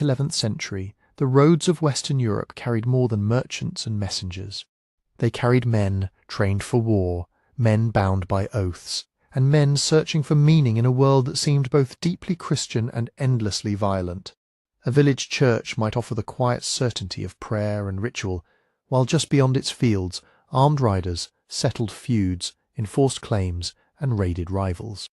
11th century, the roads of Western Europe carried more than merchants and messengers. They carried men trained for war, men bound by oaths, and men searching for meaning in a world that seemed both deeply Christian and endlessly violent. A village church might offer the quiet certainty of prayer and ritual, while just beyond its fields, armed riders settled feuds, enforced claims, and raided rivals.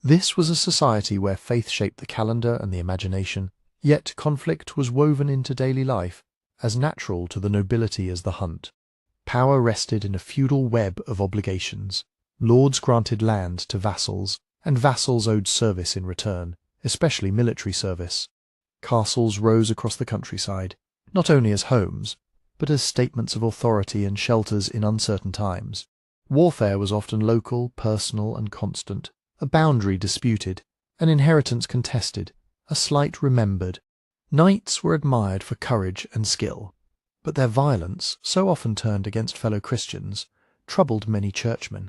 This was a society where faith shaped the calendar and the imagination, yet conflict was woven into daily life, as natural to the nobility as the hunt. Power rested in a feudal web of obligations. Lords granted land to vassals, and vassals owed service in return, especially military service. Castles rose across the countryside, not only as homes, but as statements of authority and shelters in uncertain times. Warfare was often local, personal, and constant, a boundary disputed, an inheritance contested, a slight remembered. Knights were admired for courage and skill, but their violence, so often turned against fellow Christians, troubled many churchmen.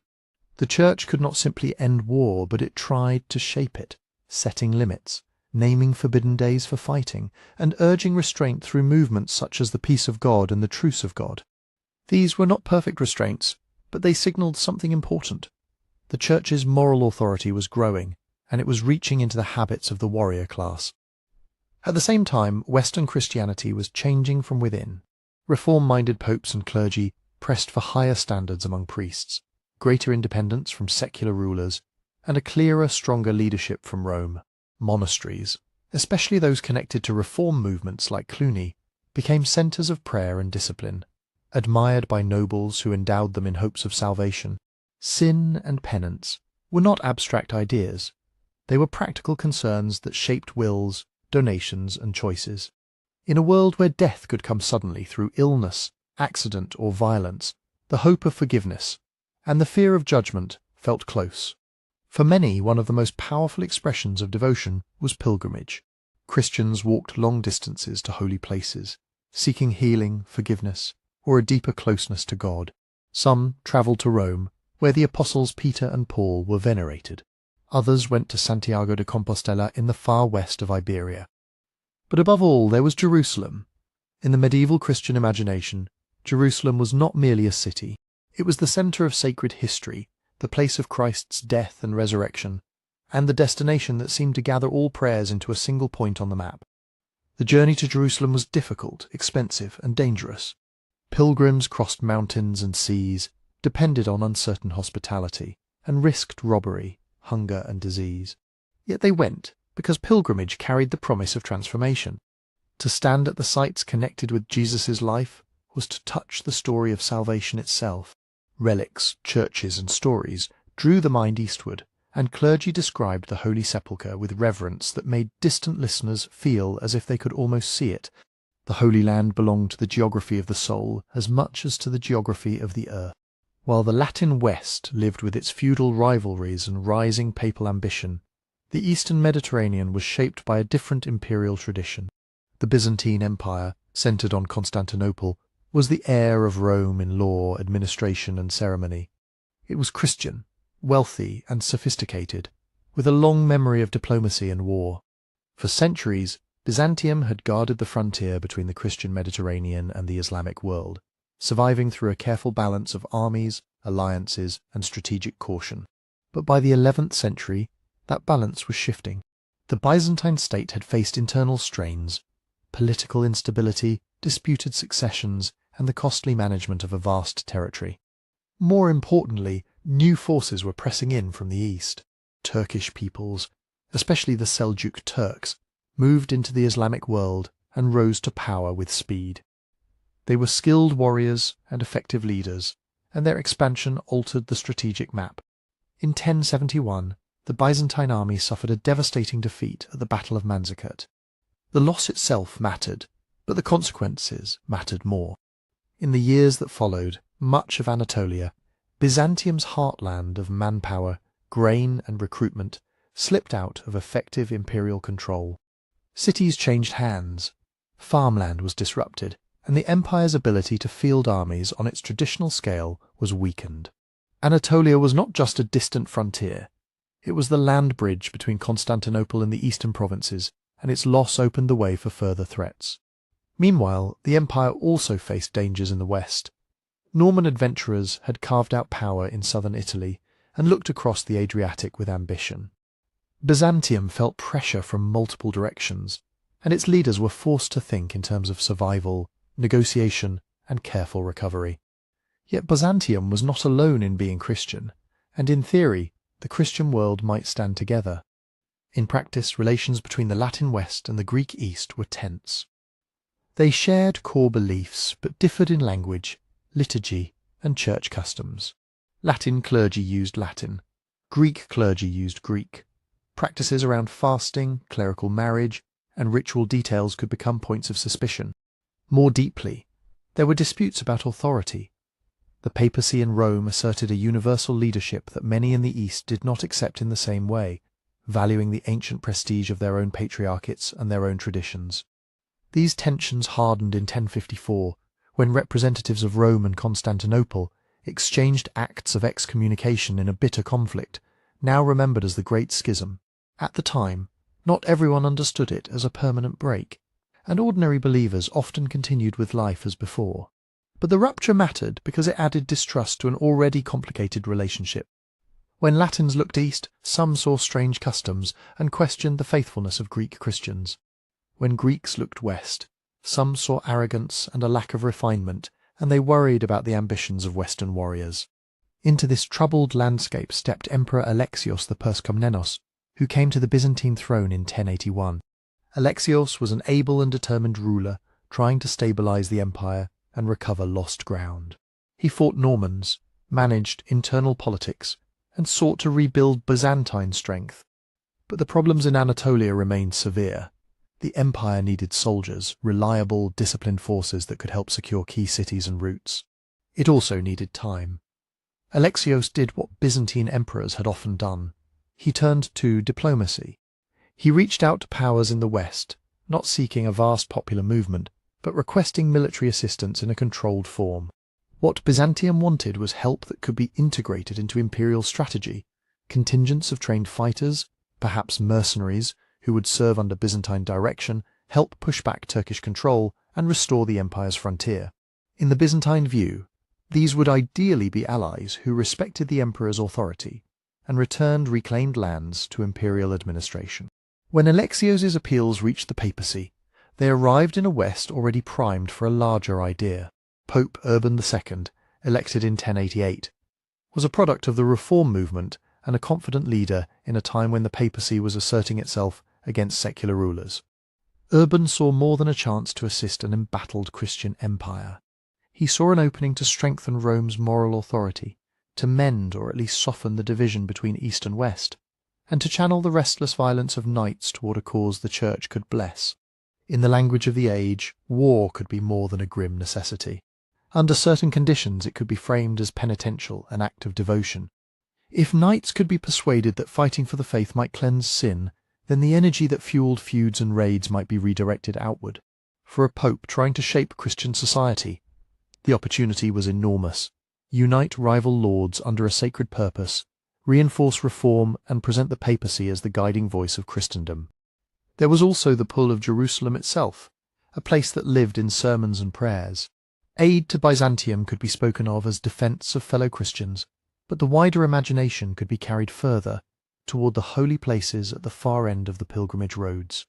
The Church could not simply end war, but it tried to shape it, setting limits, naming forbidden days for fighting, and urging restraint through movements such as the peace of God and the truce of God. These were not perfect restraints, but they signalled something important. The Church's moral authority was growing, and it was reaching into the habits of the warrior class. At the same time, Western Christianity was changing from within. Reform-minded popes and clergy pressed for higher standards among priests, greater independence from secular rulers, and a clearer, stronger leadership from Rome. Monasteries, especially those connected to reform movements like Cluny, became centres of prayer and discipline, admired by nobles who endowed them in hopes of salvation. Sin and penance were not abstract ideas. They were practical concerns that shaped wills, donations, and choices. In a world where death could come suddenly through illness, accident, or violence, the hope of forgiveness and the fear of judgment felt close. For many, one of the most powerful expressions of devotion was pilgrimage. Christians walked long distances to holy places, seeking healing, forgiveness, or a deeper closeness to God. Some travelled to Rome, where the apostles Peter and Paul were venerated. Others went to Santiago de Compostela in the far west of Iberia. But above all, there was Jerusalem. In the medieval Christian imagination, Jerusalem was not merely a city. It was the centre of sacred history, the place of Christ's death and resurrection, and the destination that seemed to gather all prayers into a single point on the map. The journey to Jerusalem was difficult, expensive, and dangerous. Pilgrims crossed mountains and seas, depended on uncertain hospitality, and risked robbery, hunger, and disease. Yet they went, because pilgrimage carried the promise of transformation. To stand at the sites connected with Jesus' life was to touch the story of salvation itself. Relics, churches, and stories drew the mind eastward, and clergy described the Holy Sepulchre with reverence that made distant listeners feel as if they could almost see it. The Holy Land belonged to the geography of the soul as much as to the geography of the earth. While the Latin West lived with its feudal rivalries and rising papal ambition, the Eastern Mediterranean was shaped by a different imperial tradition. The Byzantine Empire, centred on Constantinople, was the heir of Rome in law, administration, and ceremony. It was Christian, wealthy, and sophisticated, with a long memory of diplomacy and war. For centuries, Byzantium had guarded the frontier between the Christian Mediterranean and the Islamic world, surviving through a careful balance of armies, alliances, and strategic caution. But by the 11th century, that balance was shifting. The Byzantine state had faced internal strains, political instability, disputed successions, and the costly management of a vast territory. More importantly, new forces were pressing in from the east. Turkish peoples, especially the Seljuk Turks, moved into the Islamic world and rose to power with speed. They were skilled warriors and effective leaders, and their expansion altered the strategic map. In 1071, the Byzantine army suffered a devastating defeat at the Battle of Manzikert. The loss itself mattered, but the consequences mattered more. In the years that followed, much of Anatolia, Byzantium's heartland of manpower, grain, and recruitment, slipped out of effective imperial control. Cities changed hands, farmland was disrupted, and the empire's ability to field armies on its traditional scale was weakened. Anatolia was not just a distant frontier. It was the land bridge between Constantinople and the eastern provinces, and its loss opened the way for further threats. Meanwhile, the empire also faced dangers in the west. Norman adventurers had carved out power in southern Italy and looked across the Adriatic with ambition. Byzantium felt pressure from multiple directions, and its leaders were forced to think in terms of survival, negotiation, and careful recovery. Yet Byzantium was not alone in being Christian, and in theory, the Christian world might stand together. In practice, relations between the Latin West and the Greek East were tense. They shared core beliefs, but differed in language, liturgy, and church customs. Latin clergy used Latin. Greek clergy used Greek. Practices around fasting, clerical marriage, and ritual details could become points of suspicion. More deeply, there were disputes about authority. The papacy in Rome asserted a universal leadership that many in the East did not accept in the same way, valuing the ancient prestige of their own patriarchates and their own traditions. These tensions hardened in 1054, when representatives of Rome and Constantinople exchanged acts of excommunication in a bitter conflict, now remembered as the Great Schism. At the time, not everyone understood it as a permanent break, and ordinary believers often continued with life as before. But the rupture mattered because it added distrust to an already complicated relationship. When Latins looked east, some saw strange customs and questioned the faithfulness of Greek Christians. When Greeks looked west, some saw arrogance and a lack of refinement, and they worried about the ambitions of Western warriors. Into this troubled landscape stepped Emperor Alexios the Perskomnenos, who came to the Byzantine throne in 1081. Alexios was an able and determined ruler, trying to stabilize the empire and recover lost ground. He fought Normans, managed internal politics, and sought to rebuild Byzantine strength. But the problems in Anatolia remained severe. The empire needed soldiers, reliable, disciplined forces that could help secure key cities and routes. It also needed time. Alexios did what Byzantine emperors had often done. He turned to diplomacy. He reached out to powers in the West, not seeking a vast popular movement, but requesting military assistance in a controlled form. What Byzantium wanted was help that could be integrated into imperial strategy, contingents of trained fighters, perhaps mercenaries, who would serve under Byzantine direction, help push back Turkish control, and restore the empire's frontier. In the Byzantine view, these would ideally be allies who respected the emperor's authority and returned reclaimed lands to imperial administration. When Alexios' appeals reached the papacy, they arrived in a West already primed for a larger idea. Pope Urban II, elected in 1088, was a product of the Reform movement and a confident leader in a time when the papacy was asserting itself against secular rulers. Urban saw more than a chance to assist an embattled Christian empire. He saw an opening to strengthen Rome's moral authority, to mend or at least soften the division between East and West, and to channel the restless violence of knights toward a cause the Church could bless. In the language of the age, war could be more than a grim necessity. Under certain conditions it could be framed as penitential, an act of devotion. If knights could be persuaded that fighting for the faith might cleanse sin, then the energy that fueled feuds and raids might be redirected outward. For a pope trying to shape Christian society, the opportunity was enormous. Unite rival lords under a sacred purpose, reinforce reform, and present the papacy as the guiding voice of Christendom. There was also the pull of Jerusalem itself, a place that lived in sermons and prayers. Aid to Byzantium could be spoken of as defence of fellow Christians, but the wider imagination could be carried further, toward the holy places at the far end of the pilgrimage roads.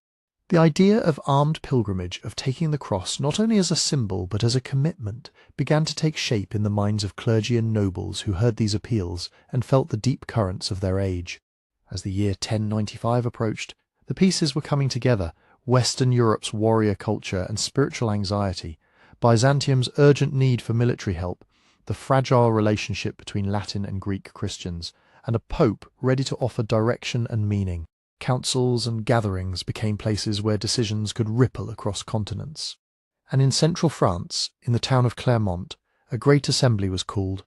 The idea of armed pilgrimage, of taking the cross not only as a symbol but as a commitment, began to take shape in the minds of clergy and nobles who heard these appeals and felt the deep currents of their age. As the year 1095 approached, the pieces were coming together: Western Europe's warrior culture and spiritual anxiety, Byzantium's urgent need for military help, the fragile relationship between Latin and Greek Christians, and a pope ready to offer direction and meaning. Councils and gatherings became places where decisions could ripple across continents. And in central France, in the town of Clermont, a great assembly was called,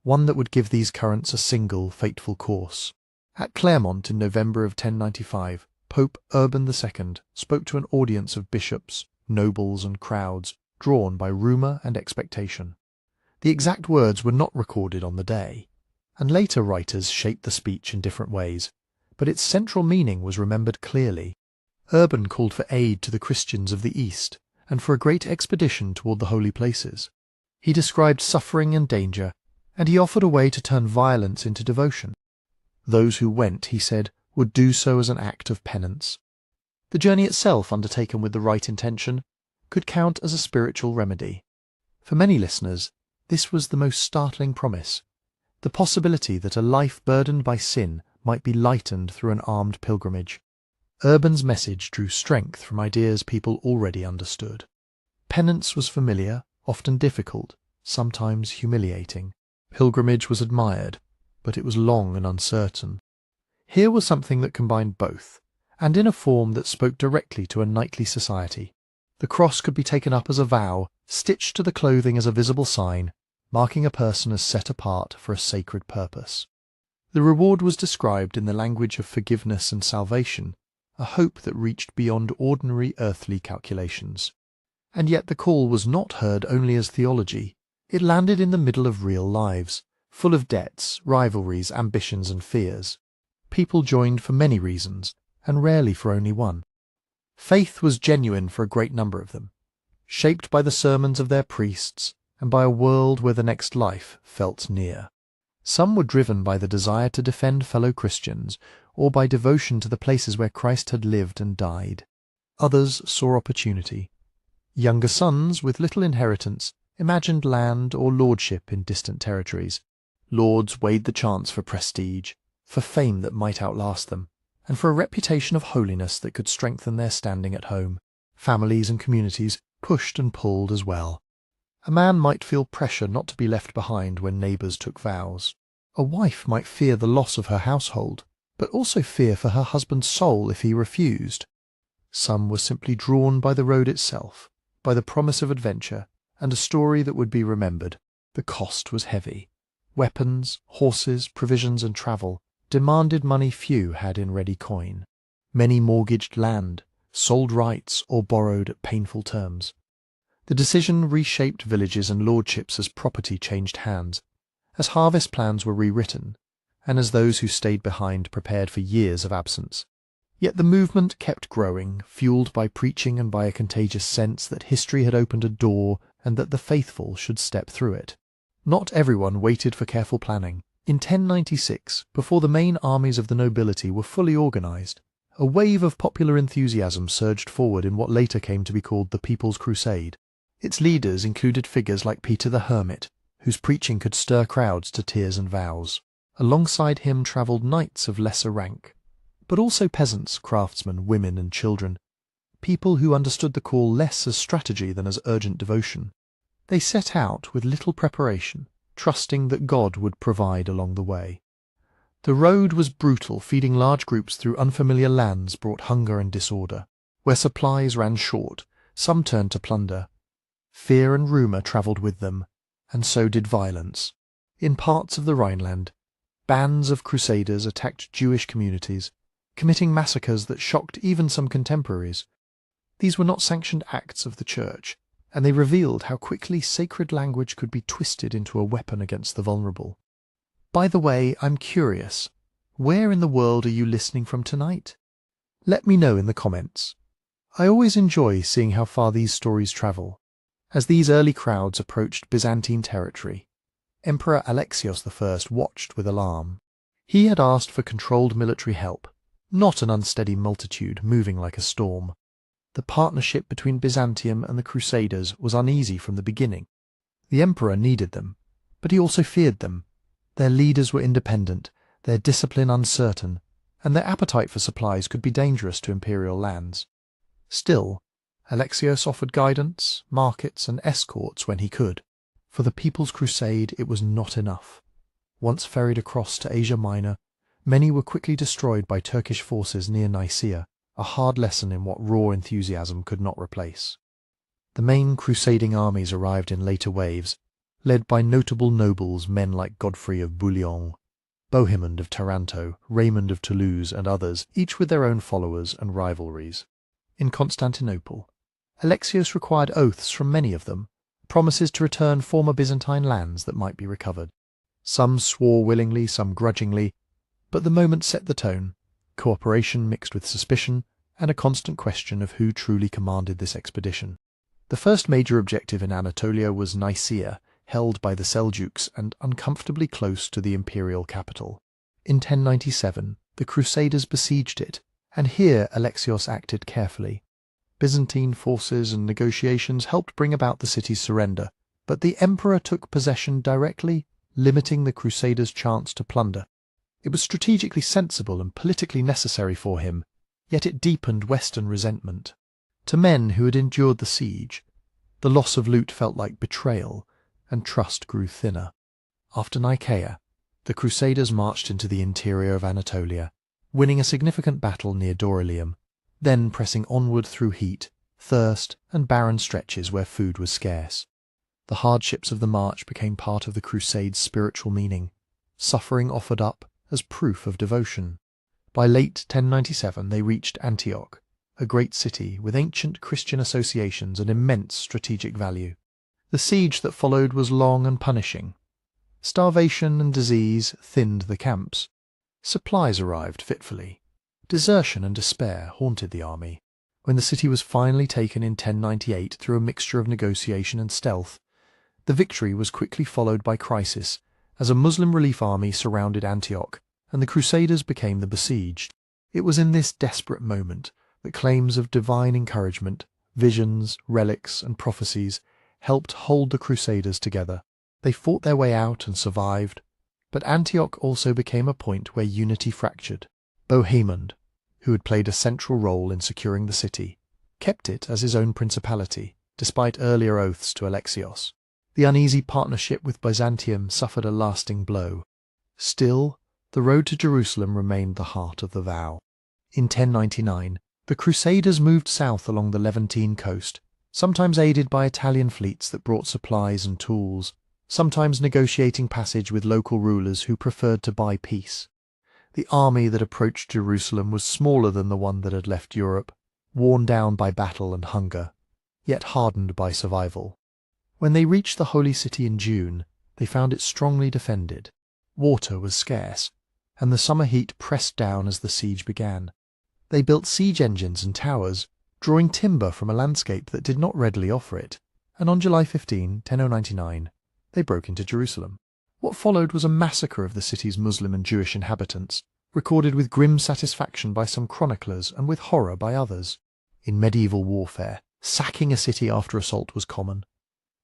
one that would give these currents a single, fateful course. At Clermont in November of 1095, Pope Urban II spoke to an audience of bishops, nobles, and crowds drawn by rumour and expectation. The exact words were not recorded on the day, and later writers shaped the speech in different ways, but its central meaning was remembered clearly. Urban called for aid to the Christians of the East and for a great expedition toward the holy places. He described suffering and danger, and he offered a way to turn violence into devotion. Those who went, he said, would do so as an act of penance. The journey itself, undertaken with the right intention, could count as a spiritual remedy. For many listeners, this was the most startling promise, the possibility that a life burdened by sin might be lightened through an armed pilgrimage. Urban's message drew strength from ideas people already understood. Penance was familiar, often difficult, sometimes humiliating. Pilgrimage was admired, but it was long and uncertain. Here was something that combined both, and in a form that spoke directly to a knightly society. The cross could be taken up as a vow, stitched to the clothing as a visible sign, marking a person as set apart for a sacred purpose. The reward was described in the language of forgiveness and salvation, a hope that reached beyond ordinary earthly calculations. And yet the call was not heard only as theology. It landed in the middle of real lives, full of debts, rivalries, ambitions and fears. People joined for many reasons, and rarely for only one. Faith was genuine for a great number of them, shaped by the sermons of their priests and by a world where the next life felt near. Some were driven by the desire to defend fellow Christians, or by devotion to the places where Christ had lived and died. Others saw opportunity. Younger sons, with little inheritance, imagined land or lordship in distant territories. Lords weighed the chance for prestige, for fame that might outlast them, and for a reputation of holiness that could strengthen their standing at home. Families and communities pushed and pulled as well. A man might feel pressure not to be left behind when neighbours took vows. A wife might fear the loss of her household, but also fear for her husband's soul if he refused. Some were simply drawn by the road itself, by the promise of adventure, and a story that would be remembered. The cost was heavy. Weapons, horses, provisions and travel demanded money few had in ready coin. Many mortgaged land, sold rights or borrowed at painful terms. The decision reshaped villages and lordships as property changed hands, as harvest plans were rewritten, and as those who stayed behind prepared for years of absence. Yet the movement kept growing, fueled by preaching and by a contagious sense that history had opened a door and that the faithful should step through it. Not everyone waited for careful planning. In 1096, before the main armies of the nobility were fully organised, a wave of popular enthusiasm surged forward in what later came to be called the People's Crusade. Its leaders included figures like Peter the Hermit, whose preaching could stir crowds to tears and vows. Alongside him travelled knights of lesser rank, but also peasants, craftsmen, women and children, people who understood the call less as strategy than as urgent devotion. They set out with little preparation, trusting that God would provide along the way. The road was brutal, feeding large groups through unfamiliar lands brought hunger and disorder. Where supplies ran short, some turned to plunder. Fear and rumour travelled with them, and so did violence. In parts of the Rhineland, bands of crusaders attacked Jewish communities, committing massacres that shocked even some contemporaries. These were not sanctioned acts of the Church, and they revealed how quickly sacred language could be twisted into a weapon against the vulnerable. By the way, I'm curious, where in the world are you listening from tonight? Let me know in the comments. I always enjoy seeing how far these stories travel. As these early crowds approached Byzantine territory, Emperor Alexios I watched with alarm. He had asked for controlled military help, not an unsteady multitude moving like a storm. The partnership between Byzantium and the Crusaders was uneasy from the beginning. The emperor needed them, but he also feared them. Their leaders were independent, their discipline uncertain, and their appetite for supplies could be dangerous to imperial lands. Still, Alexios offered guidance, markets, and escorts when he could. For the People's Crusade it was not enough. Once ferried across to Asia Minor, many were quickly destroyed by Turkish forces near Nicaea, a hard lesson in what raw enthusiasm could not replace. The main crusading armies arrived in later waves, led by notable nobles, men like Godfrey of Bouillon, Bohemond of Taranto, Raymond of Toulouse, and others, each with their own followers and rivalries. In Constantinople, Alexios required oaths from many of them, promises to return former Byzantine lands that might be recovered. Some swore willingly, some grudgingly, but the moment set the tone, cooperation mixed with suspicion, and a constant question of who truly commanded this expedition. The first major objective in Anatolia was Nicaea, held by the Seljuks and uncomfortably close to the imperial capital. In 1097, the Crusaders besieged it, and here Alexios acted carefully. Byzantine forces and negotiations helped bring about the city's surrender, but the emperor took possession directly, limiting the Crusaders' chance to plunder. It was strategically sensible and politically necessary for him, yet it deepened Western resentment. To men who had endured the siege, the loss of loot felt like betrayal, and trust grew thinner. After Nicaea, the Crusaders marched into the interior of Anatolia, winning a significant battle near Dorylaeum, then pressing onward through heat, thirst, and barren stretches where food was scarce. The hardships of the march became part of the Crusades' spiritual meaning, suffering offered up as proof of devotion. By late 1097 they reached Antioch, a great city with ancient Christian associations and immense strategic value. The siege that followed was long and punishing. Starvation and disease thinned the camps. Supplies arrived fitfully. Desertion and despair haunted the army. When the city was finally taken in 1098 through a mixture of negotiation and stealth, the victory was quickly followed by crisis as a Muslim relief army surrounded Antioch and the Crusaders became the besieged. It was in this desperate moment that claims of divine encouragement, visions, relics, and prophecies helped hold the Crusaders together. They fought their way out and survived, but Antioch also became a point where unity fractured. Bohemond, who had played a central role in securing the city, kept it as his own principality, despite earlier oaths to Alexios. The uneasy partnership with Byzantium suffered a lasting blow. Still, the road to Jerusalem remained the heart of the vow. In 1099, the Crusaders moved south along the Levantine coast, sometimes aided by Italian fleets that brought supplies and tools, sometimes negotiating passage with local rulers who preferred to buy peace. The army that approached Jerusalem was smaller than the one that had left Europe, worn down by battle and hunger, yet hardened by survival. When they reached the Holy City in June, they found it strongly defended. Water was scarce, and the summer heat pressed down as the siege began. They built siege engines and towers, drawing timber from a landscape that did not readily offer it, and on July 15, 1099, they broke into Jerusalem. What followed was a massacre of the city's Muslim and Jewish inhabitants, recorded with grim satisfaction by some chroniclers and with horror by others. In medieval warfare, sacking a city after assault was common,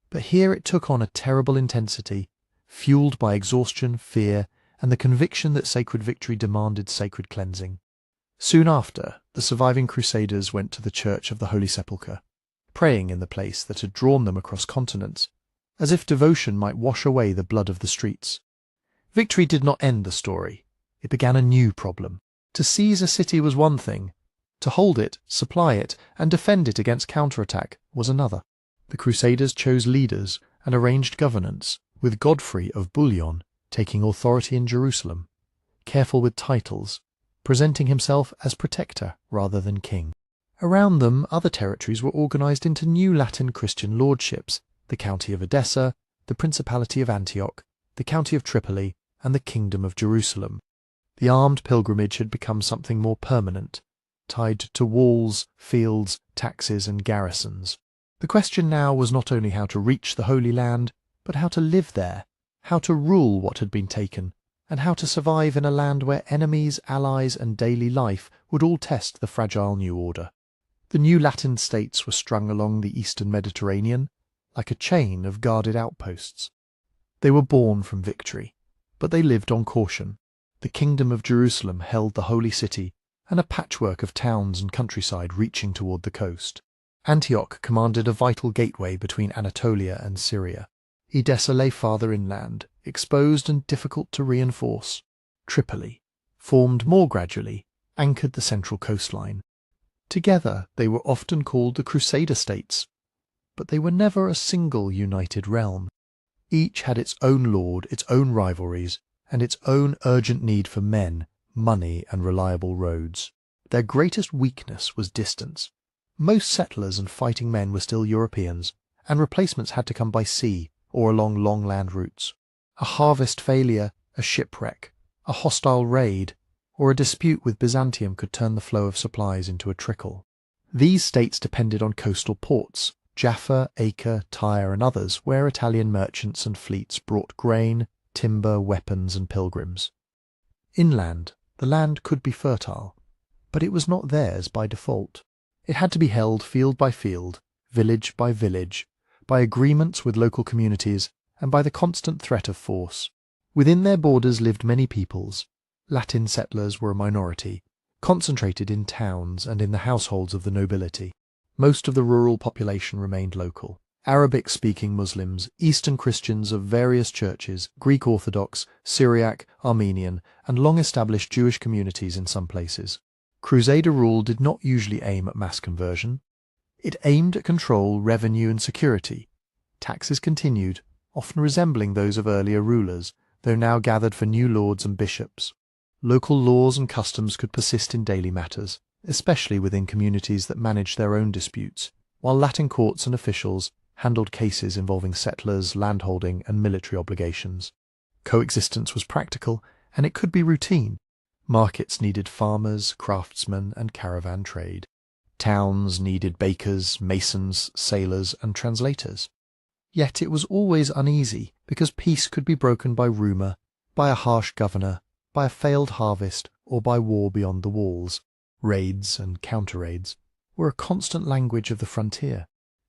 but here it took on a terrible intensity, fueled by exhaustion, fear, and the conviction that sacred victory demanded sacred cleansing. Soon after, the surviving Crusaders went to the Church of the Holy Sepulchre, praying in the place that had drawn them across continents, as if devotion might wash away the blood of the streets. Victory did not end the story. It began a new problem. To seize a city was one thing. To hold it, supply it, and defend it against counterattack was another. The Crusaders chose leaders and arranged governance, with Godfrey of Bouillon taking authority in Jerusalem, careful with titles, presenting himself as protector rather than king. Around them, other territories were organized into new Latin Christian lordships: the County of Edessa, the Principality of Antioch, the County of Tripoli, and the Kingdom of Jerusalem. The armed pilgrimage had become something more permanent, tied to walls, fields, taxes, and garrisons. The question now was not only how to reach the Holy Land, but how to live there, how to rule what had been taken, and how to survive in a land where enemies, allies, and daily life would all test the fragile new order. The new Latin states were strung along the eastern Mediterranean, like a chain of guarded outposts. They were born from victory, but they lived on caution. The Kingdom of Jerusalem held the Holy City and a patchwork of towns and countryside reaching toward the coast. Antioch commanded a vital gateway between Anatolia and Syria. Edessa lay farther inland, exposed and difficult to reinforce. Tripoli, formed more gradually, anchored the central coastline. Together they were often called the Crusader states, but they were never a single united realm. Each had its own lord, its own rivalries, and its own urgent need for men, money, and reliable roads. Their greatest weakness was distance. Most settlers and fighting men were still Europeans, and replacements had to come by sea or along long land routes. A harvest failure, a shipwreck, a hostile raid, or a dispute with Byzantium could turn the flow of supplies into a trickle. These states depended on coastal ports, Jaffa, Acre, Tyre and others, where Italian merchants and fleets brought grain, timber, weapons and pilgrims. Inland, the land could be fertile, but it was not theirs by default. It had to be held field by field, village by village, by agreements with local communities and by the constant threat of force. Within their borders lived many peoples. Latin settlers were a minority, concentrated in towns and in the households of the nobility. Most of the rural population remained local. Arabic-speaking Muslims, Eastern Christians of various churches, Greek Orthodox, Syriac, Armenian, and long-established Jewish communities in some places. Crusader rule did not usually aim at mass conversion. It aimed at control, revenue and security. Taxes continued, often resembling those of earlier rulers, though now gathered for new lords and bishops. Local laws and customs could persist in daily matters, especially within communities that managed their own disputes, while Latin courts and officials handled cases involving settlers, landholding and military obligations. Coexistence was practical, and it could be routine. Markets needed farmers, craftsmen and caravan trade. Towns needed bakers, masons, sailors and translators. Yet it was always uneasy, because peace could be broken by rumour, by a harsh governor, by a failed harvest, or by war beyond the walls. Raids and counter-raids were a constant language of the frontier.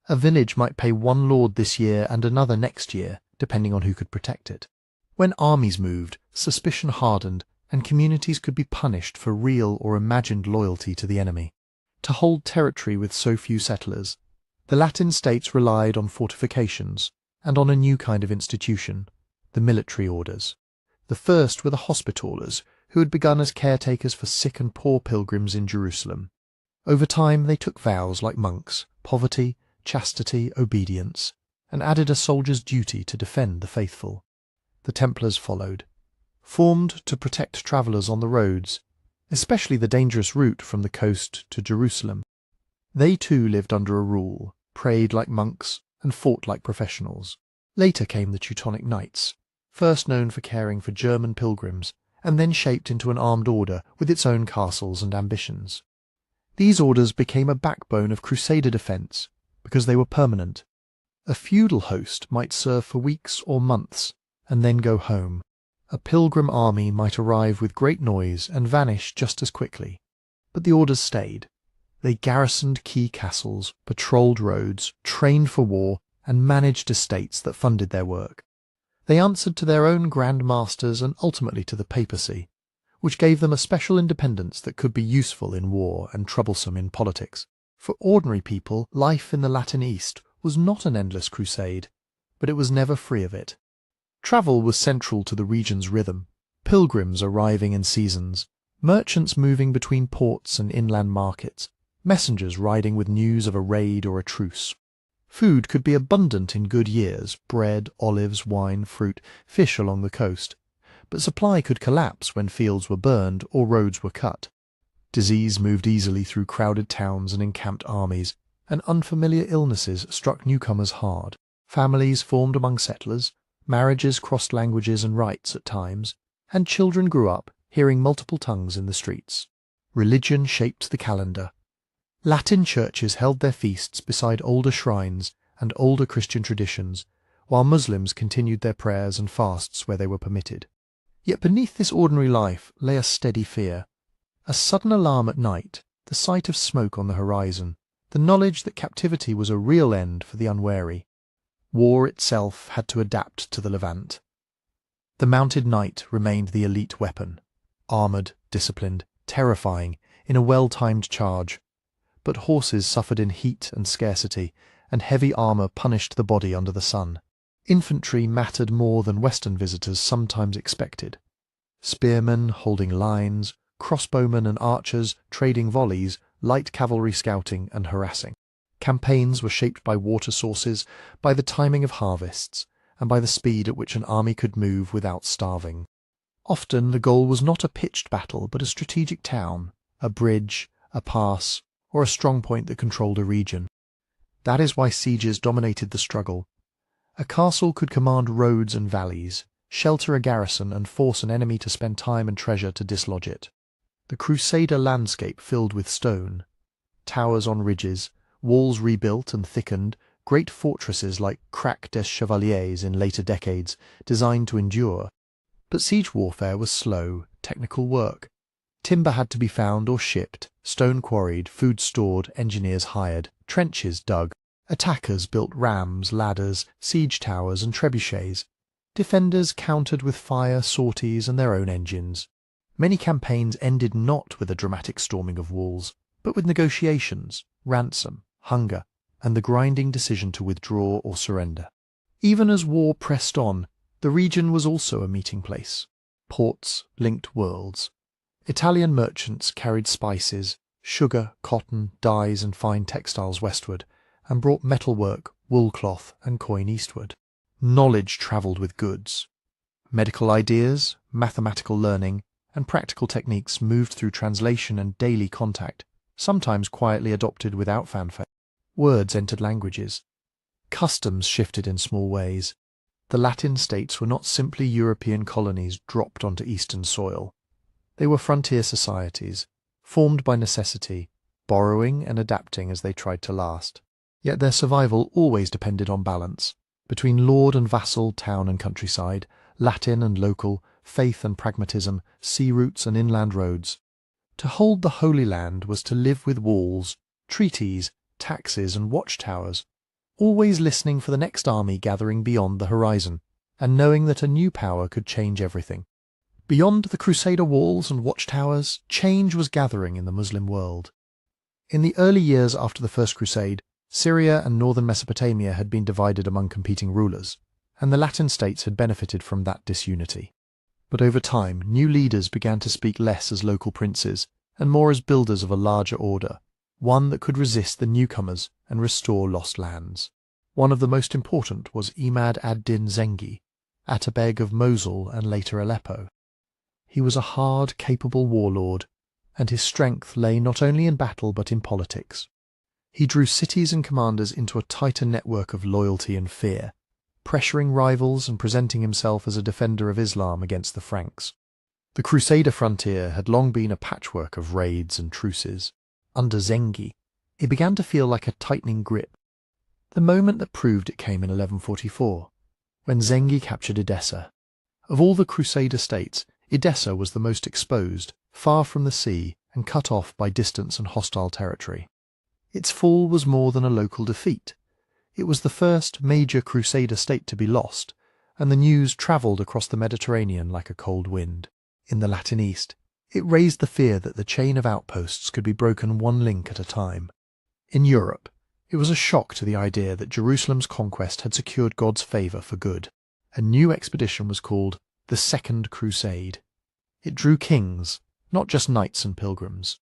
A village might pay one lord this year and another next year, depending on who could protect it. When armies moved, suspicion hardened, and communities could be punished for real or imagined loyalty to the enemy. To hold territory with so few settlers, the Latin states relied on fortifications and on a new kind of institution, the military orders. The first were the Hospitallers, who had begun as caretakers for sick and poor pilgrims in Jerusalem. Over time they took vows like monks, poverty, chastity, obedience, and added a soldier's duty to defend the faithful. The Templars followed, formed to protect travellers on the roads, especially the dangerous route from the coast to Jerusalem. They too lived under a rule, prayed like monks, and fought like professionals. Later came the Teutonic Knights, first known for caring for German pilgrims, and then shaped into an armed order with its own castles and ambitions. These orders became a backbone of Crusader defence, because they were permanent. A feudal host might serve for weeks or months, and then go home. A pilgrim army might arrive with great noise and vanish just as quickly. But the orders stayed. They garrisoned key castles, patrolled roads, trained for war, and managed estates that funded their work. They answered to their own grand masters and ultimately to the papacy, which gave them a special independence that could be useful in war and troublesome in politics. For ordinary people, life in the Latin East was not an endless crusade, but it was never free of it. Travel was central to the region's rhythm, pilgrims arriving in seasons, merchants moving between ports and inland markets, messengers riding with news of a raid or a truce. Food could be abundant in good years, bread, olives, wine, fruit, fish along the coast, but supply could collapse when fields were burned or roads were cut. Disease moved easily through crowded towns and encamped armies, and unfamiliar illnesses struck newcomers hard. Families formed among settlers, marriages crossed languages and rites at times, and children grew up hearing multiple tongues in the streets. Religion shaped the calendar. Latin churches held their feasts beside older shrines and older Christian traditions, while Muslims continued their prayers and fasts where they were permitted. Yet beneath this ordinary life lay a steady fear. A sudden alarm at night, the sight of smoke on the horizon, the knowledge that captivity was a real end for the unwary. War itself had to adapt to the Levant. The mounted knight remained the elite weapon, armoured, disciplined, terrifying, in a well-timed charge. But horses suffered in heat and scarcity, and heavy armour punished the body under the sun. Infantry mattered more than Western visitors sometimes expected. Spearmen holding lines, crossbowmen and archers trading volleys, light cavalry scouting and harassing. Campaigns were shaped by water sources, by the timing of harvests, and by the speed at which an army could move without starving. Often the goal was not a pitched battle, but a strategic town, a bridge, a pass, or a strong point that controlled a region. That is why sieges dominated the struggle. A castle could command roads and valleys, shelter a garrison and force an enemy to spend time and treasure to dislodge it. The Crusader landscape filled with stone, towers on ridges, walls rebuilt and thickened, great fortresses like Crac des Chevaliers in later decades, designed to endure. But siege warfare was slow, technical work. Timber had to be found or shipped, stone quarried, food stored, engineers hired, trenches dug. Attackers built rams, ladders, siege towers and trebuchets. Defenders countered with fire, sorties and their own engines. Many campaigns ended not with a dramatic storming of walls, but with negotiations, ransom, hunger, and the grinding decision to withdraw or surrender. Even as war pressed on, the region was also a meeting place. Ports linked worlds. Italian merchants carried spices, sugar, cotton, dyes and fine textiles westward, and brought metalwork, wool cloth and coin eastward. Knowledge travelled with goods. Medical ideas, mathematical learning, and practical techniques moved through translation and daily contact, sometimes quietly adopted without fanfare. Words entered languages. Customs shifted in small ways. The Latin states were not simply European colonies dropped onto Eastern soil. They were frontier societies, formed by necessity, borrowing and adapting as they tried to last. Yet their survival always depended on balance, between lord and vassal, town and countryside, Latin and local, faith and pragmatism, sea routes and inland roads. To hold the Holy Land was to live with walls, treaties, taxes and watchtowers, always listening for the next army gathering beyond the horizon, and knowing that a new power could change everything. Beyond the Crusader walls and watchtowers, change was gathering in the Muslim world. In the early years after the First Crusade, Syria and northern Mesopotamia had been divided among competing rulers, and the Latin states had benefited from that disunity. But over time, new leaders began to speak less as local princes and more as builders of a larger order, one that could resist the newcomers and restore lost lands. One of the most important was Imad ad-Din Zengi, Atabeg of Mosul and later Aleppo. He was a hard, capable warlord, and his strength lay not only in battle but in politics. He drew cities and commanders into a tighter network of loyalty and fear, pressuring rivals and presenting himself as a defender of Islam against the Franks. The Crusader frontier had long been a patchwork of raids and truces. Under Zengi, it began to feel like a tightening grip. The moment that proved it came in 1144, when Zengi captured Edessa. Of all the Crusader states, Edessa was the most exposed, far from the sea and cut off by distance and hostile territory. Its fall was more than a local defeat. It was the first major Crusader state to be lost, and the news travelled across the Mediterranean like a cold wind. In the Latin East, it raised the fear that the chain of outposts could be broken one link at a time. In Europe, it was a shock to the idea that Jerusalem's conquest had secured God's favour for good. A new expedition was called the Second Crusade. It drew kings, not just knights and pilgrims.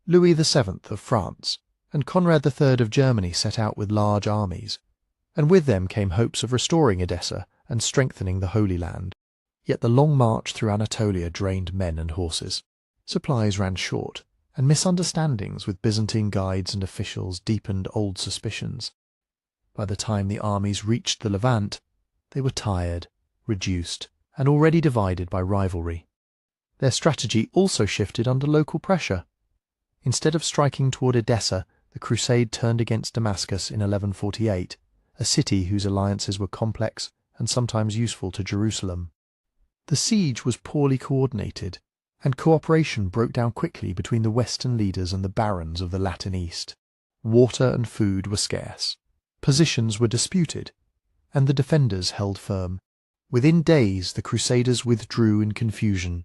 Louis VII of France and Conrad III of Germany set out with large armies, and with them came hopes of restoring Edessa and strengthening the Holy Land. Yet the long march through Anatolia drained men and horses. Supplies ran short, and misunderstandings with Byzantine guides and officials deepened old suspicions. By the time the armies reached the Levant, they were tired, reduced, and already divided by rivalry. Their strategy also shifted under local pressure. Instead of striking toward Edessa, the crusade turned against Damascus in 1148, a city whose alliances were complex and sometimes useful to Jerusalem. The siege was poorly coordinated, and cooperation broke down quickly between the Western leaders and the barons of the Latin East. Water and food were scarce, positions were disputed, and the defenders held firm. Within days the Crusaders withdrew in confusion.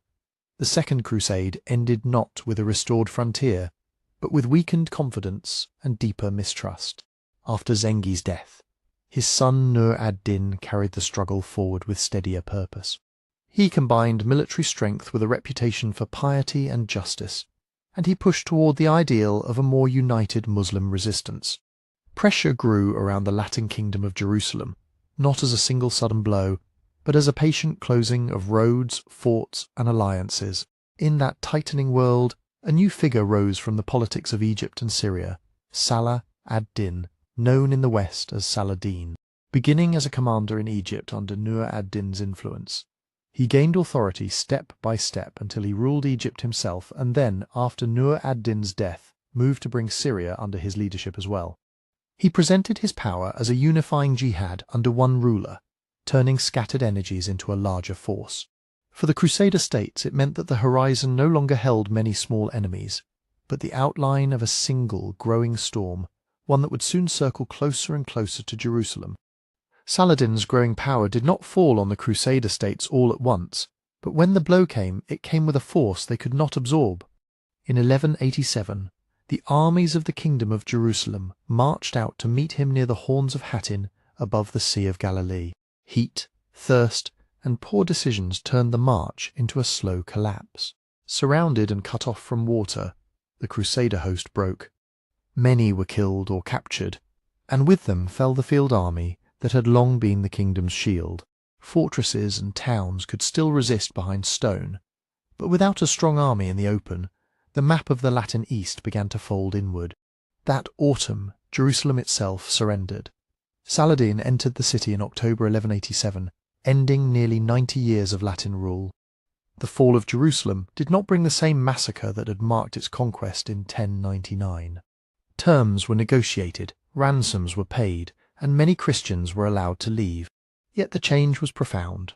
The Second Crusade ended not with a restored frontier, but with weakened confidence and deeper mistrust. After Zengi's death, his son Nur ad-Din carried the struggle forward with steadier purpose. He combined military strength with a reputation for piety and justice, and he pushed toward the ideal of a more united Muslim resistance. Pressure grew around the Latin kingdom of Jerusalem, not as a single sudden blow, but as a patient closing of roads, forts, and alliances. In that tightening world, a new figure rose from the politics of Egypt and Syria, Salah ad-Din, known in the West as Saladin. Beginning as a commander in Egypt under Nur ad-Din's influence, He gained authority step by step until he ruled Egypt himself and then, after Nur ad-Din's death, moved to bring Syria under his leadership as well. He presented his power as a unifying jihad under one ruler, turning scattered energies into a larger force. For the Crusader states, it meant that the horizon no longer held many small enemies, but the outline of a single growing storm, one that would soon circle closer and closer to Jerusalem. Saladin's growing power did not fall on the Crusader states all at once, but when the blow came, it came with a force they could not absorb. In 1187, the armies of the Kingdom of Jerusalem marched out to meet him near the Horns of Hattin above the Sea of Galilee. Heat, thirst, and poor decisions turned the march into a slow collapse. Surrounded and cut off from water, the Crusader host broke. Many were killed or captured, and with them fell the field army that had long been the kingdom's shield. Fortresses and towns could still resist behind stone, but without a strong army in the open, the map of the Latin East began to fold inward. That autumn, Jerusalem itself surrendered. Saladin entered the city in October 1187, ending nearly 90 years of Latin rule. The fall of Jerusalem did not bring the same massacre that had marked its conquest in 1099. Terms were negotiated, ransoms were paid, and many Christians were allowed to leave. Yet the change was profound.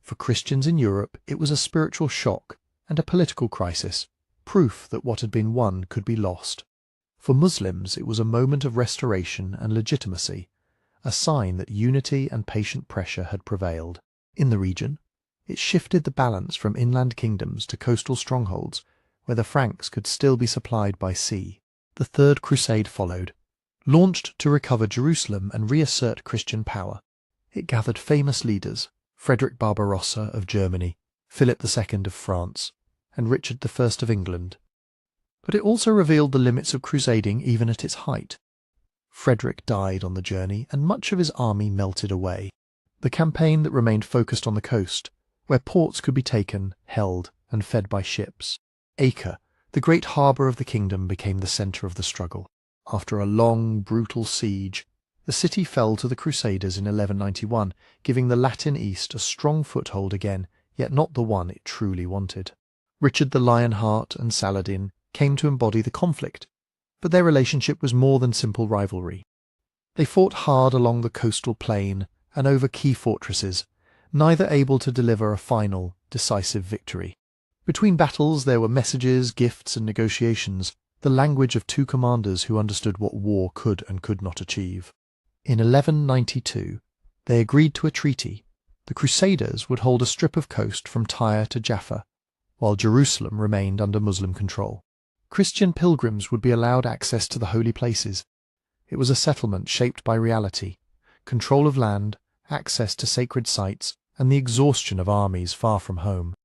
For Christians in Europe, it was a spiritual shock and a political crisis, proof that what had been won could be lost. For Muslims, it was a moment of restoration and legitimacy, a sign that unity and patient pressure had prevailed. In the region, it shifted the balance from inland kingdoms to coastal strongholds, where the Franks could still be supplied by sea. The Third Crusade followed, launched to recover Jerusalem and reassert Christian power. It gathered famous leaders, Frederick Barbarossa of Germany, Philip II of France, and Richard I of England. But it also revealed the limits of crusading even at its height. Frederick died on the journey, and much of his army melted away. The campaign that remained focused on the coast, where ports could be taken, held, and fed by ships. Acre, the great harbour of the kingdom, became the centre of the struggle. After a long, brutal siege, the city fell to the Crusaders in 1191, giving the Latin East a strong foothold again, yet not the one it truly wanted. Richard the Lionheart and Saladin came to embody the conflict, but their relationship was more than simple rivalry. They fought hard along the coastal plain and over key fortresses, neither able to deliver a final, decisive victory. Between battles there were messages, gifts, and negotiations, the language of two commanders who understood what war could and could not achieve. In 1192, they agreed to a treaty. The Crusaders would hold a strip of coast from Tyre to Jaffa, while Jerusalem remained under Muslim control. Christian pilgrims would be allowed access to the holy places. It was a settlement shaped by reality, control of land, access to sacred sites, and the exhaustion of armies far from home.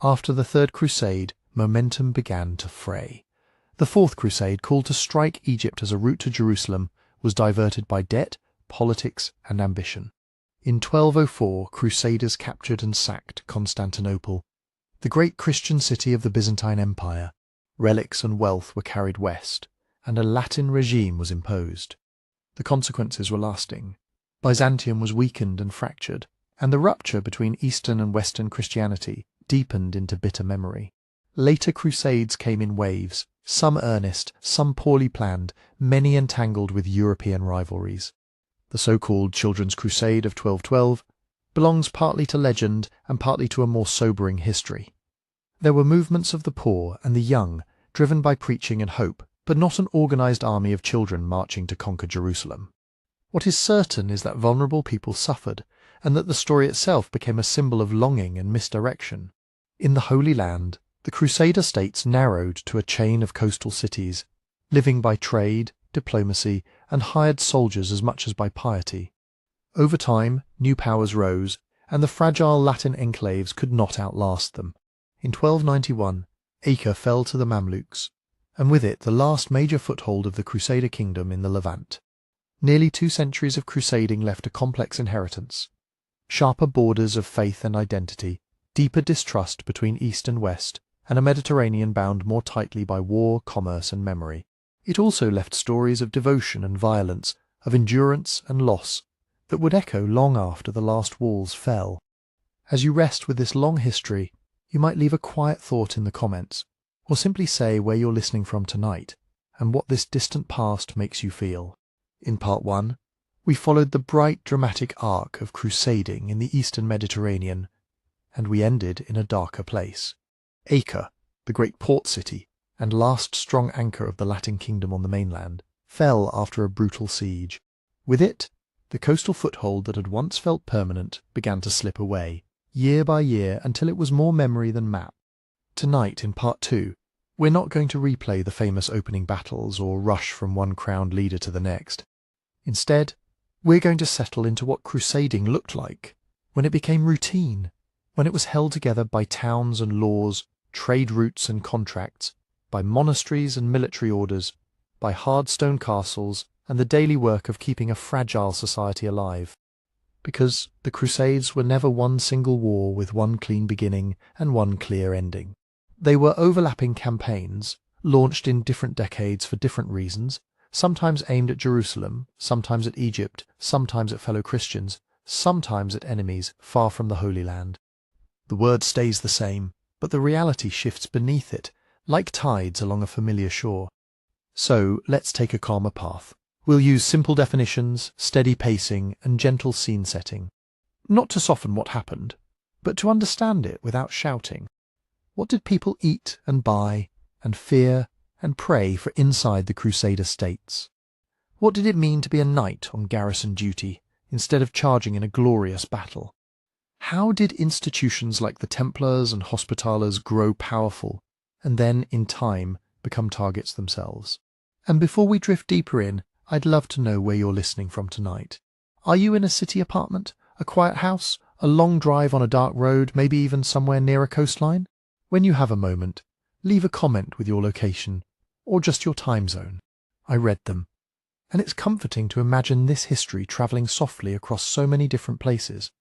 After the Third Crusade, momentum began to fray. The Fourth Crusade, called to strike Egypt as a route to Jerusalem, was diverted by debt, politics, and ambition. In 1204, Crusaders captured and sacked Constantinople, the great Christian city of the Byzantine Empire. Relics and wealth were carried west, and a Latin regime was imposed. The consequences were lasting. Byzantium was weakened and fractured, and the rupture between Eastern and Western Christianity deepened into bitter memory. Later crusades came in waves, some earnest, some poorly planned, many entangled with European rivalries. The so-called Children's Crusade of 1212 belongs partly to legend and partly to a more sobering history. There were movements of the poor and the young, driven by preaching and hope, but not an organized army of children marching to conquer Jerusalem. What is certain is that vulnerable people suffered, and that the story itself became a symbol of longing and misdirection. In the Holy Land, the Crusader states narrowed to a chain of coastal cities, living by trade, diplomacy, and hired soldiers as much as by piety. Over time, new powers rose, and the fragile Latin enclaves could not outlast them. In 1291, Acre fell to the Mamluks, and with it the last major foothold of the Crusader kingdom in the Levant. Nearly 2 centuries of crusading left a complex inheritance. Sharper borders of faith and identity, deeper distrust between East and West, and a Mediterranean bound more tightly by war, commerce, and memory. It also left stories of devotion and violence, of endurance and loss, that would echo long after the last walls fell. As you rest with this long history, you might leave a quiet thought in the comments, or simply say where you're listening from tonight and what this distant past makes you feel. In part 1, we followed the bright dramatic arc of crusading in the Eastern Mediterranean, and we ended in a darker place. Acre, the great port city and last strong anchor of the Latin kingdom on the mainland, fell after a brutal siege. With it, the coastal foothold that had once felt permanent began to slip away, year by year, until it was more memory than map. Tonight, in part 2, we're not going to replay the famous opening battles or rush from one crowned leader to the next. Instead, we're going to settle into what crusading looked like when it became routine, when it was held together by towns and laws, trade routes and contracts, by monasteries and military orders, by hard stone castles and the daily work of keeping a fragile society alive. Because the Crusades were never one single war with one clean beginning and one clear ending. They were overlapping campaigns, launched in different decades for different reasons, sometimes aimed at Jerusalem, sometimes at Egypt, sometimes at fellow Christians, sometimes at enemies far from the Holy Land. The word stays the same, but the reality shifts beneath it, like tides along a familiar shore. So let's take a calmer path. We'll use simple definitions, steady pacing, and gentle scene setting. Not to soften what happened, but to understand it without shouting. What did people eat and buy, and fear and pray for inside the Crusader states? What did it mean to be a knight on garrison duty, instead of charging in a glorious battle? How did institutions like the Templars and Hospitallers grow powerful, and then, in time, become targets themselves? And before we drift deeper in, I'd love to know where you're listening from tonight. Are you in a city apartment, a quiet house, a long drive on a dark road, maybe even somewhere near a coastline? When you have a moment, leave a comment with your location, or just your time zone. I read them, and it's comforting to imagine this history travelling softly across so many different places.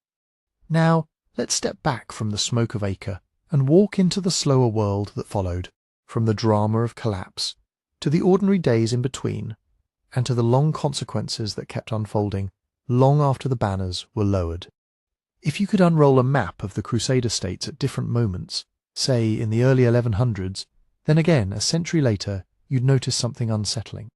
Now, let's step back from the smoke of Acre and walk into the slower world that followed, from the drama of collapse, to the ordinary days in between, and to the long consequences that kept unfolding long after the banners were lowered. If you could unroll a map of the Crusader states at different moments, say in the early 1100s, then again a century later you'd notice something unsettling.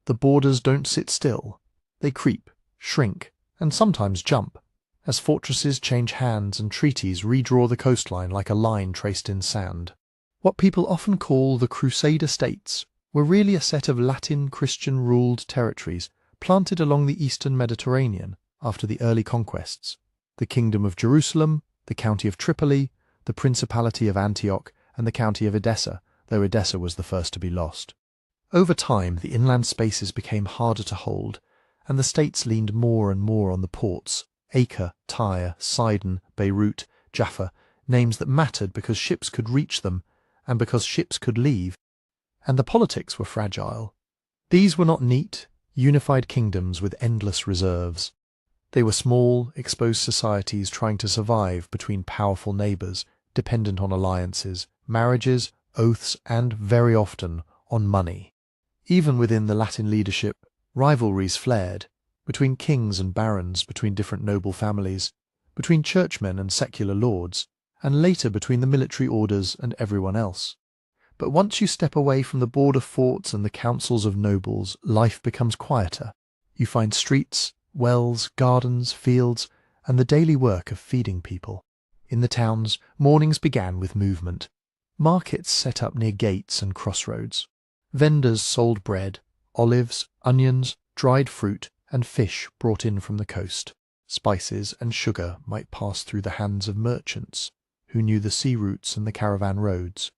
The borders don't sit still. They creep, shrink, and sometimes jump, as fortresses change hands and treaties redraw the coastline like a line traced in sand. What people often call the Crusader states were really a set of Latin Christian-ruled territories planted along the eastern Mediterranean after the early conquests: the Kingdom of Jerusalem, the County of Tripoli, the Principality of Antioch, and the County of Edessa, though Edessa was the first to be lost. Over time, the inland spaces became harder to hold, and the states leaned more and more on the ports: Acre, Tyre, Sidon, Beirut, Jaffa, names that mattered because ships could reach them and because ships could leave. And the politics were fragile. These were not neat, unified kingdoms with endless reserves. They were small, exposed societies trying to survive between powerful neighbours, dependent on alliances, marriages, oaths, and, very often, on money. Even within the Latin leadership, rivalries flared, between kings and barons, between different noble families, between churchmen and secular lords, and later between the military orders and everyone else. But once you step away from the border forts and the councils of nobles, life becomes quieter. You find streets, wells, gardens, fields, and the daily work of feeding people. In the towns, mornings began with movement. Markets set up near gates and crossroads. Vendors sold bread, olives, onions, dried fruit, and fish brought in from the coast. Spices and sugar might pass through the hands of merchants who knew the sea routes and the caravan roads.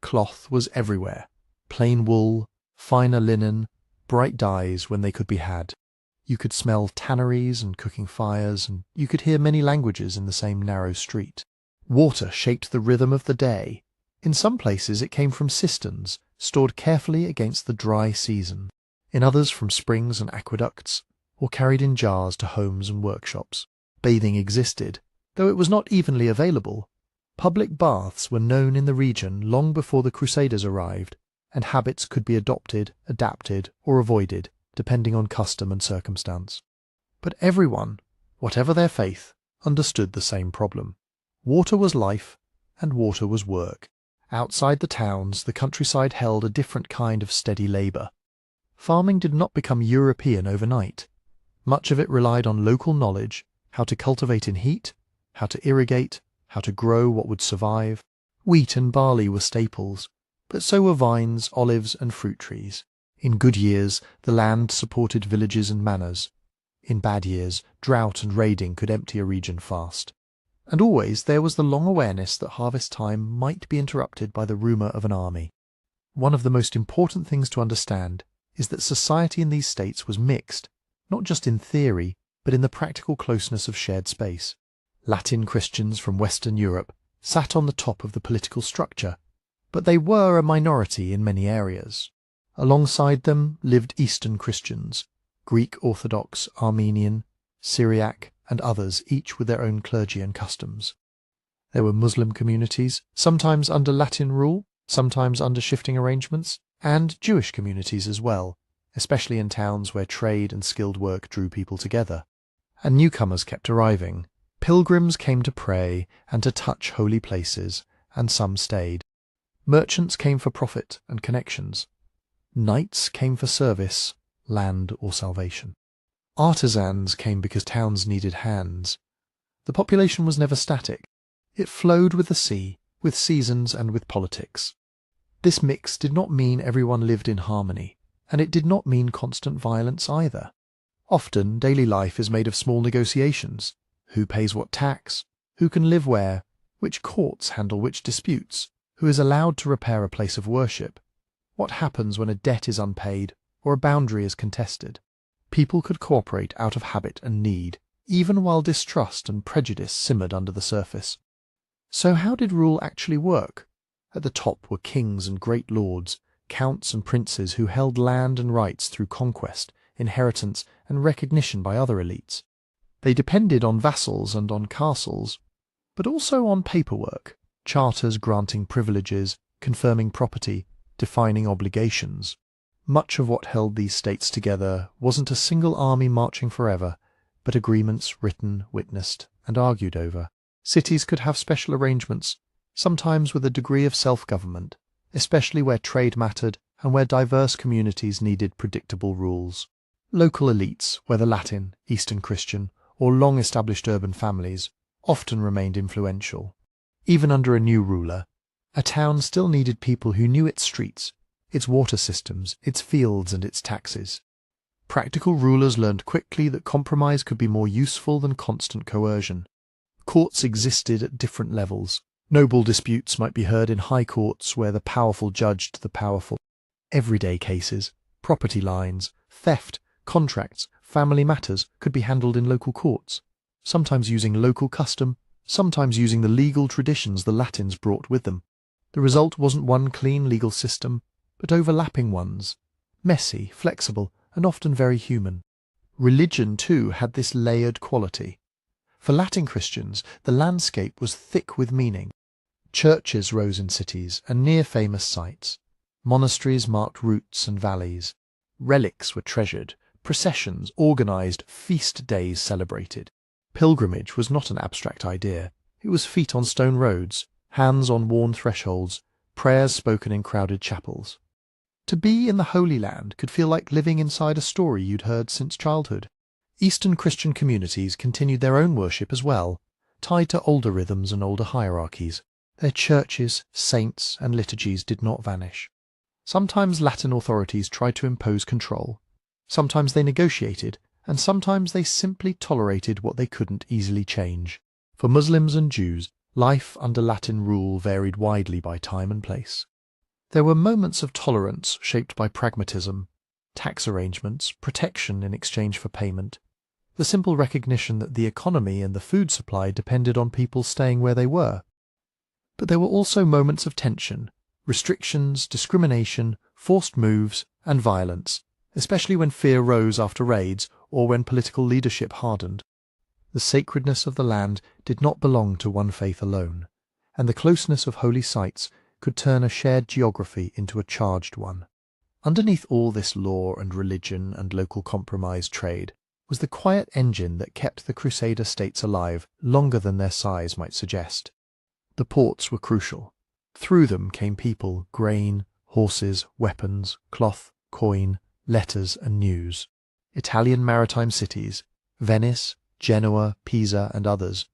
Cloth was everywhere: plain wool, finer linen, bright dyes when they could be had. You could smell tanneries and cooking fires, and you could hear many languages in the same narrow street. Water shaped the rhythm of the day. In some places it came from cisterns, stored carefully against the dry season. In others from springs and aqueducts, or carried in jars to homes and workshops. Bathing existed, though it was not evenly available. Public baths were known in the region long before the Crusaders arrived, and habits could be adopted, adapted, or avoided, depending on custom and circumstance. But everyone, whatever their faith, understood the same problem. Water was life, and water was work. Outside the towns, the countryside held a different kind of steady labour. Farming did not become European overnight. Much of it relied on local knowledge, how to cultivate in heat, how to irrigate, how to grow what would survive. Wheat and barley were staples, but so were vines, olives, and fruit trees. In good years, the land supported villages and manors. In bad years, drought and raiding could empty a region fast. And always there was the long awareness that harvest time might be interrupted by the rumour of an army. One of the most important things to understand is that society in these states was mixed, not just in theory, but in the practical closeness of shared space. Latin Christians from Western Europe sat on the top of the political structure, but they were a minority in many areas. Alongside them lived Eastern Christians, Greek Orthodox, Armenian, Syriac, and others, each with their own clergy and customs. There were Muslim communities, sometimes under Latin rule, sometimes under shifting arrangements, and Jewish communities as well, especially in towns where trade and skilled work drew people together. And newcomers kept arriving. Pilgrims came to pray and to touch holy places, and some stayed. Merchants came for profit and connections. Knights came for service, land or salvation. Artisans came because towns needed hands. The population was never static. It flowed with the sea, with seasons and with politics. This mix did not mean everyone lived in harmony, and it did not mean constant violence either. Often daily life is made of small negotiations. Who pays what tax? Who can live where? Which courts handle which disputes? Who is allowed to repair a place of worship? What happens when a debt is unpaid or a boundary is contested? People could cooperate out of habit and need, even while distrust and prejudice simmered under the surface. So how did rule actually work? At the top were kings and great lords, counts and princes who held land and rights through conquest, inheritance, and recognition by other elites. They depended on vassals and on castles, but also on paperwork, charters granting privileges, confirming property, defining obligations. Much of what held these states together wasn't a single army marching forever, but agreements written, witnessed, and argued over. Cities could have special arrangements, sometimes with a degree of self-government, especially where trade mattered and where diverse communities needed predictable rules. Local elites, whether Latin, Eastern Christian, or long-established urban families, often remained influential. Even under a new ruler, a town still needed people who knew its streets, its water systems, its fields and its taxes. Practical rulers learned quickly that compromise could be more useful than constant coercion. Courts existed at different levels. Noble disputes might be heard in high courts where the powerful judged the powerful. Everyday cases, property lines, theft, contracts, family matters could be handled in local courts, sometimes using local custom, sometimes using the legal traditions the Latins brought with them. The result wasn't one clean legal system, but overlapping ones, messy, flexible, and often very human. Religion, too, had this layered quality. For Latin Christians, the landscape was thick with meaning. Churches rose in cities and near famous sites. Monasteries marked routes and valleys. Relics were treasured, processions organised, feast days celebrated. Pilgrimage was not an abstract idea. It was feet on stone roads, hands on worn thresholds, prayers spoken in crowded chapels. To be in the Holy Land could feel like living inside a story you'd heard since childhood. Eastern Christian communities continued their own worship as well, tied to older rhythms and older hierarchies. Their churches, saints, and liturgies did not vanish. Sometimes Latin authorities tried to impose control. Sometimes they negotiated, and sometimes they simply tolerated what they couldn't easily change. For Muslims and Jews, life under Latin rule varied widely by time and place. There were moments of tolerance shaped by pragmatism, tax arrangements, protection in exchange for payment, the simple recognition that the economy and the food supply depended on people staying where they were. But there were also moments of tension, restrictions, discrimination, forced moves, and violence, especially when fear rose after raids or when political leadership hardened. The sacredness of the land did not belong to one faith alone, and the closeness of holy sites could turn a shared geography into a charged one. Underneath all this law and religion and local compromise trade was the quiet engine that kept the Crusader states alive longer than their size might suggest. The ports were crucial. Through them came people, grain, horses, weapons, cloth, coin, letters and news. Italian maritime cities, Venice, Genoa, Pisa and others,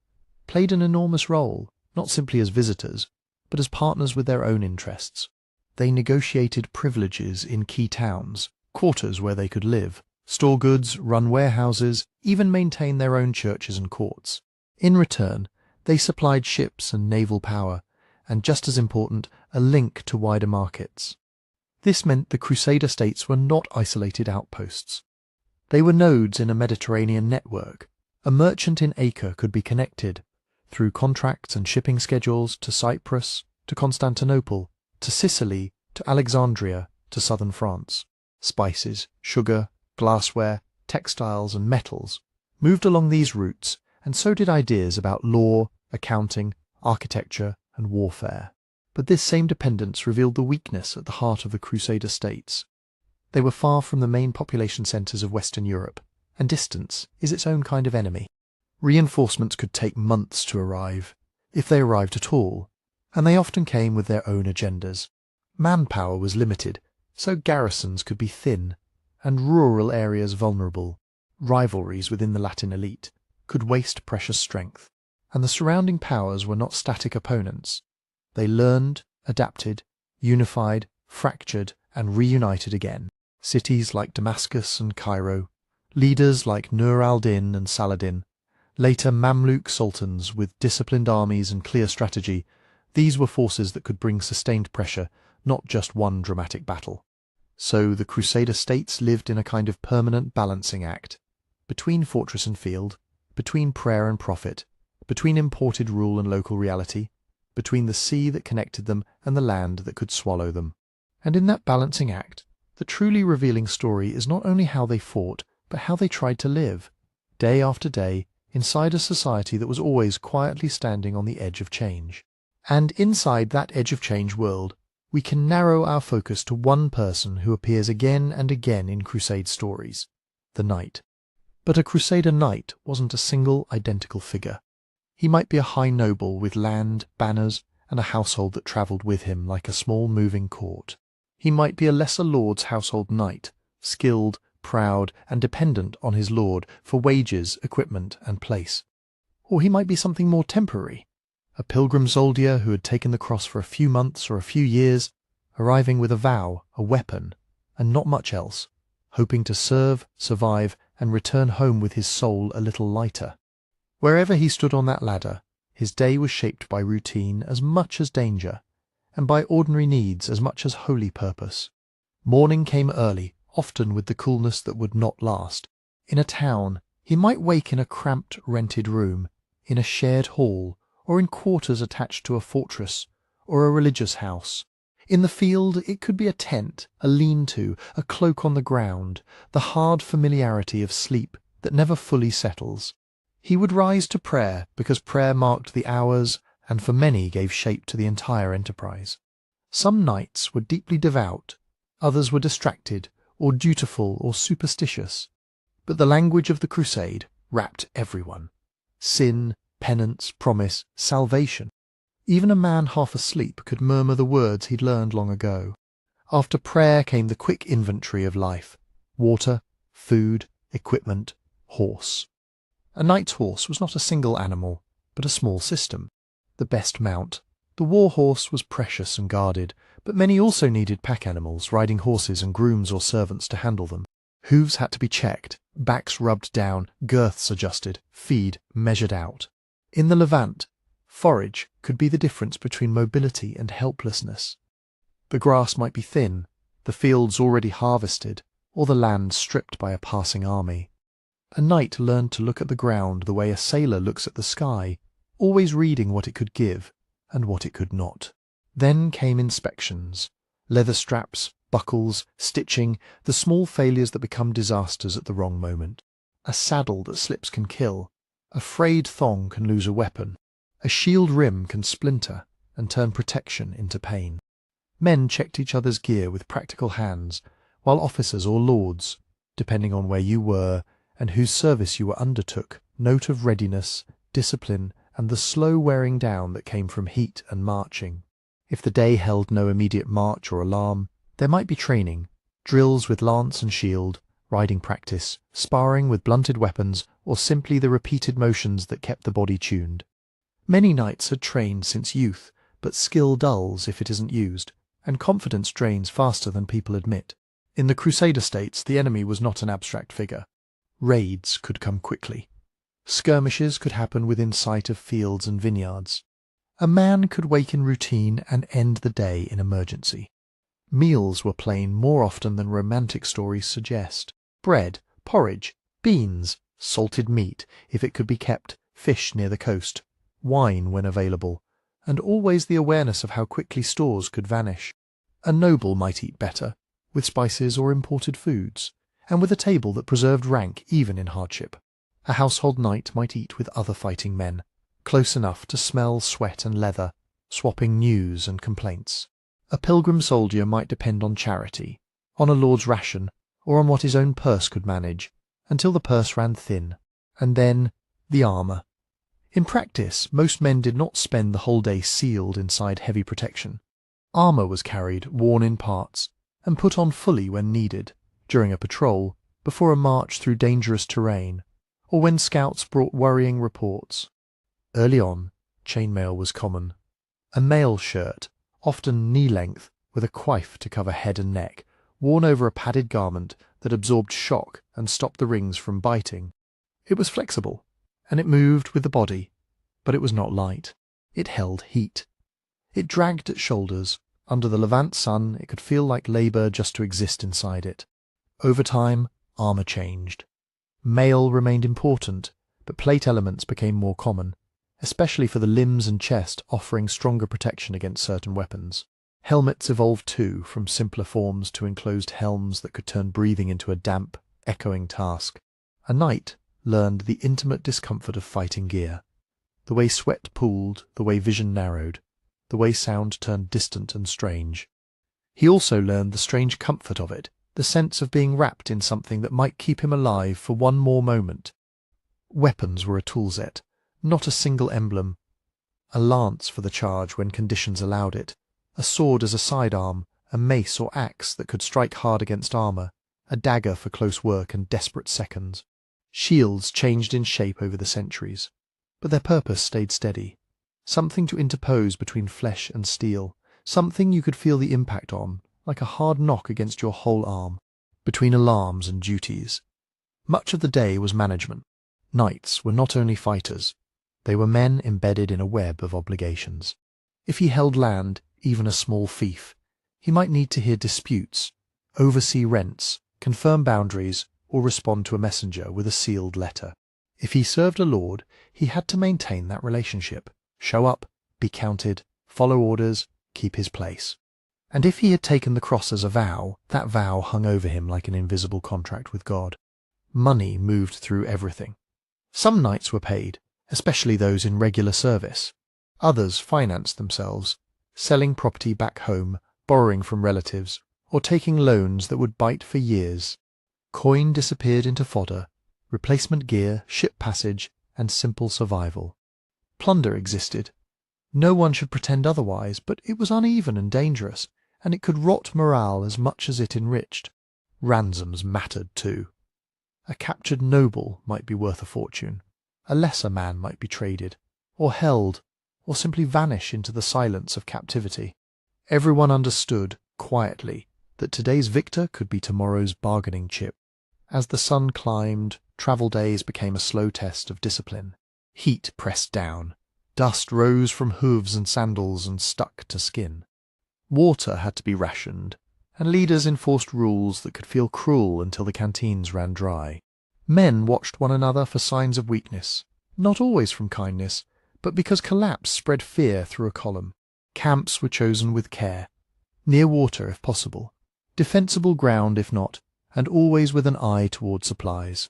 played an enormous role, not simply as visitors, but as partners with their own interests. They negotiated privileges in key towns, quarters where they could live, store goods, run warehouses, even maintain their own churches and courts. In return, they supplied ships and naval power, and just as important, a link to wider markets. This meant the Crusader states were not isolated outposts. They were nodes in a Mediterranean network. A merchant in Acre could be connected, through contracts and shipping schedules, to Cyprus, to Constantinople, to Sicily, to Alexandria, to southern France. Spices, sugar, glassware, textiles and metals moved along these routes, and so did ideas about law, accounting, architecture and warfare. But this same dependence revealed the weakness at the heart of the Crusader states. They were far from the main population centres of Western Europe, and distance is its own kind of enemy. Reinforcements could take months to arrive, if they arrived at all, and they often came with their own agendas. Manpower was limited, so garrisons could be thin, and rural areas vulnerable. Rivalries within the Latin elite could waste precious strength, and the surrounding powers were not static opponents. They learned, adapted, unified, fractured, and reunited again. Cities like Damascus and Cairo, leaders like Nur al-Din and Saladin, later Mamluk sultans with disciplined armies and clear strategy, these were forces that could bring sustained pressure, not just one dramatic battle. So the Crusader states lived in a kind of permanent balancing act, between fortress and field, between prayer and prophet, between imported rule and local reality, between the sea that connected them and the land that could swallow them. And in that balancing act, the truly revealing story is not only how they fought, but how they tried to live, day after day, inside a society that was always quietly standing on the edge of change. And inside that edge of change world, we can narrow our focus to one person who appears again and again in Crusade stories, the knight. But a Crusader knight wasn't a single identical figure. He might be a high noble with land, banners, and a household that travelled with him like a small moving court. He might be a lesser lord's household knight, skilled, proud, and dependent on his lord for wages, equipment, and place. Or he might be something more temporary, a pilgrim soldier who had taken the cross for a few months or a few years, arriving with a vow, a weapon, and not much else, hoping to serve, survive, and return home with his soul a little lighter. Wherever he stood on that ladder, his day was shaped by routine as much as danger, and by ordinary needs as much as holy purpose. Morning came early, often with the coolness that would not last. In a town, he might wake in a cramped, rented room, in a shared hall, or in quarters attached to a fortress or a religious house. In the field, it could be a tent, a lean-to, a cloak on the ground, the hard familiarity of sleep that never fully settles. He would rise to prayer because prayer marked the hours and for many gave shape to the entire enterprise. Some knights were deeply devout, others were distracted or dutiful or superstitious. But the language of the crusade wrapped everyone. Sin, penance, promise, salvation. Even a man half asleep could murmur the words he'd learned long ago. After prayer came the quick inventory of life: water, food, equipment, horse. A knight's horse was not a single animal, but a small system. The best mount. The war horse was precious and guarded, but many also needed pack animals, riding horses and grooms or servants to handle them. Hooves had to be checked, backs rubbed down, girths adjusted, feed measured out. In the Levant, forage could be the difference between mobility and helplessness. The grass might be thin, the fields already harvested, or the land stripped by a passing army. A knight learned to look at the ground the way a sailor looks at the sky, always reading what it could give and what it could not. Then came inspections: leather straps, buckles, stitching, the small failures that become disasters at the wrong moment. A saddle that slips can kill, a frayed thong can lose a weapon, a shield rim can splinter and turn protection into pain. Men checked each other's gear with practical hands, while officers or lords, depending on where you were and whose service you were undertook, note of readiness, discipline, and the slow wearing down that came from heat and marching. If the day held no immediate march or alarm, there might be training, drills with lance and shield, riding practice, sparring with blunted weapons, or simply the repeated motions that kept the body tuned. Many knights had trained since youth, but skill dulls if it isn't used, and confidence drains faster than people admit. In the Crusader states, the enemy was not an abstract figure. Raids could come quickly. Skirmishes could happen within sight of fields and vineyards. A man could wake in routine and end the day in emergency. Meals were plain more often than romantic stories suggest. Bread, porridge, beans, salted meat, if it could be kept, fish near the coast, wine when available, and always the awareness of how quickly stores could vanish. A noble might eat better, with spices or imported foods, and with a table that preserved rank even in hardship. A household knight might eat with other fighting men, close enough to smell sweat and leather, swapping news and complaints. A pilgrim soldier might depend on charity, on a lord's ration, or on what his own purse could manage, until the purse ran thin, and then the armour. In practice, most men did not spend the whole day sealed inside heavy protection. Armour was carried, worn in parts, and put on fully when needed, during a patrol, before a march through dangerous terrain, or when scouts brought worrying reports. Early on, chainmail was common. A mail shirt, often knee-length, with a coif to cover head and neck, worn over a padded garment that absorbed shock and stopped the rings from biting. It was flexible, and it moved with the body, but it was not light. It held heat. It dragged at shoulders. Under the Levant sun, it could feel like labour just to exist inside it. Over time, armour changed. Mail remained important, but plate elements became more common, especially for the limbs and chest, offering stronger protection against certain weapons. Helmets evolved too, from simpler forms to enclosed helms that could turn breathing into a damp, echoing task. A knight learned the intimate discomfort of fighting gear. The way sweat pooled, the way vision narrowed, the way sound turned distant and strange. He also learned the strange comfort of it, the sense of being wrapped in something that might keep him alive for one more moment. Weapons were a tool set, not a single emblem. A lance for the charge when conditions allowed it, a sword as a sidearm, a mace or axe that could strike hard against armour, a dagger for close work and desperate seconds. Shields changed in shape over the centuries, but their purpose stayed steady. Something to interpose between flesh and steel, something you could feel the impact on, like a hard knock against your whole arm, between alarms and duties. Much of the day was management. Knights were not only fighters, they were men embedded in a web of obligations. If he held land, even a small fief, he might need to hear disputes, oversee rents, confirm boundaries, or respond to a messenger with a sealed letter. If he served a lord, he had to maintain that relationship, show up, be counted, follow orders, keep his place. And if he had taken the cross as a vow, that vow hung over him like an invisible contract with God. Money moved through everything. Some knights were paid, especially those in regular service. Others financed themselves, selling property back home, borrowing from relatives, or taking loans that would bite for years. Coin disappeared into fodder, replacement gear, ship passage, and simple survival. Plunder existed. No one should pretend otherwise, but it was uneven and dangerous, and it could rot morale as much as it enriched. Ransoms mattered too. A captured noble might be worth a fortune. A lesser man might be traded, or held, or simply vanish into the silence of captivity. Everyone understood, quietly, that today's victor could be tomorrow's bargaining chip. As the sun climbed, travel days became a slow test of discipline. Heat pressed down. Dust rose from hooves and sandals and stuck to skin. Water had to be rationed, and leaders enforced rules that could feel cruel until the canteens ran dry. Men watched one another for signs of weakness, not always from kindness, but because collapse spread fear through a column. Camps were chosen with care, near water if possible, defensible ground if not, and always with an eye toward supplies.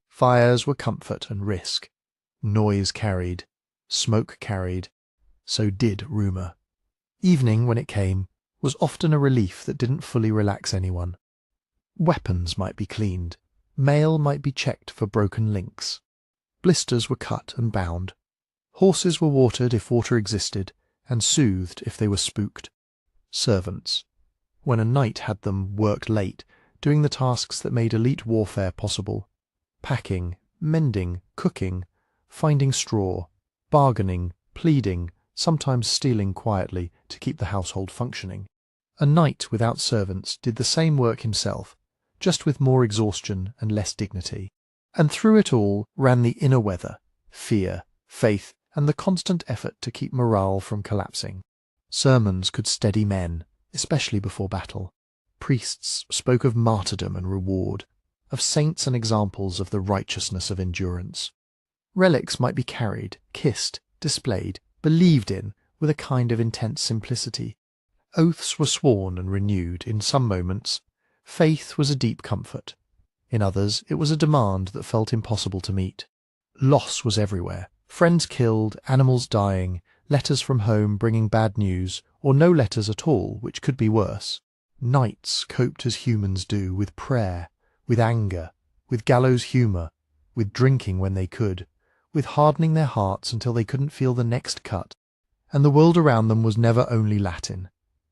Fires were comfort and risk. Noise carried, smoke carried, so did rumour. Evening, when it came, was often a relief that didn't fully relax anyone. Weapons might be cleaned, mail might be checked for broken links. Blisters were cut and bound. Horses were watered if water existed, and soothed if they were spooked. Servants. When a knight had them, worked late, doing the tasks that made elite warfare possible. Packing, mending, cooking, finding straw, bargaining, pleading, sometimes stealing quietly to keep the household functioning. A knight without servants did the same work himself, just with more exhaustion and less dignity. And through it all ran the inner weather, fear, faith, and the constant effort to keep morale from collapsing. Sermons could steady men, especially before battle. Priests spoke of martyrdom and reward, of saints and examples of the righteousness of endurance. Relics might be carried, kissed, displayed, believed in, with a kind of intense simplicity. Oaths were sworn and renewed in some moments. Faith was a deep comfort. In others, it was a demand that felt impossible to meet. Loss was everywhere. Friends killed, animals dying, letters from home bringing bad news, or no letters at all, which could be worse. Knights coped as humans do, with prayer, with anger, with gallows humour, with drinking when they could, with hardening their hearts until they couldn't feel the next cut. And the world around them was never only Latin.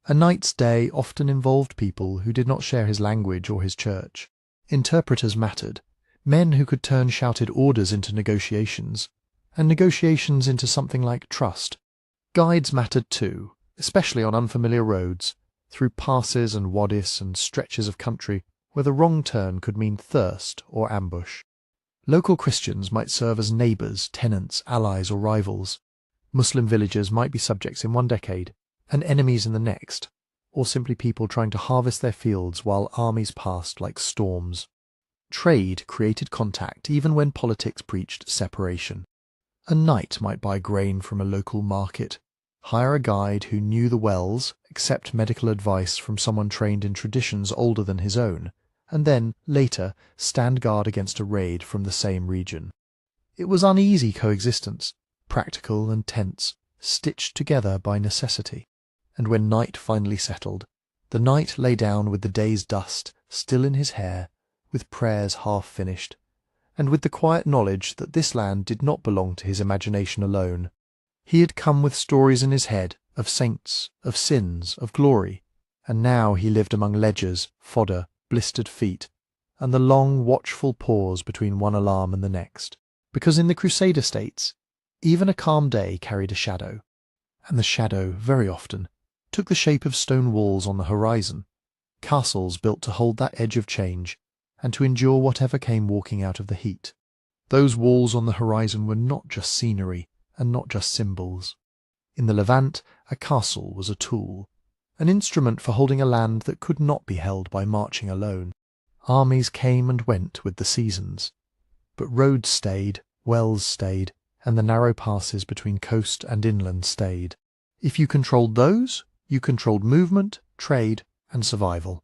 A knight's day often involved people who did not share his language or his church. Interpreters mattered. Men who could turn shouted orders into negotiations, and negotiations into something like trust. Guides mattered too, especially on unfamiliar roads, through passes and wadis and stretches of country where the wrong turn could mean thirst or ambush. Local Christians might serve as neighbours, tenants, allies or rivals. Muslim villagers might be subjects in one decade, and enemies in the next, or simply people trying to harvest their fields while armies passed like storms. Trade created contact even when politics preached separation. A knight might buy grain from a local market, hire a guide who knew the wells, accept medical advice from someone trained in traditions older than his own, and then, later, stand guard against a raid from the same region. It was uneasy coexistence, practical and tense, stitched together by necessity. And when night finally settled, the knight lay down with the day's dust still in his hair, with prayers half finished, and with the quiet knowledge that this land did not belong to his imagination alone. He had come with stories in his head of saints, of sins, of glory, and now he lived among ledgers, fodder, blistered feet, and the long, watchful pause between one alarm and the next. Because in the Crusader states, even a calm day carried a shadow, and the shadow, very often, took the shape of stone walls on the horizon, castles built to hold that edge of change, and to endure whatever came walking out of the heat. Those walls on the horizon were not just scenery, and not just symbols. In the Levant, a castle was a tool, an instrument for holding a land that could not be held by marching alone. Armies came and went with the seasons, but roads stayed, wells stayed, and the narrow passes between coast and inland stayed. If you controlled those, you controlled movement, trade, and survival.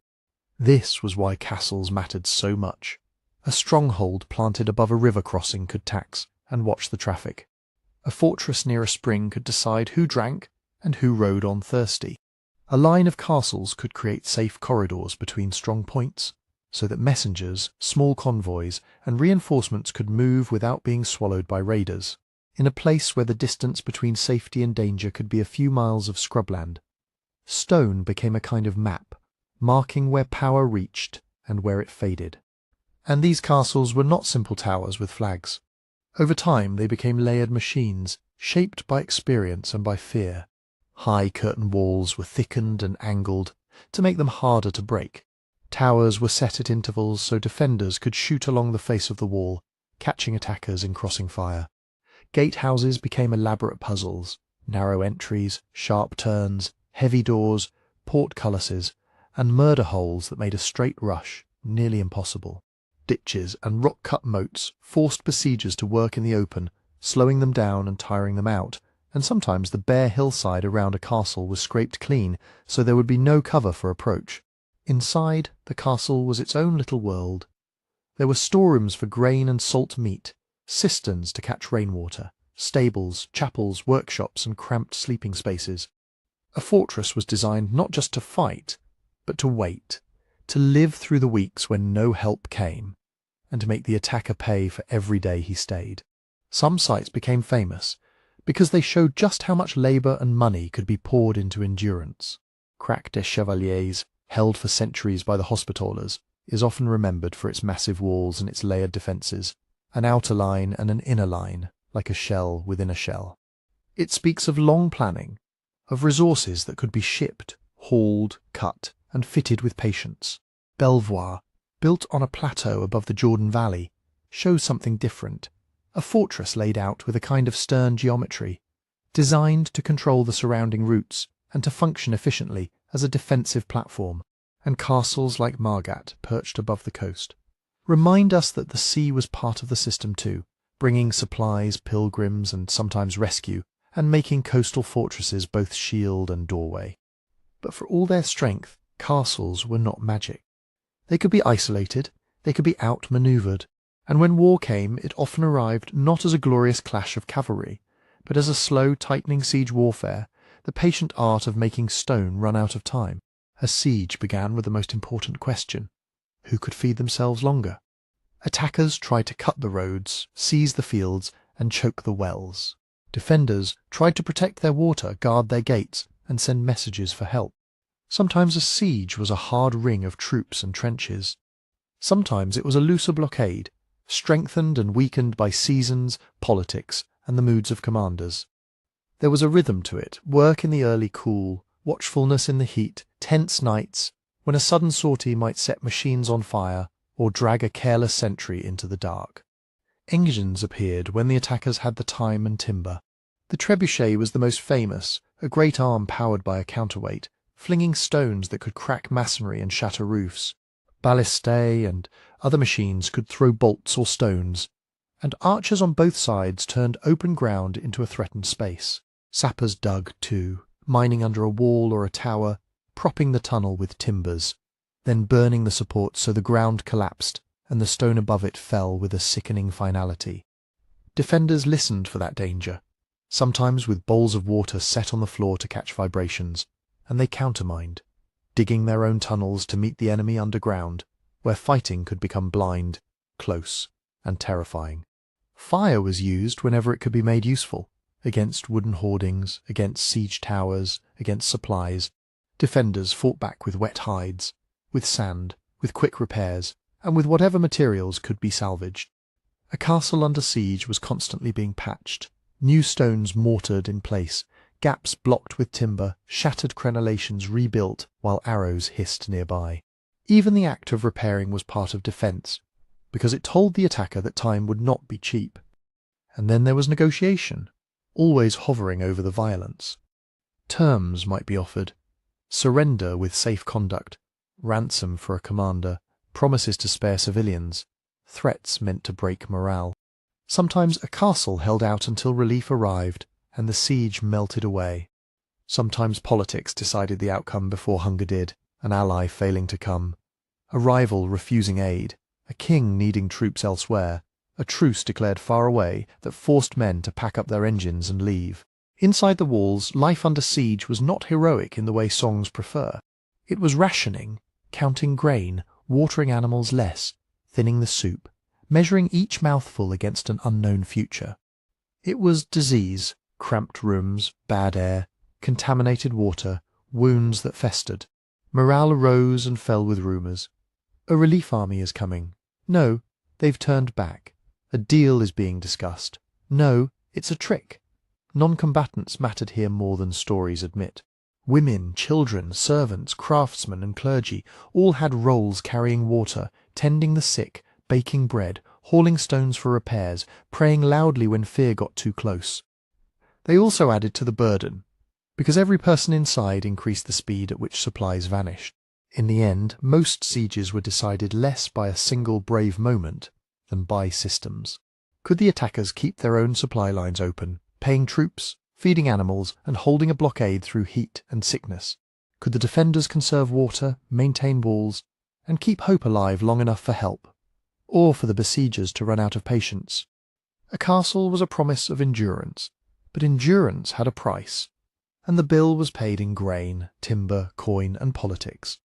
This was why castles mattered so much. A stronghold planted above a river crossing could tax and watch the traffic. A fortress near a spring could decide who drank and who rode on thirsty. A line of castles could create safe corridors between strong points, so that messengers, small convoys, and reinforcements could move without being swallowed by raiders. In a place where the distance between safety and danger could be a few miles of scrubland, stone became a kind of map, marking where power reached and where it faded. And these castles were not simple towers with flags. Over time they became layered machines, shaped by experience and by fear. High curtain walls were thickened and angled to make them harder to break. Towers were set at intervals so defenders could shoot along the face of the wall, catching attackers in crossing fire. Gatehouses became elaborate puzzles, narrow entries, sharp turns, heavy doors, portcullises, and murder holes that made a straight rush nearly impossible. Ditches and rock-cut moats forced besiegers to work in the open, slowing them down and tiring them out, and sometimes the bare hillside around a castle was scraped clean so there would be no cover for approach. Inside, the castle was its own little world. There were storerooms for grain and salt meat, cisterns to catch rainwater, stables, chapels, workshops, and cramped sleeping spaces. A fortress was designed not just to fight, but to wait, to live through the weeks when no help came, and to make the attacker pay for every day he stayed. Some sites became famous, because they showed just how much labour and money could be poured into endurance. Crac des Chevaliers, held for centuries by the Hospitallers, is often remembered for its massive walls and its layered defences, an outer line and an inner line, like a shell within a shell. It speaks of long planning, of resources that could be shipped, hauled, cut, and fitted with patience. Belvoir, built on a plateau above the Jordan Valley, shows something different, a fortress laid out with a kind of stern geometry, designed to control the surrounding routes and to function efficiently as a defensive platform. And castles like Margat, perched above the coast, remind us that the sea was part of the system too, bringing supplies, pilgrims, and sometimes rescue, and making coastal fortresses both shield and doorway. But for all their strength, castles were not magic. They could be isolated, they could be outmanoeuvred, and when war came, it often arrived not as a glorious clash of cavalry, but as a slow, tightening siege warfare, the patient art of making stone run out of time. A siege began with the most important question: who could feed themselves longer? Attackers tried to cut the roads, seize the fields, and choke the wells. Defenders tried to protect their water, guard their gates, and send messages for help. Sometimes a siege was a hard ring of troops and trenches. Sometimes it was a looser blockade, strengthened and weakened by seasons, politics, and the moods of commanders. There was a rhythm to it, work in the early cool, watchfulness in the heat, tense nights, when a sudden sortie might set machines on fire or drag a careless sentry into the dark. Engines appeared when the attackers had the time and timber. The trebuchet was the most famous, a great arm powered by a counterweight, flinging stones that could crack masonry and shatter roofs. Ballistae and other machines could throw bolts or stones, and archers on both sides turned open ground into a threatened space. Sappers dug, too, mining under a wall or a tower, propping the tunnel with timbers, then burning the supports so the ground collapsed and the stone above it fell with a sickening finality. Defenders listened for that danger, sometimes with bowls of water set on the floor to catch vibrations, and they countermined, digging their own tunnels to meet the enemy underground, where fighting could become blind, close, and terrifying. Fire was used whenever it could be made useful, against wooden hoardings, against siege towers, against supplies. Defenders fought back with wet hides, with sand, with quick repairs, and with whatever materials could be salvaged. A castle under siege was constantly being patched, new stones mortared in place, gaps blocked with timber, shattered crenellations rebuilt while arrows hissed nearby. Even the act of repairing was part of defence, because it told the attacker that time would not be cheap. And then there was negotiation, always hovering over the violence. Terms might be offered: surrender with safe conduct, ransom for a commander, promises to spare civilians, threats meant to break morale. Sometimes a castle held out until relief arrived and the siege melted away. Sometimes politics decided the outcome before hunger did, an ally failing to come, a rival refusing aid, a king needing troops elsewhere, a truce declared far away that forced men to pack up their engines and leave. Inside the walls, life under siege was not heroic in the way songs prefer. It was rationing, counting grain, watering animals less, thinning the soup, measuring each mouthful against an unknown future. It was disease, cramped rooms, bad air, contaminated water, wounds that festered. Morale rose and fell with rumours. A relief army is coming. No, they've turned back. A deal is being discussed. No, it's a trick. Non-combatants mattered here more than stories admit. Women, children, servants, craftsmen and clergy all had roles carrying water, tending the sick, baking bread, hauling stones for repairs, praying loudly when fear got too close. They also added to the burden, because every person inside increased the speed at which supplies vanished. In the end, most sieges were decided less by a single brave moment than by systems. Could the attackers keep their own supply lines open, paying troops, feeding animals, and holding a blockade through heat and sickness? Could the defenders conserve water, maintain walls, and keep hope alive long enough for help, or for the besiegers to run out of patience? A castle was a promise of endurance, but endurance had a price, and the bill was paid in grain, timber, coin, and politics.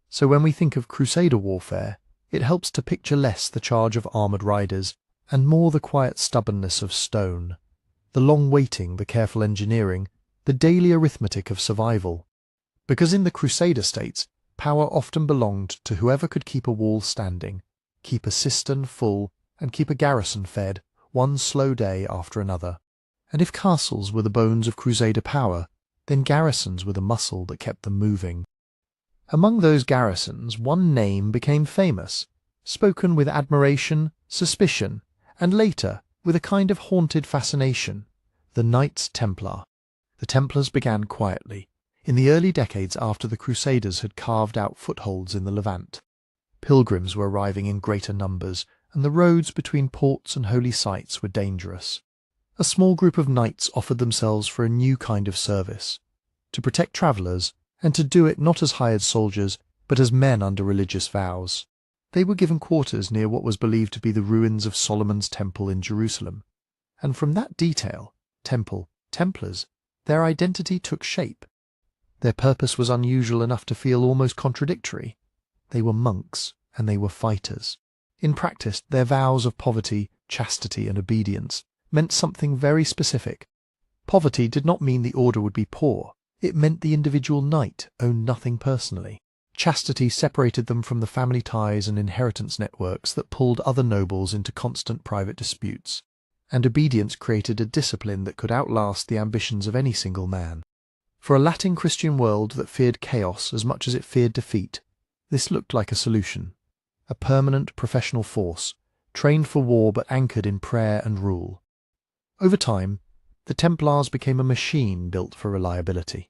So when we think of Crusader warfare, it helps to picture less the charge of armoured riders and more the quiet stubbornness of stone, the long waiting, the careful engineering, the daily arithmetic of survival. Because in the Crusader states, power often belonged to whoever could keep a wall standing, keep a cistern full, and keep a garrison fed, one slow day after another. And if castles were the bones of Crusader power, then garrisons were the muscle that kept them moving. Among those garrisons, one name became famous, spoken with admiration, suspicion, and later with a kind of haunted fascination: the Knights Templar. The Templars began quietly, in the early decades after the Crusaders had carved out footholds in the Levant. Pilgrims were arriving in greater numbers, and the roads between ports and holy sites were dangerous. A small group of knights offered themselves for a new kind of service, to protect travellers, and to do it not as hired soldiers, but as men under religious vows. They were given quarters near what was believed to be the ruins of Solomon's Temple in Jerusalem, and from that detail, temple, Templars, their identity took shape. Their purpose was unusual enough to feel almost contradictory. They were monks, and they were fighters. In practice, their vows of poverty, chastity, and obedience meant something very specific. Poverty did not mean the order would be poor. It meant the individual knight owned nothing personally. Chastity separated them from the family ties and inheritance networks that pulled other nobles into constant private disputes. And obedience created a discipline that could outlast the ambitions of any single man. For a Latin Christian world that feared chaos as much as it feared defeat, this looked like a solution. A permanent professional force, trained for war but anchored in prayer and rule. Over time, the Templars became a machine built for reliability.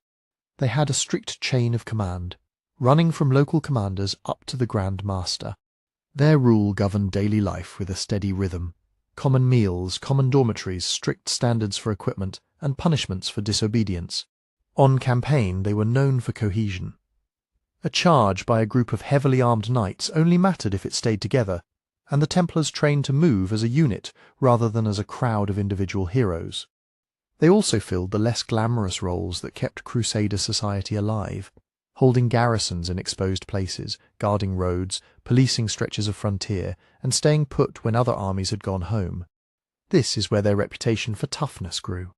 They had a strict chain of command, running from local commanders up to the Grand Master. Their rule governed daily life with a steady rhythm: common meals, common dormitories, strict standards for equipment, and punishments for disobedience. On campaign, they were known for cohesion. A charge by a group of heavily armed knights only mattered if it stayed together, and the Templars trained to move as a unit rather than as a crowd of individual heroes. They also filled the less glamorous roles that kept Crusader society alive, holding garrisons in exposed places, guarding roads, policing stretches of frontier, and staying put when other armies had gone home. This is where their reputation for toughness grew.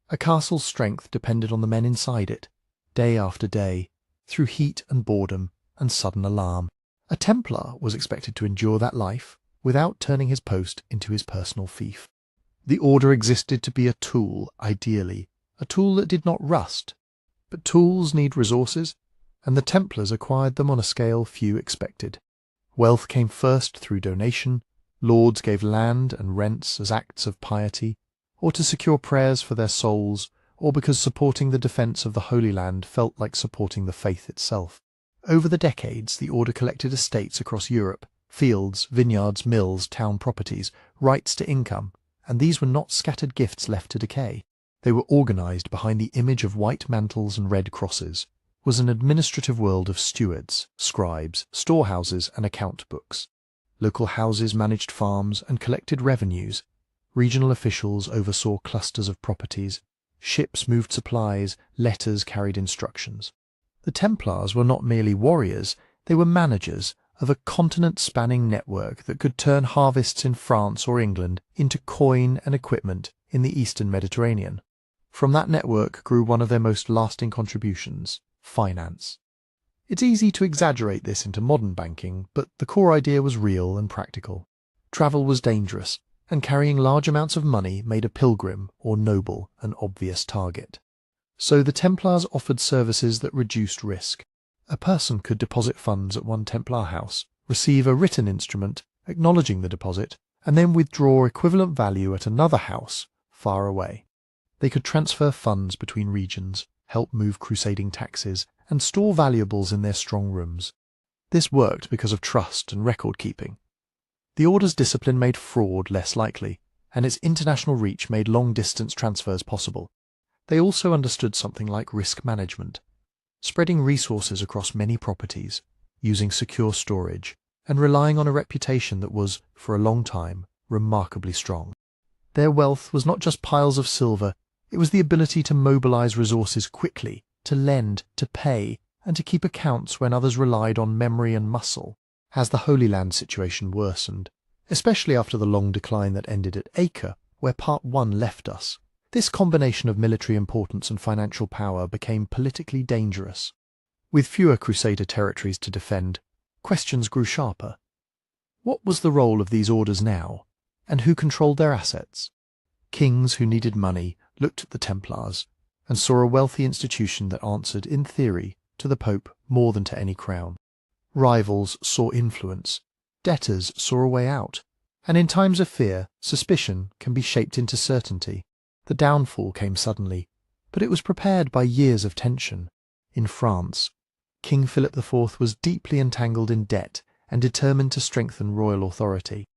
A castle's strength depended on the men inside it, day after day, through heat and boredom and sudden alarm. A Templar was expected to endure that life without turning his post into his personal fief. The order existed to be a tool, ideally, a tool that did not rust. But tools need resources, and the Templars acquired them on a scale few expected. Wealth came first through donation. Lords gave land and rents as acts of piety, or to secure prayers for their souls, or because supporting the defence of the Holy Land felt like supporting the faith itself. Over the decades, the order collected estates across Europe, fields, vineyards, mills, town properties, rights to income, and these were not scattered gifts left to decay. They were organised behind the image of white mantles and red crosses, was an administrative world of stewards, scribes, storehouses, and account books. Local houses managed farms and collected revenues. Regional officials oversaw clusters of properties. Ships moved supplies, letters carried instructions. The Templars were not merely warriors, they were managers of a continent-spanning network that could turn harvests in France or England into coin and equipment in the Eastern Mediterranean. From that network grew one of their most lasting contributions: finance. It's easy to exaggerate this into modern banking, but the core idea was real and practical. Travel was dangerous, and carrying large amounts of money made a pilgrim or noble an obvious target. So the Templars offered services that reduced risk. A person could deposit funds at one Templar house, receive a written instrument acknowledging the deposit, and then withdraw equivalent value at another house far away. They could transfer funds between regions, help move crusading taxes, and store valuables in their strong rooms. This worked because of trust and record-keeping. The Order's discipline made fraud less likely, and its international reach made long-distance transfers possible. They also understood something like risk management, spreading resources across many properties, using secure storage, and relying on a reputation that was, for a long time, remarkably strong. Their wealth was not just piles of silver, it was the ability to mobilize resources quickly, to lend, to pay, and to keep accounts when others relied on memory and muscle. As the Holy Land situation worsened, especially after the long decline that ended at Acre, where Part 1 left us, This combination of military importance and financial power became politically dangerous. With fewer Crusader territories to defend, questions grew sharper. What was the role of these orders now, and who controlled their assets? Kings who needed money looked at the Templars and saw a wealthy institution that answered, in theory, to the Pope more than to any crown. Rivals saw influence, debtors saw a way out, and in times of fear, suspicion can be shaped into certainty. The downfall came suddenly, but it was prepared by years of tension. In France, King Philip IV was deeply entangled in debt and determined to strengthen royal authority.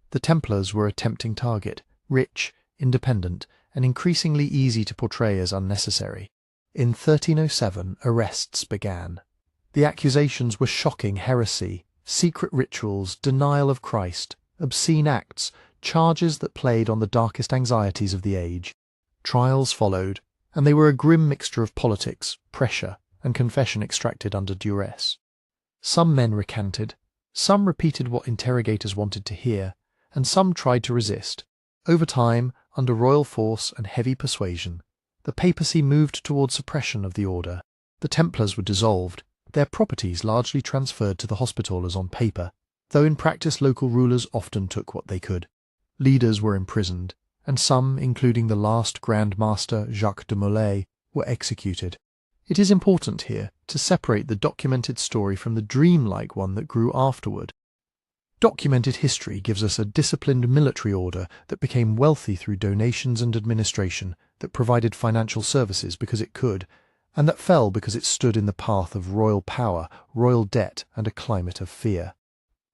The Templars were a tempting target, rich, independent, and increasingly easy to portray as unnecessary. In 1307, arrests began. The accusations were shocking heresy, secret rituals, denial of Christ, obscene acts, charges that played on the darkest anxieties of the age. Trials followed, and they were a grim mixture of politics, pressure, and confession extracted under duress. Some men recanted, some repeated what interrogators wanted to hear, and some tried to resist. Over time, under royal force and heavy persuasion, the papacy moved toward suppression of the order. The Templars were dissolved, their properties largely transferred to the Hospitallers on paper, though in practice local rulers often took what they could. Leaders were imprisoned, and some, including the last Grand Master Jacques de Molay, were executed. It is important here to separate the documented story from the dreamlike one that grew afterward. Documented history gives us a disciplined military order that became wealthy through donations and administration, that provided financial services because it could, and that fell because it stood in the path of royal power, royal debt, and a climate of fear.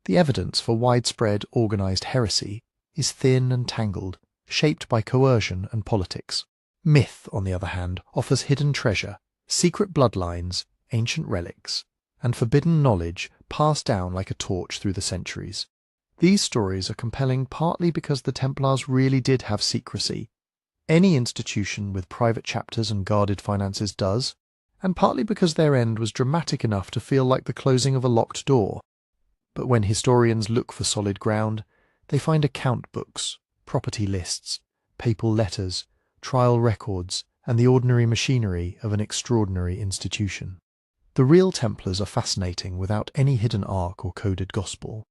The evidence for widespread organized heresy is thin and tangled, shaped by coercion and politics. Myth, on the other hand, offers hidden treasure, secret bloodlines, ancient relics, and forbidden knowledge passed down like a torch through the centuries. These stories are compelling partly because the Templars really did have secrecy. Any institution with private chapters and guarded finances does, and partly because their end was dramatic enough to feel like the closing of a locked door. But when historians look for solid ground, they find account books, property lists, papal letters, trial records, and the ordinary machinery of an extraordinary institution. The real Templars are fascinating without any hidden arc or coded gospel.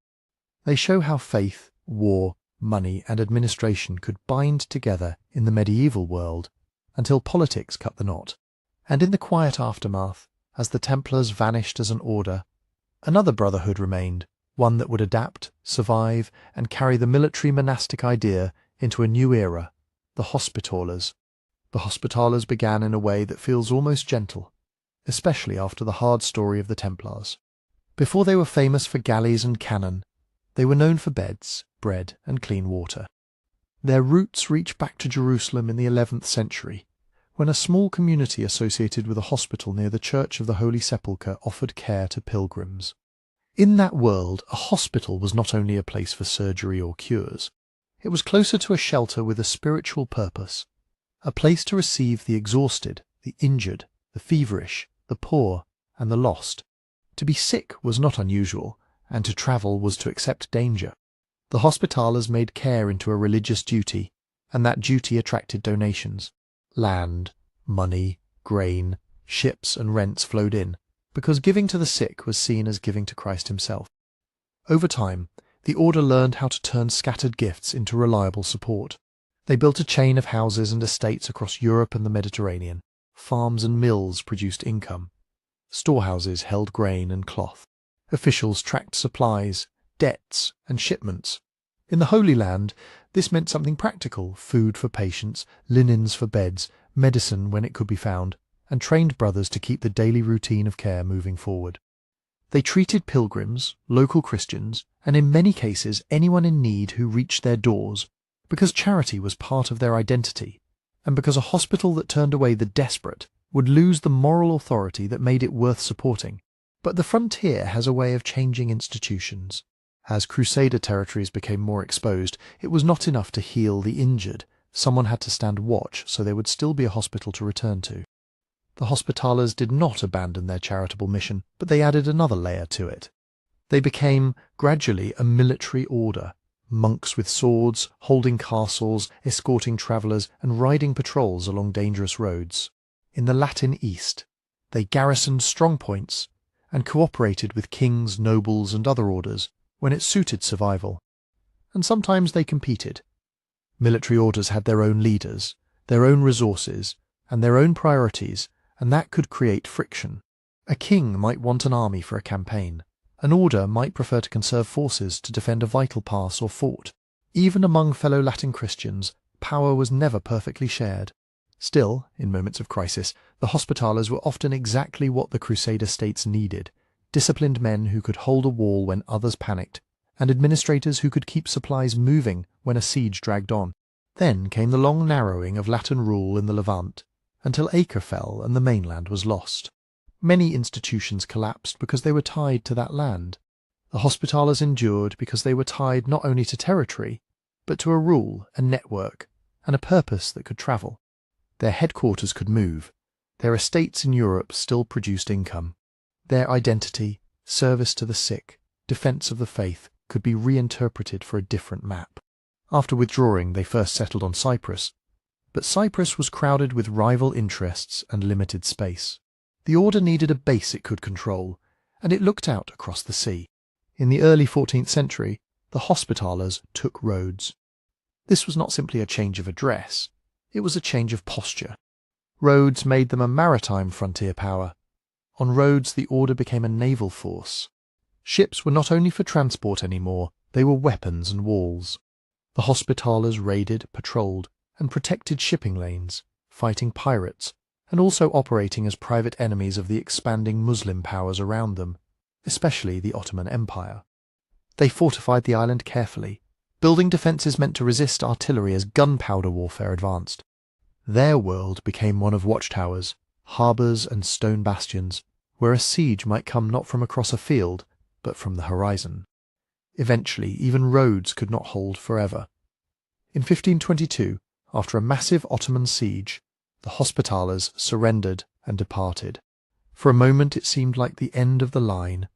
They show how faith, war, money, and administration could bind together in the medieval world until politics cut the knot. And in the quiet aftermath, as the Templars vanished as an order, another brotherhood remained, one that would adapt, survive, and carry the military monastic idea into a new era, the Hospitallers. The Hospitallers began in a way that feels almost gentle, especially after the hard story of the Templars. Before they were famous for galleys and cannon, they were known for beds, bread, and clean water. Their roots reach back to Jerusalem in the 11th century, when a small community associated with a hospital near the Church of the Holy Sepulchre offered care to pilgrims. In that world, a hospital was not only a place for surgery or cures. It was closer to a shelter with a spiritual purpose, a place to receive the exhausted, the injured, the feverish, the poor, and the lost. To be sick was not unusual, and to travel was to accept danger. The Hospitallers made care into a religious duty, and that duty attracted donations. Land, money, grain, ships and rents flowed in, because giving to the sick was seen as giving to Christ himself. Over time, the order learned how to turn scattered gifts into reliable support. They built a chain of houses and estates across Europe and the Mediterranean. Farms and mills produced income. Storehouses held grain and cloth. Officials tracked supplies, debts, and shipments. In the Holy Land, this meant something practical: food for patients, linens for beds, medicine when it could be found, and trained brothers to keep the daily routine of care moving forward. They treated pilgrims, local Christians, and in many cases anyone in need who reached their doors, because charity was part of their identity, and because a hospital that turned away the desperate would lose the moral authority that made it worth supporting. But the frontier has a way of changing institutions. As Crusader territories became more exposed, it was not enough to heal the injured. Someone had to stand watch so there would still be a hospital to return to. The Hospitallers did not abandon their charitable mission, but they added another layer to it. They became, gradually, a military order, monks with swords, holding castles, escorting travellers, and riding patrols along dangerous roads. In the Latin East, they garrisoned strong points and cooperated with kings, nobles, and other orders when it suited survival. And sometimes they competed. Military orders had their own leaders, their own resources, and their own priorities, and that could create friction. A king might want an army for a campaign. An order might prefer to conserve forces to defend a vital pass or fort. Even among fellow Latin Christians, power was never perfectly shared. Still, in moments of crisis, the Hospitallers were often exactly what the Crusader states needed: disciplined men who could hold a wall when others panicked, and administrators who could keep supplies moving when a siege dragged on. Then came the long narrowing of Latin rule in the Levant, until Acre fell and the mainland was lost. Many institutions collapsed because they were tied to that land. The Hospitallers endured because they were tied not only to territory, but to a rule, a network, and a purpose that could travel. Their headquarters could move. Their estates in Europe still produced income. Their identity, service to the sick, defence of the faith could be reinterpreted for a different map. After withdrawing, they first settled on Cyprus. But Cyprus was crowded with rival interests and limited space. The order needed a base it could control, and it looked out across the sea. In the early 14th century, the Hospitallers took Rhodes. This was not simply a change of address, it was a change of posture. Rhodes made them a maritime frontier power. On Rhodes, the order became a naval force. Ships were not only for transport anymore, they were weapons and walls. The Hospitallers raided, patrolled, and protected shipping lanes, fighting pirates, and also operating as private enemies of the expanding Muslim powers around them, especially the Ottoman Empire. They fortified the island carefully, building defences meant to resist artillery as gunpowder warfare advanced. Their world became one of watchtowers, harbours and stone bastions, where a siege might come not from across a field, but from the horizon. Eventually, even Rhodes could not hold forever. In 1522, after a massive Ottoman siege, the Hospitallers surrendered and departed. For a moment it seemed like the end of the line,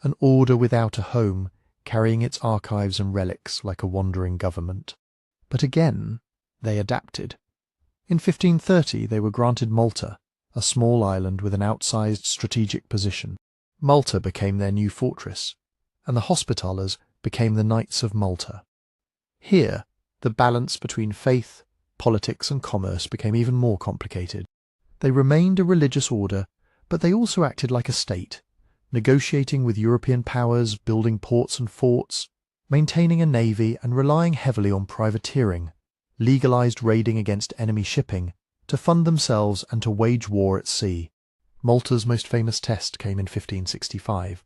an order without a home, carrying its archives and relics like a wandering government. But again, they adapted. In 1530 they were granted Malta, a small island with an outsized strategic position. Malta became their new fortress, and the Hospitallers became the Knights of Malta. Here, the balance between faith, politics and commerce became even more complicated. They remained a religious order, but they also acted like a state, negotiating with European powers, building ports and forts, maintaining a navy and relying heavily on privateering, legalized raiding against enemy shipping, to fund themselves and to wage war at sea. Malta's most famous test came in 1565,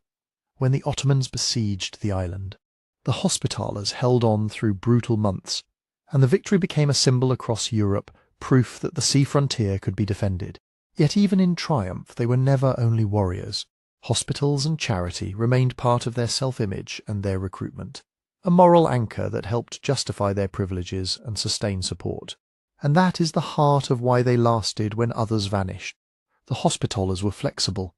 when the Ottomans besieged the island. The Hospitallers held on through brutal months, and the victory became a symbol across Europe, proof that the sea frontier could be defended. Yet even in triumph they were never only warriors. Hospitals and charity remained part of their self-image and their recruitment, a moral anchor that helped justify their privileges and sustain support. And that is the heart of why they lasted when others vanished. The Hospitallers were flexible.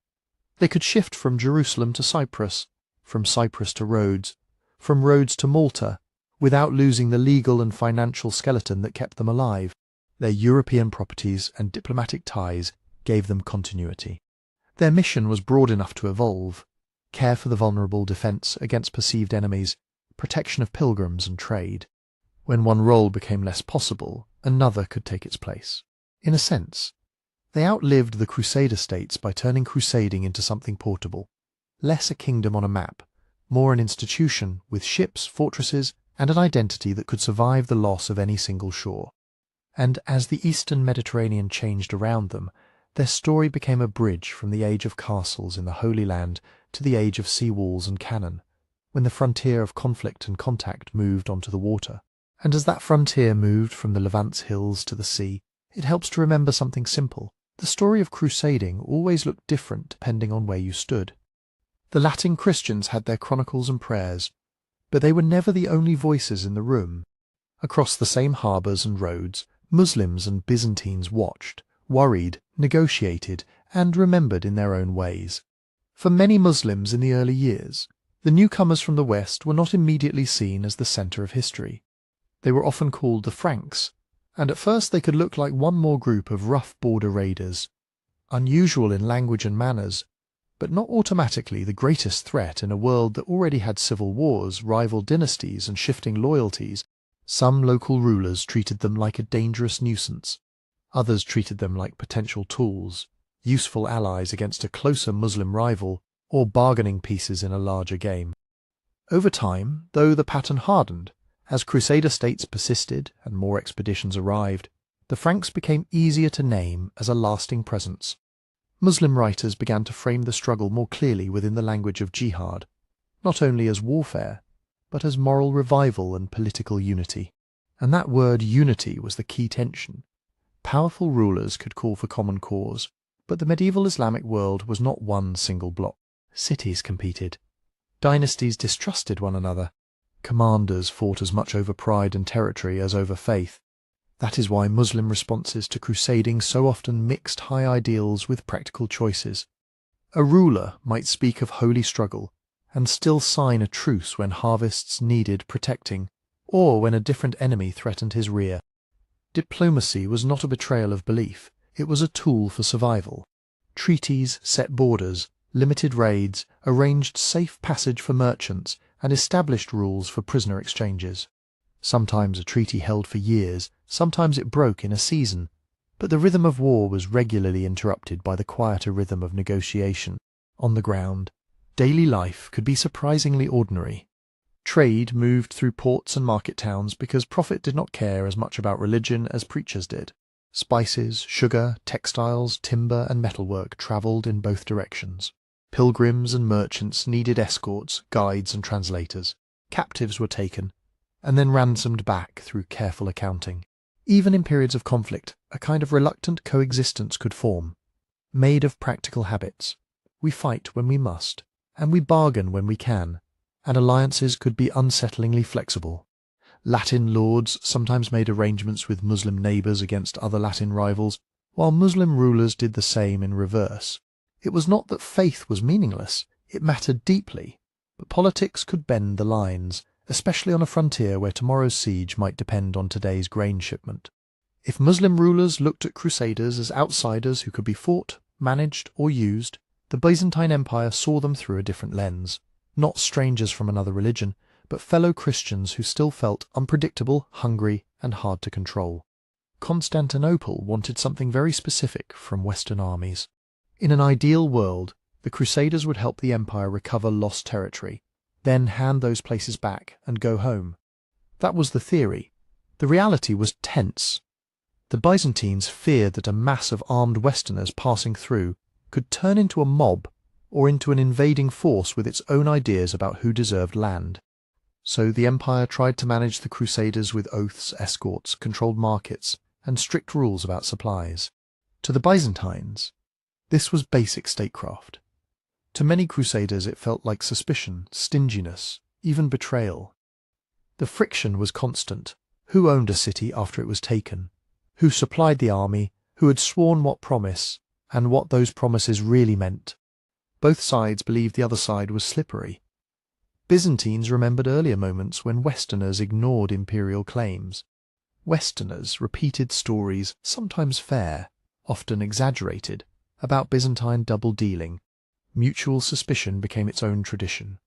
They could shift from Jerusalem to Cyprus, from Cyprus to Rhodes, from Rhodes to Malta, without losing the legal and financial skeleton that kept them alive. Their European properties and diplomatic ties gave them continuity. Their mission was broad enough to evolve: care for the vulnerable, defence against perceived enemies, protection of pilgrims and trade. When one role became less possible, another could take its place. In a sense, they outlived the Crusader states by turning crusading into something portable, less a kingdom on a map, more an institution with ships, fortresses, and an identity that could survive the loss of any single shore. And as the eastern Mediterranean changed around them, their story became a bridge from the age of castles in the Holy Land to the age of sea walls and cannon, when the frontier of conflict and contact moved onto the water. And as that frontier moved from the Levant's hills to the sea, it helps to remember something simple. The story of crusading always looked different depending on where you stood. The Latin Christians had their chronicles and prayers, but they were never the only voices in the room. Across the same harbours and roads, Muslims and Byzantines watched, worried, negotiated, and remembered in their own ways. For many Muslims in the early years, The newcomers from the west were not immediately seen as the centre of history. They were often called the Franks, and at first they could look like one more group of rough border raiders, unusual in language and manners, but not automatically the greatest threat in a world that already had civil wars, rival dynasties, and shifting loyalties. Some local rulers treated them like a dangerous nuisance. Others treated them like potential tools, useful allies against a closer Muslim rival, or bargaining pieces in a larger game. Over time, though, the pattern hardened. As Crusader states persisted and more expeditions arrived, the Franks became easier to name as a lasting presence. Muslim writers began to frame the struggle more clearly within the language of jihad, not only as warfare, but as moral revival and political unity. And that word unity was the key tension. Powerful rulers could call for common cause, but the medieval Islamic world was not one single bloc. Cities competed. Dynasties distrusted one another. Commanders fought as much over pride and territory as over faith. That is why Muslim responses to crusading so often mixed high ideals with practical choices. A ruler might speak of holy struggle and still sign a truce when harvests needed protecting, or when a different enemy threatened his rear. Diplomacy was not a betrayal of belief, it was a tool for survival. Treaties set borders, limited raids, arranged safe passage for merchants, and established rules for prisoner exchanges. Sometimes a treaty held for years, sometimes it broke in a season, but the rhythm of war was regularly interrupted by the quieter rhythm of negotiation. On the ground, daily life could be surprisingly ordinary. Trade moved through ports and market towns because profit did not care as much about religion as preachers did. Spices, sugar, textiles, timber, and metalwork travelled in both directions. Pilgrims and merchants needed escorts, guides, and translators. Captives were taken, and then ransomed back through careful accounting. Even in periods of conflict, a kind of reluctant coexistence could form, made of practical habits. We fight when we must, and we bargain when we can, and alliances could be unsettlingly flexible. Latin lords sometimes made arrangements with Muslim neighbours against other Latin rivals, while Muslim rulers did the same in reverse. It was not that faith was meaningless, it mattered deeply, but politics could bend the lines, especially on a frontier where tomorrow's siege might depend on today's grain shipment. If Muslim rulers looked at crusaders as outsiders who could be fought, managed, or used, the Byzantine Empire saw them through a different lens. Not strangers from another religion, but fellow Christians who still felt unpredictable, hungry, and hard to control. Constantinople wanted something very specific from Western armies. In an ideal world, the Crusaders would help the empire recover lost territory, then hand those places back and go home. That was the theory. The reality was tense. The Byzantines feared that a mass of armed Westerners passing through could turn into a mob or into an invading force with its own ideas about who deserved land. So the empire tried to manage the Crusaders with oaths, escorts, controlled markets, and strict rules about supplies. To the Byzantines, this was basic statecraft. To many Crusaders it felt like suspicion, stinginess, even betrayal. The friction was constant. Who owned a city after it was taken? Who supplied the army? Who had sworn what promise? And what those promises really meant? Both sides believed the other side was slippery. Byzantines remembered earlier moments when Westerners ignored imperial claims. Westerners repeated stories, sometimes fair, often exaggerated, about Byzantine double-dealing. Mutual suspicion became its own tradition.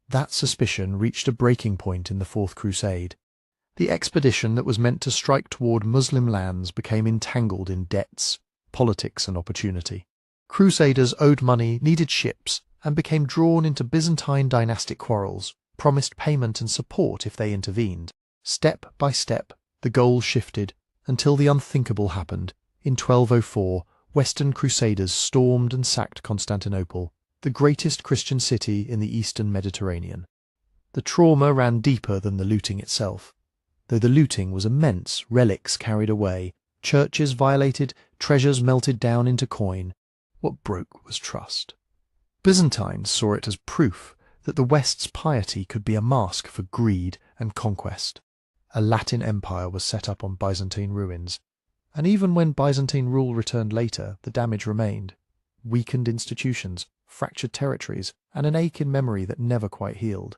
That suspicion reached a breaking point in the Fourth Crusade. The expedition that was meant to strike toward Muslim lands became entangled in debts, politics, and opportunity. Crusaders owed money, needed ships, and became drawn into Byzantine dynastic quarrels, promised payment and support if they intervened. Step by step, the goal shifted until the unthinkable happened. In 1204, Western Crusaders stormed and sacked Constantinople, the greatest Christian city in the eastern Mediterranean. The trauma ran deeper than the looting itself. Though the looting was immense, relics carried away, churches violated, treasures melted down into coin. What broke was trust. Byzantines saw it as proof that the West's piety could be a mask for greed and conquest. A Latin empire was set up on Byzantine ruins, and even when Byzantine rule returned later, the damage remained. Weakened institutions, fractured territories, and an ache in memory that never quite healed.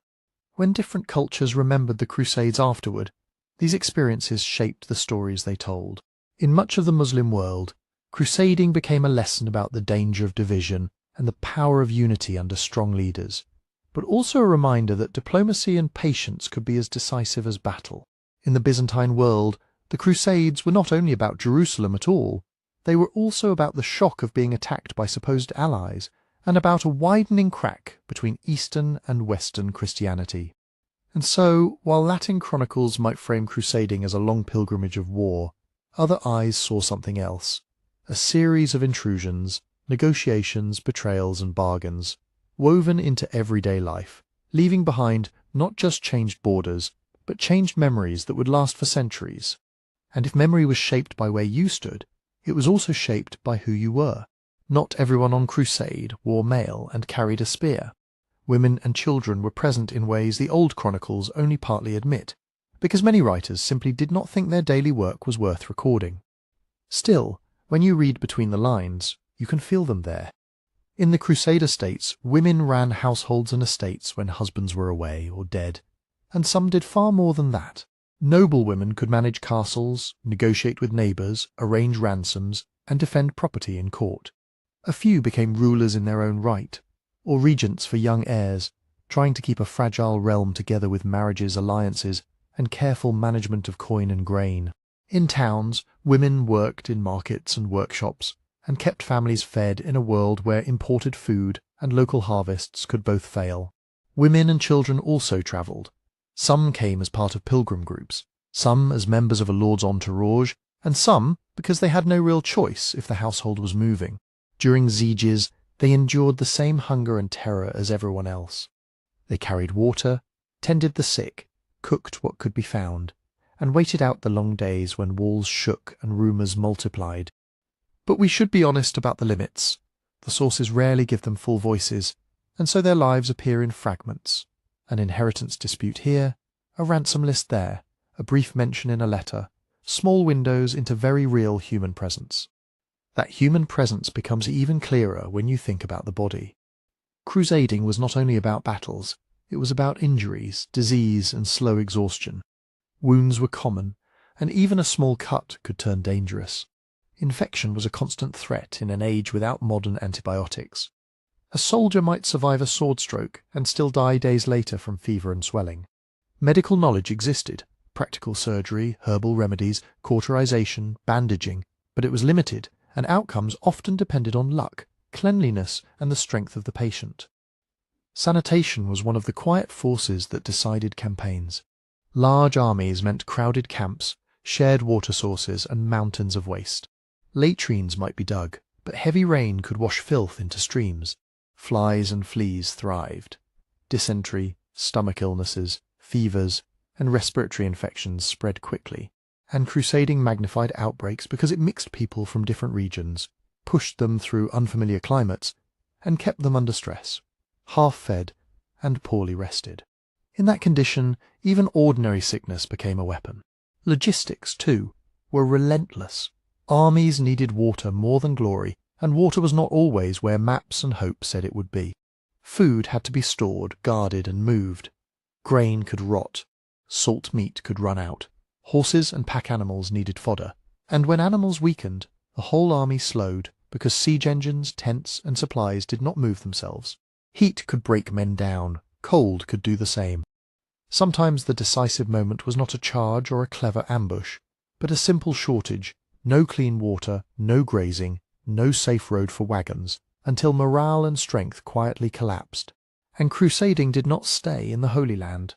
When different cultures remembered the Crusades afterward, these experiences shaped the stories they told. In much of the Muslim world, crusading became a lesson about the danger of division and the power of unity under strong leaders, but also a reminder that diplomacy and patience could be as decisive as battle. In the Byzantine world, the Crusades were not only about Jerusalem at all, they were also about the shock of being attacked by supposed allies, and about a widening crack between Eastern and Western Christianity. And so, while Latin chronicles might frame crusading as a long pilgrimage of war, other eyes saw something else: a series of intrusions, negotiations, betrayals, and bargains, woven into everyday life, leaving behind not just changed borders, but changed memories that would last for centuries. And if memory was shaped by where you stood, it was also shaped by who you were. Not everyone on crusade wore mail and carried a spear. Women and children were present in ways the old chronicles only partly admit, because many writers simply did not think their daily work was worth recording. Still, when you read between the lines, you can feel them there. In the Crusader states, women ran households and estates when husbands were away or dead, and some did far more than that. Noble women could manage castles, negotiate with neighbours, arrange ransoms, and defend property in court. A few became rulers in their own right, or regents for young heirs, trying to keep a fragile realm together with marriages, alliances, and careful management of coin and grain. In towns, women worked in markets and workshops, and kept families fed in a world where imported food and local harvests could both fail. Women and children also travelled. Some came as part of pilgrim groups, some as members of a lord's entourage, and some because they had no real choice if the household was moving. During sieges, they endured the same hunger and terror as everyone else. They carried water, tended the sick, cooked what could be found, and waited out the long days when walls shook and rumours multiplied. But we should be honest about the limits. The sources rarely give them full voices, and so their lives appear in fragments. An inheritance dispute here, a ransom list there, a brief mention in a letter, small windows into very real human presence. That human presence becomes even clearer when you think about the body. Crusading was not only about battles, it was about injuries, disease, and slow exhaustion. Wounds were common, and even a small cut could turn dangerous. Infection was a constant threat in an age without modern antibiotics. A soldier might survive a sword stroke and still die days later from fever and swelling. Medical knowledge existed: practical surgery, herbal remedies, cauterization, bandaging, but it was limited, and outcomes often depended on luck, cleanliness, and the strength of the patient. Sanitation was one of the quiet forces that decided campaigns. Large armies meant crowded camps, shared water sources, and mountains of waste. Latrines might be dug, but heavy rain could wash filth into streams. Flies and fleas thrived. Dysentery, stomach illnesses, fevers, and respiratory infections spread quickly. And crusading magnified outbreaks because it mixed people from different regions, pushed them through unfamiliar climates, and kept them under stress, half-fed and poorly rested. In that condition, even ordinary sickness became a weapon. Logistics, too, were relentless. Armies needed water more than glory, and water was not always where maps and hope said it would be. Food had to be stored, guarded, and moved. Grain could rot. Salt meat could run out. Horses and pack animals needed fodder. And when animals weakened, the whole army slowed because siege engines, tents, and supplies did not move themselves. Heat could break men down. Cold could do the same. Sometimes the decisive moment was not a charge or a clever ambush, but a simple shortage: no clean water, no grazing, no safe road for wagons, until morale and strength quietly collapsed. And crusading did not stay in the Holy Land.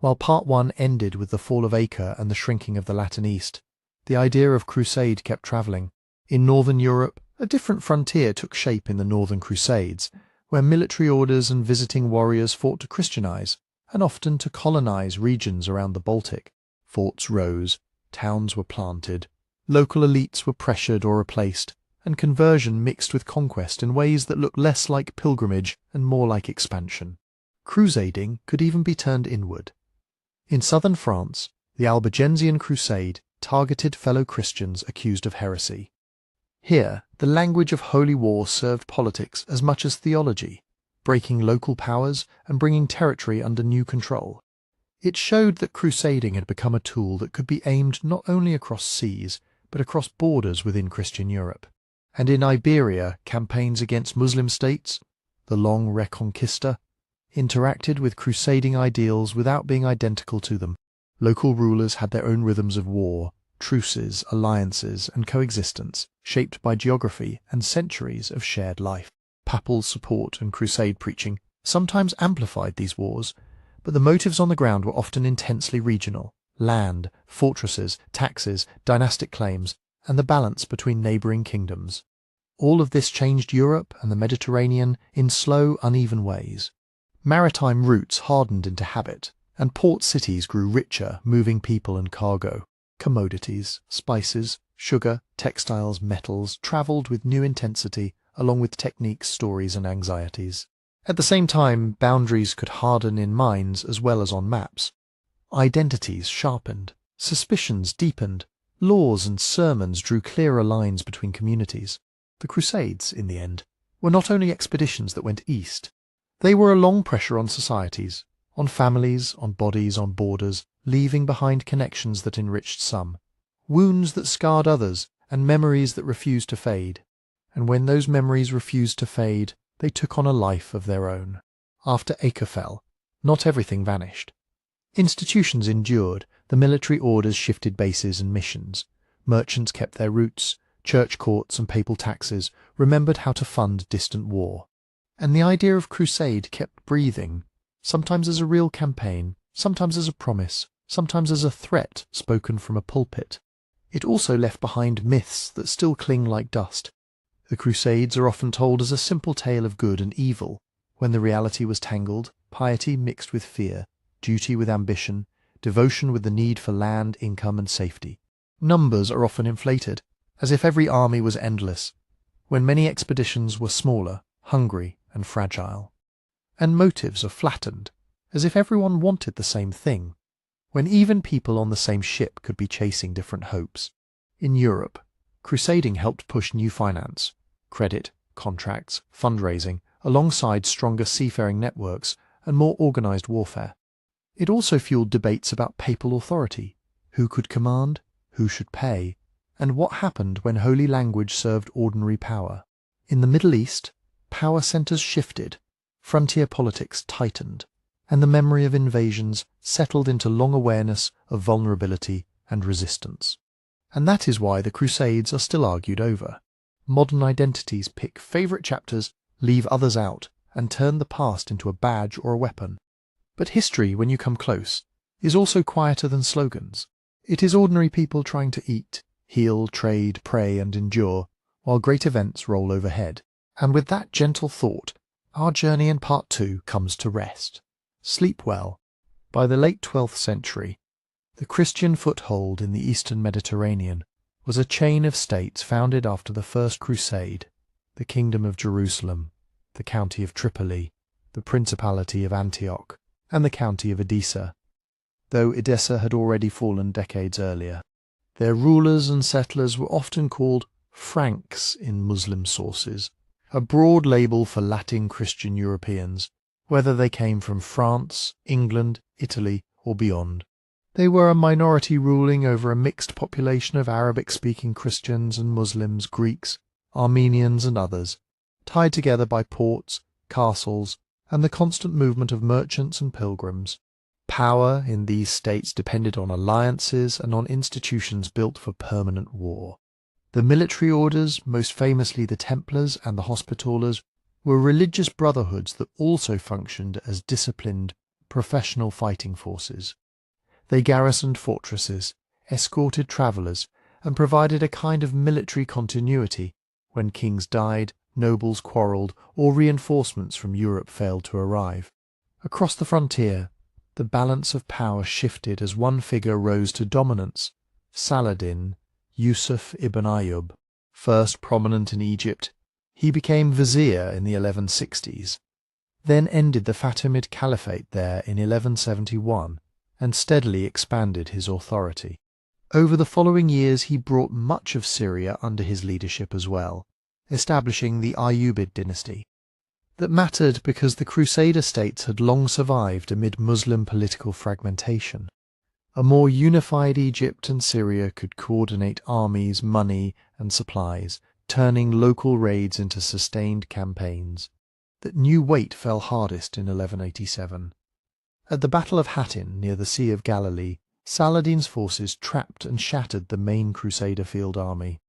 While Part 1 ended with the fall of Acre and the shrinking of the Latin East, the idea of crusade kept travelling. In northern Europe, a different frontier took shape in the Northern Crusades, where military orders and visiting warriors fought to Christianize, and often to colonize regions around the Baltic. Forts rose, towns were planted, local elites were pressured or replaced, and conversion mixed with conquest in ways that looked less like pilgrimage and more like expansion. Crusading could even be turned inward. In southern France, the Albigensian Crusade targeted fellow Christians accused of heresy. Here, the language of holy war served politics as much as theology, breaking local powers and bringing territory under new control. It showed that crusading had become a tool that could be aimed not only across seas, but across borders within Christian Europe. And in Iberia, campaigns against Muslim states, the long Reconquista, interacted with crusading ideals without being identical to them. Local rulers had their own rhythms of war, truces, alliances, and coexistence, shaped by geography and centuries of shared life. Papal support and crusade preaching sometimes amplified these wars, but the motives on the ground were often intensely regional: land, fortresses, taxes, dynastic claims, and the balance between neighbouring kingdoms. All of this changed Europe and the Mediterranean in slow, uneven ways. Maritime routes hardened into habit, and port cities grew richer, moving people and cargo. Commodities, spices, sugar, textiles, metals travelled with new intensity, along with techniques, stories, and anxieties. At the same time, boundaries could harden in minds as well as on maps. Identities sharpened, suspicions deepened, laws and sermons drew clearer lines between communities. The Crusades, in the end, were not only expeditions that went east. They were a long pressure on societies, on families, on bodies, on borders, leaving behind connections that enriched some, wounds that scarred others, and memories that refused to fade. And when those memories refused to fade, they took on a life of their own. After Acre fell, not everything vanished. Institutions endured, the military orders shifted bases and missions, merchants kept their routes, church courts and papal taxes remembered how to fund distant war. And the idea of crusade kept breathing, sometimes as a real campaign, sometimes as a promise, sometimes as a threat spoken from a pulpit. It also left behind myths that still cling like dust. The Crusades are often told as a simple tale of good and evil, when the reality was tangled, piety mixed with fear, duty with ambition, devotion with the need for land, income, and safety. Numbers are often inflated, as if every army was endless, when many expeditions were smaller, hungry, and fragile. And motives are flattened, as if everyone wanted the same thing, when even people on the same ship could be chasing different hopes. In Europe, crusading helped push new finance, credit, contracts, fundraising, alongside stronger seafaring networks and more organised warfare. It also fueled debates about papal authority, who could command, who should pay, and what happened when holy language served ordinary power. In the Middle East, power centres shifted, frontier politics tightened, and the memory of invasions settled into long awareness of vulnerability and resistance. And that is why the Crusades are still argued over. Modern identities pick favourite chapters, leave others out, and turn the past into a badge or a weapon. But history, when you come close, is also quieter than slogans. It is ordinary people trying to eat, heal, trade, pray, and endure, while great events roll overhead. And with that gentle thought, our journey in part 2 comes to rest. Sleep well. By the late 12th century, the Christian foothold in the eastern Mediterranean was a chain of states founded after the First Crusade: the Kingdom of Jerusalem, the County of Tripoli, the Principality of Antioch, and the County of Edessa, though Edessa had already fallen decades earlier. Their rulers and settlers were often called Franks in Muslim sources, a broad label for Latin Christian Europeans, whether they came from France, England, Italy, or beyond. They were a minority ruling over a mixed population of Arabic-speaking Christians and Muslims, Greeks, Armenians, and others, tied together by ports, castles, and the constant movement of merchants and pilgrims. Power in these states depended on alliances and on institutions built for permanent war. The military orders, most famously the Templars and the Hospitallers, were religious brotherhoods that also functioned as disciplined, professional fighting forces. They garrisoned fortresses, escorted travellers, and provided a kind of military continuity when kings died, nobles quarrelled, or reinforcements from Europe failed to arrive. Across the frontier, the balance of power shifted as one figure rose to dominance: Saladin, Yusuf ibn Ayyub. First prominent in Egypt, he became vizier in the 1160s, then ended the Fatimid Caliphate there in 1171, and steadily expanded his authority. Over the following years he brought much of Syria under his leadership as well, establishing the Ayyubid dynasty. That mattered because the Crusader states had long survived amid Muslim political fragmentation. A more unified Egypt and Syria could coordinate armies, money, and supplies, turning local raids into sustained campaigns. That new weight fell hardest in 1187. At the Battle of Hattin, near the Sea of Galilee, Saladin's forces trapped and shattered the main Crusader field army.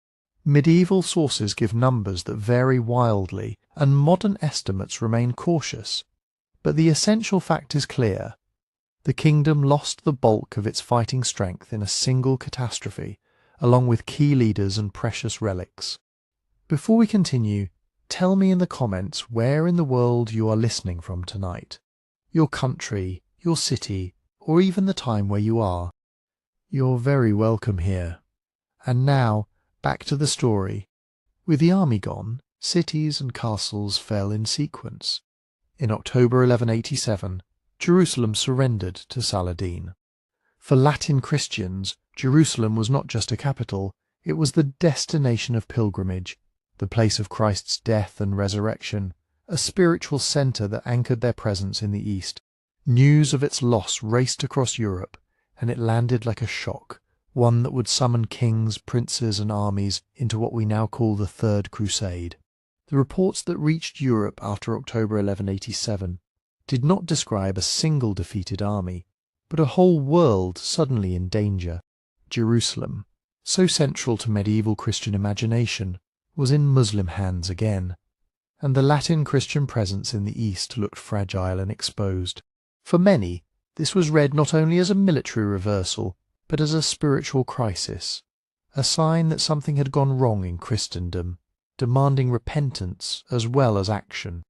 Medieval sources give numbers that vary wildly, and modern estimates remain cautious. But the essential fact is clear. The kingdom lost the bulk of its fighting strength in a single catastrophe, along with key leaders and precious relics. Before we continue, tell me in the comments where in the world you are listening from tonight. Your country, your city, or even the time where you are. You're very welcome here. And now, back to the story. With the army gone, cities and castles fell in sequence. In October 1187, Jerusalem surrendered to Saladin. For Latin Christians, Jerusalem was not just a capital, it was the destination of pilgrimage, the place of Christ's death and resurrection, a spiritual centre that anchored their presence in the East. News of its loss raced across Europe, and it landed like a shock, one that would summon kings, princes, and armies into what we now call the Third Crusade. The reports that reached Europe after October 1187 did not describe a single defeated army, but a whole world suddenly in danger. Jerusalem, so central to medieval Christian imagination, was in Muslim hands again, and the Latin Christian presence in the East looked fragile and exposed. For many, this was read not only as a military reversal, but as a spiritual crisis, a sign that something had gone wrong in Christendom, demanding repentance as well as action.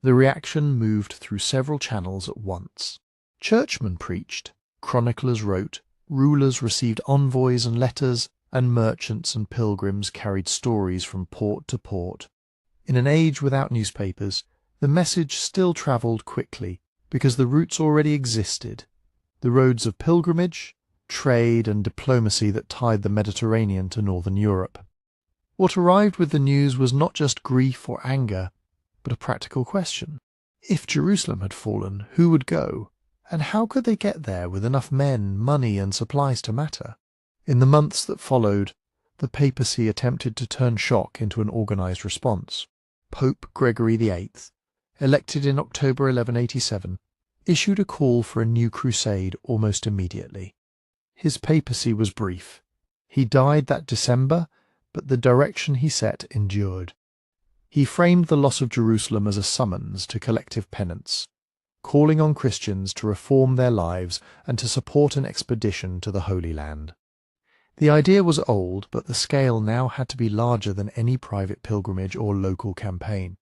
The reaction moved through several channels at once. Churchmen preached, chroniclers wrote, rulers received envoys and letters, and merchants and pilgrims carried stories from port to port. In an age without newspapers, the message still travelled quickly because the routes already existed. The roads of pilgrimage, trade and diplomacy that tied the Mediterranean to northern Europe. What arrived with the news was not just grief or anger, but a practical question. If Jerusalem had fallen, who would go? And how could they get there with enough men, money and supplies to matter? In the months that followed, the papacy attempted to turn shock into an organised response. Pope Gregory VIII, elected in October 1187, issued a call for a new crusade almost immediately. His papacy was brief. He died that December, but the direction he set endured. He framed the loss of Jerusalem as a summons to collective penance, calling on Christians to reform their lives and to support an expedition to the Holy Land. The idea was old, but the scale now had to be larger than any private pilgrimage or local campaign.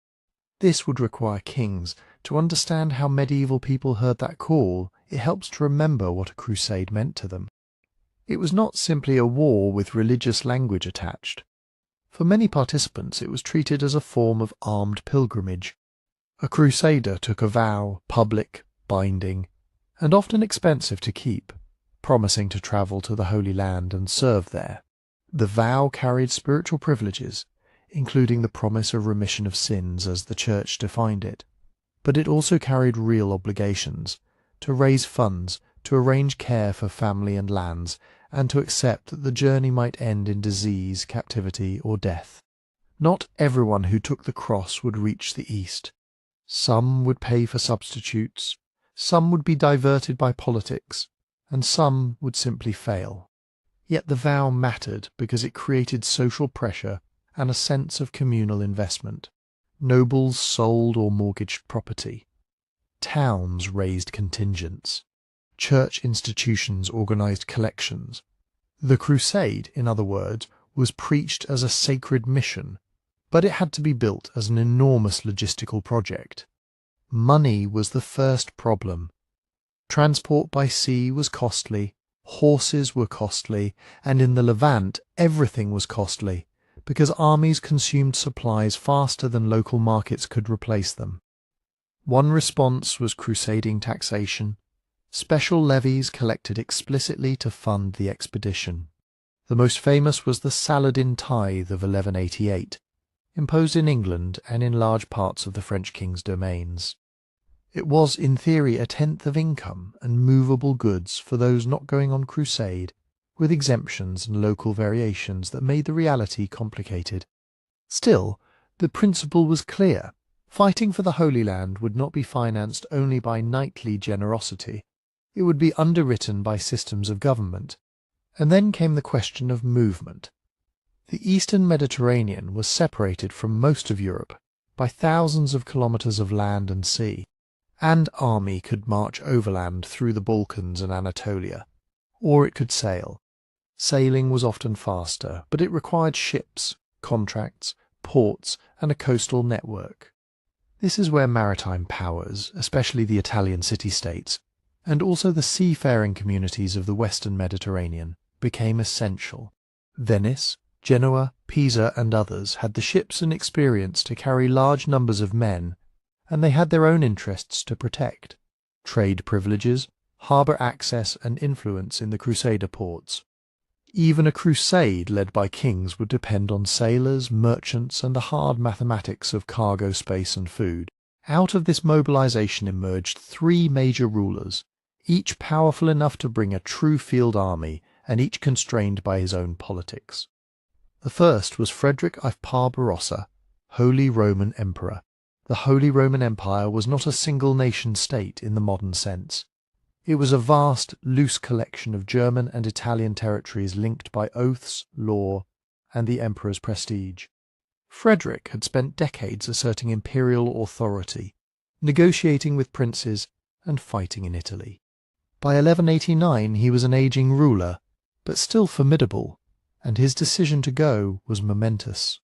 This would require kings. To understand how medieval people heard that call, it helps to remember what a crusade meant to them. It was not simply a war with religious language attached. For many participants, it was treated as a form of armed pilgrimage. A crusader took a vow, public, binding, and often expensive to keep, promising to travel to the Holy Land and serve there. The vow carried spiritual privileges, including the promise of remission of sins as the Church defined it. But it also carried real obligations, to raise funds, to arrange care for family and lands, and to accept that the journey might end in disease, captivity, or death. Not everyone who took the cross would reach the East. Some would pay for substitutes, some would be diverted by politics, and some would simply fail. Yet the vow mattered because it created social pressure and a sense of communal investment. Nobles sold or mortgaged property. Towns raised contingents. Church institutions organised collections. The crusade, in other words, was preached as a sacred mission, but it had to be built as an enormous logistical project. Money was the first problem. Transport by sea was costly, horses were costly, and in the Levant everything was costly, because armies consumed supplies faster than local markets could replace them. One response was crusading taxation, special levies collected explicitly to fund the expedition. The most famous was the Saladin Tithe of 1188, imposed in England and in large parts of the French king's domains. It was, in theory, a tenth of income and movable goods for those not going on crusade, with exemptions and local variations that made the reality complicated. Still, the principle was clear. Fighting for the Holy Land would not be financed only by knightly generosity. It would be underwritten by systems of government. And then came the question of movement. The eastern Mediterranean was separated from most of Europe by thousands of kilometres of land and sea, and army could march overland through the Balkans and Anatolia, or it could sail. Sailing was often faster, but it required ships, contracts, ports, and a coastal network. This is where maritime powers, especially the Italian city-states, and also the seafaring communities of the western Mediterranean, became essential. Venice, Genoa, Pisa, and others had the ships and experience to carry large numbers of men, and they had their own interests to protect. Trade privileges, harbour access, and influence in the Crusader ports. Even a crusade led by kings would depend on sailors, merchants, and the hard mathematics of cargo space and food. Out of this mobilization emerged three major rulers, each powerful enough to bring a true field army, and each constrained by his own politics. The first was Frederick of Barbarossa, Holy Roman Emperor. The Holy Roman Empire was not a single nation-state in the modern sense. It was a vast, loose collection of German and Italian territories linked by oaths, law, and the emperor's prestige. Frederick had spent decades asserting imperial authority, negotiating with princes, and fighting in Italy. By 1189 he was an aging ruler, but still formidable, and his decision to go was momentous.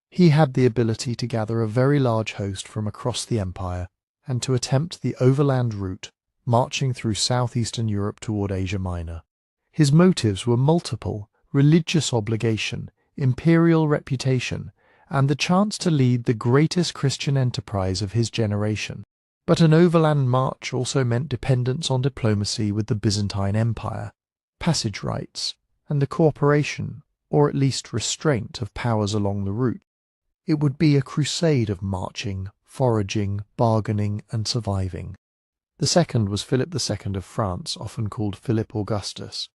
He had the ability to gather a very large host from across the empire and to attempt the overland route, marching through southeastern Europe toward Asia Minor. His motives were multiple: religious obligation, imperial reputation, and the chance to lead the greatest Christian enterprise of his generation. But an overland march also meant dependence on diplomacy with the Byzantine Empire, passage rights, and the cooperation, or at least restraint, of powers along the route. It would be a crusade of marching, foraging, bargaining, and surviving. The second was Philip II of France, often called Philip Augustus.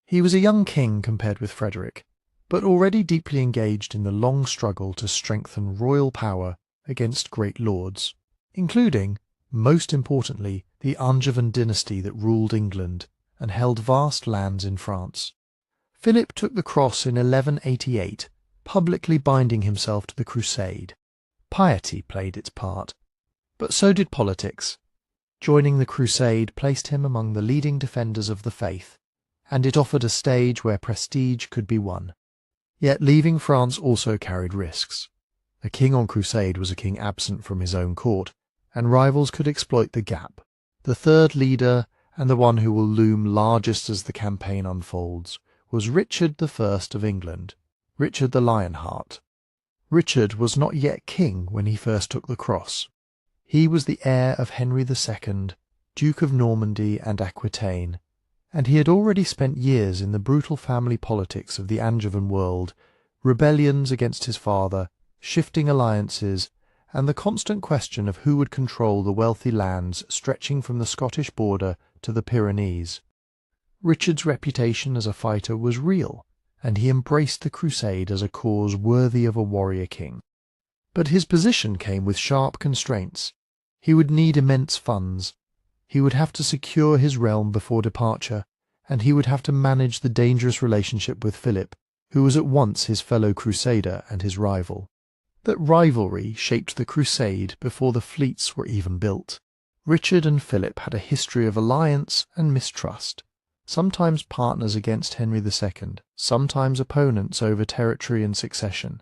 He was a young king compared with Frederick, but already deeply engaged in the long struggle to strengthen royal power against great lords, including, most importantly, the Angevin dynasty that ruled England and held vast lands in France. Philip took the cross in 1188, publicly binding himself to the crusade. Piety played its part, but so did politics. Joining the crusade placed him among the leading defenders of the faith, and it offered a stage where prestige could be won. Yet leaving France also carried risks. A king on crusade was a king absent from his own court, and rivals could exploit the gap. The third leader, and the one who will loom largest as the campaign unfolds, was Richard I of England, Richard the Lionheart. Richard was not yet king when he first took the cross. He was the heir of Henry II, Duke of Normandy and Aquitaine, and he had already spent years in the brutal family politics of the Angevin world, rebellions against his father, shifting alliances, and the constant question of who would control the wealthy lands stretching from the Scottish border to the Pyrenees. Richard's reputation as a fighter was real, and he embraced the crusade as a cause worthy of a warrior king. But his position came with sharp constraints. He would need immense funds. He would have to secure his realm before departure, and he would have to manage the dangerous relationship with Philip, who was at once his fellow crusader and his rival. That rivalry shaped the crusade before the fleets were even built. Richard and Philip had a history of alliance and mistrust, sometimes partners against Henry II, sometimes opponents over territory and succession.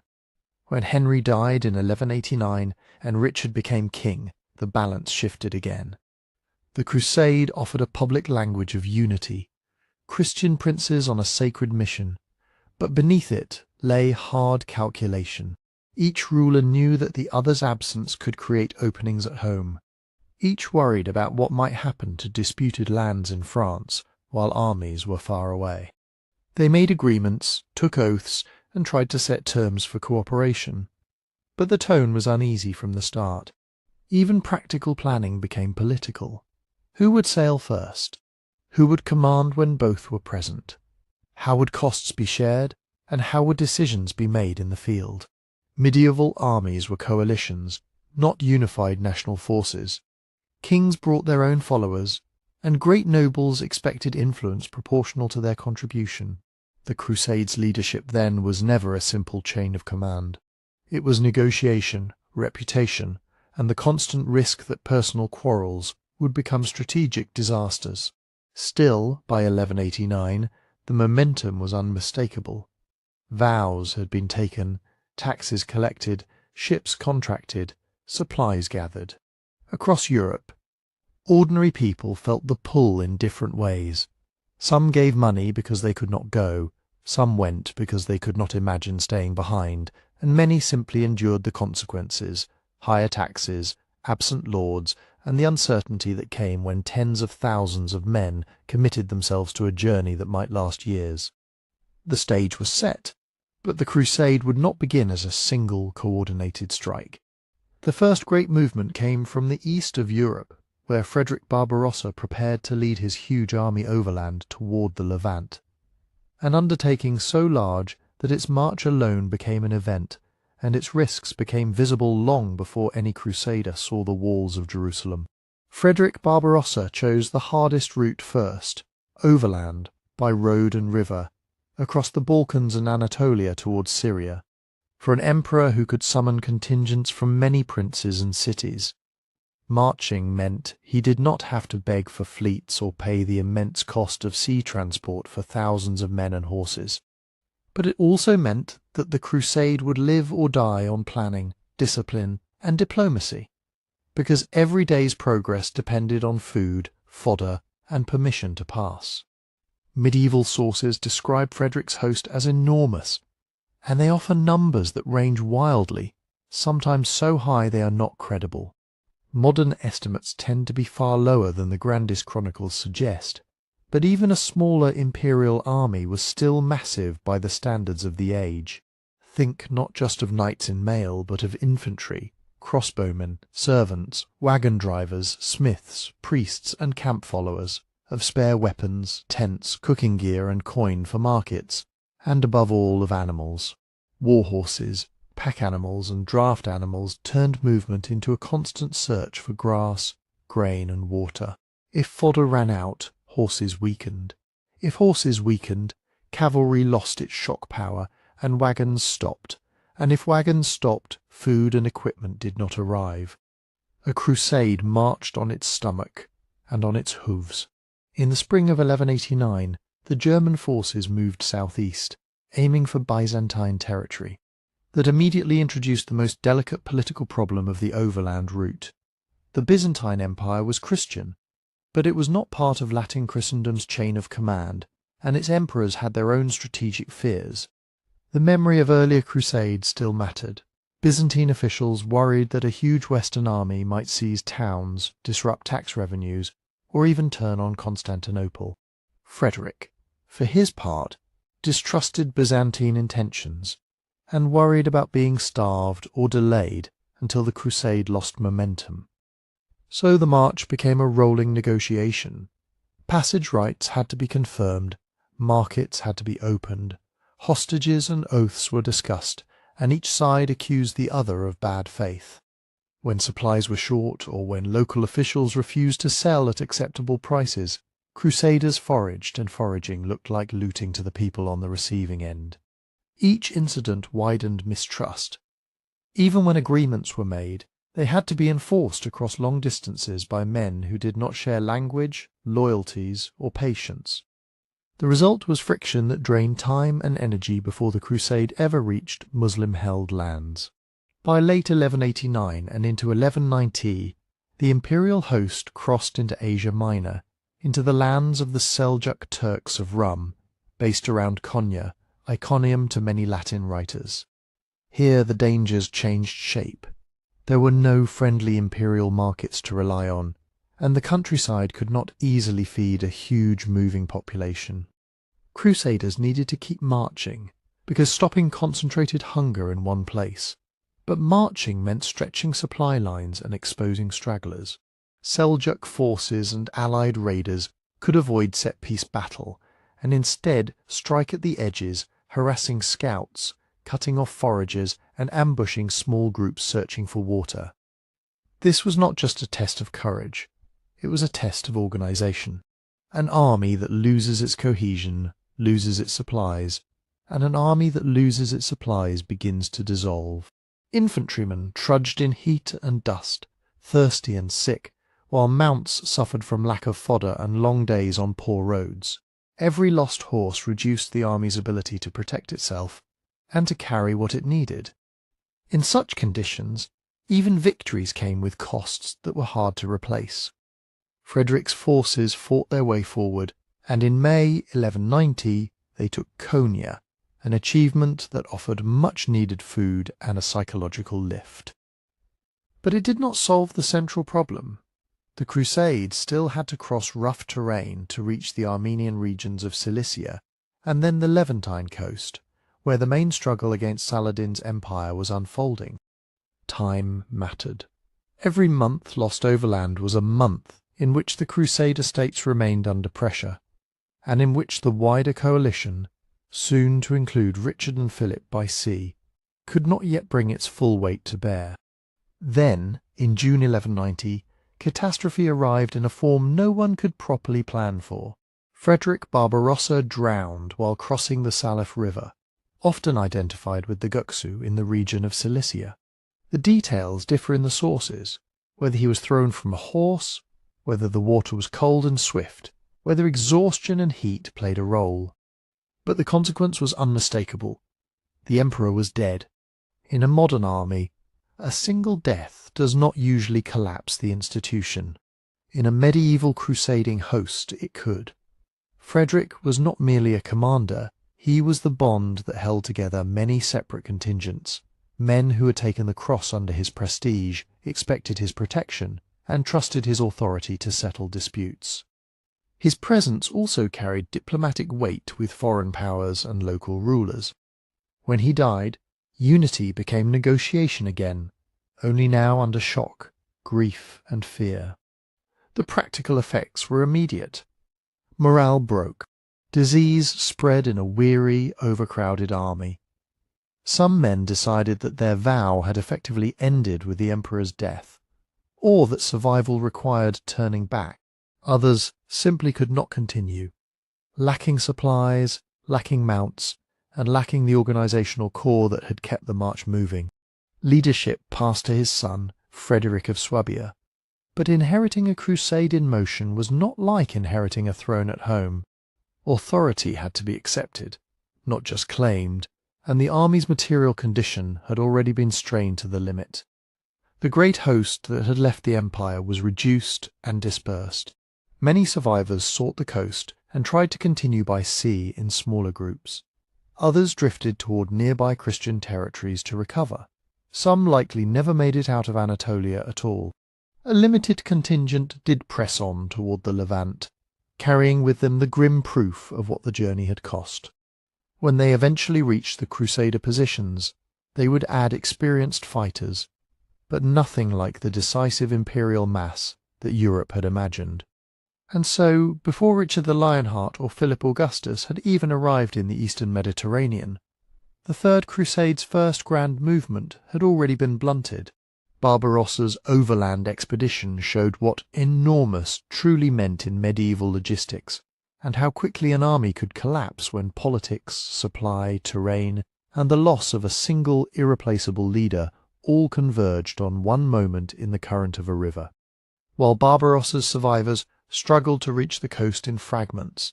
When Henry died in 1189 and Richard became king, the balance shifted again. The crusade offered a public language of unity, Christian princes on a sacred mission, but beneath it lay hard calculation. Each ruler knew that the other's absence could create openings at home. Each worried about what might happen to disputed lands in France while armies were far away. They made agreements, took oaths, and tried to set terms for cooperation. But the tone was uneasy from the start. Even practical planning became political. Who would sail first? Who would command when both were present? How would costs be shared, and how would decisions be made in the field? Medieval armies were coalitions, not unified national forces. Kings brought their own followers, and great nobles expected influence proportional to their contribution. The Crusades' leadership then was never a simple chain of command. It was negotiation, reputation, and the constant risk that personal quarrels would become strategic disasters. Still, by 1189, the momentum was unmistakable. Vows had been taken, taxes collected, ships contracted, supplies gathered. Across Europe, ordinary people felt the pull in different ways. Some gave money because they could not go, some went because they could not imagine staying behind, and many simply endured the consequences, higher taxes, absent lords, and the uncertainty that came when tens of thousands of men committed themselves to a journey that might last years. The stage was set, but the crusade would not begin as a single coordinated strike. The first great movement came from the east of Europe, where Frederick Barbarossa prepared to lead his huge army overland toward the Levant, an undertaking so large that its march alone became an event, and its risks became visible long before any crusader saw the walls of Jerusalem. Frederick Barbarossa chose the hardest route first, overland, by road and river, across the Balkans and Anatolia towards Syria. For an emperor who could summon contingents from many princes and cities, marching meant he did not have to beg for fleets or pay the immense cost of sea transport for thousands of men and horses. But it also meant that the crusade would live or die on planning, discipline, and diplomacy, because every day's progress depended on food, fodder, and permission to pass. Medieval sources describe Frederick's host as enormous, and they offer numbers that range wildly, sometimes so high they are not credible. Modern estimates tend to be far lower than the grandest chronicles suggest, but even a smaller imperial army was still massive by the standards of the age. Think not just of knights in mail, but of infantry, crossbowmen, servants, wagon drivers, smiths, priests, and camp followers, of spare weapons, tents, cooking gear, and coin for markets, and above all of animals. War horses, pack animals, and draft animals turned movement into a constant search for grass, grain, and water. If fodder ran out, horses weakened. If horses weakened, cavalry lost its shock power, and wagons stopped. And if wagons stopped, food and equipment did not arrive. A crusade marched on its stomach and on its hooves. In the spring of 1189, the German forces moved southeast, aiming for Byzantine territory. That immediately introduced the most delicate political problem of the overland route. The Byzantine Empire was Christian, but it was not part of Latin Christendom's chain of command, and its emperors had their own strategic fears. The memory of earlier crusades still mattered. Byzantine officials worried that a huge Western army might seize towns, disrupt tax revenues, or even turn on Constantinople. Frederick, for his part, distrusted Byzantine intentions, and worried about being starved or delayed until the crusade lost momentum. So the march became a rolling negotiation. Passage rights had to be confirmed, markets had to be opened, hostages and oaths were discussed, and each side accused the other of bad faith. When supplies were short, or when local officials refused to sell at acceptable prices, crusaders foraged, and foraging looked like looting to the people on the receiving end. Each incident widened mistrust. Even when agreements were made, they had to be enforced across long distances by men who did not share language, loyalties, or patience. The result was friction that drained time and energy before the crusade ever reached Muslim-held lands. By late 1189 and into 1190, the imperial host crossed into Asia Minor, into the lands of the Seljuk Turks of Rum, based around Konya, Iconium to many Latin writers. Here the dangers changed shape. There were no friendly imperial markets to rely on, and the countryside could not easily feed a huge moving population. Crusaders needed to keep marching, because stopping concentrated hunger in one place. But marching meant stretching supply lines and exposing stragglers. Seljuk forces and allied raiders could avoid set-piece battle, and instead strike at the edges, harassing scouts, cutting off foragers, and ambushing small groups searching for water. This was not just a test of courage, it was a test of organisation. An army that loses its cohesion loses its supplies, and an army that loses its supplies begins to dissolve. Infantrymen trudged in heat and dust, thirsty and sick, while mounts suffered from lack of fodder and long days on poor roads. Every lost horse reduced the army's ability to protect itself and to carry what it needed. In such conditions, even victories came with costs that were hard to replace. Frederick's forces fought their way forward, and in May 1190 they took Konya, an achievement that offered much-needed food and a psychological lift. But it did not solve the central problem. The Crusades still had to cross rough terrain to reach the Armenian regions of Cilicia and then the Levantine coast, where the main struggle against Saladin's empire was unfolding. Time mattered. Every month lost overland was a month in which the Crusader states remained under pressure, and in which the wider coalition, soon to include Richard and Philip by sea, could not yet bring its full weight to bear. Then, in June 1190, catastrophe arrived in a form no one could properly plan for. Frederick Barbarossa drowned while crossing the Salif River, often identified with the Guksu in the region of Cilicia. The details differ in the sources, whether he was thrown from a horse, whether the water was cold and swift, whether exhaustion and heat played a role. But the consequence was unmistakable. The emperor was dead. In a modern army, a single death does not usually collapse the institution. In a medieval crusading host it could. Frederick was not merely a commander, he was the bond that held together many separate contingents. Men who had taken the cross under his prestige, expected his protection, and trusted his authority to settle disputes. His presence also carried diplomatic weight with foreign powers and local rulers. When he died, unity became negotiation again, only now under shock, grief and fear. The practical effects were immediate. Morale broke. Disease spread in a weary, overcrowded army. Some men decided that their vow had effectively ended with the emperor's death, or that survival required turning back. Others simply could not continue. Lacking supplies, lacking mounts, and lacking the organizational core that had kept the march moving, leadership passed to his son, Frederick of Swabia. But inheriting a crusade in motion was not like inheriting a throne at home. Authority had to be accepted, not just claimed, and the army's material condition had already been strained to the limit. The great host that had left the empire was reduced and dispersed. Many survivors sought the coast and tried to continue by sea in smaller groups. Others drifted toward nearby Christian territories to recover. Some likely never made it out of Anatolia at all. A limited contingent did press on toward the Levant, carrying with them the grim proof of what the journey had cost. When they eventually reached the Crusader positions, they would add experienced fighters, but nothing like the decisive imperial mass that Europe had imagined. And so, before Richard the Lionheart or Philip Augustus had even arrived in the eastern Mediterranean, the Third Crusade's first grand movement had already been blunted. Barbarossa's overland expedition showed what enormous truly meant in medieval logistics, and how quickly an army could collapse when politics, supply, terrain, and the loss of a single irreplaceable leader all converged on one moment in the current of a river. While Barbarossa's survivors struggled to reach the coast in fragments,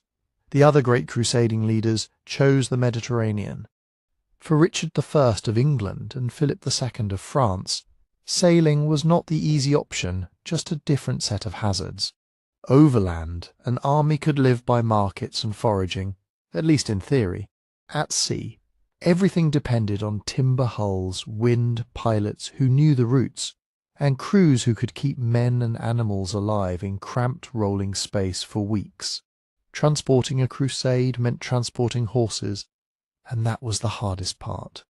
the other great crusading leaders chose the Mediterranean. For Richard I of England and Philip II of France, sailing was not the easy option, just a different set of hazards. Overland, an army could live by markets and foraging, at least in theory. At sea, everything depended on timber hulls, wind, pilots who knew the routes, and crews who could keep men and animals alive in cramped rolling space for weeks. Transporting a crusade meant transporting horses, and that was the hardest part.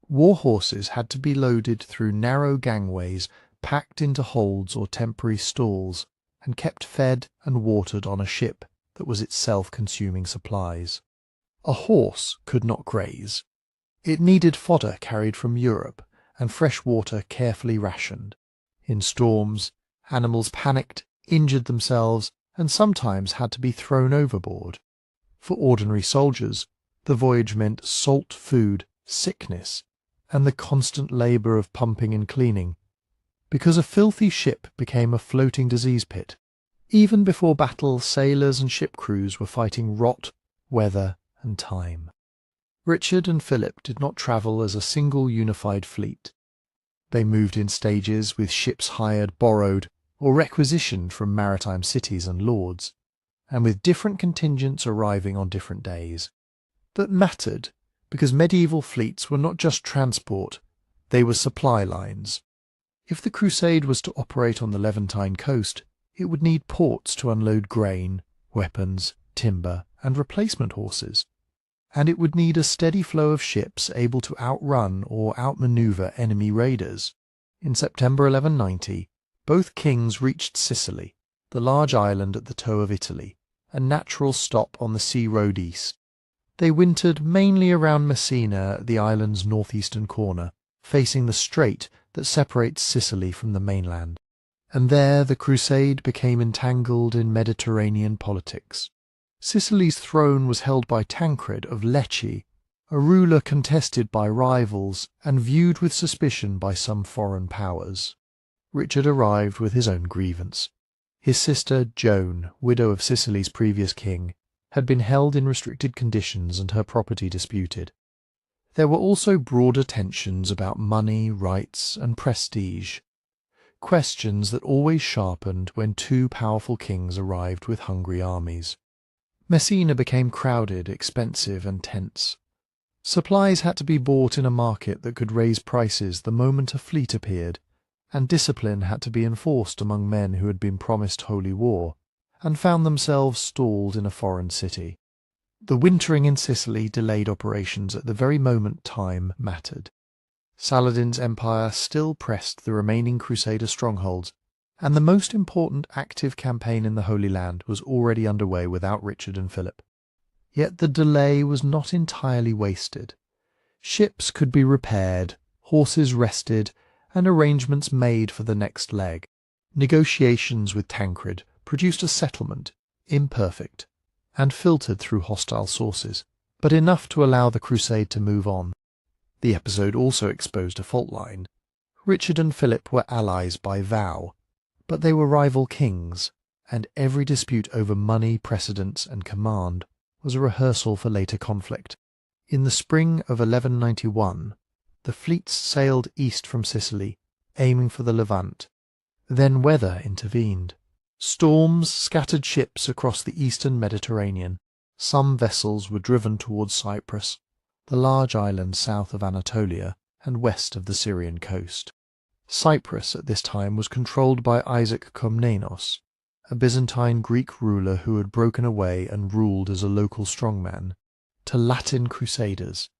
War horses had to be loaded through narrow gangways, packed into holds or temporary stalls, and kept fed and watered on a ship that was itself consuming supplies. A horse could not graze. It needed fodder carried from Europe and fresh water carefully rationed. In storms, animals panicked, injured themselves, and sometimes had to be thrown overboard. For ordinary soldiers, the voyage meant salt food, sickness, and the constant labour of pumping and cleaning, because a filthy ship became a floating disease pit. Even before battle, sailors and ship crews were fighting rot, weather, and time. Richard and Philip did not travel as a single unified fleet. They moved in stages with ships hired, borrowed, or requisitioned from maritime cities and lords, and with different contingents arriving on different days. That mattered because medieval fleets were not just transport, they were supply lines. If the crusade was to operate on the Levantine coast, it would need ports to unload grain, weapons, timber, and replacement horses. And it would need a steady flow of ships able to outrun or outmaneuver enemy raiders. In September 1190, both kings reached Sicily, the large island at the toe of Italy, a natural stop on the sea road east. They wintered mainly around Messina, the island's northeastern corner, facing the strait that separates Sicily from the mainland. And there the crusade became entangled in Mediterranean politics. Sicily's throne was held by Tancred of Lecce, a ruler contested by rivals and viewed with suspicion by some foreign powers. Richard arrived with his own grievance. His sister Joan, widow of Sicily's previous king, had been held in restricted conditions and her property disputed. There were also broader tensions about money, rights, and prestige, questions that always sharpened when two powerful kings arrived with hungry armies. Messina became crowded, expensive, and tense. Supplies had to be bought in a market that could raise prices the moment a fleet appeared, and discipline had to be enforced among men who had been promised holy war and found themselves stalled in a foreign city. The wintering in Sicily delayed operations at the very moment time mattered. Saladin's empire still pressed the remaining Crusader strongholds, and the most important active campaign in the Holy Land was already underway without Richard and Philip. Yet the delay was not entirely wasted. Ships could be repaired, horses rested, and arrangements made for the next leg. Negotiations with Tancred produced a settlement, imperfect, and filtered through hostile sources, but enough to allow the crusade to move on. The episode also exposed a fault line. Richard and Philip were allies by vow, but they were rival kings, and every dispute over money, precedence, and command was a rehearsal for later conflict. In the spring of 1191, the fleets sailed east from Sicily, aiming for the Levant. Then weather intervened. Storms scattered ships across the eastern Mediterranean. Some vessels were driven towards Cyprus, the large island south of Anatolia and west of the Syrian coast. Cyprus at this time was controlled by Isaac Komnenos, a Byzantine Greek ruler who had broken away and ruled as a local strongman. To Latin crusaders,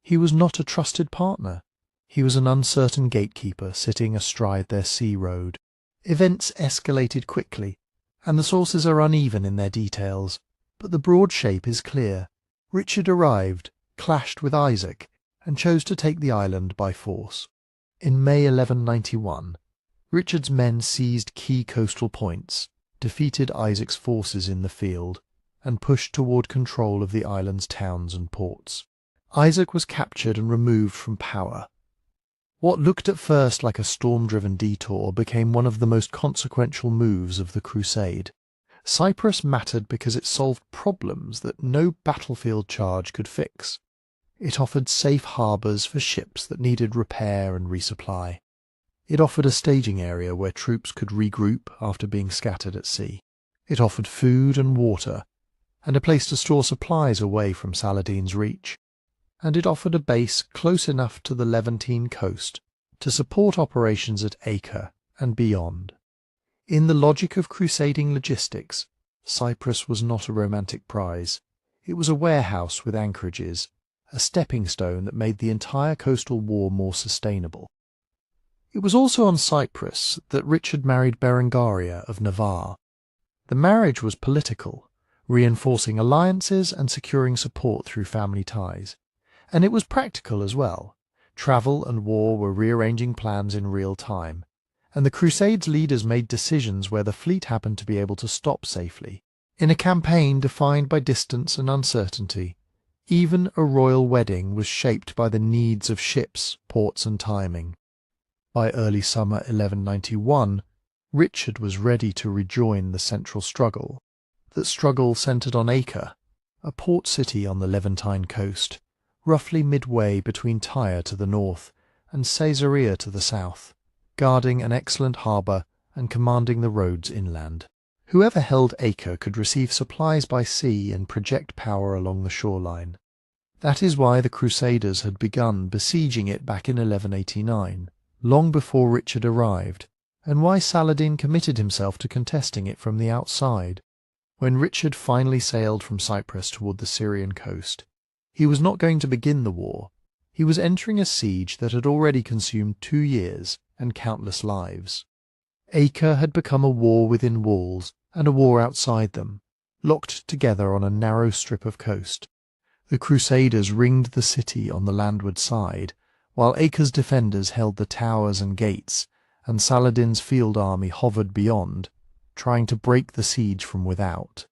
he was not a trusted partner. He was an uncertain gatekeeper sitting astride their sea road. Events escalated quickly, and the sources are uneven in their details, but the broad shape is clear. Richard arrived, clashed with Isaac, and chose to take the island by force. In May 1191, Richard's men seized key coastal points, defeated Isaac's forces in the field, and pushed toward control of the island's towns and ports. Isaac was captured and removed from power. What looked at first like a storm-driven detour became one of the most consequential moves of the crusade. Cyprus mattered because it solved problems that no battlefield charge could fix. It offered safe harbours for ships that needed repair and resupply. It offered a staging area where troops could regroup after being scattered at sea. It offered food and water, and a place to store supplies away from Saladin's reach. And it offered a base close enough to the Levantine coast to support operations at Acre and beyond. In the logic of crusading logistics, Cyprus was not a romantic prize. It was a warehouse with anchorages, a stepping stone that made the entire coastal war more sustainable. It was also on Cyprus that Richard married Berengaria of Navarre. The marriage was political, reinforcing alliances and securing support through family ties. And it was practical as well. Travel and war were rearranging plans in real time, and the Crusades' leaders made decisions where the fleet happened to be able to stop safely. In a campaign defined by distance and uncertainty, even a royal wedding was shaped by the needs of ships, ports and timing. By early summer 1191, Richard was ready to rejoin the central struggle. That struggle centred on Acre, a port city on the Levantine coast, roughly midway between Tyre to the north and Caesarea to the south, guarding an excellent harbour and commanding the roads inland. Whoever held Acre could receive supplies by sea and project power along the shoreline. That is why the Crusaders had begun besieging it back in 1189, long before Richard arrived, and why Saladin committed himself to contesting it from the outside. When Richard finally sailed from Cyprus toward the Syrian coast, he was not going to begin the war. He was entering a siege that had already consumed 2 years and countless lives. Acre had become a war within walls and a war outside them, locked together on a narrow strip of coast. The Crusaders ringed the city on the landward side, while Acre's defenders held the towers and gates, and Saladin's field army hovered beyond, trying to break the siege from without.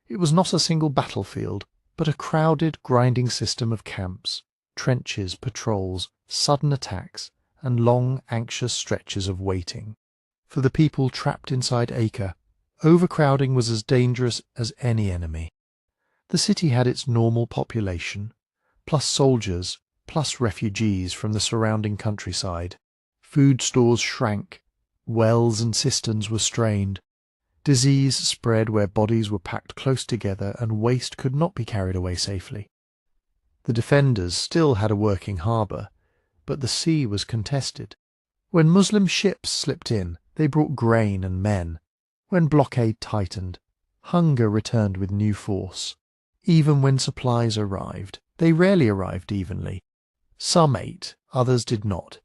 It was not a single battlefield, but a crowded, grinding system of camps, trenches, patrols, sudden attacks, and long, anxious stretches of waiting. For the people trapped inside Acre, overcrowding was as dangerous as any enemy. The city had its normal population, plus soldiers, plus refugees from the surrounding countryside. Food stores shrank, wells and cisterns were strained. Disease spread where bodies were packed close together and waste could not be carried away safely. The defenders still had a working harbour, but the sea was contested. When Muslim ships slipped in, they brought grain and men. When blockade tightened, hunger returned with new force. Even when supplies arrived, they rarely arrived evenly. Some ate, others did not,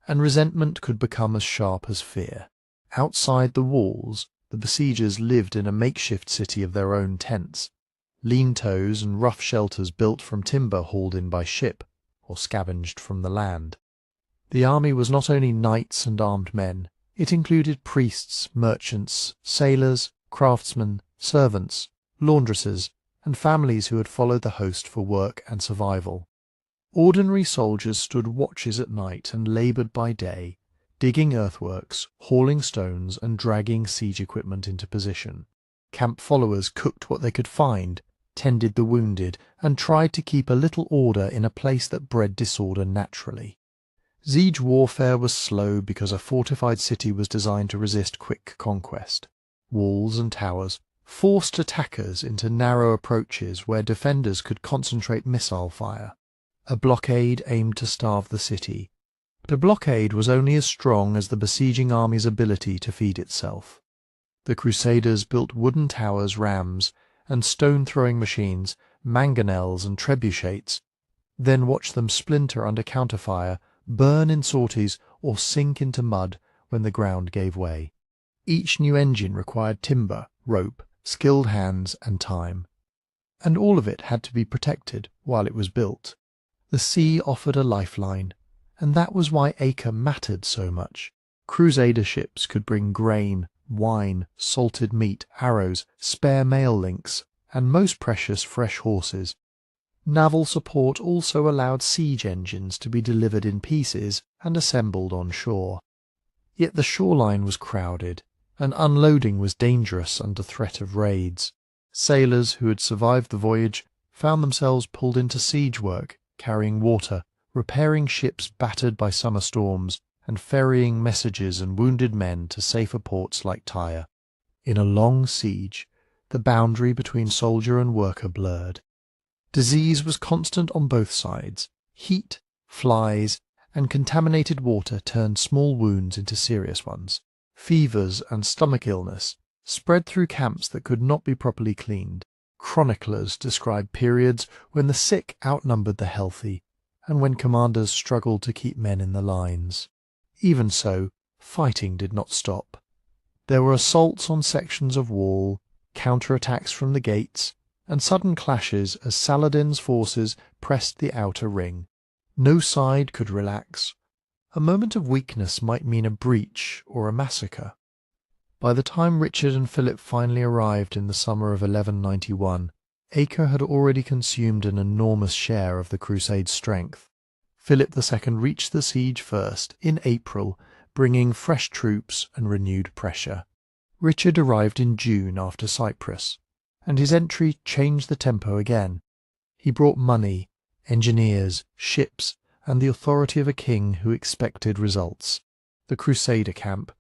and resentment could become as sharp as fear. Outside the walls, the besiegers lived in a makeshift city of their own tents, lean-tos and rough shelters built from timber hauled in by ship or scavenged from the land. The army was not only knights and armed men, it included priests, merchants, sailors, craftsmen, servants, laundresses, and families who had followed the host for work and survival. Ordinary soldiers stood watches at night and laboured by day, digging earthworks, hauling stones, and dragging siege equipment into position. Camp followers cooked what they could find, tended the wounded, and tried to keep a little order in a place that bred disorder naturally. Siege warfare was slow because a fortified city was designed to resist quick conquest. Walls and towers forced attackers into narrow approaches where defenders could concentrate missile fire. A blockade aimed to starve the city. But a blockade was only as strong as the besieging army's ability to feed itself. The Crusaders built wooden towers, rams, and stone-throwing machines, mangonels and trebuchets, then watched them splinter under counterfire, burn in sorties, or sink into mud when the ground gave way. Each new engine required timber, rope, skilled hands, and time. And all of it had to be protected while it was built. The sea offered a lifeline, and that was why Acre mattered so much. Crusader ships could bring grain, wine, salted meat, arrows, spare mail links, and most precious fresh horses. Naval support also allowed siege engines to be delivered in pieces and assembled on shore. Yet the shoreline was crowded, and unloading was dangerous under threat of raids. Sailors who had survived the voyage found themselves pulled into siege work, carrying water, repairing ships battered by summer storms, and ferrying messages and wounded men to safer ports like Tyre. In a long siege, the boundary between soldier and worker blurred. Disease was constant on both sides. Heat, flies, and contaminated water turned small wounds into serious ones. Fevers and stomach illness, spread through camps that could not be properly cleaned. Chroniclers describe periods when the sick outnumbered the healthy, and when commanders struggled to keep men in the lines. Even so, fighting did not stop. There were assaults on sections of wall, counterattacks from the gates, and sudden clashes as Saladin's forces pressed the outer ring. No side could relax. A moment of weakness might mean a breach or a massacre. By the time Richard and Philip finally arrived in the summer of 1191, Acre had already consumed an enormous share of the Crusades' strength. Philip II reached the siege first, in April, bringing fresh troops and renewed pressure. Richard arrived in June after Cyprus, and his entry changed the tempo again. He brought money, engineers, ships, and the authority of a king who expected results. The Crusader camp,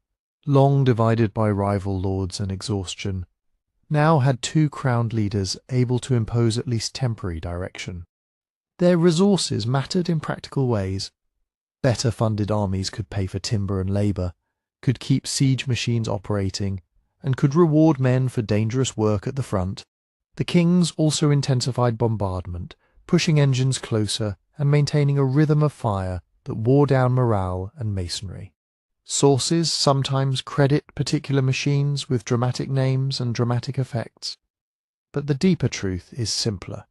long divided by rival lords and exhaustion, now had two crowned leaders able to impose at least temporary direction. Their resources mattered in practical ways. Better funded armies could pay for timber and labour, could keep siege machines operating, and could reward men for dangerous work at the front. The kings also intensified bombardment, pushing engines closer and maintaining a rhythm of fire that wore down morale and masonry. Sources sometimes credit particular machines with dramatic names and dramatic effects, but the deeper truth is simpler.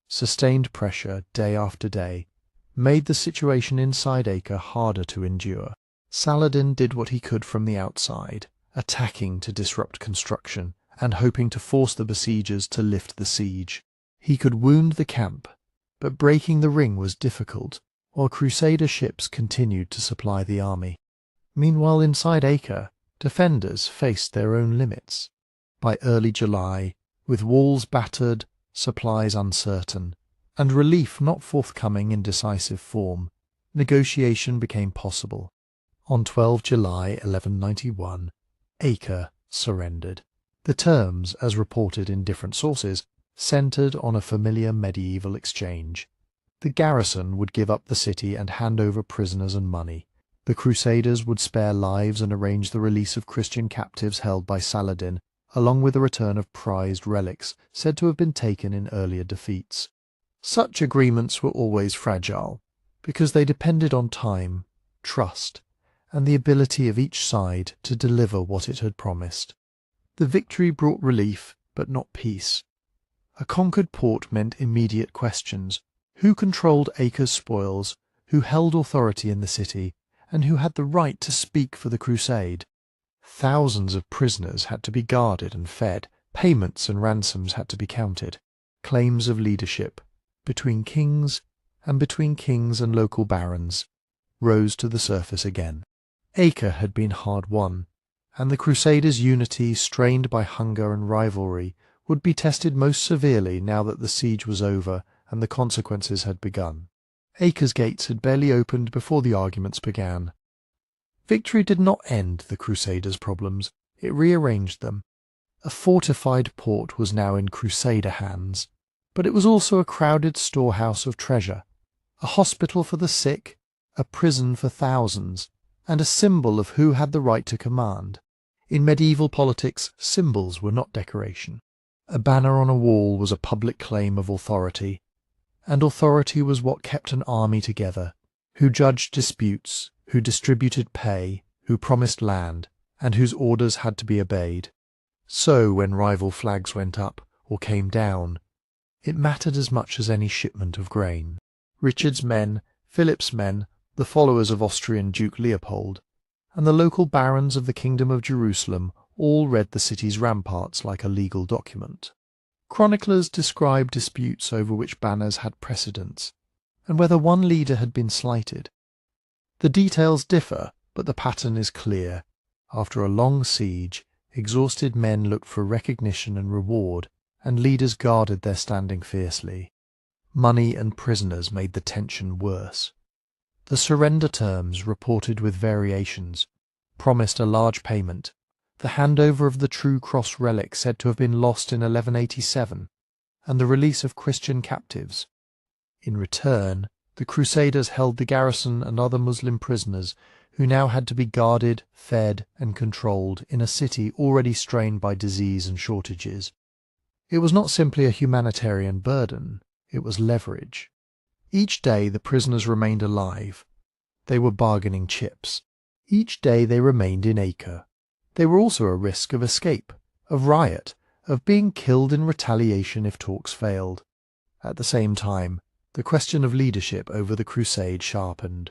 Sustained pressure day after day made the situation inside Acre harder to endure. Saladin did what he could from the outside, attacking to disrupt construction and hoping to force the besiegers to lift the siege. He could wound the camp, but breaking the ring was difficult, while Crusader ships continued to supply the army. Meanwhile, inside Acre, defenders faced their own limits. By early July, with walls battered, supplies uncertain, and relief not forthcoming in decisive form, negotiation became possible. On 12 July 1191, Acre surrendered. The terms, as reported in different sources, centred on a familiar medieval exchange. The garrison would give up the city and hand over prisoners and money. The Crusaders would spare lives and arrange the release of Christian captives held by Saladin, along with the return of prized relics said to have been taken in earlier defeats. Such agreements were always fragile, because they depended on time, trust, and the ability of each side to deliver what it had promised. The victory brought relief, but not peace. A conquered port meant immediate questions. Who controlled Acre's spoils, who held authority in the city, and who had the right to speak for the crusade? Thousands of prisoners had to be guarded and fed, payments and ransoms had to be counted. Claims of leadership, between kings and local barons, rose to the surface again. Acre had been hard won, and the Crusaders' unity, strained by hunger and rivalry, would be tested most severely now that the siege was over and the consequences had begun. Acre's gates had barely opened before the arguments began. Victory did not end the Crusaders' problems, it rearranged them. A fortified port was now in Crusader hands, but it was also a crowded storehouse of treasure, a hospital for the sick, a prison for thousands, and a symbol of who had the right to command. In medieval politics, symbols were not decoration. A banner on a wall was a public claim of authority, and authority was what kept an army together, who judged disputes, who distributed pay, who promised land, and whose orders had to be obeyed. So when rival flags went up or came down, it mattered as much as any shipment of grain. Richard's men, Philip's men, the followers of Austrian Duke Leopold, and the local barons of the Kingdom of Jerusalem all read the city's ramparts like a legal document. Chroniclers describe disputes over which banners had precedence, and whether one leader had been slighted. The details differ, but the pattern is clear. After a long siege, exhausted men looked for recognition and reward, and leaders guarded their standing fiercely. Money and prisoners made the tension worse. The surrender terms, reported with variations, promised a large payment, the handover of the True Cross relic said to have been lost in 1187, and the release of Christian captives. In return, The Crusaders held the garrison and other Muslim prisoners who now had to be guarded, fed, and controlled in a city already strained by disease and shortages. It was not simply a humanitarian burden, it was leverage. Each day the prisoners remained alive. They were bargaining chips. Each day they remained in Acre. They were also a risk of escape, of riot, of being killed in retaliation if talks failed. At the same time, the question of leadership over the crusade sharpened.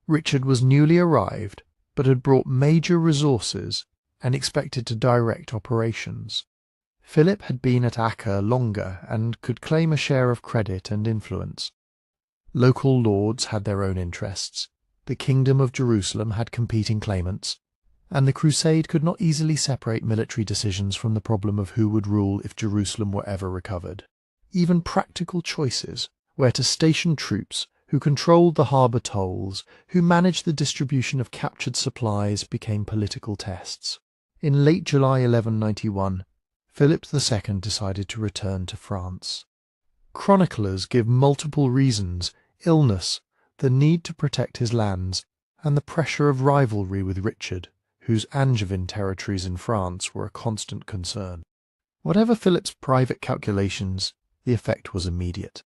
Richard was newly arrived, but had brought major resources and expected to direct operations. Philip had been at Acre longer and could claim a share of credit and influence. Local lords had their own interests, the Kingdom of Jerusalem had competing claimants, and the crusade could not easily separate military decisions from the problem of who would rule if Jerusalem were ever recovered. Even practical choices, where to station troops, who controlled the harbour tolls, who managed the distribution of captured supplies, became political tests. In late July 1191, Philip II decided to return to France. Chroniclers give multiple reasons: illness, the need to protect his lands, and the pressure of rivalry with Richard, whose Angevin territories in France were a constant concern. Whatever Philip's private calculations, the effect was immediate.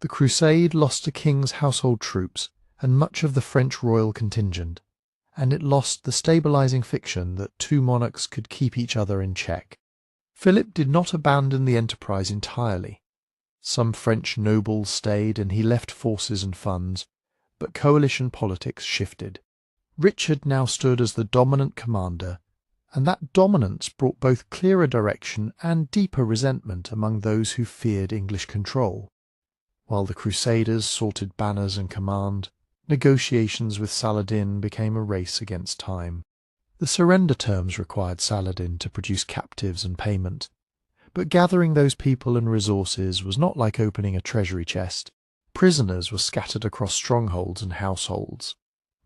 The crusade lost the king's household troops and much of the French royal contingent, and it lost the stabilizing fiction that two monarchs could keep each other in check. Philip did not abandon the enterprise entirely. Some French nobles stayed and he left forces and funds, but coalition politics shifted. Richard now stood as the dominant commander, and that dominance brought both clearer direction and deeper resentment among those who feared English control. While the Crusaders sorted banners and command, negotiations with Saladin became a race against time. The surrender terms required Saladin to produce captives and payment, but gathering those people and resources was not like opening a treasury chest. Prisoners were scattered across strongholds and households.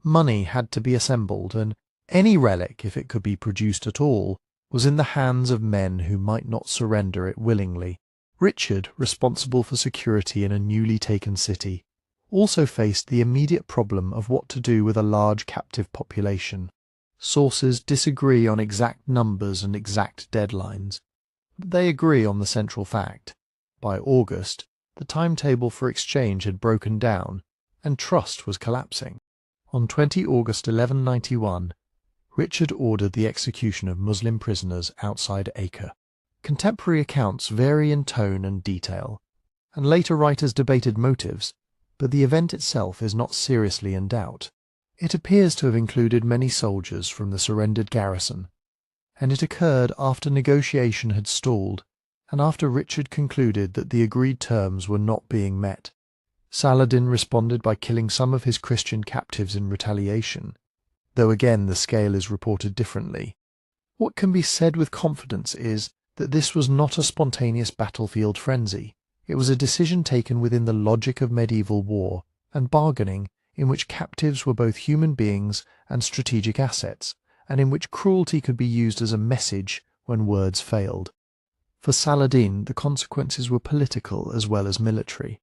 Money had to be assembled, and any relic, if it could be produced at all, was in the hands of men who might not surrender it willingly. Richard, responsible for security in a newly taken city, also faced the immediate problem of what to do with a large captive population. Sources disagree on exact numbers and exact deadlines, but they agree on the central fact. By August, the timetable for exchange had broken down, and trust was collapsing. On 20 August 1191, Richard ordered the execution of Muslim prisoners outside Acre. Contemporary accounts vary in tone and detail, and later writers debated motives, but the event itself is not seriously in doubt. It appears to have included many soldiers from the surrendered garrison, and it occurred after negotiation had stalled and after Richard concluded that the agreed terms were not being met. Saladin responded by killing some of his Christian captives in retaliation, though again the scale is reported differently. What can be said with confidence is that this was not a spontaneous battlefield frenzy. It was a decision taken within the logic of medieval war and bargaining, in which captives were both human beings and strategic assets, and in which cruelty could be used as a message when words failed. For Saladin, the consequences were political as well as military.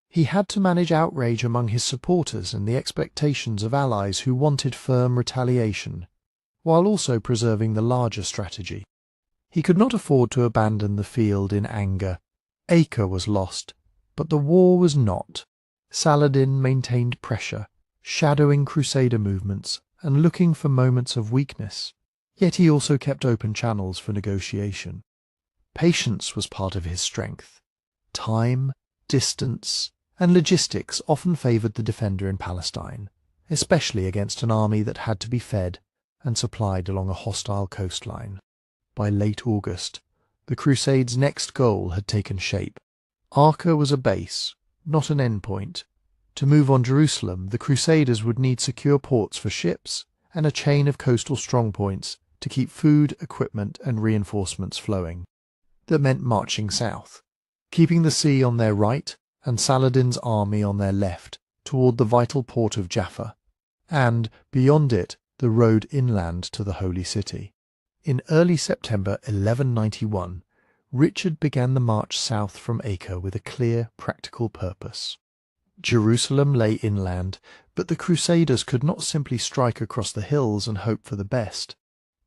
He had to manage outrage among his supporters and the expectations of allies who wanted firm retaliation, while also preserving the larger strategy. He could not afford to abandon the field in anger. Acre was lost, but the war was not. Saladin maintained pressure, shadowing crusader movements and looking for moments of weakness. Yet he also kept open channels for negotiation. Patience was part of his strength. Time, distance, and logistics often favoured the defender in Palestine, especially against an army that had to be fed and supplied along a hostile coastline. By late August, the Crusade's next goal had taken shape. Acre was a base, not an endpoint. To move on Jerusalem, the Crusaders would need secure ports for ships and a chain of coastal strongpoints to keep food, equipment, and reinforcements flowing. That meant marching south, keeping the sea on their right and Saladin's army on their left toward the vital port of Jaffa, and, beyond it, the road inland to the Holy City. In early September 1191, Richard began the march south from Acre with a clear, practical purpose. Jerusalem lay inland, but the Crusaders could not simply strike across the hills and hope for the best.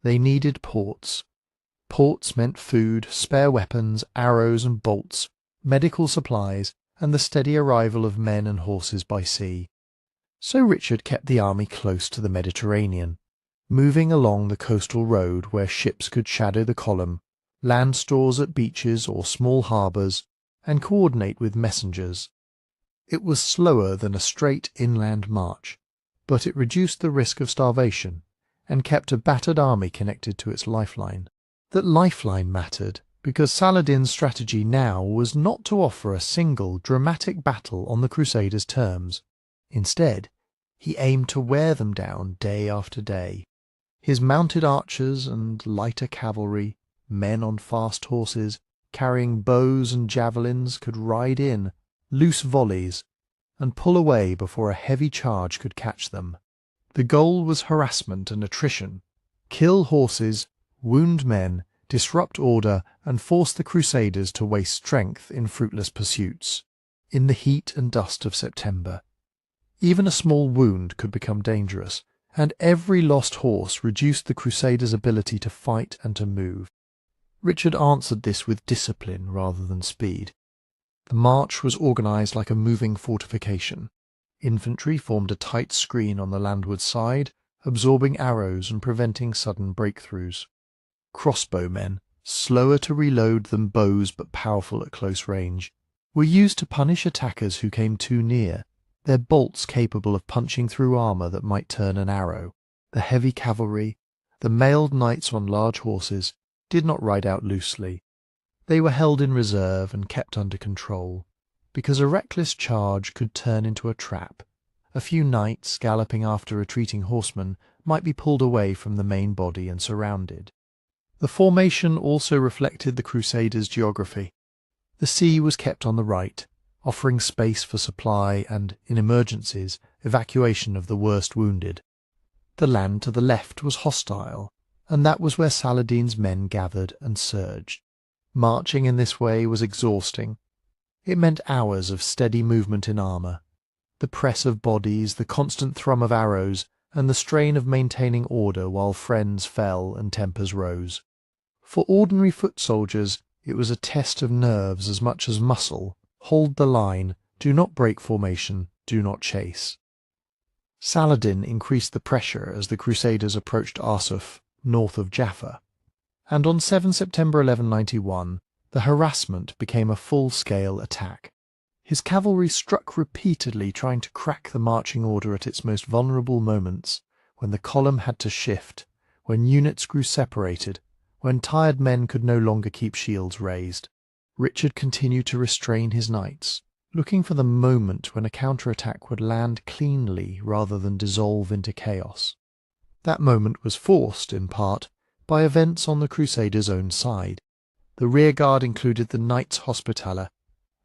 They needed ports. Ports meant food, spare weapons, arrows and bolts, medical supplies, and the steady arrival of men and horses by sea. So Richard kept the army close to the Mediterranean, moving along the coastal road where ships could shadow the column, land stores at beaches or small harbours, and coordinate with messengers. It was slower than a straight inland march, but it reduced the risk of starvation and kept a battered army connected to its lifeline. That lifeline mattered because Saladin's strategy now was not to offer a single dramatic battle on the Crusaders' terms. Instead, he aimed to wear them down day after day. His mounted archers and lighter cavalry, men on fast horses, carrying bows and javelins, could ride in, loose volleys, and pull away before a heavy charge could catch them. The goal was harassment and attrition. Kill horses, wound men, disrupt order, and force the Crusaders to waste strength in fruitless pursuits. In the heat and dust of September, even a small wound could become dangerous, and every lost horse reduced the Crusaders' ability to fight and to move. Richard answered this with discipline rather than speed. The march was organised like a moving fortification. Infantry formed a tight screen on the landward side, absorbing arrows and preventing sudden breakthroughs. Crossbowmen, slower to reload than bows but powerful at close range, were used to punish attackers who came too near, their bolts capable of punching through armour that might turn an arrow. The heavy cavalry, the mailed knights on large horses, did not ride out loosely. They were held in reserve and kept under control, because a reckless charge could turn into a trap. A few knights galloping after retreating horsemen might be pulled away from the main body and surrounded. The formation also reflected the Crusaders' geography. The sea was kept on the right, offering space for supply and, in emergencies, evacuation of the worst wounded. The land to the left was hostile, and that was where Saladin's men gathered and surged. Marching in this way was exhausting. It meant hours of steady movement in armour, the press of bodies, the constant thrum of arrows, and the strain of maintaining order while friends fell and tempers rose. For ordinary foot soldiers, it was a test of nerves as much as muscle. Hold the line, do not break formation, do not chase. Saladin increased the pressure as the Crusaders approached Arsuf, north of Jaffa, and on 7 September 1191 the harassment became a full-scale attack. His cavalry struck repeatedly, trying to crack the marching order at its most vulnerable moments, when the column had to shift, when units grew separated, when tired men could no longer keep shields raised. Richard continued to restrain his knights, looking for the moment when a counterattack would land cleanly rather than dissolve into chaos. That moment was forced, in part, by events on the Crusaders' own side. The rearguard included the Knights Hospitaller,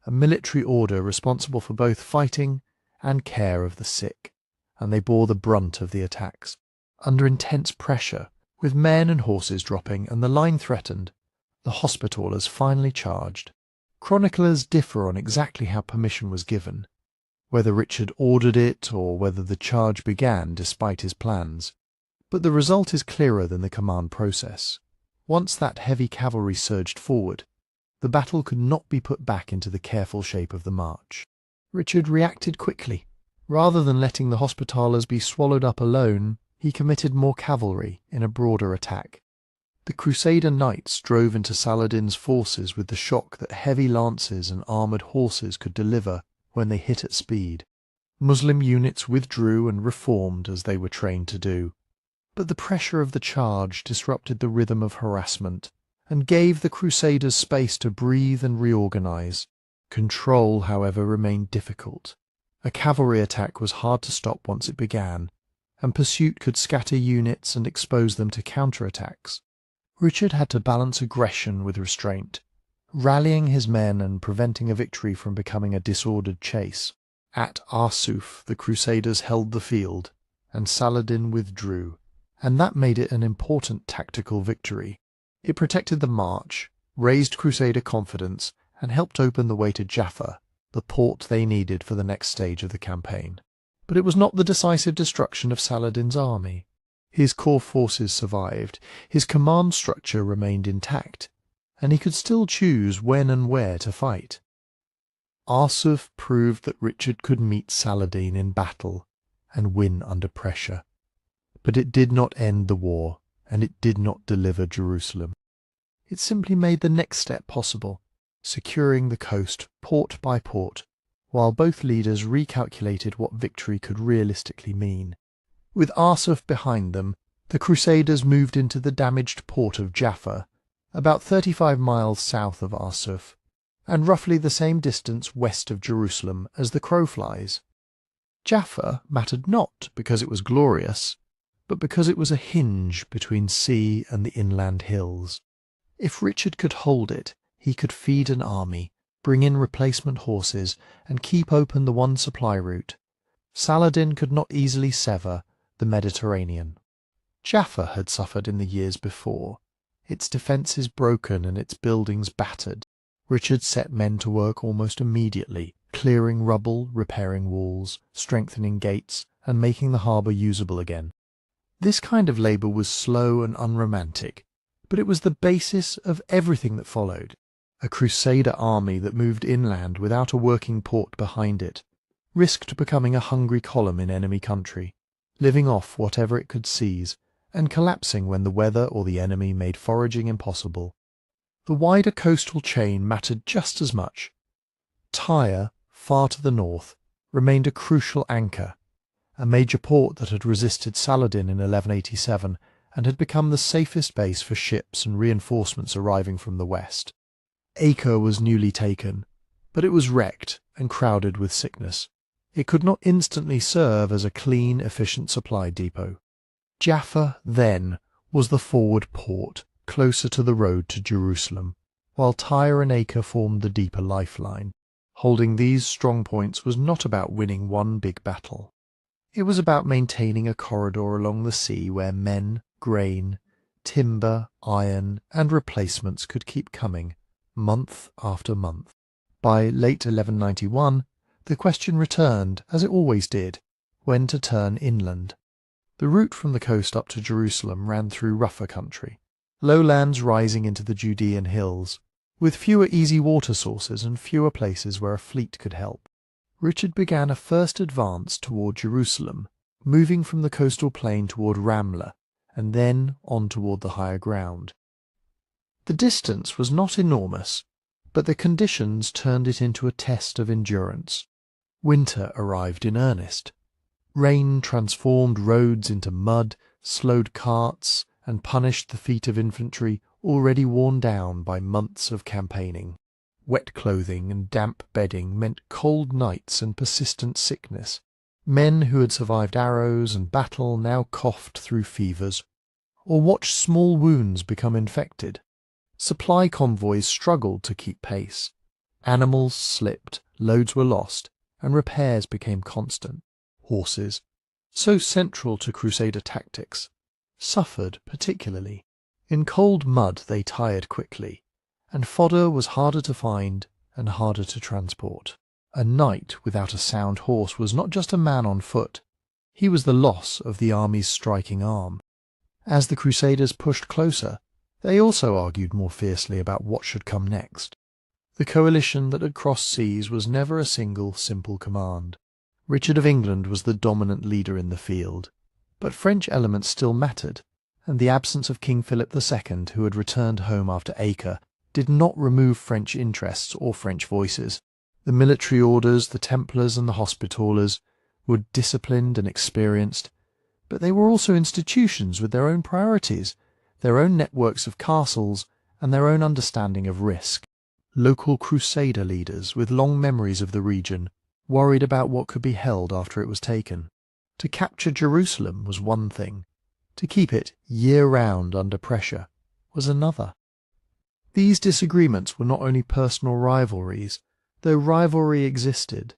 a military order responsible for both fighting and care of the sick, and they bore the brunt of the attacks. Under intense pressure, with men and horses dropping and the line threatened, the Hospitallers finally charged. Chroniclers differ on exactly how permission was given, whether Richard ordered it or whether the charge began despite his plans. But the result is clearer than the command process. Once that heavy cavalry surged forward, the battle could not be put back into the careful shape of the march. Richard reacted quickly. Rather than letting the Hospitallers be swallowed up alone, he committed more cavalry in a broader attack. The Crusader knights drove into Saladin's forces with the shock that heavy lances and armoured horses could deliver when they hit at speed. Muslim units withdrew and reformed as they were trained to do. But the pressure of the charge disrupted the rhythm of harassment and gave the Crusaders space to breathe and reorganize. Control, however, remained difficult. A cavalry attack was hard to stop once it began, and pursuit could scatter units and expose them to counterattacks. Richard had to balance aggression with restraint, rallying his men and preventing a victory from becoming a disordered chase. At Arsuf, the Crusaders held the field, and Saladin withdrew, and that made it an important tactical victory. It protected the march, raised Crusader confidence, and helped open the way to Jaffa, the port they needed for the next stage of the campaign. But it was not the decisive destruction of Saladin's army. His core forces survived, his command structure remained intact, and he could still choose when and where to fight. Arsuf proved that Richard could meet Saladin in battle and win under pressure. But it did not end the war, and it did not deliver Jerusalem. It simply made the next step possible, securing the coast port by port, while both leaders recalculated what victory could realistically mean. With Arsuf behind them, the Crusaders moved into the damaged port of Jaffa, about 35 miles south of Arsuf, and roughly the same distance west of Jerusalem as the crow flies. Jaffa mattered not because it was glorious, but because it was a hinge between sea and the inland hills. If Richard could hold it, he could feed an army, bring in replacement horses, and keep open the one supply route. Saladin could not easily sever the Mediterranean. Jaffa had suffered in the years before, its defences broken and its buildings battered. Richard set men to work almost immediately, clearing rubble, repairing walls, strengthening gates, and making the harbour usable again. This kind of labour was slow and unromantic, but it was the basis of everything that followed. A Crusader army that moved inland without a working port behind it risked becoming a hungry column in enemy country, living off whatever it could seize, and collapsing when the weather or the enemy made foraging impossible. The wider coastal chain mattered just as much. Tyre, far to the north, remained a crucial anchor, a major port that had resisted Saladin in 1187 and had become the safest base for ships and reinforcements arriving from the west. Acre was newly taken, but it was wrecked and crowded with sickness. It could not instantly serve as a clean, efficient supply depot. Jaffa, then, was the forward port, closer to the road to Jerusalem, while Tyre and Acre formed the deeper lifeline. Holding these strong points was not about winning one big battle. It was about maintaining a corridor along the sea where men, grain, timber, iron, and replacements could keep coming, month after month. By late 1191, the question returned, as it always did, when to turn inland. The route from the coast up to Jerusalem ran through rougher country, lowlands rising into the Judean hills, with fewer easy water sources and fewer places where a fleet could help. Richard began a first advance toward Jerusalem, moving from the coastal plain toward Ramla, and then on toward the higher ground. The distance was not enormous, but the conditions turned it into a test of endurance. Winter arrived in earnest. Rain transformed roads into mud, slowed carts, and punished the feet of infantry already worn down by months of campaigning. Wet clothing and damp bedding meant cold nights and persistent sickness. Men who had survived arrows and battle now coughed through fevers, or watched small wounds become infected. Supply convoys struggled to keep pace. Animals slipped, loads were lost, and repairs became constant. Horses, so central to Crusader tactics, suffered particularly. In cold mud they tired quickly, and fodder was harder to find and harder to transport. A knight without a sound horse was not just a man on foot, he was the loss of the army's striking arm. As the Crusaders pushed closer, they also argued more fiercely about what should come next. The coalition that had crossed seas was never a single, simple command. Richard of England was the dominant leader in the field, but French elements still mattered, and the absence of King Philip II, who had returned home after Acre, did not remove French interests or French voices. The military orders, the Templars and the Hospitallers, were disciplined and experienced, but they were also institutions with their own priorities, their own networks of castles, and their own understanding of risk. Local Crusader leaders with long memories of the region worried about what could be held after it was taken. To capture Jerusalem was one thing. To keep it year-round under pressure was another. These disagreements were not only personal rivalries, though rivalry existed.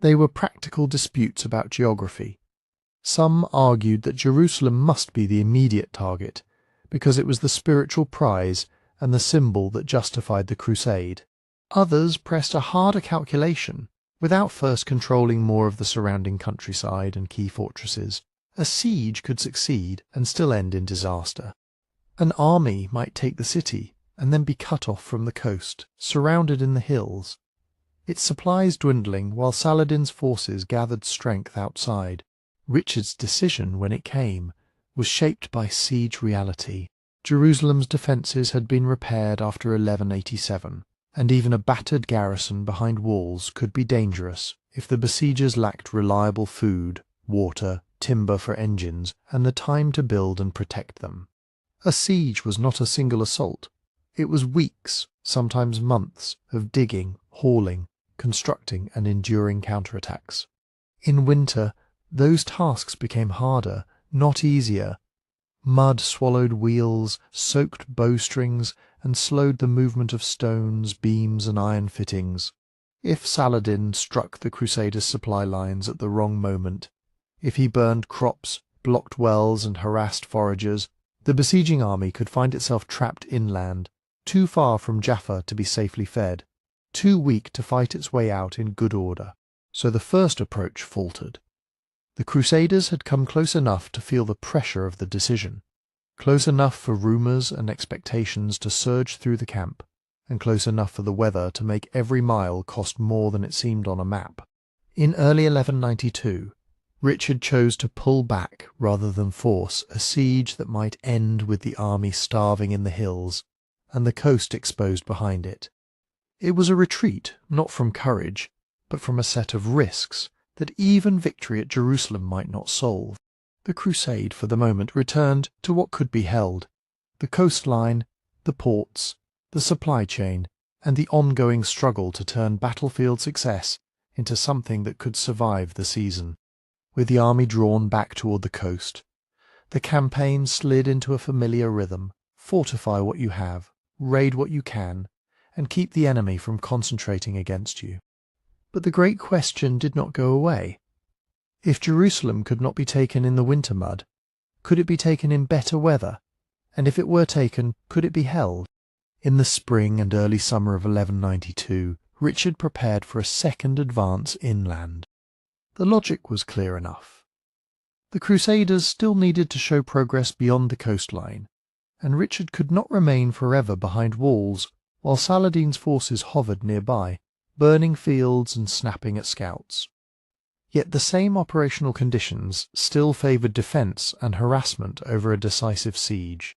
They were practical disputes about geography. Some argued that Jerusalem must be the immediate target, because it was the spiritual prize and the symbol that justified the crusade. Others pressed a harder calculation. Without first controlling more of the surrounding countryside and key fortresses, a siege could succeed and still end in disaster. An army might take the city and then be cut off from the coast, surrounded in the hills. Its supplies dwindling while Saladin's forces gathered strength outside. Richard's decision, when it came, was shaped by siege reality. Jerusalem's defences had been repaired after 1187, and even a battered garrison behind walls could be dangerous if the besiegers lacked reliable food, water, timber for engines, and the time to build and protect them. A siege was not a single assault. It was weeks, sometimes months, of digging, hauling, constructing and enduring counterattacks. In winter, those tasks became harder, not easier. Mud swallowed wheels, soaked bowstrings, and slowed the movement of stones, beams and iron fittings. If Saladin struck the Crusaders' supply lines at the wrong moment, if he burned crops, blocked wells and harassed foragers, the besieging army could find itself trapped inland, too far from Jaffa to be safely fed, too weak to fight its way out in good order. So the first approach faltered. The Crusaders had come close enough to feel the pressure of the decision, close enough for rumours and expectations to surge through the camp, and close enough for the weather to make every mile cost more than it seemed on a map. In early 1192, Richard chose to pull back rather than force a siege that might end with the army starving in the hills and the coast exposed behind it. It was a retreat not from courage, but from a set of risks that even victory at Jerusalem might not solve. The crusade, for the moment, returned to what could be held: the coastline, the ports, the supply chain, and the ongoing struggle to turn battlefield success into something that could survive the season. With the army drawn back toward the coast, the campaign slid into a familiar rhythm: fortify what you have, raid what you can, and keep the enemy from concentrating against you. But the great question did not go away. If Jerusalem could not be taken in the winter mud, could it be taken in better weather? And if it were taken, could it be held? In the spring and early summer of 1192, Richard prepared for a second advance inland. The logic was clear enough. The Crusaders still needed to show progress beyond the coastline, and Richard could not remain forever behind walls while Saladin's forces hovered nearby, burning fields and snapping at scouts. Yet the same operational conditions still favoured defence and harassment over a decisive siege.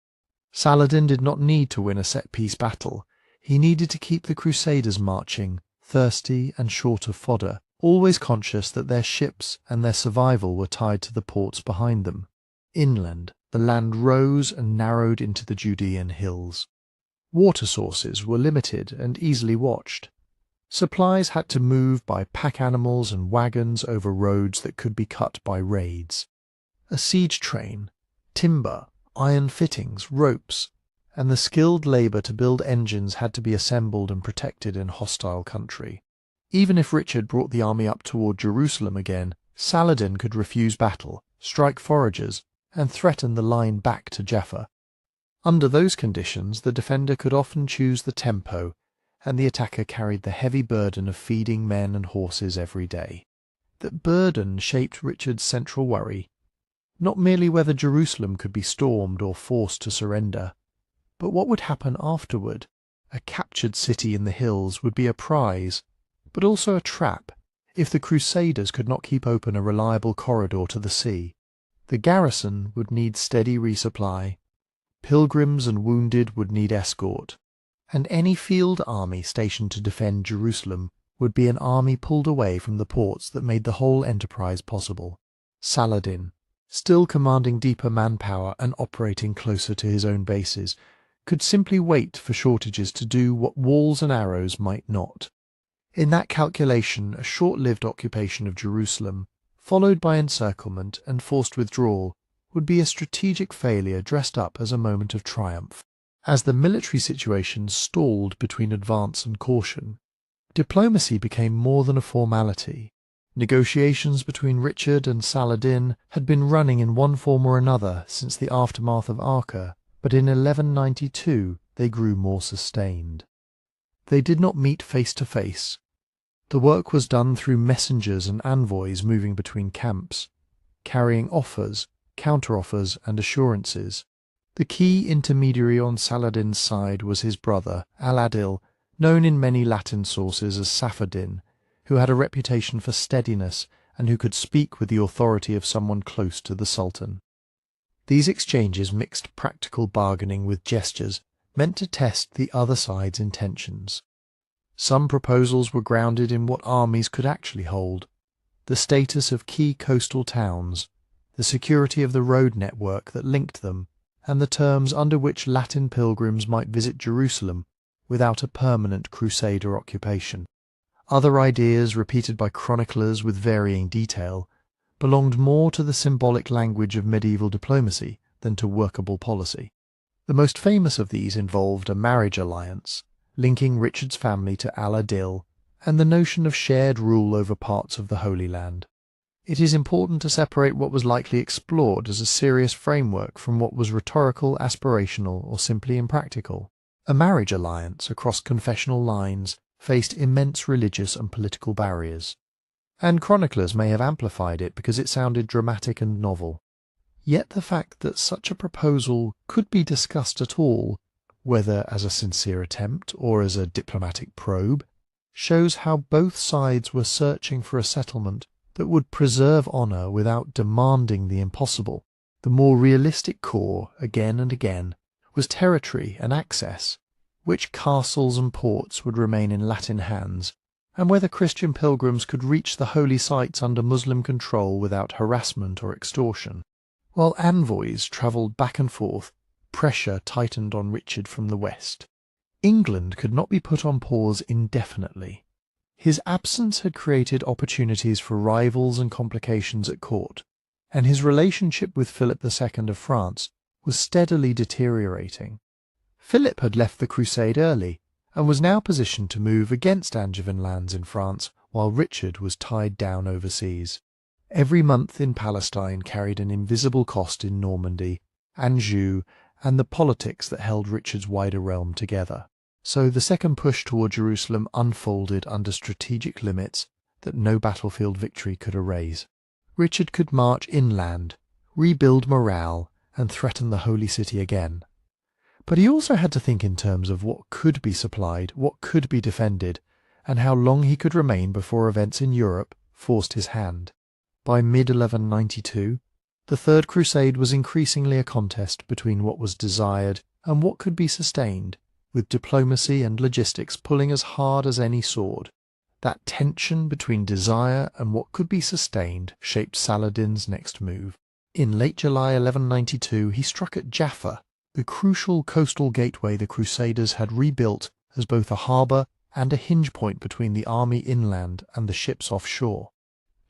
Saladin did not need to win a set-piece battle. He needed to keep the Crusaders marching, thirsty and short of fodder, always conscious that their ships and their survival were tied to the ports behind them. Inland, the land rose and narrowed into the Judean hills. Water sources were limited and easily watched. Supplies had to move by pack animals and wagons over roads that could be cut by raids. A siege train, timber, iron fittings, ropes, and the skilled labour to build engines had to be assembled and protected in hostile country. Even if Richard brought the army up toward Jerusalem again, Saladin could refuse battle, strike foragers, and threaten the line back to Jaffa. Under those conditions, the defender could often choose the tempo, and the attacker carried the heavy burden of feeding men and horses every day. That burden shaped Richard's central worry, not merely whether Jerusalem could be stormed or forced to surrender, but what would happen afterward. A captured city in the hills would be a prize, but also a trap, if the Crusaders could not keep open a reliable corridor to the sea. The garrison would need steady resupply, pilgrims and wounded would need escort, and any field army stationed to defend Jerusalem would be an army pulled away from the ports that made the whole enterprise possible. Saladin, still commanding deeper manpower and operating closer to his own bases, could simply wait for shortages to do what walls and arrows might not. In that calculation, a short-lived occupation of Jerusalem, followed by encirclement and forced withdrawal, would be a strategic failure dressed up as a moment of triumph. As the military situation stalled between advance and caution, diplomacy became more than a formality. Negotiations between Richard and Saladin had been running in one form or another since the aftermath of Acre, but in 1192 they grew more sustained. They did not meet face to face. The work was done through messengers and envoys moving between camps, carrying offers, counteroffers, and assurances. The key intermediary on Saladin's side was his brother, Al-Adil, known in many Latin sources as Safaddin, who had a reputation for steadiness and who could speak with the authority of someone close to the Sultan. These exchanges mixed practical bargaining with gestures meant to test the other side's intentions. Some proposals were grounded in what armies could actually hold, the status of key coastal towns, the security of the road network that linked them, and the terms under which Latin pilgrims might visit Jerusalem without a permanent Crusader occupation. Other ideas, repeated by chroniclers with varying detail, belonged more to the symbolic language of medieval diplomacy than to workable policy. The most famous of these involved a marriage alliance, linking Richard's family to Al-Adil, and the notion of shared rule over parts of the Holy Land. It is important to separate what was likely explored as a serious framework from what was rhetorical, aspirational, or simply impractical. A marriage alliance across confessional lines faced immense religious and political barriers, and chroniclers may have amplified it because it sounded dramatic and novel. Yet the fact that such a proposal could be discussed at all, whether as a sincere attempt or as a diplomatic probe, shows how both sides were searching for a settlement that would preserve honour without demanding the impossible. The more realistic core, again and again, was territory and access, which castles and ports would remain in Latin hands, and whether Christian pilgrims could reach the holy sites under Muslim control without harassment or extortion. While envoys travelled back and forth, pressure tightened on Richard from the west. England could not be put on pause indefinitely. His absence had created opportunities for rivals and complications at court, and his relationship with Philip II of France was steadily deteriorating. Philip had left the crusade early, and was now positioned to move against Angevin lands in France, while Richard was tied down overseas. Every month in Palestine carried an invisible cost in Normandy, Anjou, and the politics that held Richard's wider realm together. So the second push toward Jerusalem unfolded under strategic limits that no battlefield victory could erase. Richard could march inland, rebuild morale, and threaten the Holy City again. But he also had to think in terms of what could be supplied, what could be defended, and how long he could remain before events in Europe forced his hand. By mid-1192, the Third Crusade was increasingly a contest between what was desired and what could be sustained, with diplomacy and logistics pulling as hard as any sword. That tension between desire and what could be sustained shaped Saladin's next move. In late July 1192 he struck at Jaffa, the crucial coastal gateway the Crusaders had rebuilt as both a harbour and a hinge point between the army inland and the ships offshore.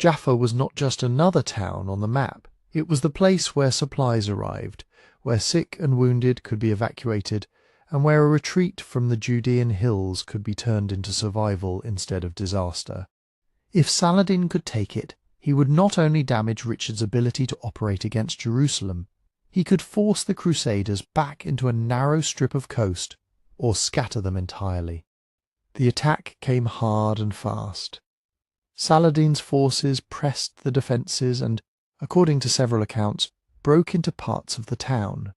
Jaffa was not just another town on the map, it was the place where supplies arrived, where sick and wounded could be evacuated, and where a retreat from the Judean hills could be turned into survival instead of disaster. If Saladin could take it, he would not only damage Richard's ability to operate against Jerusalem, he could force the Crusaders back into a narrow strip of coast, or scatter them entirely. The attack came hard and fast. Saladin's forces pressed the defences and, according to several accounts, broke into parts of the town.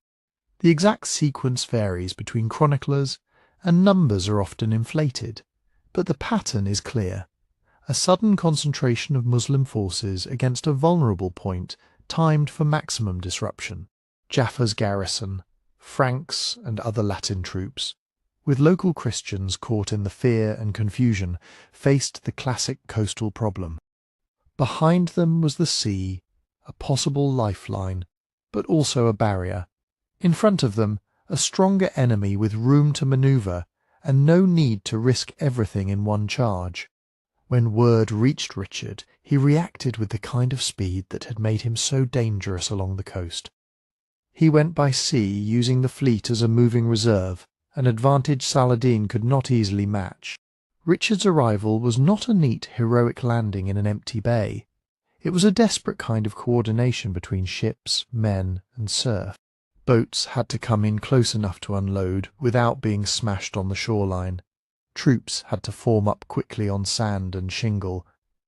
The exact sequence varies between chroniclers, and numbers are often inflated, but the pattern is clear. A sudden concentration of Muslim forces against a vulnerable point timed for maximum disruption. Jaffa's garrison, Franks and other Latin troops, with local Christians caught in the fear and confusion, faced the classic coastal problem. Behind them was the sea, a possible lifeline, but also a barrier. In front of them, a stronger enemy with room to manoeuvre and no need to risk everything in one charge. When word reached Richard, he reacted with the kind of speed that had made him so dangerous along the coast. He went by sea, using the fleet as a moving reserve, an advantage Saladin could not easily match. Richard's arrival was not a neat, heroic landing in an empty bay. It was a desperate kind of coordination between ships, men, and surf. Boats had to come in close enough to unload without being smashed on the shoreline. Troops had to form up quickly on sand and shingle,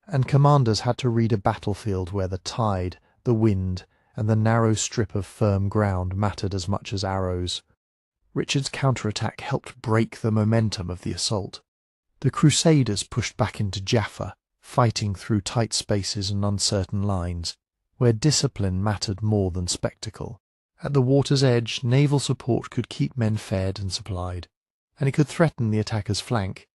and commanders had to read a battlefield where the tide, the wind, and the narrow strip of firm ground mattered as much as arrows. Richard's counterattack helped break the momentum of the assault. The Crusaders pushed back into Jaffa, fighting through tight spaces and uncertain lines, where discipline mattered more than spectacle. At the water's edge, naval support could keep men fed and supplied, and it could threaten the attacker's flank.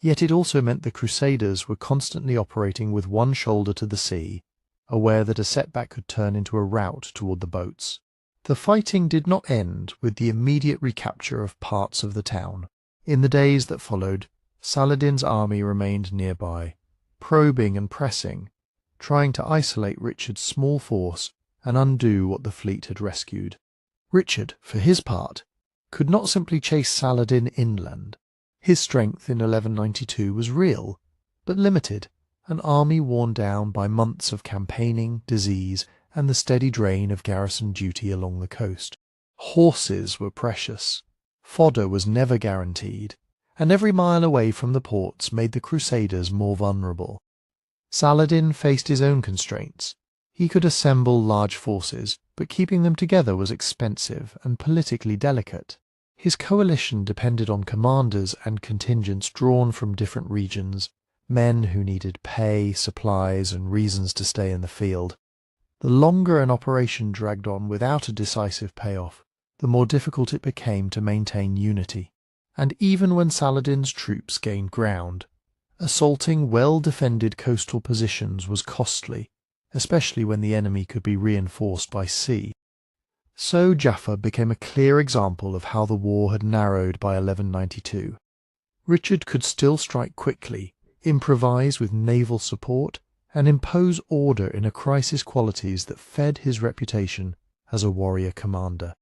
Yet it also meant the Crusaders were constantly operating with one shoulder to the sea, aware that a setback could turn into a rout toward the boats. The fighting did not end with the immediate recapture of parts of the town. In the days that followed, Saladin's army remained nearby, probing and pressing, trying to isolate Richard's small force and undo what the fleet had rescued. Richard, for his part, could not simply chase Saladin inland. His strength in 1192 was real, but limited, an army worn down by months of campaigning, disease, and the steady drain of garrison duty along the coast. Horses were precious, fodder was never guaranteed, and every mile away from the ports made the Crusaders more vulnerable. Saladin faced his own constraints. He could assemble large forces, but keeping them together was expensive and politically delicate. His coalition depended on commanders and contingents drawn from different regions, men who needed pay, supplies, and reasons to stay in the field. The longer an operation dragged on without a decisive payoff, the more difficult it became to maintain unity. And even when Saladin's troops gained ground, assaulting well-defended coastal positions was costly, especially when the enemy could be reinforced by sea. So Jaffa became a clear example of how the war had narrowed by 1192. Richard could still strike quickly, improvise with naval support, and impose order in a crisis, qualities that fed his reputation as a warrior commander.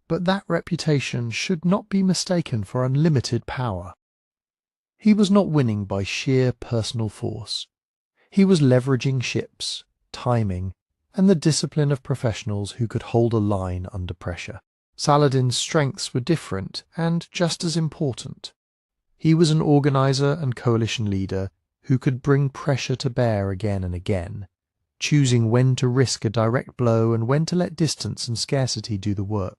But that reputation should not be mistaken for unlimited power. He was not winning by sheer personal force. He was leveraging ships, timing, and the discipline of professionals who could hold a line under pressure. Saladin's strengths were different and just as important. He was an organizer and coalition leader who could bring pressure to bear again and again, choosing when to risk a direct blow and when to let distance and scarcity do the work.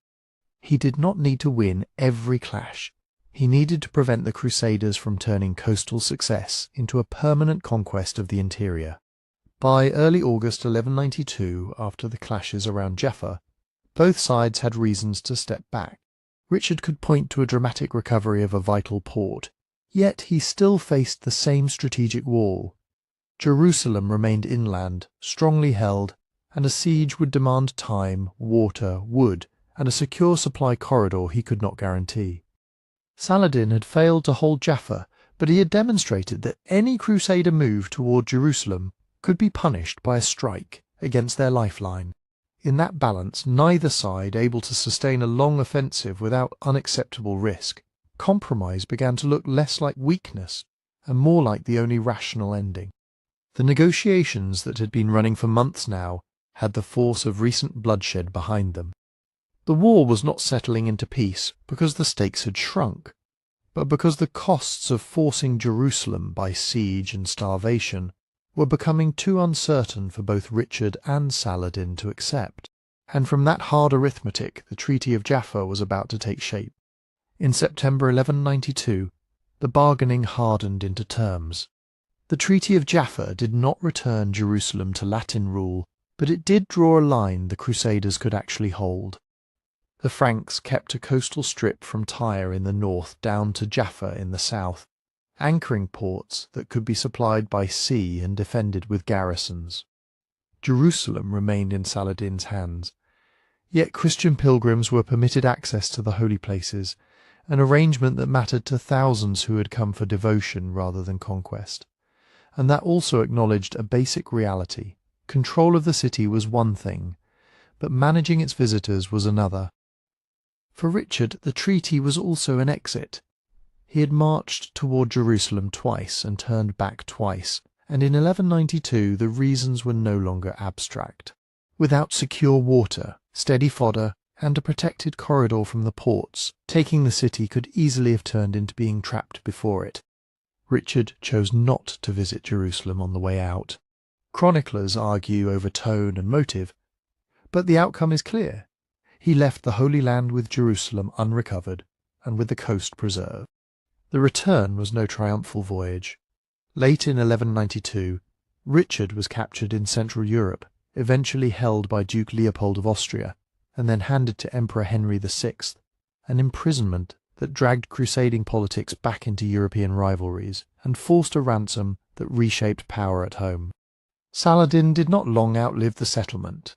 He did not need to win every clash. He needed to prevent the Crusaders from turning coastal success into a permanent conquest of the interior. By early August 1192, after the clashes around Jaffa, both sides had reasons to step back. Richard could point to a dramatic recovery of a vital port, yet he still faced the same strategic wall. Jerusalem remained inland, strongly held, and a siege would demand time, water, wood, and a secure supply corridor he could not guarantee. Saladin had failed to hold Jaffa, but he had demonstrated that any Crusader move toward Jerusalem could be punished by a strike against their lifeline. In that balance, neither side able to sustain a long offensive without unacceptable risk, compromise began to look less like weakness and more like the only rational ending. The negotiations that had been running for months now had the force of recent bloodshed behind them. The war was not settling into peace because the stakes had shrunk, but because the costs of forcing Jerusalem by siege and starvation were becoming too uncertain for both Richard and Saladin to accept, and from that hard arithmetic the Treaty of Jaffa was about to take shape. In September 1192, the bargaining hardened into terms. The Treaty of Jaffa did not return Jerusalem to Latin rule, but it did draw a line the Crusaders could actually hold. The Franks kept a coastal strip from Tyre in the north down to Jaffa in the south, anchoring ports that could be supplied by sea and defended with garrisons. Jerusalem remained in Saladin's hands, yet Christian pilgrims were permitted access to the holy places, an arrangement that mattered to thousands who had come for devotion rather than conquest, and that also acknowledged a basic reality. Control of the city was one thing, but managing its visitors was another. For Richard, the treaty was also an exit. He had marched toward Jerusalem twice and turned back twice, and in 1192 the reasons were no longer abstract. Without secure water, steady fodder, and a protected corridor from the ports, taking the city could easily have turned into being trapped before it. Richard chose not to visit Jerusalem on the way out. Chroniclers argue over tone and motive, but the outcome is clear. He left the Holy Land with Jerusalem unrecovered and with the coast preserved. The return was no triumphal voyage. Late in 1192, Richard was captured in Central Europe, eventually held by Duke Leopold of Austria, and then handed to Emperor Henry VI, an imprisonment that dragged crusading politics back into European rivalries and forced a ransom that reshaped power at home. Saladin did not long outlive the settlement.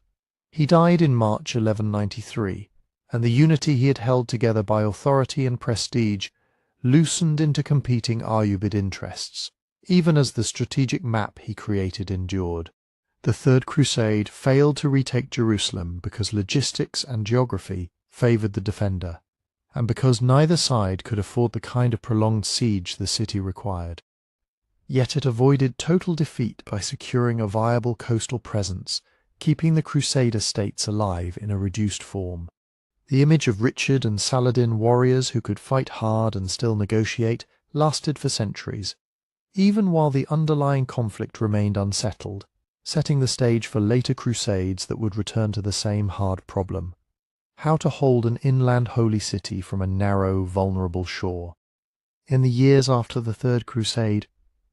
He died in March 1193, and the unity he had held together by authority and prestige loosened into competing Ayyubid interests, even as the strategic map he created endured. The Third Crusade failed to retake Jerusalem because logistics and geography favoured the defender, and because neither side could afford the kind of prolonged siege the city required. Yet it avoided total defeat by securing a viable coastal presence, keeping the Crusader states alive in a reduced form. The image of Richard and Saladin warriors who could fight hard and still negotiate lasted for centuries, even while the underlying conflict remained unsettled, setting the stage for later crusades that would return to the same hard problem: how to hold an inland holy city from a narrow, vulnerable shore. In the years after the Third Crusade,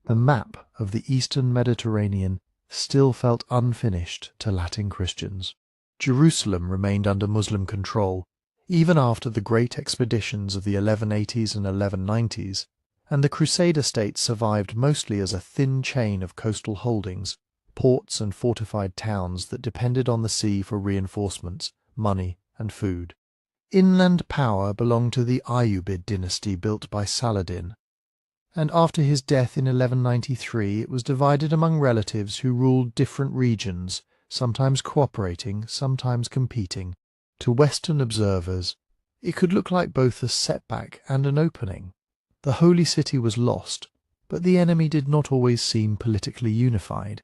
the map of the Eastern Mediterranean still felt unfinished to Latin Christians. Jerusalem remained under Muslim control, even after the great expeditions of the 1180s and 1190s, and the Crusader states survived mostly as a thin chain of coastal holdings, ports and fortified towns that depended on the sea for reinforcements, money, and food. Inland power belonged to the Ayyubid dynasty built by Saladin, and after his death in 1193 it was divided among relatives who ruled different regions, sometimes cooperating, sometimes competing. To Western observers, it could look like both a setback and an opening. The holy city was lost, but the enemy did not always seem politically unified.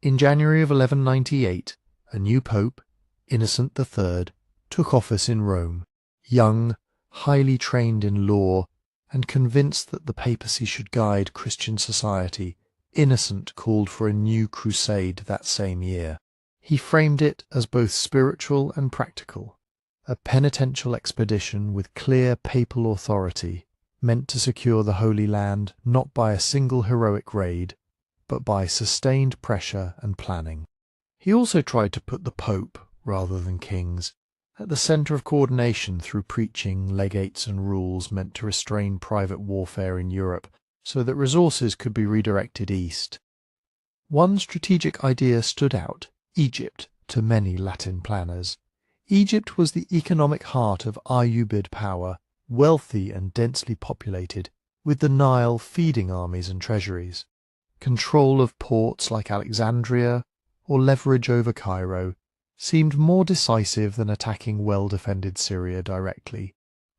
In January of 1198, a new pope, Innocent III, took office in Rome, young, highly trained in law, and convinced that the papacy should guide Christian society. Innocent called for a new crusade that same year. He framed it as both spiritual and practical, a penitential expedition with clear papal authority, meant to secure the Holy Land not by a single heroic raid, but by sustained pressure and planning. He also tried to put the Pope, rather than kings, at the centre of coordination through preaching, legates and rules meant to restrain private warfare in Europe so that resources could be redirected east. One strategic idea stood out: Egypt, to many Latin planners. Egypt was the economic heart of Ayyubid power, wealthy and densely populated, with the Nile feeding armies and treasuries. Control of ports like Alexandria or leverage over Cairo seemed more decisive than attacking well-defended Syria directly.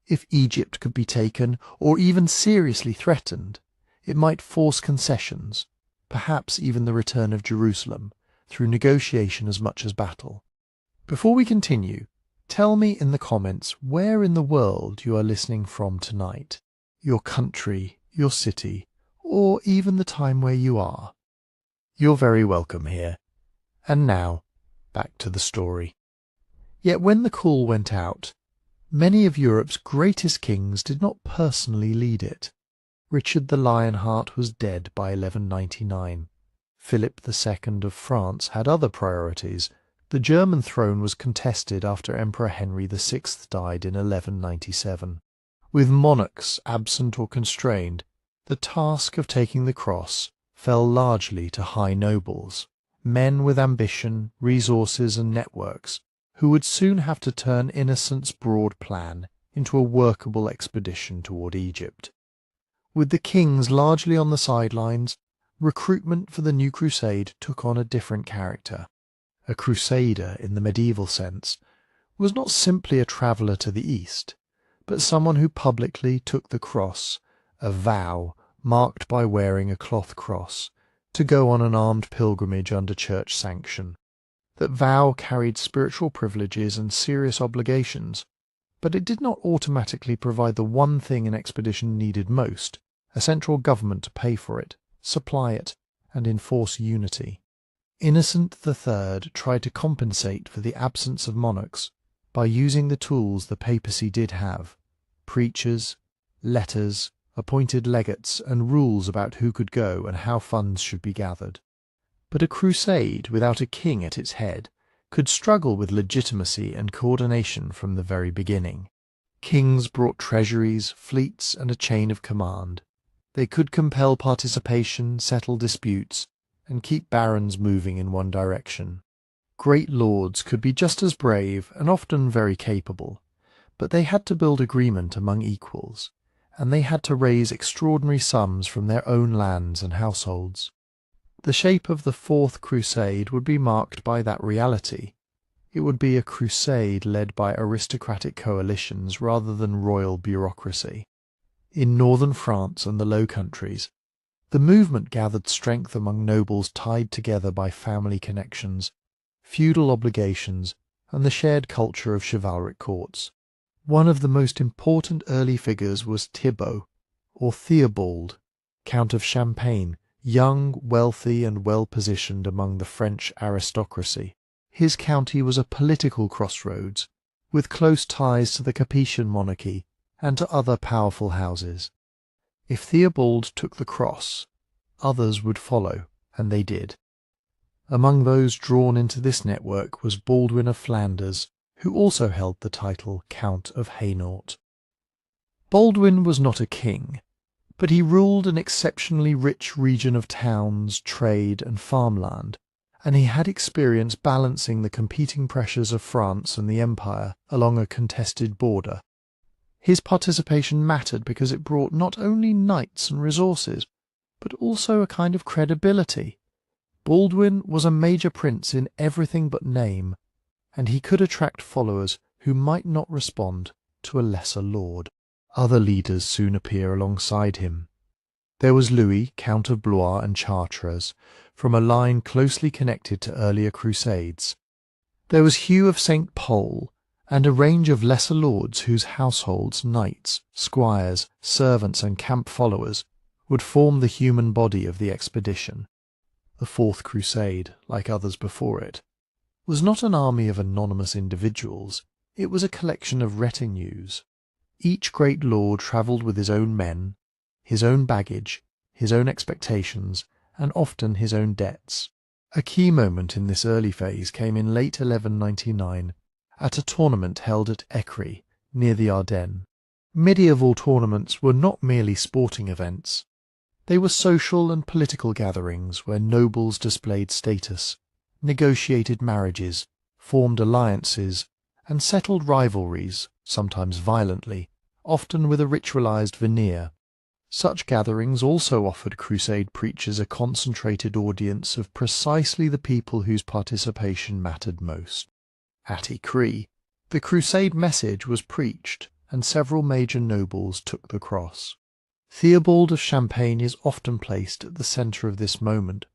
If Egypt could be taken, or even seriously threatened, it might force concessions, perhaps even the return of Jerusalem, through negotiation as much as battle. Before we continue, tell me in the comments where in the world you are listening from tonight, your country, your city, or even the time where you are. You're very welcome here. And now, back to the story. Yet when the call went out, many of Europe's greatest kings did not personally lead it. Richard the Lionheart was dead by 1199. Philip II of France had other priorities. The German throne was contested after Emperor Henry VI died in 1197. With monarchs absent or constrained, the task of taking the cross fell largely to high nobles, men with ambition, resources and networks, who would soon have to turn Innocent's broad plan into a workable expedition toward Egypt. With the kings largely on the sidelines, recruitment for the new crusade took on a different character. A crusader, in the medieval sense, was not simply a traveller to the east, but someone who publicly took the cross, a vow marked by wearing a cloth cross, to go on an armed pilgrimage under church sanction. That vow carried spiritual privileges and serious obligations, but it did not automatically provide the one thing an expedition needed most, a central government to pay for it, supply it, and enforce unity. Innocent III tried to compensate for the absence of monarchs by using the tools the papacy did have: preachers, letters, appointed legates, and rules about who could go and how funds should be gathered. But a crusade without a king at its head could struggle with legitimacy and coordination from the very beginning. Kings brought treasuries, fleets, and a chain of command. They could compel participation, settle disputes, and keep barons moving in one direction. Great lords could be just as brave and often very capable, but they had to build agreement among equals, and they had to raise extraordinary sums from their own lands and households. The shape of the Fourth Crusade would be marked by that reality. It would be a crusade led by aristocratic coalitions rather than royal bureaucracy. In northern France and the Low Countries, the movement gathered strength among nobles tied together by family connections, feudal obligations, and the shared culture of chivalric courts. One of the most important early figures was Thibaut, or Theobald, Count of Champagne, young, wealthy, and well-positioned among the French aristocracy. His county was a political crossroads, with close ties to the Capetian monarchy and to other powerful houses. If Theobald took the cross, others would follow, and they did. Among those drawn into this network was Baldwin of Flanders, who also held the title Count of Hainault. Baldwin was not a king, but he ruled an exceptionally rich region of towns, trade, and farmland, and he had experience balancing the competing pressures of France and the Empire along a contested border. His participation mattered because it brought not only knights and resources, but also a kind of credibility. Baldwin was a major prince in everything but name, and he could attract followers who might not respond to a lesser lord. Other leaders soon appear alongside him. There was Louis, Count of Blois and Chartres, from a line closely connected to earlier crusades. There was Hugh of St. Pol, and a range of lesser lords whose households, knights, squires, servants, and camp followers would form the human body of the expedition. The Fourth Crusade, like others before it, was not an army of anonymous individuals, it was a collection of retinues. Each great lord travelled with his own men, his own baggage, his own expectations, and often his own debts. A key moment in this early phase came in late 1199 at a tournament held at Écrit, near the Ardennes. Medieval tournaments were not merely sporting events. They were social and political gatherings where nobles displayed status, negotiated marriages, formed alliances, and settled rivalries, sometimes violently, often with a ritualized veneer. Such gatherings also offered crusade preachers a concentrated audience of precisely the people whose participation mattered most. At Écrit, the crusade message was preached, and several major nobles took the cross. Theobald of Champagne is often placed at the centre of this moment,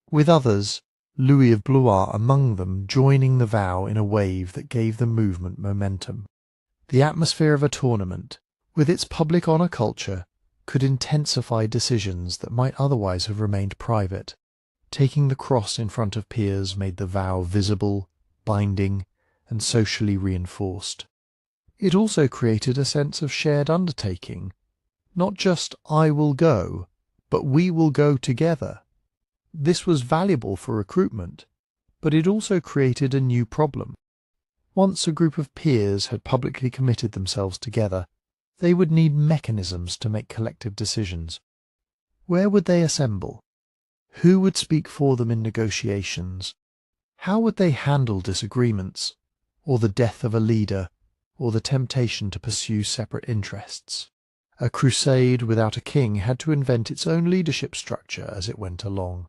with others, Louis of Blois among them, joining the vow in a wave that gave the movement momentum. The atmosphere of a tournament, with its public honour culture, could intensify decisions that might otherwise have remained private. Taking the cross in front of peers made the vow visible, binding, and socially reinforced. It also created a sense of shared undertaking. Not just "I will go," but "we will go together." This was valuable for recruitment, but it also created a new problem. Once a group of peers had publicly committed themselves together, they would need mechanisms to make collective decisions. Where would they assemble? Who would speak for them in negotiations? How would they handle disagreements, or the death of a leader, or the temptation to pursue separate interests? A crusade without a king had to invent its own leadership structure as it went along.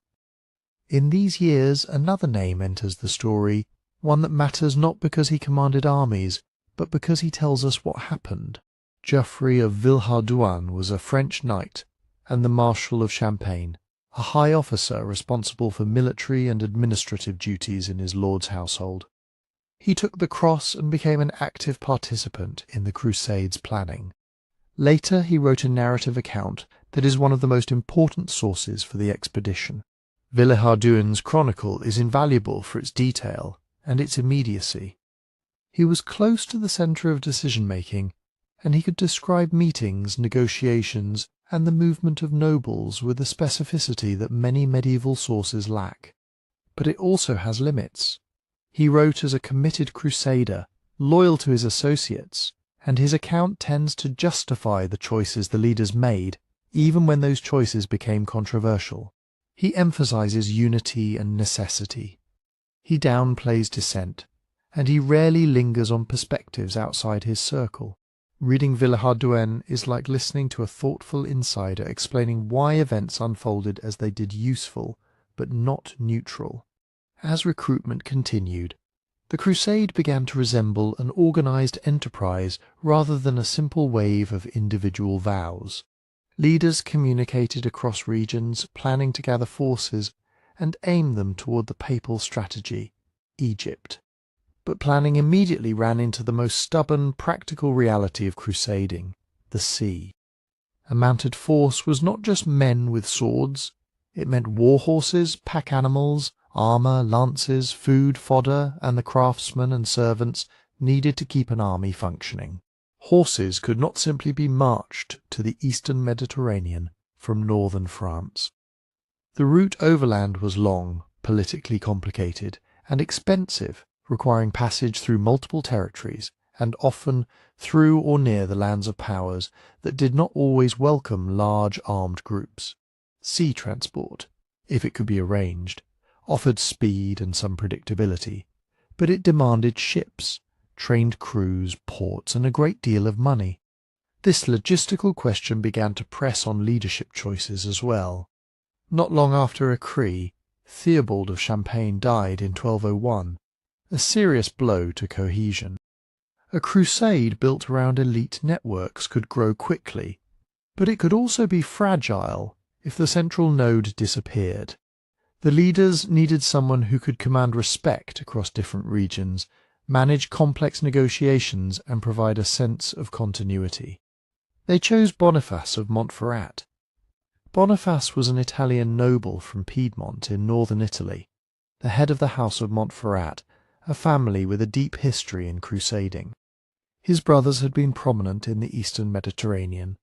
In these years another name enters the story, one that matters not because he commanded armies, but because he tells us what happened. Geoffrey of Villehardouin was a French knight and the Marshal of Champagne, a high officer responsible for military and administrative duties in his lord's household. He took the cross and became an active participant in the Crusades' planning. Later he wrote a narrative account that is one of the most important sources for the expedition. Villehardouin's chronicle is invaluable for its detail and its immediacy. He was close to the centre of decision-making, and he could describe meetings, negotiations, and the movement of nobles with a specificity that many medieval sources lack. But it also has limits. He wrote as a committed crusader, loyal to his associates, and his account tends to justify the choices the leaders made, even when those choices became controversial. He emphasizes unity and necessity. He downplays dissent, and he rarely lingers on perspectives outside his circle. Reading Villehardouin is like listening to a thoughtful insider explaining why events unfolded as they did, useful, but not neutral. As recruitment continued, the crusade began to resemble an organized enterprise rather than a simple wave of individual vows. Leaders communicated across regions, planning to gather forces and aim them toward the papal strategy, Egypt. But planning immediately ran into the most stubborn, practical reality of crusading, the sea. A mounted force was not just men with swords. It meant war horses, pack animals, armour, lances, food, fodder, and the craftsmen and servants needed to keep an army functioning. Horses could not simply be marched to the eastern Mediterranean from northern France. The route overland was long, politically complicated, and expensive, requiring passage through multiple territories, and often through or near the lands of powers that did not always welcome large armed groups. Sea transport, if it could be arranged, offered speed and some predictability, but it demanded ships, trained crews, ports, and a great deal of money. This logistical question began to press on leadership choices as well. Not long after Acre, Theobald of Champagne died in 1201, a serious blow to cohesion. A crusade built around elite networks could grow quickly, but it could also be fragile if the central node disappeared. The leaders needed someone who could command respect across different regions, manage complex negotiations, and provide a sense of continuity. They chose Boniface of Montferrat. Boniface was an Italian noble from Piedmont in northern Italy, the head of the House of Montferrat, a family with a deep history in crusading. His brothers had been prominent in the eastern Mediterranean.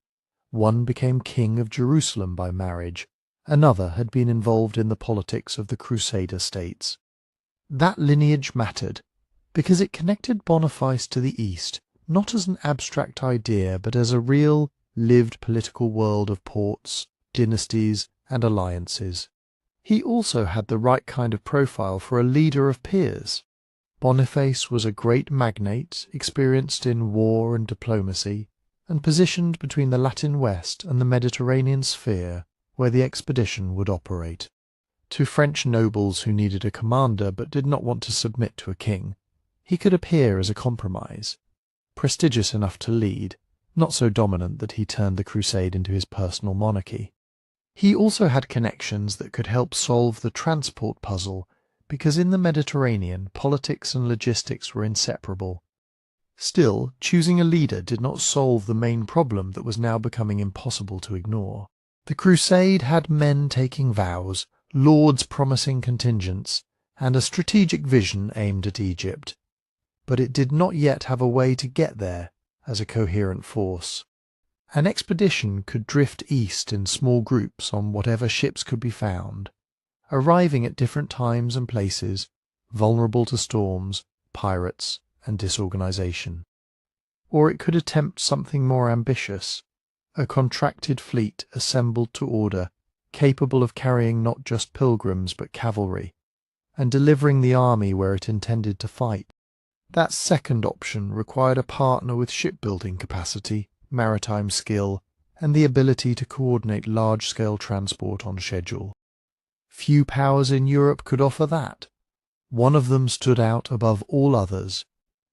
One became king of Jerusalem by marriage, another had been involved in the politics of the Crusader states. That lineage mattered, because it connected Boniface to the East, not as an abstract idea, but as a real, lived political world of ports, dynasties, and alliances. He also had the right kind of profile for a leader of peers. Boniface was a great magnate, experienced in war and diplomacy, and positioned between the Latin West and the Mediterranean sphere where the expedition would operate. To French nobles who needed a commander but did not want to submit to a king, he could appear as a compromise, prestigious enough to lead, not so dominant that he turned the crusade into his personal monarchy. He also had connections that could help solve the transport puzzle, because in the Mediterranean, politics and logistics were inseparable. Still, choosing a leader did not solve the main problem that was now becoming impossible to ignore. The crusade had men taking vows, lords promising contingents, and a strategic vision aimed at Egypt. But it did not yet have a way to get there as a coherent force. An expedition could drift east in small groups on whatever ships could be found, arriving at different times and places, vulnerable to storms, pirates, and disorganization. Or it could attempt something more ambitious, a contracted fleet assembled to order, capable of carrying not just pilgrims but cavalry, and delivering the army where it intended to fight. That second option required a partner with shipbuilding capacity, maritime skill, and the ability to coordinate large-scale transport on schedule. Few powers in Europe could offer that. One of them stood out above all others,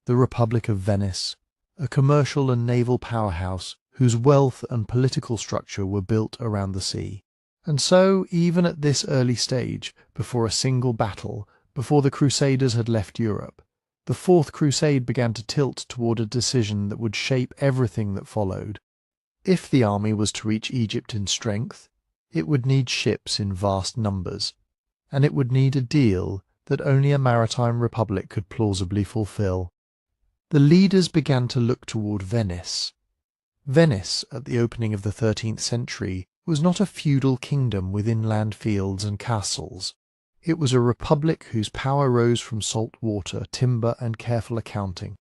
the Republic of Venice, a commercial and naval powerhouse whose wealth and political structure were built around the sea. And so, even at this early stage, before a single battle, before the Crusaders had left Europe, the Fourth Crusade began to tilt toward a decision that would shape everything that followed. If the army was to reach Egypt in strength, it would need ships in vast numbers, and it would need a deal that only a maritime republic could plausibly fulfill. The leaders began to look toward Venice. Venice, at the opening of the 13th century, was not a feudal kingdom with inland fields and castles. It was a republic whose power rose from salt water, timber, and careful accounting.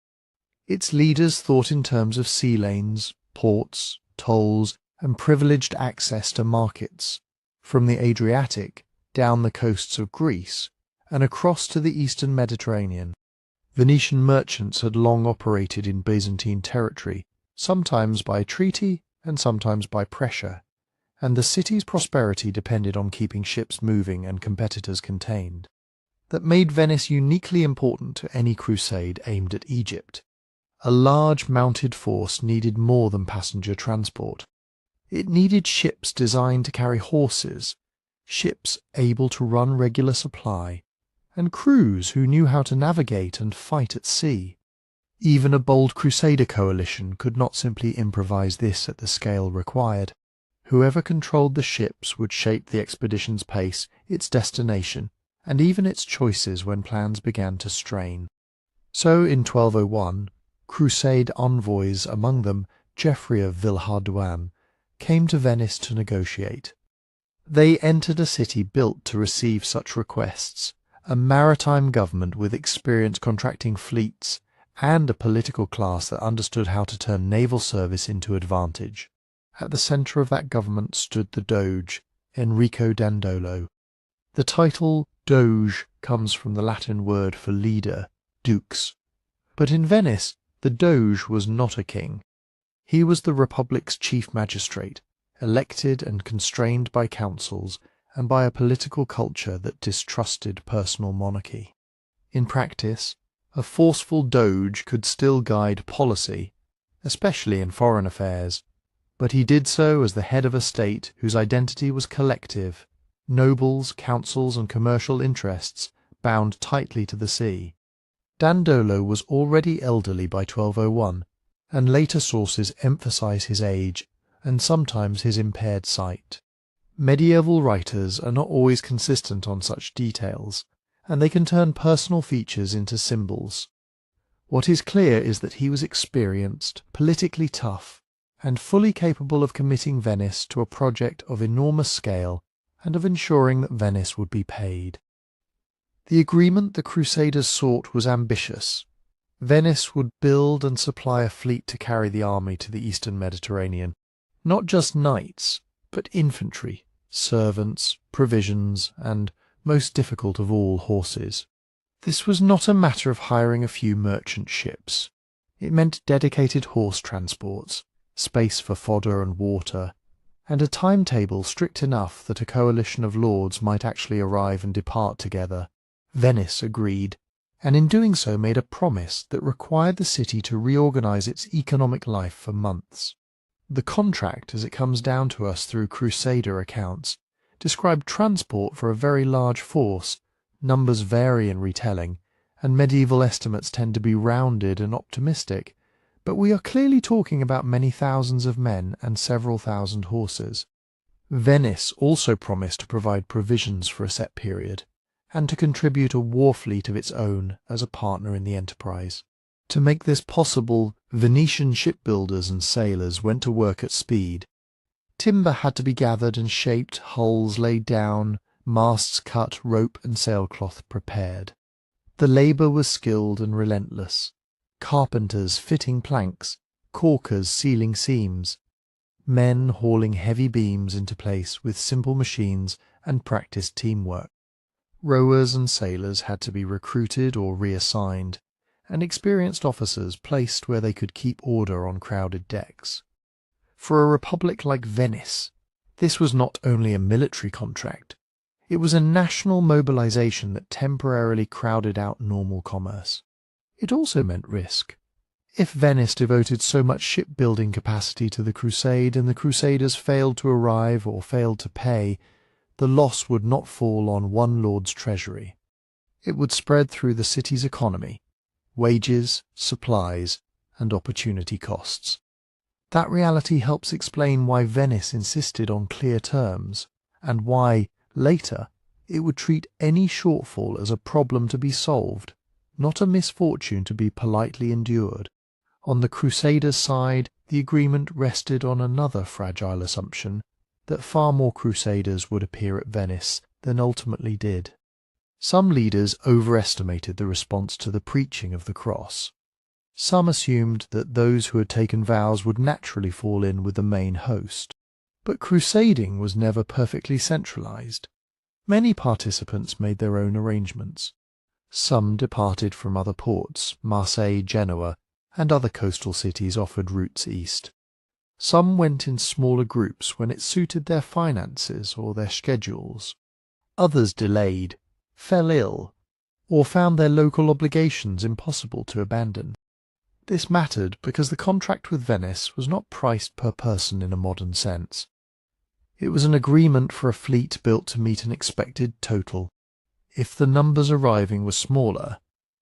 Its leaders thought in terms of sea lanes, ports, tolls, and privileged access to markets, from the Adriatic down the coasts of Greece and across to the eastern Mediterranean. Venetian merchants had long operated in Byzantine territory, sometimes by treaty and sometimes by pressure, and the city's prosperity depended on keeping ships moving and competitors contained. That made Venice uniquely important to any crusade aimed at Egypt. A large mounted force needed more than passenger transport. It needed ships designed to carry horses, ships able to run regular supply, and crews who knew how to navigate and fight at sea. Even a bold crusader coalition could not simply improvise this at the scale required. Whoever controlled the ships would shape the expedition's pace, its destination, and even its choices when plans began to strain. So in 1201, crusade envoys, among them Geoffrey of Villehardouin, came to Venice to negotiate. They entered a city built to receive such requests, a maritime government with experience contracting fleets, and a political class that understood how to turn naval service into advantage. At the centre of that government stood the Doge, Enrico Dandolo. The title Doge comes from the Latin word for leader, dux. But in Venice, the Doge was not a king. He was the Republic's chief magistrate, elected and constrained by councils and by a political culture that distrusted personal monarchy. In practice, a forceful Doge could still guide policy, especially in foreign affairs, but he did so as the head of a state whose identity was collective, nobles, councils, and commercial interests bound tightly to the sea. Dandolo was already elderly by 1201, and later sources emphasize his age and sometimes his impaired sight. Medieval writers are not always consistent on such details, and they can turn personal features into symbols. What is clear is that he was experienced, politically tough, and fully capable of committing Venice to a project of enormous scale and of ensuring that Venice would be paid. The agreement the Crusaders sought was ambitious. Venice would build and supply a fleet to carry the army to the eastern Mediterranean. Not just knights, but infantry, servants, provisions, and, most difficult of all, horses. This was not a matter of hiring a few merchant ships. It meant dedicated horse transports, space for fodder and water, and a timetable strict enough that a coalition of lords might actually arrive and depart together. Venice agreed, and in doing so made a promise that required the city to reorganize its economic life for months. The contract, as it comes down to us through Crusader accounts, described transport for a very large force. Numbers vary in retelling, and medieval estimates tend to be rounded and optimistic, but we are clearly talking about many thousands of men and several thousand horses. Venice also promised to provide provisions for a set period, and to contribute a war fleet of its own as a partner in the enterprise. To make this possible, Venetian shipbuilders and sailors went to work at speed. Timber had to be gathered and shaped, hulls laid down, masts cut, rope and sailcloth prepared. The labour was skilled and relentless. Carpenters fitting planks, caulkers sealing seams, men hauling heavy beams into place with simple machines and practised teamwork. Rowers and sailors had to be recruited or reassigned, and experienced officers placed where they could keep order on crowded decks. For a republic like Venice, this was not only a military contract, it was a national mobilization that temporarily crowded out normal commerce. It also meant risk. If Venice devoted so much shipbuilding capacity to the crusade and the crusaders failed to arrive or failed to pay, the loss would not fall on one lord's treasury. It would spread through the city's economy, wages, supplies, and opportunity costs. That reality helps explain why Venice insisted on clear terms, and why, later, it would treat any shortfall as a problem to be solved, not a misfortune to be politely endured. On the Crusaders' side, the agreement rested on another fragile assumption, that far more Crusaders would appear at Venice than ultimately did. Some leaders overestimated the response to the preaching of the cross. Some assumed that those who had taken vows would naturally fall in with the main host. But crusading was never perfectly centralized. Many participants made their own arrangements. Some departed from other ports, Marseille, Genoa, and other coastal cities offered routes east. Some went in smaller groups when it suited their finances or their schedules. Others delayed, fell ill, or found their local obligations impossible to abandon. This mattered because the contract with Venice was not priced per person in a modern sense. It was an agreement for a fleet built to meet an expected total. If the numbers arriving were smaller,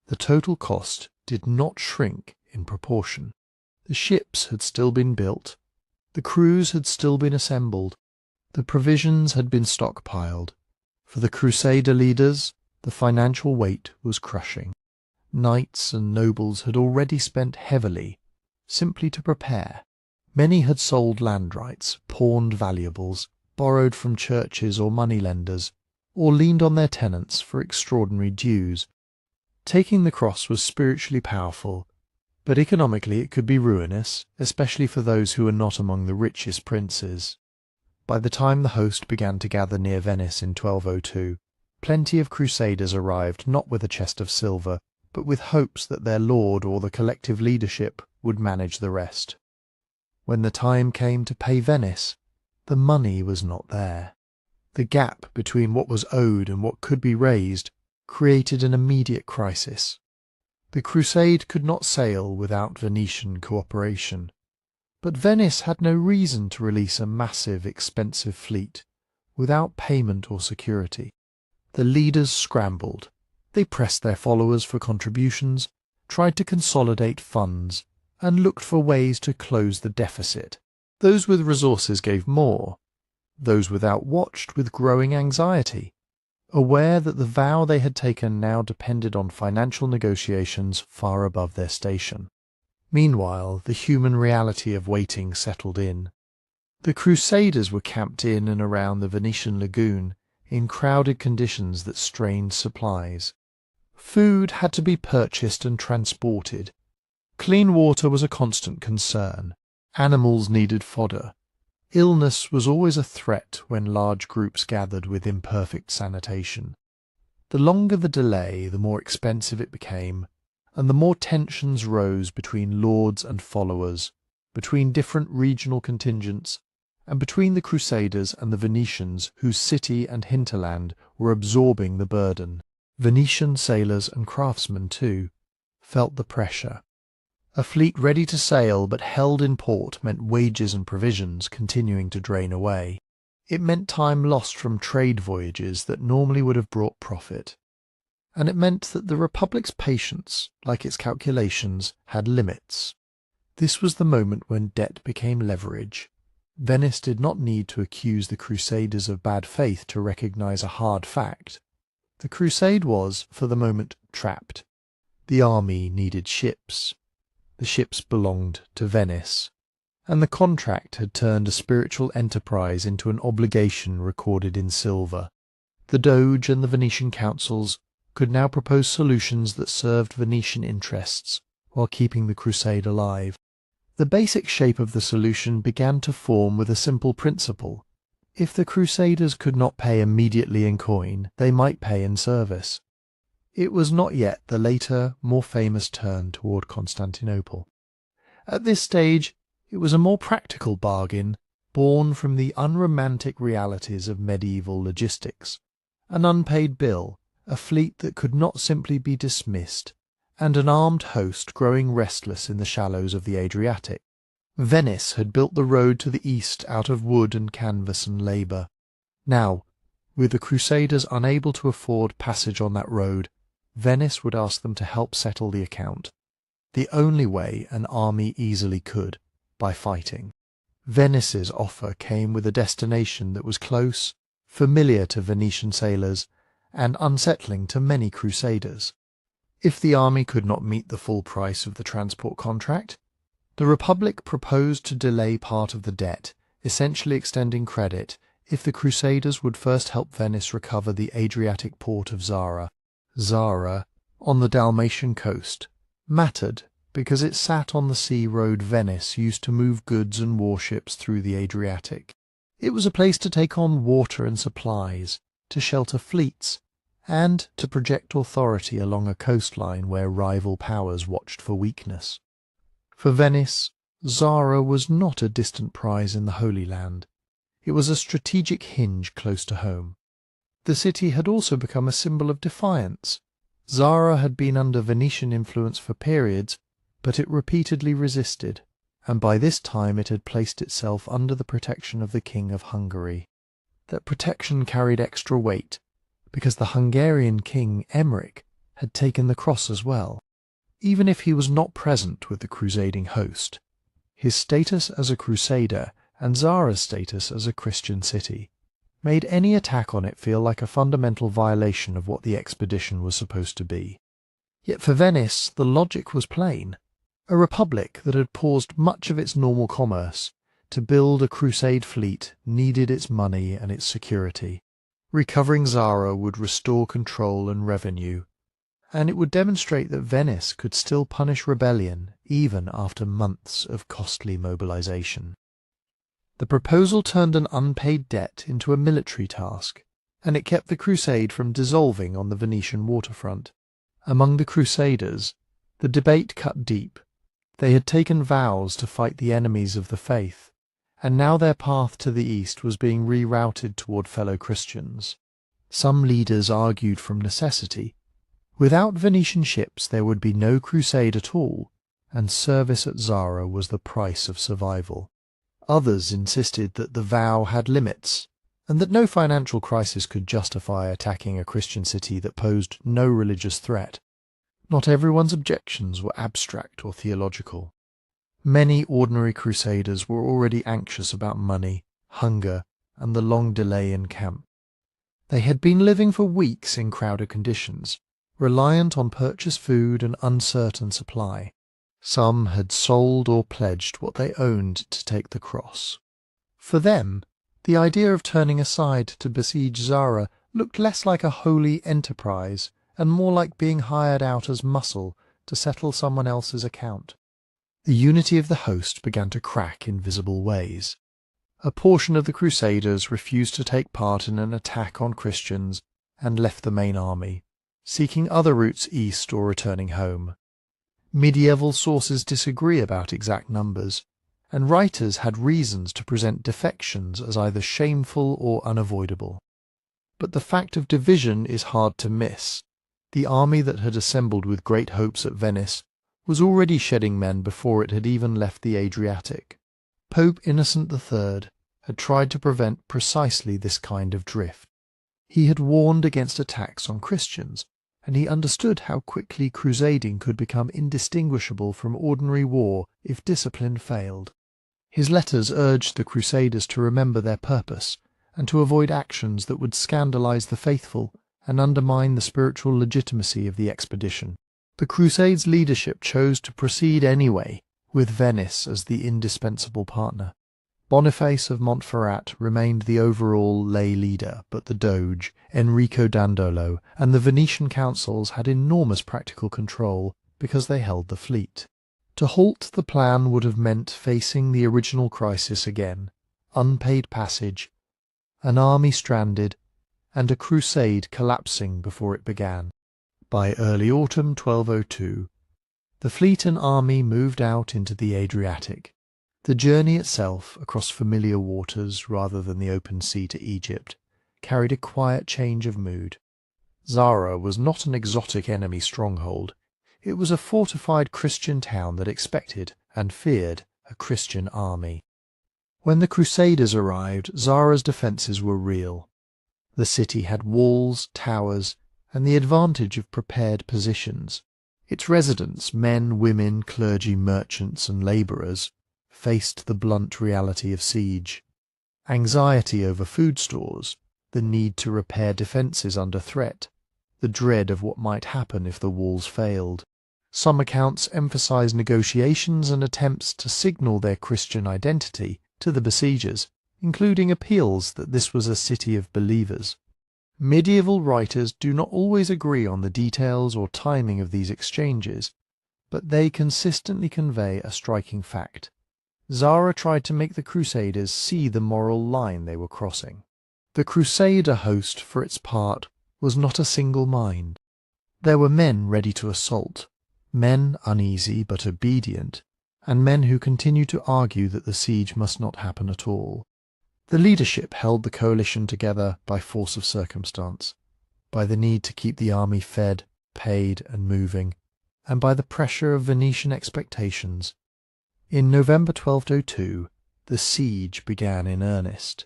the total cost did not shrink in proportion. The ships had still been built, the crews had still been assembled, the provisions had been stockpiled. For the Crusader leaders, the financial weight was crushing. Knights and nobles had already spent heavily, simply to prepare. Many had sold land rights, pawned valuables, borrowed from churches or moneylenders, or leaned on their tenants for extraordinary dues. Taking the cross was spiritually powerful, but economically it could be ruinous, especially for those who were not among the richest princes. By the time the host began to gather near Venice in 1202, plenty of crusaders arrived not with a chest of silver, but with hopes that their lord or the collective leadership would manage the rest. When the time came to pay Venice, the money was not there. The gap between what was owed and what could be raised created an immediate crisis. The crusade could not sail without Venetian cooperation, but Venice had no reason to release a massive, expensive fleet without payment or security. The leaders scrambled. They pressed their followers for contributions, tried to consolidate funds, and looked for ways to close the deficit. Those with resources gave more. Those without watched with growing anxiety, aware that the vow they had taken now depended on financial negotiations far above their station. Meanwhile, the human reality of waiting settled in. The Crusaders were camped in and around the Venetian lagoon in crowded conditions that strained supplies. Food had to be purchased and transported. Clean water was a constant concern. Animals needed fodder. Illness was always a threat when large groups gathered with imperfect sanitation. The longer the delay, the more expensive it became, and the more tensions rose between lords and followers, between different regional contingents, and between the Crusaders and the Venetians whose city and hinterland were absorbing the burden. Venetian sailors and craftsmen, too, felt the pressure. A fleet ready to sail but held in port meant wages and provisions continuing to drain away. It meant time lost from trade voyages that normally would have brought profit. And it meant that the Republic's patience, like its calculations, had limits. This was the moment when debt became leverage. Venice did not need to accuse the Crusaders of bad faith to recognize a hard fact. The crusade was, for the moment, trapped. The army needed ships. The ships belonged to Venice, and the contract had turned a spiritual enterprise into an obligation recorded in silver. The Doge and the Venetian councils could now propose solutions that served Venetian interests while keeping the crusade alive. The basic shape of the solution began to form with a simple principle. If the Crusaders could not pay immediately in coin, they might pay in service. It was not yet the later, more famous turn toward Constantinople. At this stage, it was a more practical bargain, born from the unromantic realities of medieval logistics. An unpaid bill, a fleet that could not simply be dismissed, and an armed host growing restless in the shallows of the Adriatic. Venice had built the road to the east out of wood and canvas and labour. Now, with the Crusaders unable to afford passage on that road, Venice would ask them to help settle the account. The only way an army easily could, by fighting. Venice's offer came with a destination that was close, familiar to Venetian sailors, and unsettling to many crusaders. If the army could not meet the full price of the transport contract, the Republic proposed to delay part of the debt, essentially extending credit if the Crusaders would first help Venice recover the Adriatic port of Zara. Zara, on the Dalmatian coast, mattered because it sat on the sea road Venice used to move goods and warships through the Adriatic. It was a place to take on water and supplies, to shelter fleets, and to project authority along a coastline where rival powers watched for weakness. For Venice, Zara was not a distant prize in the Holy Land. It was a strategic hinge close to home. The city had also become a symbol of defiance. Zara had been under Venetian influence for periods, but it repeatedly resisted, and by this time it had placed itself under the protection of the King of Hungary. That protection carried extra weight, because the Hungarian king Emmerich had taken the cross as well. Even if he was not present with the crusading host, his status as a crusader and Zara's status as a Christian city made any attack on it feel like a fundamental violation of what the expedition was supposed to be. Yet for Venice, the logic was plain. A republic that had paused much of its normal commerce to build a crusade fleet needed its money and its security. Recovering Zara would restore control and revenue, and it would demonstrate that Venice could still punish rebellion even after months of costly mobilization. The proposal turned an unpaid debt into a military task, and it kept the crusade from dissolving on the Venetian waterfront. Among the crusaders, the debate cut deep. They had taken vows to fight the enemies of the faith, and now their path to the east was being rerouted toward fellow Christians. Some leaders argued from necessity. Without Venetian ships there would be no crusade at all, and service at Zara was the price of survival. Others insisted that the vow had limits, and that no financial crisis could justify attacking a Christian city that posed no religious threat. Not everyone's objections were abstract or theological. Many ordinary crusaders were already anxious about money, hunger, and the long delay in camp. They had been living for weeks in crowded conditions, reliant on purchased food and uncertain supply. Some had sold or pledged what they owned to take the cross. For them, the idea of turning aside to besiege Zara looked less like a holy enterprise and more like being hired out as muscle to settle someone else's account. The unity of the host began to crack in visible ways. A portion of the Crusaders refused to take part in an attack on Christians and left the main army, seeking other routes east or returning home. Medieval sources disagree about exact numbers, and writers had reasons to present defections as either shameful or unavoidable. But the fact of division is hard to miss. The army that had assembled with great hopes at Venice was already shedding men before it had even left the Adriatic. Pope Innocent III had tried to prevent precisely this kind of drift. He had warned against attacks on Christians, and he understood how quickly crusading could become indistinguishable from ordinary war if discipline failed. His letters urged the Crusaders to remember their purpose and to avoid actions that would scandalize the faithful and undermine the spiritual legitimacy of the expedition. The Crusades' leadership chose to proceed anyway, with Venice as the indispensable partner. Boniface of Montferrat remained the overall lay leader, but the Doge, Enrico Dandolo, and the Venetian councils had enormous practical control because they held the fleet. To halt the plan would have meant facing the original crisis again: unpaid passage, an army stranded, and a crusade collapsing before it began. By early autumn 1202, the fleet and army moved out into the Adriatic. The journey itself, across familiar waters rather than the open sea to Egypt, carried a quiet change of mood. Zara was not an exotic enemy stronghold. It was a fortified Christian town that expected and feared a Christian army. When the Crusaders arrived, Zara's defences were real. The city had walls, towers, and the advantage of prepared positions. Its residents, men, women, clergy, merchants, and labourers, faced the blunt reality of siege. Anxiety over food stores, the need to repair defences under threat, the dread of what might happen if the walls failed. Some accounts emphasize negotiations and attempts to signal their Christian identity to the besiegers, including appeals that this was a city of believers. Medieval writers do not always agree on the details or timing of these exchanges, but they consistently convey a striking fact. Zara tried to make the Crusaders see the moral line they were crossing. The Crusader host, for its part, was not a single mind. There were men ready to assault, men uneasy but obedient, and men who continued to argue that the siege must not happen at all. The leadership held the coalition together by force of circumstance, by the need to keep the army fed, paid, and moving, and by the pressure of Venetian expectations. In November 1202, the siege began in earnest.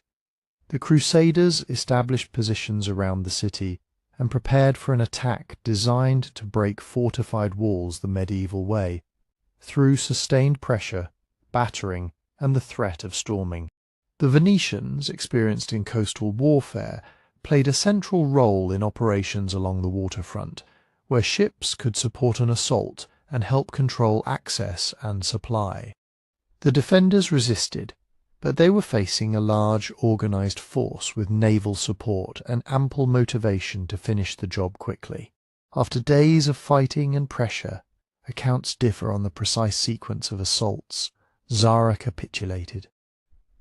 The Crusaders established positions around the city and prepared for an attack designed to break fortified walls the medieval way, through sustained pressure, battering, and the threat of storming. The Venetians, experienced in coastal warfare, played a central role in operations along the waterfront, where ships could support an assault and help control access and supply. The defenders resisted, but they were facing a large organized force with naval support and ample motivation to finish the job quickly. After days of fighting and pressure, accounts differ on the precise sequence of assaults. Zara capitulated.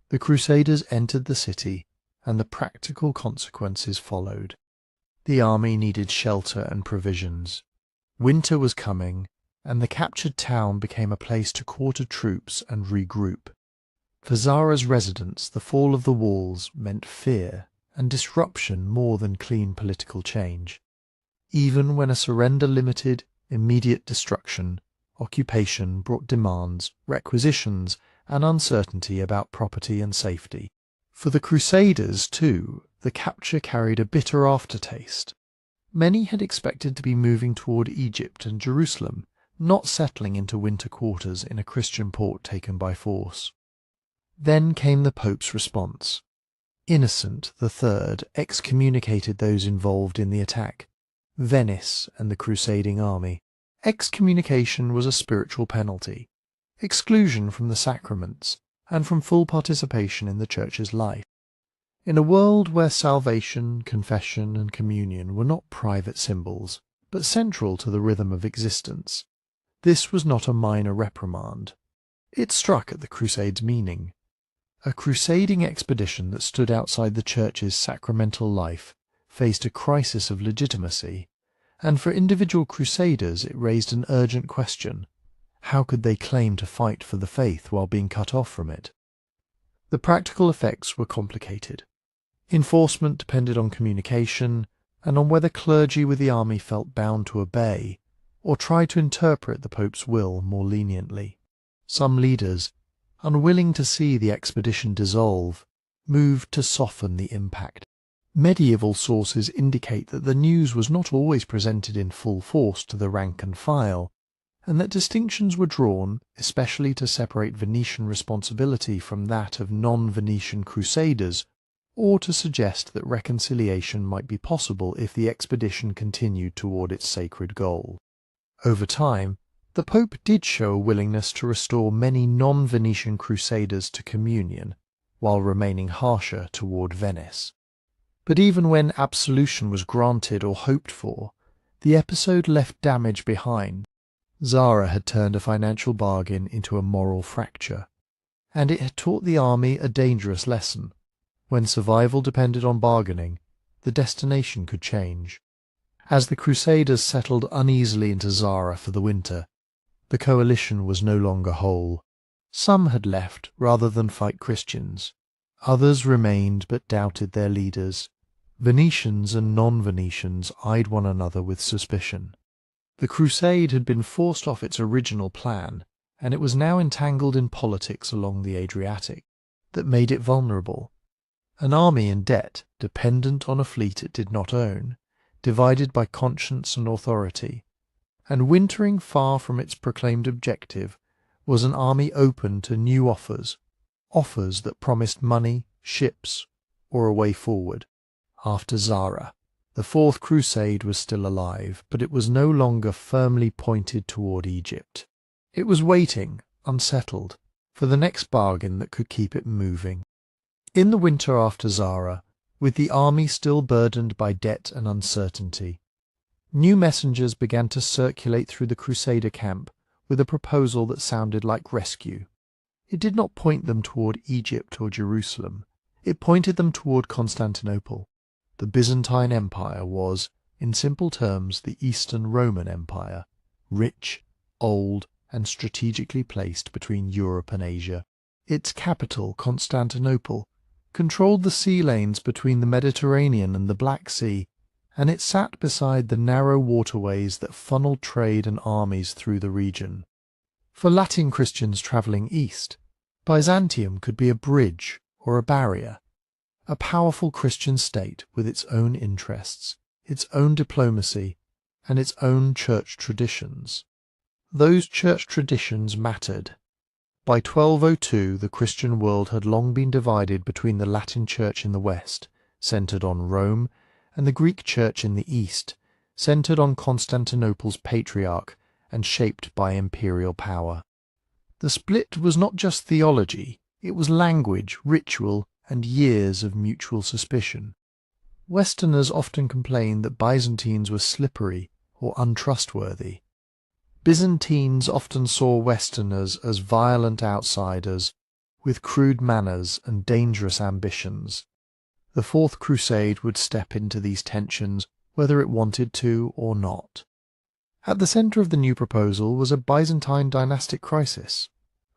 The Crusaders entered the city, and the practical consequences followed. The army needed shelter and provisions. Winter was coming, and the captured town became a place to quarter troops and regroup. For Zara's residents, the fall of the walls meant fear and disruption more than clean political change. Even when a surrender limited immediate destruction, occupation brought demands, requisitions, and uncertainty about property and safety. For the Crusaders, too, the capture carried a bitter aftertaste. Many had expected to be moving toward Egypt and Jerusalem, not settling into winter quarters in a Christian port taken by force. Then came the Pope's response. Innocent III excommunicated those involved in the attack, Venice and the crusading army. Excommunication was a spiritual penalty, exclusion from the sacraments, and from full participation in the Church's life. In a world where salvation, confession, and communion were not private symbols, but central to the rhythm of existence, this was not a minor reprimand. It struck at the Crusades' meaning. A crusading expedition that stood outside the Church's sacramental life faced a crisis of legitimacy, and for individual crusaders it raised an urgent question. How could they claim to fight for the faith while being cut off from it? The practical effects were complicated. Enforcement depended on communication and on whether clergy with the army felt bound to obey or tried to interpret the Pope's will more leniently. Some leaders, unwilling to see the expedition dissolve, moved to soften the impact. Medieval sources indicate that the news was not always presented in full force to the rank and file, and that distinctions were drawn, especially to separate Venetian responsibility from that of non-Venetian crusaders, or to suggest that reconciliation might be possible if the expedition continued toward its sacred goal. Over time, the Pope did show a willingness to restore many non-Venetian crusaders to communion, while remaining harsher toward Venice. But even when absolution was granted or hoped for, the episode left damage behind. Zara had turned a financial bargain into a moral fracture, and it had taught the army a dangerous lesson. When survival depended on bargaining, the destination could change. As the Crusaders settled uneasily into Zara for the winter, the coalition was no longer whole. Some had left rather than fight Christians. Others remained but doubted their leaders. Venetians and non-Venetians eyed one another with suspicion. The crusade had been forced off its original plan, and it was now entangled in politics along the Adriatic that made it vulnerable. An army in debt, dependent on a fleet it did not own, divided by conscience and authority, and wintering far from its proclaimed objective, was an army open to new offers, offers that promised money, ships, or a way forward. After Zara, the Fourth Crusade was still alive, but it was no longer firmly pointed toward Egypt. It was waiting, unsettled, for the next bargain that could keep it moving. In the winter after Zara, with the army still burdened by debt and uncertainty, new messengers began to circulate through the Crusader camp with a proposal that sounded like rescue. It did not point them toward Egypt or Jerusalem. It pointed them toward Constantinople. The Byzantine Empire was, in simple terms, the Eastern Roman Empire, rich, old, and strategically placed between Europe and Asia. Its capital, Constantinople, controlled the sea lanes between the Mediterranean and the Black Sea, and it sat beside the narrow waterways that funneled trade and armies through the region. For Latin Christians travelling east, Byzantium could be a bridge or a barrier, a powerful Christian state with its own interests, its own diplomacy, and its own church traditions. Those church traditions mattered. By 1202, the Christian world had long been divided between the Latin Church in the west, centred on Rome, and the Greek Church in the east, centred on Constantinople's patriarch and shaped by imperial power. The split was not just theology, it was language, ritual, and years of mutual suspicion. Westerners often complained that Byzantines were slippery or untrustworthy. Byzantines often saw Westerners as violent outsiders with crude manners and dangerous ambitions. The Fourth Crusade would step into these tensions whether it wanted to or not. At the centre of the new proposal was a Byzantine dynastic crisis,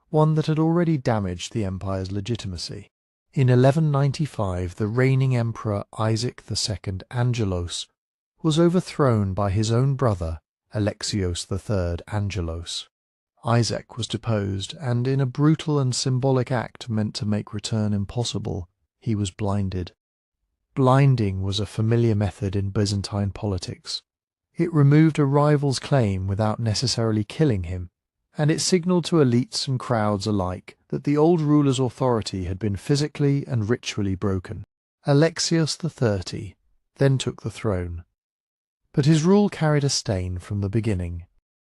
one that had already damaged the empire's legitimacy. In 1195, the reigning emperor Isaac II Angelos was overthrown by his own brother Alexios III Angelos. Isaac was deposed, and in a brutal and symbolic act meant to make return impossible, he was blinded. Blinding was a familiar method in Byzantine politics. It removed a rival's claim without necessarily killing him, and it signalled to elites and crowds alike that the old ruler's authority had been physically and ritually broken. Alexios XXX then took the throne, but his rule carried a stain from the beginning.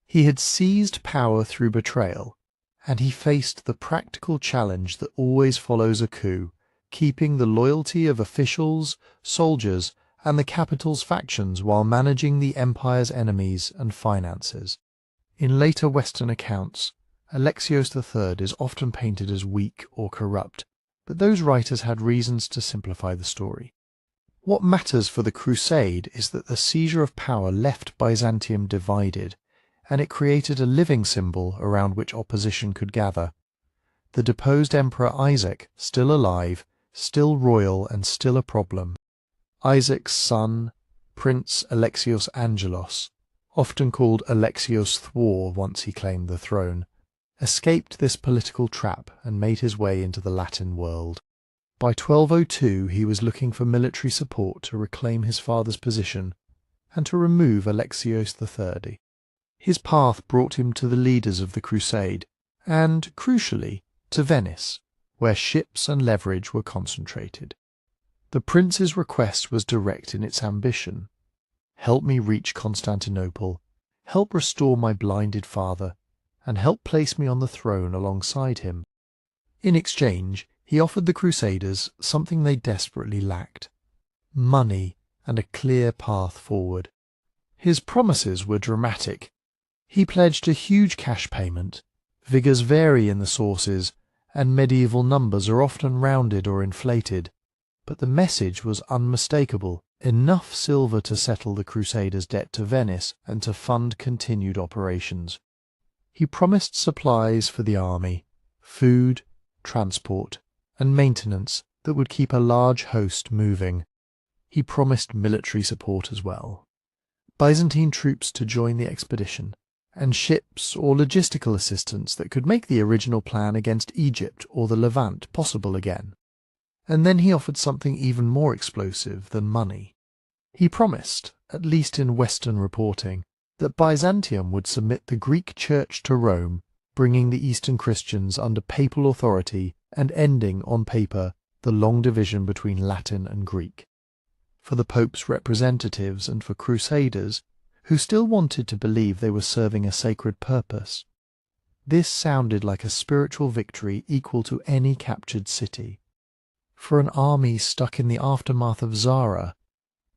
He had seized power through betrayal, and he faced the practical challenge that always follows a coup, keeping the loyalty of officials, soldiers, and the capital's factions while managing the empire's enemies and finances. In later Western accounts, Alexios III is often painted as weak or corrupt, but those writers had reasons to simplify the story. What matters for the Crusade is that the seizure of power left Byzantium divided, and it created a living symbol around which opposition could gather. The deposed Emperor Isaac, still alive, still royal, and still a problem. Isaac's son, Prince Alexios Angelos, often called Alexios Thwor once he claimed the throne, escaped this political trap and made his way into the Latin world. By 1202 he was looking for military support to reclaim his father's position and to remove Alexios III. His path brought him to the leaders of the Crusade and, crucially, to Venice, where ships and leverage were concentrated. The prince's request was direct in its ambition. Help me reach Constantinople, help restore my blinded father, and help place me on the throne alongside him. In exchange, he offered the Crusaders something they desperately lacked: money and a clear path forward. His promises were dramatic. He pledged a huge cash payment. Figures vary in the sources, and medieval numbers are often rounded or inflated. But the message was unmistakable: enough silver to settle the Crusaders' debt to Venice and to fund continued operations. He promised supplies for the army, food, transport, and maintenance that would keep a large host moving. He promised military support as well. Byzantine troops to join the expedition, and ships or logistical assistance that could make the original plan against Egypt or the Levant possible again. And then he offered something even more explosive than money. He promised, at least in Western reporting, that Byzantium would submit the Greek Church to Rome, bringing the Eastern Christians under papal authority and ending, on paper, the long division between Latin and Greek. For the Pope's representatives and for Crusaders, who still wanted to believe they were serving a sacred purpose, this sounded like a spiritual victory equal to any captured city. For an army stuck in the aftermath of Zara,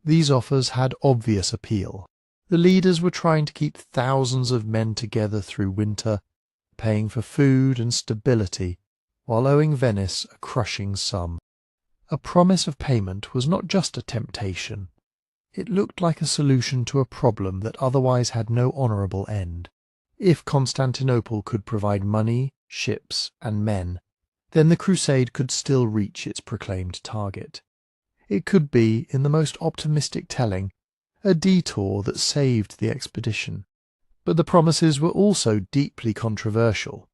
these offers had obvious appeal. The leaders were trying to keep thousands of men together through winter, paying for food and stability, while owing Venice a crushing sum. A promise of payment was not just a temptation. It looked like a solution to a problem that otherwise had no honourable end. If Constantinople could provide money, ships, and men, then the crusade could still reach its proclaimed target. It could be, in the most optimistic telling, a detour that saved the expedition. But the promises were also deeply controversial.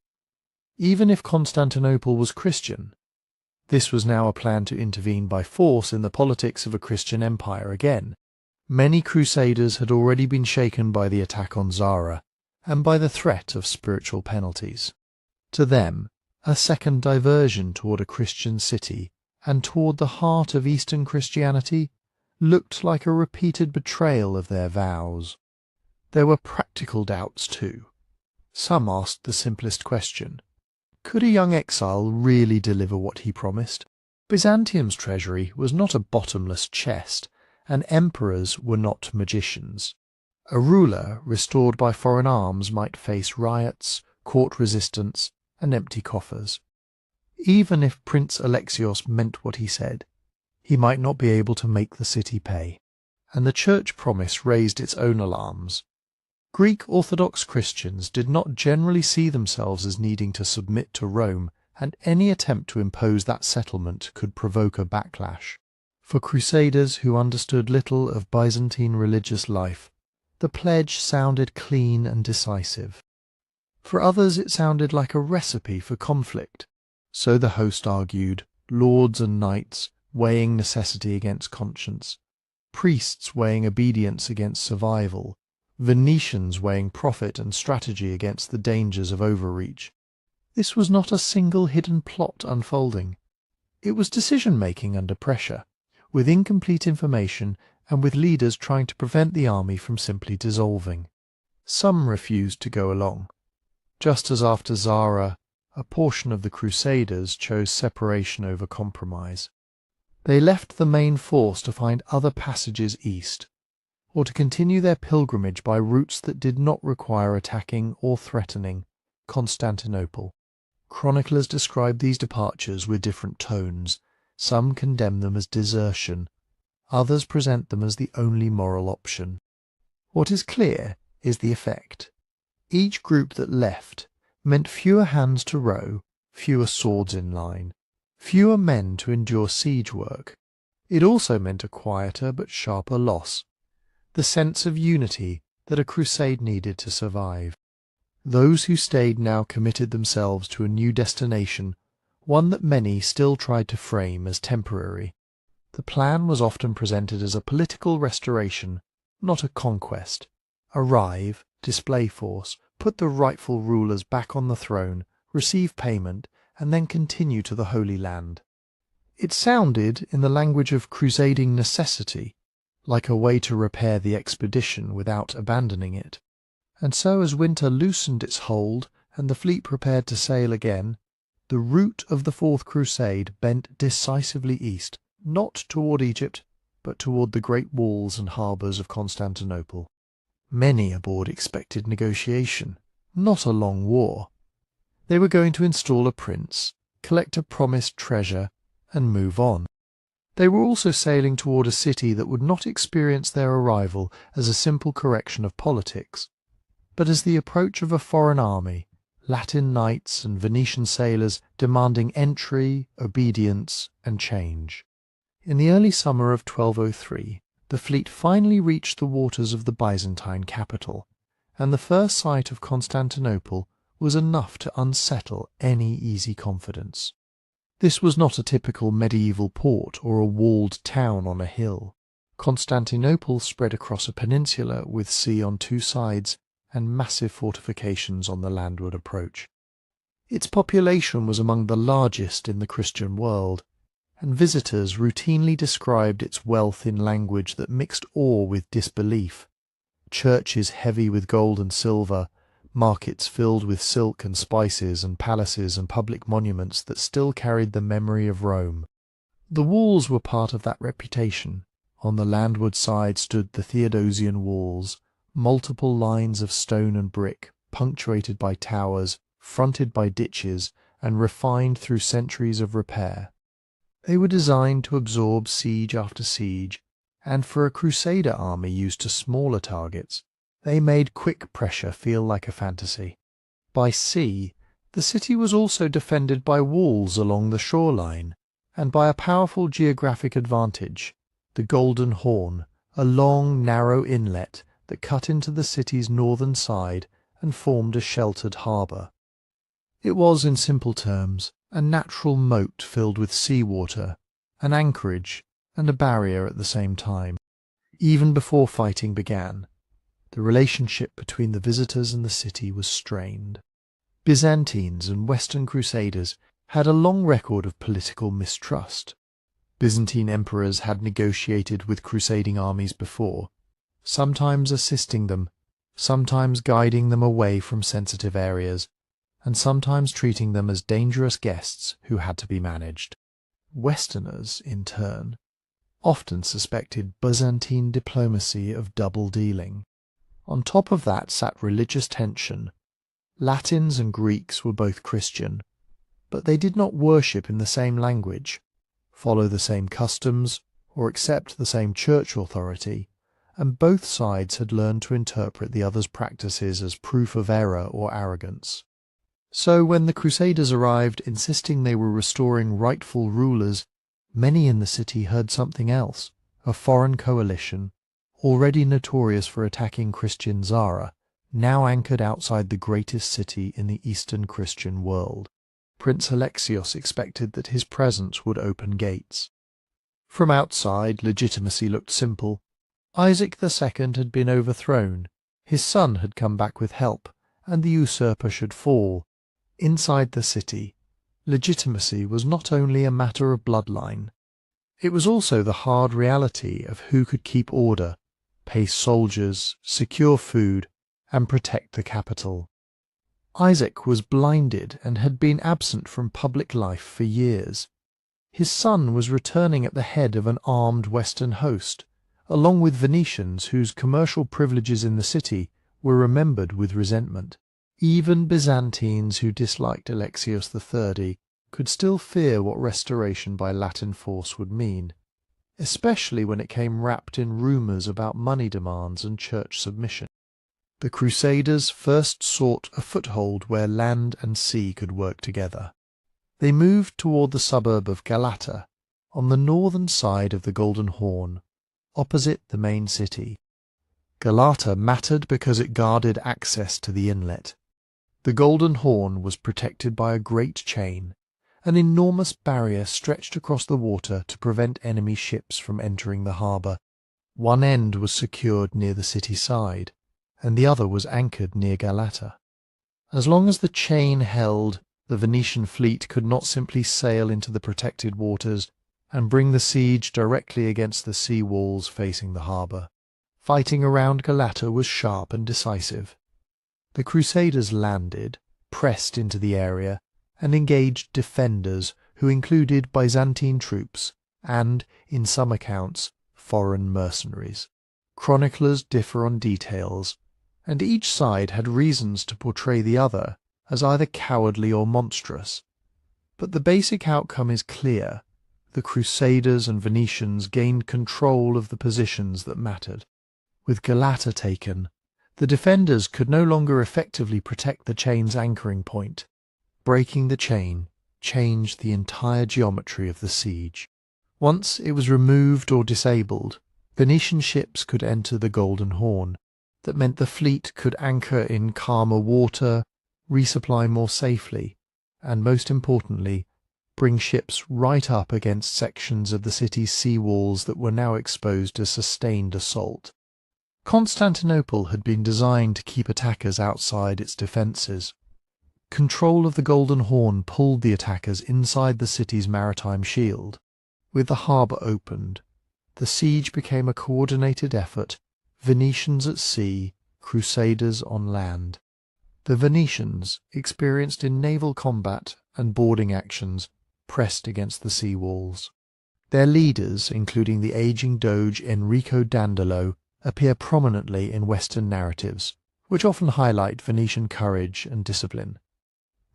Even if Constantinople was Christian, this was now a plan to intervene by force in the politics of a Christian empire again. Many crusaders had already been shaken by the attack on Zara, and by the threat of spiritual penalties. To them, a second diversion toward a Christian city and toward the heart of Eastern Christianity looked like a repeated betrayal of their vows. There were practical doubts too. Some asked the simplest question: could a young exile really deliver what he promised? Byzantium's treasury was not a bottomless chest, and emperors were not magicians. A ruler restored by foreign arms might face riots, court resistance, and empty coffers. Even if Prince Alexios meant what he said, he might not be able to make the city pay. And the church promise raised its own alarms. Greek Orthodox Christians did not generally see themselves as needing to submit to Rome, and any attempt to impose that settlement could provoke a backlash. For crusaders who understood little of Byzantine religious life, the pledge sounded clean and decisive. For others it sounded like a recipe for conflict. So the host argued, lords and knights weighing necessity against conscience, priests weighing obedience against survival, Venetians weighing profit and strategy against the dangers of overreach. This was not a single hidden plot unfolding. It was decision-making under pressure, with incomplete information and with leaders trying to prevent the army from simply dissolving. Some refused to go along. Just as after Zara, a portion of the Crusaders chose separation over compromise. They left the main force to find other passages east, or to continue their pilgrimage by routes that did not require attacking or threatening Constantinople. Chroniclers describe these departures with different tones. Some condemn them as desertion, others present them as the only moral option. What is clear is the effect. Each group that left meant fewer hands to row, fewer swords in line, fewer men to endure siege work. It also meant a quieter but sharper loss, the sense of unity that a crusade needed to survive. Those who stayed now committed themselves to a new destination, one that many still tried to frame as temporary. The plan was often presented as a political restoration, not a conquest. Arrive, display force, put the rightful rulers back on the throne, receive payment, and then continue to the Holy Land. It sounded, in the language of crusading necessity, like a way to repair the expedition without abandoning it. And so as winter loosened its hold and the fleet prepared to sail again, the route of the Fourth Crusade bent decisively east, not toward Egypt, but toward the great walls and harbours of Constantinople. Many aboard expected negotiation, not a long war. They were going to install a prince, collect a promised treasure, and move on. They were also sailing toward a city that would not experience their arrival as a simple correction of politics, but as the approach of a foreign army, Latin knights and Venetian sailors demanding entry, obedience, and change. In the early summer of 1203, the fleet finally reached the waters of the Byzantine capital, and the first sight of Constantinople was enough to unsettle any easy confidence. This was not a typical medieval port or a walled town on a hill. Constantinople spread across a peninsula with sea on two sides and massive fortifications on the landward approach. Its population was among the largest in the Christian world, and visitors routinely described its wealth in language that mixed awe with disbelief. Churches heavy with gold and silver, markets filled with silk and spices, and palaces and public monuments that still carried the memory of Rome. The walls were part of that reputation. On the landward side stood the Theodosian walls, multiple lines of stone and brick, punctuated by towers, fronted by ditches, and refined through centuries of repair. They were designed to absorb siege after siege, and for a Crusader army used to smaller targets, they made quick pressure feel like a fantasy. By sea, the city was also defended by walls along the shoreline, and by a powerful geographic advantage, the Golden Horn, a long, narrow inlet that cut into the city's northern side and formed a sheltered harbour. It was, in simple terms, a natural moat filled with seawater, an anchorage, and a barrier at the same time. Even before fighting began, the relationship between the visitors and the city was strained. Byzantines and Western Crusaders had a long record of political mistrust. Byzantine emperors had negotiated with crusading armies before, sometimes assisting them, sometimes guiding them away from sensitive areas, and sometimes treating them as dangerous guests who had to be managed. Westerners, in turn, often suspected Byzantine diplomacy of double-dealing. On top of that sat religious tension. Latins and Greeks were both Christian, but they did not worship in the same language, follow the same customs, or accept the same church authority, and both sides had learned to interpret the other's practices as proof of error or arrogance. So when the Crusaders arrived insisting they were restoring rightful rulers, many in the city heard something else, a foreign coalition, already notorious for attacking Christian Zara, now anchored outside the greatest city in the Eastern Christian world. Prince Alexios expected that his presence would open gates. From outside, legitimacy looked simple. Isaac II had been overthrown, his son had come back with help, and the usurper should fall. Inside the city, legitimacy was not only a matter of bloodline, it was also the hard reality of who could keep order, pay soldiers, secure food, and protect the capital. Isaac was blinded and had been absent from public life for years. His son was returning at the head of an armed Western host, along with Venetians whose commercial privileges in the city were remembered with resentment. Even Byzantines who disliked Alexios III could still fear what restoration by Latin force would mean, especially when it came wrapped in rumours about money demands and church submission. The Crusaders first sought a foothold where land and sea could work together. They moved toward the suburb of Galata, on the northern side of the Golden Horn, opposite the main city. Galata mattered because it guarded access to the inlet. The Golden Horn was protected by a great chain, an enormous barrier stretched across the water to prevent enemy ships from entering the harbour. One end was secured near the city side, and the other was anchored near Galata. As long as the chain held, the Venetian fleet could not simply sail into the protected waters and bring the siege directly against the sea walls facing the harbour. Fighting around Galata was sharp and decisive. The Crusaders landed, pressed into the area, and engaged defenders who included Byzantine troops and, in some accounts, foreign mercenaries. Chroniclers differ on details, and each side had reasons to portray the other as either cowardly or monstrous. But the basic outcome is clear. The Crusaders and Venetians gained control of the positions that mattered. With Galata taken, the defenders could no longer effectively protect the chain's anchoring point. Breaking the chain changed the entire geometry of the siege. Once it was removed or disabled, Venetian ships could enter the Golden Horn. That meant the fleet could anchor in calmer water, resupply more safely, and most importantly, bring ships right up against sections of the city's sea walls that were now exposed to sustained assault. Constantinople had been designed to keep attackers outside its defences. Control of the Golden Horn pulled the attackers inside the city's maritime shield. With the harbour opened, the siege became a coordinated effort, Venetians at sea, Crusaders on land. The Venetians, experienced in naval combat and boarding actions, pressed against the sea walls. Their leaders, including the aging Doge Enrico Dandolo, appear prominently in Western narratives, which often highlight Venetian courage and discipline.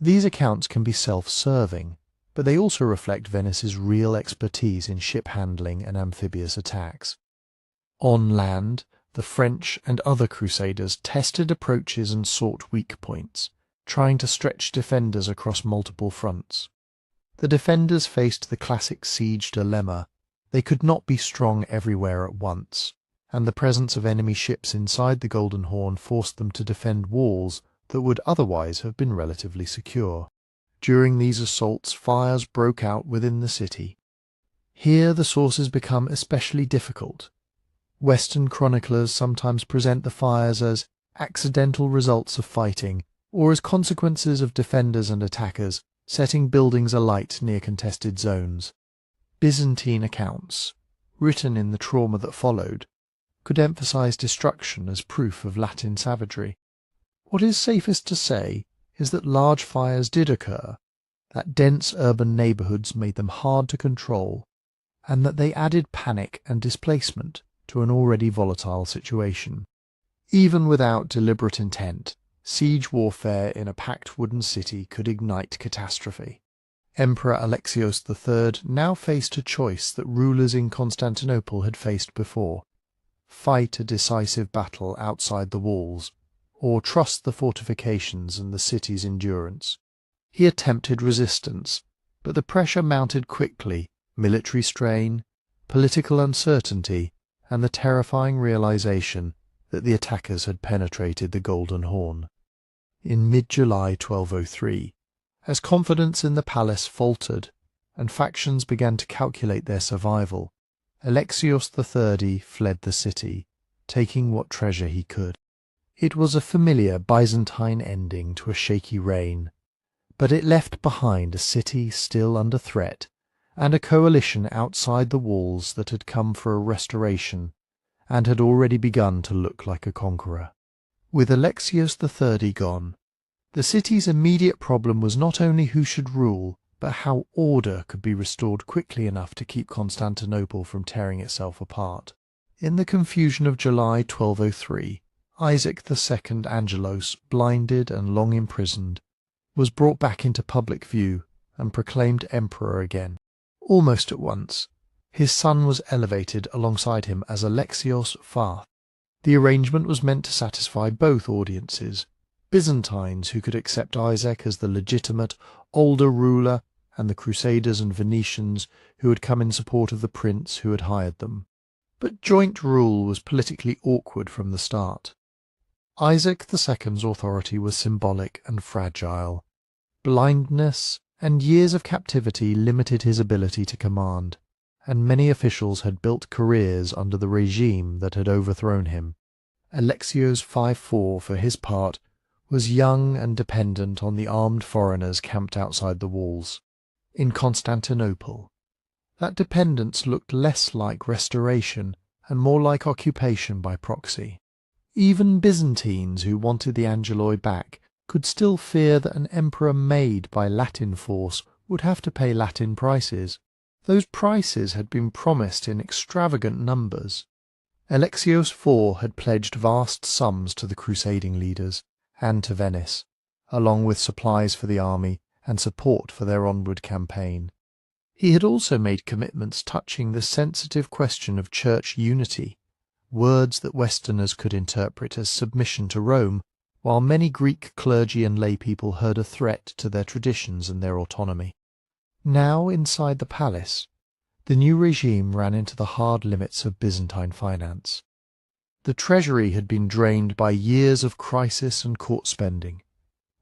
These accounts can be self-serving, but they also reflect Venice's real expertise in ship handling and amphibious attacks. On land, the French and other Crusaders tested approaches and sought weak points, trying to stretch defenders across multiple fronts. The defenders faced the classic siege dilemma. They could not be strong everywhere at once, and the presence of enemy ships inside the Golden Horn forced them to defend walls that would otherwise have been relatively secure. During these assaults, fires broke out within the city. Here the sources become especially difficult. Western chroniclers sometimes present the fires as accidental results of fighting, or as consequences of defenders and attackers setting buildings alight near contested zones. Byzantine accounts, written in the trauma that followed, could emphasize destruction as proof of Latin savagery. What is safest to say is that large fires did occur, that dense urban neighborhoods made them hard to control, and that they added panic and displacement to an already volatile situation. Even without deliberate intent, siege warfare in a packed wooden city could ignite catastrophe. Emperor Alexios III now faced a choice that rulers in Constantinople had faced before: fight a decisive battle outside the walls, or trust the fortifications and the city's endurance. He attempted resistance, but the pressure mounted quickly: military strain, political uncertainty, and the terrifying realization that the attackers had penetrated the Golden Horn. In mid-July 1203, as confidence in the palace faltered and factions began to calculate their survival, Alexios III fled the city, taking what treasure he could. It was a familiar Byzantine ending to a shaky reign, but it left behind a city still under threat and a coalition outside the walls that had come for a restoration and had already begun to look like a conqueror. With Alexios III gone, the city's immediate problem was not only who should rule, but how order could be restored quickly enough to keep Constantinople from tearing itself apart. In the confusion of July 1203, Isaac II Angelos, blinded and long imprisoned, was brought back into public view and proclaimed emperor again. Almost at once, his son was elevated alongside him as Alexios IV. The arrangement was meant to satisfy both audiences: Byzantines who could accept Isaac as the legitimate, older ruler, and the Crusaders and Venetians who had come in support of the prince who had hired them. But joint rule was politically awkward from the start. Isaac II's authority was symbolic and fragile. Blindness and years of captivity limited his ability to command, and many officials had built careers under the regime that had overthrown him. Alexios IV, for his part, was young and dependent on the armed foreigners camped outside the walls. In Constantinople, that dependence looked less like restoration and more like occupation by proxy. Even Byzantines who wanted the Angeloi back could still fear that an emperor made by Latin force would have to pay Latin prices. Those prices had been promised in extravagant numbers. Alexios IV had pledged vast sums to the crusading leaders and to Venice, along with supplies for the army and support for their onward campaign. He had also made commitments touching the sensitive question of church unity, words that Westerners could interpret as submission to Rome, while many Greek clergy and laypeople heard a threat to their traditions and their autonomy. Now, inside the palace, the new regime ran into the hard limits of Byzantine finance. The treasury had been drained by years of crisis and court spending,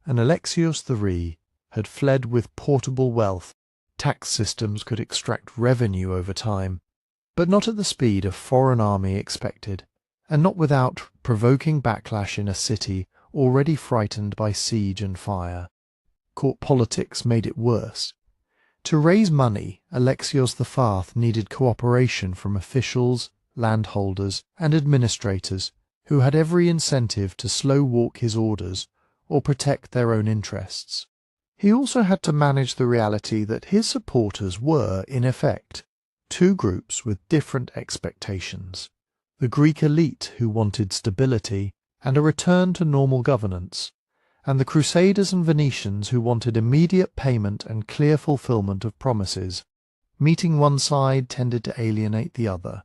and Alexios III had fled with portable wealth. Tax systems could extract revenue over time, but not at the speed a foreign army expected, and not without provoking backlash in a city already frightened by siege and fire. Court politics made it worse. To raise money, Alexios IV needed cooperation from officials, landholders, and administrators who had every incentive to slow-walk his orders or protect their own interests. He also had to manage the reality that his supporters were, in effect, two groups with different expectations: the Greek elite who wanted stability and a return to normal governance, and the Crusaders and Venetians who wanted immediate payment and clear fulfillment of promises. Meeting one side tended to alienate the other,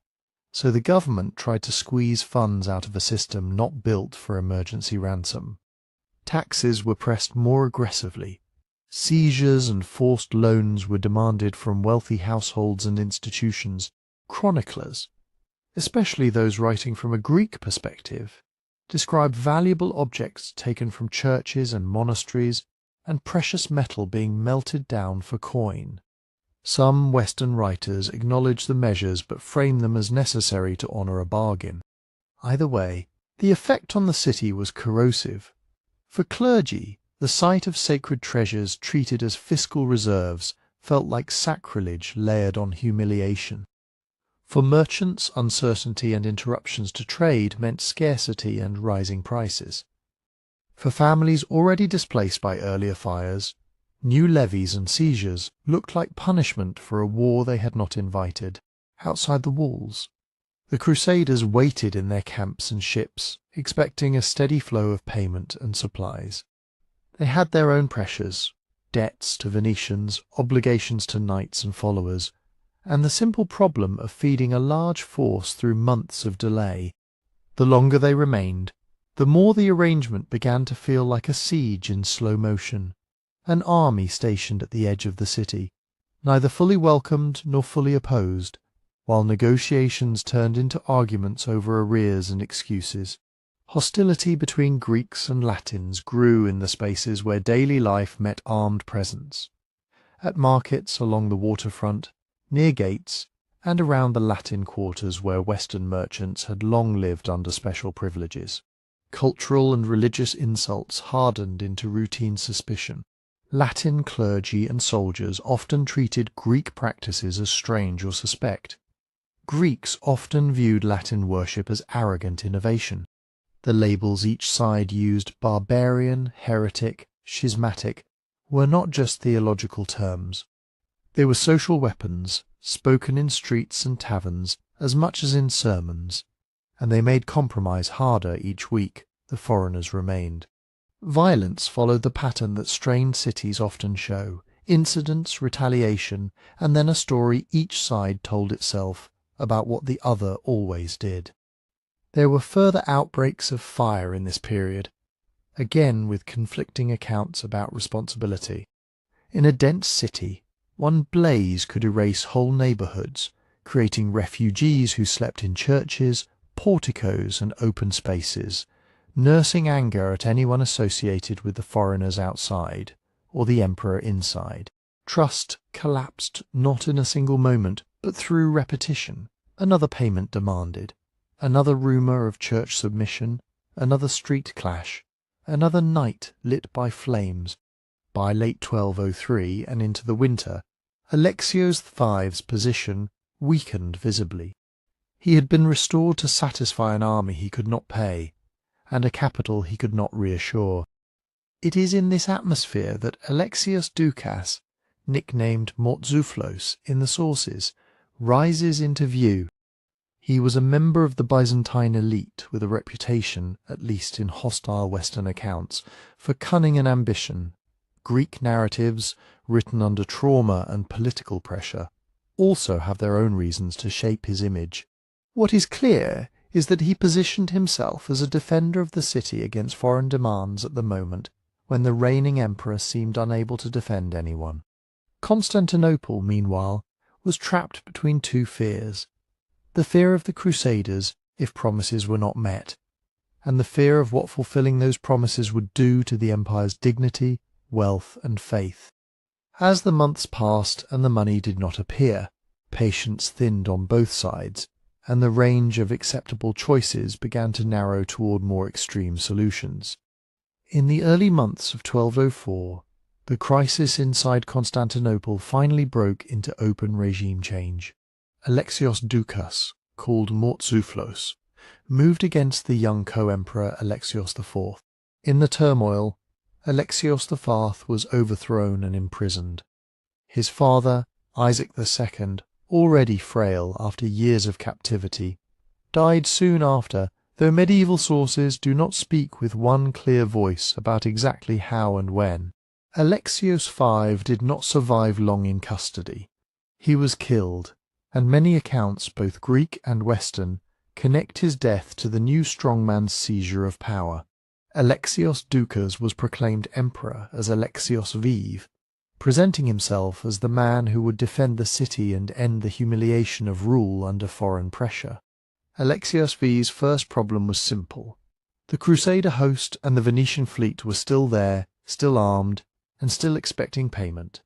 so the government tried to squeeze funds out of a system not built for emergency ransom. Taxes were pressed more aggressively. Seizures and forced loans were demanded from wealthy households and institutions. Chroniclers, especially those writing from a Greek perspective, describe valuable objects taken from churches and monasteries and precious metal being melted down for coin. Some Western writers acknowledge the measures but frame them as necessary to honour a bargain. Either way, the effect on the city was corrosive. For clergy, the sight of sacred treasures treated as fiscal reserves felt like sacrilege layered on humiliation. For merchants, uncertainty and interruptions to trade meant scarcity and rising prices. For families already displaced by earlier fires, new levies and seizures looked like punishment for a war they had not invited. Outside the walls, the Crusaders waited in their camps and ships, expecting a steady flow of payment and supplies. They had their own pressures: debts to Venetians, obligations to knights and followers, and the simple problem of feeding a large force through months of delay. The longer they remained, the more the arrangement began to feel like a siege in slow motion, an army stationed at the edge of the city, neither fully welcomed nor fully opposed, while negotiations turned into arguments over arrears and excuses. Hostility between Greeks and Latins grew in the spaces where daily life met armed presence. At markets along the waterfront, near gates, and around the Latin quarters where Western merchants had long lived under special privileges. Cultural and religious insults hardened into routine suspicion. Latin clergy and soldiers often treated Greek practices as strange or suspect. Greeks often viewed Latin worship as arrogant innovation. The labels each side used, barbarian, heretic, schismatic, were not just theological terms. They were social weapons, spoken in streets and taverns as much as in sermons, and they made compromise harder each week the foreigners remained. Violence followed the pattern that strained cities often show: incidents, retaliation, and then a story each side told itself about what the other always did. There were further outbreaks of fire in this period, again with conflicting accounts about responsibility. In a dense city, one blaze could erase whole neighbourhoods, creating refugees who slept in churches, porticos and open spaces, nursing anger at anyone associated with the foreigners outside, or the emperor inside. Trust collapsed not in a single moment, but through repetition. Another payment demanded, another rumour of church submission, another street clash, another night lit by flames. By late 1203 and into the winter, Alexios V's position weakened visibly. He had been restored to satisfy an army he could not pay, and a capital he could not reassure. It is in this atmosphere that Alexios Doukas, nicknamed Mortzouflos in the sources, rises into view. He was a member of the Byzantine elite with a reputation, at least in hostile Western accounts, for cunning and ambition. Greek narratives, written under trauma and political pressure, also have their own reasons to shape his image. What is clear is that he positioned himself as a defender of the city against foreign demands at the moment when the reigning emperor seemed unable to defend anyone. Constantinople, meanwhile, was trapped between two fears: the fear of the Crusaders if promises were not met, and the fear of what fulfilling those promises would do to the empire's dignity, wealth, and faith. As the months passed and the money did not appear, patience thinned on both sides, and the range of acceptable choices began to narrow toward more extreme solutions. In the early months of 1204, The crisis inside Constantinople finally broke into open regime change. Alexios Doukas, called Mortzouphlos, moved against the young co-emperor Alexios IV. In the turmoil, Alexios IV was overthrown and imprisoned. His father, Isaac II, already frail after years of captivity, died soon after, though medieval sources do not speak with one clear voice about exactly how and when. Alexios V did not survive long in custody. He was killed, and many accounts, both Greek and Western, connect his death to the new strongman's seizure of power. Alexios Doukas was proclaimed emperor as Alexios V, presenting himself as the man who would defend the city and end the humiliation of rule under foreign pressure. Alexios V's first problem was simple. The Crusader host and the Venetian fleet were still there, still armed, and still expecting payment.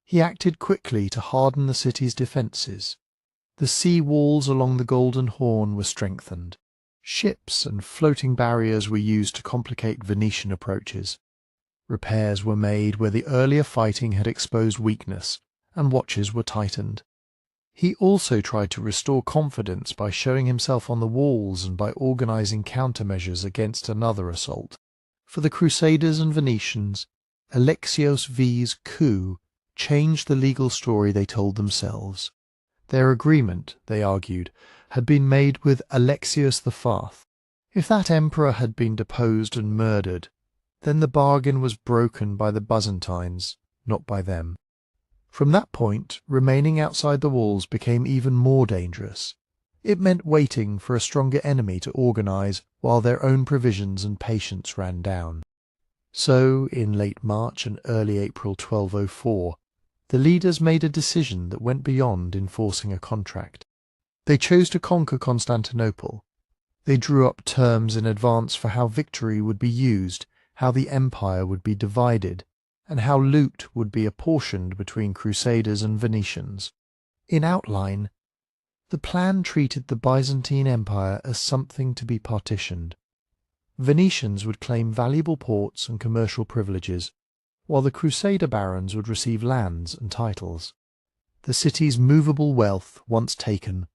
He acted quickly to harden the city's defences. The sea walls along the Golden Horn were strengthened. Ships and floating barriers were used to complicate Venetian approaches. Repairs were made where the earlier fighting had exposed weakness, and watches were tightened. He also tried to restore confidence by showing himself on the walls and by organising countermeasures against another assault. For the Crusaders and Venetians, Alexios V's coup changed the legal story they told themselves. Their agreement, they argued, had been made with Alexios IV. If that emperor had been deposed and murdered, then the bargain was broken by the Byzantines, not by them. From that point, remaining outside the walls became even more dangerous. It meant waiting for a stronger enemy to organise while their own provisions and patience ran down. So, in late March and early April 1204, the leaders made a decision that went beyond enforcing a contract. They chose to conquer Constantinople. They drew up terms in advance for how victory would be used, how the empire would be divided, and how loot would be apportioned between Crusaders and Venetians. In outline, the plan treated the Byzantine Empire as something to be partitioned. Venetians would claim valuable ports and commercial privileges, while the Crusader barons would receive lands and titles. The city's movable wealth, once taken,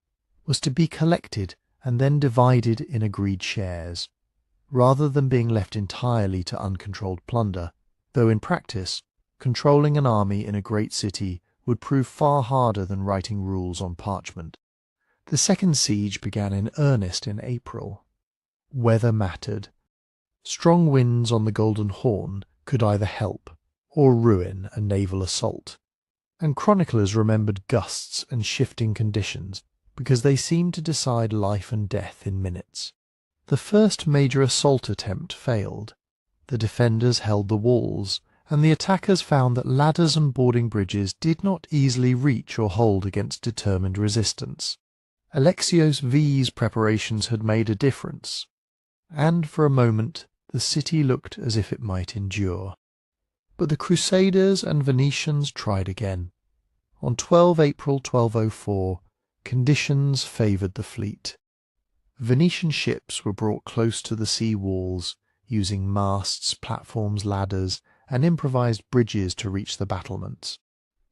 was to be collected and then divided in agreed shares, rather than being left entirely to uncontrolled plunder, though in practice, controlling an army in a great city would prove far harder than writing rules on parchment. The second siege began in earnest in April. Weather mattered. Strong winds on the Golden Horn could either help or ruin a naval assault, and chroniclers remembered gusts and shifting conditions because they seemed to decide life and death in minutes. The first major assault attempt failed. The defenders held the walls, and the attackers found that ladders and boarding bridges did not easily reach or hold against determined resistance. Alexios V's preparations had made a difference, and for a moment the city looked as if it might endure. But the Crusaders and Venetians tried again. On 12 April 1204, conditions favoured the fleet. Venetian ships were brought close to the sea walls, using masts, platforms, ladders, and improvised bridges to reach the battlements.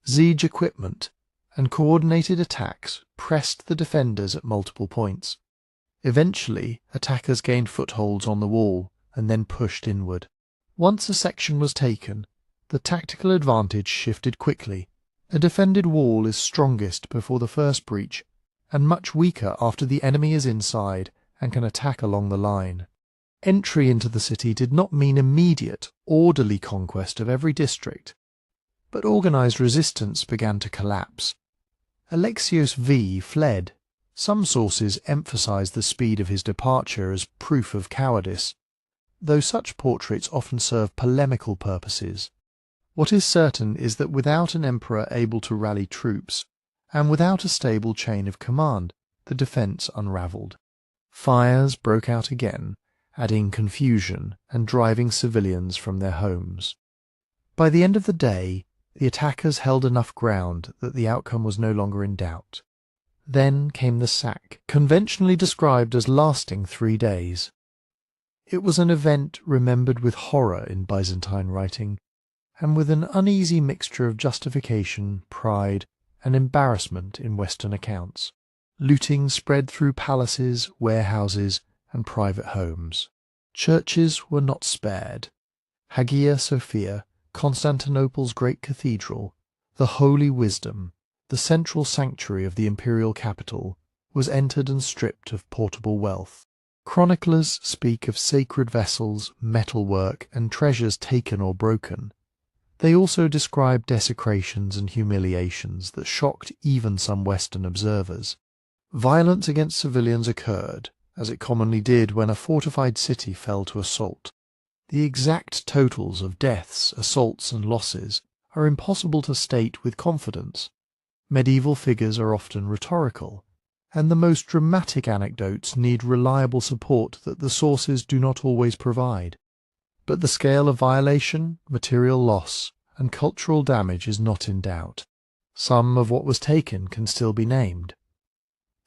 Siege equipment and coordinated attacks pressed the defenders at multiple points. Eventually, attackers gained footholds on the wall and then pushed inward. Once a section was taken, the tactical advantage shifted quickly. A defended wall is strongest before the first breach, and much weaker after the enemy is inside and can attack along the line. Entry into the city did not mean immediate, orderly conquest of every district, but organised resistance began to collapse. Alexios V fled. Some sources emphasise the speed of his departure as proof of cowardice, though such portraits often serve polemical purposes. What is certain is that without an emperor able to rally troops, and without a stable chain of command, the defence unravelled. Fires broke out again, adding confusion and driving civilians from their homes. By the end of the day, the attackers held enough ground that the outcome was no longer in doubt. Then came the sack, conventionally described as lasting 3 days. It was an event remembered with horror in Byzantine writing, and with an uneasy mixture of justification, pride, and embarrassment in Western accounts. Looting spread through palaces, warehouses, and private homes. Churches were not spared. Hagia Sophia, Constantinople's great cathedral, the Holy Wisdom, the central sanctuary of the imperial capital, was entered and stripped of portable wealth. Chroniclers speak of sacred vessels, metalwork, and treasures taken or broken. They also describe desecrations and humiliations that shocked even some Western observers. Violence against civilians occurred, as it commonly did when a fortified city fell to assault. The exact totals of deaths, assaults, and losses are impossible to state with confidence. Medieval figures are often rhetorical, and the most dramatic anecdotes need reliable support that the sources do not always provide. But the scale of violation, material loss, and cultural damage is not in doubt. Some of what was taken can still be named.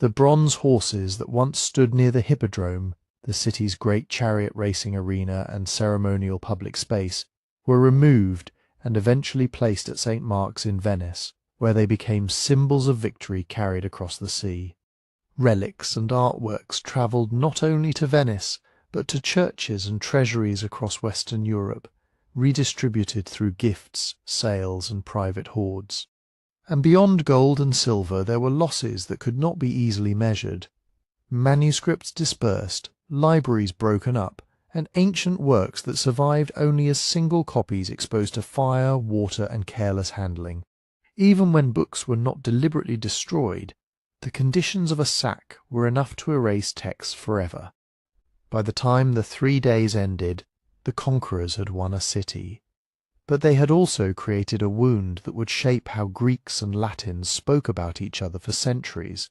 The bronze horses that once stood near the Hippodrome, the city's great chariot racing arena and ceremonial public space, were removed and eventually placed at St. Mark's in Venice, where they became symbols of victory carried across the sea. Relics and artworks travelled not only to Venice, but to churches and treasuries across Western Europe, redistributed through gifts, sales, and private hoards. And beyond gold and silver there were losses that could not be easily measured. Manuscripts dispersed, libraries broken up, and ancient works that survived only as single copies exposed to fire, water, and careless handling. Even when books were not deliberately destroyed, the conditions of a sack were enough to erase texts forever. By the time the 3 days ended, the conquerors had won a city. But they had also created a wound that would shape how Greeks and Latins spoke about each other for centuries,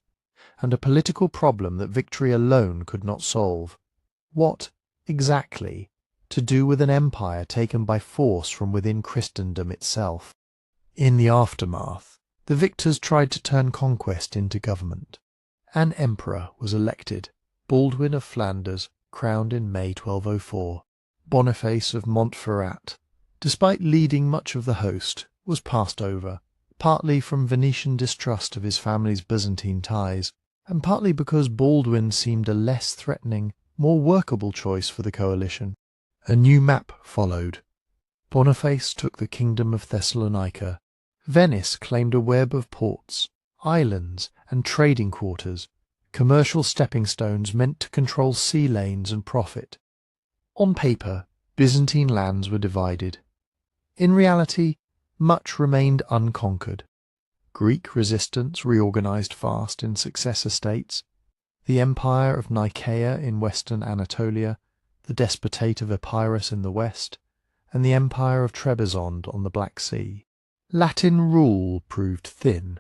and a political problem that victory alone could not solve. What, exactly, to do with an empire taken by force from within Christendom itself? In the aftermath, the victors tried to turn conquest into government. An emperor was elected, Baldwin of Flanders, crowned in May 1204. Boniface of Montferrat, despite leading much of the host, was passed over, partly from Venetian distrust of his family's Byzantine ties, and partly because Baldwin seemed a less threatening, more workable choice for the coalition. A new map followed. Boniface took the kingdom of Thessalonica. Venice claimed a web of ports, islands, and trading quarters, commercial stepping stones meant to control sea lanes and profit. On paper, Byzantine lands were divided. In reality, much remained unconquered. Greek resistance reorganized fast in successor states. The Empire of Nicaea in western Anatolia, the Despotate of Epirus in the west, and the Empire of Trebizond on the Black Sea. Latin rule proved thin,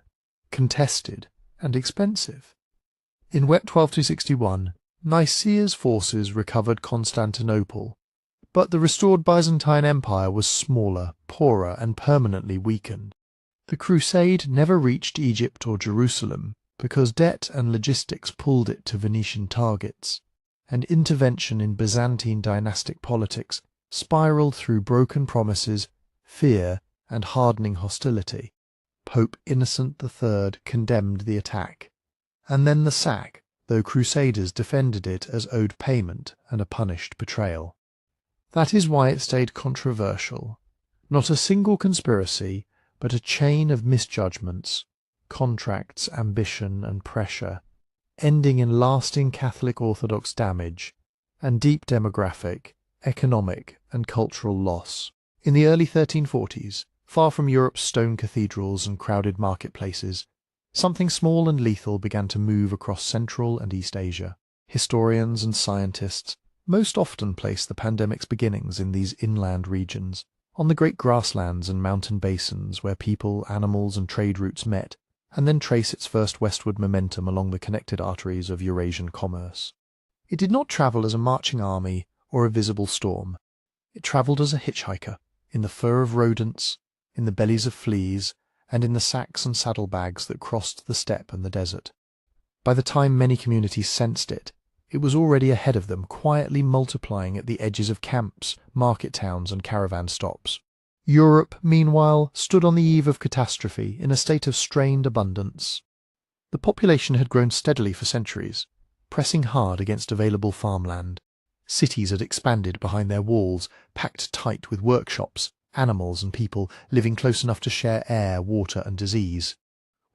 contested, and expensive. In wet 1261, Nicaea's forces recovered Constantinople, but the restored Byzantine Empire was smaller, poorer, and permanently weakened. The crusade never reached Egypt or Jerusalem because debt and logistics pulled it to Venetian targets, and intervention in Byzantine dynastic politics spiraled through broken promises, fear, and hardening hostility. Pope Innocent III condemned the attack, and then the sack, though Crusaders defended it as owed payment and a punished betrayal. That is why it stayed controversial. Not a single conspiracy, but a chain of misjudgments, contracts, ambition, and pressure, ending in lasting Catholic Orthodox damage and deep demographic, economic, and cultural loss. In the early 1340s, far from Europe's stone cathedrals and crowded marketplaces, something small and lethal began to move across Central and East Asia. Historians and scientists most often place the pandemic's beginnings in these inland regions, on the great grasslands and mountain basins where people, animals, and trade routes met, and then trace its first westward momentum along the connected arteries of Eurasian commerce. It did not travel as a marching army or a visible storm. It travelled as a hitchhiker, in the fur of rodents, in the bellies of fleas, and in the sacks and saddlebags that crossed the steppe and the desert. By the time many communities sensed it, it was already ahead of them, quietly multiplying at the edges of camps, market towns, and caravan stops. Europe, meanwhile, stood on the eve of catastrophe in a state of strained abundance. The population had grown steadily for centuries, pressing hard against available farmland. Cities had expanded behind their walls, packed tight with workshops, animals and people living close enough to share air, water and disease.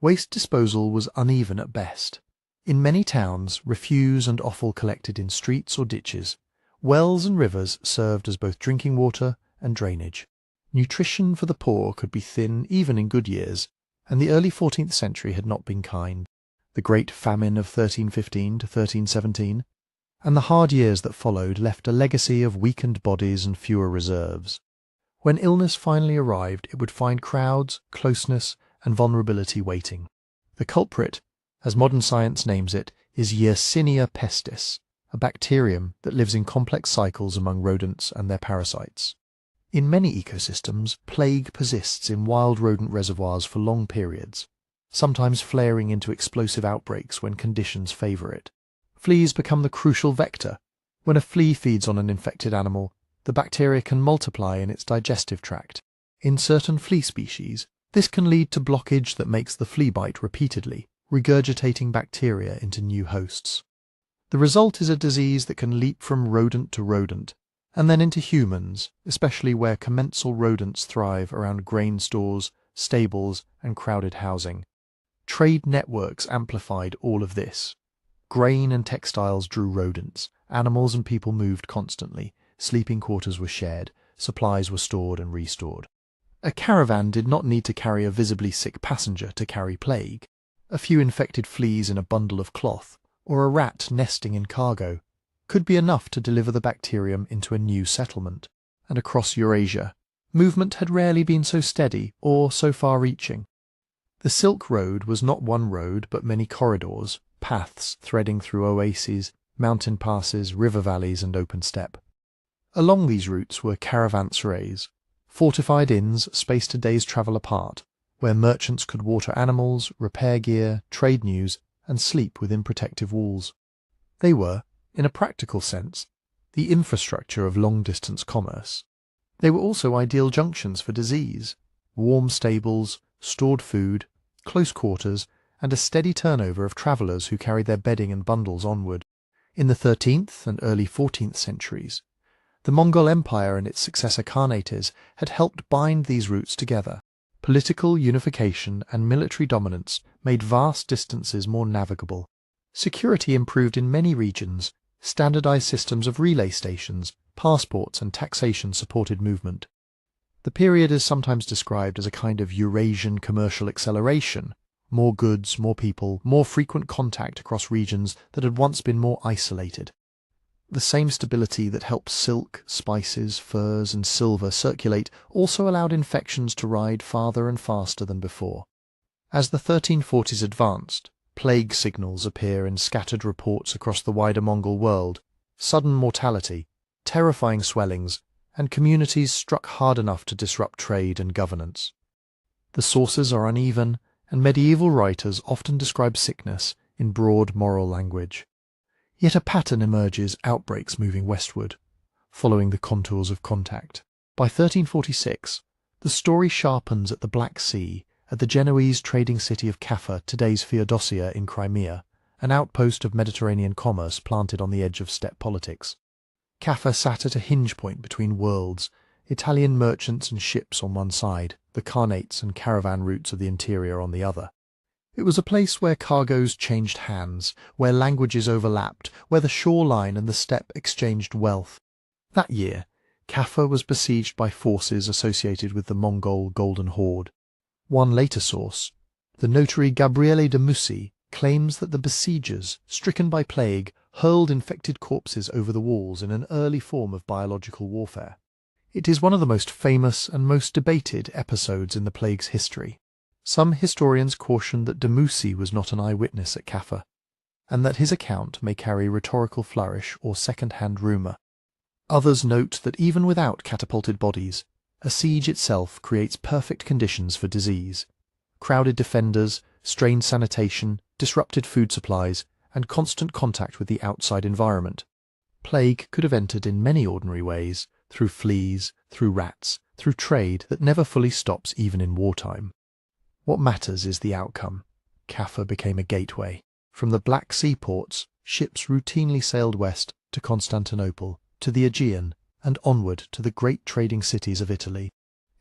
Waste disposal was uneven at best. In many towns, refuse and offal collected in streets or ditches. Wells and rivers served as both drinking water and drainage. Nutrition for the poor could be thin even in good years, and the early 14th century had not been kind. The Great Famine of 1315 to 1317, and the hard years that followed left a legacy of weakened bodies and fewer reserves. When illness finally arrived, it would find crowds, closeness, and vulnerability waiting. The culprit, as modern science names it, is Yersinia pestis, a bacterium that lives in complex cycles among rodents and their parasites. In many ecosystems, plague persists in wild rodent reservoirs for long periods, sometimes flaring into explosive outbreaks when conditions favour it. Fleas become the crucial vector. When a flea feeds on an infected animal, the bacteria can multiply in its digestive tract. In certain flea species, this can lead to blockage that makes the flea bite repeatedly, regurgitating bacteria into new hosts. The result is a disease that can leap from rodent to rodent, and then into humans, especially where commensal rodents thrive around grain stores, stables, and crowded housing. Trade networks amplified all of this. Grain and textiles drew rodents, animals and people moved constantly, sleeping quarters were shared, supplies were stored and restored. A caravan did not need to carry a visibly sick passenger to carry plague. A few infected fleas in a bundle of cloth, or a rat nesting in cargo, could be enough to deliver the bacterium into a new settlement. And across Eurasia, movement had rarely been so steady or so far-reaching. The Silk Road was not one road but many corridors, paths threading through oases, mountain passes, river valleys and open steppe. Along these routes were caravanserais, fortified inns spaced a day's travel apart, where merchants could water animals, repair gear, trade news, and sleep within protective walls. They were, in a practical sense, the infrastructure of long-distance commerce. They were also ideal junctions for disease, warm stables, stored food, close quarters, and a steady turnover of travellers who carried their bedding and bundles onward. In the 13th and early 14th centuries, the Mongol Empire and its successor Khanates had helped bind these routes together. Political unification and military dominance made vast distances more navigable. Security improved in many regions. Standardized systems of relay stations, passports and taxation supported movement. The period is sometimes described as a kind of Eurasian commercial acceleration. More goods, more people, more frequent contact across regions that had once been more isolated. The same stability that helped silk, spices, furs and silver circulate also allowed infections to ride farther and faster than before. As the 1340s advanced, plague signals appear in scattered reports across the wider Mongol world, sudden mortality, terrifying swellings, and communities struck hard enough to disrupt trade and governance. The sources are uneven, and medieval writers often describe sickness in broad moral language. Yet a pattern emerges, outbreaks moving westward, following the contours of contact. By 1346, the story sharpens at the Black Sea, at the Genoese trading city of Kaffa, today's Feodosia in Crimea, an outpost of Mediterranean commerce planted on the edge of steppe politics. Kaffa sat at a hinge point between worlds, Italian merchants and ships on one side, the Khanates and caravan routes of the interior on the other. It was a place where cargoes changed hands, where languages overlapped, where the shoreline and the steppe exchanged wealth. That year, Kaffa was besieged by forces associated with the Mongol Golden Horde. One later source, the notary Gabriele de Mussi, claims that the besiegers, stricken by plague, hurled infected corpses over the walls in an early form of biological warfare. It is one of the most famous and most debated episodes in the plague's history. Some historians caution that de Mussi was not an eyewitness at Kaffa, and that his account may carry rhetorical flourish or second-hand rumour. Others note that even without catapulted bodies, a siege itself creates perfect conditions for disease. Crowded defenders, strained sanitation, disrupted food supplies, and constant contact with the outside environment. Plague could have entered in many ordinary ways, through fleas, through rats, through trade that never fully stops even in wartime. What matters is the outcome. Kaffa became a gateway. From the Black Sea ports, ships routinely sailed west to Constantinople, to the Aegean, and onward to the great trading cities of Italy.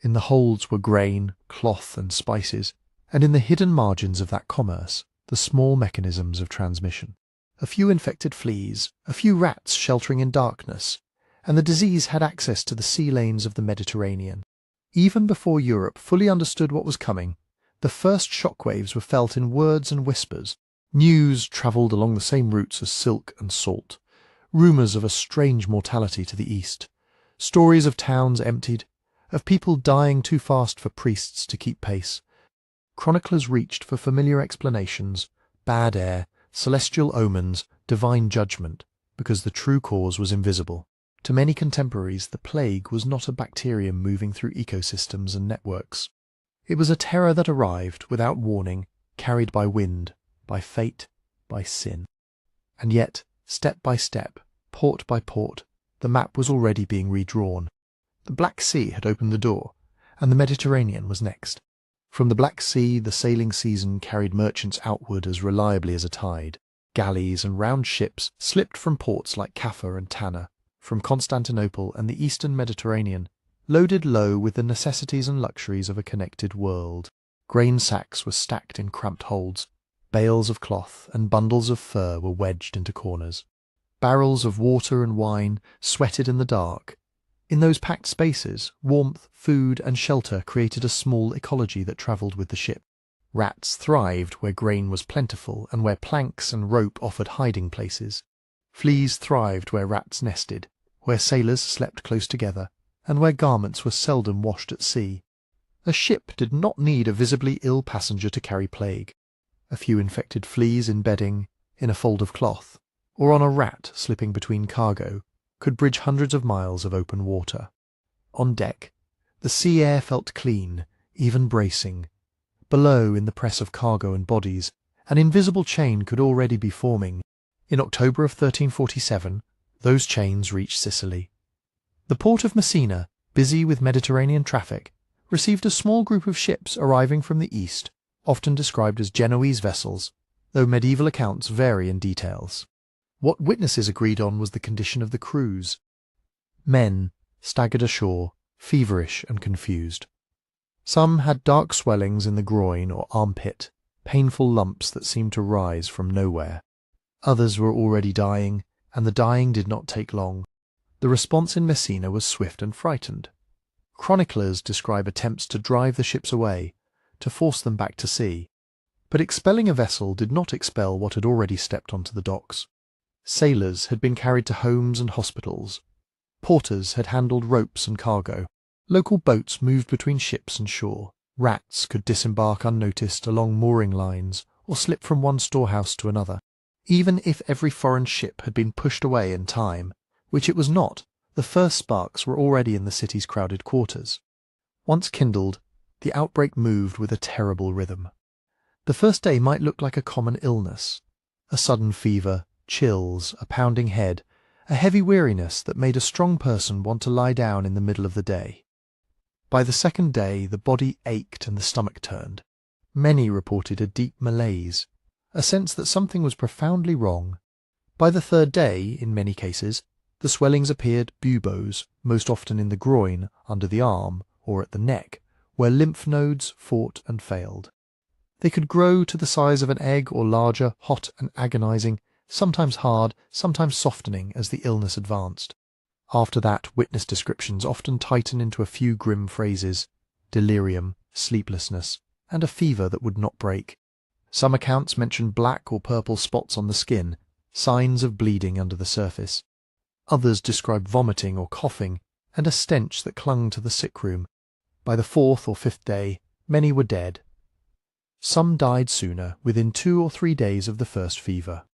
In the holds were grain, cloth, and spices, and in the hidden margins of that commerce, the small mechanisms of transmission. A few infected fleas, a few rats sheltering in darkness, and the disease had access to the sea lanes of the Mediterranean. Even before Europe fully understood what was coming, the first shockwaves were felt in words and whispers. News travelled along the same routes as silk and salt. Rumours of a strange mortality to the east. Stories of towns emptied, of people dying too fast for priests to keep pace. Chroniclers reached for familiar explanations, bad air, celestial omens, divine judgment, because the true cause was invisible. To many contemporaries, the plague was not a bacterium moving through ecosystems and networks. It was a terror that arrived without warning, carried by wind, by fate, by sin. And yet, step by step, port by port, the map was already being redrawn. The Black Sea had opened the door, and the Mediterranean was next. From the Black Sea, the sailing season carried merchants outward as reliably as a tide. Galleys and round ships slipped from ports like Kaffa and Tanna, from Constantinople and the eastern Mediterranean, loaded low with the necessities and luxuries of a connected world. Grain sacks were stacked in cramped holds. Bales of cloth and bundles of fur were wedged into corners. Barrels of water and wine sweated in the dark. In those packed spaces, warmth, food, and shelter created a small ecology that travelled with the ship. Rats thrived where grain was plentiful and where planks and rope offered hiding places. Fleas thrived where rats nested, where sailors slept close together, and where garments were seldom washed at sea. A ship did not need a visibly ill passenger to carry plague. A few infected fleas in bedding, in a fold of cloth, or on a rat slipping between cargo, could bridge hundreds of miles of open water. On deck, the sea air felt clean, even bracing. Below, in the press of cargo and bodies, an invisible chain could already be forming. In October of 1347, those chains reached Sicily. The port of Messina, busy with Mediterranean traffic, received a small group of ships arriving from the east, often described as Genoese vessels, though medieval accounts vary in details. What witnesses agreed on was the condition of the crews. Men staggered ashore, feverish and confused. Some had dark swellings in the groin or armpit, painful lumps that seemed to rise from nowhere. Others were already dying, and the dying did not take long. The response in Messina was swift and frightened. Chroniclers describe attempts to drive the ships away, to force them back to sea. But expelling a vessel did not expel what had already stepped onto the docks. Sailors had been carried to homes and hospitals. Porters had handled ropes and cargo. Local boats moved between ships and shore. Rats could disembark unnoticed along mooring lines or slip from one storehouse to another. Even if every foreign ship had been pushed away in time, which it was not, the first sparks were already in the city's crowded quarters. Once kindled, the outbreak moved with a terrible rhythm. The first day might look like a common illness, a sudden fever, chills, a pounding head, a heavy weariness that made a strong person want to lie down in the middle of the day. By the second day, the body ached and the stomach turned. Many reported a deep malaise, a sense that something was profoundly wrong. By the third day, in many cases, the swellings appeared buboes, most often in the groin, under the arm, or at the neck, where lymph nodes fought and failed. They could grow to the size of an egg or larger, hot and agonizing, sometimes hard, sometimes softening as the illness advanced. After that, witness descriptions often tighten into a few grim phrases: delirium, sleeplessness, and a fever that would not break. Some accounts mention black or purple spots on the skin, signs of bleeding under the surface. Others described vomiting or coughing, and a stench that clung to the sick room. By the fourth or fifth day, many were dead. Some died sooner, within 2 or 3 days of the first fever.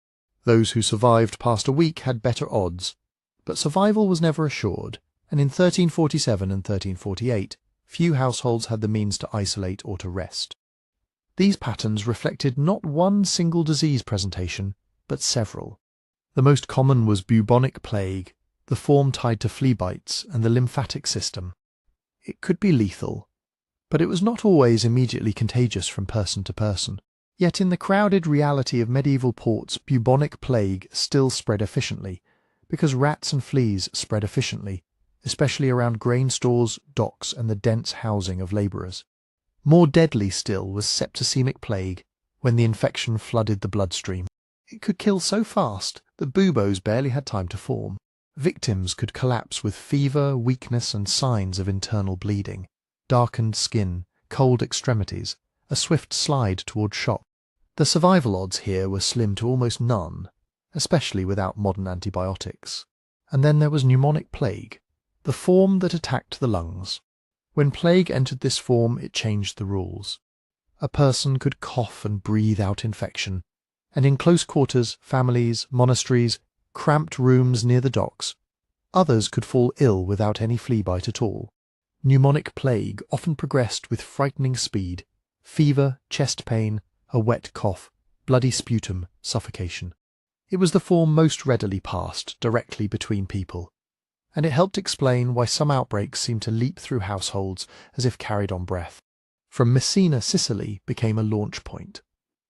Those who survived past a week had better odds, but survival was never assured, and in 1347 and 1348, few households had the means to isolate or to rest. These patterns reflected not one single disease presentation, but several. The most common was bubonic plague, the form tied to flea bites and the lymphatic system. It could be lethal, but it was not always immediately contagious from person to person. Yet in the crowded reality of medieval ports, bubonic plague still spread efficiently, because rats and fleas spread efficiently, especially around grain stores, docks, and the dense housing of labourers. More deadly still was septicemic plague, when the infection flooded the bloodstream. It could kill so fast that buboes barely had time to form. Victims could collapse with fever, weakness, and signs of internal bleeding, darkened skin, cold extremities, a swift slide toward shock. The survival odds here were slim to almost none, especially without modern antibiotics. And then there was pneumonic plague, the form that attacked the lungs. When plague entered this form, it changed the rules. A person could cough and breathe out infection, and in close quarters, families, monasteries, cramped rooms near the docks, others could fall ill without any flea bite at all. Pneumonic plague often progressed with frightening speed: fever, chest pain, a wet cough, bloody sputum, suffocation. It was the form most readily passed directly between people, and it helped explain why some outbreaks seemed to leap through households as if carried on breath. From Messina, Sicily became a launch point.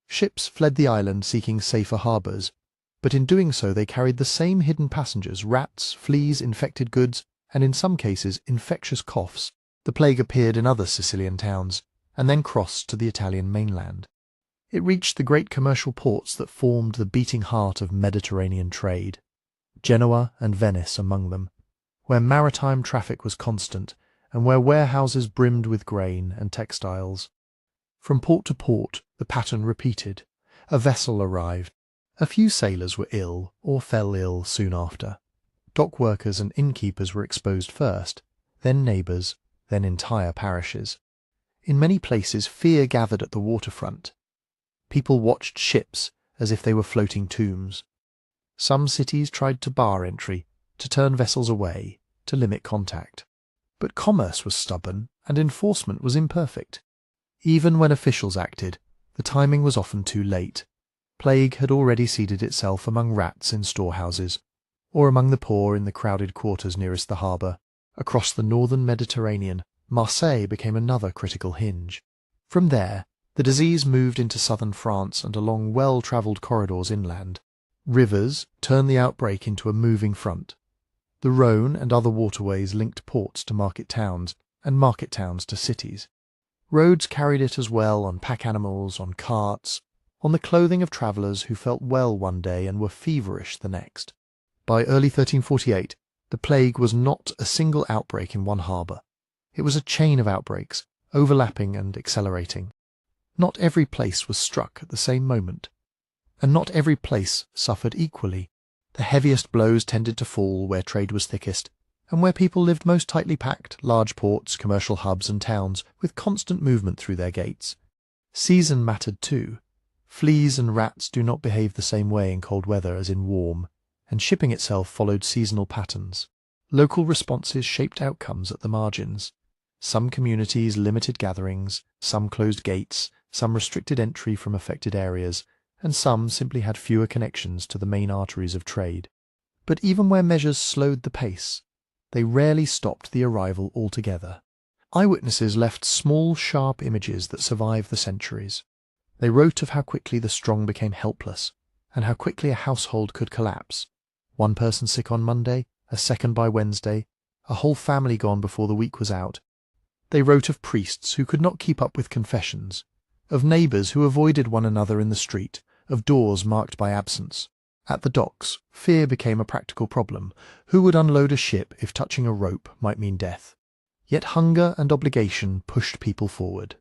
Ships fled the island seeking safer harbours, but in doing so they carried the same hidden passengers: rats, fleas, infected goods, and in some cases infectious coughs. The plague appeared in other Sicilian towns, and then crossed to the Italian mainland. It reached the great commercial ports that formed the beating heart of Mediterranean trade, Genoa and Venice among them, where maritime traffic was constant and where warehouses brimmed with grain and textiles. From port to port the pattern repeated. A vessel arrived. A few sailors were ill or fell ill soon after. Dock workers and innkeepers were exposed first, then neighbours, then entire parishes. In many places fear gathered at the waterfront. People watched ships as if they were floating tombs. Some cities tried to bar entry, to turn vessels away, to limit contact. But commerce was stubborn and enforcement was imperfect. Even when officials acted, the timing was often too late. Plague had already seeded itself among rats in storehouses, or among the poor in the crowded quarters nearest the harbour. Across the northern Mediterranean, Marseille became another critical hinge. From there, the disease moved into southern France and along well-travelled corridors inland. Rivers turned the outbreak into a moving front. The Rhône and other waterways linked ports to market towns, and market towns to cities. Roads carried it as well on pack animals, on carts, on the clothing of travellers who felt well one day and were feverish the next. By early 1348, the plague was not a single outbreak in one harbour. It was a chain of outbreaks, overlapping and accelerating. Not every place was struck at the same moment, and not every place suffered equally. The heaviest blows tended to fall where trade was thickest, and where people lived most tightly packed: large ports, commercial hubs and towns, with constant movement through their gates. Season mattered too. Fleas and rats do not behave the same way in cold weather as in warm, and shipping itself followed seasonal patterns. Local responses shaped outcomes at the margins. Some communities limited gatherings, some closed gates, some restricted entry from affected areas, and some simply had fewer connections to the main arteries of trade. But even where measures slowed the pace, they rarely stopped the arrival altogether. Eyewitnesses left small, sharp images that survived the centuries. They wrote of how quickly the strong became helpless, and how quickly a household could collapse. One person sick on Monday, a second by Wednesday, a whole family gone before the week was out. They wrote of priests who could not keep up with confessions, of neighbours who avoided one another in the street, of doors marked by absence. At the docks, fear became a practical problem. Who would unload a ship if touching a rope might mean death? Yet hunger and obligation pushed people forward.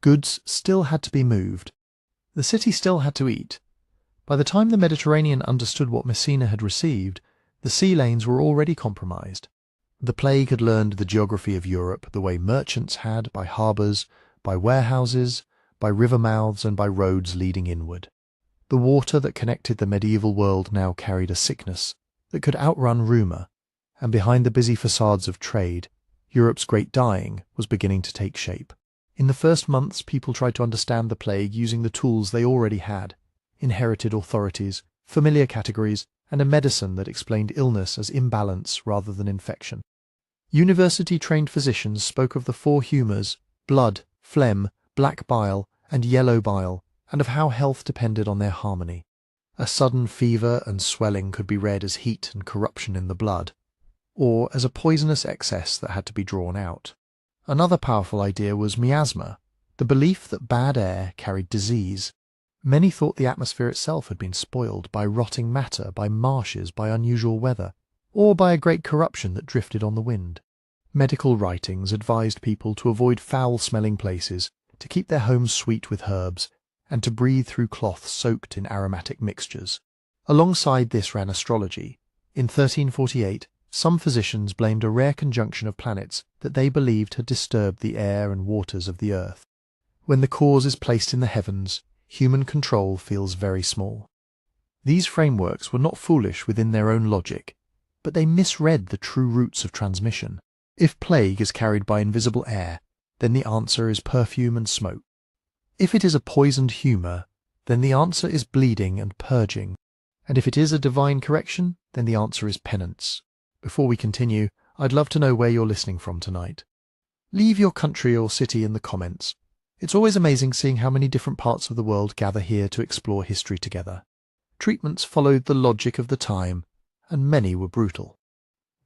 Goods still had to be moved. The city still had to eat. By the time the Mediterranean understood what Messina had received, the sea lanes were already compromised. The plague had learned the geography of Europe the way merchants had, by harbours, by warehouses, by river mouths and by roads leading inward. The water that connected the medieval world now carried a sickness that could outrun rumour, and behind the busy facades of trade, Europe's great dying was beginning to take shape. In the first months, people tried to understand the plague using the tools they already had: inherited authorities, familiar categories, and a medicine that explained illness as imbalance rather than infection. University-trained physicians spoke of the four humours: blood, phlegm, black bile, and yellow bile, and of how health depended on their harmony. A sudden fever and swelling could be read as heat and corruption in the blood, or as a poisonous excess that had to be drawn out. Another powerful idea was miasma, the belief that bad air carried disease. Many thought the atmosphere itself had been spoiled by rotting matter, by marshes, by unusual weather, or by a great corruption that drifted on the wind. Medical writings advised people to avoid foul-smelling places, to keep their homes sweet with herbs, and to breathe through cloths soaked in aromatic mixtures. Alongside this ran astrology. In 1348, some physicians blamed a rare conjunction of planets that they believed had disturbed the air and waters of the earth. When the cause is placed in the heavens, human control feels very small. These frameworks were not foolish within their own logic, but they misread the true roots of transmission. If plague is carried by invisible air, then the answer is perfume and smoke. If it is a poisoned humour, then the answer is bleeding and purging. And if it is a divine correction, then the answer is penance. Before we continue, I'd love to know where you're listening from tonight. Leave your country or city in the comments. It's always amazing seeing how many different parts of the world gather here to explore history together. Treatments followed the logic of the time, and many were brutal.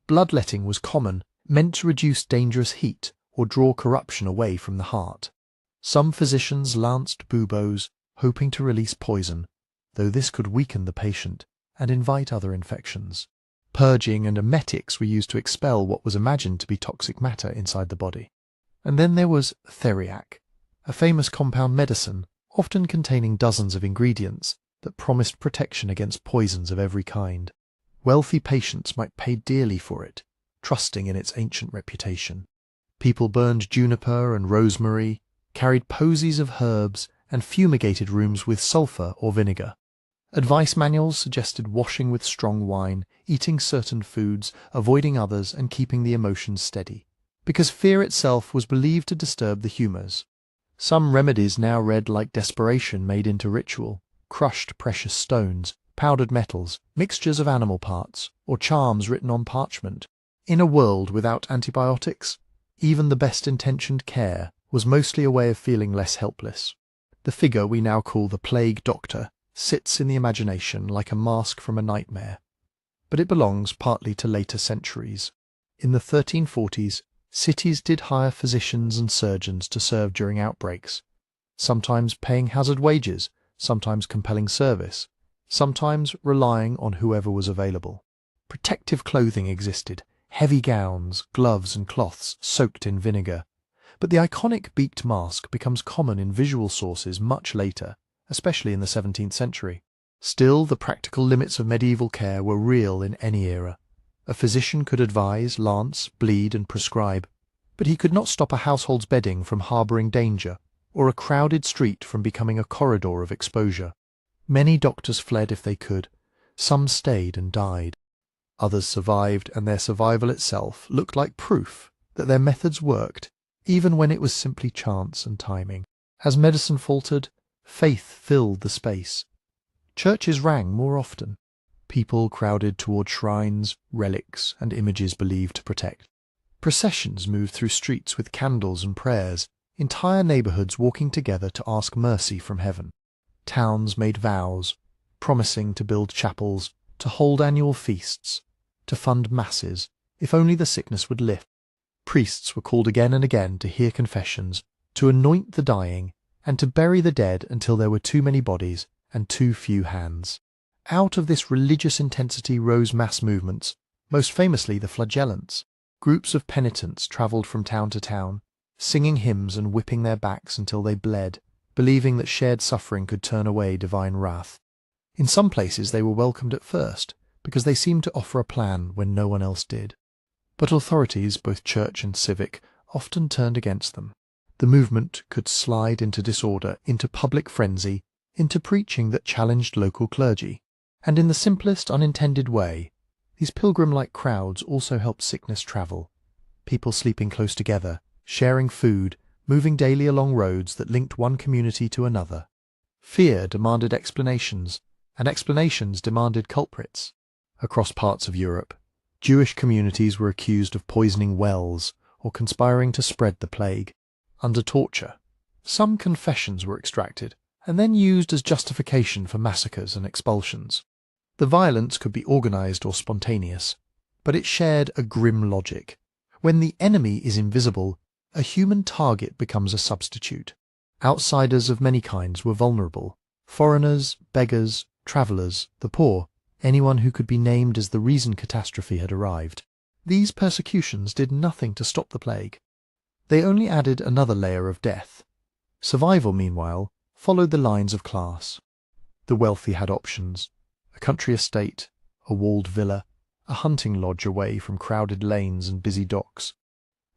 Bloodletting was common, meant to reduce dangerous heat or draw corruption away from the heart. Some physicians lanced buboes, hoping to release poison, though this could weaken the patient and invite other infections. Purging and emetics were used to expel what was imagined to be toxic matter inside the body. And then there was theriac, a famous compound medicine, often containing dozens of ingredients that promised protection against poisons of every kind. Wealthy patients might pay dearly for it, trusting in its ancient reputation. People burned juniper and rosemary, carried posies of herbs, and fumigated rooms with sulphur or vinegar. Advice manuals suggested washing with strong wine, eating certain foods, avoiding others, and keeping the emotions steady, because fear itself was believed to disturb the humours. Some remedies now read like desperation made into ritual: crushed precious stones, powdered metals, mixtures of animal parts, or charms written on parchment. In a world without antibiotics, even the best-intentioned care was mostly a way of feeling less helpless. The figure we now call the plague doctor sits in the imagination like a mask from a nightmare, but it belongs partly to later centuries. In the 1340s, cities did hire physicians and surgeons to serve during outbreaks, sometimes paying hazard wages, sometimes compelling service, sometimes relying on whoever was available. Protective clothing existed: heavy gowns, gloves and cloths soaked in vinegar. But the iconic beaked mask becomes common in visual sources much later, especially in the 17th century. Still, the practical limits of medieval care were real in any era. A physician could advise, lance, bleed and prescribe, but he could not stop a household's bedding from harbouring danger, or a crowded street from becoming a corridor of exposure. Many doctors fled if they could. Some stayed and died. Others survived, and their survival itself looked like proof that their methods worked, even when it was simply chance and timing. As medicine faltered, faith filled the space. Churches rang more often. People crowded toward shrines, relics, and images believed to protect. Processions moved through streets with candles and prayers, entire neighbourhoods walking together to ask mercy from heaven. Towns made vows, promising to build chapels, to hold annual feasts, to fund masses, if only the sickness would lift. Priests were called again and again to hear confessions, to anoint the dying, and to bury the dead until there were too many bodies and too few hands. Out of this religious intensity rose mass movements, most famously the flagellants. Groups of penitents travelled from town to town, singing hymns and whipping their backs until they bled, believing that shared suffering could turn away divine wrath. In some places they were welcomed at first, because they seemed to offer a plan when no one else did. But authorities, both church and civic, often turned against them. The movement could slide into disorder, into public frenzy, into preaching that challenged local clergy. And in the simplest unintended way, these pilgrim-like crowds also helped sickness travel. People sleeping close together, sharing food, moving daily along roads that linked one community to another. Fear demanded explanations, and explanations demanded culprits. Across parts of Europe, Jewish communities were accused of poisoning wells or conspiring to spread the plague. Under torture, some confessions were extracted and then used as justification for massacres and expulsions. The violence could be organized or spontaneous, but it shared a grim logic. When the enemy is invisible, a human target becomes a substitute. Outsiders of many kinds were vulnerable. Foreigners, beggars, travellers, the poor, anyone who could be named as the reason catastrophe had arrived. These persecutions did nothing to stop the plague. They only added another layer of death. Survival, meanwhile, followed the lines of class. The wealthy had options: a country estate, a walled villa, a hunting lodge away from crowded lanes and busy docks.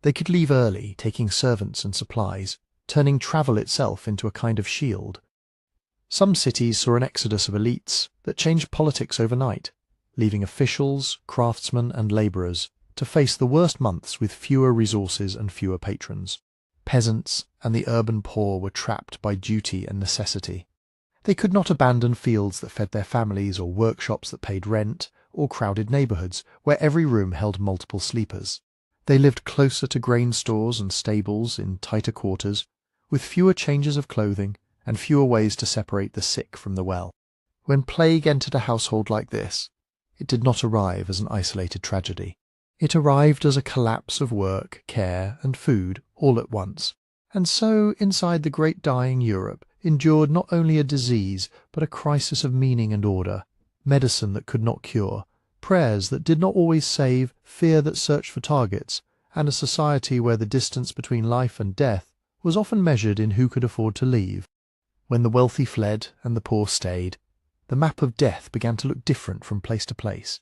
They could leave early, taking servants and supplies, turning travel itself into a kind of shield. Some cities saw an exodus of elites that changed politics overnight, leaving officials, craftsmen and labourers to face the worst months with fewer resources and fewer patrons. Peasants and the urban poor were trapped by duty and necessity. They could not abandon fields that fed their families or workshops that paid rent, or crowded neighbourhoods where every room held multiple sleepers. They lived closer to grain stores and stables in tighter quarters, with fewer changes of clothing and fewer ways to separate the sick from the well. When plague entered a household like this, it did not arrive as an isolated tragedy. It arrived as a collapse of work, care, and food all at once. And so, inside the great dying Europe, endured not only a disease, but a crisis of meaning and order, medicine that could not cure, prayers that did not always save, fear that searched for targets, and a society where the distance between life and death was often measured in who could afford to leave. When the wealthy fled and the poor stayed, the map of death began to look different from place to place.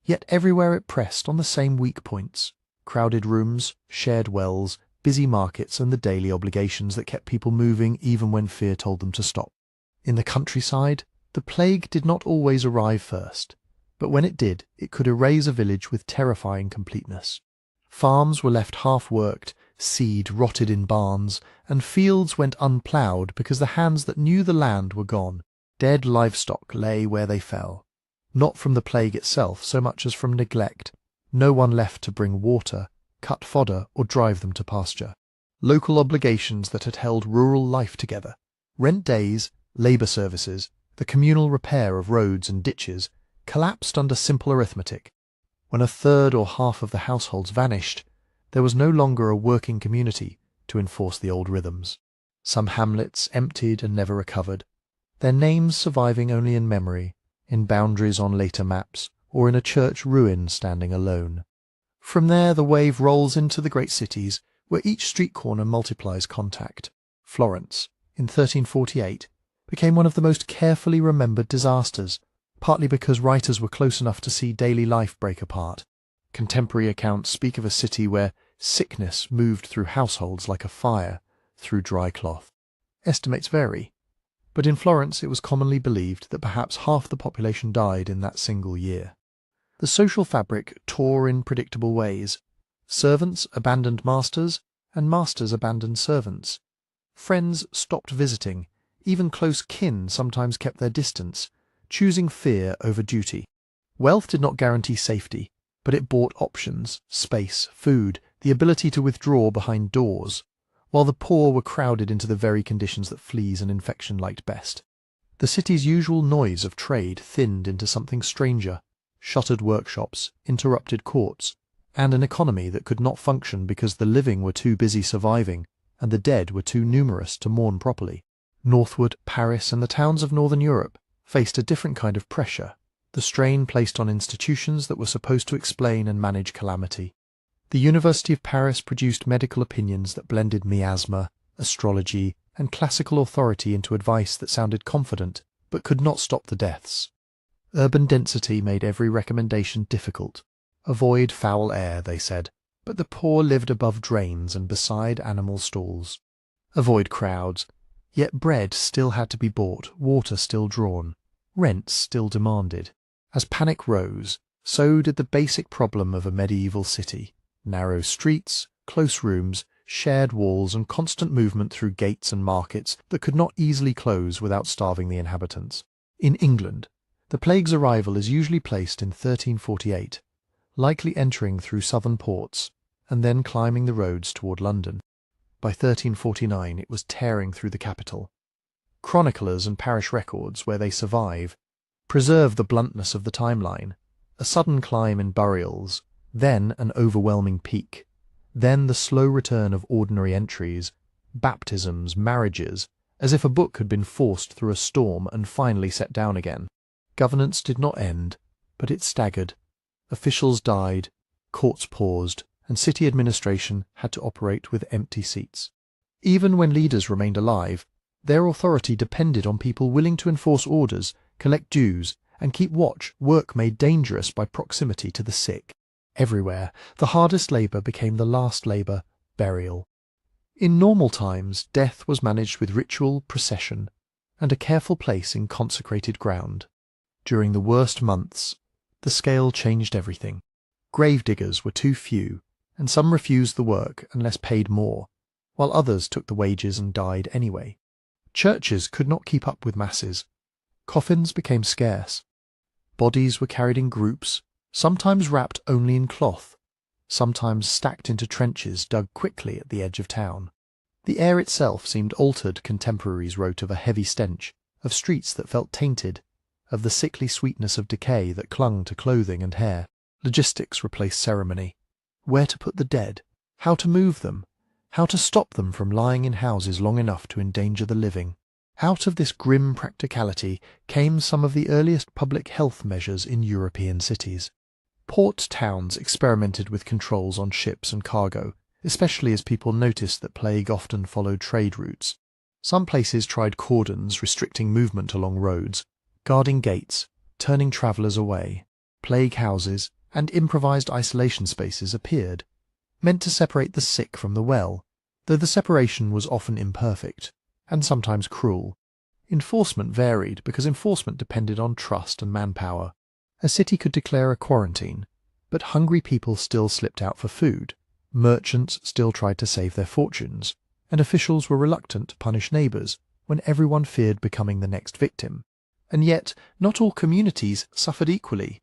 Yet everywhere it pressed on the same weak points: crowded rooms, shared wells, busy markets, and the daily obligations that kept people moving even when fear told them to stop. In the countryside, the plague did not always arrive first, but when it did, it could erase a village with terrifying completeness. Farms were left half-worked, seed rotted in barns, and fields went unploughed because the hands that knew the land were gone. Dead livestock lay where they fell, not from the plague itself so much as from neglect. No one left to bring water, cut fodder, or drive them to pasture. Local obligations that had held rural life together, rent days, labour services, the communal repair of roads and ditches, collapsed under simple arithmetic. When a third or half of the households vanished, there was no longer a working community to enforce the old rhythms. Some hamlets emptied and never recovered, their names surviving only in memory, in boundaries on later maps, or in a church ruin standing alone. From there the wave rolls into the great cities, where each street corner multiplies contact. Florence, in 1348, became one of the most carefully remembered disasters, partly because writers were close enough to see daily life break apart. Contemporary accounts speak of a city where sickness moved through households like a fire through dry cloth. Estimates vary, but in Florence it was commonly believed that perhaps half the population died in that single year. The social fabric tore in predictable ways. Servants abandoned masters, and masters abandoned servants. Friends stopped visiting, even close kin sometimes kept their distance, choosing fear over duty. Wealth did not guarantee safety, but it bought options, space, food, the ability to withdraw behind doors, while the poor were crowded into the very conditions that fleas and infection liked best. The city's usual noise of trade thinned into something stranger: shuttered workshops, interrupted courts, and an economy that could not function because the living were too busy surviving and the dead were too numerous to mourn properly. Northward, Paris and the towns of northern Europe faced a different kind of pressure, the strain placed on institutions that were supposed to explain and manage calamity. The University of Paris produced medical opinions that blended miasma, astrology, and classical authority into advice that sounded confident but could not stop the deaths. Urban density made every recommendation difficult. Avoid foul air, they said, but the poor lived above drains and beside animal stalls. Avoid crowds, yet bread still had to be bought, water still drawn, rents still demanded. As panic rose, so did the basic problem of a medieval city: narrow streets, close rooms, shared walls, and constant movement through gates and markets that could not easily close without starving the inhabitants. In England, the plague's arrival is usually placed in 1348. likely entering through southern ports and then climbing the roads toward London. By 1349 it was tearing through the capital. Chroniclers and parish records, where they survive, preserve the bluntness of the timeline: a sudden climb in burials, then an overwhelming peak, then the slow return of ordinary entries, baptisms, marriages, as if a book had been forced through a storm and finally set down again. Governance did not end, but it staggered. Officials died, courts paused, and city administration had to operate with empty seats. Even when leaders remained alive, their authority depended on people willing to enforce orders, collect dues, and keep watch, work made dangerous by proximity to the sick. Everywhere, the hardest labour became the last labour, burial. In normal times, death was managed with ritual, procession, and a careful place in consecrated ground. During the worst months, the scale changed everything. Gravediggers were too few, and some refused the work unless paid more, while others took the wages and died anyway. Churches could not keep up with masses. Coffins became scarce. Bodies were carried in groups, sometimes wrapped only in cloth, sometimes stacked into trenches dug quickly at the edge of town. The air itself seemed altered, contemporaries wrote of a heavy stench, of streets that felt tainted, of the sickly sweetness of decay that clung to clothing and hair. Logistics replaced ceremony. Where to put the dead? How to move them? How to stop them from lying in houses long enough to endanger the living? Out of this grim practicality came some of the earliest public health measures in European cities. Port towns experimented with controls on ships and cargo, especially as people noticed that plague often followed trade routes. Some places tried cordons restricting movement along roads, guarding gates, turning travellers away. Plague houses and improvised isolation spaces appeared, meant to separate the sick from the well, though the separation was often imperfect, and sometimes cruel. Enforcement varied because enforcement depended on trust and manpower. A city could declare a quarantine, but hungry people still slipped out for food, merchants still tried to save their fortunes, and officials were reluctant to punish neighbours when everyone feared becoming the next victim. And yet, not all communities suffered equally.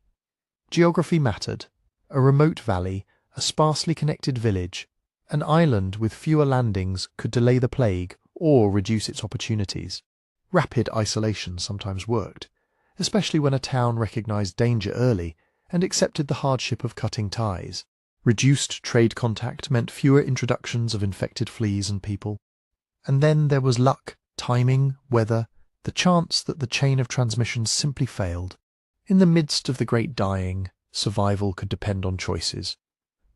Geography mattered. A remote valley, a sparsely connected village, an island with fewer landings could delay the plague or reduce its opportunities. Rapid isolation sometimes worked, especially when a town recognised danger early and accepted the hardship of cutting ties. Reduced trade contact meant fewer introductions of infected fleas and people. And then there was luck, timing, weather, the chance that the chain of transmission simply failed. In the midst of the great dying, survival could depend on choices.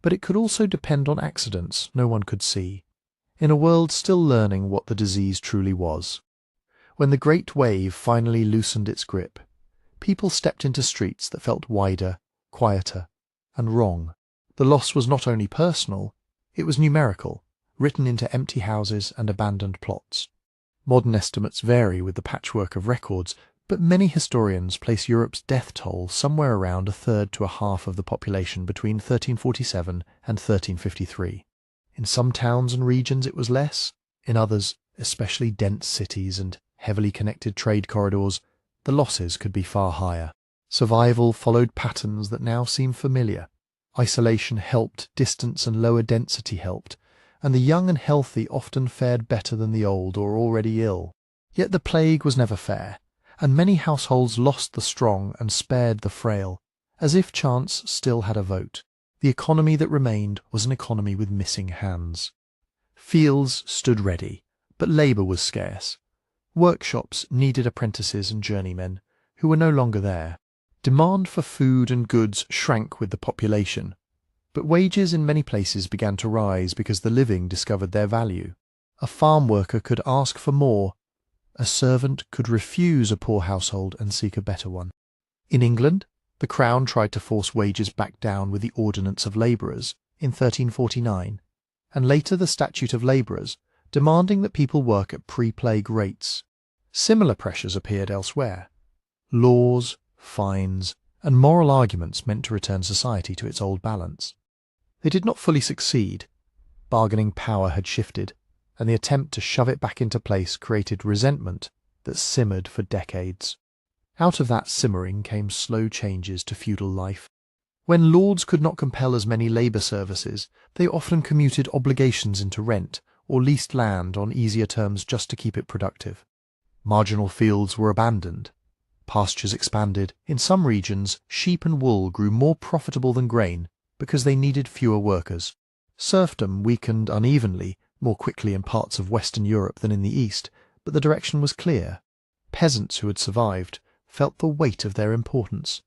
But it could also depend on accidents no one could see, in a world still learning what the disease truly was. When the great wave finally loosened its grip, people stepped into streets that felt wider, quieter, and wrong. The loss was not only personal, it was numerical, written into empty houses and abandoned plots. Modern estimates vary with the patchwork of records, but many historians place Europe's death toll somewhere around a third to a half of the population between 1347 and 1353. In some towns and regions it was less, in others, especially dense cities and heavily connected trade corridors, the losses could be far higher. Survival followed patterns that now seem familiar. Isolation helped, distance and lower density helped, and the young and healthy often fared better than the old or already ill. Yet the plague was never fair, and many households lost the strong and spared the frail, as if chance still had a vote. The economy that remained was an economy with missing hands. Fields stood ready, but labour was scarce. Workshops needed apprentices and journeymen, who were no longer there. Demand for food and goods shrank with the population, but wages in many places began to rise because the living discovered their value. A farm worker could ask for more. A servant could refuse a poor household and seek a better one. In England, the Crown tried to force wages back down with the Ordinance of Labourers in 1349, and later the Statute of Labourers, demanding that people work at pre-plague rates. Similar pressures appeared elsewhere. Laws, fines, and moral arguments meant to return society to its old balance. They did not fully succeed. Bargaining power had shifted, and the attempt to shove it back into place created resentment that simmered for decades. Out of that simmering came slow changes to feudal life. When lords could not compel as many labour services, they often commuted obligations into rent or leased land on easier terms just to keep it productive. Marginal fields were abandoned. Pastures expanded. In some regions, sheep and wool grew more profitable than grain because they needed fewer workers. Serfdom weakened unevenly, more quickly in parts of Western Europe than in the East, but the direction was clear. Peasants who had survived felt the weight of their importance.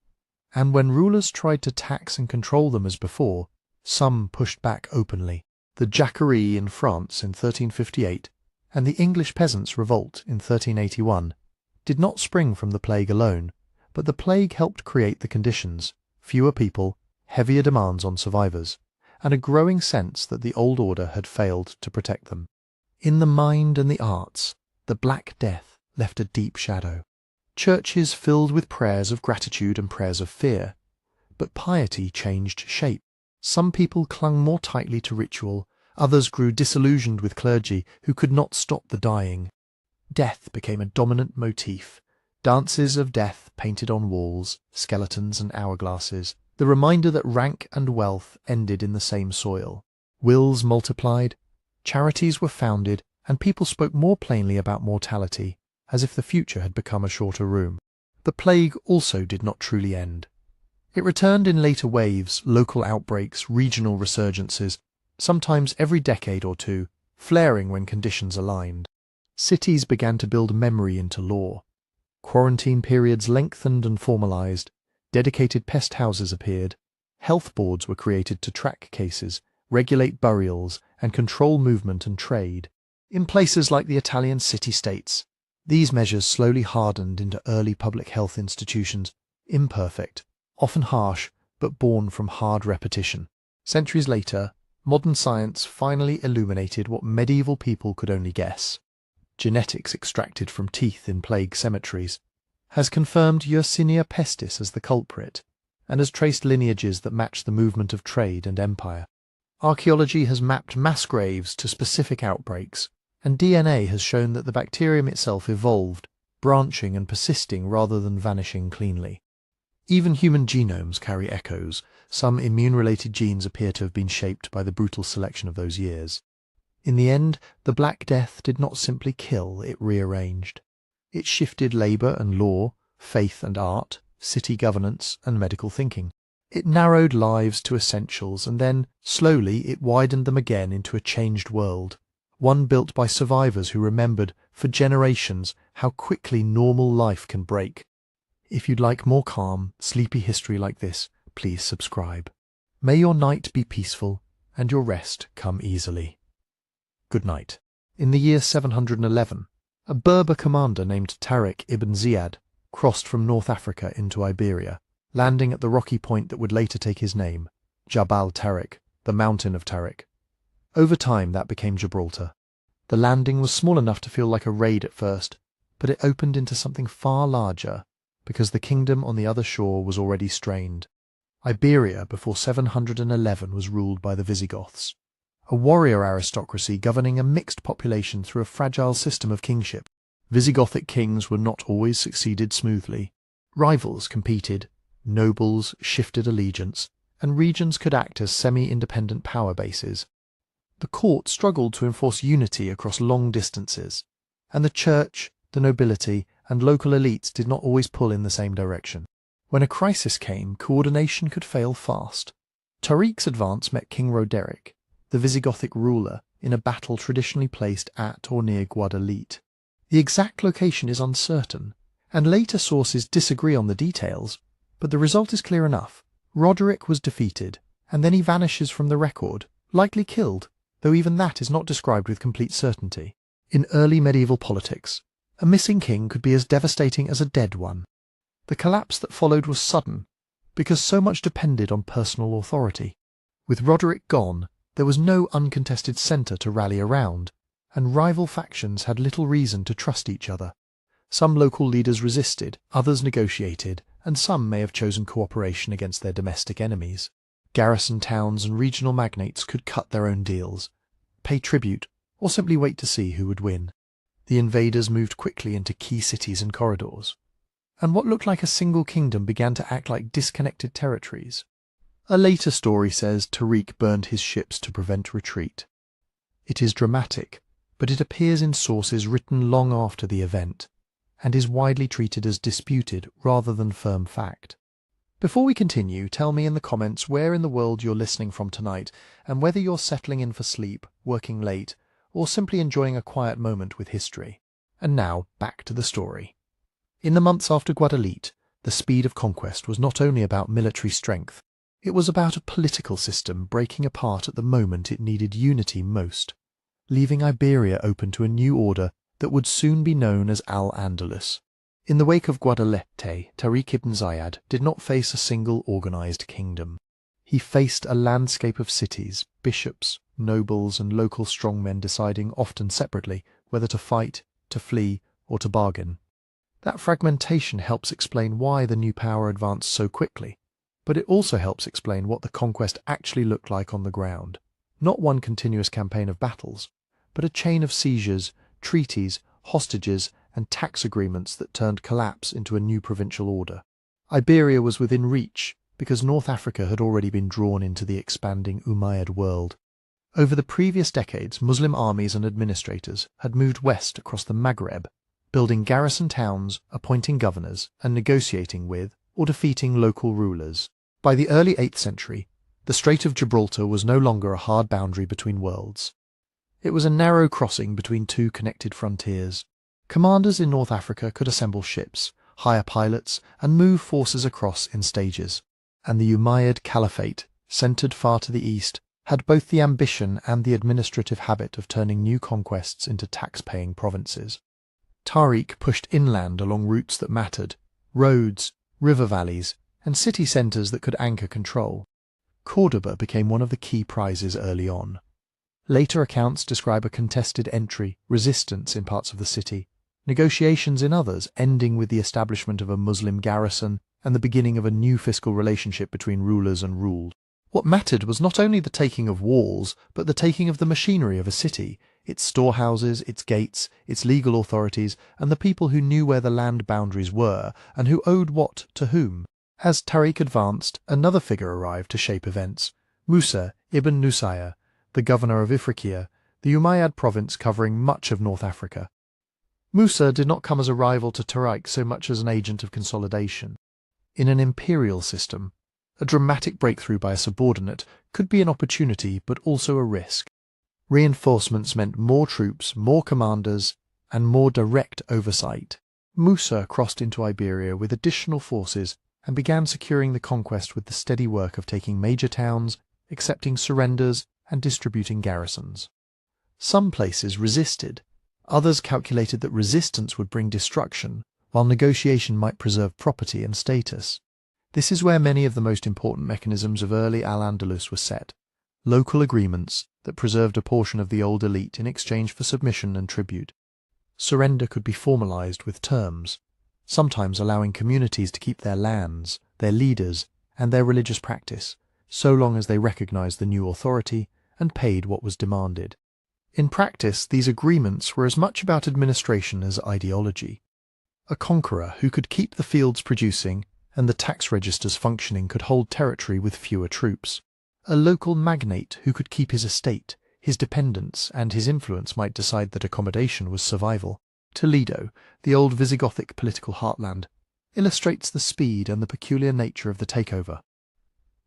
And when rulers tried to tax and control them as before, some pushed back openly. The Jacquerie in France in 1358 and the English peasants' revolt in 1381 did not spring from the plague alone, but the plague helped create the conditions: fewer people, heavier demands on survivors, and a growing sense that the old order had failed to protect them. In the mind and the arts, the Black Death left a deep shadow. Churches filled with prayers of gratitude and prayers of fear, but piety changed shape. Some people clung more tightly to ritual, others grew disillusioned with clergy who could not stop the dying. Death became a dominant motif. Dances of death painted on walls, skeletons and hourglasses, the reminder that rank and wealth ended in the same soil. Wills multiplied, charities were founded, and people spoke more plainly about mortality, as if the future had become a shorter room. The plague also did not truly end. It returned in later waves, local outbreaks, regional resurgences, sometimes every decade or two, flaring when conditions aligned. Cities began to build memory into law. Quarantine periods lengthened and formalized. Dedicated pest houses appeared. Health boards were created to track cases, regulate burials, and control movement and trade. In places like the Italian city-states, these measures slowly hardened into early public health institutions, imperfect, often harsh, but born from hard repetition. Centuries later, modern science finally illuminated what medieval people could only guess. Genetics extracted from teeth in plague cemeteries has confirmed Yersinia pestis as the culprit, and has traced lineages that match the movement of trade and empire. Archaeology has mapped mass graves to specific outbreaks, and DNA has shown that the bacterium itself evolved, branching and persisting rather than vanishing cleanly. Even human genomes carry echoes. Some immune-related genes appear to have been shaped by the brutal selection of those years. In the end, the Black Death did not simply kill, it rearranged. It shifted labour and law, faith and art, city governance and medical thinking. It narrowed lives to essentials, and then, slowly, it widened them again into a changed world, one built by survivors who remembered, for generations, how quickly normal life can break. If you'd like more calm, sleepy history like this, please subscribe. May your night be peaceful, and your rest come easily. Good night. In the year 711, a Berber commander named Tariq ibn Ziyad crossed from North Africa into Iberia, landing at the rocky point that would later take his name, Jabal Tariq, the Mountain of Tariq. Over time, that became Gibraltar. The landing was small enough to feel like a raid at first, but it opened into something far larger, because the kingdom on the other shore was already strained. Iberia before 711 was ruled by the Visigoths, a warrior aristocracy governing a mixed population through a fragile system of kingship. Visigothic kings were not always succeeded smoothly. Rivals competed, nobles shifted allegiance, and regions could act as semi-independent power bases. The court struggled to enforce unity across long distances, and the church, the nobility, and local elites did not always pull in the same direction. When a crisis came, coordination could fail fast. Tariq's advance met King Roderick, the Visigothic ruler, in a battle traditionally placed at or near Guadalete. The exact location is uncertain, and later sources disagree on the details, but the result is clear enough. Roderick was defeated, and then he vanishes from the record, likely killed, though even that is not described with complete certainty. In early medieval politics, a missing king could be as devastating as a dead one. The collapse that followed was sudden, because so much depended on personal authority. With Roderick gone, there was no uncontested centre to rally around, and rival factions had little reason to trust each other. Some local leaders resisted, others negotiated, and some may have chosen cooperation against their domestic enemies. Garrison towns and regional magnates could cut their own deals, pay tribute, or simply wait to see who would win. The invaders moved quickly into key cities and corridors, and what looked like a single kingdom began to act like disconnected territories. A later story says Tariq burned his ships to prevent retreat. It is dramatic, but it appears in sources written long after the event, and is widely treated as disputed rather than firm fact. Before we continue, tell me in the comments where in the world you're listening from tonight, and whether you're settling in for sleep, working late, or simply enjoying a quiet moment with history. And now, back to the story. In the months after Guadalete, the speed of conquest was not only about military strength, it was about a political system breaking apart at the moment it needed unity most, leaving Iberia open to a new order that would soon be known as Al-Andalus. In the wake of Guadalete, Tariq ibn Ziyad did not face a single organised kingdom. He faced a landscape of cities, bishops, nobles and local strongmen deciding, often separately, whether to fight, to flee, or to bargain. That fragmentation helps explain why the new power advanced so quickly, but it also helps explain what the conquest actually looked like on the ground. Not one continuous campaign of battles, but a chain of seizures, treaties, hostages, and tax agreements that turned collapse into a new provincial order. Iberia was within reach because North Africa had already been drawn into the expanding Umayyad world. Over the previous decades, Muslim armies and administrators had moved west across the Maghreb, building garrison towns, appointing governors, and negotiating with or defeating local rulers. By the early 8th century, the Strait of Gibraltar was no longer a hard boundary between worlds. It was a narrow crossing between two connected frontiers. Commanders in North Africa could assemble ships, hire pilots, and move forces across in stages. And the Umayyad Caliphate, centred far to the east, had both the ambition and the administrative habit of turning new conquests into tax-paying provinces. Tariq pushed inland along routes that mattered, roads, river valleys, and city centres that could anchor control. Córdoba became one of the key prizes early on. Later accounts describe a contested entry, resistance in parts of the city, negotiations in others ending with the establishment of a Muslim garrison and the beginning of a new fiscal relationship between rulers and ruled. What mattered was not only the taking of walls, but the taking of the machinery of a city, its storehouses, its gates, its legal authorities, and the people who knew where the land boundaries were and who owed what to whom. As Tariq advanced, another figure arrived to shape events, Musa ibn Nusayr, the governor of Ifriqiya, the Umayyad province covering much of North Africa. Musa did not come as a rival to Tariq so much as an agent of consolidation. In an imperial system, a dramatic breakthrough by a subordinate could be an opportunity but also a risk. Reinforcements meant more troops, more commanders, and more direct oversight. Musa crossed into Iberia with additional forces and began securing the conquest with the steady work of taking major towns, accepting surrenders, and distributing garrisons. Some places resisted. Others calculated that resistance would bring destruction, while negotiation might preserve property and status. This is where many of the most important mechanisms of early Al-Andalus were set, local agreements that preserved a portion of the old elite in exchange for submission and tribute. Surrender could be formalized with terms, sometimes allowing communities to keep their lands, their leaders, and their religious practice, so long as they recognized the new authority and paid what was demanded. In practice, these agreements were as much about administration as ideology. A conqueror who could keep the fields producing and the tax registers functioning could hold territory with fewer troops. A local magnate who could keep his estate, his dependents, and his influence might decide that accommodation was survival. Toledo, the old Visigothic political heartland, illustrates the speed and the peculiar nature of the takeover.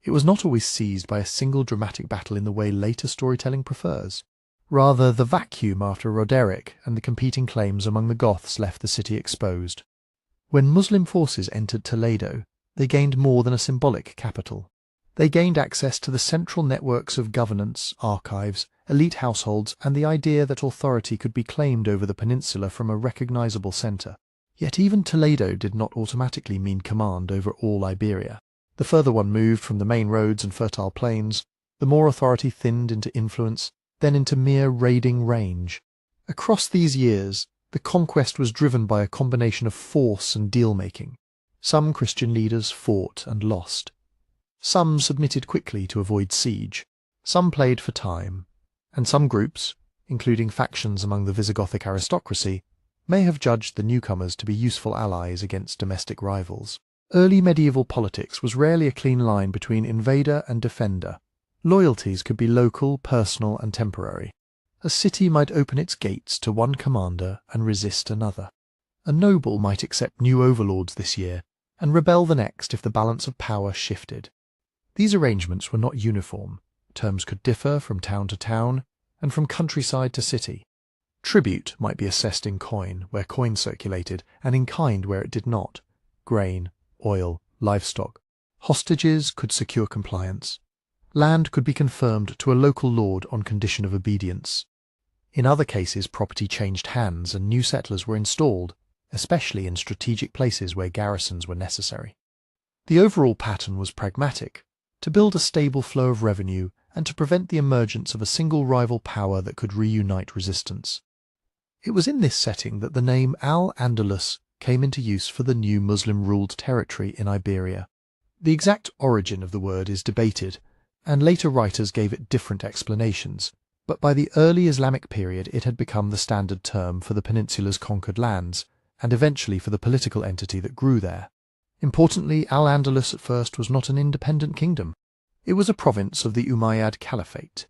It was not always seized by a single dramatic battle in the way later storytelling prefers. Rather, the vacuum after Roderick and the competing claims among the Goths left the city exposed. When Muslim forces entered Toledo, they gained more than a symbolic capital. They gained access to the central networks of governance, archives, elite households, and the idea that authority could be claimed over the peninsula from a recognizable centre. Yet even Toledo did not automatically mean command over all Iberia. The further one moved from the main roads and fertile plains, the more authority thinned into influence, then into mere raiding range. Across these years, the conquest was driven by a combination of force and deal-making. Some Christian leaders fought and lost. Some submitted quickly to avoid siege. Some played for time. And some groups, including factions among the Visigothic aristocracy, may have judged the newcomers to be useful allies against domestic rivals. Early medieval politics was rarely a clean line between invader and defender. Loyalties could be local, personal, and temporary. A city might open its gates to one commander and resist another. A noble might accept new overlords this year and rebel the next if the balance of power shifted. These arrangements were not uniform. Terms could differ from town to town and from countryside to city. Tribute might be assessed in coin, where coin circulated, and in kind where it did not. Grain, oil, livestock. Hostages could secure compliance. Land could be confirmed to a local lord on condition of obedience. In other cases, property changed hands and new settlers were installed, especially in strategic places where garrisons were necessary. The overall pattern was pragmatic, to build a stable flow of revenue and to prevent the emergence of a single rival power that could reunite resistance. It was in this setting that the name Al-Andalus came into use for the new Muslim-ruled territory in Iberia. The exact origin of the word is debated, and later writers gave it different explanations, but by the early Islamic period it had become the standard term for the peninsula's conquered lands, and eventually for the political entity that grew there. Importantly, Al-Andalus at first was not an independent kingdom. It was a province of the Umayyad Caliphate.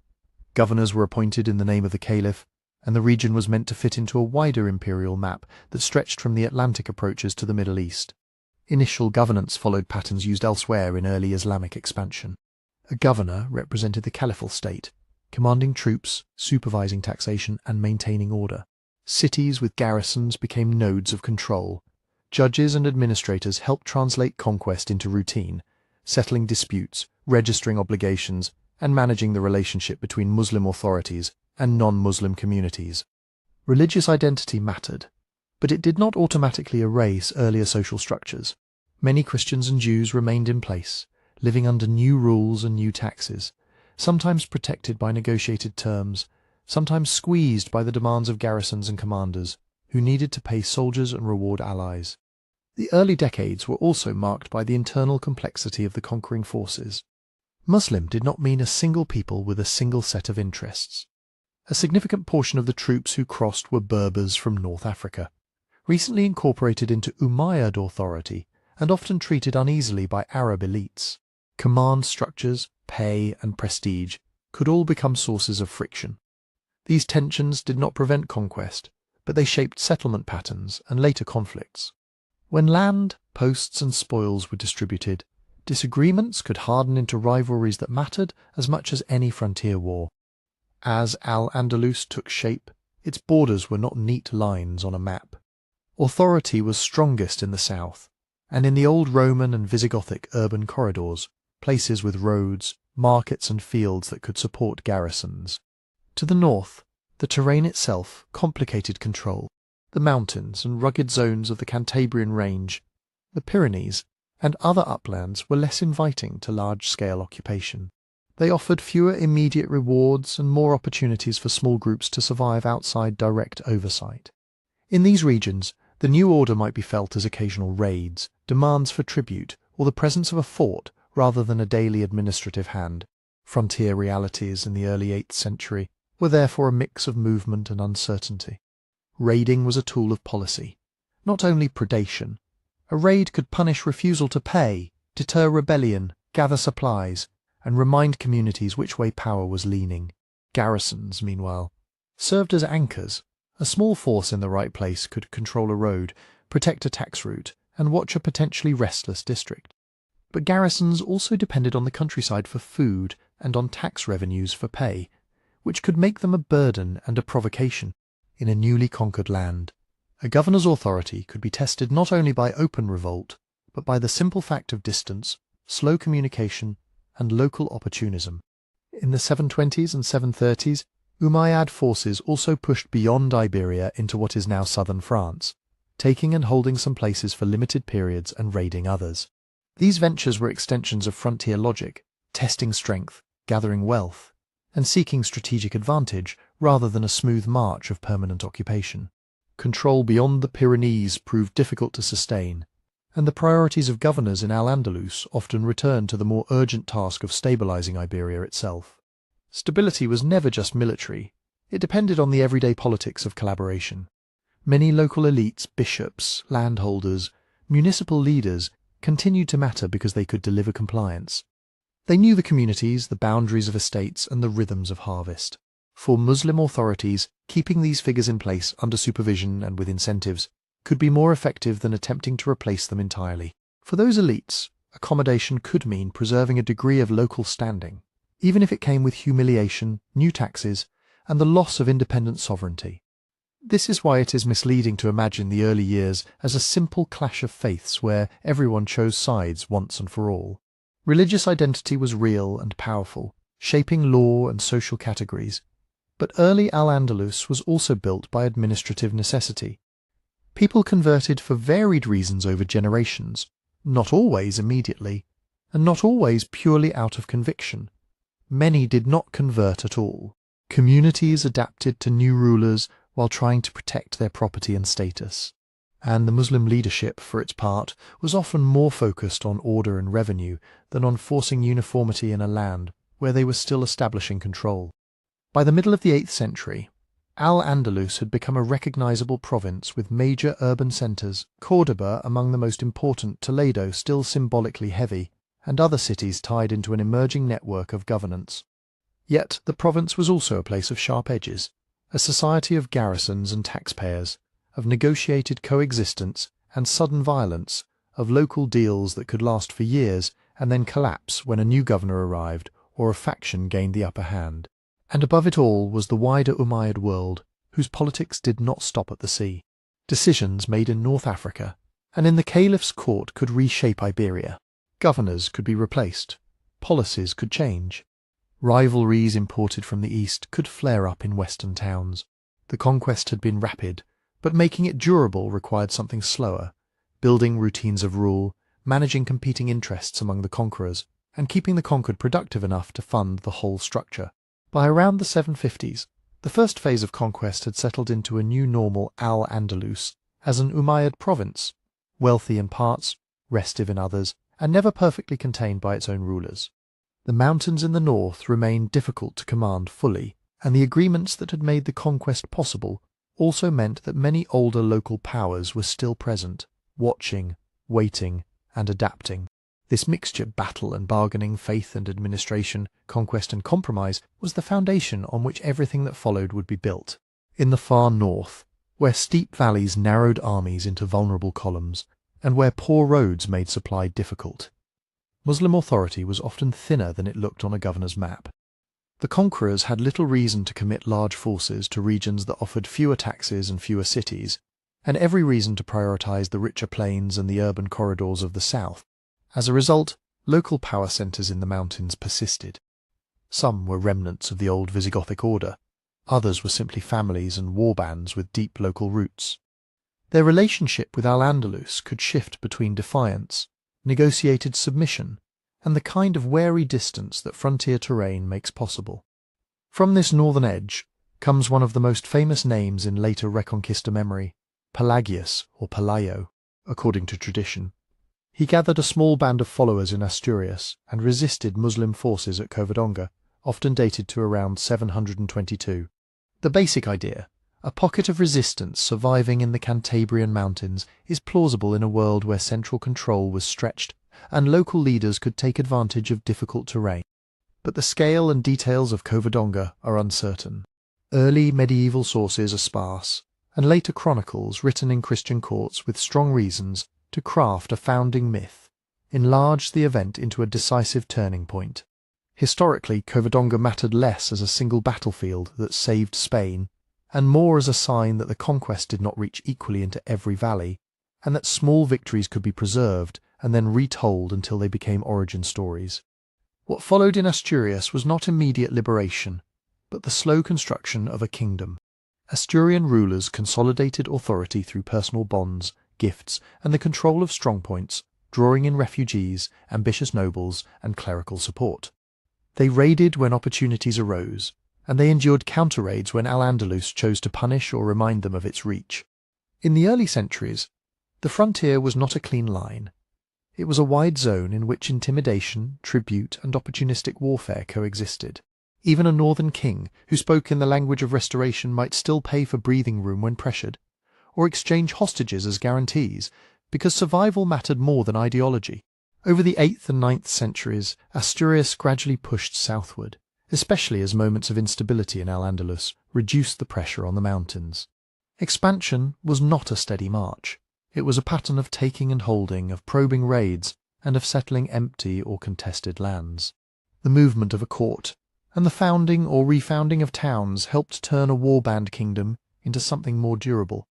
Governors were appointed in the name of the caliph, and the region was meant to fit into a wider imperial map that stretched from the Atlantic approaches to the Middle East. Initial governance followed patterns used elsewhere in early Islamic expansion. A governor represented the caliphal state, commanding troops, supervising taxation, and maintaining order. Cities with garrisons became nodes of control. Judges and administrators helped translate conquest into routine, settling disputes, registering obligations, and managing the relationship between Muslim authorities and non-Muslim communities. Religious identity mattered, but it did not automatically erase earlier social structures. Many Christians and Jews remained in place, living under new rules and new taxes, sometimes protected by negotiated terms, sometimes squeezed by the demands of garrisons and commanders, who needed to pay soldiers and reward allies. The early decades were also marked by the internal complexity of the conquering forces. Muslim did not mean a single people with a single set of interests. A significant portion of the troops who crossed were Berbers from North Africa, recently incorporated into Umayyad authority and often treated uneasily by Arab elites. Command structures, pay, and prestige could all become sources of friction. These tensions did not prevent conquest, but they shaped settlement patterns and later conflicts. When land, posts, and spoils were distributed, disagreements could harden into rivalries that mattered as much as any frontier war. As Al-Andalus took shape, its borders were not neat lines on a map. Authority was strongest in the south, and in the old Roman and Visigothic urban corridors, places with roads, markets and fields that could support garrisons. To the north, the terrain itself complicated control. The mountains and rugged zones of the Cantabrian Range, the Pyrenees, and other uplands were less inviting to large-scale occupation. They offered fewer immediate rewards and more opportunities for small groups to survive outside direct oversight. In these regions, the new order might be felt as occasional raids, demands for tribute, or the presence of a fort rather than a daily administrative hand. Frontier realities in the early 8th century were therefore a mix of movement and uncertainty. Raiding was a tool of policy, not only predation. A raid could punish refusal to pay, deter rebellion, gather supplies, and remind communities which way power was leaning. Garrisons, meanwhile, served as anchors. A small force in the right place could control a road, protect a tax route, and watch a potentially restless district. But garrisons also depended on the countryside for food and on tax revenues for pay, which could make them a burden and a provocation. In a newly conquered land, a governor's authority could be tested not only by open revolt, but by the simple fact of distance, slow communication, and local opportunism. In the 720s and 730s, Umayyad forces also pushed beyond Iberia into what is now southern France, taking and holding some places for limited periods and raiding others. These ventures were extensions of frontier logic, testing strength, gathering wealth, and seeking strategic advantage rather than a smooth march of permanent occupation. Control beyond the Pyrenees proved difficult to sustain, and the priorities of governors in Al-Andalus often returned to the more urgent task of stabilizing Iberia itself. Stability was never just military. It depended on the everyday politics of collaboration. Many local elites, bishops, landholders, municipal leaders continued to matter because they could deliver compliance. They knew the communities, the boundaries of estates, and the rhythms of harvest. For Muslim authorities, keeping these figures in place under supervision and with incentives could be more effective than attempting to replace them entirely. For those elites, accommodation could mean preserving a degree of local standing, even if it came with humiliation, new taxes, and the loss of independent sovereignty. This is why it is misleading to imagine the early years as a simple clash of faiths where everyone chose sides once and for all. Religious identity was real and powerful, shaping law and social categories. But early Al-Andalus was also built by administrative necessity. People converted for varied reasons over generations, not always immediately, and not always purely out of conviction. Many did not convert at all. Communities adapted to new rulers while trying to protect their property and status. And the Muslim leadership, for its part, was often more focused on order and revenue than on forcing uniformity in a land where they were still establishing control. By the middle of the 8th century, Al-Andalus had become a recognizable province with major urban centers, Córdoba among the most important, Toledo still symbolically heavy, and other cities tied into an emerging network of governance. Yet the province was also a place of sharp edges, a society of garrisons and taxpayers, of negotiated coexistence and sudden violence, of local deals that could last for years and then collapse when a new governor arrived or a faction gained the upper hand. And above it all was the wider Umayyad world, whose politics did not stop at the sea. Decisions made in North Africa and in the caliph's court could reshape Iberia. Governors could be replaced. Policies could change. Rivalries imported from the east could flare up in western towns. The conquest had been rapid, but making it durable required something slower, building routines of rule, managing competing interests among the conquerors, and keeping the conquered productive enough to fund the whole structure. By around the 750s, the first phase of conquest had settled into a new normal Al-Andalus as an Umayyad province, wealthy in parts, restive in others, and never perfectly contained by its own rulers. The mountains in the north remained difficult to command fully, and the agreements that had made the conquest possible also meant that many older local powers were still present, watching, waiting, and adapting. This mixture, battle and bargaining, faith and administration, conquest and compromise, was the foundation on which everything that followed would be built. In the far north, where steep valleys narrowed armies into vulnerable columns, and where poor roads made supply difficult, Muslim authority was often thinner than it looked on a governor's map. The conquerors had little reason to commit large forces to regions that offered fewer taxes and fewer cities, and every reason to prioritize the richer plains and the urban corridors of the south. As a result, local power centers in the mountains persisted. Some were remnants of the old Visigothic order, others were simply families and war bands with deep local roots. Their relationship with Al-Andalus could shift between defiance, negotiated submission, and the kind of wary distance that frontier terrain makes possible. From this northern edge comes one of the most famous names in later Reconquista memory, Pelagius or Pelayo, according to tradition. He gathered a small band of followers in Asturias and resisted Muslim forces at Covadonga, often dated to around 722. The basic idea, a pocket of resistance surviving in the Cantabrian mountains, is plausible in a world where central control was stretched and local leaders could take advantage of difficult terrain. But the scale and details of Covadonga are uncertain. Early medieval sources are sparse, and later chronicles written in Christian courts with strong reasons to craft a founding myth, enlarged the event into a decisive turning point. Historically, Covadonga mattered less as a single battlefield that saved Spain, and more as a sign that the conquest did not reach equally into every valley, and that small victories could be preserved and then retold until they became origin stories. What followed in Asturias was not immediate liberation, but the slow construction of a kingdom. Asturian rulers consolidated authority through personal bonds, gifts, and the control of strongpoints, drawing in refugees, ambitious nobles, and clerical support. They raided when opportunities arose, and they endured counter-raids when Al-Andalus chose to punish or remind them of its reach. In the early centuries, the frontier was not a clean line. It was a wide zone in which intimidation, tribute, and opportunistic warfare coexisted. Even a northern king, who spoke in the language of restoration, might still pay for breathing room when pressured, or exchange hostages as guarantees, because survival mattered more than ideology. Over the 8th and 9th centuries, Asturias gradually pushed southward, especially as moments of instability in Al-Andalus reduced the pressure on the mountains. Expansion was not a steady march. It was a pattern of taking and holding, of probing raids, and of settling empty or contested lands. The movement of a court and the founding or refounding of towns helped turn a warband kingdom into something more durable.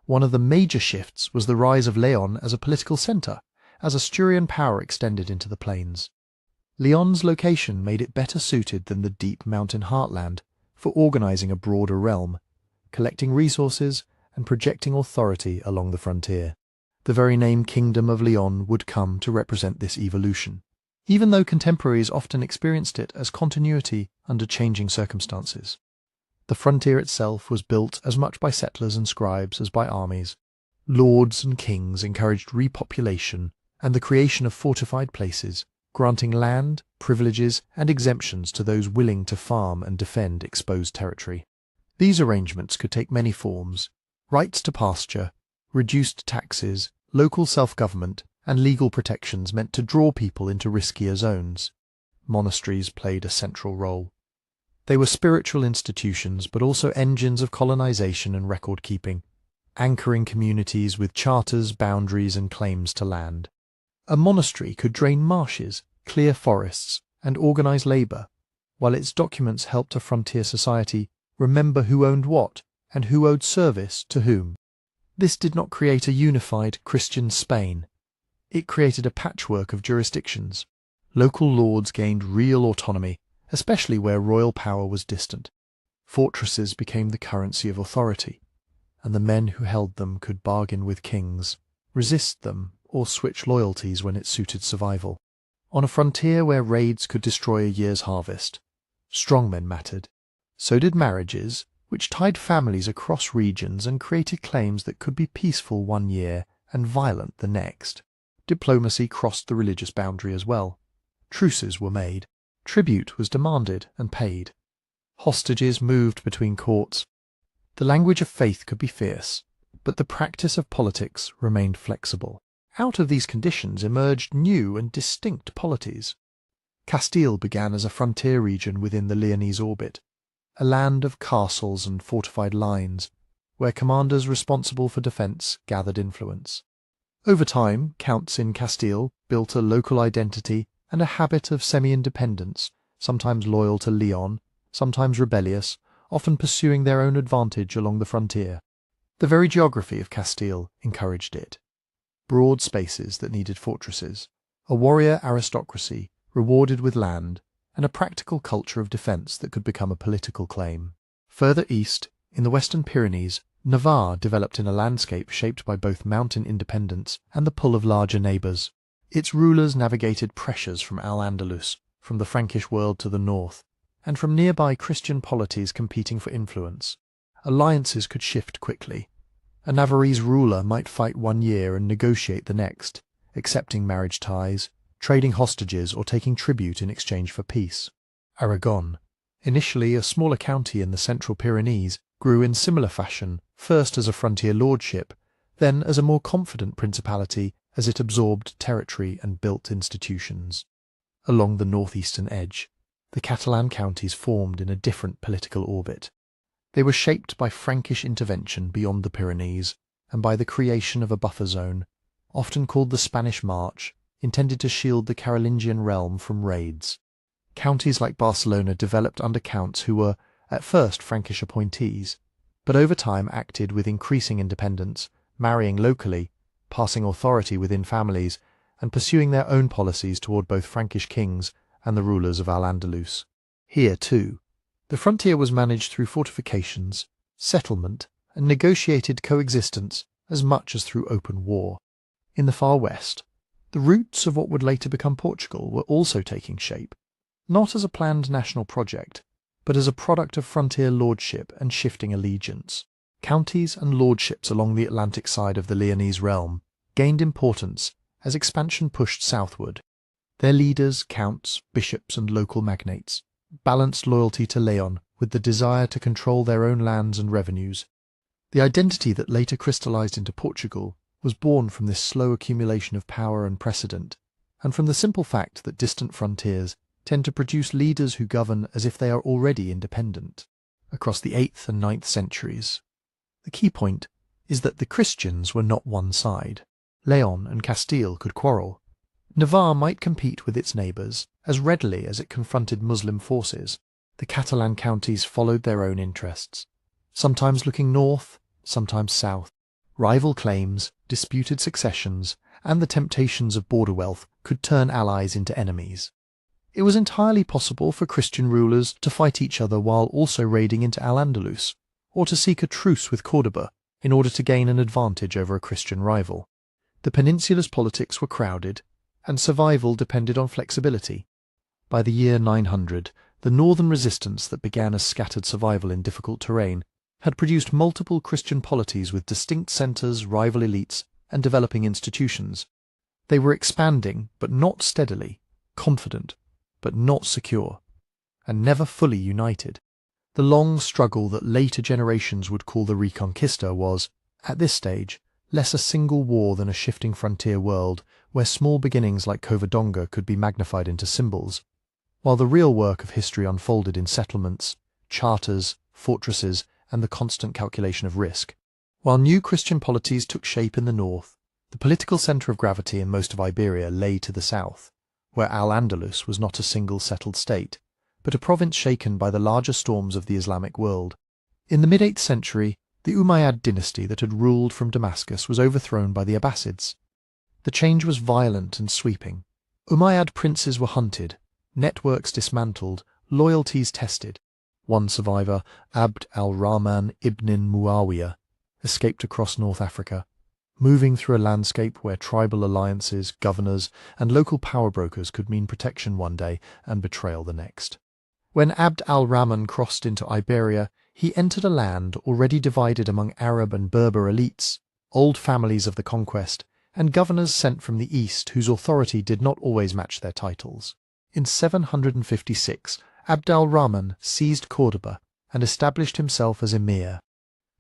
One of the major shifts was the rise of Leon as a political centre, as Asturian power extended into the plains. Leon's location made it better suited than the deep mountain heartland for organising a broader realm, collecting resources and projecting authority along the frontier. The very name Kingdom of Leon would come to represent this evolution, even though contemporaries often experienced it as continuity under changing circumstances. The frontier itself was built as much by settlers and scribes as by armies. Lords and kings encouraged repopulation and the creation of fortified places, granting land, privileges, and exemptions to those willing to farm and defend exposed territory. These arrangements could take many forms: rights to pasture, reduced taxes, local self-government, and legal protections meant to draw people into riskier zones. Monasteries played a central role. They were spiritual institutions, but also engines of colonization and record-keeping, anchoring communities with charters, boundaries, and claims to land. A monastery could drain marshes, clear forests, and organize labour, while its documents helped a frontier society remember who owned what and who owed service to whom. This did not create a unified Christian Spain. It created a patchwork of jurisdictions. Local lords gained real autonomy, especially where royal power was distant. Fortresses became the currency of authority, and the men who held them could bargain with kings, resist them, or switch loyalties when it suited survival. On a frontier where raids could destroy a year's harvest, strongmen mattered. So did marriages, which tied families across regions and created claims that could be peaceful one year and violent the next. Diplomacy crossed the religious boundary as well. Truces were made. Tribute was demanded and paid. Hostages moved between courts. The language of faith could be fierce, but the practice of politics remained flexible. Out of these conditions emerged new and distinct polities. Castile began as a frontier region within the Leonese orbit, a land of castles and fortified lines, where commanders responsible for defence gathered influence. Over time, counts in Castile built a local identity and a habit of semi-independence, sometimes loyal to Leon, sometimes rebellious, often pursuing their own advantage along the frontier. The very geography of Castile encouraged it. Broad spaces that needed fortresses, a warrior aristocracy rewarded with land, and a practical culture of defence that could become a political claim. Further east, in the Western Pyrenees, Navarre developed in a landscape shaped by both mountain independence and the pull of larger neighbours. Its rulers navigated pressures from Al-Andalus, from the Frankish world to the north, and from nearby Christian polities competing for influence. Alliances could shift quickly. A Navarrese ruler might fight one year and negotiate the next, accepting marriage ties, trading hostages or taking tribute in exchange for peace. Aragon, initially a smaller county in the central Pyrenees, grew in similar fashion, first as a frontier lordship, then as a more confident principality as it absorbed territory and built institutions. Along the northeastern edge, the Catalan counties formed in a different political orbit. They were shaped by Frankish intervention beyond the Pyrenees and by the creation of a buffer zone, often called the Spanish March, intended to shield the Carolingian realm from raids. Counties like Barcelona developed under counts who were, at first, Frankish appointees, but over time acted with increasing independence, marrying locally, passing authority within families, and pursuing their own policies toward both Frankish kings and the rulers of Al-Andalus. Here, too, the frontier was managed through fortifications, settlement, and negotiated coexistence as much as through open war. In the far west, the roots of what would later become Portugal were also taking shape, not as a planned national project, but as a product of frontier lordship and shifting allegiance. Counties and lordships along the Atlantic side of the Leonese realm gained importance as expansion pushed southward. Their leaders, counts, bishops, and local magnates, balanced loyalty to Leon with the desire to control their own lands and revenues. The identity that later crystallized into Portugal was born from this slow accumulation of power and precedent, and from the simple fact that distant frontiers tend to produce leaders who govern as if they are already independent. Across the 8th and 9th centuries, the key point is that the Christians were not one side. Leon and Castile could quarrel. Navarre might compete with its neighbours as readily as it confronted Muslim forces. The Catalan counties followed their own interests, sometimes looking north, sometimes south. Rival claims, disputed successions, and the temptations of border wealth could turn allies into enemies. It was entirely possible for Christian rulers to fight each other while also raiding into Al-Andalus, or to seek a truce with Córdoba in order to gain an advantage over a Christian rival. The peninsula's politics were crowded, and survival depended on flexibility. By the year 900, the northern resistance that began as scattered survival in difficult terrain had produced multiple Christian polities with distinct centres, rival elites, and developing institutions. They were expanding, but not steadily, confident, but not secure, and never fully united. The long struggle that later generations would call the Reconquista was, at this stage, less a single war than a shifting frontier world where small beginnings like Covadonga could be magnified into symbols, while the real work of history unfolded in settlements, charters, fortresses, and the constant calculation of risk. While new Christian polities took shape in the north, the political centre of gravity in most of Iberia lay to the south, where Al-Andalus was not a single settled state, but a province shaken by the larger storms of the Islamic world. In the mid-8th century, the Umayyad dynasty that had ruled from Damascus was overthrown by the Abbasids. The change was violent and sweeping. Umayyad princes were hunted, networks dismantled, loyalties tested. One survivor, Abd al-Rahman ibn Muawiyah, escaped across North Africa, moving through a landscape where tribal alliances, governors, and local power brokers could mean protection one day and betrayal the next. When Abd al-Rahman crossed into Iberia, he entered a land already divided among Arab and Berber elites, old families of the conquest, and governors sent from the east whose authority did not always match their titles. In 756, Abd al-Rahman seized Córdoba and established himself as emir.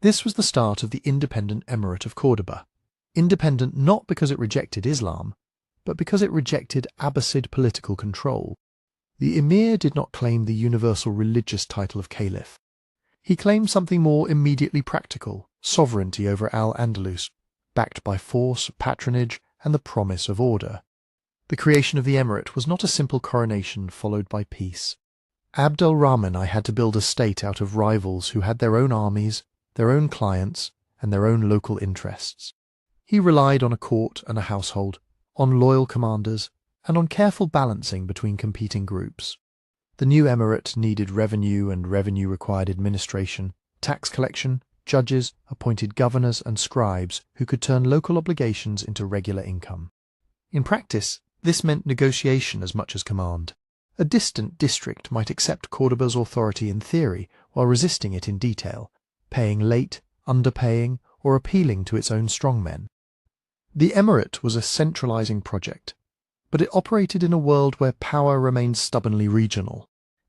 This was the start of the independent Emirate of Córdoba. Independent not because it rejected Islam, but because it rejected Abbasid political control. The emir did not claim the universal religious title of caliph. He claimed something more immediately practical, sovereignty over Al-Andalus, backed by force, patronage, and the promise of order. The creation of the emirate was not a simple coronation followed by peace. Abd al-Rahman had to build a state out of rivals who had their own armies, their own clients, and their own local interests. He relied on a court and a household, on loyal commanders, and on careful balancing between competing groups. The new emirate needed revenue, and revenue required administration, tax collection, judges, appointed governors and scribes who could turn local obligations into regular income. In practice, this meant negotiation as much as command. A distant district might accept Córdoba's authority in theory while resisting it in detail, paying late, underpaying, or appealing to its own strongmen. The emirate was a centralizing project, but it operated in a world where power remained stubbornly regional.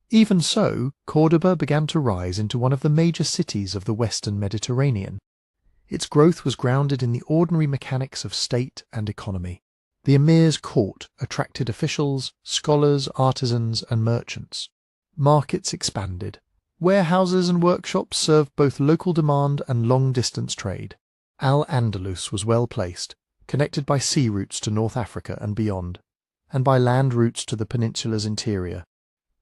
Even so, Córdoba began to rise into one of the major cities of the Western Mediterranean. Its growth was grounded in the ordinary mechanics of state and economy. The emir's court attracted officials, scholars, artisans, and merchants. Markets expanded. Warehouses and workshops served both local demand and long-distance trade. Al-Andalus was well placed, connected by sea routes to North Africa and beyond, and by land routes to the peninsula's interior.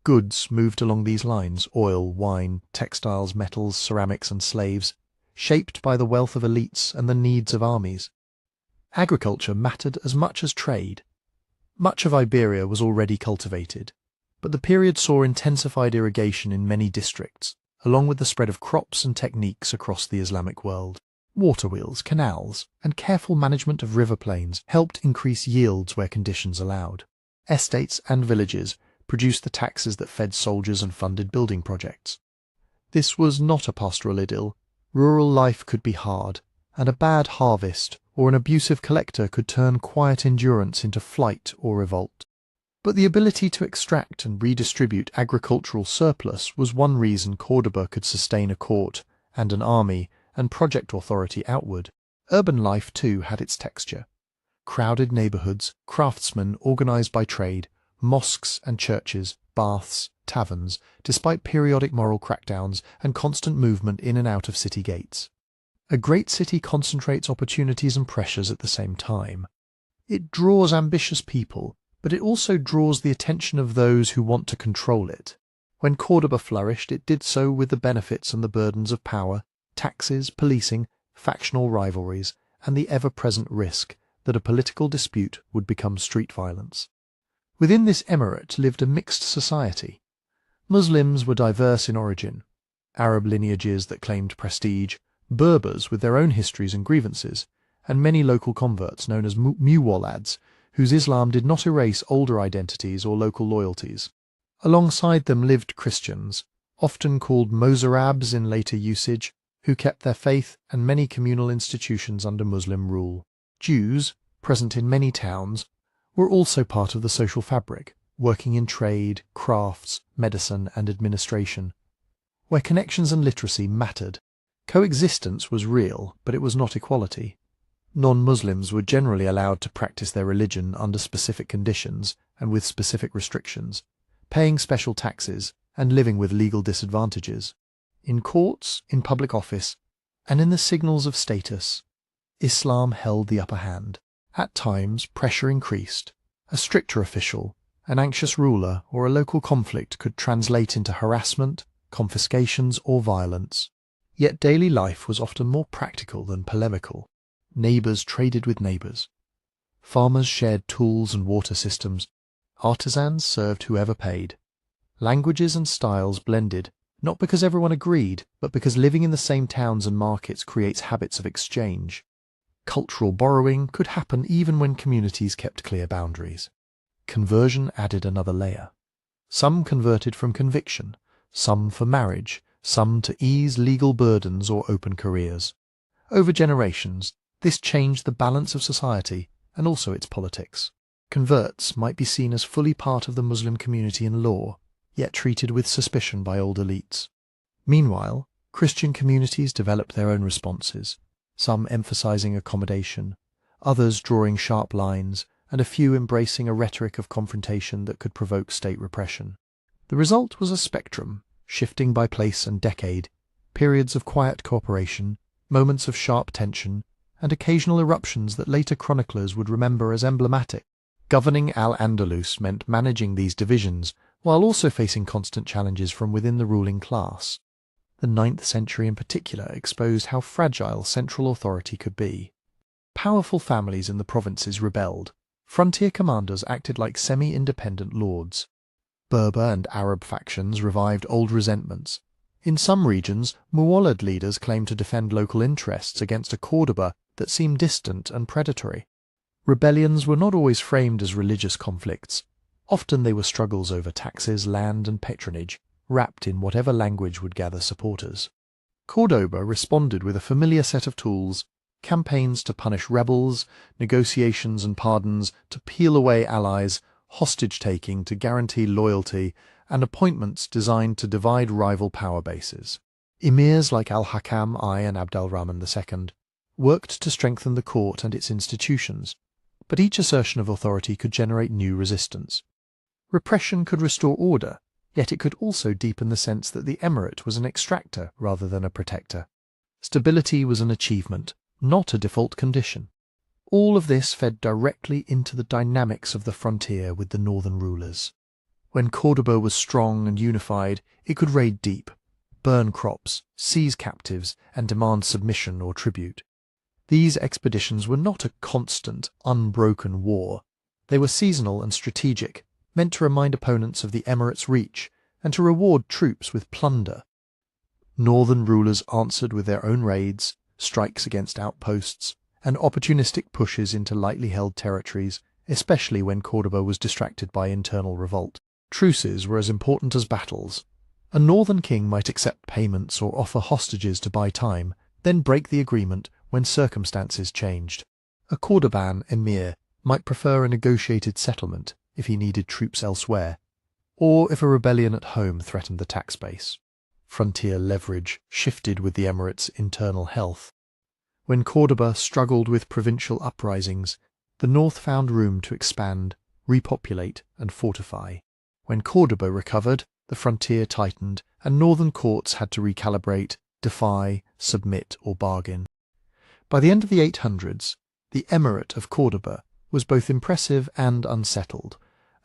Goods moved along these lines: oil, wine, textiles, metals, ceramics, and slaves, shaped by the wealth of elites and the needs of armies. Agriculture mattered as much as trade. Much of Iberia was already cultivated, but the period saw intensified irrigation in many districts, along with the spread of crops and techniques across the Islamic world. Waterwheels, canals, and careful management of river plains helped increase yields where conditions allowed. Estates and villages produced the taxes that fed soldiers and funded building projects. This was not a pastoral idyll. Rural life could be hard, and a bad harvest or an abusive collector could turn quiet endurance into flight or revolt. But the ability to extract and redistribute agricultural surplus was one reason Córdoba could sustain a court and an army and project authority outward. Urban life, too, had its texture. Crowded neighbourhoods, craftsmen organised by trade, mosques and churches, baths, taverns, despite periodic moral crackdowns and constant movement in and out of city gates. A great city concentrates opportunities and pressures at the same time. It draws ambitious people, but it also draws the attention of those who want to control it. When Cordoba flourished, it did so with the benefits and the burdens of power, taxes, policing, factional rivalries, and the ever-present risk that a political dispute would become street violence. Within this emirate lived a mixed society. Muslims were diverse in origin, Arab lineages that claimed prestige, Berbers with their own histories and grievances, and many local converts known as muwallads, whose Islam did not erase older identities or local loyalties. Alongside them lived Christians, often called Mozarabs in later usage, who kept their faith and many communal institutions under Muslim rule. Jews, present in many towns, were also part of the social fabric, working in trade, crafts, medicine and administration. Where connections and literacy mattered, coexistence was real, but it was not equality. Non-Muslims were generally allowed to practice their religion under specific conditions and with specific restrictions, paying special taxes and living with legal disadvantages. In courts, in public office, and in the signals of status, Islam held the upper hand. At times, pressure increased. A stricter official, an anxious ruler, or a local conflict could translate into harassment, confiscations, or violence. Yet daily life was often more practical than polemical. Neighbours traded with neighbours. Farmers shared tools and water systems. Artisans served whoever paid. Languages and styles blended, not because everyone agreed, but because living in the same towns and markets creates habits of exchange. Cultural borrowing could happen even when communities kept clear boundaries. Conversion added another layer. Some converted from conviction, some for marriage, some to ease legal burdens or open careers. Over generations, this changed the balance of society and also its politics. Converts might be seen as fully part of the Muslim community in law, yet treated with suspicion by old elites. Meanwhile, Christian communities developed their own responses, some emphasizing accommodation, others drawing sharp lines, and a few embracing a rhetoric of confrontation that could provoke state repression. The result was a spectrum, shifting by place and decade, periods of quiet cooperation, moments of sharp tension, and occasional eruptions that later chroniclers would remember as emblematic. Governing Al-Andalus meant managing these divisions, while also facing constant challenges from within the ruling class. The 9th century in particular exposed how fragile central authority could be. Powerful families in the provinces rebelled. Frontier commanders acted like semi-independent lords. Berber and Arab factions revived old resentments. In some regions, Muwallad leaders claimed to defend local interests against a Cordoba that seemed distant and predatory. Rebellions were not always framed as religious conflicts. Often they were struggles over taxes, land and patronage, wrapped in whatever language would gather supporters. Cordoba responded with a familiar set of tools: campaigns to punish rebels, negotiations and pardons to peel away allies, hostage-taking to guarantee loyalty, and appointments designed to divide rival power bases. Emirs like Al-Hakam I and Abd al-Rahman II worked to strengthen the court and its institutions, but each assertion of authority could generate new resistance. Repression could restore order, yet it could also deepen the sense that the emirate was an extractor rather than a protector. Stability was an achievement, not a default condition. All of this fed directly into the dynamics of the frontier with the northern rulers. When Cordoba was strong and unified, it could raid deep, burn crops, seize captives, and demand submission or tribute. These expeditions were not a constant, unbroken war. They were seasonal and strategic, meant to remind opponents of the emirate's reach and to reward troops with plunder. Northern rulers answered with their own raids, strikes against outposts, and opportunistic pushes into lightly held territories, especially when Cordoba was distracted by internal revolt. Truces were as important as battles. A northern king might accept payments or offer hostages to buy time, then break the agreement when circumstances changed. A Cordoban emir might prefer a negotiated settlement if he needed troops elsewhere, or if a rebellion at home threatened the tax base. Frontier leverage shifted with the emirate's internal health. When Córdoba struggled with provincial uprisings, the north found room to expand, repopulate, and fortify. When Córdoba recovered, the frontier tightened, and northern courts had to recalibrate, defy, submit, or bargain. By the end of the 800s, the Emirate of Córdoba was both impressive and unsettled,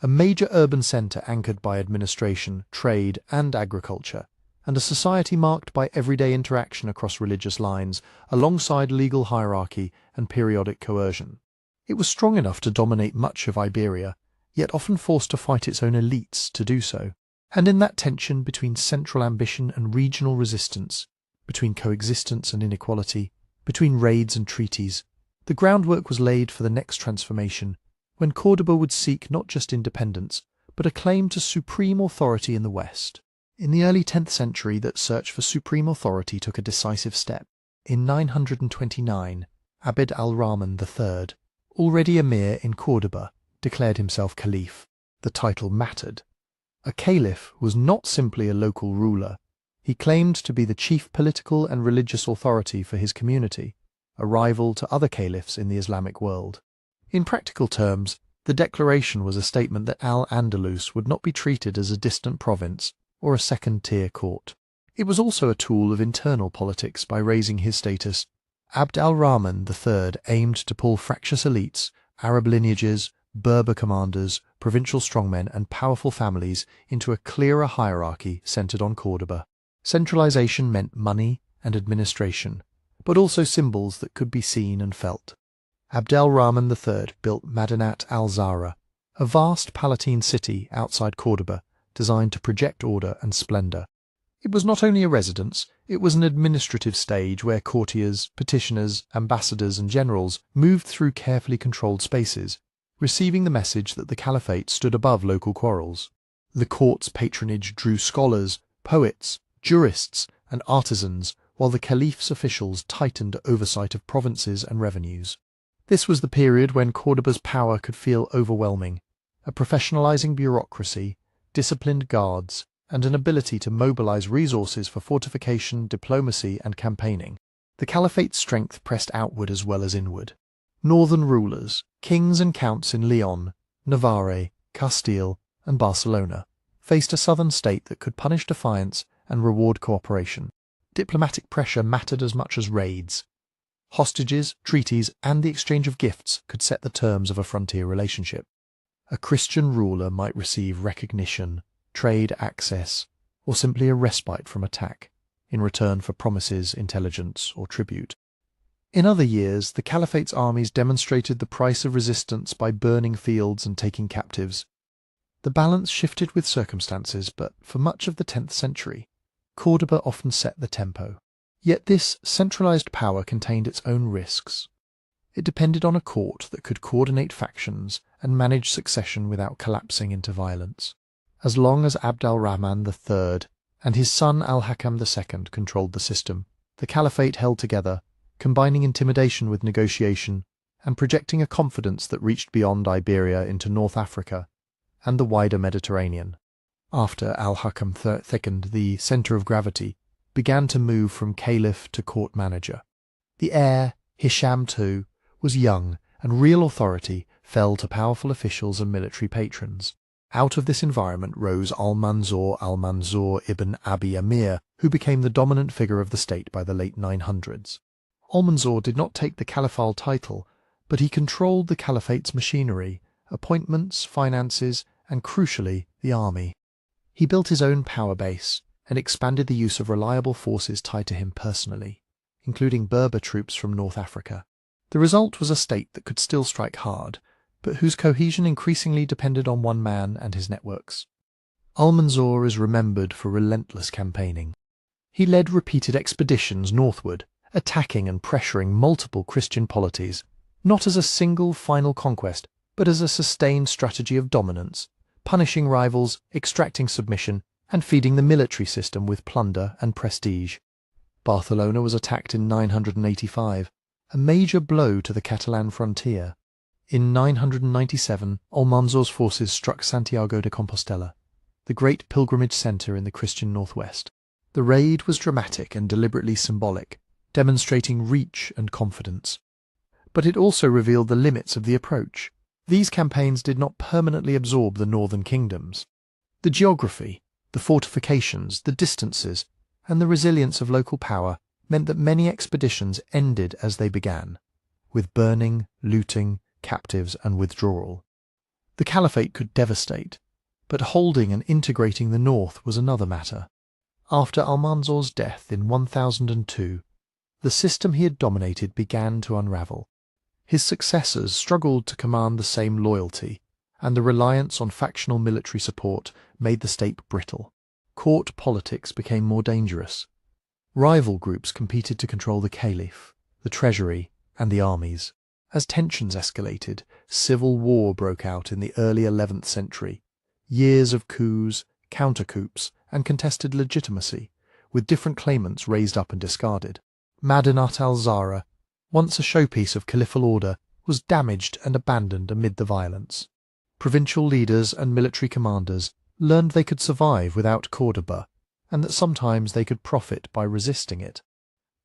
a major urban centre anchored by administration, trade, and agriculture, and a society marked by everyday interaction across religious lines, alongside legal hierarchy and periodic coercion. It was strong enough to dominate much of Iberia, yet often forced to fight its own elites to do so. And in that tension between central ambition and regional resistance, between coexistence and inequality, between raids and treaties, the groundwork was laid for the next transformation, when Córdoba would seek not just independence, but a claim to supreme authority in the West. In the early 10th century, that search for supreme authority took a decisive step. In 929, Abd al-Rahman III, already emir in Córdoba, declared himself caliph. The title mattered. A caliph was not simply a local ruler. He claimed to be the chief political and religious authority for his community, a rival to other caliphs in the Islamic world. In practical terms, the declaration was a statement that Al-Andalus would not be treated as a distant province or a second-tier court. It was also a tool of internal politics by raising his status. Abd al-Rahman III aimed to pull fractious elites, Arab lineages, Berber commanders, provincial strongmen, and powerful families into a clearer hierarchy centered on Córdoba. Centralization meant money and administration, but also symbols that could be seen and felt. Abd al-Rahman III built Madinat al-Zahra, a vast Palatine city outside Córdoba, designed to project order and splendor. It was not only a residence, it was an administrative stage where courtiers, petitioners, ambassadors, and generals moved through carefully controlled spaces, receiving the message that the caliphate stood above local quarrels. The court's patronage drew scholars, poets, jurists, and artisans, while the caliph's officials tightened oversight of provinces and revenues. This was the period when Córdoba's power could feel overwhelming, a professionalizing bureaucracy, disciplined guards, and an ability to mobilize resources for fortification, diplomacy, and campaigning. The caliphate's strength pressed outward as well as inward. Northern rulers, kings and counts in Leon, Navarre, Castile, and Barcelona, faced a southern state that could punish defiance and reward cooperation. Diplomatic pressure mattered as much as raids. Hostages, treaties, and the exchange of gifts could set the terms of a frontier relationship. A Christian ruler might receive recognition, trade access, or simply a respite from attack, in return for promises, intelligence, or tribute. In other years, the caliphate's armies demonstrated the price of resistance by burning fields and taking captives. The balance shifted with circumstances, but for much of the 10th century, Córdoba often set the tempo. Yet this centralized power contained its own risks. It depended on a court that could coordinate factions and manage succession without collapsing into violence. As long as Abd al-Rahman III and his son al-Hakam II controlled the system, the caliphate held together, combining intimidation with negotiation and projecting a confidence that reached beyond Iberia into North Africa and the wider Mediterranean. After al-Hakam thickened, the centre of gravity began to move from caliph to court manager. The heir, Hisham II, was young, and real authority fell to powerful officials and military patrons. Out of this environment rose al-Mansur ibn Abi Amir, who became the dominant figure of the state by the late 900s. Al-Mansur did not take the caliphal title, but he controlled the caliphate's machinery, appointments, finances, and crucially, the army. He built his own power base and expanded the use of reliable forces tied to him personally, including Berber troops from North Africa. The result was a state that could still strike hard, but whose cohesion increasingly depended on one man and his networks. Al-Mansur is remembered for relentless campaigning. He led repeated expeditions northward, attacking and pressuring multiple Christian polities, not as a single final conquest, but as a sustained strategy of dominance, punishing rivals, extracting submission, and feeding the military system with plunder and prestige. Barcelona was attacked in 985, a major blow to the Catalan frontier. In 997, Al-Mansur's forces struck Santiago de Compostela, the great pilgrimage centre in the Christian northwest. The raid was dramatic and deliberately symbolic, demonstrating reach and confidence. But it also revealed the limits of the approach. These campaigns did not permanently absorb the northern kingdoms. The geography, the fortifications, the distances, and the resilience of local power meant that many expeditions ended as they began, with burning, looting, captives, and withdrawal. The caliphate could devastate, but holding and integrating the north was another matter. After Almanzor's death in 1002, the system he had dominated began to unravel. His successors struggled to command the same loyalty, and the reliance on factional military support made the state brittle. Court politics became more dangerous. Rival groups competed to control the caliph, the treasury, and the armies. As tensions escalated, civil war broke out in the early 11th century. Years of coups, counter-coups, and contested legitimacy, with different claimants raised up and discarded. Madinat al-Zahra, once a showpiece of caliphal order, was damaged and abandoned amid the violence. Provincial leaders and military commanders learned they could survive without Cordoba, and that sometimes they could profit by resisting it.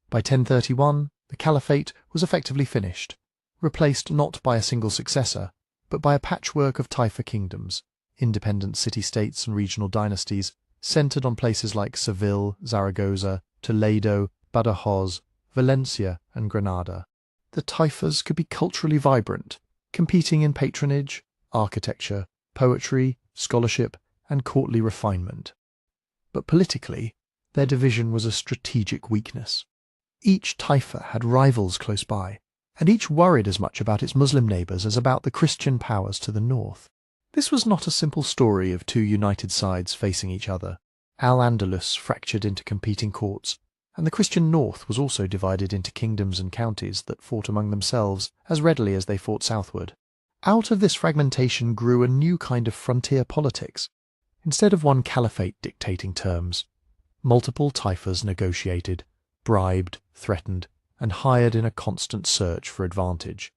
By 1031, the caliphate was effectively finished, replaced not by a single successor, but by a patchwork of Taifa kingdoms, independent city-states and regional dynasties, centered on places like Seville, Zaragoza, Toledo, Badajoz, Valencia, and Granada. The Taifas could be culturally vibrant, competing in patronage, architecture, poetry, scholarship, and courtly refinement. But politically, their division was a strategic weakness. Each Taifa had rivals close by, and each worried as much about its Muslim neighbours as about the Christian powers to the north. This was not a simple story of two united sides facing each other. Al-Andalus fractured into competing courts, and the Christian north was also divided into kingdoms and counties that fought among themselves as readily as they fought southward. Out of this fragmentation grew a new kind of frontier politics. Instead of one caliphate dictating terms, multiple taifas negotiated, bribed, threatened, and hired in a constant search for advantage.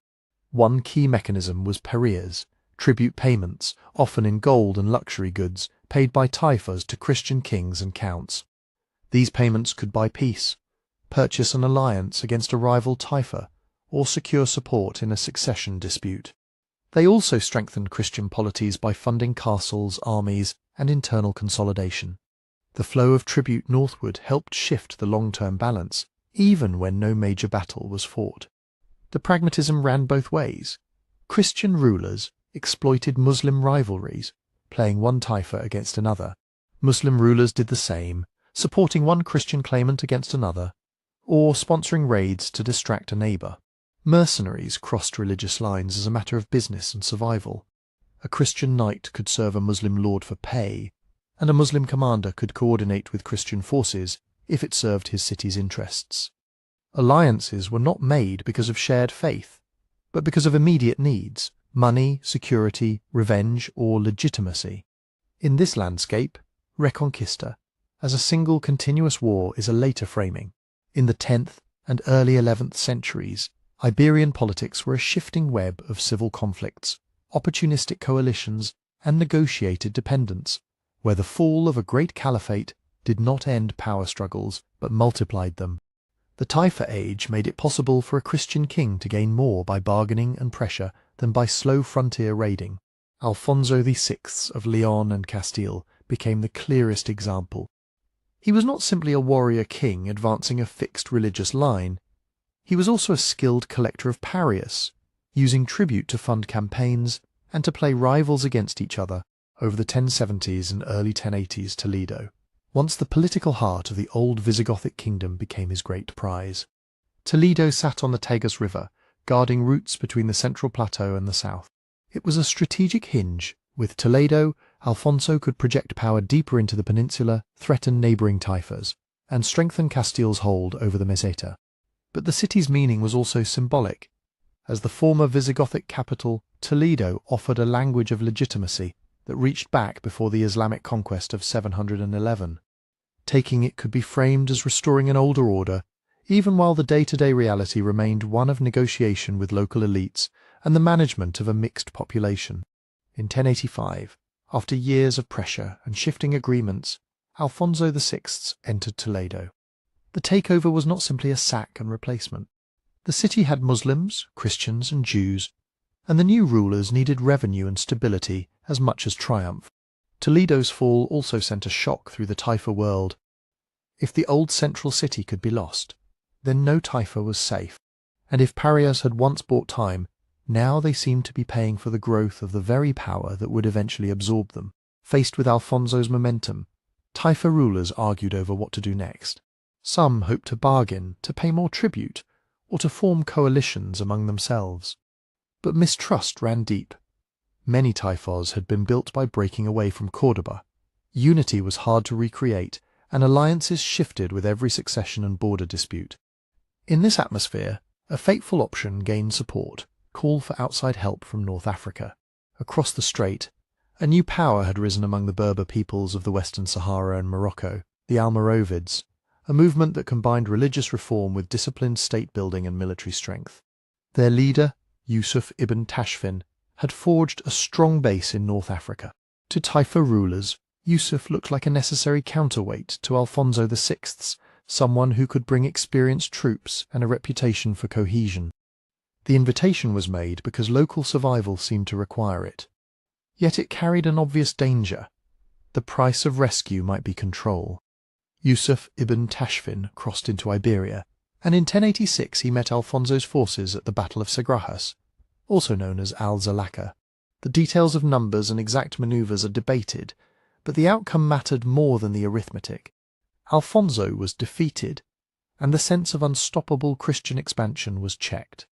One key mechanism was parias, tribute payments, often in gold and luxury goods, paid by taifas to Christian kings and counts. These payments could buy peace, purchase an alliance against a rival taifa, or secure support in a succession dispute. They also strengthened Christian polities by funding castles, armies, and internal consolidation. The flow of tribute northward helped shift the long-term balance, even when no major battle was fought. The pragmatism ran both ways. Christian rulers exploited Muslim rivalries, playing one taifa against another. Muslim rulers did the same, supporting one Christian claimant against another, or sponsoring raids to distract a neighbour. Mercenaries crossed religious lines as a matter of business and survival. A Christian knight could serve a Muslim lord for pay, and a Muslim commander could coordinate with Christian forces if it served his city's interests. Alliances were not made because of shared faith, but because of immediate needs: money, security, revenge, or legitimacy. In this landscape, Reconquista, as a single continuous war, is a later framing. In the 10th and early 11th centuries, Iberian politics were a shifting web of civil conflicts, opportunistic coalitions, and negotiated dependence, where the fall of a great caliphate did not end power struggles, but multiplied them. The Taifa age made it possible for a Christian king to gain more by bargaining and pressure than by slow frontier raiding. Alfonso VI of Leon and Castile became the clearest example. He was not simply a warrior king advancing a fixed religious line. He was also a skilled collector of parias, using tribute to fund campaigns and to play rivals against each other over the 1070s and early 1080s Toledo. Once the political heart of the old Visigothic kingdom became his great prize. Toledo sat on the Tagus River, guarding routes between the central plateau and the south. It was a strategic hinge. With Toledo, Alfonso could project power deeper into the peninsula, threaten neighbouring taifas, and strengthen Castile's hold over the Meseta. But the city's meaning was also symbolic. As the former Visigothic capital, Toledo offered a language of legitimacy that reached back before the Islamic conquest of 711. Taking it could be framed as restoring an older order, even while the day-to-day reality remained one of negotiation with local elites and the management of a mixed population. In 1085, after years of pressure and shifting agreements, Alfonso VI entered Toledo. The takeover was not simply a sack and replacement. The city had Muslims, Christians, and Jews, and the new rulers needed revenue and stability as much as triumph. Toledo's fall also sent a shock through the Taifa world. If the old central city could be lost, then no Taifa was safe. And if pariahs had once bought time, now they seemed to be paying for the growth of the very power that would eventually absorb them. Faced with Alfonso's momentum, Taifa rulers argued over what to do next. Some hoped to bargain, to pay more tribute, or to form coalitions among themselves. But mistrust ran deep. Many taifas had been built by breaking away from Córdoba. Unity was hard to recreate, and alliances shifted with every succession and border dispute. In this atmosphere, a fateful option gained support: call for outside help from North Africa. Across the strait, a new power had risen among the Berber peoples of the Western Sahara and Morocco, the Almoravids, a movement that combined religious reform with disciplined state-building and military strength. Their leader, Yusuf ibn Tashfin, had forged a strong base in North Africa. To Taifa rulers, Yusuf looked like a necessary counterweight to Alfonso VI's, someone who could bring experienced troops and a reputation for cohesion. The invitation was made because local survival seemed to require it. Yet it carried an obvious danger. The price of rescue might be control. Yusuf ibn Tashfin crossed into Iberia, and in 1086 he met Alfonso's forces at the Battle of Sagrajas, also known as Al-Zalaka. The details of numbers and exact maneuvers are debated, but the outcome mattered more than the arithmetic. Alfonso was defeated, and the sense of unstoppable Christian expansion was checked.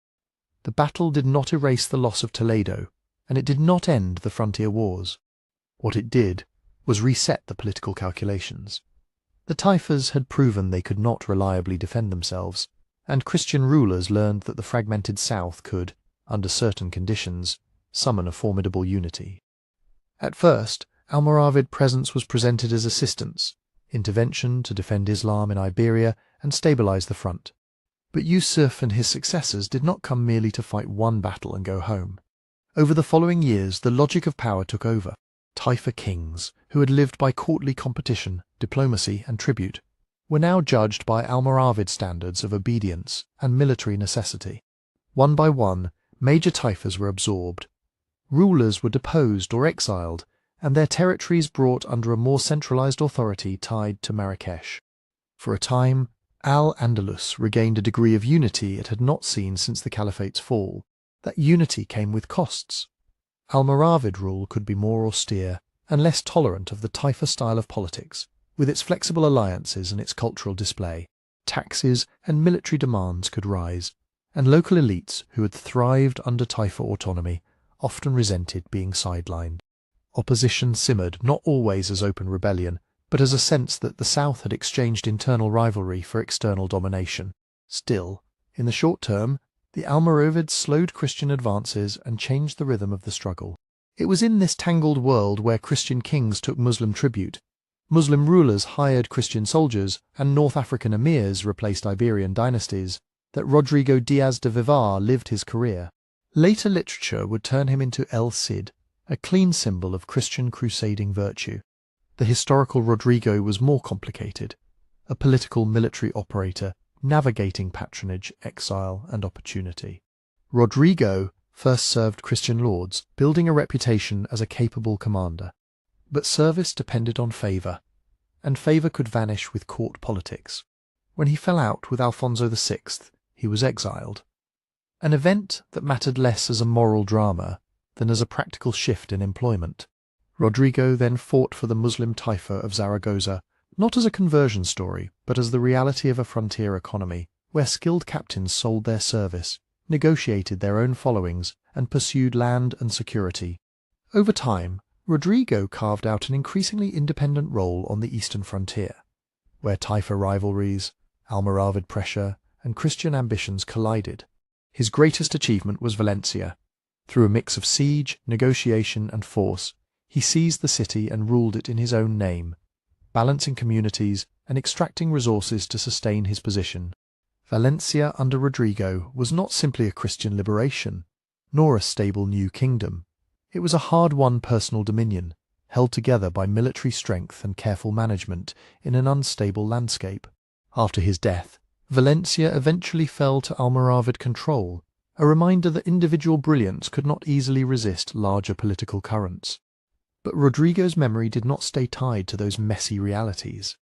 The battle did not erase the loss of Toledo, and it did not end the frontier wars. What it did was reset the political calculations. The Taifas had proven they could not reliably defend themselves, and Christian rulers learned that the fragmented south could, under certain conditions, summon a formidable unity. At first, Almoravid presence was presented as assistance, intervention to defend Islam in Iberia and stabilize the front. But Yusuf and his successors did not come merely to fight one battle and go home. Over the following years, the logic of power took over. Taifa kings, who had lived by courtly competition, diplomacy, and tribute, were now judged by Almoravid standards of obedience and military necessity. One by one, major taifas were absorbed. Rulers were deposed or exiled, and their territories brought under a more centralized authority tied to Marrakesh. For a time, Al-Andalus regained a degree of unity it had not seen since the Caliphate's fall. That unity came with costs. Almoravid rule could be more austere and less tolerant of the Taifa style of politics, with its flexible alliances and its cultural display. Taxes and military demands could rise, and local elites who had thrived under Taifa autonomy often resented being sidelined. Opposition simmered, not always as open rebellion, but as a sense that the South had exchanged internal rivalry for external domination. Still, in the short term, the Almoravids slowed Christian advances and changed the rhythm of the struggle. It was in this tangled world where Christian kings took Muslim tribute, Muslim rulers hired Christian soldiers, and North African emirs replaced Iberian dynasties, that Rodrigo Diaz de Vivar lived his career. Later literature would turn him into El Cid, a clean symbol of Christian crusading virtue. The historical Rodrigo was more complicated, a political military operator navigating patronage, exile, and opportunity. Rodrigo first served Christian lords, building a reputation as a capable commander. But service depended on favour, and favour could vanish with court politics. When he fell out with Alfonso VI, he was exiled. An event that mattered less as a moral drama than as a practical shift in employment. Rodrigo then fought for the Muslim Taifa of Zaragoza, not as a conversion story, but as the reality of a frontier economy, where skilled captains sold their service, negotiated their own followings, and pursued land and security. Over time, Rodrigo carved out an increasingly independent role on the eastern frontier, where Taifa rivalries, Almoravid pressure, and Christian ambitions collided. His greatest achievement was Valencia. Through a mix of siege, negotiation, and force, he seized the city and ruled it in his own name, balancing communities and extracting resources to sustain his position. Valencia under Rodrigo was not simply a Christian liberation, nor a stable new kingdom. It was a hard-won personal dominion, held together by military strength and careful management in an unstable landscape. After his death, Valencia eventually fell to Almoravid control, a reminder that individual brilliance could not easily resist larger political currents. But Rodrigo's memory did not stay tied to those messy realities.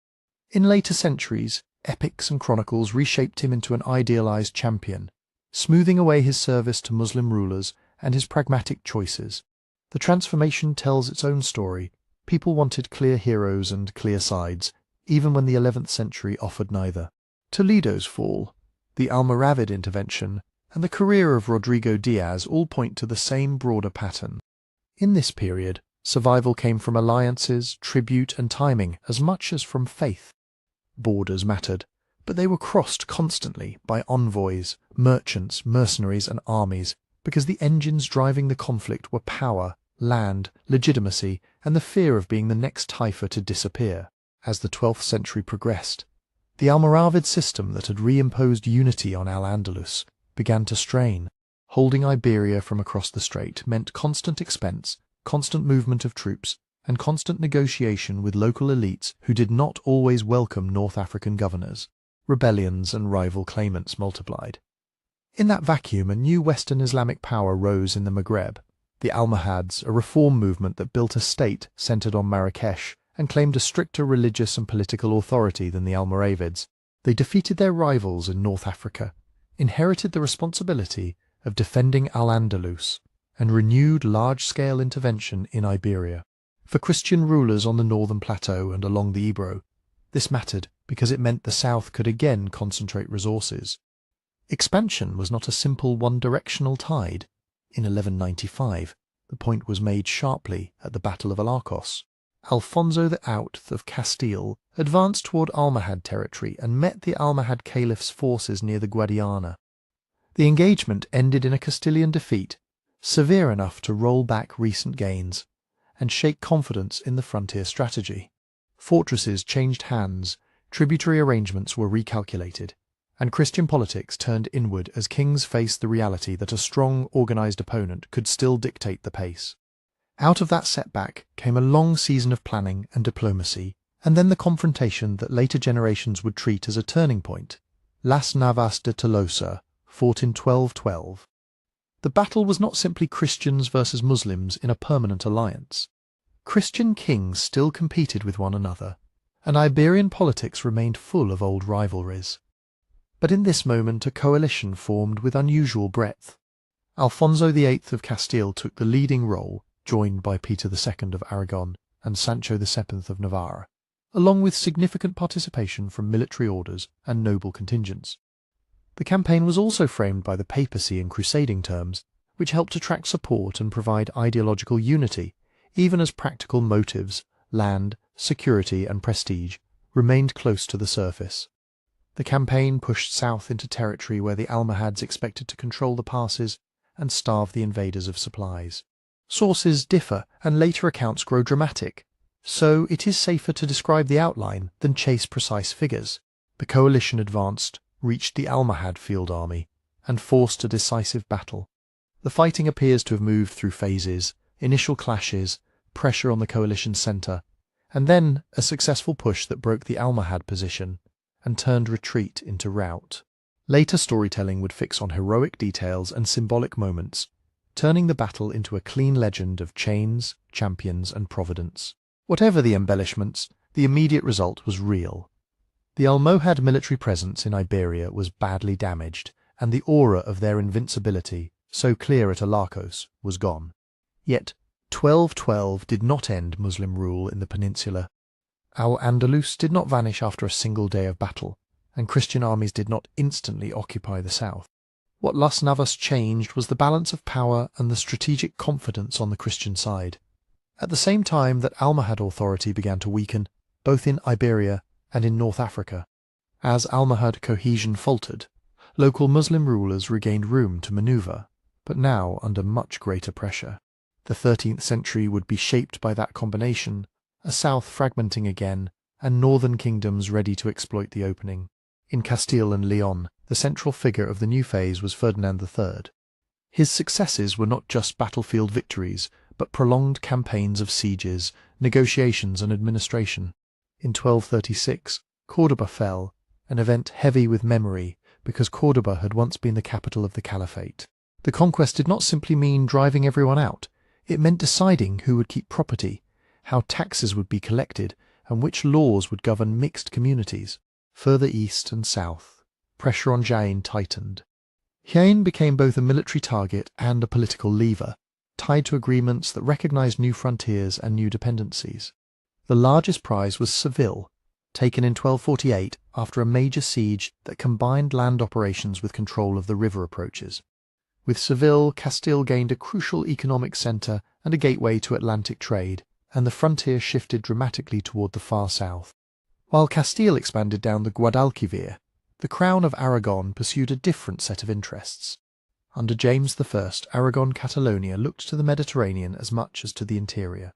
In later centuries, epics and chronicles reshaped him into an idealized champion, smoothing away his service to Muslim rulers and his pragmatic choices. The transformation tells its own story. People wanted clear heroes and clear sides, even when the 11th century offered neither. Toledo's fall, the Almoravid intervention, and the career of Rodrigo Diaz all point to the same broader pattern. In this period, survival came from alliances, tribute, and timing as much as from faith. Borders mattered, but they were crossed constantly by envoys, merchants, mercenaries, and armies, because the engines driving the conflict were power, land, legitimacy, and the fear of being the next Taifa to disappear. As the 12th century progressed, the Almoravid system that had reimposed unity on Al-Andalus began to strain. Holding Iberia from across the strait meant constant expense, constant movement of troops, and constant negotiation with local elites who did not always welcome North African governors. Rebellions and rival claimants multiplied. In that vacuum, a new Western Islamic power rose in the Maghreb. The Almohads, a reform movement that built a state centered on Marrakesh and claimed a stricter religious and political authority than the Almoravids. They defeated their rivals in North Africa, inherited the responsibility of defending Al-Andalus, and renewed large-scale intervention in Iberia. For Christian rulers on the northern plateau and along the Ebro, this mattered because it meant the south could again concentrate resources. Expansion was not a simple one-directional tide. In 1195, the point was made sharply at the Battle of Alarcos. Alfonso the Outh of Castile advanced toward Almohad territory and met the Almohad caliph's forces near the Guadiana. The engagement ended in a Castilian defeat, severe enough to roll back recent gains and shake confidence in the frontier strategy. Fortresses changed hands, tributary arrangements were recalculated, and Christian politics turned inward as kings faced the reality that a strong, organised opponent could still dictate the pace. Out of that setback came a long season of planning and diplomacy, and then the confrontation that later generations would treat as a turning point, Las Navas de Tolosa, fought in 1212. The battle was not simply Christians versus Muslims in a permanent alliance. Christian kings still competed with one another, and Iberian politics remained full of old rivalries. But in this moment a coalition formed with unusual breadth. Alfonso VIII of Castile took the leading role, joined by Peter II of Aragon and Sancho VII of Navarre, along with significant participation from military orders and noble contingents. The campaign was also framed by the papacy in crusading terms, which helped attract support and provide ideological unity, even as practical motives, land, security and prestige, remained close to the surface. The campaign pushed south into territory where the Almohads expected to control the passes and starve the invaders of supplies. Sources differ and later accounts grow dramatic, so it is safer to describe the outline than chase precise figures. The coalition advanced, reached the Almohad field army, and forced a decisive battle. The fighting appears to have moved through phases: initial clashes, pressure on the coalition's centre, and then a successful push that broke the Almohad position and turned retreat into rout. Later storytelling would fix on heroic details and symbolic moments, turning the battle into a clean legend of chains, champions, and providence. Whatever the embellishments, the immediate result was real. The Almohad military presence in Iberia was badly damaged, and the aura of their invincibility, so clear at Alarcos, was gone. Yet 1212 did not end Muslim rule in the peninsula. Al-Andalus did not vanish after a single day of battle, and Christian armies did not instantly occupy the south. What Las Navas changed was the balance of power and the strategic confidence on the Christian side. At the same time that Almohad authority began to weaken, both in Iberia and in North Africa. As Almohad cohesion faltered, local Muslim rulers regained room to manoeuvre, but now under much greater pressure. The 13th century would be shaped by that combination, a south fragmenting again, and northern kingdoms ready to exploit the opening. In Castile and Leon, the central figure of the new phase was Ferdinand III. His successes were not just battlefield victories, but prolonged campaigns of sieges, negotiations and administration. In 1236, Córdoba fell, an event heavy with memory because Córdoba had once been the capital of the Caliphate. The conquest did not simply mean driving everyone out. It meant deciding who would keep property, how taxes would be collected, and which laws would govern mixed communities. Further east and south, pressure on Jaén tightened. Jaén became both a military target and a political lever, tied to agreements that recognized new frontiers and new dependencies. The largest prize was Seville, taken in 1248 after a major siege that combined land operations with control of the river approaches. With Seville, Castile gained a crucial economic centre and a gateway to Atlantic trade, and the frontier shifted dramatically toward the far south. While Castile expanded down the Guadalquivir, the Crown of Aragon pursued a different set of interests. Under James I, Aragon-Catalonia looked to the Mediterranean as much as to the interior.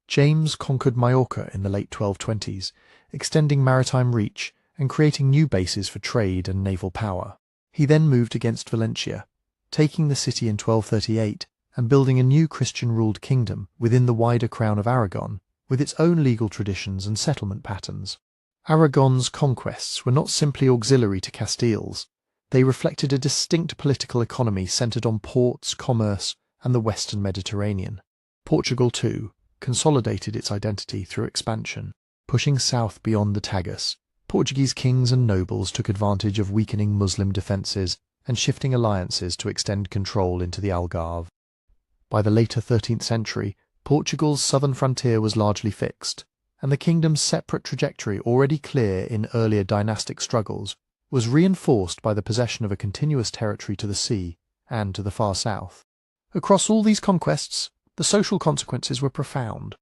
James conquered Majorca in the late 1220s, extending maritime reach and creating new bases for trade and naval power. He then moved against Valencia, taking the city in 1238 and building a new Christian-ruled kingdom within the wider Crown of Aragon, with its own legal traditions and settlement patterns. Aragon's conquests were not simply auxiliary to Castile's. They reflected a distinct political economy centred on ports, commerce, and the western Mediterranean. Portugal, too, consolidated its identity through expansion. Pushing south beyond the Tagus, Portuguese kings and nobles took advantage of weakening Muslim defences and shifting alliances to extend control into the Algarve. By the later 13th century, Portugal's southern frontier was largely fixed, and the kingdom's separate trajectory, already clear in earlier dynastic struggles, was reinforced by the possession of a continuous territory to the sea and to the far south. Across all these conquests, the social consequences were profound.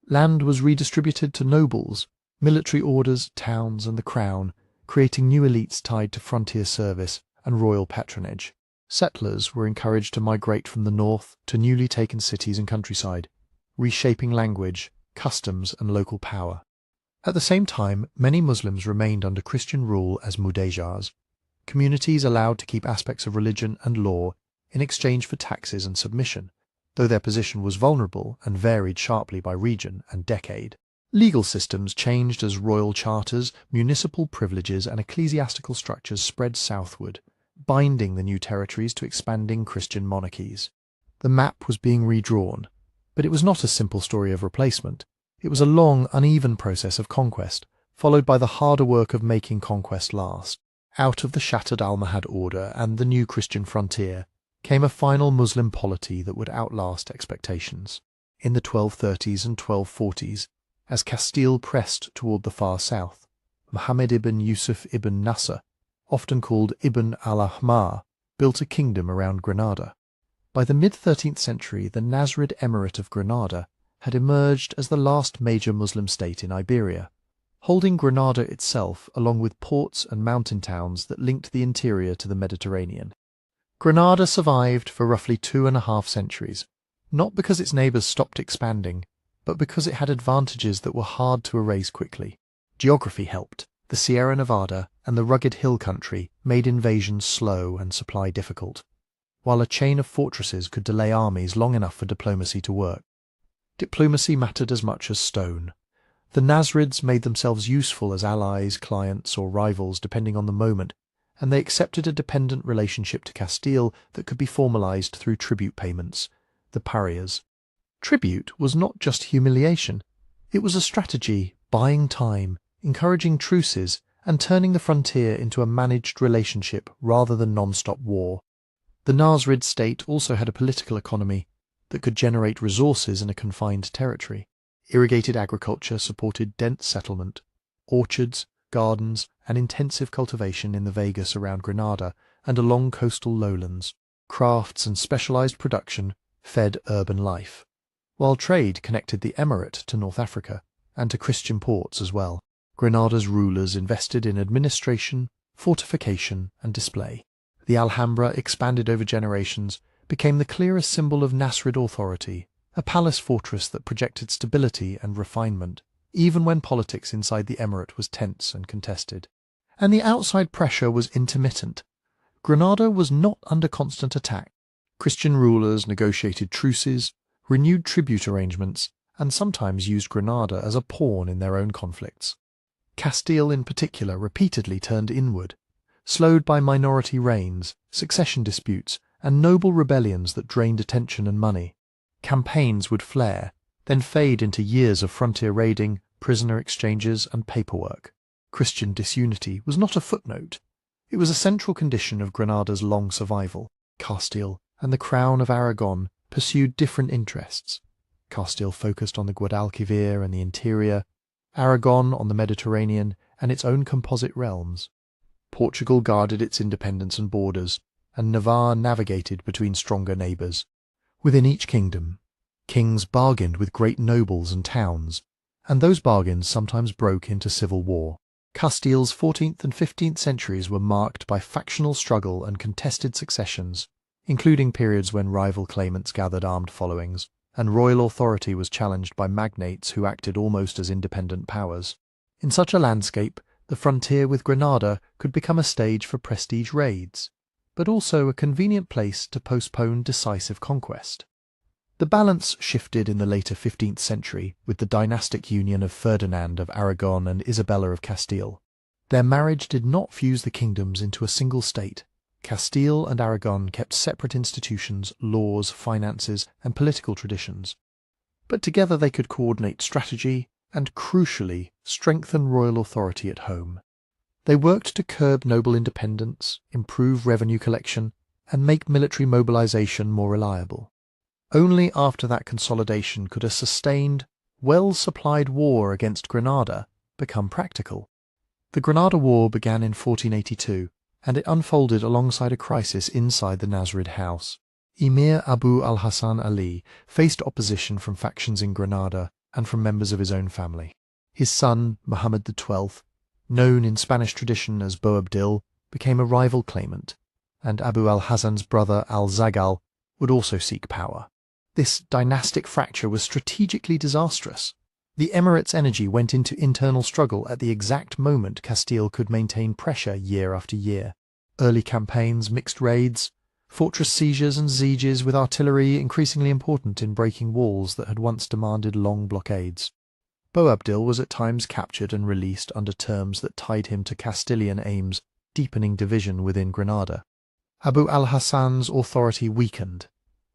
Land was redistributed to nobles, military orders, towns, and the crown, creating new elites tied to frontier service and royal patronage. Settlers were encouraged to migrate from the north to newly taken cities and countryside, reshaping language, customs, and local power. At the same time, many Muslims remained under Christian rule as mudejars, communities allowed to keep aspects of religion and law in exchange for taxes and submission, though their position was vulnerable and varied sharply by region and decade. Legal systems changed as royal charters, municipal privileges, and ecclesiastical structures spread southward, binding the new territories to expanding Christian monarchies. The map was being redrawn, but it was not a simple story of replacement. It was a long, uneven process of conquest, followed by the harder work of making conquest last. Out of the shattered Almohad order and the new Christian frontier came a final Muslim polity that would outlast expectations. In the 1230s and 1240s, as Castile pressed toward the far south, Muhammad ibn Yusuf ibn Nasr, often called Ibn al-Ahmar, built a kingdom around Granada. By the mid-13th century, the Nasrid Emirate of Granada had emerged as the last major Muslim state in Iberia, holding Granada itself along with ports and mountain towns that linked the interior to the Mediterranean. Granada survived for roughly 2.5 centuries, not because its neighbours stopped expanding, but because it had advantages that were hard to erase quickly. Geography helped. The Sierra Nevada and the rugged hill country made invasions slow and supply difficult, while a chain of fortresses could delay armies long enough for diplomacy to work. Diplomacy mattered as much as stone. The Nasrids made themselves useful as allies, clients, or rivals depending on the moment, and they accepted a dependent relationship to Castile that could be formalized through tribute payments, the parias. Tribute was not just humiliation. It was a strategy, buying time, encouraging truces, and turning the frontier into a managed relationship rather than non-stop war. The Nasrid state also had a political economy that could generate resources in a confined territory. Irrigated agriculture supported dense settlement, orchards, gardens, and intensive cultivation in the Vegas around Granada and along coastal lowlands. Crafts and specialized production fed urban life, while trade connected the emirate to North Africa and to Christian ports as well. Granada's rulers invested in administration, fortification, and display. The Alhambra, expanded over generations, became the clearest symbol of Nasrid authority, a palace fortress that projected stability and refinement, even when politics inside the emirate was tense and contested. And the outside pressure was intermittent. Granada was not under constant attack. Christian rulers negotiated truces, renewed tribute arrangements, and sometimes used Granada as a pawn in their own conflicts. Castile in particular repeatedly turned inward, slowed by minority reigns, succession disputes, and noble rebellions that drained attention and money. Campaigns would flare, then fade into years of frontier raiding, prisoner exchanges, and paperwork. Christian disunity was not a footnote. It was a central condition of Granada's long survival. Castile and the Crown of Aragon pursued different interests. Castile focused on the Guadalquivir and the interior, Aragon on the Mediterranean and its own composite realms. Portugal guarded its independence and borders, and Navarre navigated between stronger neighbours. Within each kingdom, kings bargained with great nobles and towns, and those bargains sometimes broke into civil war. Castile's 14th and 15th centuries were marked by factional struggle and contested successions, including periods when rival claimants gathered armed followings, and royal authority was challenged by magnates who acted almost as independent powers. In such a landscape, the frontier with Granada could become a stage for prestige raids, but also a convenient place to postpone decisive conquest. The balance shifted in the later 15th century with the dynastic union of Ferdinand of Aragon and Isabella of Castile. Their marriage did not fuse the kingdoms into a single state. Castile and Aragon kept separate institutions, laws, finances, and political traditions. But together they could coordinate strategy and, crucially, strengthen royal authority at home. They worked to curb noble independence, improve revenue collection, and make military mobilization more reliable. Only after that consolidation could a sustained, well-supplied war against Granada become practical. The Granada War began in 1482, and it unfolded alongside a crisis inside the Nasrid house. Emir Abu al-Hasan Ali faced opposition from factions in Granada and from members of his own family. His son, Muhammad XII, known in Spanish tradition as Boabdil, became a rival claimant, and Abu al-Hasan's brother al-Zagal would also seek power. This dynastic fracture was strategically disastrous. The Emirates' energy went into internal struggle at the exact moment Castile could maintain pressure year after year. Early campaigns, mixed raids, fortress seizures and sieges with artillery increasingly important in breaking walls that had once demanded long blockades. Boabdil was at times captured and released under terms that tied him to Castilian aims, deepening division within Granada. Abu al-Hasan's authority weakened.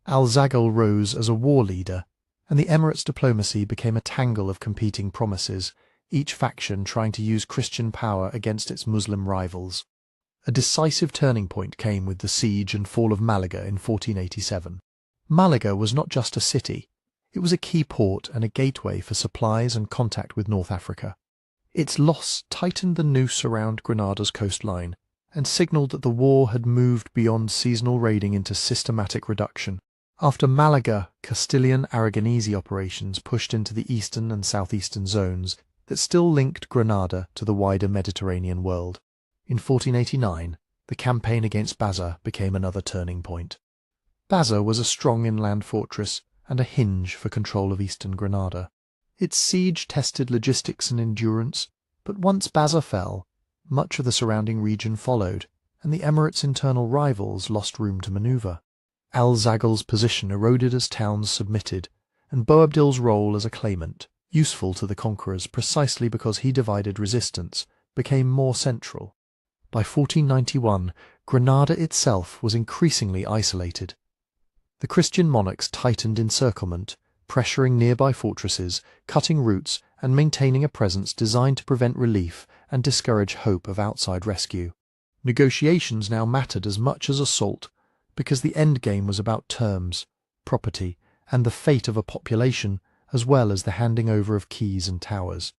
Al-Zagal rose as a war leader, and the Emirates' diplomacy became a tangle of competing promises, each faction trying to use Christian power against its Muslim rivals. A decisive turning point came with the siege and fall of Malaga in 1487. Malaga was not just a city, it was a key port and a gateway for supplies and contact with North Africa. Its loss tightened the noose around Granada's coastline and signalled that the war had moved beyond seasonal raiding into systematic reduction. After Malaga, Castilian Aragonese operations pushed into the eastern and southeastern zones that still linked Granada to the wider Mediterranean world. In 1489, the campaign against Baza became another turning point. Baza was a strong inland fortress and a hinge for control of eastern Granada. Its siege tested logistics and endurance, but once Baza fell, much of the surrounding region followed, and the Emirates' internal rivals lost room to manoeuvre. Al-Zagal's position eroded as towns submitted, and Boabdil's role as a claimant, useful to the conquerors precisely because he divided resistance, became more central. By 1491, Granada itself was increasingly isolated. The Christian monarchs tightened encirclement, pressuring nearby fortresses, cutting routes, and maintaining a presence designed to prevent relief and discourage hope of outside rescue. Negotiations now mattered as much as assault, because the endgame was about terms, property, and the fate of a population, as well as the handing over of keys and towers.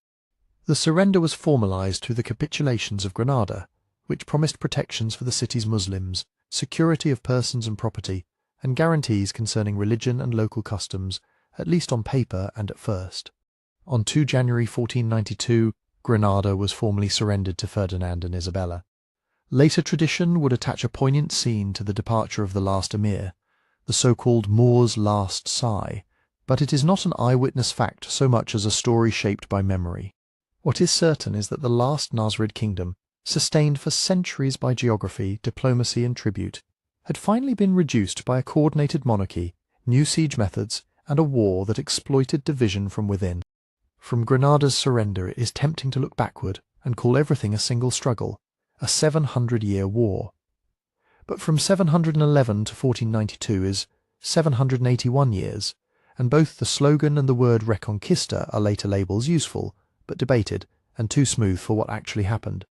The surrender was formalized through the capitulations of Granada, which promised protections for the city's Muslims, security of persons and property, and guarantees concerning religion and local customs, at least on paper and at first. On 2 January 1492, Granada was formally surrendered to Ferdinand and Isabella. Later tradition would attach a poignant scene to the departure of the last emir, the so-called Moor's last sigh, but it is not an eyewitness fact so much as a story shaped by memory. What is certain is that the last Nasrid kingdom, sustained for centuries by geography, diplomacy and tribute, had finally been reduced by a coordinated monarchy, new siege methods, and a war that exploited division from within. From Granada's surrender it is tempting to look backward and call everything a single struggle, a 700-year war. But from 711 to 1492 is 781 years, and both the slogan and the word Reconquista are later labels useful, but debated, and too smooth for what actually happened.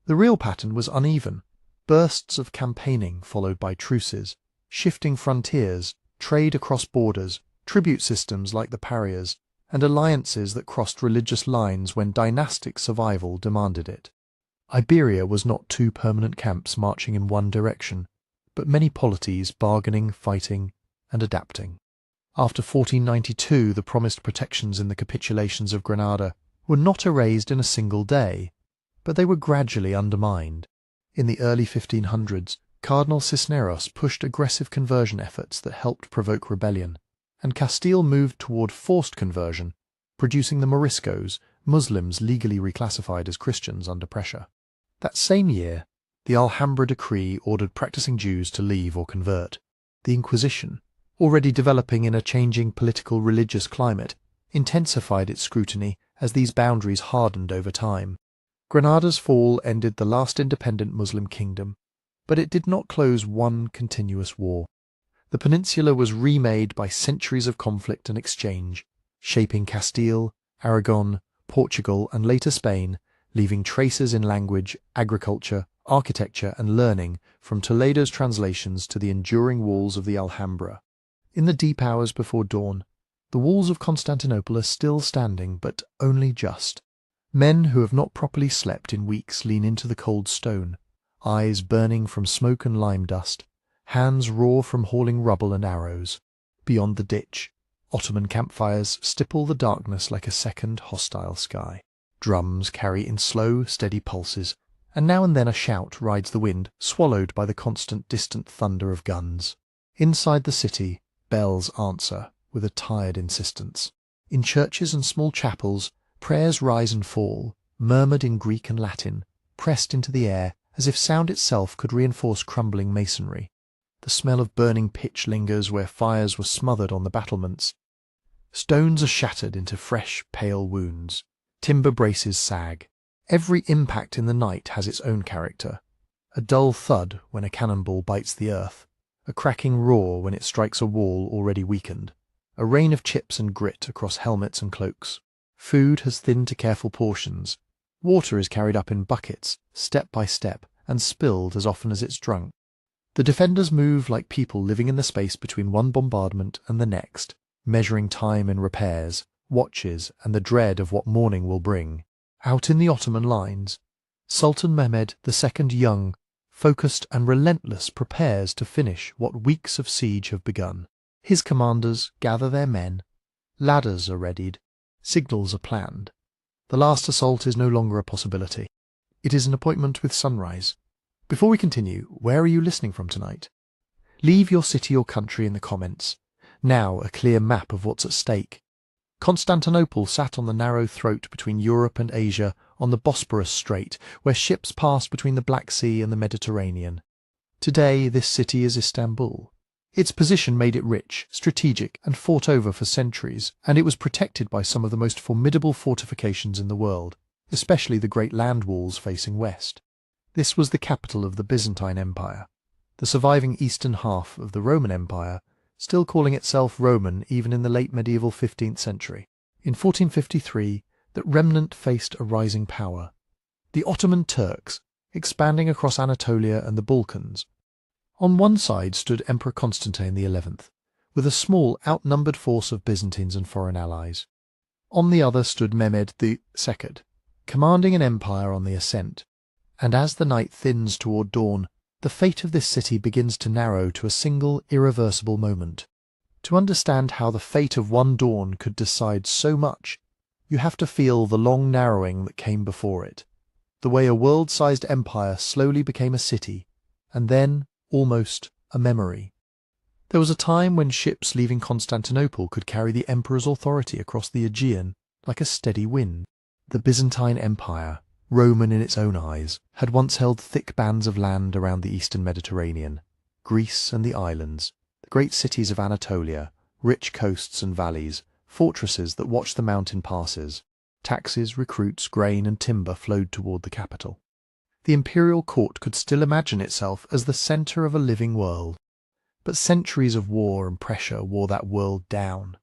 The real pattern was uneven. Bursts of campaigning followed by truces, shifting frontiers, trade across borders, tribute systems like the parias, and alliances that crossed religious lines when dynastic survival demanded it. Iberia was not two permanent camps marching in one direction, but many polities bargaining, fighting, and adapting. After 1492, the promised protections in the capitulations of Granada were not erased in a single day, but they were gradually undermined. In the early 1500s, Cardinal Cisneros pushed aggressive conversion efforts that helped provoke rebellion, and Castile moved toward forced conversion, producing the Moriscos, Muslims legally reclassified as Christians under pressure. That same year, the Alhambra decree ordered practicing Jews to leave or convert. The Inquisition, already developing in a changing political religious climate, intensified its scrutiny as these boundaries hardened over time. Granada's fall ended the last independent Muslim kingdom, but it did not close one continuous war. The peninsula was remade by centuries of conflict and exchange, shaping Castile, Aragon, Portugal, and later Spain, leaving traces in language, agriculture, architecture, and learning, from Toledo's translations to the enduring walls of the Alhambra. In the deep hours before dawn, the walls of Constantinople are still standing, but only just. Men who have not properly slept in weeks lean into the cold stone, eyes burning from smoke and lime dust, hands raw from hauling rubble and arrows. Beyond the ditch, Ottoman campfires stipple the darkness like a second hostile sky. Drums carry in slow, steady pulses, and now and then a shout rides the wind, swallowed by the constant distant thunder of guns. Inside the city, bells answer with a tired insistence. In churches and small chapels, prayers rise and fall, murmured in Greek and Latin, pressed into the air as if sound itself could reinforce crumbling masonry. The smell of burning pitch lingers where fires were smothered on the battlements. Stones are shattered into fresh, pale wounds. Timber braces sag. Every impact in the night has its own character. A dull thud when a cannonball bites the earth. A cracking roar when it strikes a wall already weakened. A rain of chips and grit across helmets and cloaks. Food has thinned to careful portions. Water is carried up in buckets, step by step, and spilled as often as it's drunk. The defenders move like people living in the space between one bombardment and the next, measuring time in repairs, watches, and the dread of what morning will bring. Out in the Ottoman lines, Sultan Mehmed II Young, focused and relentless, prepares to finish what weeks of siege have begun. His commanders gather their men. Ladders are readied. Signals are planned. The last assault is no longer a possibility. It is an appointment with sunrise. Before we continue, where are you listening from tonight? Leave your city or country in the comments. Now a clear map of what's at stake. Constantinople sat on the narrow throat between Europe and Asia on the Bosporus Strait, where ships passed between the Black Sea and the Mediterranean. Today this city is Istanbul. Its position made it rich, strategic, and fought over for centuries, and it was protected by some of the most formidable fortifications in the world, especially the great land walls facing west. This was the capital of the Byzantine Empire, the surviving eastern half of the Roman Empire, still calling itself Roman even in the late medieval 15th century. In 1453, that remnant faced a rising power. The Ottoman Turks, expanding across Anatolia and the Balkans. On one side stood Emperor Constantine XI, with a small outnumbered force of Byzantines and foreign allies. On the other stood Mehmed II, commanding an empire on the ascent. And as the night thins toward dawn, the fate of this city begins to narrow to a single irreversible moment. To understand how the fate of one dawn could decide so much, you have to feel the long narrowing that came before it, the way a world-sized empire slowly became a city, and then, almost, a memory. There was a time when ships leaving Constantinople could carry the emperor's authority across the Aegean like a steady wind. The Byzantine Empire, Roman in its own eyes, had once held thick bands of land around the eastern Mediterranean, Greece and the islands, the great cities of Anatolia, rich coasts and valleys, fortresses that watched the mountain passes. Taxes, recruits, grain and timber flowed toward the capital. The imperial court could still imagine itself as the centre of a living world. But centuries of war and pressure wore that world down.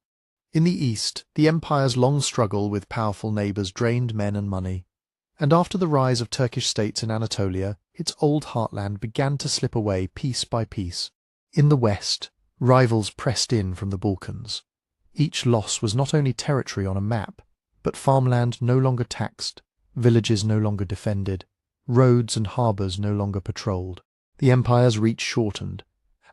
In the east, the empire's long struggle with powerful neighbours drained men and money, and after the rise of Turkish states in Anatolia, its old heartland began to slip away piece by piece. In the west, rivals pressed in from the Balkans. Each loss was not only territory on a map, but farmland no longer taxed, villages no longer defended, roads and harbours no longer patrolled. The empire's reach shortened,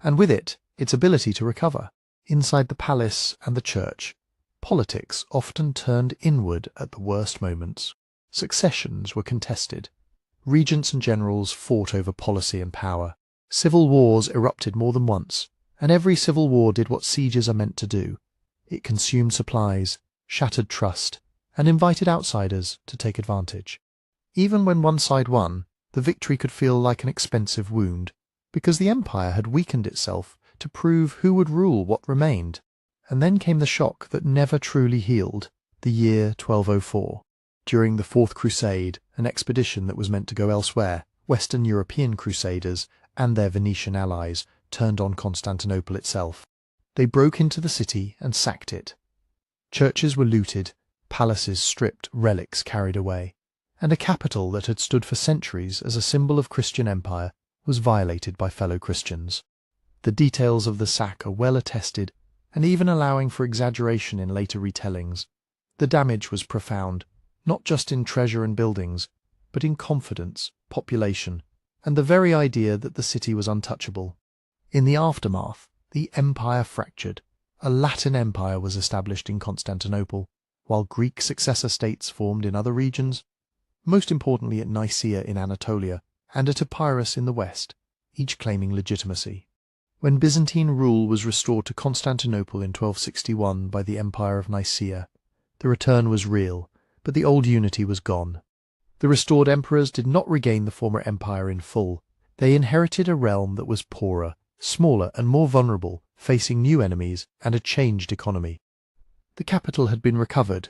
and with it, its ability to recover. Inside the palace and the church, politics often turned inward at the worst moments. Successions were contested. Regents and generals fought over policy and power. Civil wars erupted more than once, and every civil war did what sieges are meant to do. It consumed supplies, shattered trust, and invited outsiders to take advantage. Even when one side won, the victory could feel like an expensive wound, because the empire had weakened itself to prove who would rule what remained. And then came the shock that never truly healed, the year 1204. During the Fourth Crusade, an expedition that was meant to go elsewhere, Western European crusaders and their Venetian allies turned on Constantinople itself. They broke into the city and sacked it. Churches were looted, palaces stripped, relics carried away, and a capital that had stood for centuries as a symbol of Christian empire was violated by fellow Christians. The details of the sack are well attested, and even allowing for exaggeration in later retellings. The damage was profound, not just in treasure and buildings, but in confidence, population, and the very idea that the city was untouchable. In the aftermath, the empire fractured. A Latin empire was established in Constantinople, while Greek successor states formed in other regions, most importantly at Nicaea in Anatolia and at Epirus in the west, each claiming legitimacy. When Byzantine rule was restored to Constantinople in 1261 by the Empire of Nicaea, the return was real, but the old unity was gone. The restored emperors did not regain the former empire in full. They inherited a realm that was poorer, smaller and more vulnerable, facing new enemies and a changed economy. The capital had been recovered,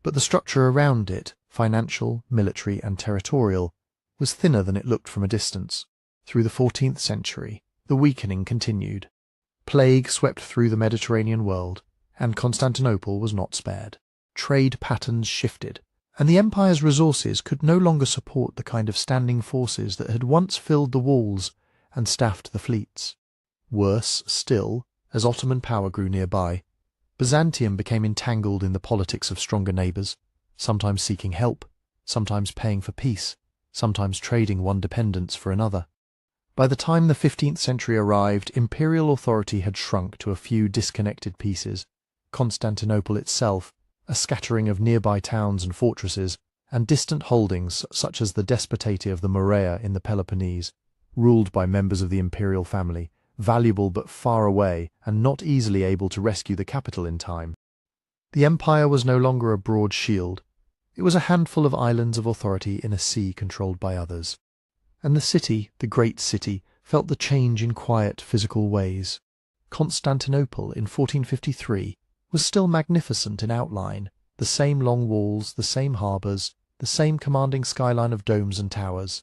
but the structure around it, financial, military and territorial, was thinner than it looked from a distance. Through the 14th century, the weakening continued. Plague swept through the Mediterranean world, and Constantinople was not spared. Trade patterns shifted, and the empire's resources could no longer support the kind of standing forces that had once filled the walls and staffed the fleets. Worse still, as Ottoman power grew nearby, Byzantium became entangled in the politics of stronger neighbours, sometimes seeking help, sometimes paying for peace, sometimes trading one dependence for another. By the time the 15th century arrived, imperial authority had shrunk to a few disconnected pieces. Constantinople itself, a scattering of nearby towns and fortresses, and distant holdings such as the despotate of the Morea in the Peloponnese, ruled by members of the imperial family, valuable but far away and not easily able to rescue the capital in time. The empire was no longer a broad shield. It was a handful of islands of authority in a sea controlled by others. And the city, the great city, felt the change in quiet, physical ways. Constantinople in 1453 was still magnificent in outline, the same long walls, the same harbours, the same commanding skyline of domes and towers.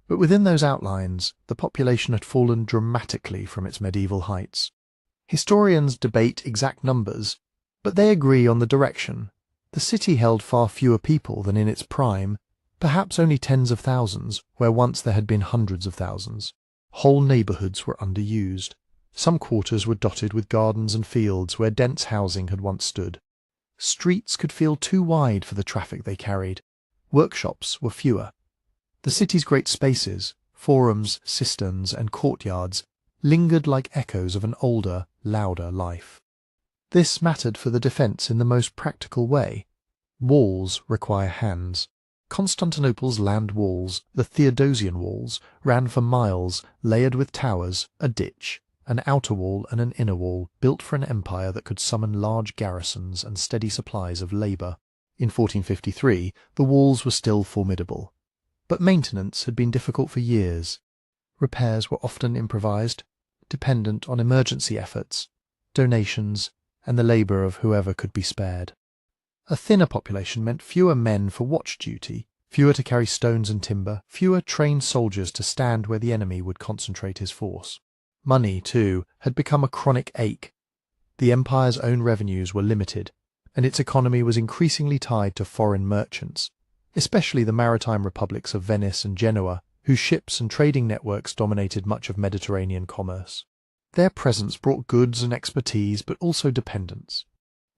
But within those outlines, the population had fallen dramatically from its medieval heights. Historians debate exact numbers, but they agree on the direction. The city held far fewer people than in its prime, perhaps only tens of thousands, where once there had been hundreds of thousands. Whole neighbourhoods were underused. Some quarters were dotted with gardens and fields where dense housing had once stood. Streets could feel too wide for the traffic they carried. Workshops were fewer. The city's great spaces, forums, cisterns and courtyards, lingered like echoes of an older, louder life. This mattered for the defence in the most practical way. Walls require hands. Constantinople's land walls, the Theodosian walls, ran for miles, layered with towers, a ditch, an outer wall and an inner wall, built for an empire that could summon large garrisons and steady supplies of labour. In 1453, the walls were still formidable, but maintenance had been difficult for years. Repairs were often improvised, dependent on emergency efforts, donations, and the labour of whoever could be spared. A thinner population meant fewer men for watch duty, fewer to carry stones and timber, fewer trained soldiers to stand where the enemy would concentrate his force. Money, too, had become a chronic ache. The empire's own revenues were limited, and its economy was increasingly tied to foreign merchants, especially the maritime republics of Venice and Genoa, whose ships and trading networks dominated much of Mediterranean commerce. Their presence brought goods and expertise, but also dependence.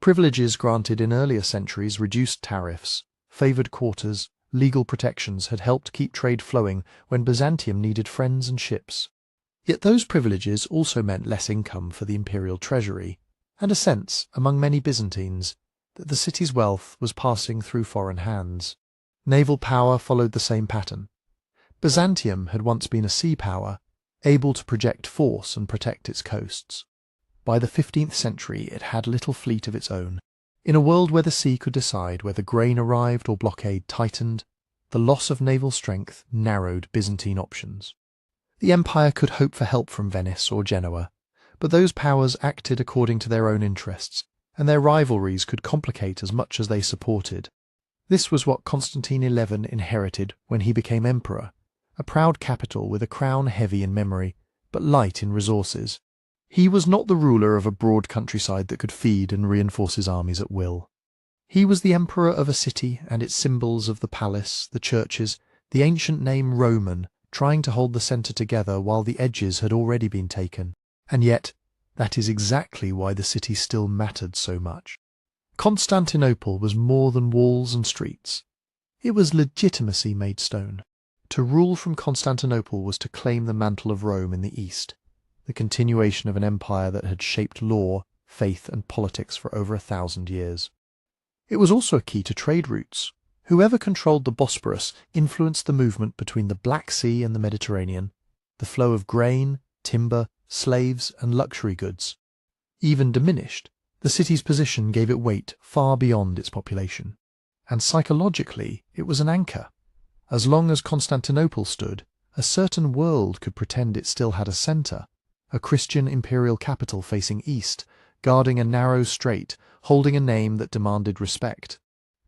Privileges granted in earlier centuries, reduced tariffs, favoured quarters, legal protections had helped keep trade flowing when Byzantium needed friends and ships. Yet those privileges also meant less income for the imperial treasury, and a sense, among many Byzantines, that the city's wealth was passing through foreign hands. Naval power followed the same pattern. Byzantium had once been a sea power, able to project force and protect its coasts. By the 15th century it had little fleet of its own. In a world where the sea could decide whether grain arrived or blockade tightened, the loss of naval strength narrowed Byzantine options. The empire could hope for help from Venice or Genoa, but those powers acted according to their own interests, and their rivalries could complicate as much as they supported. This was what Constantine XI inherited when he became emperor, a proud capital with a crown heavy in memory, but light in resources. He was not the ruler of a broad countryside that could feed and reinforce his armies at will. He was the emperor of a city and its symbols of the palace, the churches, the ancient name Roman, trying to hold the centre together while the edges had already been taken. And yet, that is exactly why the city still mattered so much. Constantinople was more than walls and streets. It was legitimacy made stone. To rule from Constantinople was to claim the mantle of Rome in the east, the continuation of an empire that had shaped law, faith, and politics for over 1,000 years. It was also a key to trade routes. Whoever controlled the Bosporus influenced the movement between the Black Sea and the Mediterranean, the flow of grain, timber, slaves, and luxury goods. Even diminished, the city's position gave it weight far beyond its population. And psychologically, it was an anchor. As long as Constantinople stood, a certain world could pretend it still had a centre, a Christian imperial capital facing east, guarding a narrow strait, holding a name that demanded respect.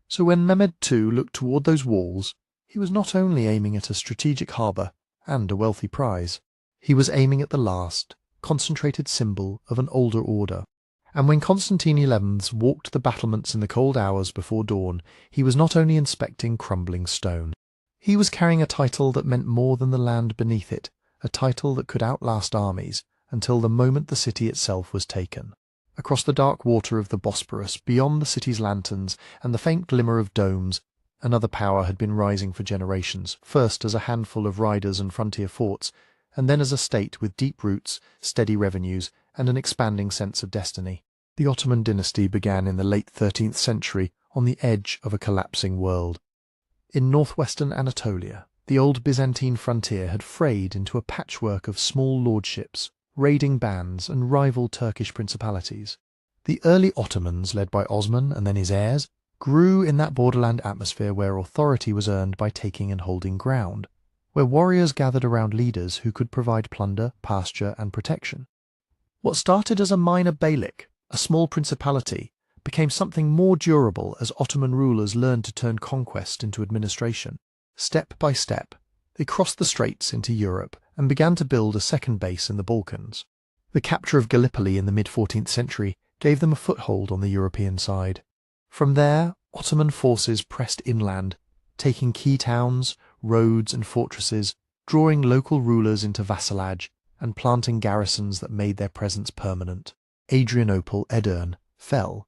So when Mehmed II looked toward those walls, he was not only aiming at a strategic harbour and a wealthy prize, he was aiming at the last, concentrated symbol of an older order. And when Constantine XI walked the battlements in the cold hours before dawn, he was not only inspecting crumbling stone. He was carrying a title that meant more than the land beneath it, a title that could outlast armies, until the moment the city itself was taken. Across the dark water of the Bosporus, beyond the city's lanterns and the faint glimmer of domes, another power had been rising for generations, first as a handful of riders and frontier forts, and then as a state with deep roots, steady revenues, and an expanding sense of destiny. The Ottoman dynasty began in the late 13th century on the edge of a collapsing world. In northwestern Anatolia, the old Byzantine frontier had frayed into a patchwork of small lordships, raiding bands, and rival Turkish principalities. The early Ottomans, led by Osman and then his heirs, grew in that borderland atmosphere where authority was earned by taking and holding ground, where warriors gathered around leaders who could provide plunder, pasture, and protection. What started as a minor beylik, a small principality, became something more durable as Ottoman rulers learned to turn conquest into administration. Step by step, they crossed the straits into Europe and began to build a second base in the Balkans. The capture of Gallipoli in the mid-14th century gave them a foothold on the European side. From there, Ottoman forces pressed inland, taking key towns, roads and fortresses, drawing local rulers into vassalage, and planting garrisons that made their presence permanent. Adrianople, Edirne, fell,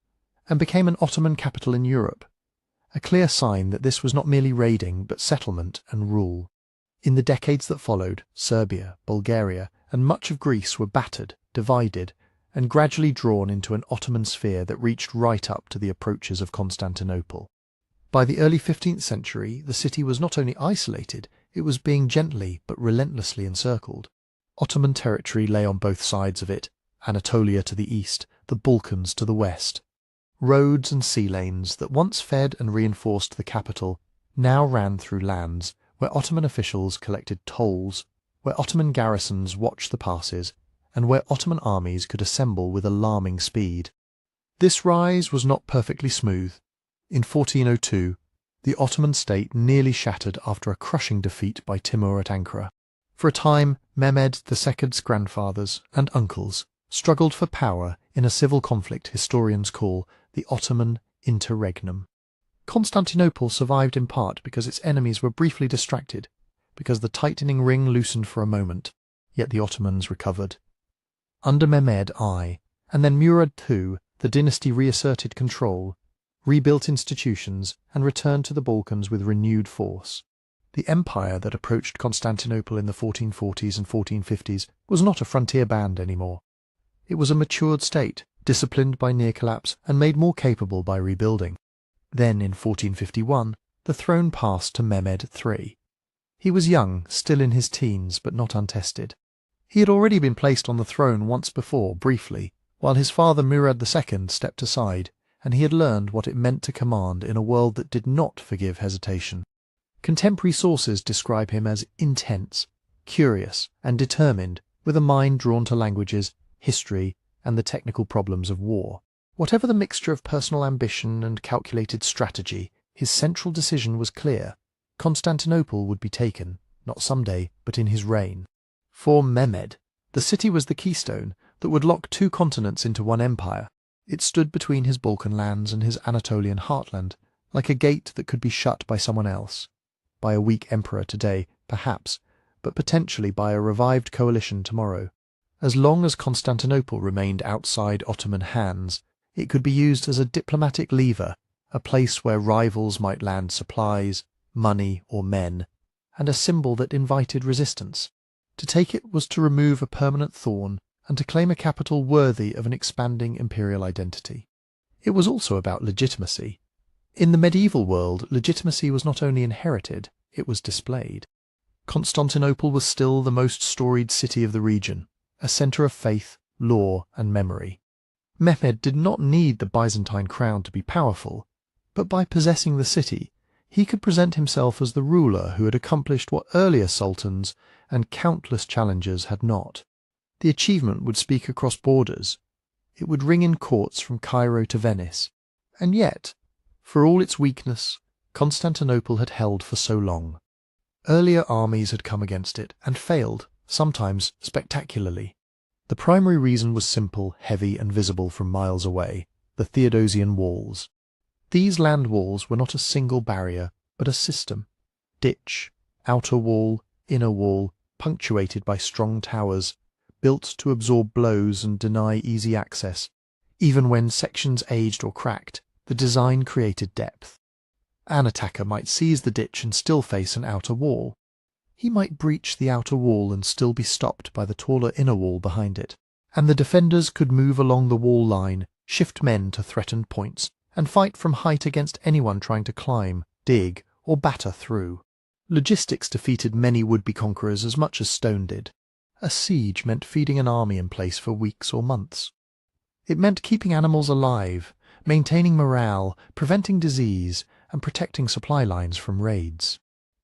and became an Ottoman capital in Europe, a clear sign that this was not merely raiding but settlement and rule. In the decades that followed, Serbia, Bulgaria, and much of Greece were battered, divided, and gradually drawn into an Ottoman sphere that reached right up to the approaches of Constantinople. By the early 15th century, the city was not only isolated, it was being gently but relentlessly encircled. Ottoman territory lay on both sides of it, Anatolia to the east, the Balkans to the west. Roads and sea lanes that once fed and reinforced the capital now ran through lands where Ottoman officials collected tolls, where Ottoman garrisons watched the passes, and where Ottoman armies could assemble with alarming speed. This rise was not perfectly smooth. In 1402, the Ottoman state nearly shattered after a crushing defeat by Timur at Ankara. For a time, Mehmed II's grandfathers and uncles struggled for power in a civil conflict historians call the Ottoman interregnum. Constantinople survived in part because its enemies were briefly distracted, because the tightening ring loosened for a moment, yet the Ottomans recovered. Under Mehmed I, and then Murad II, the dynasty reasserted control, rebuilt institutions, and returned to the Balkans with renewed force. The empire that approached Constantinople in the 1440s and 1450s was not a frontier band anymore. It was a matured state, disciplined by near collapse and made more capable by rebuilding. Then, in 1451, the throne passed to Mehmed III. He was young, still in his teens, but not untested. He had already been placed on the throne once before, briefly, while his father Murad II stepped aside, and he had learned what it meant to command in a world that did not forgive hesitation. Contemporary sources describe him as intense, curious, and determined, with a mind drawn to languages, history, and the technical problems of war. Whatever the mixture of personal ambition and calculated strategy, his central decision was clear. Constantinople would be taken, not someday, but in his reign. For Mehmed, the city was the keystone that would lock two continents into one empire. It stood between his Balkan lands and his Anatolian heartland, like a gate that could be shut by someone else. By a weak emperor today, perhaps, but potentially by a revived coalition tomorrow. As long as Constantinople remained outside Ottoman hands, it could be used as a diplomatic lever, a place where rivals might land supplies, money, or men, and a symbol that invited resistance. To take it was to remove a permanent thorn and to claim a capital worthy of an expanding imperial identity. It was also about legitimacy. In the medieval world, legitimacy was not only inherited, it was displayed. Constantinople was still the most storied city of the region, a centre of faith, law, and memory. Mehmed did not need the Byzantine crown to be powerful, but by possessing the city, he could present himself as the ruler who had accomplished what earlier sultans and countless challengers had not. The achievement would speak across borders. It would ring in courts from Cairo to Venice. And yet, for all its weakness, Constantinople had held for so long. Earlier armies had come against it and failed, sometimes spectacularly. The primary reason was simple, heavy, and visible from miles away: the Theodosian walls. These land walls were not a single barrier, but a system. Ditch, outer wall, inner wall, punctuated by strong towers, built to absorb blows and deny easy access. Even when sections aged or cracked, the design created depth. An attacker might seize the ditch and still face an outer wall. He might breach the outer wall and still be stopped by the taller inner wall behind it. And the defenders could move along the wall line, shift men to threatened points, and fight from height against anyone trying to climb, dig, or batter through. Logistics defeated many would-be conquerors as much as stone did. A siege meant feeding an army in place for weeks or months. It meant keeping animals alive, maintaining morale, preventing disease, and protecting supply lines from raids.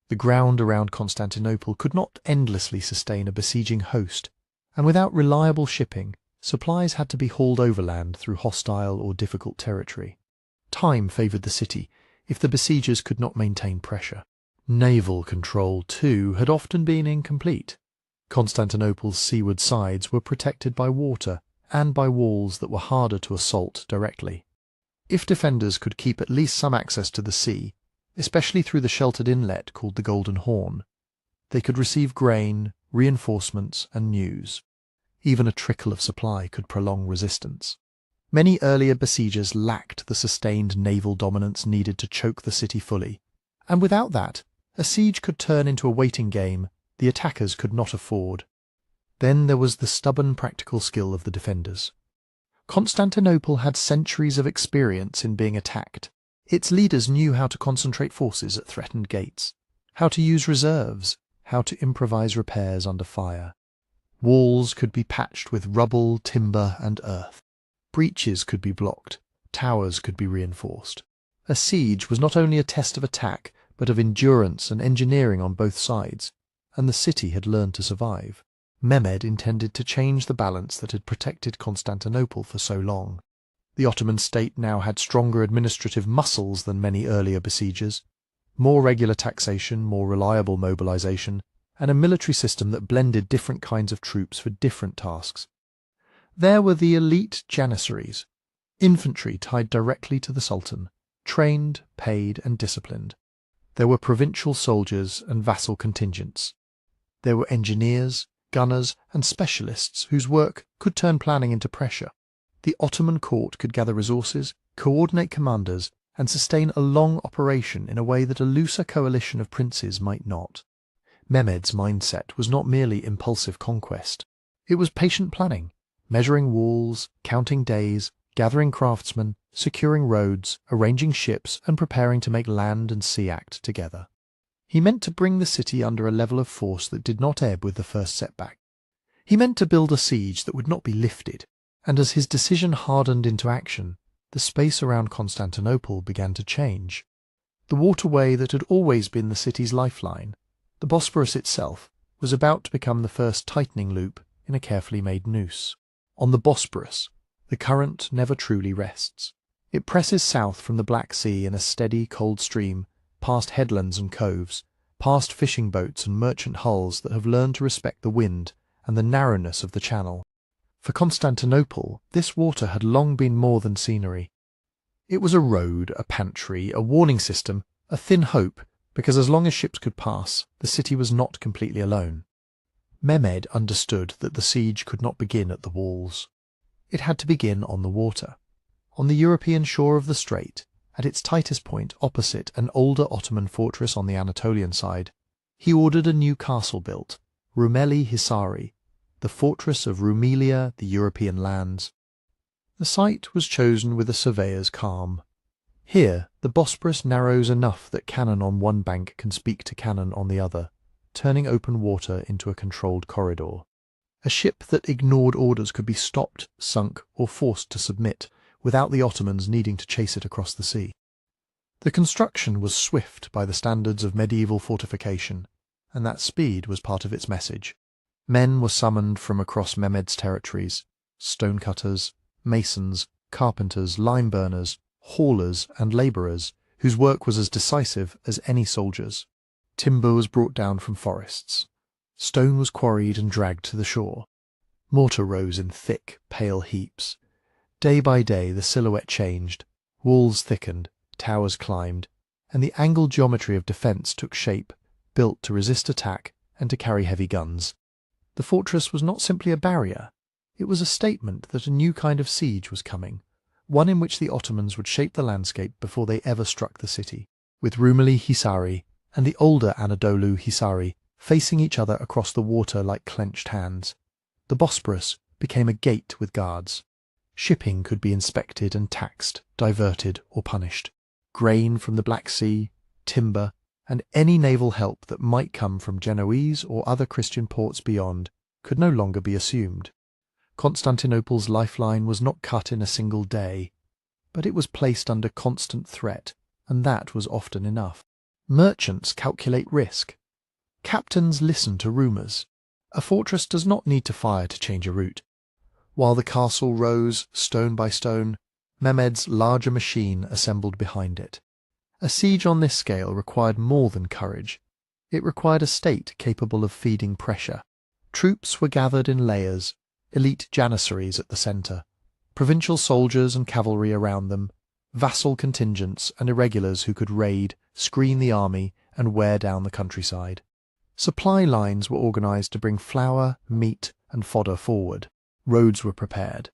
The ground around Constantinople could not endlessly sustain a besieging host, and without reliable shipping, supplies had to be hauled overland through hostile or difficult territory. Time favoured the city if the besiegers could not maintain pressure. Naval control, too, had often been incomplete. Constantinople's seaward sides were protected by water and by walls that were harder to assault directly. If defenders could keep at least some access to the sea, especially through the sheltered inlet called the Golden Horn, they could receive grain, reinforcements, and news. Even a trickle of supply could prolong resistance. Many earlier besiegers lacked the sustained naval dominance needed to choke the city fully, and without that, a siege could turn into a waiting game the attackers could not afford. Then there was the stubborn practical skill of the defenders. Constantinople had centuries of experience in being attacked. Its leaders knew how to concentrate forces at threatened gates, how to use reserves, how to improvise repairs under fire. Walls could be patched with rubble, timber, and earth. Breaches could be blocked. Towers could be reinforced. A siege was not only a test of attack, but of endurance and engineering on both sides, and the city had learned to survive. Mehmed intended to change the balance that had protected Constantinople for so long. The Ottoman state now had stronger administrative muscles than many earlier besiegers, more regular taxation, more reliable mobilization, and a military system that blended different kinds of troops for different tasks. There were the elite janissaries, infantry tied directly to the Sultan, trained, paid, and disciplined. There were provincial soldiers and vassal contingents. There were engineers, gunners, and specialists whose work could turn planning into pressure. The Ottoman court could gather resources, coordinate commanders, and sustain a long operation in a way that a looser coalition of princes might not. Mehmed's mindset was not merely impulsive conquest. It was patient planning, measuring walls, counting days, gathering craftsmen, securing roads, arranging ships, and preparing to make land and sea act together. He meant to bring the city under a level of force that did not ebb with the first setback. He meant to build a siege that would not be lifted, and as his decision hardened into action, the space around Constantinople began to change. The waterway that had always been the city's lifeline, the Bosporus itself, was about to become the first tightening loop in a carefully made noose. On the Bosporus, the current never truly rests. It presses south from the Black Sea in a steady, cold stream, past headlands and coves, past fishing boats and merchant hulls that have learned to respect the wind and the narrowness of the channel. For Constantinople, this water had long been more than scenery. It was a road, a pantry, a warning system, a thin hope, because as long as ships could pass, the city was not completely alone. Mehmed understood that the siege could not begin at the walls. It had to begin on the water. On the European shore of the strait, at its tightest point opposite an older Ottoman fortress on the Anatolian side, he ordered a new castle built, Rumeli Hisari, the fortress of Rumelia, the European lands. The site was chosen with a surveyor's calm. Here, the Bosporus narrows enough that cannon on one bank can speak to cannon on the other, turning open water into a controlled corridor. A ship that ignored orders could be stopped, sunk, or forced to submit, without the Ottomans needing to chase it across the sea. The construction was swift by the standards of medieval fortification, and that speed was part of its message. Men were summoned from across Mehmed's territories, stonecutters, masons, carpenters, lime burners, haulers, and labourers, whose work was as decisive as any soldier's. Timber was brought down from forests. Stone was quarried and dragged to the shore. Mortar rose in thick, pale heaps. Day by day the silhouette changed, walls thickened, towers climbed, and the angled geometry of defence took shape, built to resist attack and to carry heavy guns. The fortress was not simply a barrier, it was a statement that a new kind of siege was coming, one in which the Ottomans would shape the landscape before they ever struck the city, with Rumeli Hisari and the older Anadolu Hisari facing each other across the water like clenched hands. The Bosporus became a gate with guards. Shipping could be inspected and taxed, diverted or punished. Grain from the Black Sea, timber, and any naval help that might come from Genoese or other Christian ports beyond could no longer be assumed. Constantinople's lifeline was not cut in a single day, but it was placed under constant threat, and that was often enough. Merchants calculate risk. Captains listen to rumours. A fortress does not need to fire to change a route. While the castle rose, stone by stone, Mehmed's larger machine assembled behind it. A siege on this scale required more than courage. It required a state capable of feeding pressure. Troops were gathered in layers, elite janissaries at the centre, provincial soldiers and cavalry around them, vassal contingents and irregulars who could raid, screen the army, and wear down the countryside. Supply lines were organised to bring flour, meat, and fodder forward. Roads were prepared.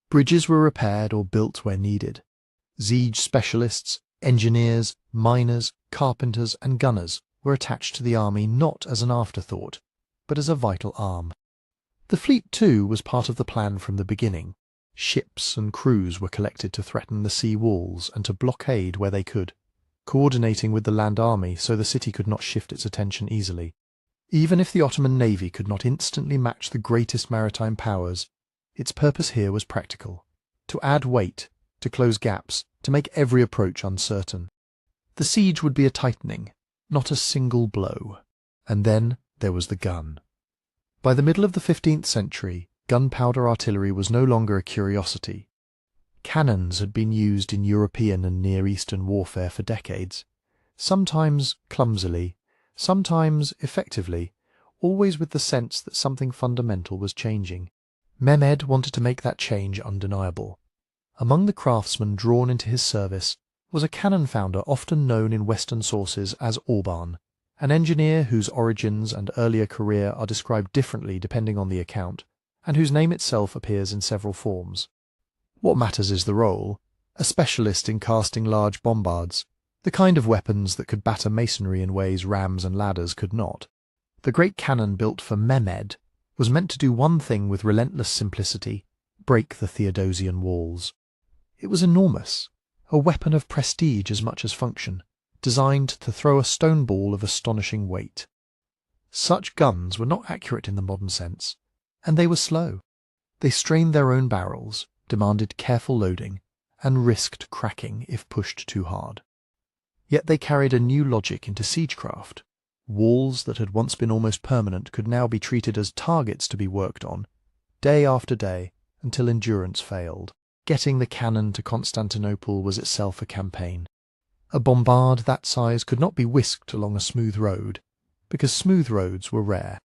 Bridges were repaired or built where needed. Siege specialists, engineers, miners, carpenters, and gunners were attached to the army not as an afterthought, but as a vital arm. The fleet, too, was part of the plan from the beginning. Ships and crews were collected to threaten the sea walls and to blockade where they could, coordinating with the land army so the city could not shift its attention easily. Even if the Ottoman navy could not instantly match the greatest maritime powers, its purpose here was practical: to add weight, to close gaps, to make every approach uncertain. The siege would be a tightening, not a single blow. And then there was the gun. By the middle of the 15th century, gunpowder artillery was no longer a curiosity. Cannons had been used in European and Near Eastern warfare for decades, sometimes clumsily, sometimes effectively, always with the sense that something fundamental was changing. Mehmed wanted to make that change undeniable. Among the craftsmen drawn into his service was a cannon founder often known in Western sources as Orban, an engineer whose origins and earlier career are described differently depending on the account, and whose name itself appears in several forms. What matters is the role, a specialist in casting large bombards, the kind of weapons that could batter masonry in ways rams and ladders could not. The great cannon built for Mehmed was meant to do one thing with relentless simplicity: break the Theodosian walls. It was enormous, a weapon of prestige as much as function, designed to throw a stone ball of astonishing weight. Such guns were not accurate in the modern sense, and they were slow. They strained their own barrels, demanded careful loading, and risked cracking if pushed too hard. Yet they carried a new logic into siegecraft. Walls that had once been almost permanent could now be treated as targets to be worked on, day after day, until endurance failed. Getting the cannon to Constantinople was itself a campaign. A bombard that size could not be whisked along a smooth road, because smooth roads were rare.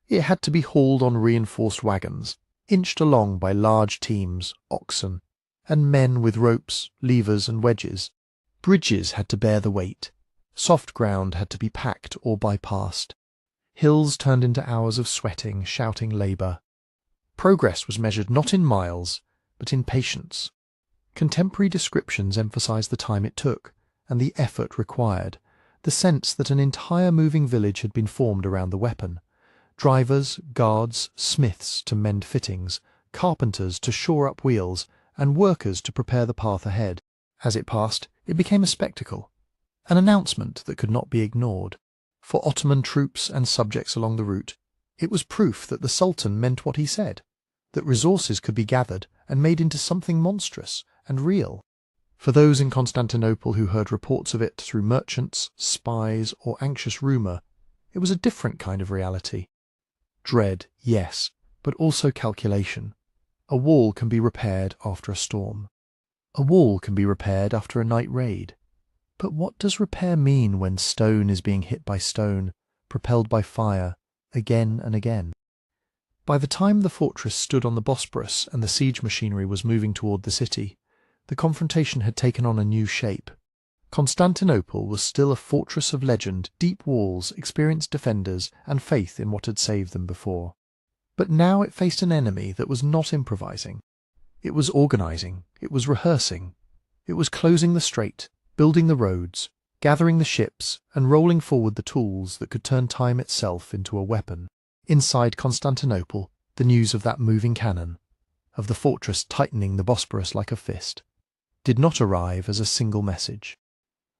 It had to be hauled on reinforced wagons, inched along by large teams, oxen, and men with ropes, levers, and wedges. Bridges had to bear the weight. Soft ground had to be packed or bypassed. Hills turned into hours of sweating, shouting labour. Progress was measured not in miles, but in patience. Contemporary descriptions emphasise the time it took, and the effort required, the sense that an entire moving village had been formed around the weapon. Drivers, guards, smiths to mend fittings, carpenters to shore up wheels, and workers to prepare the path ahead. As it passed, it became a spectacle, an announcement that could not be ignored. For Ottoman troops and subjects along the route, it was proof that the Sultan meant what he said, that resources could be gathered and made into something monstrous and real. For those in Constantinople who heard reports of it through merchants, spies, or anxious rumour, it was a different kind of reality. Dread, yes, but also calculation. A wall can be repaired after a storm. A wall can be repaired after a night raid. But what does repair mean when stone is being hit by stone, propelled by fire, again and again? By the time the fortress stood on the Bosporus and the siege machinery was moving toward the city, the confrontation had taken on a new shape. Constantinople was still a fortress of legend, deep walls, experienced defenders, and faith in what had saved them before. But now it faced an enemy that was not improvising. It was organising, it was rehearsing, it was closing the strait, building the roads, gathering the ships, and rolling forward the tools that could turn time itself into a weapon. Inside Constantinople, the news of that moving cannon, of the fortress tightening the Bosporus like a fist, did not arrive as a single message.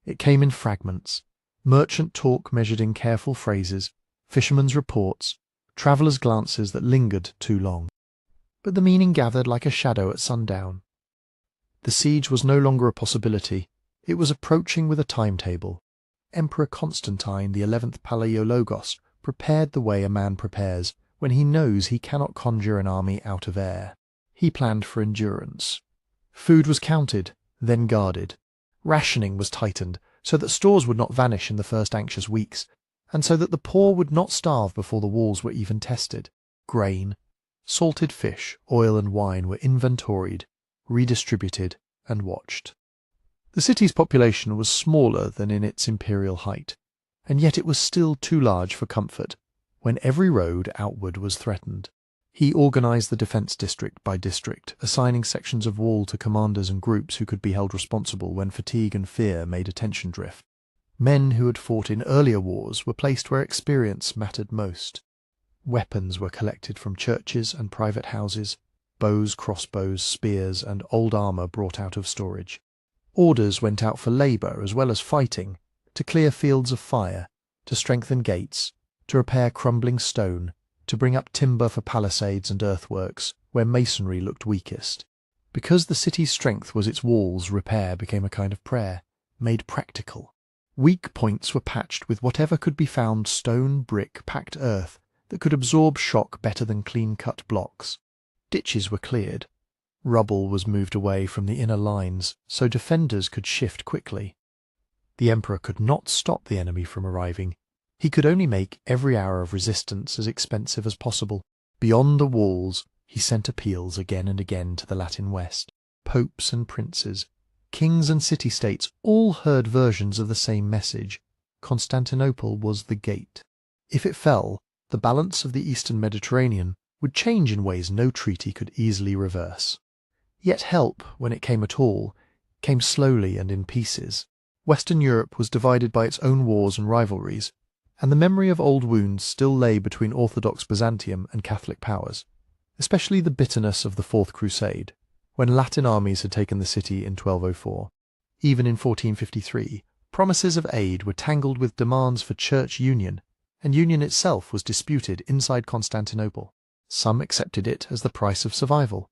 It came in fragments, merchant talk measured in careful phrases, fishermen's reports, travellers' glances that lingered too long. But the meaning gathered like a shadow at sundown. The siege was no longer a possibility. It was approaching with a timetable. Emperor Constantine, the 11th Palaiologos, prepared the way a man prepares when he knows he cannot conjure an army out of air. He planned for endurance. Food was counted, then guarded. Rationing was tightened so that stores would not vanish in the first anxious weeks, and so that the poor would not starve before the walls were even tested. Grain, salted fish, oil and wine were inventoried, redistributed, and watched. The city's population was smaller than in its imperial height, and yet it was still too large for comfort when every road outward was threatened. He organised the defence district by district, assigning sections of wall to commanders and groups who could be held responsible when fatigue and fear made attention drift. Men who had fought in earlier wars were placed where experience mattered most. Weapons were collected from churches and private houses, bows, crossbows, spears, and old armour brought out of storage. Orders went out for labour as well as fighting, to clear fields of fire, to strengthen gates, to repair crumbling stone, to bring up timber for palisades and earthworks where masonry looked weakest. Because the city's strength was its walls, repair became a kind of prayer, made practical. Weak points were patched with whatever could be found: stone, brick, packed earth that could absorb shock better than clean-cut blocks. Ditches were cleared. Rubble was moved away from the inner lines so defenders could shift quickly. The emperor could not stop the enemy from arriving. He could only make every hour of resistance as expensive as possible. Beyond the walls, he sent appeals again and again to the Latin West. Popes and princes, kings and city-states all heard versions of the same message. Constantinople was the gate. If it fell, the balance of the eastern Mediterranean would change in ways no treaty could easily reverse. Yet help, when it came at all, came slowly and in pieces. Western Europe was divided by its own wars and rivalries, and the memory of old wounds still lay between Orthodox Byzantium and Catholic powers, especially the bitterness of the Fourth Crusade, when Latin armies had taken the city in 1204. Even in 1453, promises of aid were tangled with demands for church union, and union itself was disputed inside Constantinople. Some accepted it as the price of survival.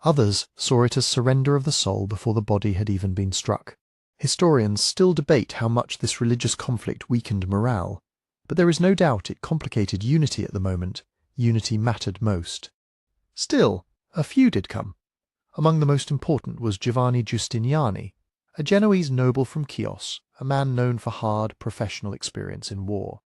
Others saw it as surrender of the soul before the body had even been struck. Historians still debate how much this religious conflict weakened morale, but there is no doubt it complicated unity at the moment. Unity mattered most. Still, a few did come. Among the most important was Giovanni Giustiniani, a Genoese noble from Chios, a man known for hard, professional experience in war.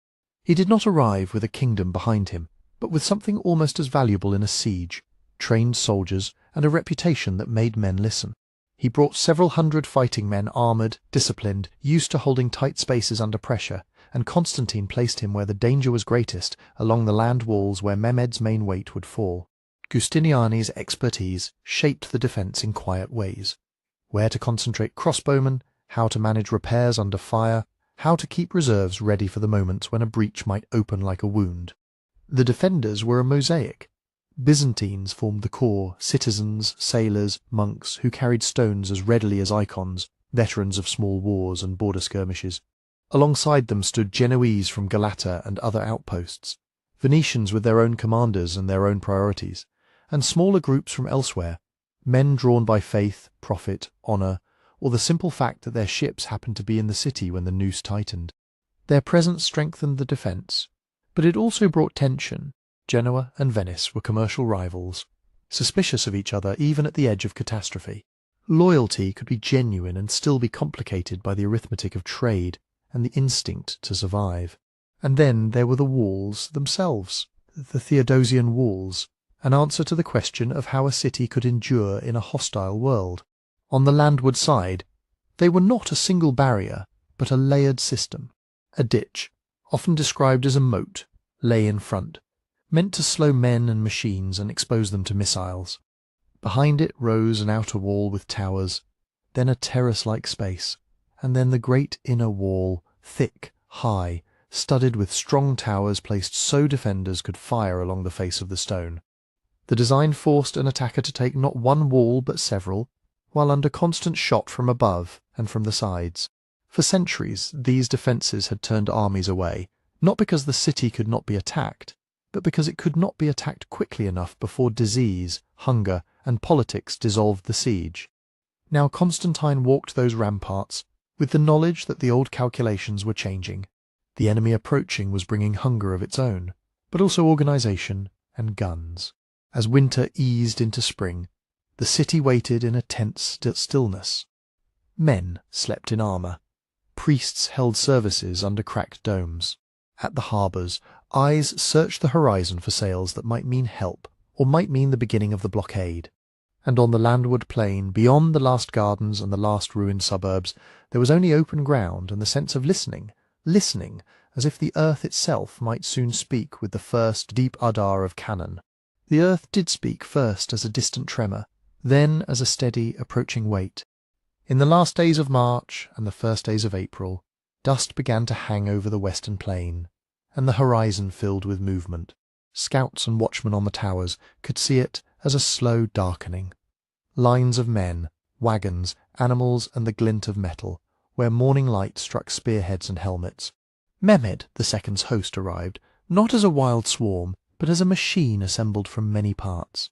He did not arrive with a kingdom behind him, but with something almost as valuable in a siege, trained soldiers and a reputation that made men listen. He brought several hundred fighting men armoured, disciplined, used to holding tight spaces under pressure, and Constantine placed him where the danger was greatest, along the land walls where Mehmed's main weight would fall. Giustiniani's expertise shaped the defence in quiet ways. Where to concentrate crossbowmen, how to manage repairs under fire, how to keep reserves ready for the moments when a breach might open like a wound. The defenders were a mosaic. Byzantines formed the core, citizens, sailors, monks, who carried stones as readily as icons, veterans of small wars and border skirmishes. Alongside them stood Genoese from Galata and other outposts, Venetians with their own commanders and their own priorities, and smaller groups from elsewhere, men drawn by faith, profit, honour, or the simple fact that their ships happened to be in the city when the noose tightened. Their presence strengthened the defence, but it also brought tension. Genoa and Venice were commercial rivals, suspicious of each other even at the edge of catastrophe. Loyalty could be genuine and still be complicated by the arithmetic of trade and the instinct to survive. And then there were the walls themselves, the Theodosian walls, an answer to the question of how a city could endure in a hostile world. On the landward side, they were not a single barrier, but a layered system. A ditch, often described as a moat, lay in front, meant to slow men and machines and expose them to missiles. Behind it rose an outer wall with towers, then a terrace-like space, and then the great inner wall, thick, high, studded with strong towers placed so defenders could fire along the face of the stone. The design forced an attacker to take not one wall but several, while under constant shot from above and from the sides. For centuries, these defences had turned armies away, not because the city could not be attacked, but because it could not be attacked quickly enough before disease, hunger, and politics dissolved the siege. Now Constantine walked those ramparts with the knowledge that the old calculations were changing. The enemy approaching was bringing hunger of its own, but also organisation and guns. As winter eased into spring, the city waited in a tense stillness. Men slept in armour. Priests held services under cracked domes. At the harbours, eyes searched the horizon for sails that might mean help, or might mean the beginning of the blockade. And on the landward plain, beyond the last gardens and the last ruined suburbs, there was only open ground and the sense of listening, as if the earth itself might soon speak with the first deep udar of cannon. The earth did speak first as a distant tremor, then as a steady, approaching weight. In the last days of March and the first days of April, dust began to hang over the western plain, and the horizon filled with movement. Scouts and watchmen on the towers could see it as a slow darkening. Lines of men, wagons, animals, and the glint of metal, where morning light struck spearheads and helmets. Mehmed, the second's host, arrived, not as a wild swarm, but as a machine assembled from many parts.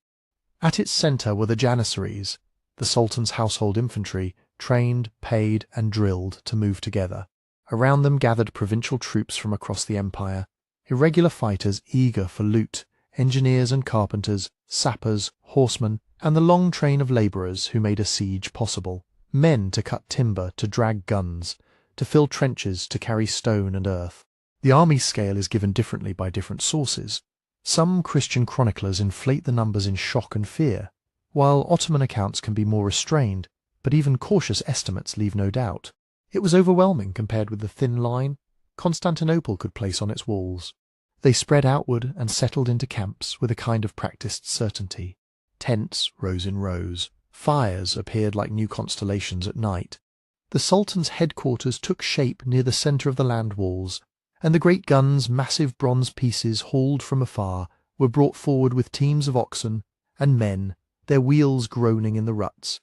At its centre were the Janissaries, the Sultan's household infantry, trained, paid, and drilled to move together. Around them gathered provincial troops from across the empire, irregular fighters eager for loot, engineers and carpenters, sappers, horsemen, and the long train of labourers who made a siege possible. Men to cut timber, to drag guns, to fill trenches, to carry stone and earth. The army's scale is given differently by different sources. Some Christian chroniclers inflate the numbers in shock and fear, while Ottoman accounts can be more restrained, but even cautious estimates leave no doubt. It was overwhelming compared with the thin line Constantinople could place on its walls. They spread outward and settled into camps with a kind of practised certainty. Tents rose in rows. Fires appeared like new constellations at night. The Sultan's headquarters took shape near the centre of the land walls, and the great guns, massive bronze pieces hauled from afar, were brought forward with teams of oxen and men, their wheels groaning in the ruts.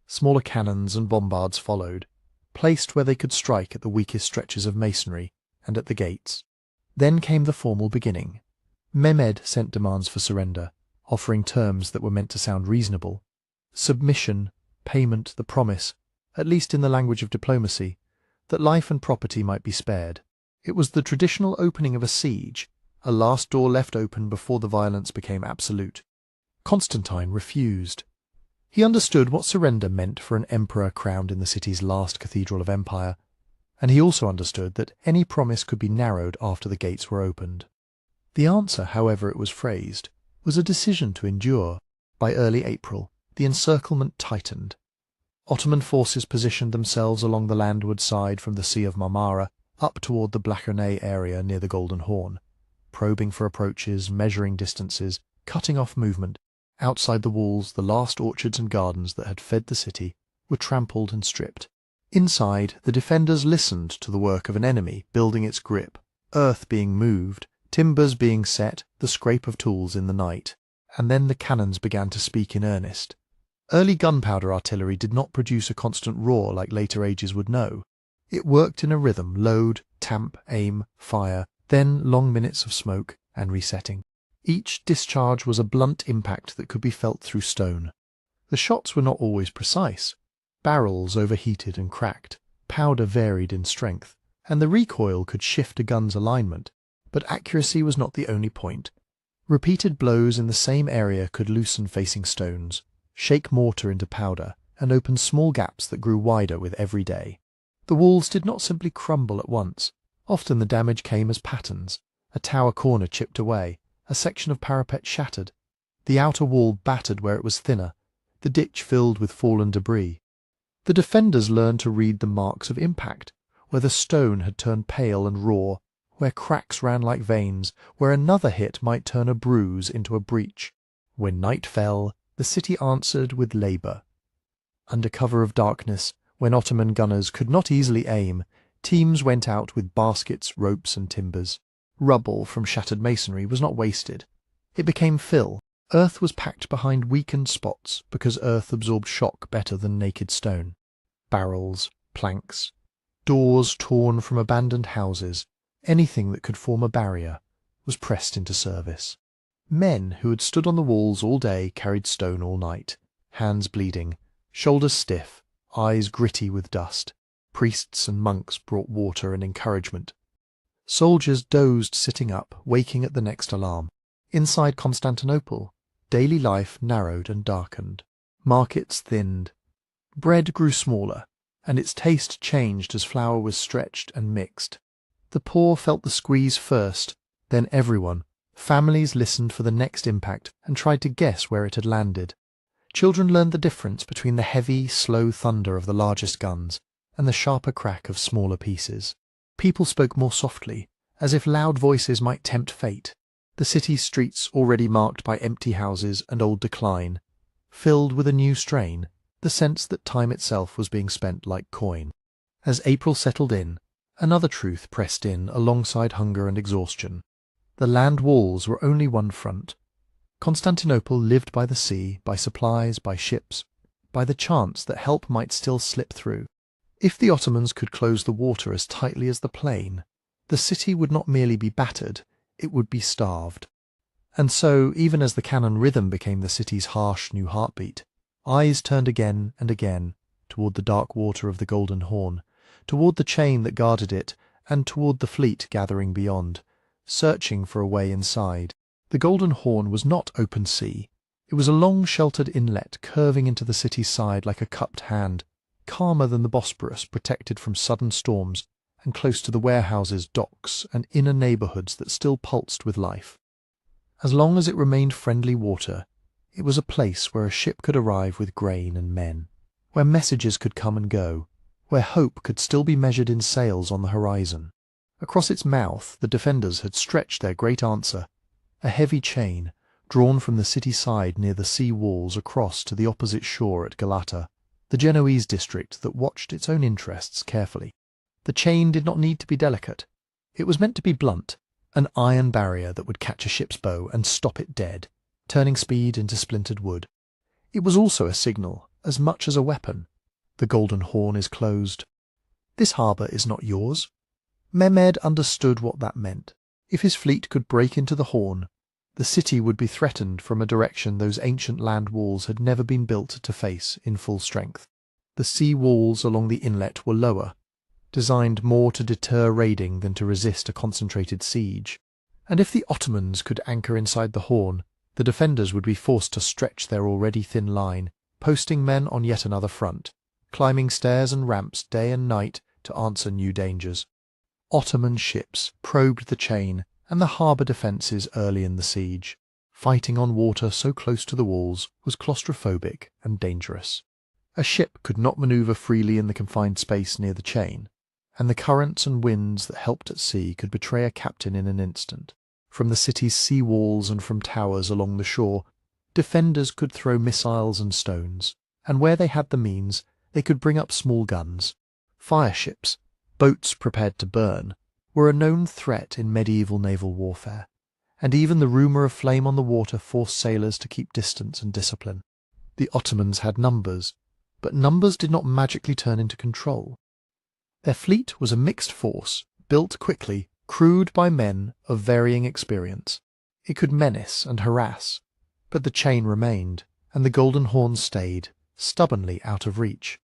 Smaller cannons and bombards followed, placed where they could strike at the weakest stretches of masonry and at the gates. Then came the formal beginning. Mehmed sent demands for surrender, offering terms that were meant to sound reasonable. Submission, payment, the promise, at least in the language of diplomacy, that life and property might be spared. It was the traditional opening of a siege, a last door left open before the violence became absolute. Constantine refused. He understood what surrender meant for an emperor crowned in the city's last cathedral of empire, and he also understood that any promise could be narrowed after the gates were opened. The answer, however it was phrased, was a decision to endure. By early April, the encirclement tightened. Ottoman forces positioned themselves along the landward side from the Sea of Marmara up toward the Blachernae area near the Golden Horn, probing for approaches, measuring distances, cutting off movement. Outside the walls, the last orchards and gardens that had fed the city were trampled and stripped. Inside, the defenders listened to the work of an enemy building its grip, earth being moved, timbers being set, the scrape of tools in the night. And then the cannons began to speak in earnest. Early gunpowder artillery did not produce a constant roar like later ages would know. It worked in a rhythm: load, tamp, aim, fire, then long minutes of smoke and resetting. Each discharge was a blunt impact that could be felt through stone. The shots were not always precise. Barrels overheated and cracked, powder varied in strength, and the recoil could shift a gun's alignment. But accuracy was not the only point. Repeated blows in the same area could loosen facing stones, shake mortar into powder, and open small gaps that grew wider with every day. The walls did not simply crumble at once. Often the damage came as patterns: a tower corner chipped away, a section of parapet shattered, the outer wall battered where it was thinner, the ditch filled with fallen debris. The defenders learned to read the marks of impact, where the stone had turned pale and raw, where cracks ran like veins, where another hit might turn a bruise into a breach. When night fell, the city answered with labour. Under cover of darkness, when Ottoman gunners could not easily aim, teams went out with baskets, ropes and timbers. Rubble from shattered masonry was not wasted. It became fill. Earth was packed behind weakened spots because earth absorbed shock better than naked stone. Barrels, planks, doors torn from abandoned houses, anything that could form a barrier, was pressed into service. Men who had stood on the walls all day carried stone all night, hands bleeding, shoulders stiff, eyes gritty with dust. Priests and monks brought water and encouragement. Soldiers dozed sitting up, waking at the next alarm. Inside Constantinople, daily life narrowed and darkened. Markets thinned. Bread grew smaller, and its taste changed as flour was stretched and mixed. The poor felt the squeeze first, then everyone. Families listened for the next impact and tried to guess where it had landed. Children learned the difference between the heavy, slow thunder of the largest guns and the sharper crack of smaller pieces. People spoke more softly, as if loud voices might tempt fate. The city's streets, already marked by empty houses and old decline, filled with a new strain, the sense that time itself was being spent like coin. As April settled in, another truth pressed in alongside hunger and exhaustion. The land walls were only one front. Constantinople lived by the sea, by supplies, by ships, by the chance that help might still slip through. If the Ottomans could close the water as tightly as the plain, the city would not merely be battered, it would be starved. And so, even as the cannon rhythm became the city's harsh new heartbeat, eyes turned again and again toward the dark water of the Golden Horn, toward the chain that guarded it, and toward the fleet gathering beyond, searching for a way inside. The Golden Horn was not open sea. It was a long sheltered inlet curving into the city's side like a cupped hand, calmer than the Bosporus, protected from sudden storms, and close to the warehouses, docks, and inner neighbourhoods that still pulsed with life. As long as it remained friendly water, it was a place where a ship could arrive with grain and men, where messages could come and go, where hope could still be measured in sails on the horizon. Across its mouth the defenders had stretched their great answer, a heavy chain, drawn from the city side near the sea walls across to the opposite shore at Galata, the Genoese district that watched its own interests carefully. The chain did not need to be delicate. It was meant to be blunt, an iron barrier that would catch a ship's bow and stop it dead, turning speed into splintered wood. It was also a signal, as much as a weapon. The Golden Horn is closed. This harbour is not yours. Mehmed understood what that meant. If his fleet could break into the Horn, the city would be threatened from a direction those ancient land walls had never been built to face in full strength. The sea walls along the inlet were lower, designed more to deter raiding than to resist a concentrated siege. And if the Ottomans could anchor inside the Horn, the defenders would be forced to stretch their already thin line, posting men on yet another front, climbing stairs and ramps day and night to answer new dangers. Ottoman ships probed the chain and the harbour defences early in the siege. Fighting on water so close to the walls was claustrophobic and dangerous. A ship could not manoeuvre freely in the confined space near the chain, and the currents and winds that helped at sea could betray a captain in an instant. From the city's sea walls and from towers along the shore, defenders could throw missiles and stones, and where they had the means, they could bring up small guns. Fire ships, boats prepared to burn, were a known threat in medieval naval warfare, and even the rumour of flame on the water forced sailors to keep distance and discipline. The Ottomans had numbers, but numbers did not magically turn into control. Their fleet was a mixed force, built quickly, crewed by men of varying experience. It could menace and harass, but the chain remained, and the Golden Horn stayed, stubbornly out of reach.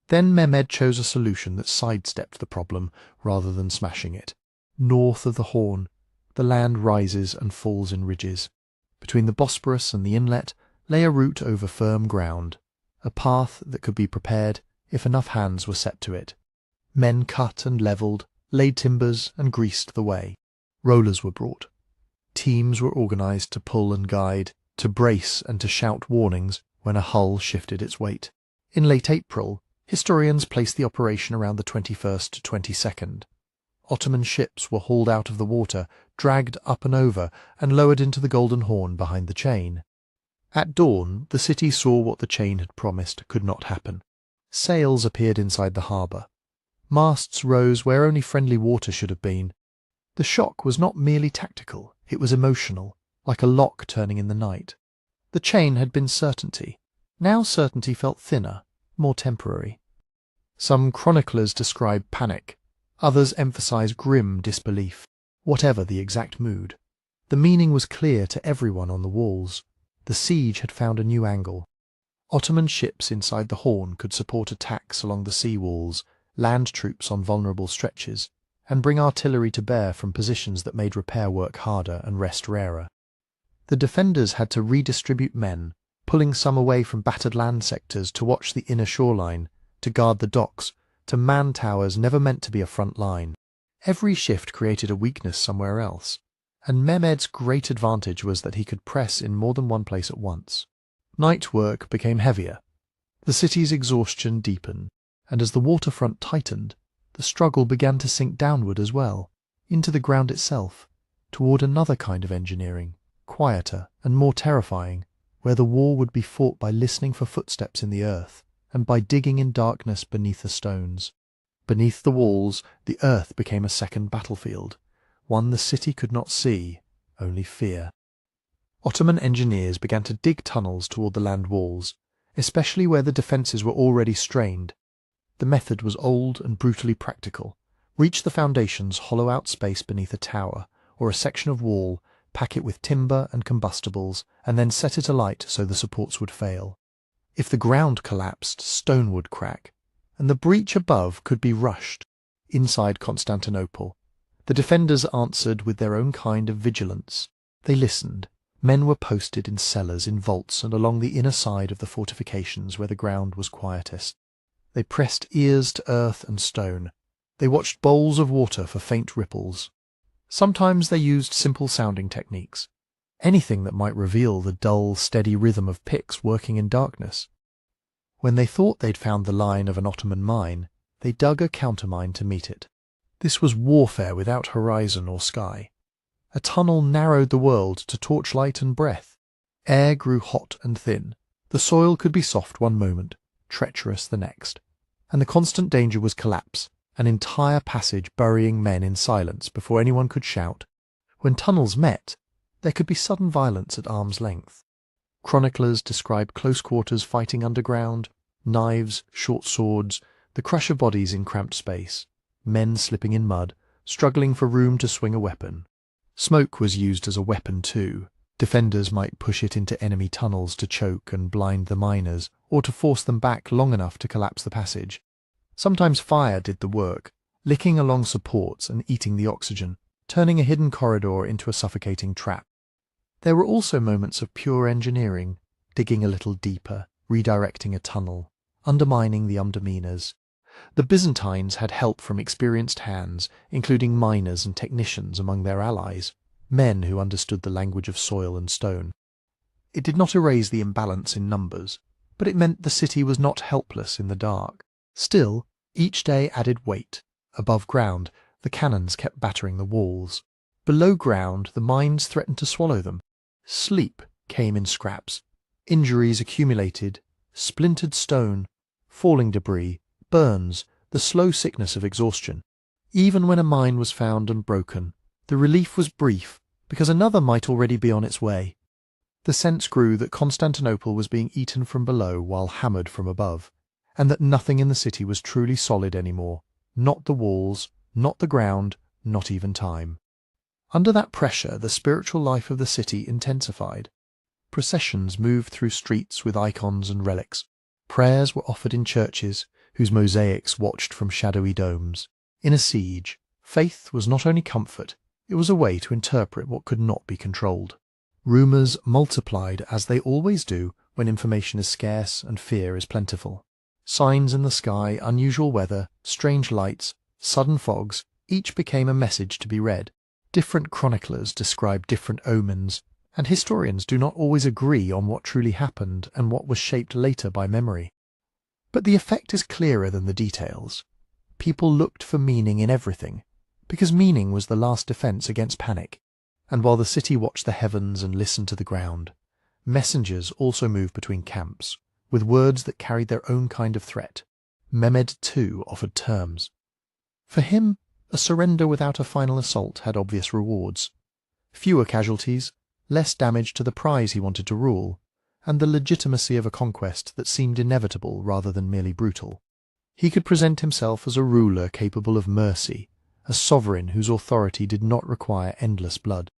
Then Mehmed chose a solution that sidestepped the problem rather than smashing it. North of the Horn, the land rises and falls in ridges. Between the Bosporus and the inlet lay a route over firm ground, a path that could be prepared if enough hands were set to it. Men cut and levelled, laid timbers and greased the way. Rollers were brought. Teams were organised to pull and guide, to brace and to shout warnings when a hull shifted its weight. In late April, historians place the operation around the 21st to 22nd. Ottoman ships were hauled out of the water, dragged up and over, and lowered into the Golden Horn behind the chain. At dawn, the city saw what the chain had promised could not happen. Sails appeared inside the harbour. Masts rose where only friendly water should have been. The shock was not merely tactical, it was emotional, like a lock turning in the night. The chain had been certainty. Now certainty felt thinner, more temporary. Some chroniclers describe panic, others emphasize grim disbelief. Whatever the exact mood, the meaning was clear to everyone on the walls. The siege had found a new angle. Ottoman ships inside the Horn could support attacks along the sea walls, land troops on vulnerable stretches, and bring artillery to bear from positions that made repair work harder and rest rarer. The defenders had to redistribute men, pulling some away from battered land sectors to watch the inner shoreline, to guard the docks, to man towers never meant to be a front line. Every shift created a weakness somewhere else, and Mehmed's great advantage was that he could press in more than one place at once. Night work became heavier. The city's exhaustion deepened, and as the waterfront tightened, the struggle began to sink downward as well, into the ground itself, toward another kind of engineering, quieter and more terrifying, where the war would be fought by listening for footsteps in the earth, and by digging in darkness beneath the stones. Beneath the walls, the earth became a second battlefield, one the city could not see, only fear. Ottoman engineers began to dig tunnels toward the land walls, especially where the defences were already strained. The method was old and brutally practical. Reach the foundations, hollow out space beneath a tower, or a section of wall, pack it with timber and combustibles, and then set it alight so the supports would fail. If the ground collapsed, stone would crack, and the breach above could be rushed. Inside Constantinople, the defenders answered with their own kind of vigilance. They listened, Men were posted in cellars, in vaults, and along the inner side of the fortifications where the ground was quietest. They pressed ears to earth and stone. They watched bowls of water for faint ripples. Sometimes they used simple-sounding techniques, anything that might reveal the dull, steady rhythm of picks working in darkness. When they thought they'd found the line of an Ottoman mine, they dug a countermine to meet it. This was warfare without horizon or sky. A tunnel narrowed the world to torchlight and breath. Air grew hot and thin. The soil could be soft one moment, treacherous the next. And the constant danger was collapse, an entire passage burying men in silence before anyone could shout. When tunnels met, there could be sudden violence at arm's length. Chroniclers describe close quarters fighting underground, knives, short swords, the crush of bodies in cramped space, men slipping in mud, struggling for room to swing a weapon. Smoke was used as a weapon too. Defenders might push it into enemy tunnels to choke and blind the miners, or to force them back long enough to collapse the passage. Sometimes fire did the work, licking along supports and eating the oxygen, turning a hidden corridor into a suffocating trap. There were also moments of pure engineering, digging a little deeper, redirecting a tunnel, undermining the underminers. The Byzantines had help from experienced hands, including miners and technicians among their allies, men who understood the language of soil and stone. It did not erase the imbalance in numbers, but it meant the city was not helpless in the dark. Still, each day added weight. Above ground, the cannons kept battering the walls. Below ground, the mines threatened to swallow them. Sleep came in scraps. Injuries accumulated, splintered stone, falling debris, burns, the slow sickness of exhaustion. Even when a mine was found and broken, the relief was brief, because another might already be on its way. The sense grew that Constantinople was being eaten from below while hammered from above, and that nothing in the city was truly solid anymore, not the walls, not the ground, not even time. Under that pressure, the spiritual life of the city intensified. Processions moved through streets with icons and relics. Prayers were offered in churches, whose mosaics watched from shadowy domes. In a siege, faith was not only comfort, it was a way to interpret what could not be controlled. Rumours multiplied as they always do when information is scarce and fear is plentiful. Signs in the sky, unusual weather, strange lights, sudden fogs, each became a message to be read. Different chroniclers describe different omens, and historians do not always agree on what truly happened and what was shaped later by memory. But the effect is clearer than the details. People looked for meaning in everything, because meaning was the last defence against panic. And while the city watched the heavens and listened to the ground, messengers also moved between camps, with words that carried their own kind of threat. Mehmed too offered terms. For him, a surrender without a final assault had obvious rewards. Fewer casualties, less damage to the prize he wanted to rule, and the legitimacy of a conquest that seemed inevitable rather than merely brutal. He could present himself as a ruler capable of mercy, a sovereign whose authority did not require endless blood.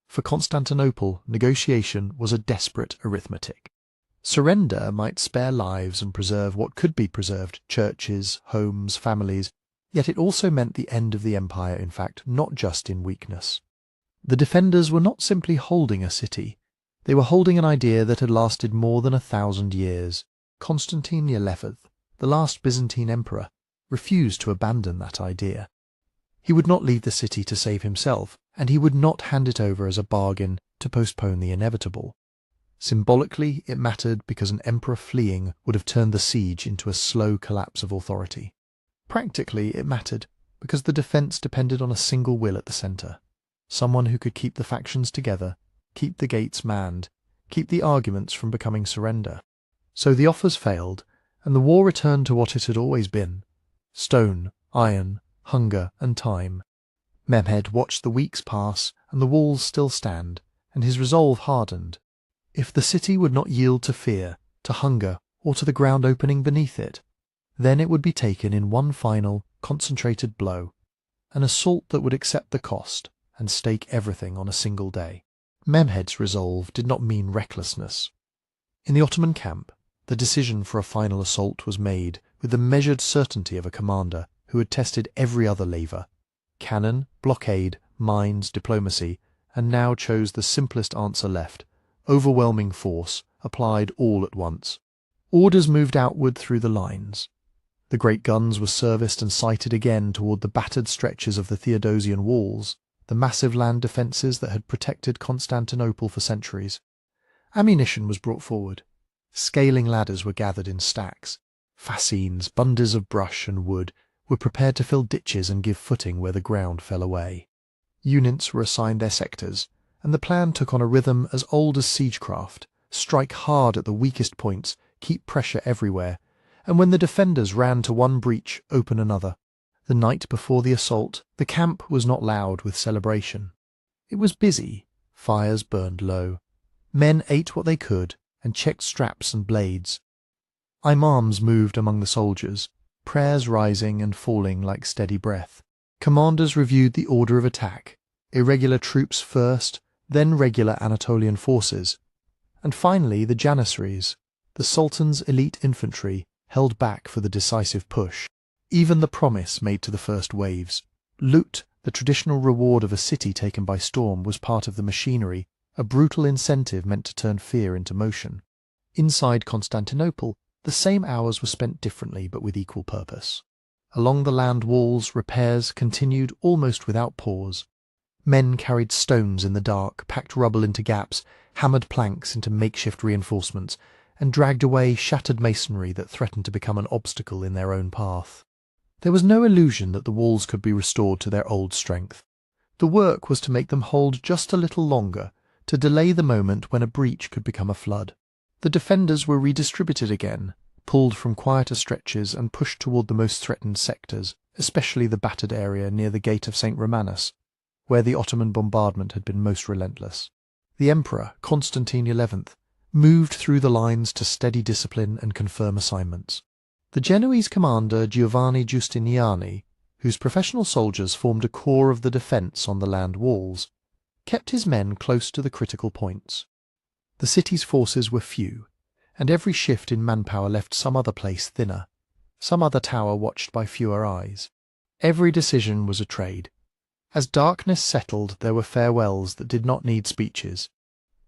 For Constantinople, negotiation was a desperate arithmetic. Surrender might spare lives and preserve what could be preserved, churches, homes, families, yet it also meant the end of the empire, in fact, not just in weakness. The defenders were not simply holding a city, they were holding an idea that had lasted more than 1,000 years. Constantine XI, the last Byzantine emperor, refused to abandon that idea. He would not leave the city to save himself, and he would not hand it over as a bargain to postpone the inevitable. Symbolically, it mattered because an emperor fleeing would have turned the siege into a slow collapse of authority. Practically, it mattered because the defence depended on a single will at the centre, someone who could keep the factions together, keep the gates manned, keep the arguments from becoming surrender. So the offers failed, and the war returned to what it had always been: stone, iron, hunger, and time. Mehmed watched the weeks pass, and the walls still stand, and his resolve hardened. If the city would not yield to fear, to hunger, or to the ground opening beneath it, then it would be taken in one final, concentrated blow, an assault that would accept the cost and stake everything on a single day. Mehmed's resolve did not mean recklessness. In the Ottoman camp, the decision for a final assault was made with the measured certainty of a commander who had tested every other lever: cannon, blockade, mines, diplomacy, and now chose the simplest answer left: overwhelming force, applied all at once. Orders moved outward through the lines. The great guns were serviced and sighted again toward the battered stretches of the Theodosian walls, the massive land defences that had protected Constantinople for centuries. Ammunition was brought forward. Scaling ladders were gathered in stacks. Fascines, bundles of brush and wood, were prepared to fill ditches and give footing where the ground fell away. Units were assigned their sectors, and the plan took on a rhythm as old as siegecraft: strike hard at the weakest points, keep pressure everywhere, and when the defenders ran to one breach, open another. The night before the assault, the camp was not loud with celebration. It was busy. Fires burned low. Men ate what they could and checked straps and blades. Imams moved among the soldiers, prayers rising and falling like steady breath. Commanders reviewed the order of attack, irregular troops first, then regular Anatolian forces, and finally the Janissaries, the Sultan's elite infantry, held back for the decisive push. Even the promise made to the first waves. Loot, the traditional reward of a city taken by storm, was part of the machinery, a brutal incentive meant to turn fear into motion. Inside Constantinople, the same hours were spent differently but with equal purpose. Along the land walls, repairs continued almost without pause. Men carried stones in the dark, packed rubble into gaps, hammered planks into makeshift reinforcements, and dragged away shattered masonry that threatened to become an obstacle in their own path. There was no illusion that the walls could be restored to their old strength. The work was to make them hold just a little longer, to delay the moment when a breach could become a flood. The defenders were redistributed again, pulled from quieter stretches and pushed toward the most threatened sectors, especially the battered area near the gate of St. Romanus, where the Ottoman bombardment had been most relentless. The Emperor, Constantine XI, moved through the lines to steady discipline and confirm assignments. The Genoese commander Giovanni Giustiniani, whose professional soldiers formed a core of the defence on the land walls, kept his men close to the critical points. The city's forces were few, and every shift in manpower left some other place thinner, some other tower watched by fewer eyes. Every decision was a trade. As darkness settled, there were farewells that did not need speeches.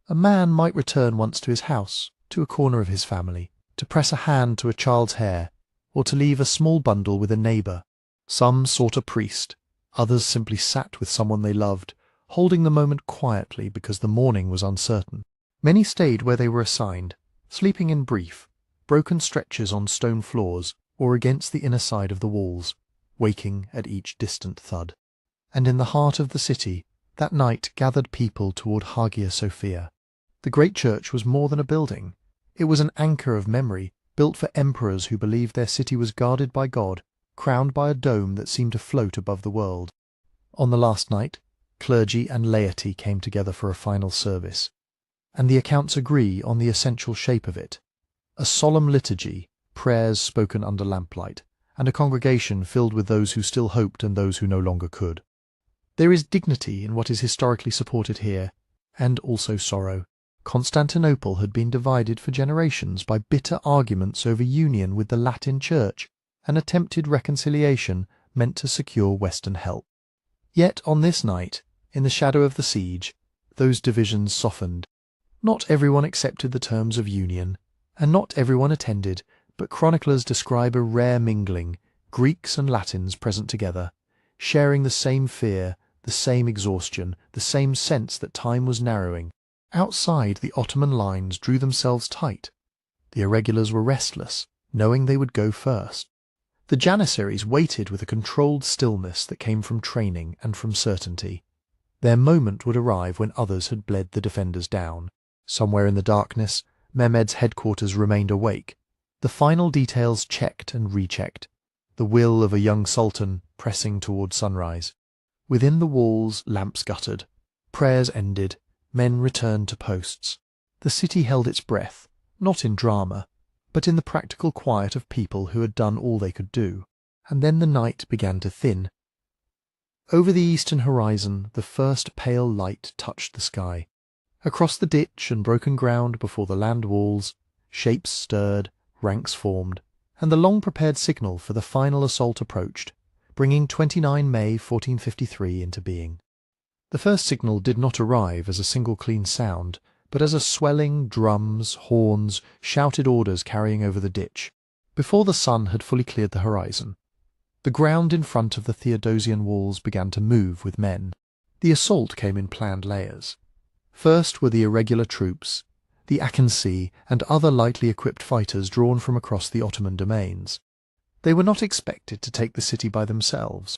A man might return once to his house, to a corner of his family, to press a hand to a child's hair, or to leave a small bundle with a neighbour. Some sought a priest, others simply sat with someone they loved, holding the moment quietly because the morning was uncertain. Many stayed where they were assigned, sleeping in brief, broken stretchers on stone floors or against the inner side of the walls, waking at each distant thud. And in the heart of the city, that night gathered people toward Hagia Sophia. The great church was more than a building. It was an anchor of memory, built for emperors who believed their city was guarded by God, crowned by a dome that seemed to float above the world. On the last night, clergy and laity came together for a final service, and the accounts agree on the essential shape of it: a solemn liturgy, prayers spoken under lamplight, and a congregation filled with those who still hoped and those who no longer could. There is dignity in what is historically supported here, and also sorrow. Constantinople had been divided for generations by bitter arguments over union with the Latin Church, an attempted reconciliation meant to secure Western help. Yet on this night, in the shadow of the siege, those divisions softened. Not everyone accepted the terms of union, and not everyone attended, but chroniclers describe a rare mingling, Greeks and Latins present together, sharing the same fear, the same exhaustion, the same sense that time was narrowing. Outside, the Ottoman lines drew themselves tight. The irregulars were restless, knowing they would go first. The Janissaries waited with a controlled stillness that came from training and from certainty. Their moment would arrive when others had bled the defenders down. Somewhere in the darkness, Mehmed's headquarters remained awake, the final details checked and rechecked, the will of a young sultan pressing toward sunrise. Within the walls, lamps guttered, prayers ended, men returned to posts. The city held its breath, not in drama, but in the practical quiet of people who had done all they could do. And then the night began to thin. Over the eastern horizon, the first pale light touched the sky. Across the ditch and broken ground before the land walls, shapes stirred, ranks formed, and the long-prepared signal for the final assault approached, bringing 29 May 1453 into being. The first signal did not arrive as a single clean sound, but as a swelling drums, horns, shouted orders carrying over the ditch. Before the sun had fully cleared the horizon, the ground in front of the Theodosian walls began to move with men. The assault came in planned layers. First were the irregular troops, the Akensi and other lightly equipped fighters drawn from across the Ottoman domains. They were not expected to take the city by themselves.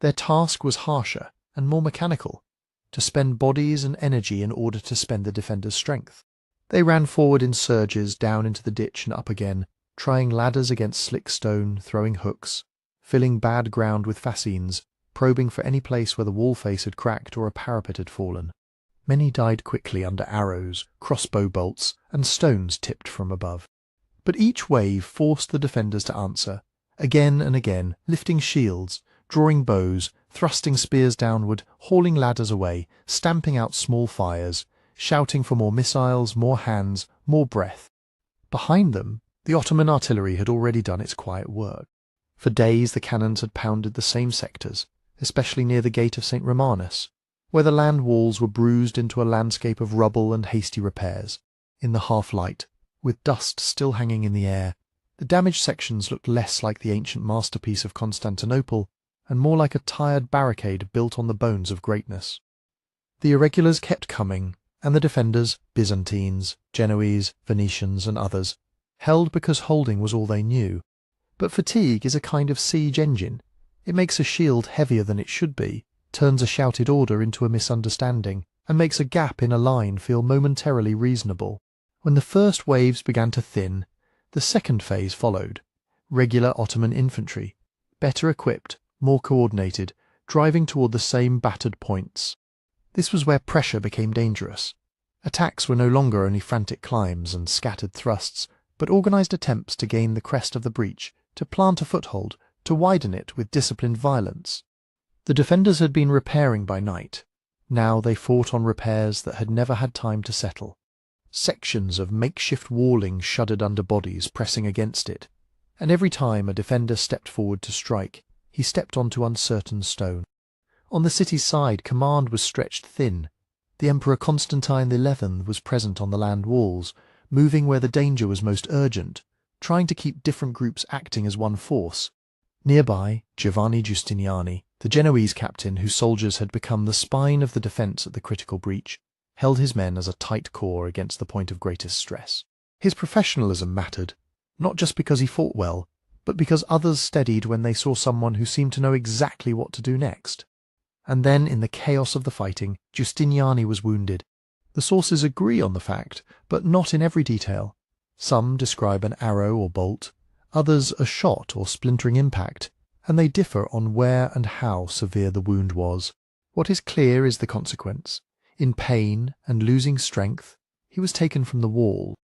Their task was harsher and more mechanical, to spend bodies and energy in order to spend the defenders' strength. They ran forward in surges down into the ditch and up again, trying ladders against slick stone, throwing hooks, filling bad ground with fascines, probing for any place where the wall face had cracked or a parapet had fallen. Many died quickly under arrows, crossbow bolts, and stones tipped from above. But each wave forced the defenders to answer, again and again, lifting shields, drawing bows, thrusting spears downward, hauling ladders away, stamping out small fires, shouting for more missiles, more hands, more breath. Behind them, the Ottoman artillery had already done its quiet work. For days the cannons had pounded the same sectors, especially near the gate of St. Romanus, where the land walls were bruised into a landscape of rubble and hasty repairs. In the half-light, with dust still hanging in the air, the damaged sections looked less like the ancient masterpiece of Constantinople and more like a tired barricade built on the bones of greatness. The irregulars kept coming, and the defenders, Byzantines, Genoese, Venetians, and others, held because holding was all they knew. But fatigue is a kind of siege engine. It makes a shield heavier than it should be, turns a shouted order into a misunderstanding, and makes a gap in a line feel momentarily reasonable. When the first waves began to thin, the second phase followed. Regular Ottoman infantry, better equipped, more coordinated, driving toward the same battered points. This was where pressure became dangerous. Attacks were no longer only frantic climbs and scattered thrusts, but organised attempts to gain the crest of the breach, to plant a foothold, to widen it with disciplined violence. The defenders had been repairing by night. Now they fought on repairs that had never had time to settle. Sections of makeshift walling shuddered under bodies pressing against it, and every time a defender stepped forward to strike, he stepped onto uncertain stone. On the city's side, command was stretched thin. The Emperor Constantine XI was present on the land walls, moving where the danger was most urgent, trying to keep different groups acting as one force. Nearby, Giovanni Giustiniani, the Genoese captain whose soldiers had become the spine of the defence at the critical breach, held his men as a tight core against the point of greatest stress. His professionalism mattered, not just because he fought well, but because others steadied when they saw someone who seemed to know exactly what to do next. And then, in the chaos of the fighting, Giustiniani was wounded. The sources agree on the fact, but not in every detail. Some describe an arrow or bolt, others a shot or splintering impact, and they differ on where and how severe the wound was. What is clear is the consequence. In pain and losing strength, he was taken from the wall.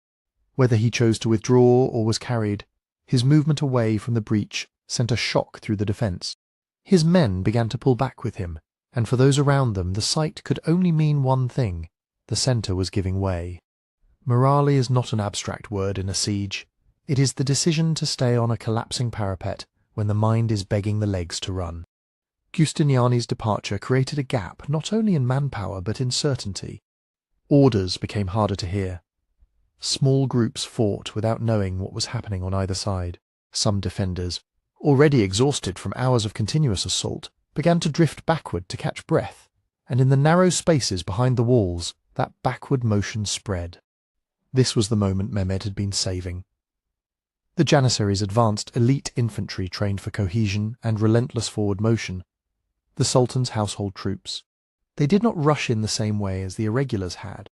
Whether he chose to withdraw or was carried, his movement away from the breach sent a shock through the defence. His men began to pull back with him, and for those around them the sight could only mean one thing: the centre was giving way. Morale is not an abstract word in a siege. It is the decision to stay on a collapsing parapet when the mind is begging the legs to run. Giustiniani's departure created a gap not only in manpower but in certainty. Orders became harder to hear. Small groups fought without knowing what was happening on either side. Some defenders, already exhausted from hours of continuous assault, began to drift backward to catch breath, and in the narrow spaces behind the walls that backward motion spread. This was the moment Mehmed had been saving. The Janissaries advanced elite infantry trained for cohesion and relentless forward motion. The Sultan's household troops. They did not rush in the same way as the irregulars had.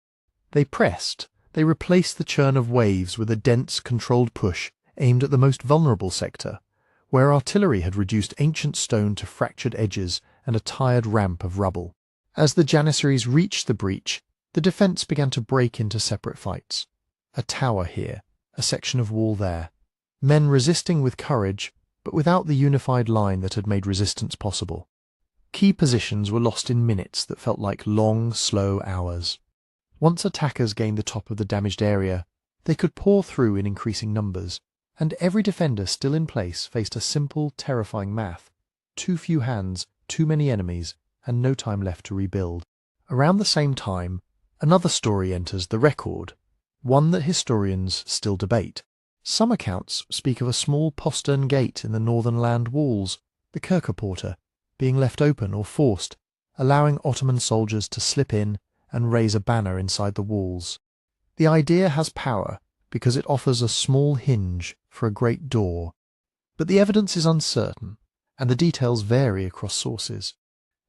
They pressed. They replaced the churn of waves with a dense, controlled push aimed at the most vulnerable sector, where artillery had reduced ancient stone to fractured edges and a tired ramp of rubble. As the Janissaries reached the breach, the defence began to break into separate fights. A tower here, a section of wall there. Men resisting with courage, but without the unified line that had made resistance possible. Key positions were lost in minutes that felt like long, slow hours. Once attackers gained the top of the damaged area, they could pour through in increasing numbers, and every defender still in place faced a simple, terrifying math: too few hands, too many enemies, and no time left to rebuild. Around the same time, Another story enters the record, one that historians still debate. Some accounts speak of a small postern gate in the northern land walls, the Kerkerporte, being left open or forced, allowing Ottoman soldiers to slip in and raise a banner inside the walls. The idea has power because it offers a small hinge for a great door, but the evidence is uncertain and the details vary across sources.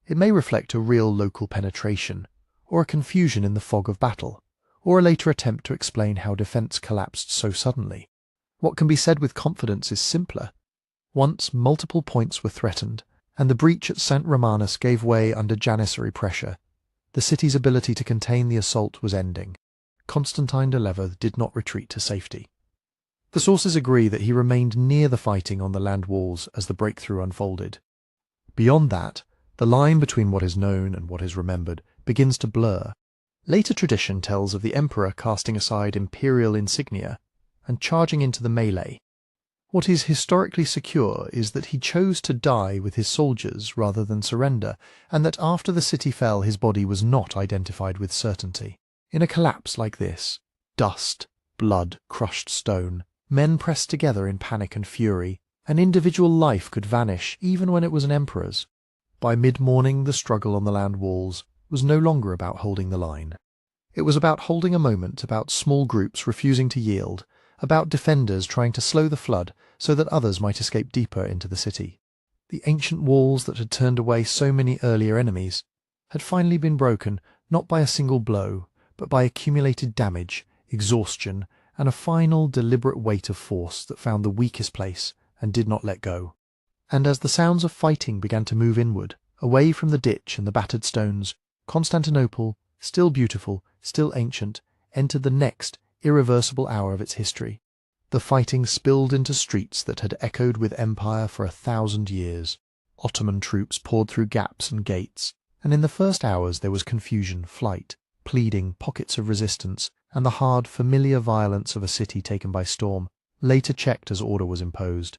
It may reflect a real local penetration, or a confusion in the fog of battle, or a later attempt to explain how defence collapsed so suddenly. What can be said with confidence is simpler. Once multiple points were threatened, and the breach at St. Romanus gave way under Janissary pressure. The city's ability to contain the assault was ending. Constantine XI did not retreat to safety. The sources agree that he remained near the fighting on the land walls as the breakthrough unfolded. Beyond that, the line between what is known and what is remembered begins to blur. Later tradition tells of the emperor casting aside imperial insignia and charging into the melee. What is historically secure is that he chose to die with his soldiers rather than surrender, and that after the city fell his body was not identified with certainty. In a collapse like this, dust, blood, crushed stone, men pressed together in panic and fury, an individual life could vanish even when it was an emperor's. By mid-morning the struggle on the land walls was no longer about holding the line. It was about holding a moment, about small groups refusing to yield, about defenders trying to slow the flood so that others might escape deeper into the city. The ancient walls that had turned away so many earlier enemies had finally been broken not by a single blow, but by accumulated damage, exhaustion, and a final deliberate weight of force that found the weakest place and did not let go. And as the sounds of fighting began to move inward, away from the ditch and the battered stones, Constantinople, still beautiful, still ancient, entered the next irreversible hour of its history. The fighting spilled into streets that had echoed with empire for 1,000 years. Ottoman troops poured through gaps and gates, and in the first hours there was confusion, flight, pleading, pockets of resistance, and the hard, familiar violence of a city taken by storm, later checked as order was imposed.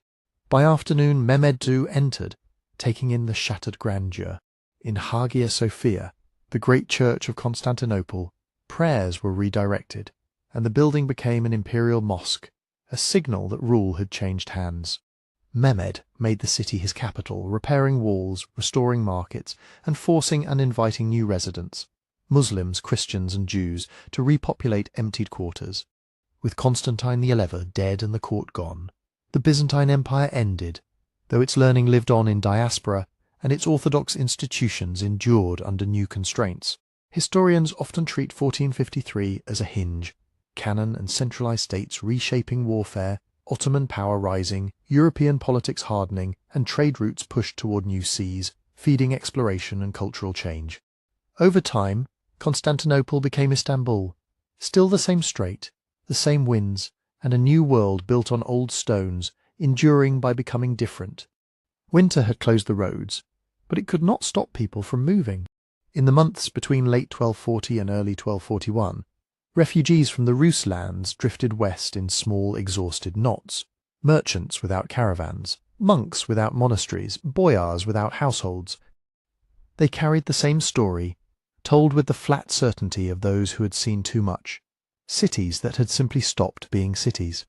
By afternoon Mehmed II entered, taking in the shattered grandeur. In Hagia Sophia, the great church of Constantinople, prayers were redirected, and the building became an imperial mosque, a signal that rule had changed hands. Mehmed made the city his capital, repairing walls, restoring markets, and forcing and inviting new residents, Muslims, Christians, and Jews, to repopulate emptied quarters. With Constantine XI dead and the court gone, the Byzantine Empire ended, though its learning lived on in diaspora and its orthodox institutions endured under new constraints. Historians often treat 1453 as a hinge, canon and centralized states reshaping warfare, Ottoman power rising, European politics hardening, and trade routes pushed toward new seas, feeding exploration and cultural change. Over time, Constantinople became Istanbul, still the same strait, the same winds, and a new world built on old stones, enduring by becoming different. Winter had closed the roads, but it could not stop people from moving. In the months between late 1240 and early 1241, refugees from the Rus lands drifted west in small, exhausted knots. Merchants without caravans, monks without monasteries, boyars without households. They carried the same story, told with the flat certainty of those who had seen too much. Cities that had simply stopped being cities.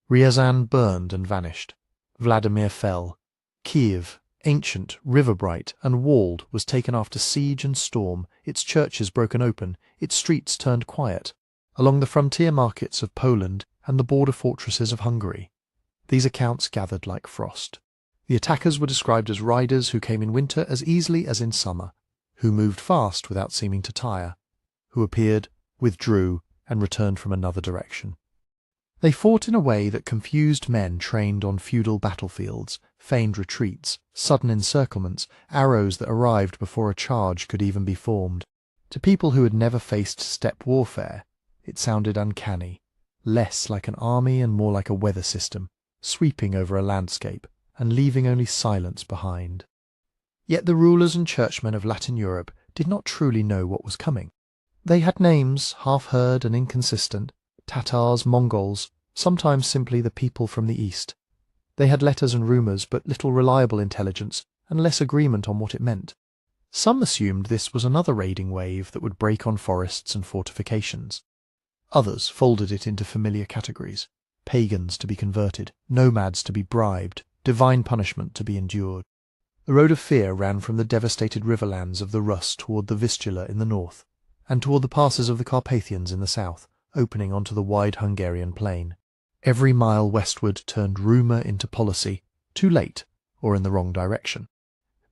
Ryazan burned and vanished. Vladimir fell. Kiev, ancient, river-bright, and walled, was taken after siege and storm, its churches broken open, its streets turned quiet. Along the frontier markets of Poland and the border fortresses of Hungary, these accounts gathered like frost. The attackers were described as riders who came in winter as easily as in summer, who moved fast without seeming to tire, who appeared, withdrew, and returned from another direction. They fought in a way that confused men trained on feudal battlefields, feigned retreats, sudden encirclements, arrows that arrived before a charge could even be formed. To people who had never faced steppe warfare, it sounded uncanny, less like an army and more like a weather system, sweeping over a landscape and leaving only silence behind. Yet the rulers and churchmen of Latin Europe did not truly know what was coming. They had names, half-heard and inconsistent, Tatars, Mongols, sometimes simply the people from the east. They had letters and rumours, but little reliable intelligence and less agreement on what it meant. Some assumed this was another raiding wave that would break on forests and fortifications. Others folded it into familiar categories: pagans to be converted, nomads to be bribed, divine punishment to be endured. The road of fear ran from the devastated riverlands of the Rus toward the Vistula in the north, and toward the passes of the Carpathians in the south, opening onto the wide Hungarian plain. Every mile westward turned rumour into policy, too late or in the wrong direction.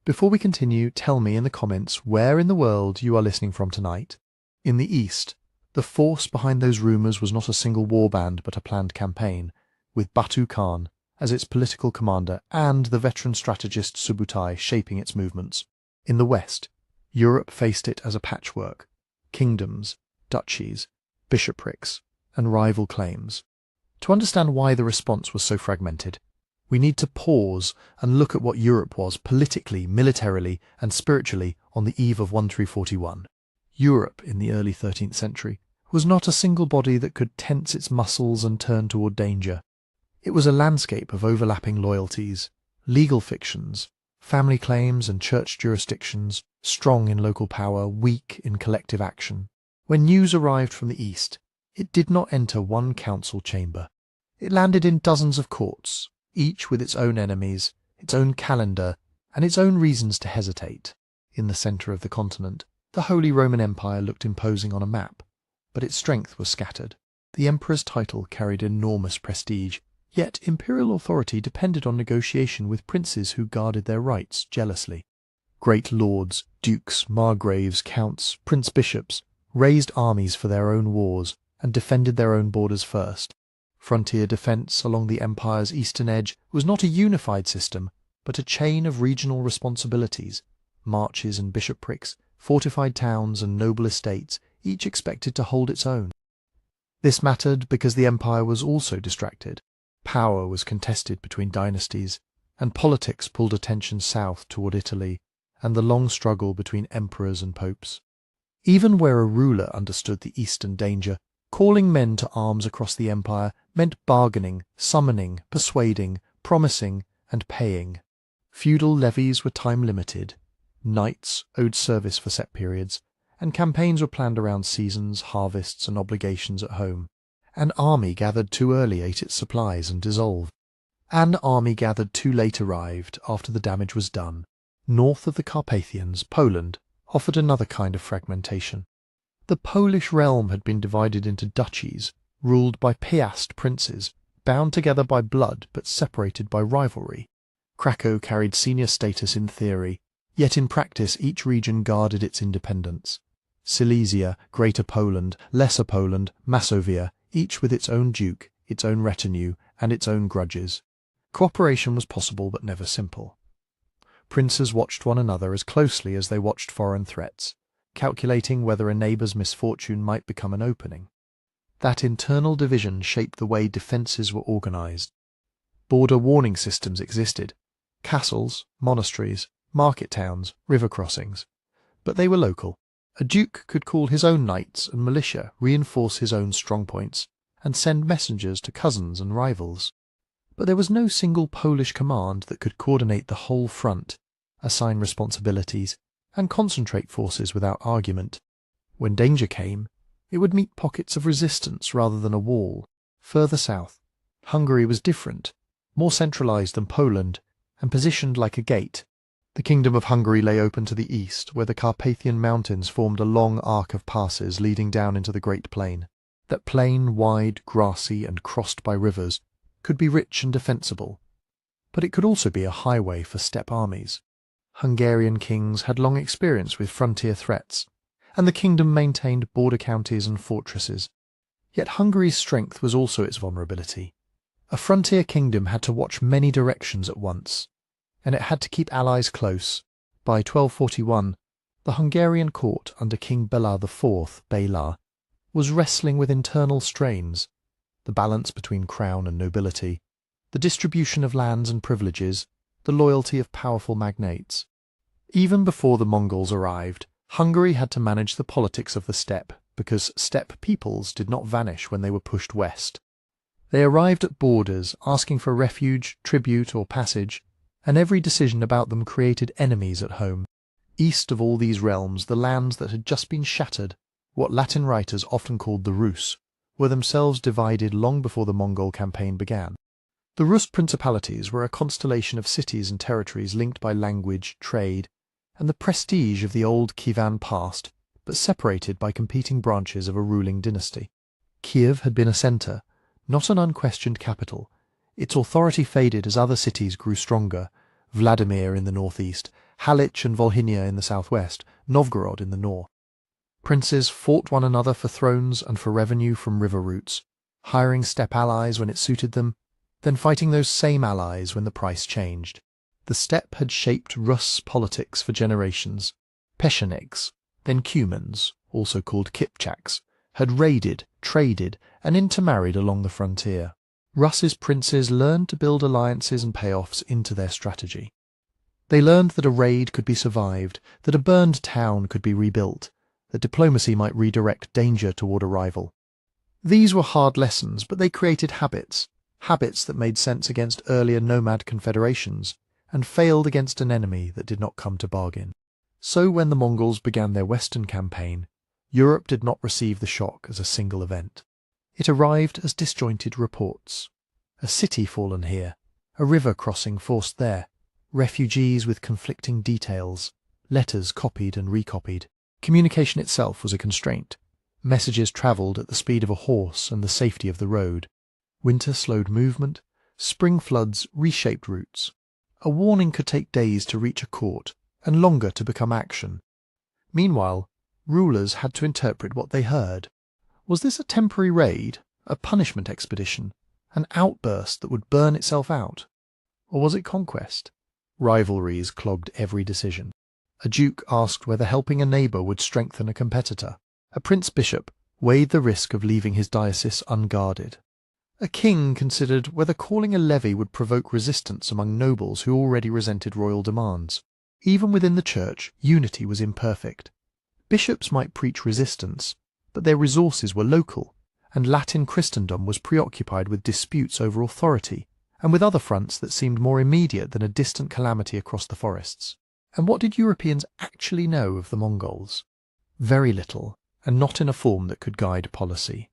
Before we continue, tell me in the comments where in the world you are listening from tonight. In the east, the force behind those rumours was not a single warband but a planned campaign, with Batu Khan as its political commander and the veteran strategist Subutai shaping its movements. In the west, Europe faced it as a patchwork: kingdoms, duchies, bishoprics, and rival claims. To understand why the response was so fragmented, we need to pause and look at what Europe was politically, militarily, and spiritually on the eve of 1341. Europe in the early 13th century was not a single body that could tense its muscles and turn toward danger. It was a landscape of overlapping loyalties, legal fictions, family claims and church jurisdictions, strong in local power, weak in collective action. When news arrived from the east, it did not enter one council chamber. It landed in dozens of courts, each with its own enemies, its own calendar, and its own reasons to hesitate. In the centre of the continent, the Holy Roman Empire looked imposing on a map, but its strength was scattered. The emperor's title carried enormous prestige, yet imperial authority depended on negotiation with princes who guarded their rights jealously. Great lords, dukes, margraves, counts, prince-bishops raised armies for their own wars and defended their own borders first. Frontier defence along the empire's eastern edge was not a unified system, but a chain of regional responsibilities: marches and bishoprics, fortified towns and noble estates, each expected to hold its own. This mattered because the empire was also distracted. Power was contested between dynasties, and politics pulled attention south toward Italy and the long struggle between emperors and popes. Even where a ruler understood the eastern danger, calling men to arms across the empire meant bargaining, summoning, persuading, promising, and paying. Feudal levies were time-limited, knights owed service for set periods, and campaigns were planned around seasons, harvests, and obligations at home. An army gathered too early ate its supplies and dissolved. An army gathered too late arrived after the damage was done. North of the Carpathians, Poland offered another kind of fragmentation. The Polish realm had been divided into duchies, ruled by Piast princes, bound together by blood but separated by rivalry. Krakow carried senior status in theory, yet in practice each region guarded its independence. Silesia, Greater Poland, Lesser Poland, Masovia, each with its own duke, its own retinue, and its own grudges. Cooperation was possible but never simple. Princes watched one another as closely as they watched foreign threats, calculating whether a neighbour's misfortune might become an opening. That internal division shaped the way defences were organised. Border warning systems existed: castles, monasteries, market towns, river crossings. But they were local. A duke could call his own knights and militia, reinforce his own strongpoints, and send messengers to cousins and rivals. But there was no single Polish command that could coordinate the whole front, assign responsibilities, and concentrate forces without argument. When danger came, it would meet pockets of resistance rather than a wall. Further south, Hungary was different, more centralised than Poland, and positioned like a gate. The kingdom of Hungary lay open to the east, where the Carpathian Mountains formed a long arc of passes leading down into the Great Plain. That plain, wide, grassy, and crossed by rivers, could be rich and defensible, but it could also be a highway for steppe armies. Hungarian kings had long experience with frontier threats, and the kingdom maintained border counties and fortresses. Yet Hungary's strength was also its vulnerability. A frontier kingdom had to watch many directions at once, and it had to keep allies close. By 1241, the Hungarian court under King Bela IV, Béla, was wrestling with internal strains: the balance between crown and nobility, the distribution of lands and privileges, the loyalty of powerful magnates. Even before the Mongols arrived, Hungary had to manage the politics of the steppe, because steppe peoples did not vanish when they were pushed west. They arrived at borders asking for refuge, tribute, or passage, and every decision about them created enemies at home. East of all these realms, the lands that had just been shattered, what Latin writers often called the Rus, were themselves divided long before the Mongol campaign began. The Rus principalities were a constellation of cities and territories linked by language, trade, and the prestige of the old Kievan past, but separated by competing branches of a ruling dynasty. Kiev had been a centre, not an unquestioned capital. Its authority faded as other cities grew stronger: Vladimir in the northeast, Halych and Volhynia in the southwest, Novgorod in the north. Princes fought one another for thrones and for revenue from river routes, hiring steppe allies when it suited them, then fighting those same allies when the price changed. The steppe had shaped Rus politics for generations. Pechenegs, then Cumans, also called Kipchaks, had raided, traded, and intermarried along the frontier. Rus's princes learned to build alliances and payoffs into their strategy. They learned that a raid could be survived, that a burned town could be rebuilt, that diplomacy might redirect danger toward a rival. These were hard lessons, but they created habits that made sense against earlier nomad confederations, and failed against an enemy that did not come to bargain. So when the Mongols began their western campaign, Europe did not receive the shock as a single event. It arrived as disjointed reports. A city fallen here, a river crossing forced there, refugees with conflicting details, letters copied and recopied. Communication itself was a constraint. Messages travelled at the speed of a horse and the safety of the road. Winter slowed movement, spring floods reshaped routes. A warning could take days to reach a court, and longer to become action. Meanwhile, rulers had to interpret what they heard. Was this a temporary raid, a punishment expedition, an outburst that would burn itself out? Or was it conquest? Rivalries clogged every decision. A duke asked whether helping a neighbour would strengthen a competitor. A prince-bishop weighed the risk of leaving his diocese unguarded. A king considered whether calling a levy would provoke resistance among nobles who already resented royal demands. Even within the church, unity was imperfect. Bishops might preach resistance, but their resources were local, and Latin Christendom was preoccupied with disputes over authority, and with other fronts that seemed more immediate than a distant calamity across the forests. And what did Europeans actually know of the Mongols? Very little, and not in a form that could guide policy.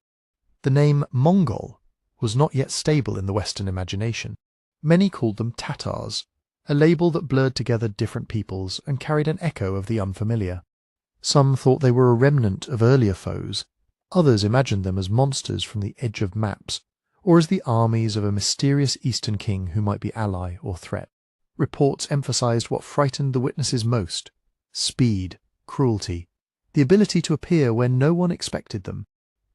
The name Mongol was not yet stable in the Western imagination. Many called them Tatars, a label that blurred together different peoples and carried an echo of the unfamiliar. Some thought they were a remnant of earlier foes. Others imagined them as monsters from the edge of maps, or as the armies of a mysterious eastern king who might be ally or threat. Reports emphasized what frightened the witnesses most: speed, cruelty, the ability to appear where no one expected them.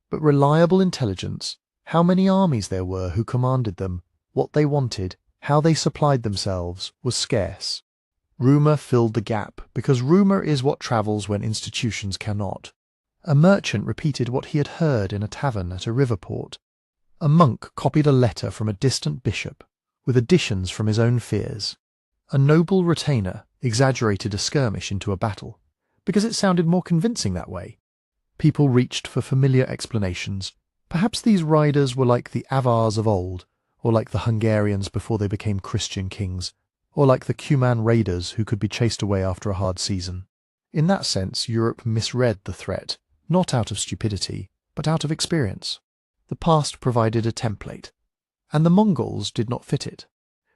But reliable intelligence, how many armies there were who commanded them, what they wanted, how they supplied themselves, was scarce. Rumour filled the gap, because rumour is what travels when institutions cannot. A merchant repeated what he had heard in a tavern at a river port. A monk copied a letter from a distant bishop, with additions from his own fears. A noble retainer exaggerated a skirmish into a battle, because it sounded more convincing that way. People reached for familiar explanations. Perhaps these riders were like the Avars of old, or like the Hungarians before they became Christian kings, or like the Cuman raiders who could be chased away after a hard season. In that sense, Europe misread the threat, not out of stupidity, but out of experience. The past provided a template, and the Mongols did not fit it,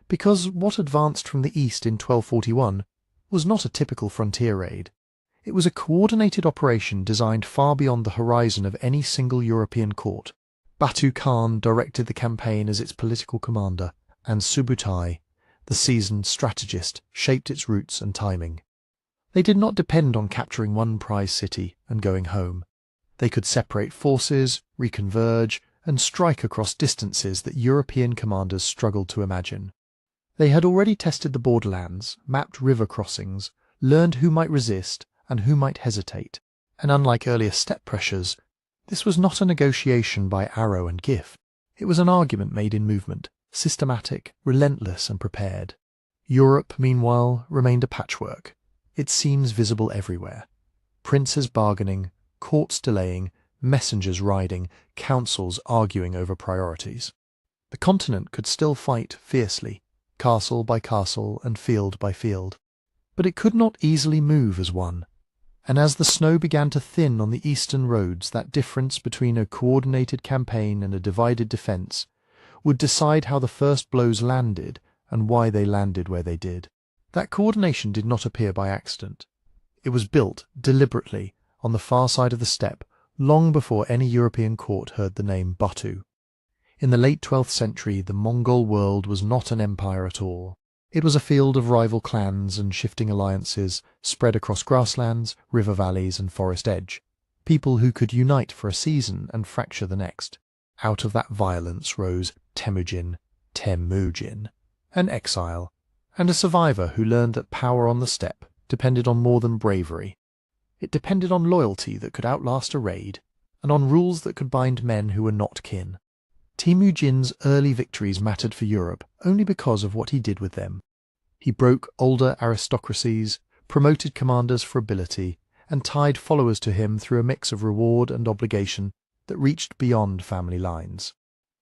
because what advanced from the east in 1241 was not a typical frontier raid. It was a coordinated operation designed far beyond the horizon of any single European court. Batu Khan directed the campaign as its political commander, and Subutai, the seasoned strategist, shaped its routes and timing. They did not depend on capturing one prize city and going home. They could separate forces, reconverge, and strike across distances that European commanders struggled to imagine. They had already tested the borderlands, mapped river crossings, learned who might resist and who might hesitate, and unlike earlier steppe pressures, this was not a negotiation by arrow and gift. It was an argument made in movement, systematic, relentless, and prepared. Europe, meanwhile, remained a patchwork, its seams visible everywhere. Princes bargaining, courts delaying, messengers riding, councils arguing over priorities. The continent could still fight fiercely, castle by castle and field by field. But it could not easily move as one. And as the snow began to thin on the eastern roads, that difference between a coordinated campaign and a divided defence would decide how the first blows landed and why they landed where they did. That coordination did not appear by accident. It was built deliberately on the far side of the steppe long before any European court heard the name Batu. In the late 12th century, the Mongol world was not an empire at all. It was a field of rival clans and shifting alliances spread across grasslands, river valleys and forest edge, people who could unite for a season and fracture the next. Out of that violence rose Temujin, an exile, and a survivor who learned that power on the steppe depended on more than bravery. It depended on loyalty that could outlast a raid, and on rules that could bind men who were not kin. Temujin's early victories mattered for Europe only because of what he did with them. He broke older aristocracies, promoted commanders for ability, and tied followers to him through a mix of reward and obligation that reached beyond family lines.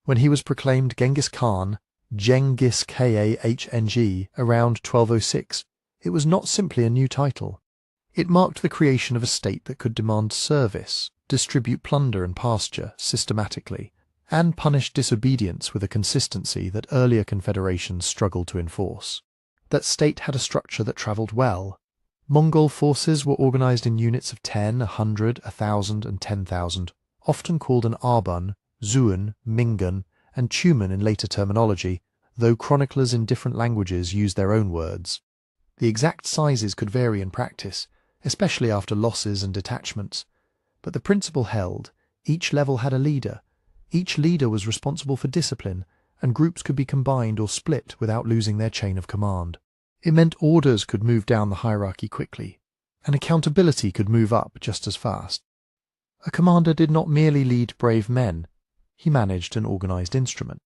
When he was proclaimed Genghis Khan, Genghis Khang, around 1206, it was not simply a new title. It marked the creation of a state that could demand service, distribute plunder and pasture systematically, and punish disobedience with a consistency that earlier confederations struggled to enforce. That state had a structure that travelled well. Mongol forces were organised in units of 10, 100, 1,000 and 10,000, often called an arbun, zuun, mingun, and tumen in later terminology, though chroniclers in different languages used their own words. The exact sizes could vary in practice, especially after losses and detachments, but the principle held. Each level had a leader. Each leader was responsible for discipline, and groups could be combined or split without losing their chain of command. It meant orders could move down the hierarchy quickly, and accountability could move up just as fast. A commander did not merely lead brave men, he managed an organised instrument.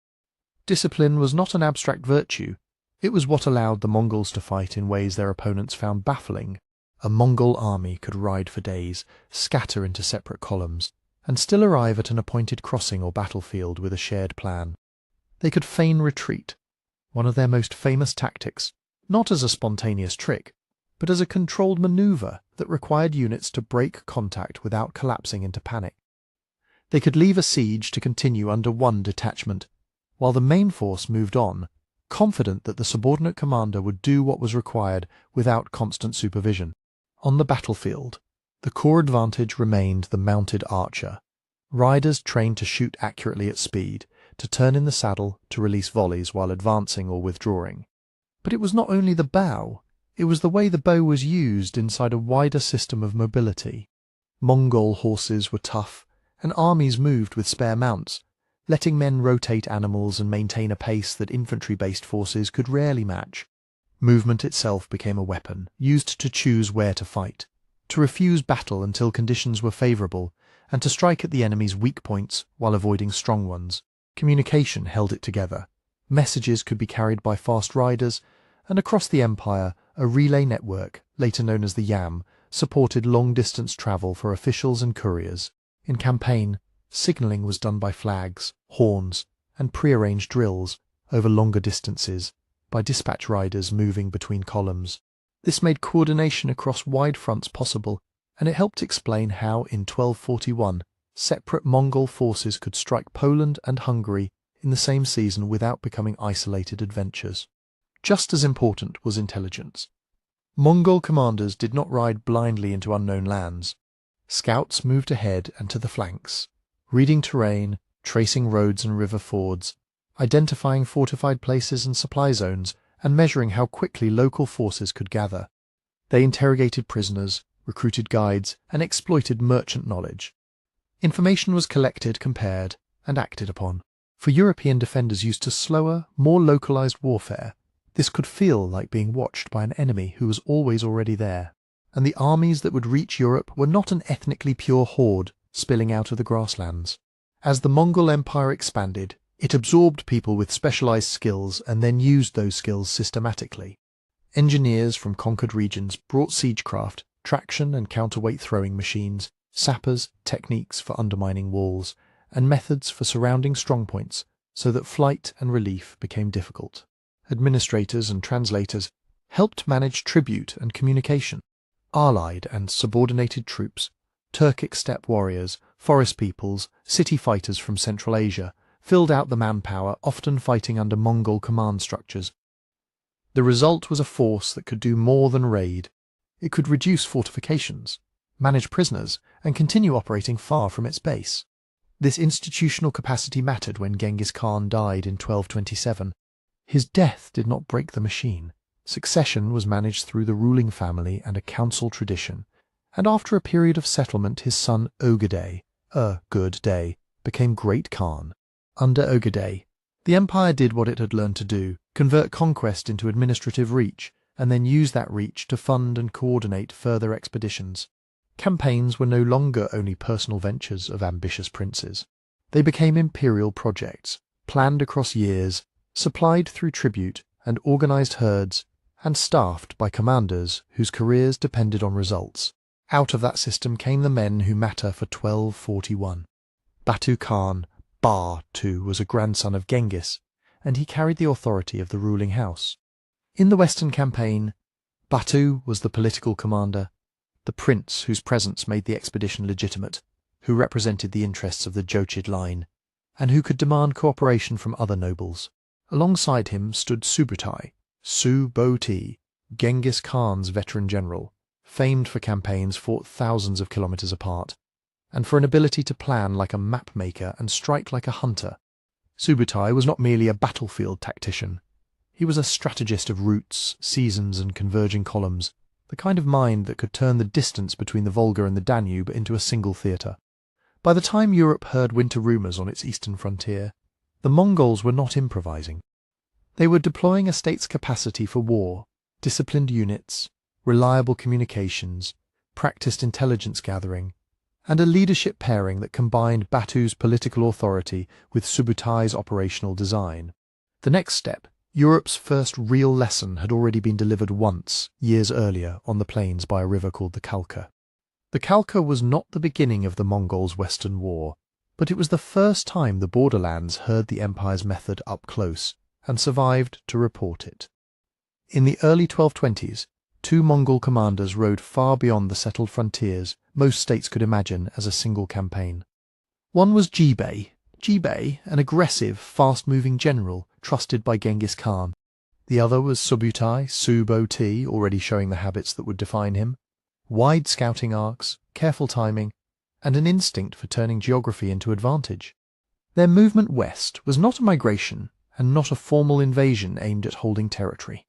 Discipline was not an abstract virtue, it was what allowed the Mongols to fight in ways their opponents found baffling. A Mongol army could ride for days, scatter into separate columns, and still arrive at an appointed crossing or battlefield with a shared plan. They could feign retreat, one of their most famous tactics, not as a spontaneous trick, but as a controlled manoeuvre that required units to break contact without collapsing into panic. They could leave a siege to continue under one detachment, while the main force moved on, confident that the subordinate commander would do what was required without constant supervision. On the battlefield, the core advantage remained the mounted archer. Riders trained to shoot accurately at speed, to turn in the saddle, to release volleys while advancing or withdrawing. But it was not only the bow, it was the way the bow was used inside a wider system of mobility. Mongol horses were tough, and armies moved with spare mounts, letting men rotate animals and maintain a pace that infantry-based forces could rarely match. Movement itself became a weapon, used to choose where to fight, to refuse battle until conditions were favourable, and to strike at the enemy's weak points while avoiding strong ones. Communication held it together. Messages could be carried by fast riders, and across the empire, a relay network, later known as the Yam, supported long-distance travel for officials and couriers. In campaign, signalling was done by flags, horns, and pre-arranged drills over longer distances, by dispatch riders moving between columns. This made coordination across wide fronts possible, and it helped explain how, in 1241, separate Mongol forces could strike Poland and Hungary in the same season without becoming isolated adventures. Just as important was intelligence. Mongol commanders did not ride blindly into unknown lands. Scouts moved ahead and to the flanks, reading terrain, tracing roads and river fords, identifying fortified places and supply zones, and measuring how quickly local forces could gather. They interrogated prisoners, recruited guides, and exploited merchant knowledge. Information was collected, compared, and acted upon. For European defenders used to slower, more localized warfare, this could feel like being watched by an enemy who was always already there. And the armies that would reach Europe were not an ethnically pure horde spilling out of the grasslands. As the Mongol Empire expanded, it absorbed people with specialized skills and then used those skills systematically. Engineers from conquered regions brought siegecraft, traction and counterweight throwing machines, sappers, techniques for undermining walls, and methods for surrounding strongpoints so that flight and relief became difficult. Administrators and translators helped manage tribute and communication. Allied and subordinated troops, Turkic steppe warriors, forest peoples, city fighters from Central Asia, filled out the manpower, often fighting under Mongol command structures. The result was a force that could do more than raid. It could reduce fortifications, manage prisoners, and continue operating far from its base. This institutional capacity mattered when Genghis Khan died in 1227. His death did not break the machine. Succession was managed through the ruling family and a council tradition, and after a period of settlement his son Ogedei, Good Day, became Great Khan. Under Ogedei, the empire did what it had learned to do, convert conquest into administrative reach, and then use that reach to fund and coordinate further expeditions. Campaigns were no longer only personal ventures of ambitious princes. They became imperial projects, planned across years, supplied through tribute and organized herds, and staffed by commanders whose careers depended on results. Out of that system came the men who matter for 1241. Batu Khan, Ba-Tu, was a grandson of Genghis, and he carried the authority of the ruling house. In the Western campaign, Batu was the political commander, the prince whose presence made the expedition legitimate, who represented the interests of the Jochid line, and who could demand cooperation from other nobles. Alongside him stood Subutai, Su-Bo-Ti, Genghis Khan's veteran general, famed for campaigns fought thousands of kilometers apart, and for an ability to plan like a map-maker and strike like a hunter. Subutai was not merely a battlefield tactician. He was a strategist of routes, seasons, and converging columns, the kind of mind that could turn the distance between the Volga and the Danube into a single theatre. By the time Europe heard winter rumours on its eastern frontier, the Mongols were not improvising. They were deploying a state's capacity for war, disciplined units, reliable communications, practiced intelligence gathering, and a leadership pairing that combined Batu's political authority with Subutai's operational design. The next step, Europe's first real lesson, had already been delivered once, years earlier, on the plains by a river called the Khalkha. The Khalkha was not the beginning of the Mongols' Western War, but it was the first time the borderlands heard the empire's method up close and survived to report it. In the early 1220s, two Mongol commanders rode far beyond the settled frontiers most states could imagine as a single campaign. One was Jibei, an aggressive, fast-moving general trusted by Genghis Khan. The other was Subutai, Su-Bo-Ti, already showing the habits that would define him. Wide scouting arcs, careful timing, and an instinct for turning geography into advantage. Their movement west was not a migration and not a formal invasion aimed at holding territory.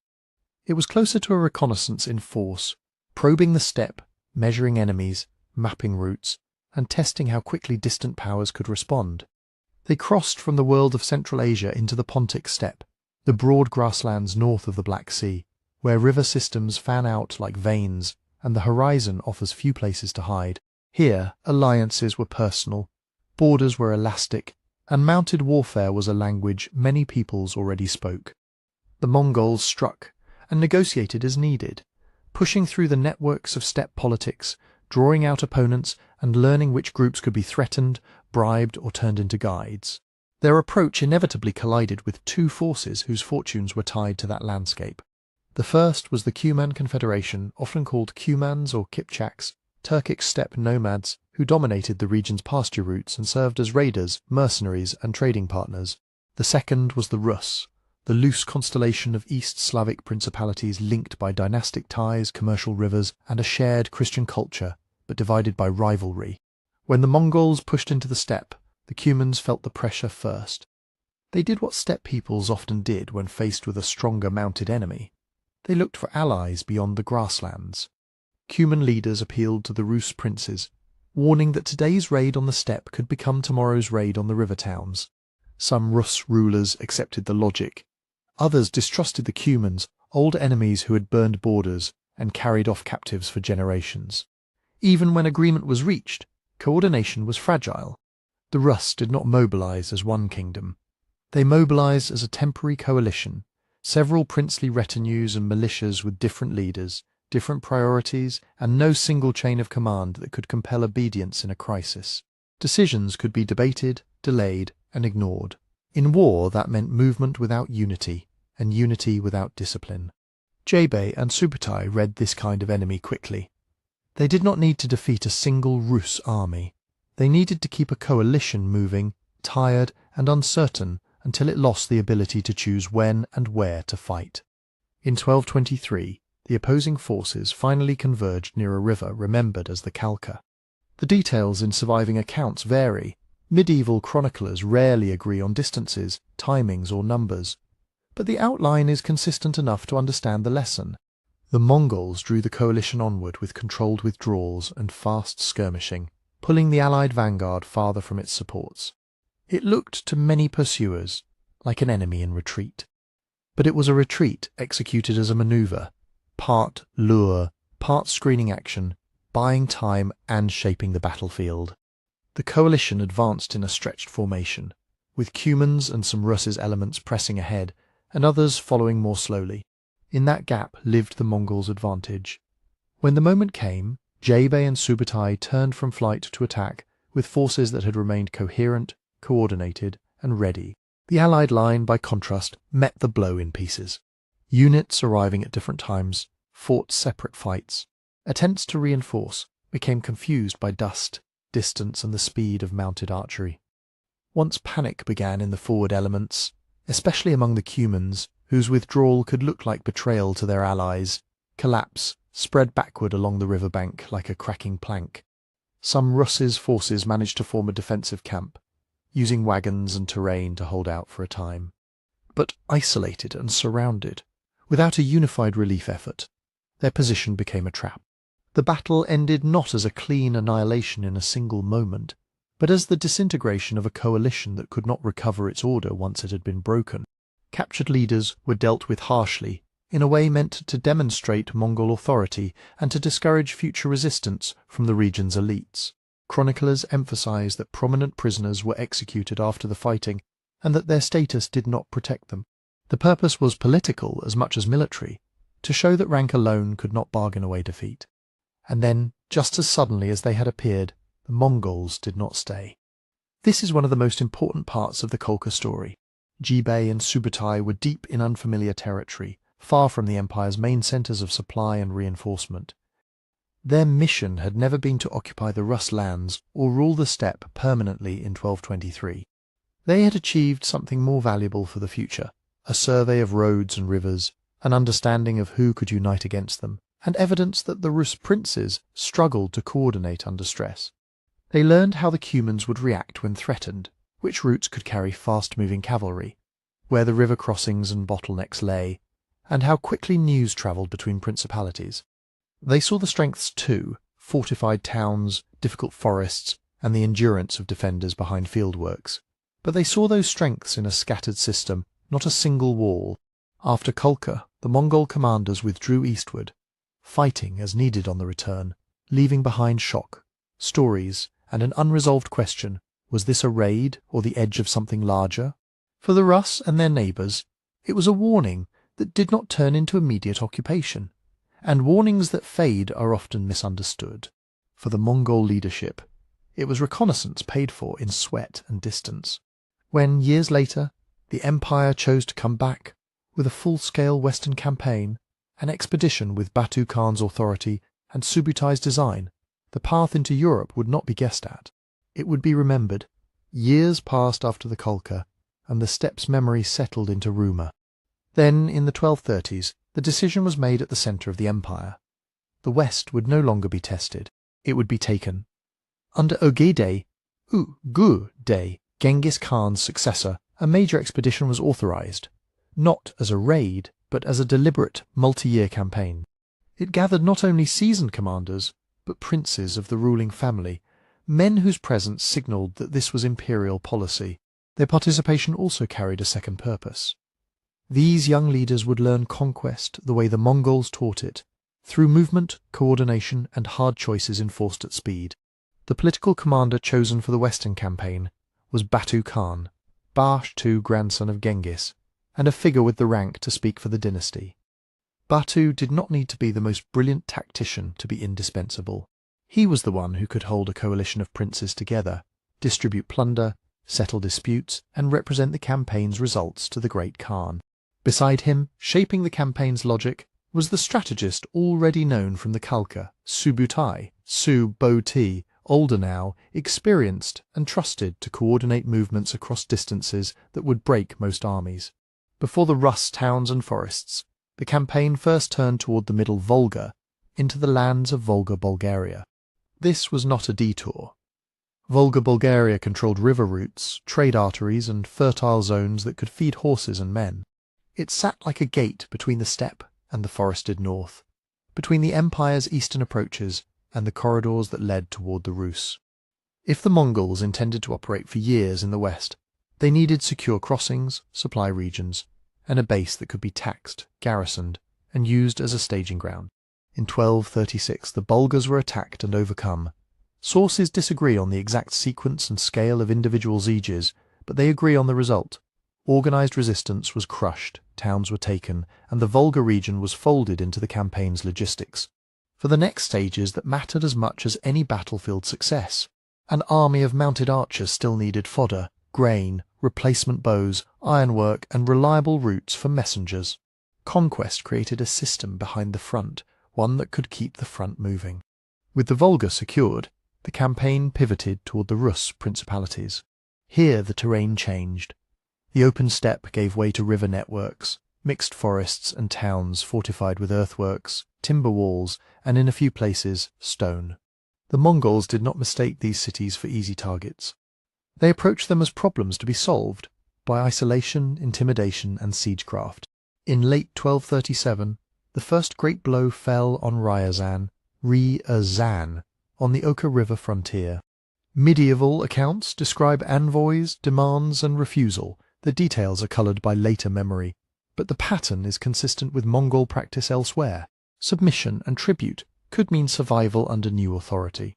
It was closer to a reconnaissance in force, probing the steppe, measuring enemies, mapping routes, and testing how quickly distant powers could respond. They crossed from the world of Central Asia into the Pontic steppe, the broad grasslands north of the Black Sea, where river systems fan out like veins and the horizon offers few places to hide. Here, alliances were personal, borders were elastic, and mounted warfare was a language many peoples already spoke. The Mongols struck and negotiated as needed, pushing through the networks of steppe politics, drawing out opponents and learning which groups could be threatened, bribed, or turned into guides. Their approach inevitably collided with two forces whose fortunes were tied to that landscape. The first was the Cuman Confederation, often called Cumans or Kipchaks, Turkic steppe nomads who dominated the region's pasture routes and served as raiders, mercenaries, and trading partners. The second was the Rus, the loose constellation of East Slavic principalities linked by dynastic ties, commercial rivers, and a shared Christian culture, but divided by rivalry. When the Mongols pushed into the steppe, the Cumans felt the pressure first. They did what steppe peoples often did when faced with a stronger mounted enemy. They looked for allies beyond the grasslands. Cuman leaders appealed to the Rus princes, warning that today's raid on the steppe could become tomorrow's raid on the river towns. Some Rus rulers accepted the logic. Others distrusted the Cumans, old enemies who had burned borders and carried off captives for generations. Even when agreement was reached, coordination was fragile. The Rus did not mobilize as one kingdom. They mobilized as a temporary coalition, several princely retinues and militias with different leaders, different priorities, and no single chain of command that could compel obedience in a crisis. Decisions could be debated, delayed, and ignored. In war, that meant movement without unity, and unity without discipline. Jebei and Subutai read this kind of enemy quickly. They did not need to defeat a single Rus army. They needed to keep a coalition moving, tired and uncertain until it lost the ability to choose when and where to fight. In 1223, the opposing forces finally converged near a river remembered as the Kalka. The details in surviving accounts vary. Medieval chroniclers rarely agree on distances, timings or numbers, but the outline is consistent enough to understand the lesson. The Mongols drew the coalition onward with controlled withdrawals and fast skirmishing, pulling the Allied vanguard farther from its supports. It looked to many pursuers like an enemy in retreat. But it was a retreat executed as a maneuver, part lure, part screening action, buying time and shaping the battlefield. The coalition advanced in a stretched formation, with Cumans and some Rus's elements pressing ahead, and others following more slowly. In that gap lived the Mongols' advantage. When the moment came, Jebei and Subutai turned from flight to attack with forces that had remained coherent, coordinated, and ready. The Allied line, by contrast, met the blow in pieces. Units arriving at different times fought separate fights. Attempts to reinforce became confused by dust, distance, and the speed of mounted archery. Once panic began in the forward elements, especially among the Cumans, whose withdrawal could look like betrayal to their allies, collapse spread backward along the riverbank like a cracking plank. Some Russ's forces managed to form a defensive camp, using wagons and terrain to hold out for a time. But isolated and surrounded, without a unified relief effort, their position became a trap. The battle ended not as a clean annihilation in a single moment, but as the disintegration of a coalition that could not recover its order once it had been broken. Captured leaders were dealt with harshly, in a way meant to demonstrate Mongol authority and to discourage future resistance from the region's elites. Chroniclers emphasize that prominent prisoners were executed after the fighting and that their status did not protect them. The purpose was political as much as military, to show that rank alone could not bargain away defeat. And then, just as suddenly as they had appeared, the Mongols did not stay. This is one of the most important parts of the Kolka story. Jebei and Subutai were deep in unfamiliar territory, far from the empire's main centres of supply and reinforcement. Their mission had never been to occupy the Rus lands or rule the steppe permanently in 1223. They had achieved something more valuable for the future, a survey of roads and rivers, an understanding of who could unite against them, and evidence that the Rus princes struggled to coordinate under stress. They learned how the Cumans would react when threatened, which routes could carry fast-moving cavalry, where the river crossings and bottlenecks lay, and how quickly news travelled between principalities. They saw the strengths too, fortified towns, difficult forests, and the endurance of defenders behind fieldworks. But they saw those strengths in a scattered system, not a single wall. After Kolka, the Mongol commanders withdrew eastward, fighting as needed on the return, leaving behind shock, stories, and an unresolved question: was this a raid or the edge of something larger? For the Rus and their neighbours, it was a warning that did not turn into immediate occupation, and warnings that fade are often misunderstood. For the Mongol leadership, it was reconnaissance paid for in sweat and distance. When, years later, the empire chose to come back with a full-scale western campaign, an expedition with Batu Khan's authority and Subutai's design, the path into Europe would not be guessed at. It would be remembered. Years passed after the Kolka, and the steppe's memory settled into rumour. Then, in the 1230s, the decision was made at the centre of the empire. The West would no longer be tested. It would be taken. Under Ogedei, Genghis Khan's successor, a major expedition was authorised, not as a raid, but as a deliberate, multi-year campaign. It gathered not only seasoned commanders, but princes of the ruling family, men whose presence signalled that this was imperial policy. Their participation also carried a second purpose. These young leaders would learn conquest the way the Mongols taught it, through movement, coordination, and hard choices enforced at speed. The political commander chosen for the Western campaign was Batu Khan, Bash II grandson of Genghis, and a figure with the rank to speak for the dynasty. Batu did not need to be the most brilliant tactician to be indispensable. He was the one who could hold a coalition of princes together, distribute plunder, settle disputes, and represent the campaign's results to the great Khan. Beside him, shaping the campaign's logic, was the strategist already known from the Khalkha, Subutai, Su-Bo-Ti, older now, experienced and trusted to coordinate movements across distances that would break most armies. Before the Rus towns and forests, the campaign first turned toward the middle Volga, into the lands of Volga Bulgaria. This was not a detour. Volga Bulgaria controlled river routes, trade arteries, and fertile zones that could feed horses and men. It sat like a gate between the steppe and the forested north, between the empire's eastern approaches and the corridors that led toward the Rus. If the Mongols intended to operate for years in the west, they needed secure crossings, supply regions, and a base that could be taxed, garrisoned, and used as a staging ground. In 1236 the Bulgars were attacked and overcome. Sources disagree on the exact sequence and scale of individual sieges, but they agree on the result. Organised resistance was crushed, towns were taken, and the Volga region was folded into the campaign's logistics. For the next stages that mattered as much as any battlefield success, an army of mounted archers still needed fodder, grain, replacement bows, ironwork, and reliable routes for messengers. Conquest created a system behind the front, one that could keep the front moving. With the Volga secured, the campaign pivoted toward the Rus principalities. Here the terrain changed. The open steppe gave way to river networks, mixed forests and towns fortified with earthworks, timber walls, and in a few places, stone. The Mongols did not mistake these cities for easy targets. They approached them as problems to be solved by isolation, intimidation, and siegecraft. In late 1237, the first great blow fell on Ryazan, on the Oka River frontier. Medieval accounts describe envoys, demands, and refusal. The details are coloured by later memory, but the pattern is consistent with Mongol practice elsewhere. Submission and tribute could mean survival under new authority.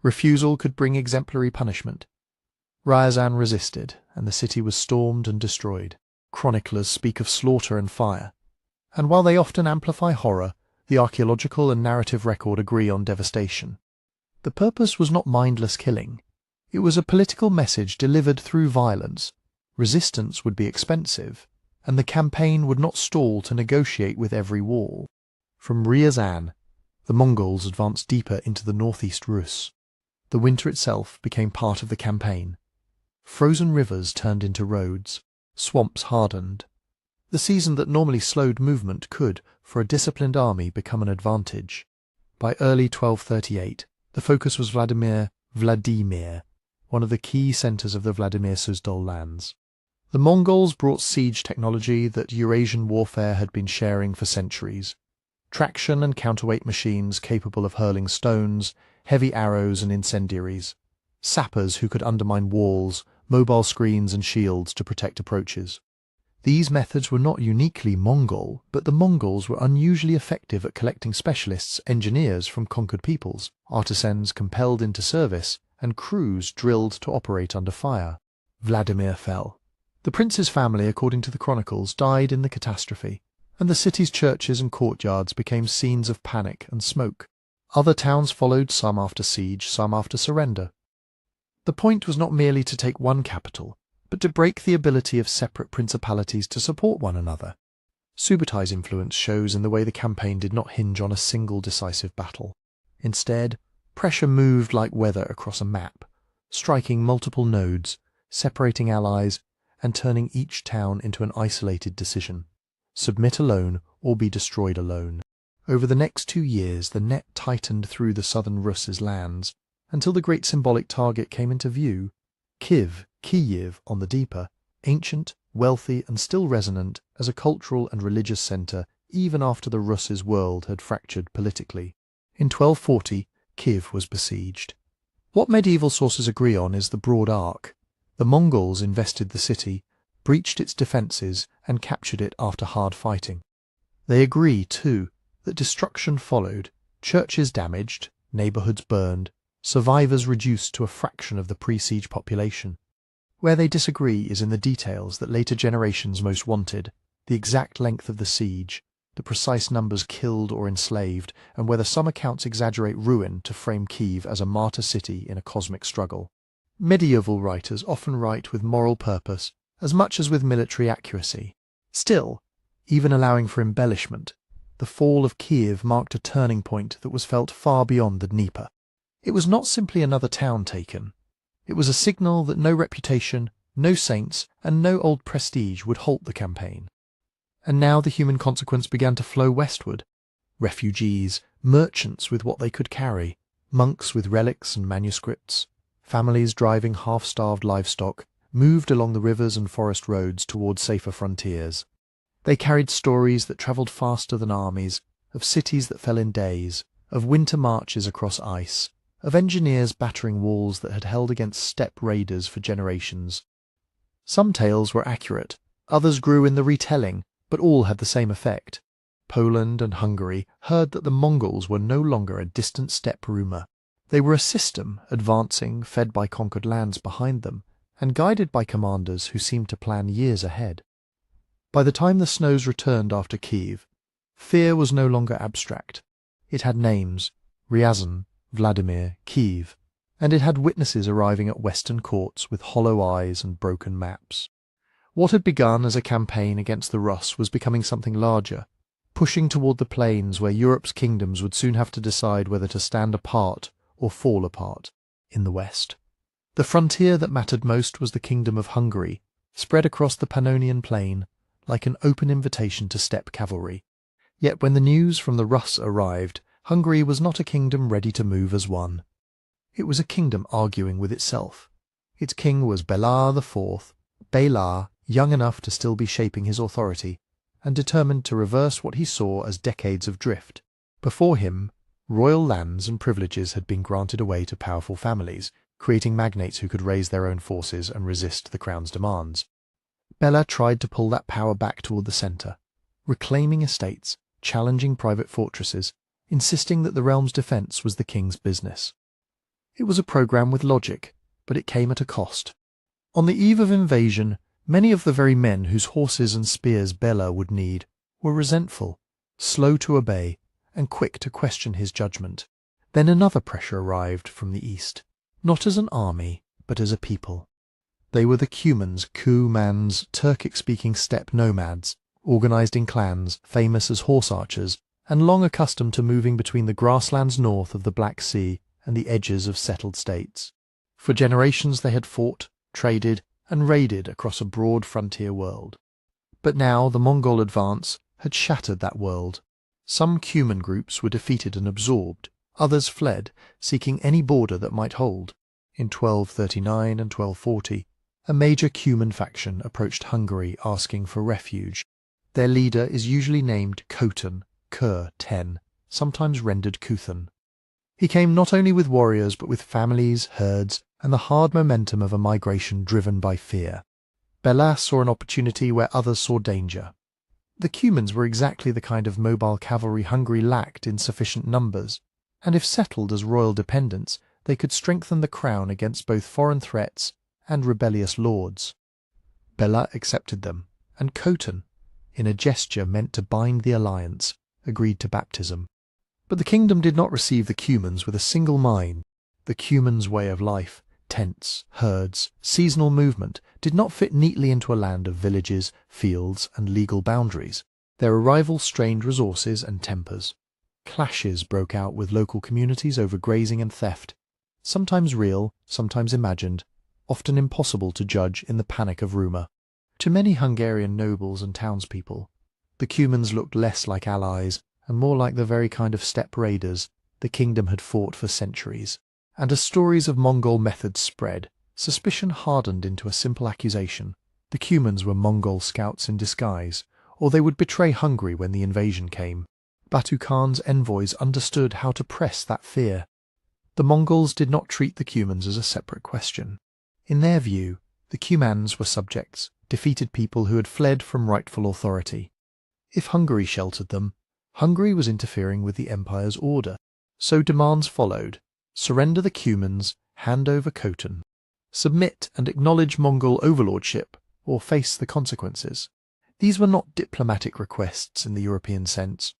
Refusal could bring exemplary punishment. Ryazan resisted, and the city was stormed and destroyed. Chroniclers speak of slaughter and fire, and while they often amplify horror, the archaeological and narrative record agree on devastation. The purpose was not mindless killing. It was a political message delivered through violence. Resistance would be expensive, and the campaign would not stall to negotiate with every wall. From Ryazan, the Mongols advanced deeper into the northeast Rus. The winter itself became part of the campaign. Frozen rivers turned into roads, swamps hardened. The season that normally slowed movement could, for a disciplined army, become an advantage. By early 1238, the focus was Vladimir, one of the key centres of the Vladimir Suzdal lands. The Mongols brought siege technology that Eurasian warfare had been sharing for centuries. Traction and counterweight machines capable of hurling stones, heavy arrows and incendiaries. Sappers who could undermine walls, mobile screens and shields to protect approaches. These methods were not uniquely Mongol, but the Mongols were unusually effective at collecting specialists, engineers from conquered peoples, artisans compelled into service, and crews drilled to operate under fire. Vladimir fell. The prince's family, according to the chronicles, died in the catastrophe, and the city's churches and courtyards became scenes of panic and smoke. Other towns followed, some after siege, some after surrender. The point was not merely to take one capital, but to break the ability of separate principalities to support one another. Subutai's influence shows in the way the campaign did not hinge on a single decisive battle. Instead, pressure moved like weather across a map, striking multiple nodes, separating allies, and turning each town into an isolated decision. Submit alone or be destroyed alone. Over the next 2 years, the net tightened through the southern Rus's lands, until the great symbolic target came into view, Kyiv on the deeper, ancient, wealthy, and still resonant as a cultural and religious centre even after the Rus's world had fractured politically. In 1240, Kyiv was besieged. What medieval sources agree on is the broad arc. The Mongols invested the city, breached its defences, and captured it after hard fighting. They agree, too, that destruction followed, churches damaged, neighbourhoods burned, survivors reduced to a fraction of the pre-siege population. Where they disagree is in the details that later generations most wanted, the exact length of the siege, the precise numbers killed or enslaved, and whether some accounts exaggerate ruin to frame Kyiv as a martyr city in a cosmic struggle. Medieval writers often write with moral purpose as much as with military accuracy. Still, even allowing for embellishment, the fall of Kiev marked a turning point that was felt far beyond the Dnieper. It was not simply another town taken. It was a signal that no reputation, no saints, and no old prestige would halt the campaign. And now the human consequence began to flow westward. Refugees, merchants with what they could carry, monks with relics and manuscripts, families driving half-starved livestock, moved along the rivers and forest roads toward safer frontiers. They carried stories that travelled faster than armies, of cities that fell in days, of winter marches across ice, of engineers battering walls that had held against steppe raiders for generations. Some tales were accurate, others grew in the retelling, but all had the same effect. Poland and Hungary heard that the Mongols were no longer a distant steppe rumour. They were a system, advancing, fed by conquered lands behind them, and guided by commanders who seemed to plan years ahead. By the time the snows returned after Kiev, fear was no longer abstract. It had names: Ryazan, Vladimir, Kiev, and it had witnesses arriving at Western courts with hollow eyes and broken maps. What had begun as a campaign against the Rus was becoming something larger, pushing toward the plains where Europe's kingdoms would soon have to decide whether to stand apart or fall apart in the West. The frontier that mattered most was the Kingdom of Hungary, spread across the Pannonian Plain like an open invitation to steppe cavalry. Yet when the news from the Rus arrived, Hungary was not a kingdom ready to move as one. It was a kingdom arguing with itself. Its king was Belar IV, Belar, young enough to still be shaping his authority, and determined to reverse what he saw as decades of drift. Before him, royal lands and privileges had been granted away to powerful families, creating magnates who could raise their own forces and resist the crown's demands. Bela tried to pull that power back toward the centre, reclaiming estates, challenging private fortresses, insisting that the realm's defence was the king's business. It was a programme with logic, but it came at a cost. On the eve of invasion, many of the very men whose horses and spears Bela would need were resentful, slow to obey, and quick to question his judgment. Then another pressure arrived from the east, not as an army, but as a people. They were the Cumans, Cumans, Turkic-speaking steppe nomads, organised in clans, famous as horse archers, and long accustomed to moving between the grasslands north of the Black Sea and the edges of settled states. For generations they had fought, traded, and raided across a broad frontier world. But now the Mongol advance had shattered that world. Some Cuman groups were defeated and absorbed, others fled, seeking any border that might hold. In 1239 and 1240, a major Cuman faction approached Hungary asking for refuge. Their leader is usually named Khotan, Kur-10, sometimes rendered Kuthan. He came not only with warriors but with families, herds, and the hard momentum of a migration driven by fear. Bela saw an opportunity where others saw danger. The Cumans were exactly the kind of mobile cavalry Hungary lacked in sufficient numbers, and if settled as royal dependents, they could strengthen the crown against both foreign threats and rebellious lords. Bela accepted them, and Khotan, in a gesture meant to bind the alliance, agreed to baptism. But the kingdom did not receive the Cumans with a single mind. The Cumans' way of life, tents, herds, seasonal movement, did not fit neatly into a land of villages, fields, and legal boundaries. Their arrival strained resources and tempers. Clashes broke out with local communities over grazing and theft, sometimes real, sometimes imagined, often impossible to judge in the panic of rumour. To many Hungarian nobles and townspeople, the Cumans looked less like allies and more like the very kind of steppe raiders the kingdom had fought for centuries. And as stories of Mongol methods spread, suspicion hardened into a simple accusation. The Cumans were Mongol scouts in disguise, or they would betray Hungary when the invasion came. Batu Khan's envoys understood how to press that fear. The Mongols did not treat the Cumans as a separate question. In their view, the Cumans were subjects, defeated people who had fled from rightful authority. If Hungary sheltered them, Hungary was interfering with the empire's order. So demands followed: surrender the Cumans, hand over Khotan. Submit and acknowledge Mongol overlordship, or face the consequences. These were not diplomatic requests in the European sense.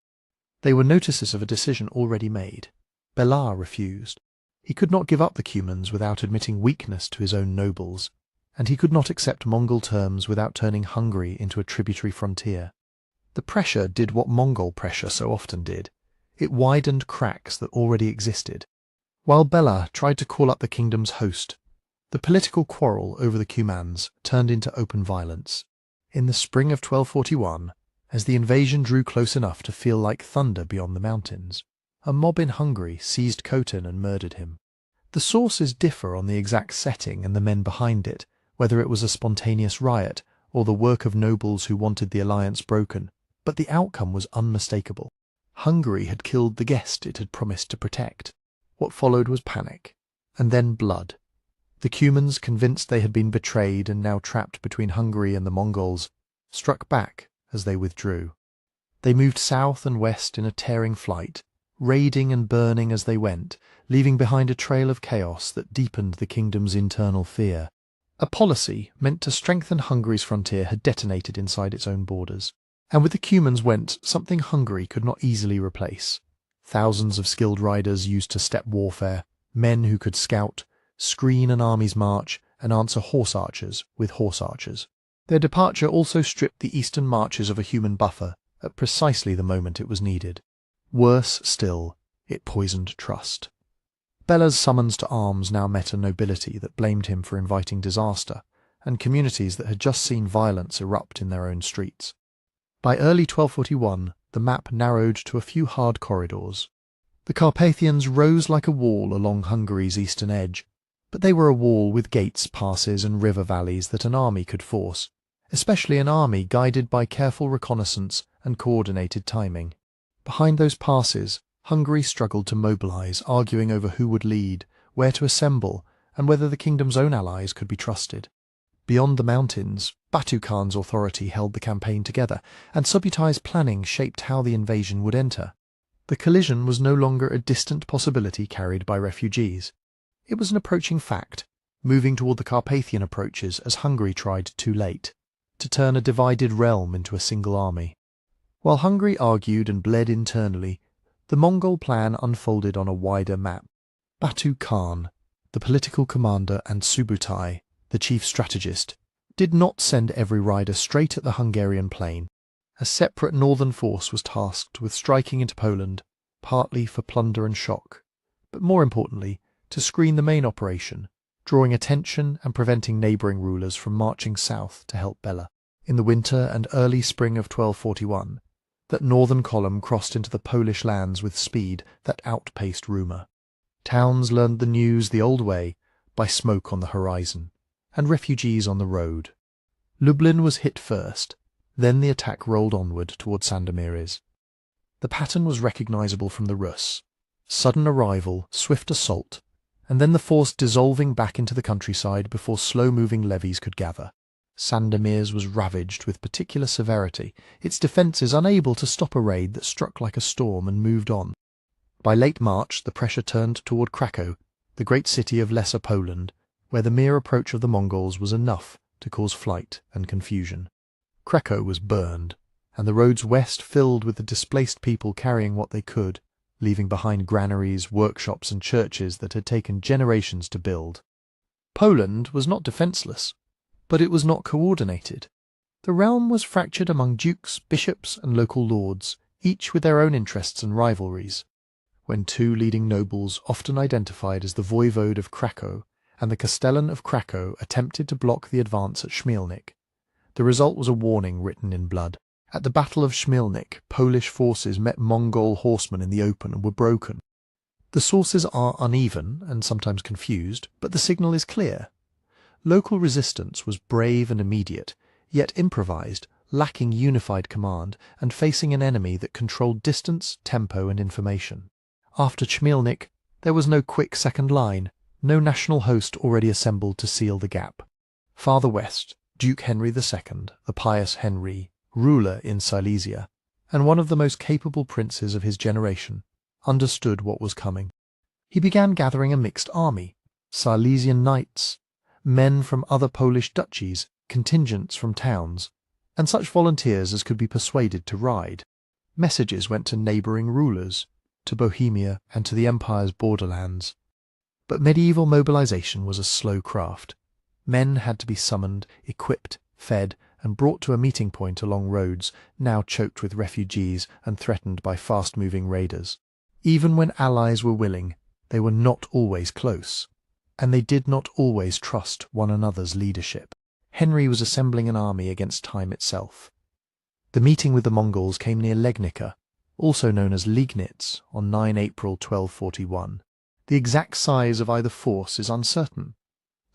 They were notices of a decision already made. Belar refused. He could not give up the Cumans without admitting weakness to his own nobles, and he could not accept Mongol terms without turning Hungary into a tributary frontier. The pressure did what Mongol pressure so often did. It widened cracks that already existed. While Bela tried to call up the kingdom's host, the political quarrel over the Cumans turned into open violence. In the spring of 1241, as the invasion drew close enough to feel like thunder beyond the mountains, a mob in Hungary seized Khotin and murdered him. The sources differ on the exact setting and the men behind it, whether it was a spontaneous riot or the work of nobles who wanted the alliance broken, but the outcome was unmistakable. Hungary had killed the guest it had promised to protect. What followed was panic, and then blood. The Cumans, convinced they had been betrayed and now trapped between Hungary and the Mongols, struck back as they withdrew. They moved south and west in a tearing flight, raiding and burning as they went, leaving behind a trail of chaos that deepened the kingdom's internal fear. A policy meant to strengthen Hungary's frontier had detonated inside its own borders, and with the Cumans went something Hungary could not easily replace. Thousands of skilled riders used to steppe warfare, men who could scout, screen an army's march, and answer horse archers with horse archers. Their departure also stripped the eastern marches of a human buffer at precisely the moment it was needed. Worse still, it poisoned trust. Bela's summons to arms now met a nobility that blamed him for inviting disaster, and communities that had just seen violence erupt in their own streets. By early 1241, the map narrowed to a few hard corridors. The Carpathians rose like a wall along Hungary's eastern edge, but they were a wall with gates, passes, and river valleys that an army could force, especially an army guided by careful reconnaissance and coordinated timing. Behind those passes, Hungary struggled to mobilize, arguing over who would lead, where to assemble, and whether the kingdom's own allies could be trusted. Beyond the mountains, Batu Khan's authority held the campaign together, and Subutais' planning shaped how the invasion would enter. The collision was no longer a distant possibility carried by refugees. It was an approaching fact, moving toward the Carpathian approaches as Hungary tried too late to turn a divided realm into a single army. While Hungary argued and bled internally, the Mongol plan unfolded on a wider map. Batu Khan, the political commander, and Subutai, the chief strategist, did not send every rider straight at the Hungarian plain. A separate northern force was tasked with striking into Poland, partly for plunder and shock, but more importantly, to screen the main operation, drawing attention and preventing neighbouring rulers from marching south to help Bela. In the winter and early spring of 1241, that northern column crossed into the Polish lands with speed that outpaced rumour. Towns learned the news the old way, by smoke on the horizon, and refugees on the road. Lublin was hit first, then the attack rolled onward toward Sandomierz. The pattern was recognisable from the Rus: sudden arrival, swift assault, and then the force dissolving back into the countryside before slow-moving levies could gather. Sandomierz was ravaged with particular severity, its defences unable to stop a raid that struck like a storm and moved on. By late March, the pressure turned toward Krakow, the great city of Lesser Poland, where the mere approach of the Mongols was enough to cause flight and confusion. Krakow was burned, and the roads west filled with the displaced people carrying what they could, leaving behind granaries, workshops, and churches that had taken generations to build. Poland was not defenceless, but it was not coordinated. The realm was fractured among dukes, bishops, and local lords, each with their own interests and rivalries. When two leading nobles, often identified as the voivode of Krakow and the castellan of Krakow, attempted to block the advance at Śmielnik, the result was a warning written in blood. At the Battle of Śmielnik, Polish forces met Mongol horsemen in the open and were broken. The sources are uneven and sometimes confused, but the signal is clear. Local resistance was brave and immediate, yet improvised, lacking unified command, and facing an enemy that controlled distance, tempo, and information. After Śmielnik, there was no quick second line, no national host already assembled to seal the gap. Farther west, Duke Henry II, the pious Henry, ruler in Silesia, and one of the most capable princes of his generation, understood what was coming. He began gathering a mixed army: Silesian knights, men from other Polish duchies, contingents from towns, and such volunteers as could be persuaded to ride. Messages went to neighbouring rulers, to Bohemia, and to the empire's borderlands. But medieval mobilization was a slow craft. Men had to be summoned, equipped, fed, and brought to a meeting point along roads now choked with refugees and threatened by fast-moving raiders. Even when allies were willing, they were not always close, and they did not always trust one another's leadership. Henry was assembling an army against time itself. The meeting with the Mongols came near Legnica, also known as Liegnitz, on 9 April 1241. The exact size of either force is uncertain.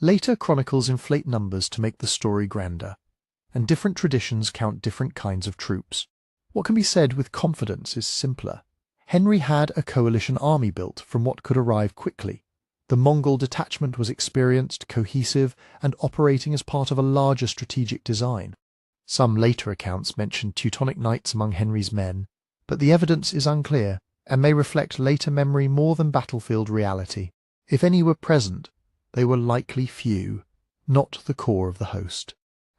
Later chronicles inflate numbers to make the story grander, and different traditions count different kinds of troops. What can be said with confidence is simpler. Henry had a coalition army built from what could arrive quickly. The Mongol detachment was experienced, cohesive, and operating as part of a larger strategic design. Some later accounts mention Teutonic knights among Henry's men, but the evidence is unclear and may reflect later memory more than battlefield reality. If any were present, they were likely few, not the core of the host.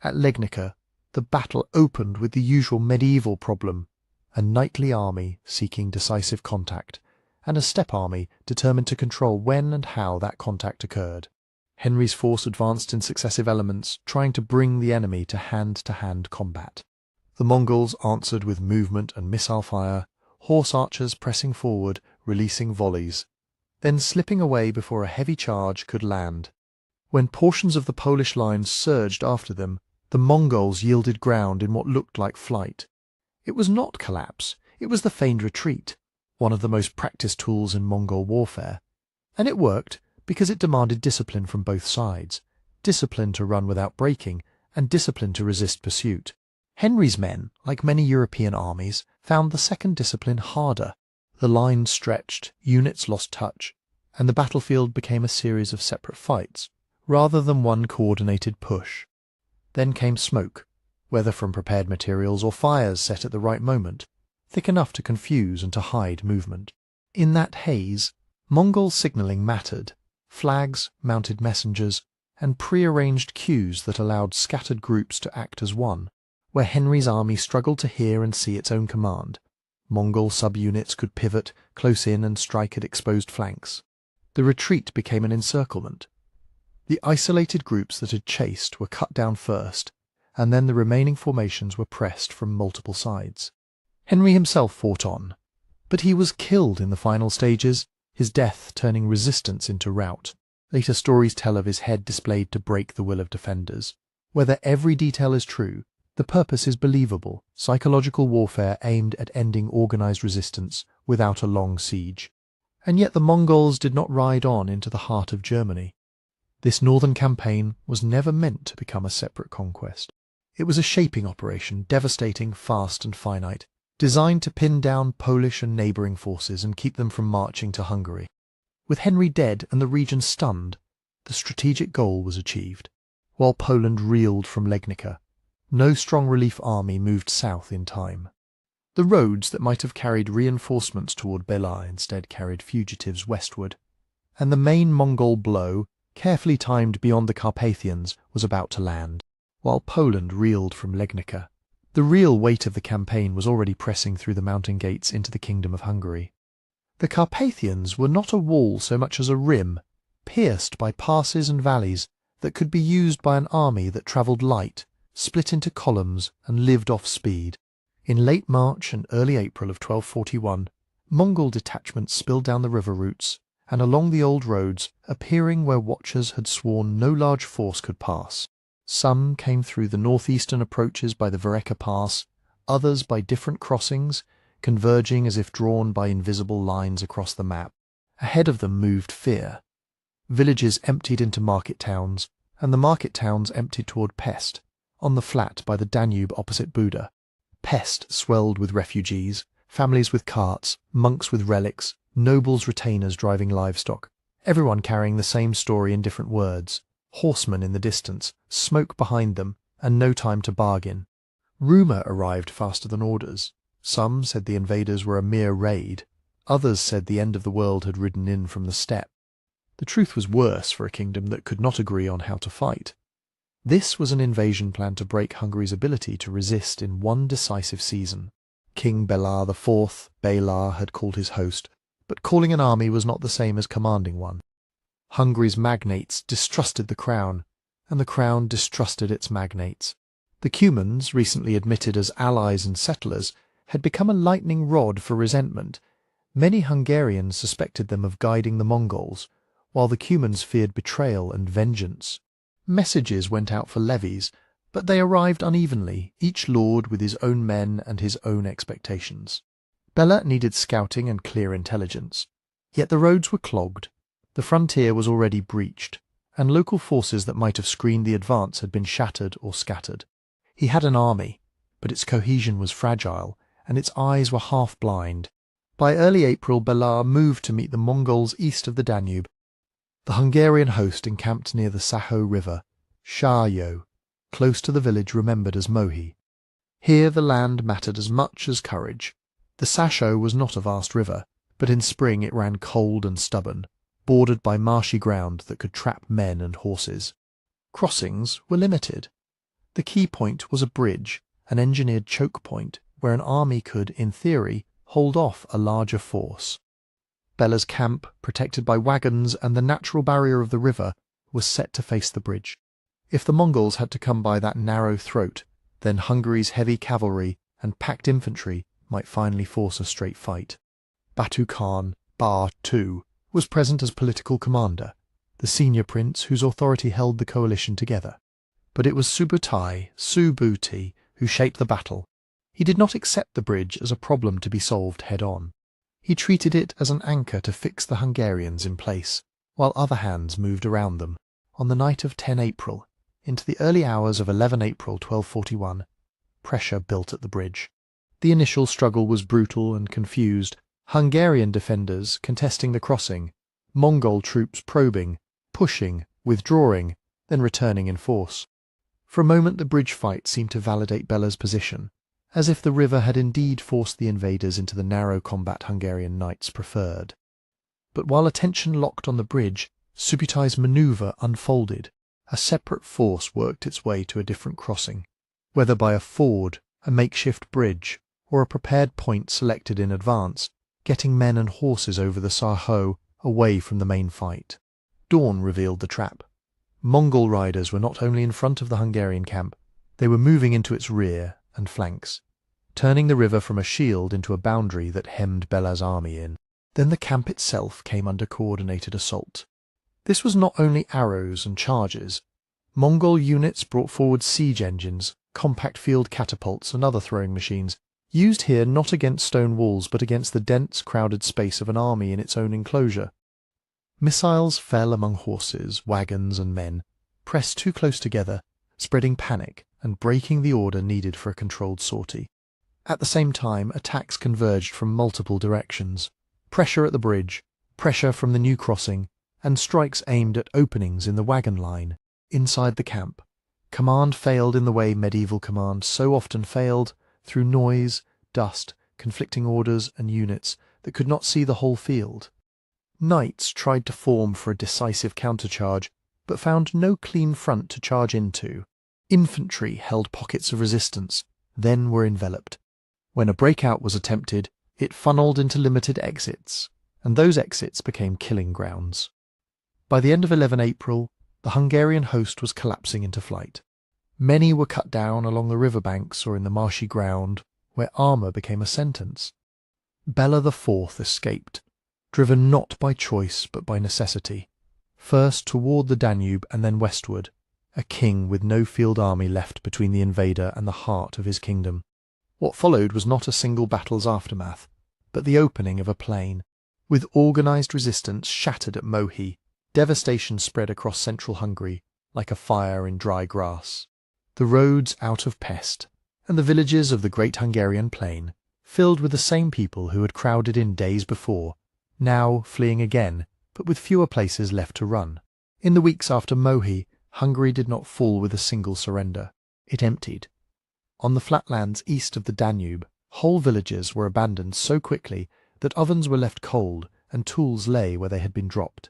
At Legnica, the battle opened with the usual medieval problem: a knightly army seeking decisive contact, and a steppe army determined to control when and how that contact occurred. Henry's force advanced in successive elements, trying to bring the enemy to hand-to-hand combat. The Mongols answered with movement and missile fire, horse archers pressing forward, releasing volleys, then slipping away before a heavy charge could land. When portions of the Polish lines surged after them, the Mongols yielded ground in what looked like flight. It was not collapse, it was the feigned retreat, one of the most practiced tools in Mongol warfare. And it worked because it demanded discipline from both sides, discipline to run without breaking, and discipline to resist pursuit. Henry's men, like many European armies, found the second discipline harder. The lines stretched, units lost touch, and the battlefield became a series of separate fights, rather than one coordinated push. Then came smoke, whether from prepared materials or fires set at the right moment, thick enough to confuse and to hide movement. In that haze, Mongol signalling mattered: flags, mounted messengers, and pre-arranged cues that allowed scattered groups to act as one. Where Henry's army struggled to hear and see its own command, Mongol subunits could pivot close in and strike at exposed flanks. The retreat became an encirclement. The isolated groups that had chased were cut down first, and then the remaining formations were pressed from multiple sides. Henry himself fought on, but he was killed in the final stages, his death turning resistance into rout. Later stories tell of his head displayed to break the will of defenders. Whether every detail is true, the purpose is believable: psychological warfare aimed at ending organized resistance without a long siege. And yet the Mongols did not ride on into the heart of Germany. This northern campaign was never meant to become a separate conquest. It was a shaping operation, devastating, fast and finite, designed to pin down Polish and neighbouring forces and keep them from marching to Hungary. With Henry dead and the region stunned, the strategic goal was achieved. While Poland reeled from Legnica, no strong relief army moved south in time. The roads that might have carried reinforcements toward Bela instead carried fugitives westward, and the main Mongol blow, carefully timed beyond the Carpathians, was about to land. While Poland reeled from Legnica, the real weight of the campaign was already pressing through the mountain gates into the Kingdom of Hungary. The Carpathians were not a wall so much as a rim, pierced by passes and valleys that could be used by an army that travelled light, split into columns, and lived off speed. In late March and early April of 1241, Mongol detachments spilled down the river routes and along the old roads, appearing where watchers had sworn no large force could pass. Some came through the northeastern approaches by the Vereka Pass, others by different crossings, converging as if drawn by invisible lines across the map. Ahead of them moved fear. Villages emptied into market towns, and the market towns emptied toward Pest, on the flat by the Danube opposite Buda. Pest swelled with refugees, families with carts, monks with relics, nobles' retainers driving livestock, everyone carrying the same story in different words. Horsemen in the distance, smoke behind them, and no time to bargain. Rumour arrived faster than orders. Some said the invaders were a mere raid. Others said the end of the world had ridden in from the steppe. The truth was worse for a kingdom that could not agree on how to fight. This was an invasion plan to break Hungary's ability to resist in one decisive season. King Bela IV, Bela, had called his host, but calling an army was not the same as commanding one. Hungary's magnates distrusted the crown, and the crown distrusted its magnates. The Cumans, recently admitted as allies and settlers, had become a lightning rod for resentment. Many Hungarians suspected them of guiding the Mongols, while the Cumans feared betrayal and vengeance. Messages went out for levies, but they arrived unevenly, each lord with his own men and his own expectations. Bela needed scouting and clear intelligence. Yet the roads were clogged, the frontier was already breached, and local forces that might have screened the advance had been shattered or scattered. He had an army, but its cohesion was fragile, and its eyes were half blind. By early April, Bela moved to meet the Mongols east of the Danube. The Hungarian host encamped near the Saho River, Sharyo, close to the village remembered as Mohi. Here the land mattered as much as courage. The Saho was not a vast river, but in spring it ran cold and stubborn, bordered by marshy ground that could trap men and horses. Crossings were limited. The key point was a bridge, an engineered choke point, where an army could, in theory, hold off a larger force. Bela's camp, protected by wagons and the natural barrier of the river, was set to face the bridge. If the Mongols had to come by that narrow throat, then Hungary's heavy cavalry and packed infantry might finally force a straight fight. Batu Khan, Bar II, was present as political commander, the senior prince whose authority held the coalition together. But it was Subuti, who shaped the battle. He did not accept the bridge as a problem to be solved head-on. He treated it as an anchor to fix the Hungarians in place, while other hands moved around them. On the night of 10 April, into the early hours of 11 April 1241, pressure built at the bridge. The initial struggle was brutal and confused, Hungarian defenders contesting the crossing, Mongol troops probing, pushing, withdrawing, then returning in force. For a moment the bridge fight seemed to validate Bela's position, as if the river had indeed forced the invaders into the narrow combat Hungarian knights preferred. But while attention locked on the bridge, Subutai's manoeuvre unfolded. A separate force worked its way to a different crossing, whether by a ford, a makeshift bridge, or a prepared point selected in advance, getting men and horses over the Saho away from the main fight. Dawn revealed the trap. Mongol riders were not only in front of the Hungarian camp, they were moving into its rear and flanks, turning the river from a shield into a boundary that hemmed Bela's army in. Then the camp itself came under coordinated assault. This was not only arrows and charges. Mongol units brought forward siege engines, compact field catapults and other throwing machines, used here not against stone walls but against the dense, crowded space of an army in its own enclosure. Missiles fell among horses, wagons and men, pressed too close together, spreading panic and breaking the order needed for a controlled sortie. At the same time, attacks converged from multiple directions. Pressure at the bridge, pressure from the new crossing, and strikes aimed at openings in the wagon line, inside the camp. Command failed in the way medieval command so often failed, through noise, dust, conflicting orders and units that could not see the whole field. Knights tried to form for a decisive countercharge, but found no clean front to charge into. Infantry held pockets of resistance, then were enveloped. When a breakout was attempted, it funneled into limited exits, and those exits became killing grounds. By the end of 11 April, the Hungarian host was collapsing into flight. Many were cut down along the riverbanks or in the marshy ground, where armour became a sentence. Bela IV escaped, driven not by choice but by necessity, first toward the Danube and then westward, a king with no field army left between the invader and the heart of his kingdom. What followed was not a single battle's aftermath, but the opening of a plain. With organised resistance shattered at Mohi, devastation spread across central Hungary like a fire in dry grass. The roads out of pest, and the villages of the Great Hungarian Plain, filled with the same people who had crowded in days before, now fleeing again, but with fewer places left to run. In the weeks after Mohi, Hungary did not fall with a single surrender. It emptied. On the flatlands east of the Danube, whole villages were abandoned so quickly that ovens were left cold and tools lay where they had been dropped.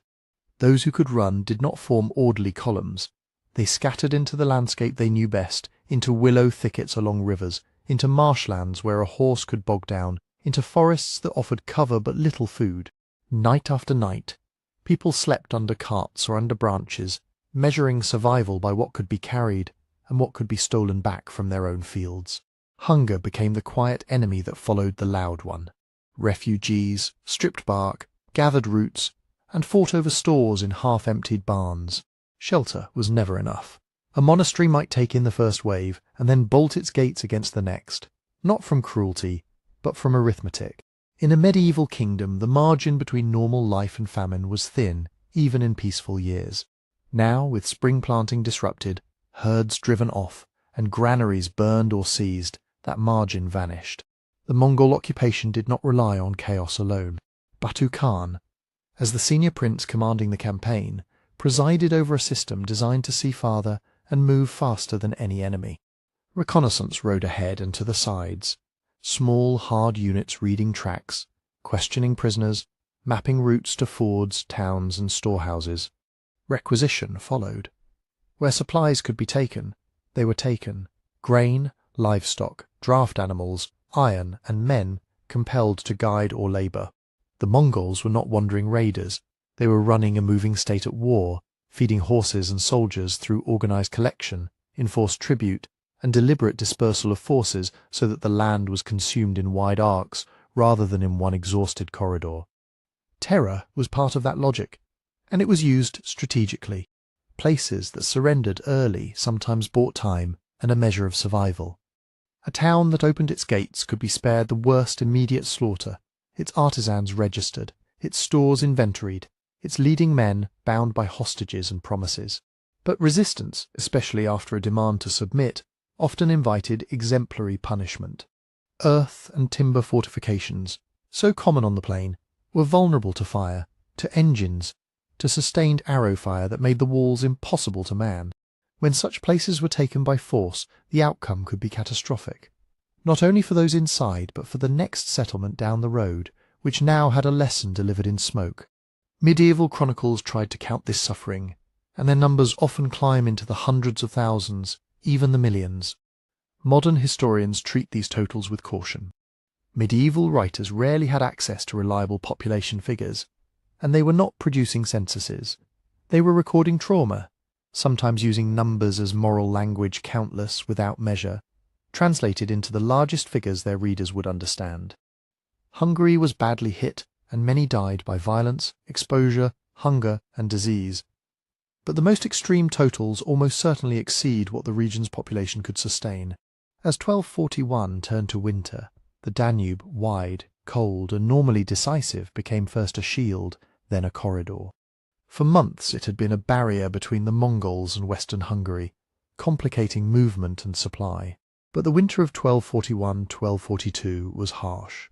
Those who could run did not form orderly columns. They scattered into the landscape they knew best, into willow thickets along rivers, into marshlands where a horse could bog down, into forests that offered cover but little food. Night after night, people slept under carts or under branches, measuring survival by what could be carried, and what could be stolen back from their own fields. Hunger became the quiet enemy that followed the loud one. Refugees stripped bark, gathered roots, and fought over stores in half-emptied barns. Shelter was never enough. A monastery might take in the first wave and then bolt its gates against the next, not from cruelty, but from arithmetic. In a medieval kingdom, the margin between normal life and famine was thin, even in peaceful years. Now, with spring planting disrupted, herds driven off, and granaries burned or seized, that margin vanished. The Mongol occupation did not rely on chaos alone. Batu Khan, as the senior prince commanding the campaign, presided over a system designed to see farther and move faster than any enemy. Reconnaissance rode ahead and to the sides, small, hard units reading tracks, questioning prisoners, mapping routes to fords, towns, and storehouses. Requisition followed. Where supplies could be taken, they were taken. Grain, livestock, draft animals, iron, and men compelled to guide or labour. The Mongols were not wandering raiders. They were running a moving state at war, feeding horses and soldiers through organised collection, enforced tribute, and deliberate dispersal of forces so that the land was consumed in wide arcs rather than in one exhausted corridor. Terror was part of that logic, and it was used strategically. Places that surrendered early sometimes bought time and a measure of survival. A town that opened its gates could be spared the worst immediate slaughter, its artisans registered, its stores inventoried, its leading men bound by hostages and promises. But resistance, especially after a demand to submit, often invited exemplary punishment. Earth and timber fortifications, so common on the plain, were vulnerable to fire, to engines, to sustained arrow fire that made the walls impossible to man. When such places were taken by force, the outcome could be catastrophic, not only for those inside but for the next settlement down the road, which now had a lesson delivered in smoke. Medieval chronicles tried to count this suffering, and their numbers often climb into the hundreds of thousands, even the millions. Modern historians treat these totals with caution. Medieval writers rarely had access to reliable population figures, and they were not producing censuses. They were recording trauma, sometimes using numbers as moral language, countless, without measure, translated into the largest figures their readers would understand. Hungary was badly hit, and many died by violence, exposure, hunger, and disease. But the most extreme totals almost certainly exceed what the region's population could sustain. As 1241 turned to winter, the Danube, wide, cold, and normally decisive, became first a shield, then a corridor. For months it had been a barrier between the Mongols and Western Hungary, complicating movement and supply. But the winter of 1241-1242 was harsh.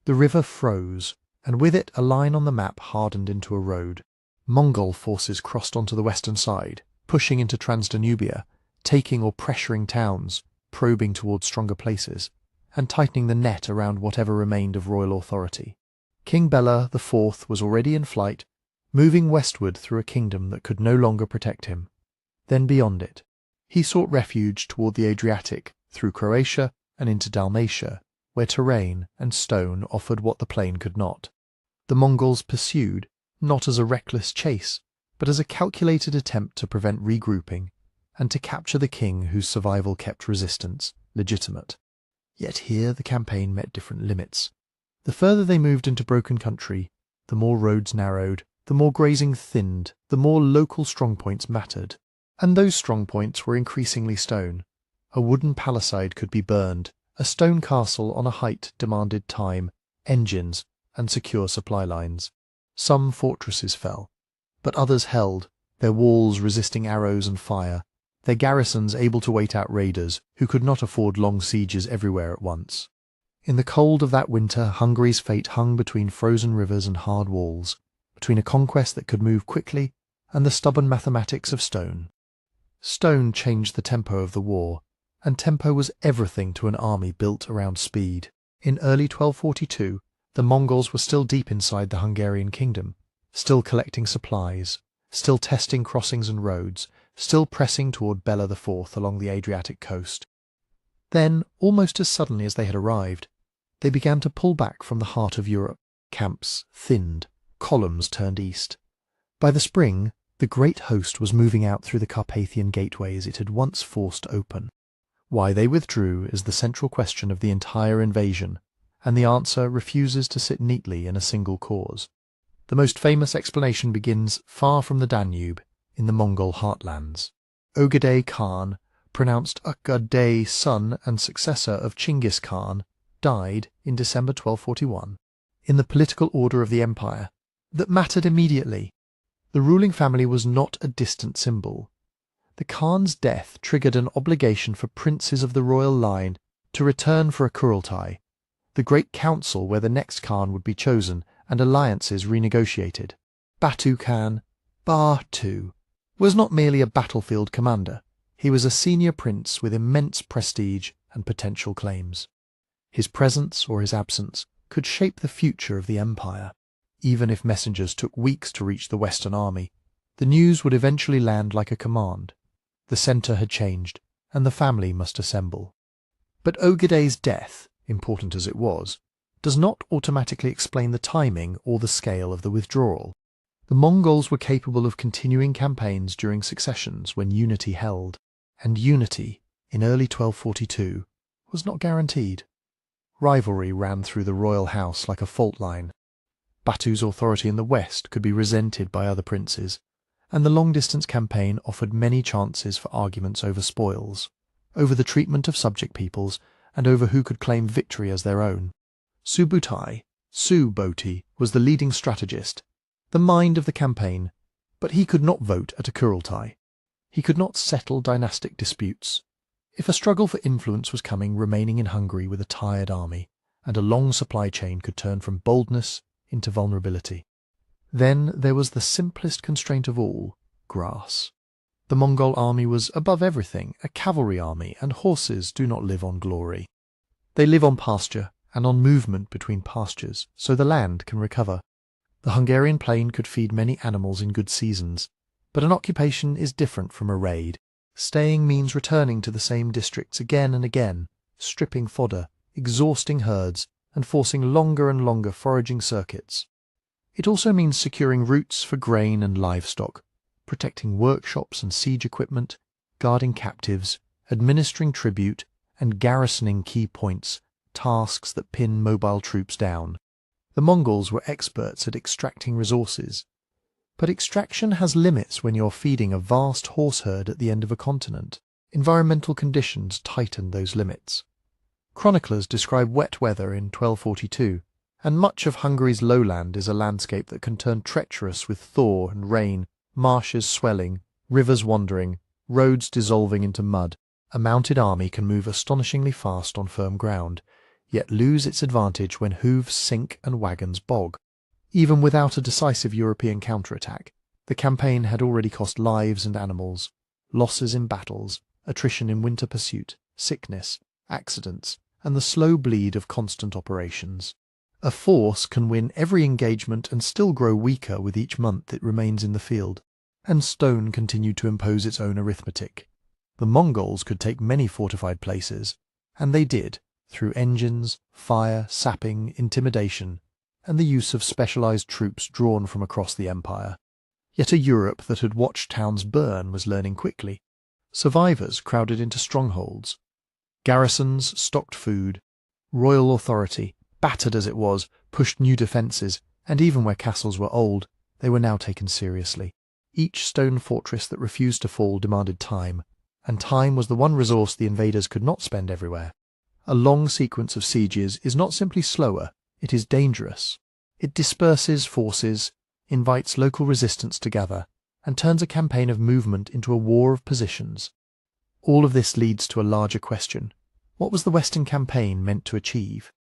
The river froze, and with it a line on the map hardened into a road. Mongol forces crossed onto the western side, pushing into Transdanubia, taking or pressuring towns, probing towards stronger places, and tightening the net around whatever remained of royal authority. King Bela IV was already in flight, moving westward through a kingdom that could no longer protect him. Then beyond it, he sought refuge toward the Adriatic, through Croatia and into Dalmatia, where terrain and stone offered what the plain could not. The Mongols pursued, not as a reckless chase, but as a calculated attempt to prevent regrouping and to capture the king whose survival kept resistance legitimate. Yet here the campaign met different limits. The further they moved into broken country, the more roads narrowed, the more grazing thinned, the more local strongpoints mattered. And those strongpoints were increasingly stone. A wooden palisade could be burned, a stone castle on a height demanded time, engines, and secure supply lines. Some fortresses fell, but others held, their walls resisting arrows and fire, their garrisons able to wait out raiders who could not afford long sieges everywhere at once. In the cold of that winter, Hungary's fate hung between frozen rivers and hard walls, between a conquest that could move quickly and the stubborn mathematics of stone. Stone changed the tempo of the war, and tempo was everything to an army built around speed. In early 1242, the Mongols were still deep inside the Hungarian kingdom, still collecting supplies, still testing crossings and roads, still pressing toward Bela IV along the Adriatic coast. Then, almost as suddenly as they had arrived, they began to pull back from the heart of Europe. Camps thinned, columns turned east. By the spring, The great host was moving out through the Carpathian gateways it had once forced open. Why they withdrew is the central question of the entire invasion, and the answer refuses to sit neatly in a single cause. The most famous explanation begins far from the Danube, in the Mongol heartlands. Ogedei Khan, pronounced Ukgadei, son and successor of Chinggis Khan, died in December 1241. In the political order of the empire, that mattered immediately. The ruling family was not a distant symbol. The Khan's death triggered an obligation for princes of the royal line to return for a Kurultai, the great council where the next Khan would be chosen and alliances renegotiated. Batu Khan, Batu, was not merely a battlefield commander. He was a senior prince with immense prestige and potential claims. His presence or his absence could shape the future of the empire. Even if messengers took weeks to reach the Western army, the news would eventually land like a command. The centre had changed, and the family must assemble. But Ogedei's death, important as it was, does not automatically explain the timing or the scale of the withdrawal. The Mongols were capable of continuing campaigns during successions when unity held, and unity, in early 1242, was not guaranteed. Rivalry ran through the royal house like a fault line. Batu's authority in the west could be resented by other princes, and the long-distance campaign offered many chances for arguments over spoils, over the treatment of subject peoples, and over who could claim victory as their own. Subutai, Su-Boti, was the leading strategist, the mind of the campaign, but he could not vote at a Kurultai. He could not settle dynastic disputes. If a struggle for influence was coming, remaining in Hungary with a tired army, and a long supply chain could turn from boldness into vulnerability. Then there was the simplest constraint of all, grass. The Mongol army was above everything, a cavalry army, and horses do not live on glory. They live on pasture and on movement between pastures, so the land can recover. The Hungarian plain could feed many animals in good seasons, but an occupation is different from a raid. Staying means returning to the same districts again and again, stripping fodder, exhausting herds, and forcing longer and longer foraging circuits. It also means securing routes for grain and livestock, protecting workshops and siege equipment, guarding captives, administering tribute, and garrisoning key points, tasks that pin mobile troops down. The Mongols were experts at extracting resources, but extraction has limits when you're feeding a vast horse herd at the end of a continent. Environmental conditions tighten those limits. Chroniclers describe wet weather in 1242, and much of Hungary's lowland is a landscape that can turn treacherous with thaw and rain, marshes swelling, rivers wandering, roads dissolving into mud. A mounted army can move astonishingly fast on firm ground, yet lose its advantage when hooves sink and wagons bog. Even without a decisive European counterattack, the campaign had already cost lives and animals, losses in battles, attrition in winter pursuit, sickness, accidents, and the slow bleed of constant operations. A force can win every engagement and still grow weaker with each month it remains in the field, and stone continued to impose its own arithmetic. The Mongols could take many fortified places, and they did, through engines, fire, sapping, intimidation, and the use of specialized troops drawn from across the empire. Yet a Europe that had watched towns burn was learning quickly. Survivors crowded into strongholds. Garrisons stocked food. Royal authority, battered as it was, pushed new defences, and even where castles were old, they were now taken seriously. Each stone fortress that refused to fall demanded time, and time was the one resource the invaders could not spend everywhere. A long sequence of sieges is not simply slower, it is dangerous. It disperses forces, invites local resistance to gather, and turns a campaign of movement into a war of positions. All of this leads to a larger question. What was the Western campaign meant to achieve?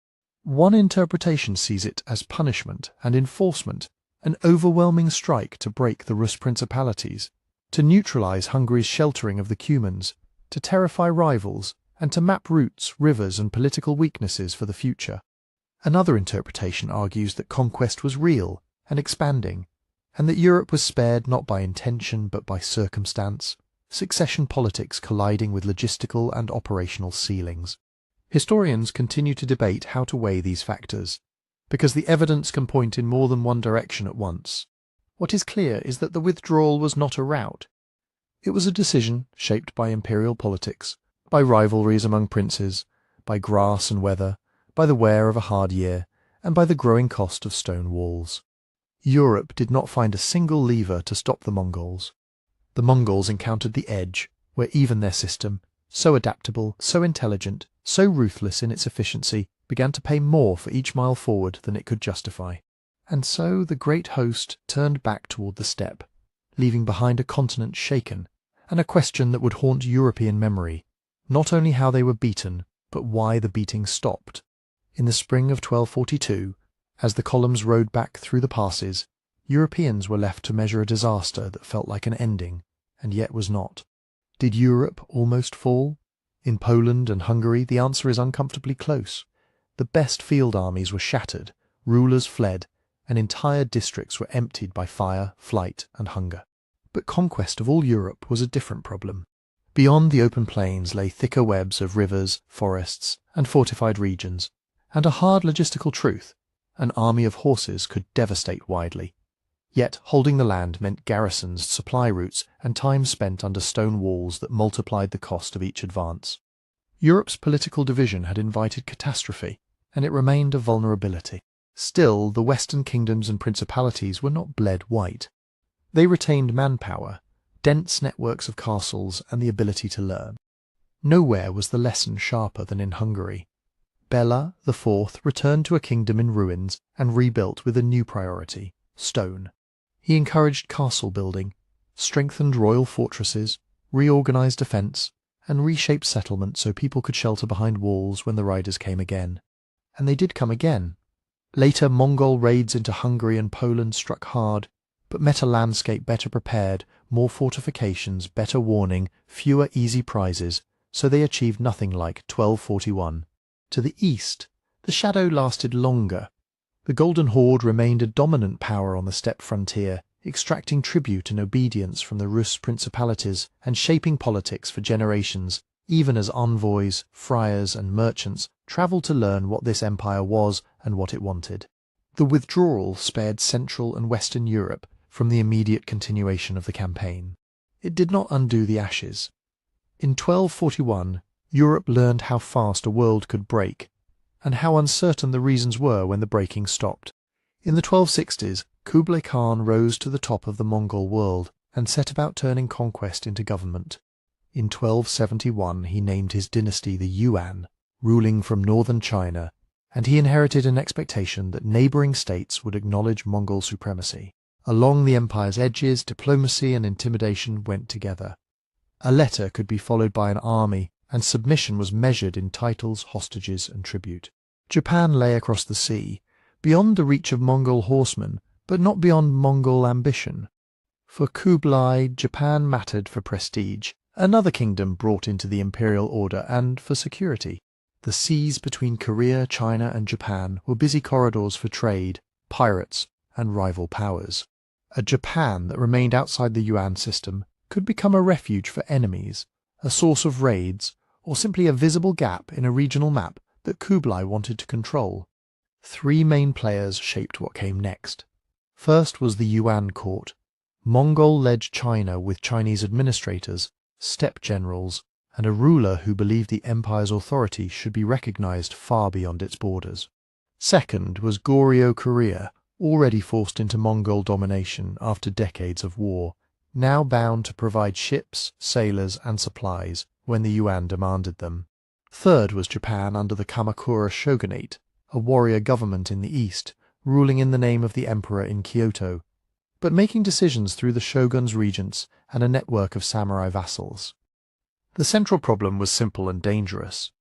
One interpretation sees it as punishment and enforcement, an overwhelming strike to break the Rus principalities, to neutralize Hungary's sheltering of the Cumans, to terrify rivals, and to map routes, rivers, and political weaknesses for the future. Another interpretation argues that conquest was real and expanding, and that Europe was spared not by intention but by circumstance, succession politics colliding with logistical and operational ceilings. Historians continue to debate how to weigh these factors, because the evidence can point in more than one direction at once. What is clear is that the withdrawal was not a rout. It was a decision shaped by imperial politics, by rivalries among princes, by grass and weather, by the wear of a hard year, and by the growing cost of stone walls. Europe did not find a single lever to stop the Mongols. The Mongols encountered the edge, where even their system, so adaptable, so intelligent, so ruthless in its efficiency, began to pay more for each mile forward than it could justify. And so the great host turned back toward the steppe, leaving behind a continent shaken, and a question that would haunt European memory, not only how they were beaten, but why the beating stopped. In the spring of 1242, as the columns rode back through the passes, Europeans were left to measure a disaster that felt like an ending, and yet was not. Did Europe almost fall? In Poland and Hungary, the answer is uncomfortably close. The best field armies were shattered, rulers fled, and entire districts were emptied by fire, flight, and hunger. But conquest of all Europe was a different problem. Beyond the open plains lay thicker webs of rivers, forests, and fortified regions, and a hard logistical truth: an army of horses could devastate widely. Yet holding the land meant garrisons, supply routes, and time spent under stone walls that multiplied the cost of each advance. Europe's political division had invited catastrophe, and it remained a vulnerability. Still, the Western kingdoms and principalities were not bled white. They retained manpower, dense networks of castles, and the ability to learn. Nowhere was the lesson sharper than in Hungary. Bela IV returned to a kingdom in ruins and rebuilt with a new priority: stone. He encouraged castle building, strengthened royal fortresses, reorganized defense, and reshaped settlement so people could shelter behind walls when the riders came again. And they did come again. Later, Mongol raids into Hungary and Poland struck hard, but met a landscape better prepared, more fortifications, better warning, fewer easy prizes, so they achieved nothing like 1241. To the east, the shadow lasted longer. The Golden Horde remained a dominant power on the steppe frontier, extracting tribute and obedience from the Rus principalities and shaping politics for generations, even as envoys, friars, and merchants travelled to learn what this empire was and what it wanted. The withdrawal spared Central and Western Europe from the immediate continuation of the campaign. It did not undo the ashes. In 1241, Europe learned how fast a world could break, and how uncertain the reasons were when the breaking stopped. In the 1260s, Kublai Khan rose to the top of the Mongol world and set about turning conquest into government. In 1271 he named his dynasty the Yuan, ruling from northern China, and he inherited an expectation that neighbouring states would acknowledge Mongol supremacy. Along the empire's edges, diplomacy and intimidation went together. A letter could be followed by an army, and submission was measured in titles, hostages, and tribute. Japan lay across the sea, beyond the reach of Mongol horsemen, but not beyond Mongol ambition. For Kublai, Japan mattered for prestige, another kingdom brought into the imperial order, and for security. The seas between Korea, China, and Japan were busy corridors for trade, pirates, and rival powers. A Japan that remained outside the Yuan system could become a refuge for enemies, a source of raids, or simply a visible gap in a regional map that Kublai wanted to control. Three main players shaped what came next. First was the Yuan court, Mongol-led China with Chinese administrators, steppe generals, and a ruler who believed the empire's authority should be recognized far beyond its borders. Second was Goryeo Korea, already forced into Mongol domination after decades of war, now bound to provide ships, sailors, and supplies when the Yuan demanded them. Third was Japan under the Kamakura shogunate, a warrior government in the east, ruling in the name of the emperor in Kyoto, but making decisions through the shogun's regents and a network of samurai vassals. The central problem was simple and dangerous.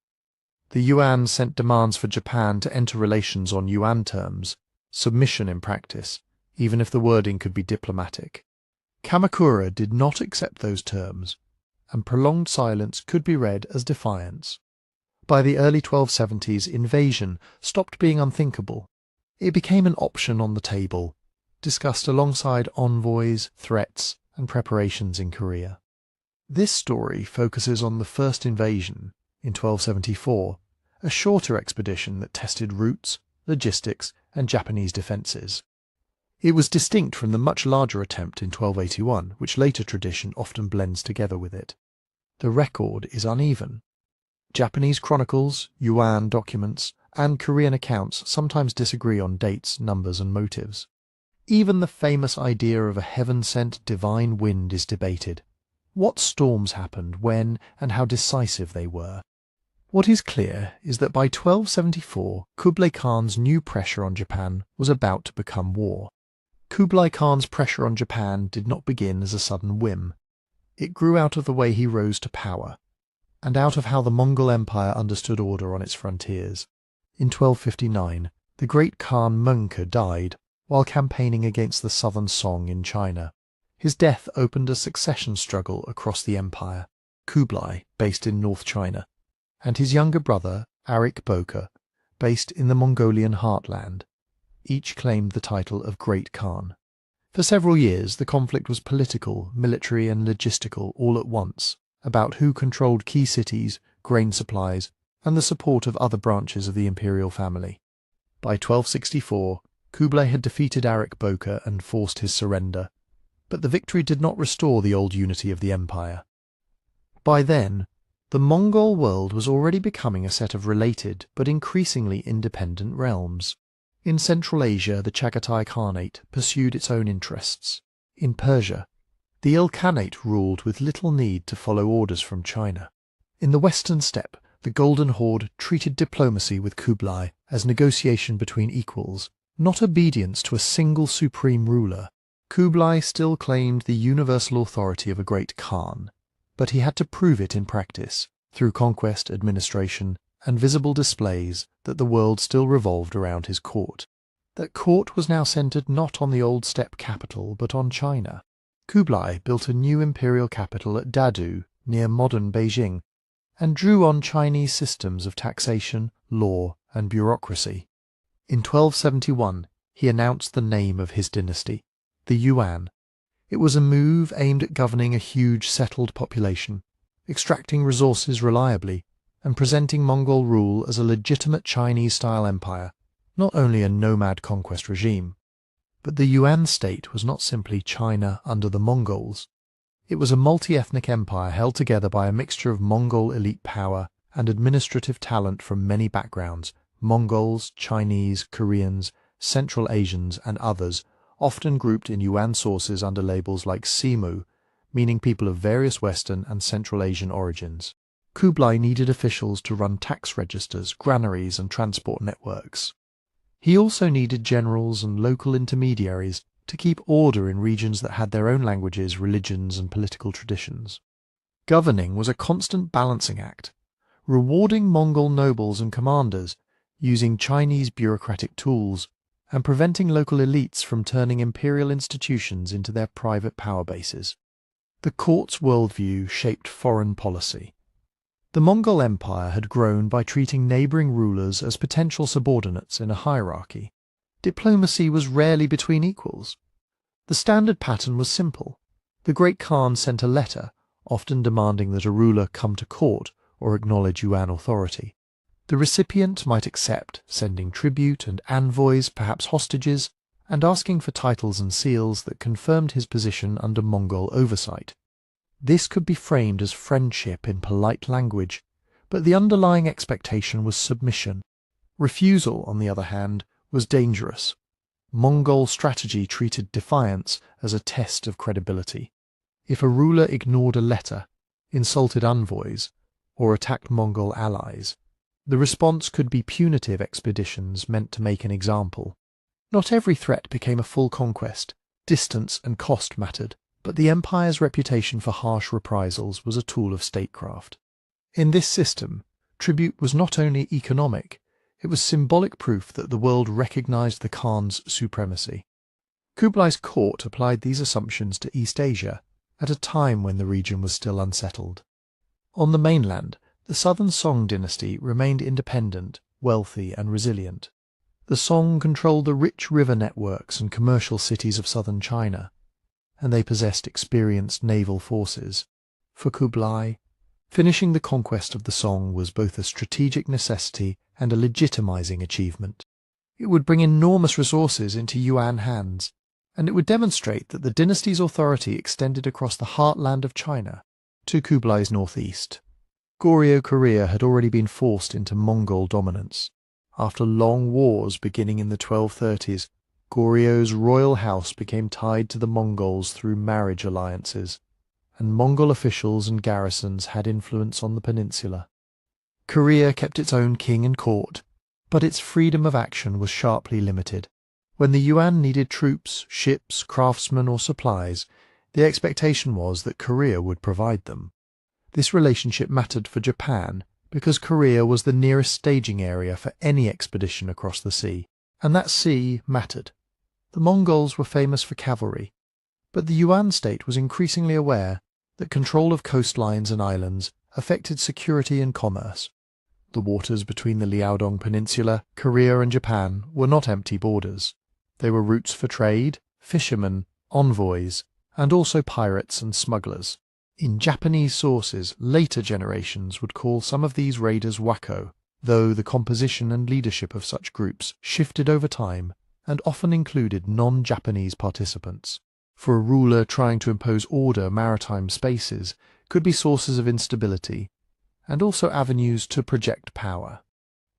The Yuan sent demands for Japan to enter relations on Yuan terms, submission in practice, even if the wording could be diplomatic. Kamakura did not accept those terms, and prolonged silence could be read as defiance. By the early 1270s, invasion stopped being unthinkable. It became an option on the table, discussed alongside envoys, threats, and preparations in Korea. This story focuses on the first invasion, in 1274, a shorter expedition that tested routes, logistics, and Japanese defences. It was distinct from the much larger attempt in 1281, which later tradition often blends together with it. The record is uneven. Japanese chronicles, Yuan documents, and Korean accounts sometimes disagree on dates, numbers, and motives. Even the famous idea of a heaven-sent divine wind is debated. What storms happened, when, and how decisive they were? What is clear is that by 1274, Kublai Khan's new pressure on Japan was about to become war. Kublai Khan's pressure on Japan did not begin as a sudden whim. It grew out of the way he rose to power, and out of how the Mongol Empire understood order on its frontiers. In 1259, the great Khan Mengke died while campaigning against the southern Song in China. His death opened a succession struggle across the empire. Kublai, based in North China, and his younger brother, Arik Boka, based in the Mongolian heartland. Each claimed the title of Great Khan. For several years, the conflict was political, military, and logistical all at once, about who controlled key cities, grain supplies, and the support of other branches of the imperial family. By 1264, Kublai had defeated Arik Boka and forced his surrender, but the victory did not restore the old unity of the empire. By then, the Mongol world was already becoming a set of related but increasingly independent realms. In Central Asia, the Chagatai Khanate pursued its own interests. In Persia, the Ilkhanate ruled with little need to follow orders from China. In the Western Steppe, the Golden Horde treated diplomacy with Kublai as negotiation between equals, not obedience to a single supreme ruler. Kublai still claimed the universal authority of a great Khan, but he had to prove it in practice, through conquest, administration, and visible displays that the world still revolved around his court. That court was now centered not on the old steppe capital, but on China. Kublai built a new imperial capital at Dadu, near modern Beijing, and drew on Chinese systems of taxation, law, and bureaucracy. In 1271, he announced the name of his dynasty, the Yuan. It was a move aimed at governing a huge settled population, extracting resources reliably, and presenting Mongol rule as a legitimate Chinese-style empire, not only a nomad conquest regime. But the Yuan state was not simply China under the Mongols. It was a multi-ethnic empire held together by a mixture of Mongol elite power and administrative talent from many backgrounds: Mongols, Chinese, Koreans, Central Asians, and others, often grouped in Yuan sources under labels like Simu, meaning people of various Western and Central Asian origins. Kublai needed officials to run tax registers, granaries, and transport networks. He also needed generals and local intermediaries to keep order in regions that had their own languages, religions, and political traditions. Governing was a constant balancing act, rewarding Mongol nobles and commanders using Chinese bureaucratic tools, and preventing local elites from turning imperial institutions into their private power bases. The court's worldview shaped foreign policy. The Mongol Empire had grown by treating neighbouring rulers as potential subordinates in a hierarchy. Diplomacy was rarely between equals. The standard pattern was simple. The Great Khan sent a letter, often demanding that a ruler come to court or acknowledge Yuan authority. The recipient might accept, sending tribute and envoys, perhaps hostages, and asking for titles and seals that confirmed his position under Mongol oversight. This could be framed as friendship in polite language, but the underlying expectation was submission. Refusal, on the other hand, was dangerous. Mongol strategy treated defiance as a test of credibility. If a ruler ignored a letter, insulted envoys, or attacked Mongol allies, the response could be punitive expeditions meant to make an example. Not every threat became a full conquest. Distance and cost mattered, but the empire's reputation for harsh reprisals was a tool of statecraft. In this system, tribute was not only economic, it was symbolic proof that the world recognized the Khan's supremacy. Kublai's court applied these assumptions to East Asia, at a time when the region was still unsettled. On the mainland, the southern Song dynasty remained independent, wealthy, and resilient. The Song controlled the rich river networks and commercial cities of southern China, and they possessed experienced naval forces. For Kublai, finishing the conquest of the Song was both a strategic necessity and a legitimizing achievement. It would bring enormous resources into Yuan hands, and it would demonstrate that the dynasty's authority extended across the heartland of China to Kublai's northeast. Goryeo-Korea had already been forced into Mongol dominance. After long wars beginning in the 1230s, Goryeo's royal house became tied to the Mongols through marriage alliances, and Mongol officials and garrisons had influence on the peninsula. Korea kept its own king and court, but its freedom of action was sharply limited. When the Yuan needed troops, ships, craftsmen, or supplies, the expectation was that Korea would provide them. This relationship mattered for Japan because Korea was the nearest staging area for any expedition across the sea, and that sea mattered. The Mongols were famous for cavalry, but the Yuan state was increasingly aware that control of coastlines and islands affected security and commerce. The waters between the Liaodong Peninsula, Korea and Japan were not empty borders. They were routes for trade, fishermen, envoys, and also pirates and smugglers. In Japanese sources, later generations would call some of these raiders wako, though the composition and leadership of such groups shifted over time and often included non-Japanese participants. For a ruler trying to impose order, maritime spaces could be sources of instability and also avenues to project power.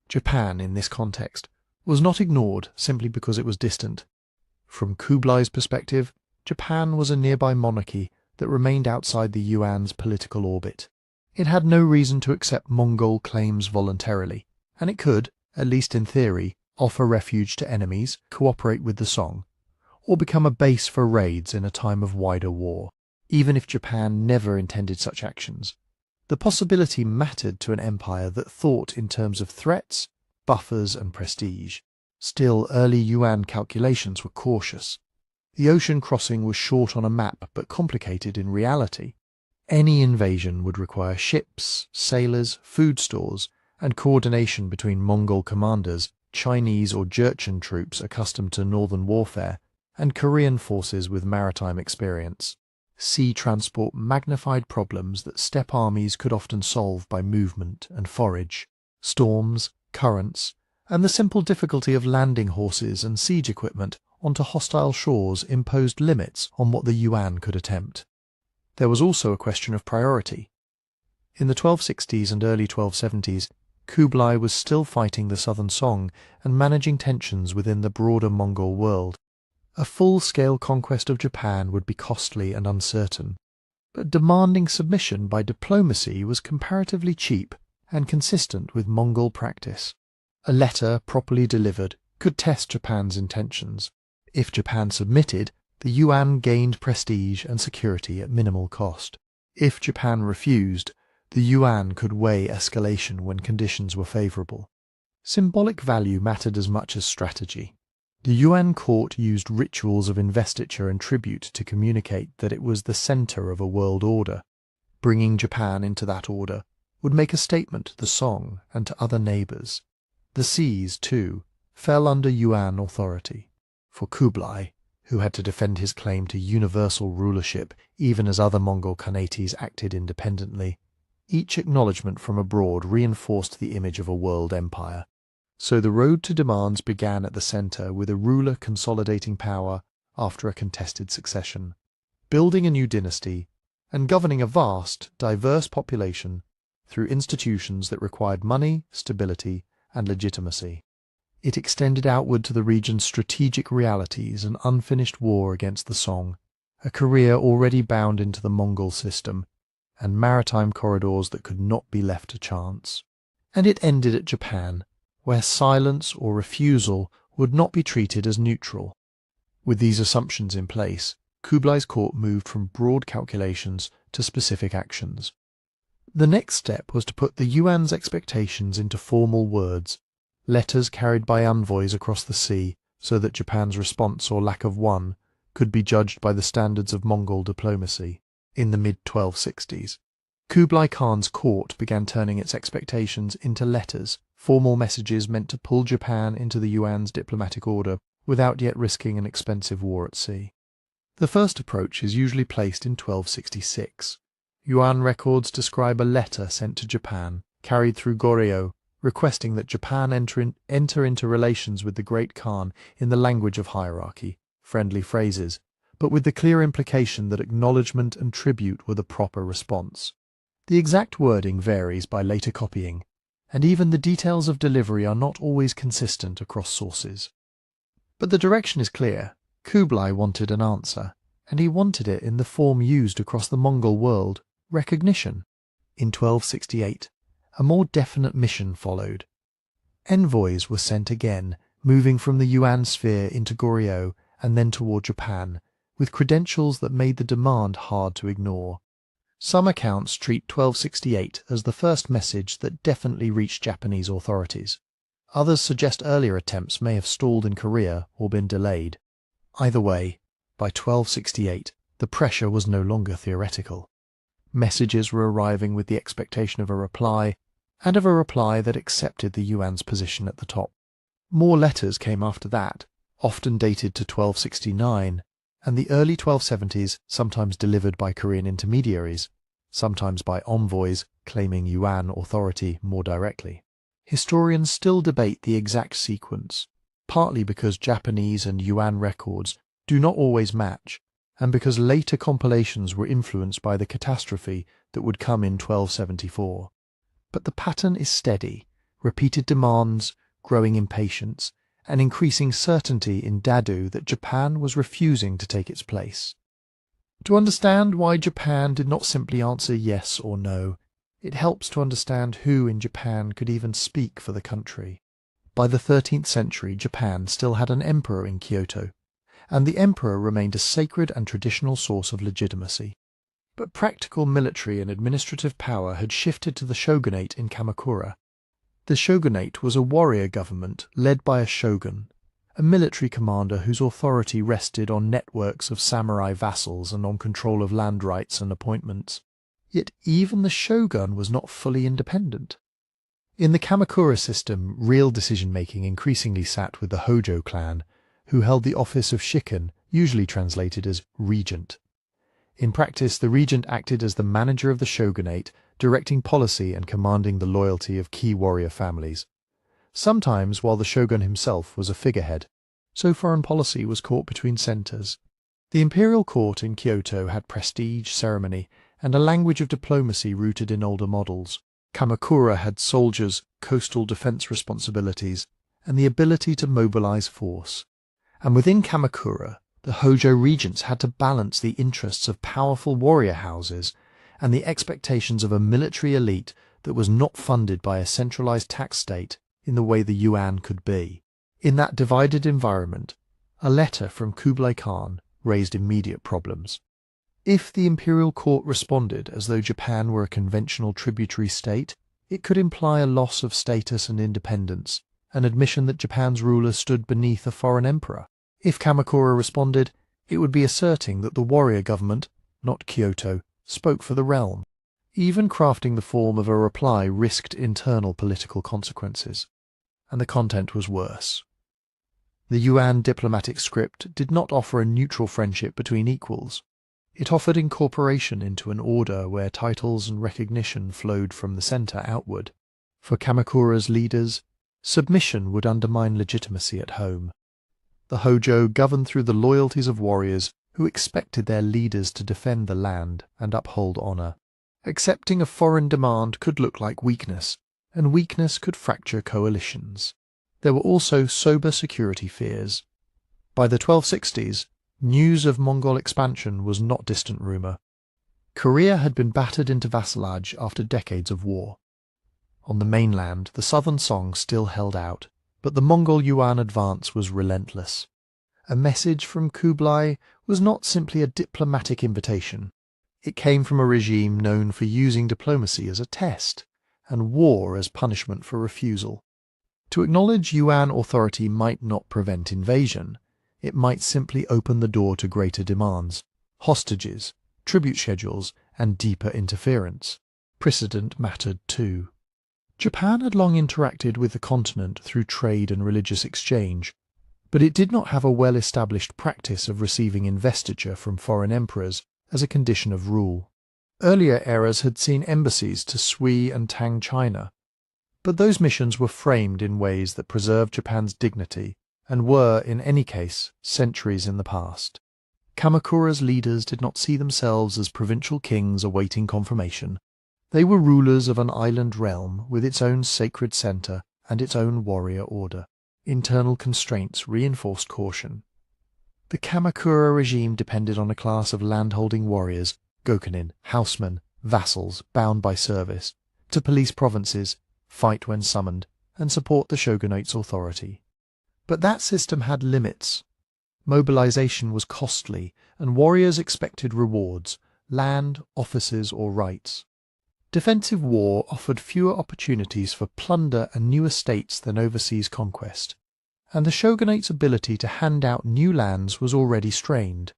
Japan, in this context, was not ignored simply because it was distant. From Kublai's perspective, Japan was a nearby monarchy that remained outside the Yuan's political orbit. It had no reason to accept Mongol claims voluntarily, and it could, at least in theory, offer refuge to enemies, cooperate with the Song, or become a base for raids in a time of wider war. Even if Japan never intended such actions, the possibility mattered to an empire that thought in terms of threats, buffers, and prestige. Still, early Yuan calculations were cautious. The ocean crossing was short on a map but complicated in reality. Any invasion would require ships, sailors, food stores, and coordination between Mongol commanders, Chinese or Jurchen troops accustomed to northern warfare, and Korean forces with maritime experience. Sea transport magnified problems that steppe armies could often solve by movement and forage. Storms, currents, and the simple difficulty of landing horses and siege equipment onto hostile shores imposed limits on what the Yuan could attempt. There was also a question of priority. In the 1260s and early 1270s, Kublai was still fighting the southern Song and managing tensions within the broader Mongol world. A full-scale conquest of Japan would be costly and uncertain, but demanding submission by diplomacy was comparatively cheap and consistent with Mongol practice. A letter, properly delivered, could test Japan's intentions. If Japan submitted, the Yuan gained prestige and security at minimal cost. If Japan refused, the Yuan could weigh escalation when conditions were favorable. Symbolic value mattered as much as strategy. The Yuan court used rituals of investiture and tribute to communicate that it was the center of a world order. Bringing Japan into that order would make a statement to the Song and to other neighbors. The seas, too, fell under Yuan authority. For Kublai, who had to defend his claim to universal rulership even as other Mongol Khanates acted independently, each acknowledgement from abroad reinforced the image of a world empire. So the road to demands began at the center with a ruler consolidating power after a contested succession, building a new dynasty, and governing a vast, diverse population through institutions that required money, stability, and legitimacy. It extended outward to the region's strategic realities, an unfinished war against the Song, a career already bound into the Mongol system, and maritime corridors that could not be left to chance. And it ended at Japan, where silence or refusal would not be treated as neutral. With these assumptions in place, Kublai's court moved from broad calculations to specific actions. The next step was to put the Yuan's expectations into formal words, letters carried by envoys across the sea, so that Japan's response or lack of one could be judged by the standards of Mongol diplomacy. In the mid-1260s, Kublai Khan's court began turning its expectations into letters, formal messages meant to pull Japan into the Yuan's diplomatic order without yet risking an expensive war at sea. The first approach is usually placed in 1266. Yuan records describe a letter sent to Japan, carried through Goryeo, requesting that Japan enter into relations with the Great Khan in the language of hierarchy, friendly phrases, but with the clear implication that acknowledgement and tribute were the proper response. The exact wording varies by later copying, and even the details of delivery are not always consistent across sources. But the direction is clear. Kublai wanted an answer, and he wanted it in the form used across the Mongol world, recognition. In 1268, a more definite mission followed. Envoys were sent again, moving from the Yuan sphere into Goryeo and then toward Japan, with credentials that made the demand hard to ignore. Some accounts treat 1268 as the first message that definitely reached Japanese authorities. Others suggest earlier attempts may have stalled in Korea or been delayed. Either way, by 1268, the pressure was no longer theoretical. Messages were arriving with the expectation of a reply, and of a reply that accepted the Yuan's position at the top. More letters came after that, often dated to 1269, and the early 1270s sometimes delivered by Korean intermediaries, sometimes by envoys claiming Yuan authority more directly. Historians still debate the exact sequence, partly because Japanese and Yuan records do not always match, and because later compilations were influenced by the catastrophe that would come in 1274. But the pattern is steady: repeated demands, growing impatience, and increasing certainty in Dadu that Japan was refusing to take its place. To understand why Japan did not simply answer yes or no, it helps to understand who in Japan could even speak for the country. By the 13th century, Japan still had an emperor in Kyoto, and the emperor remained a sacred and traditional source of legitimacy. But practical military and administrative power had shifted to the shogunate in Kamakura. The shogunate was a warrior government led by a shogun, a military commander whose authority rested on networks of samurai vassals and on control of land rights and appointments. Yet even the shogun was not fully independent. In the Kamakura system, real decision-making increasingly sat with the Hojo clan, who held the office of shikken, usually translated as regent. In practice, the regent acted as the manager of the shogunate, directing policy and commanding the loyalty of key warrior families. Sometimes while the shogun himself was a figurehead, so foreign policy was caught between centres. The imperial court in Kyoto had prestige, ceremony, and a language of diplomacy rooted in older models. Kamakura had soldiers, coastal defence responsibilities, and the ability to mobilize force. And within Kamakura, the Hojo regents had to balance the interests of powerful warrior houses and the expectations of a military elite that was not funded by a centralized tax state in the way the Yuan could be. In that divided environment, a letter from Kublai Khan raised immediate problems. If the imperial court responded as though Japan were a conventional tributary state, it could imply a loss of status and independence, an admission that Japan's ruler stood beneath a foreign emperor. If Kamakura responded, it would be asserting that the warrior government, not Kyoto, spoke for the realm. Even crafting the form of a reply risked internal political consequences. And the content was worse. The Yuan diplomatic script did not offer a neutral friendship between equals. It offered incorporation into an order where titles and recognition flowed from the centre outward. For Kamakura's leaders, submission would undermine legitimacy at home. The Hojo governed through the loyalties of warriors who expected their leaders to defend the land and uphold honour. Accepting a foreign demand could look like weakness, and weakness could fracture coalitions. There were also sober security fears. By the 1260s, news of Mongol expansion was not distant rumour. Korea had been battered into vassalage after decades of war. On the mainland, the southern Song still held out, but the Mongol Yuan advance was relentless. A message from Kublai was not simply a diplomatic invitation. It came from a regime known for using diplomacy as a test, and war as punishment for refusal. To acknowledge Yuan authority might not prevent invasion. It might simply open the door to greater demands, hostages, tribute schedules, and deeper interference. Precedent mattered too. Japan had long interacted with the continent through trade and religious exchange, but it did not have a well-established practice of receiving investiture from foreign emperors as a condition of rule. Earlier eras had seen embassies to Sui and Tang China, but those missions were framed in ways that preserved Japan's dignity and were, in any case, centuries in the past. Kamakura's leaders did not see themselves as provincial kings awaiting confirmation. They were rulers of an island realm with its own sacred center and its own warrior order. Internal constraints reinforced caution. The Kamakura regime depended on a class of landholding warriors, gokunin, housemen, vassals bound by service, to police provinces, fight when summoned, and support the shogunate's authority. But that system had limits. Mobilization was costly, and warriors expected rewards, land, offices, or rights. Defensive war offered fewer opportunities for plunder and new estates than overseas conquest, and the shogunate's ability to hand out new lands was already strained.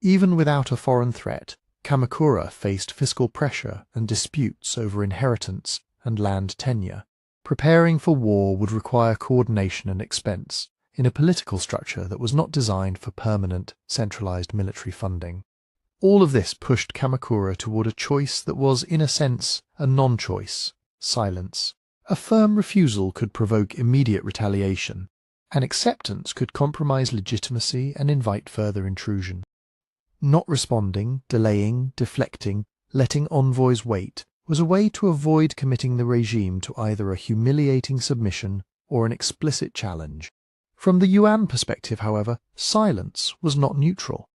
Even without a foreign threat, Kamakura faced fiscal pressure and disputes over inheritance and land tenure. Preparing for war would require coordination and expense in a political structure that was not designed for permanent, centralized military funding. All of this pushed Kamakura toward a choice that was, in a sense, a non-choice: silence. A firm refusal could provoke immediate retaliation. An acceptance could compromise legitimacy and invite further intrusion. Not responding, delaying, deflecting, letting envoys wait was a way to avoid committing the regime to either a humiliating submission or an explicit challenge. From the Yuan perspective, however, silence was not neutral.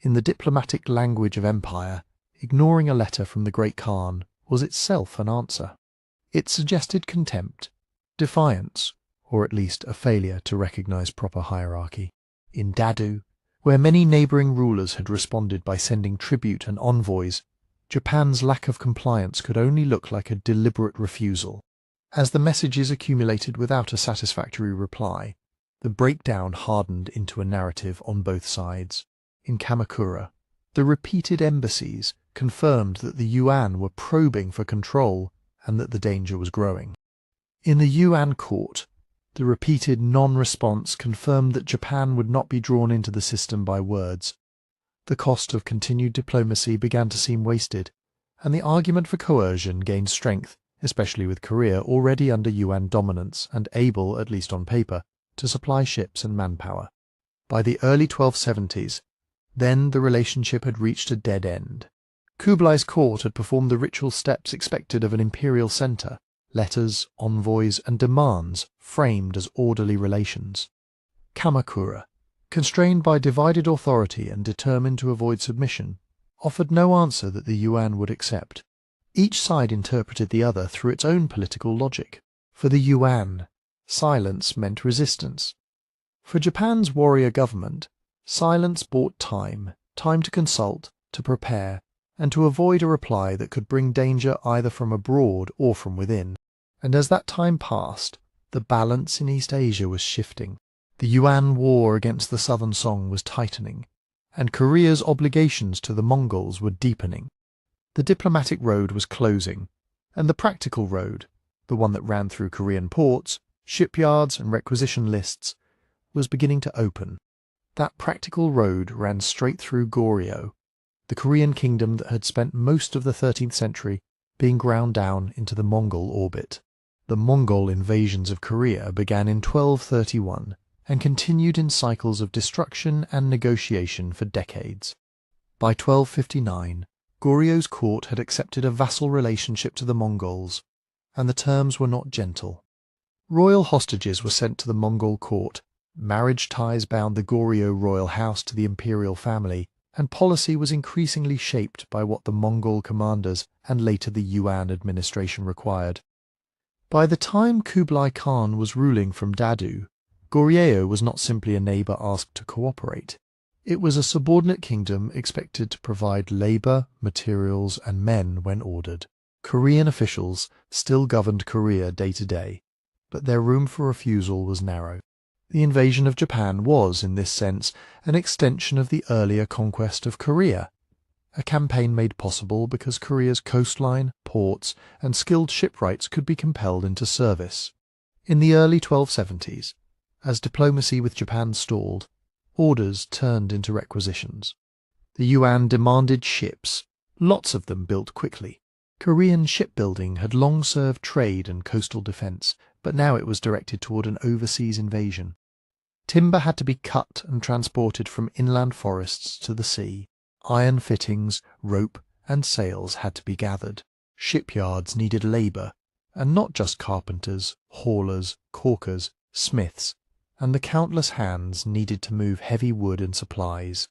In the diplomatic language of empire, ignoring a letter from the Great Khan was itself an answer. It suggested contempt, defiance, or at least a failure to recognize proper hierarchy. In Dadu, where many neighboring rulers had responded by sending tribute and envoys, Japan's lack of compliance could only look like a deliberate refusal. As the messages accumulated without a satisfactory reply, the breakdown hardened into a narrative on both sides. In Kamakura, the repeated embassies confirmed that the Yuan were probing for control and that the danger was growing. In the Yuan court, the repeated non-response confirmed that Japan would not be drawn into the system by words. The cost of continued diplomacy began to seem wasted, and the argument for coercion gained strength, especially with Korea already under Yuan dominance and able, at least on paper, to supply ships and manpower. By the early 1270s, then the relationship had reached a dead end. Kublai's court had performed the ritual steps expected of an imperial centre: letters, envoys, and demands framed as orderly relations. Kamakura, constrained by divided authority and determined to avoid submission, offered no answer that the Yuan would accept. Each side interpreted the other through its own political logic. For the Yuan, silence meant resistance. For Japan's warrior government, silence bought time to consult, to prepare, and to avoid a reply that could bring danger either from abroad or from within. And as that time passed, the balance in East Asia was shifting. The Yuan war against the Southern Song was tightening, and Korea's obligations to the Mongols were deepening. The diplomatic road was closing, and the practical road, the one that ran through Korean ports, shipyards, and requisition lists, was beginning to open. That practical road ran straight through Goryeo, the Korean kingdom that had spent most of the 13th century being ground down into the Mongol orbit. The Mongol invasions of Korea began in 1231 and continued in cycles of destruction and negotiation for decades. By 1259, Goryeo's court had accepted a vassal relationship to the Mongols, and the terms were not gentle. Royal hostages were sent to the Mongol court, marriage ties bound the Goryeo royal house to the imperial family, and policy was increasingly shaped by what the Mongol commanders and later the Yuan administration required. By the time Kublai Khan was ruling from Dadu, Goryeo was not simply a neighbour asked to cooperate. It was a subordinate kingdom expected to provide labour, materials, and men when ordered. Korean officials still governed Korea day to day, but their room for refusal was narrow. The invasion of Japan was, in this sense, an extension of the earlier conquest of Korea, a campaign made possible because Korea's coastline, ports, and skilled shipwrights could be compelled into service. In the early 1270s, as diplomacy with Japan stalled, orders turned into requisitions. The Yuan demanded ships, lots of them built quickly. Korean shipbuilding had long served trade and coastal defence, but now it was directed toward an overseas invasion. Timber had to be cut and transported from inland forests to the sea. Iron fittings, rope, and sails had to be gathered. Shipyards needed labour, and not just carpenters, haulers, caulkers, smiths, and the countless hands needed to move heavy wood and supplies.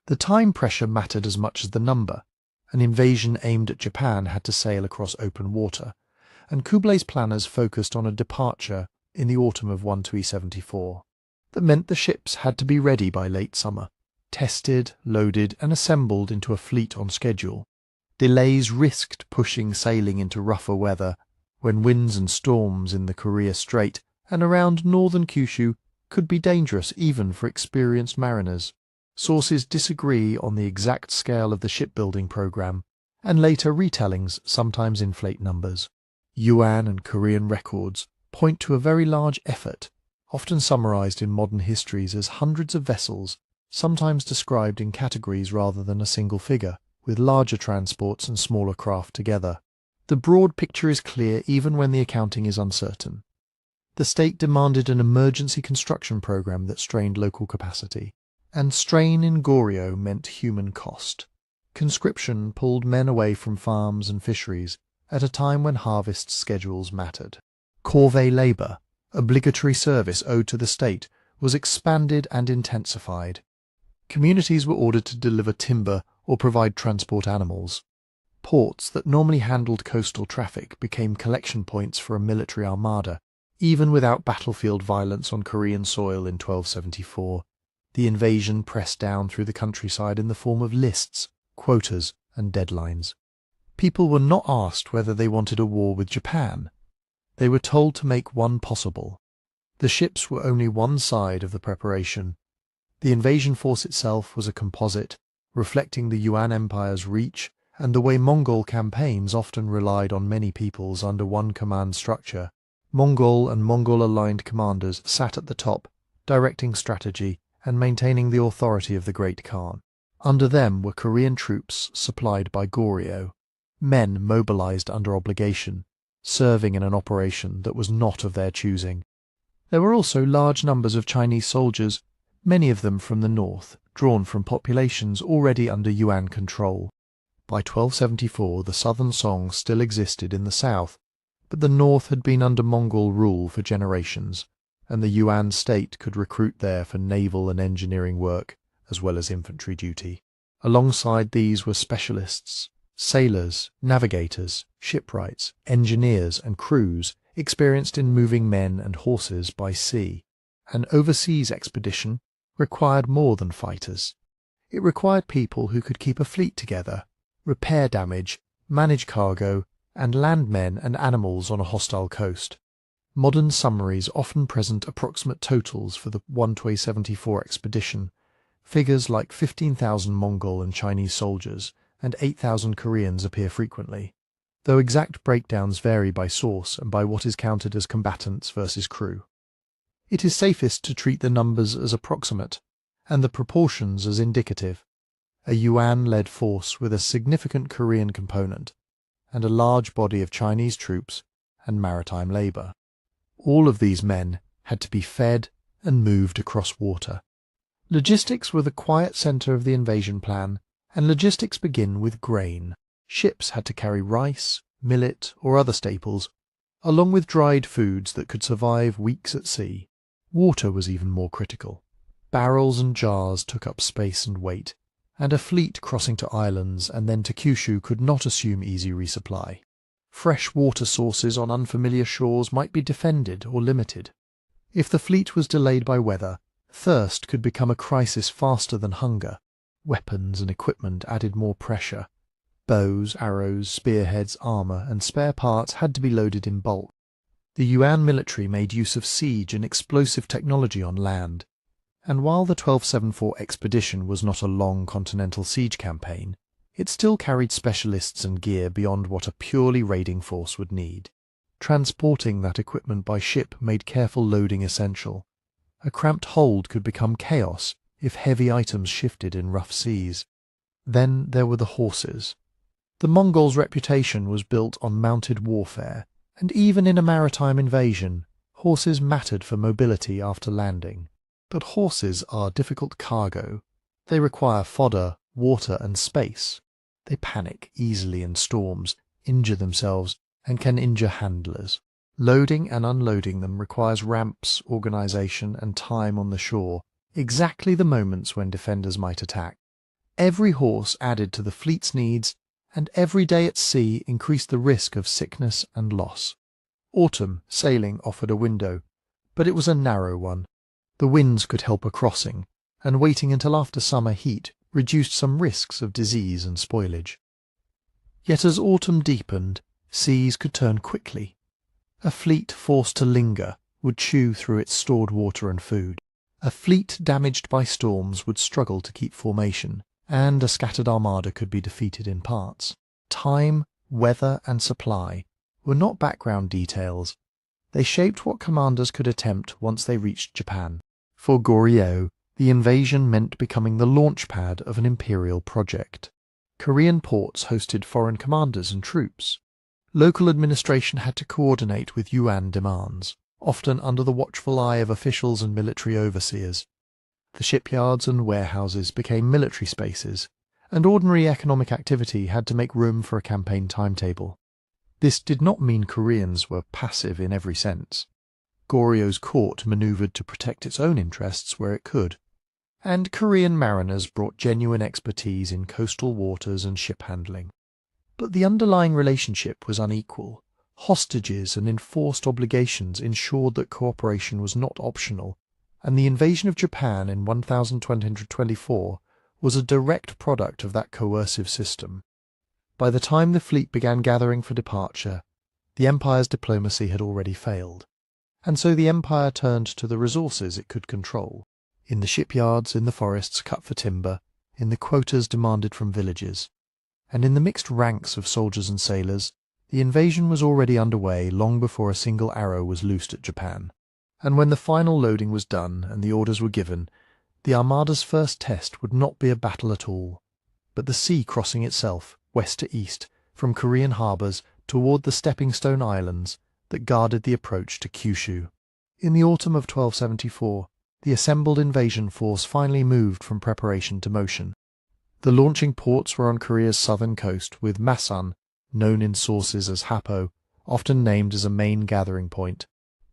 The time pressure mattered as much as the number. An invasion aimed at Japan had to sail across open water, and Kublai's planners focused on a departure in the autumn of 1374. That meant the ships had to be ready by late summer, tested, loaded, and assembled into a fleet on schedule. Delays risked pushing sailing into rougher weather, when winds and storms in the Korea Strait and around northern Kyushu could be dangerous even for experienced mariners. Sources disagree on the exact scale of the shipbuilding program, and later retellings sometimes inflate numbers. Yuan and Korean records point to a very large effort, often summarized in modern histories as hundreds of vessels, sometimes described in categories rather than a single figure, with larger transports and smaller craft together. The broad picture is clear even when the accounting is uncertain. The state demanded an emergency construction program that strained local capacity, and strain in Goryeo meant human cost. Conscription pulled men away from farms and fisheries at a time when harvest schedules mattered. Corvée labour, obligatory service owed to the state, was expanded and intensified. Communities were ordered to deliver timber or provide transport animals. Ports that normally handled coastal traffic became collection points for a military armada, even without battlefield violence on Korean soil in 1274. The invasion pressed down through the countryside in the form of lists, quotas, and deadlines. People were not asked whether they wanted a war with Japan. They were told to make one possible. The ships were only one side of the preparation. The invasion force itself was a composite, reflecting the Yuan Empire's reach and the way Mongol campaigns often relied on many peoples under one command structure. Mongol and Mongol-aligned commanders sat at the top, directing strategy and maintaining the authority of the Great Khan. Under them were Korean troops supplied by Goryeo, men mobilized under obligation, serving in an operation that was not of their choosing. There were also large numbers of Chinese soldiers, many of them from the north, drawn from populations already under Yuan control. By 1274 the southern Song still existed in the south, but the north had been under Mongol rule for generations, and the Yuan state could recruit there for naval and engineering work, as well as infantry duty. Alongside these were specialists, sailors, navigators, shipwrights, engineers and crews experienced in moving men and horses by sea. An overseas expedition required more than fighters. It required people who could keep a fleet together, repair damage, manage cargo, and land men and animals on a hostile coast. Modern summaries often present approximate totals for the 1274 expedition. Figures like 15,000 Mongol and Chinese soldiers and 8,000 Koreans appear frequently, though exact breakdowns vary by source and by what is counted as combatants versus crew. It is safest to treat the numbers as approximate and the proportions as indicative. A Yuan-led force with a significant Korean component and a large body of Chinese troops and maritime labour. All of these men had to be fed and moved across water. Logistics were the quiet centre of the invasion plan, and logistics begin with grain. Ships had to carry rice, millet, or other staples, along with dried foods that could survive weeks at sea. Water was even more critical. Barrels and jars took up space and weight, and a fleet crossing to islands and then to Kyushu could not assume easy resupply. Fresh water sources on unfamiliar shores might be defended or limited. If the fleet was delayed by weather, thirst could become a crisis faster than hunger. Weapons and equipment added more pressure. Bows, arrows, spearheads, armour, and spare parts had to be loaded in bulk. The Yuan military made use of siege and explosive technology on land, and while the 1274 expedition was not a long continental siege campaign, it still carried specialists and gear beyond what a purely raiding force would need. Transporting that equipment by ship made careful loading essential. A cramped hold could become chaos if heavy items shifted in rough seas. Then there were the horses. The Mongols' reputation was built on mounted warfare, and even in a maritime invasion, horses mattered for mobility after landing. But horses are difficult cargo. They require fodder, water, and space. They panic easily in storms, injure themselves, and can injure handlers. Loading and unloading them requires ramps, organization, and time on the shore, exactly the moments when defenders might attack. Every horse added to the fleet's needs, and every day at sea increased the risk of sickness and loss. Autumn sailing offered a window, but it was a narrow one. The winds could help a crossing, and waiting until after summer heat reduced some risks of disease and spoilage. Yet as autumn deepened, seas could turn quickly. A fleet forced to linger would chew through its stored water and food. A fleet damaged by storms would struggle to keep formation, and a scattered armada could be defeated in parts. Time, weather, and supply were not background details. They shaped what commanders could attempt once they reached Japan. For Goryeo, the invasion meant becoming the launchpad of an imperial project. Korean ports hosted foreign commanders and troops. Local administration had to coordinate with Yuan demands, often under the watchful eye of officials and military overseers. The shipyards and warehouses became military spaces, and ordinary economic activity had to make room for a campaign timetable. This did not mean Koreans were passive in every sense. Goryeo's court manoeuvred to protect its own interests where it could, and Korean mariners brought genuine expertise in coastal waters and ship handling. But the underlying relationship was unequal. Hostages and enforced obligations ensured that cooperation was not optional, and the invasion of Japan in 1224 was a direct product of that coercive system. By the time the fleet began gathering for departure, the empire's diplomacy had already failed, and so the empire turned to the resources it could control, in the shipyards, in the forests cut for timber, in the quotas demanded from villages. And in the mixed ranks of soldiers and sailors, the invasion was already underway long before a single arrow was loosed at Japan. And when the final loading was done and the orders were given, the Armada's first test would not be a battle at all, but the sea crossing itself, west to east, from Korean harbours toward the Stepping Stone Islands that guarded the approach to Kyushu. In the autumn of 1274, the assembled invasion force finally moved from preparation to motion. The launching ports were on Korea's southern coast, with Masan, known in sources as Happo, often named as a main gathering point.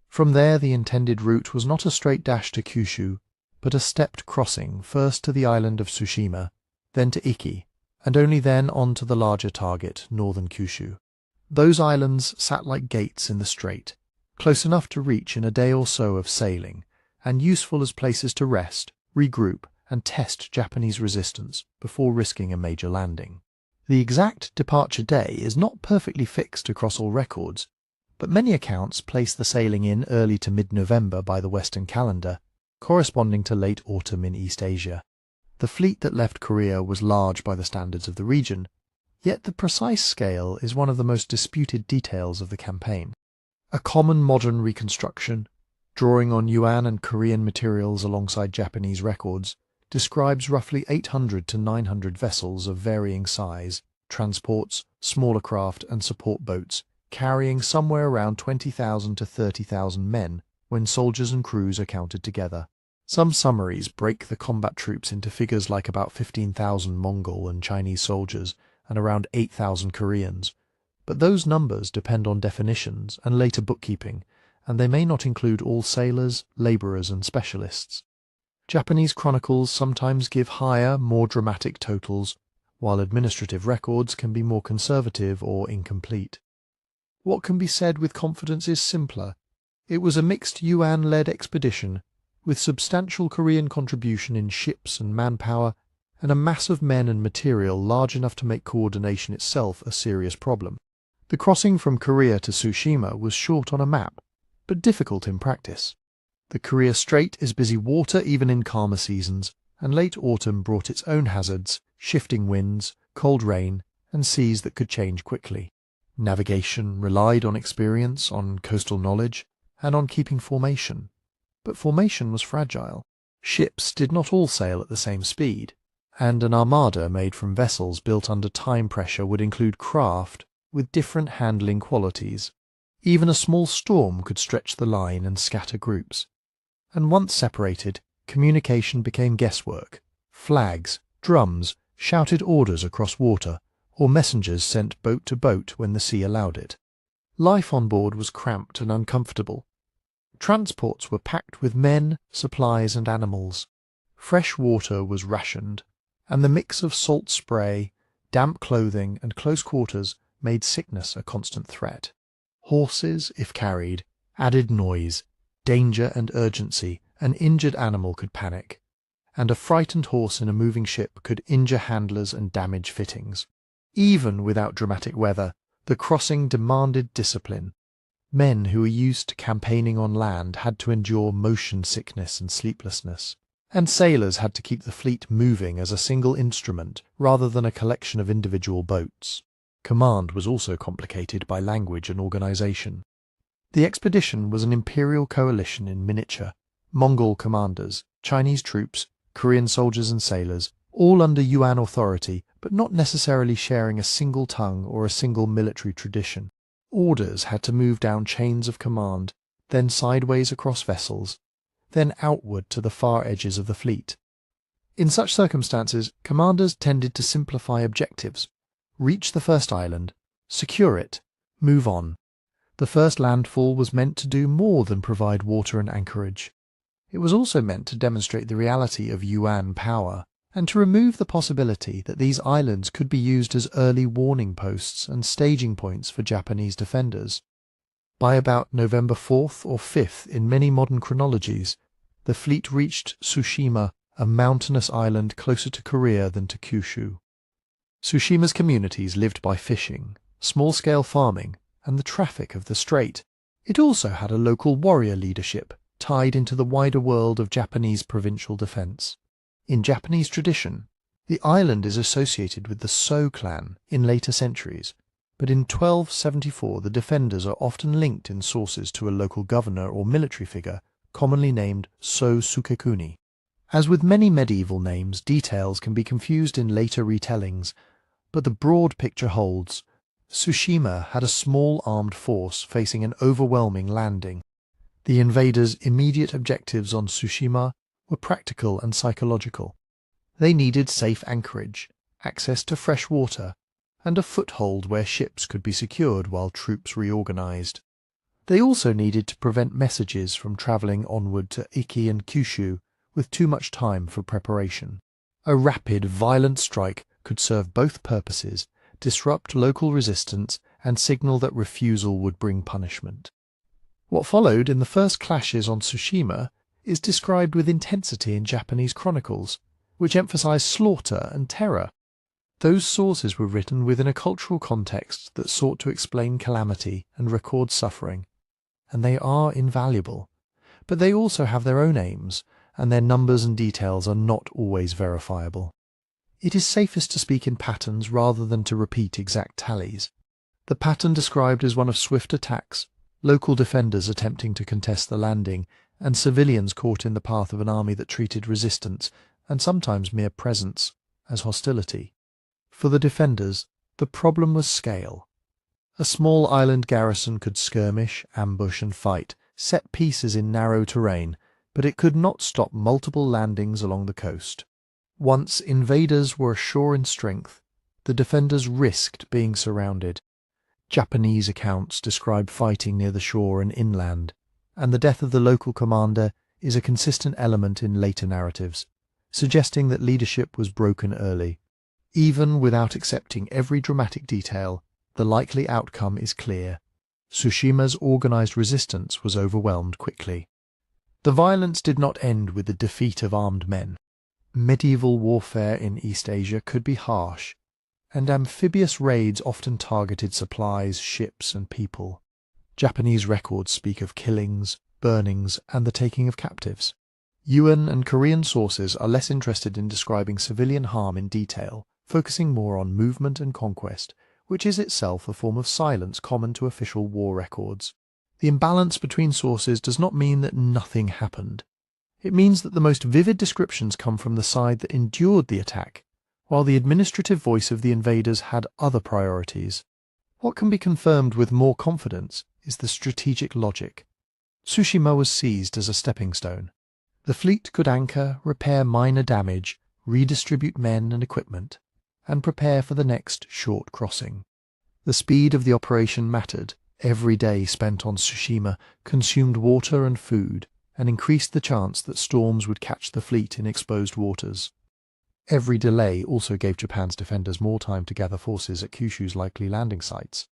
From there the intended route was not a straight dash to Kyushu, but a stepped crossing first to the island of Tsushima, then to Iki, and only then on to the larger target, northern Kyushu. Those islands sat like gates in the strait, close enough to reach in a day or so of sailing, and useful as places to rest, regroup, and test Japanese resistance before risking a major landing. The exact departure day is not perfectly fixed across all records, but many accounts place the sailing in early to mid-November by the Western calendar, corresponding to late autumn in East Asia. The fleet that left Korea was large by the standards of the region, yet the precise scale is one of the most disputed details of the campaign. A common modern reconstruction, drawing on Yuan and Korean materials alongside Japanese records, describes roughly 800 to 900 vessels of varying size, transports, smaller craft and support boats, carrying somewhere around 20,000 to 30,000 men when soldiers and crews are counted together. Some summaries break the combat troops into figures like about 15,000 Mongol and Chinese soldiers and around 8,000 Koreans, but those numbers depend on definitions and later bookkeeping, and they may not include all sailors, labourers and specialists. Japanese chronicles sometimes give higher, more dramatic totals, while administrative records can be more conservative or incomplete. What can be said with confidence is simpler. It was a mixed Yuan-led expedition, with substantial Korean contribution in ships and manpower, and a mass of men and material large enough to make coordination itself a serious problem. The crossing from Korea to Tsushima was short on a map, but difficult in practice. The Korea Strait is busy water even in calmer seasons, and late autumn brought its own hazards, shifting winds, cold rain, and seas that could change quickly. Navigation relied on experience, on coastal knowledge, and on keeping formation. But formation was fragile. Ships did not all sail at the same speed, and an armada made from vessels built under time pressure would include craft with different handling qualities. Even a small storm could stretch the line and scatter groups. And once separated, communication became guesswork. Flags, drums, shouted orders across water, or messengers sent boat to boat when the sea allowed it. Life on board was cramped and uncomfortable. Transports were packed with men, supplies, and animals. Fresh water was rationed, and the mix of salt spray, damp clothing, and close quarters made sickness a constant threat. Horses, if carried, added noise, danger, and urgency. An injured animal could panic, and a frightened horse in a moving ship could injure handlers and damage fittings. Even without dramatic weather, the crossing demanded discipline. Men who were used to campaigning on land had to endure motion sickness and sleeplessness, and sailors had to keep the fleet moving as a single instrument rather than a collection of individual boats. Command was also complicated by language and organization. The expedition was an imperial coalition in miniature. Mongol commanders, Chinese troops, Korean soldiers and sailors, all under Yuan authority, but not necessarily sharing a single tongue or a single military tradition. Orders had to move down chains of command, then sideways across vessels, then outward to the far edges of the fleet. In such circumstances, commanders tended to simplify objectives: reach the first island, secure it, move on. The first landfall was meant to do more than provide water and anchorage. It was also meant to demonstrate the reality of Yuan power, and to remove the possibility that these islands could be used as early warning posts and staging points for Japanese defenders. By about November 4th or 5th in many modern chronologies, the fleet reached Tsushima, a mountainous island closer to Korea than to Kyushu. Tsushima's communities lived by fishing, small-scale farming, and the traffic of the strait. It also had a local warrior leadership, tied into the wider world of Japanese provincial defense. In Japanese tradition, the island is associated with the So clan in later centuries, but in 1274 the defenders are often linked in sources to a local governor or military figure, commonly named So Sukekuni. As with many medieval names, details can be confused in later retellings, but the broad picture holds. Tsushima had a small armed force facing an overwhelming landing. The invaders' immediate objectives on Tsushima were practical and psychological. They needed safe anchorage, access to fresh water, and a foothold where ships could be secured while troops reorganized. They also needed to prevent messages from traveling onward to Iki and Kyushu with too much time for preparation. A rapid, violent strike could serve both purposes: disrupt local resistance and signal that refusal would bring punishment. What followed in the first clashes on Tsushima is described with intensity in Japanese chronicles, which emphasize slaughter and terror. Those sources were written within a cultural context that sought to explain calamity and record suffering, and they are invaluable. But they also have their own aims, and their numbers and details are not always verifiable. It is safest to speak in patterns rather than to repeat exact tallies. The pattern described is one of swift attacks, local defenders attempting to contest the landing, and civilians caught in the path of an army that treated resistance, and sometimes mere presence, as hostility. For the defenders, the problem was scale. A small island garrison could skirmish, ambush, and fight, set pieces in narrow terrain, but it could not stop multiple landings along the coast. Once invaders were ashore in strength, the defenders risked being surrounded. Japanese accounts describe fighting near the shore and inland, and the death of the local commander is a consistent element in later narratives, suggesting that leadership was broken early. Even without accepting every dramatic detail, the likely outcome is clear. Tsushima's organized resistance was overwhelmed quickly. The violence did not end with the defeat of armed men. Medieval warfare in East Asia could be harsh, and amphibious raids often targeted supplies, ships, and people. Japanese records speak of killings, burnings, and the taking of captives. Yuan and Korean sources are less interested in describing civilian harm in detail, focusing more on movement and conquest, which is itself a form of silence common to official war records. The imbalance between sources does not mean that nothing happened. It means that the most vivid descriptions come from the side that endured the attack, while the administrative voice of the invaders had other priorities. What can be confirmed with more confidence is the strategic logic. Tsushima was seized as a stepping stone. The fleet could anchor, repair minor damage, redistribute men and equipment, and prepare for the next short crossing. The speed of the operation mattered. Every day spent on Tsushima consumed water and food, and increased the chance that storms would catch the fleet in exposed waters. Every delay also gave Japan's defenders more time to gather forces at Kyushu's likely landing sites.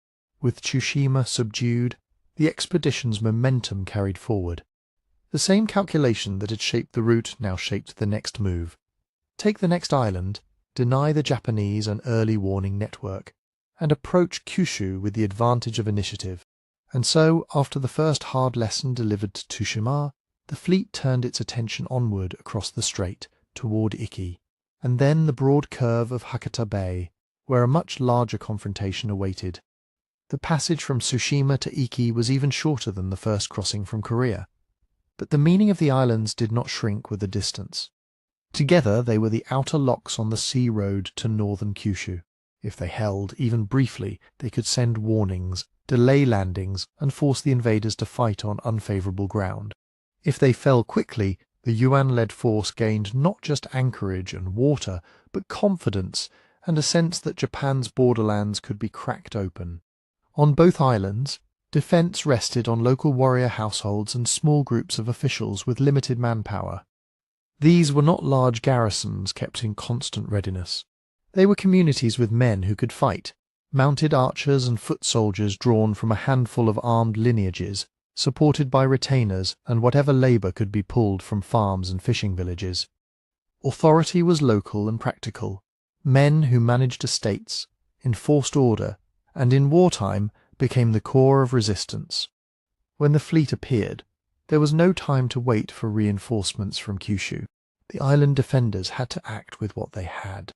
With Tsushima subdued, the expedition's momentum carried forward. The same calculation that had shaped the route now shaped the next move. Take the next island, deny the Japanese an early warning network, and approach Kyushu with the advantage of initiative. And so, after the first hard lesson delivered to Tsushima, the fleet turned its attention onward across the strait, toward Iki, and then the broad curve of Hakata Bay, where a much larger confrontation awaited. The passage from Tsushima to Iki was even shorter than the first crossing from Korea. But the meaning of the islands did not shrink with the distance. Together they were the outer locks on the sea road to northern Kyushu. If they held, even briefly, they could send warnings, delay landings, and force the invaders to fight on unfavourable ground. If they fell quickly, the Yuan-led force gained not just anchorage and water, but confidence and a sense that Japan's borderlands could be cracked open. On both islands, defence rested on local warrior households and small groups of officials with limited manpower. These were not large garrisons kept in constant readiness. They were communities with men who could fight, mounted archers and foot soldiers drawn from a handful of armed lineages, supported by retainers and whatever labour could be pulled from farms and fishing villages. Authority was local and practical. Men who managed estates, enforced order, and in wartime became the core of resistance. When the fleet appeared, there was no time to wait for reinforcements from Kyushu. The island defenders had to act with what they had.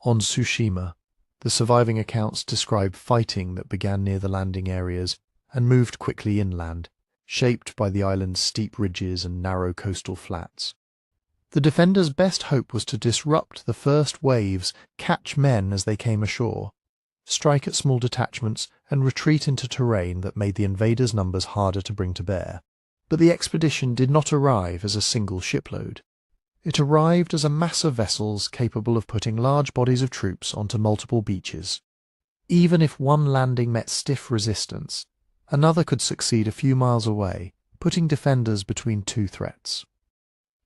On Tsushima, the surviving accounts describe fighting that began near the landing areas and moved quickly inland, shaped by the island's steep ridges and narrow coastal flats. The defenders' best hope was to disrupt the first waves, catch men as they came ashore, strike at small detachments, and retreat into terrain that made the invaders' numbers harder to bring to bear. But the expedition did not arrive as a single shipload. It arrived as a mass of vessels capable of putting large bodies of troops onto multiple beaches. Even if one landing met stiff resistance, another could succeed a few miles away, putting defenders between two threats.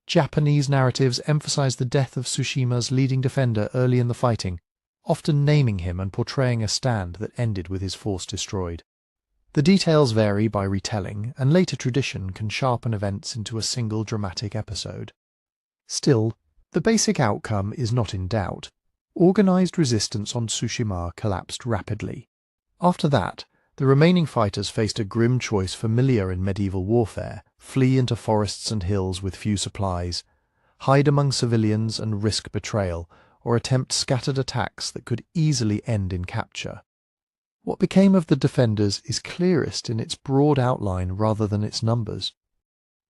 Japanese narratives emphasize the death of Tsushima's leading defender early in the fighting, often naming him and portraying a stand that ended with his force destroyed. The details vary by retelling, and later tradition can sharpen events into a single dramatic episode. Still, the basic outcome is not in doubt. Organised resistance on Tsushima collapsed rapidly. After that, the remaining fighters faced a grim choice familiar in medieval warfare: flee into forests and hills with few supplies, hide among civilians and risk betrayal, or attempt scattered attacks that could easily end in capture. What became of the defenders is clearest in its broad outline rather than its numbers.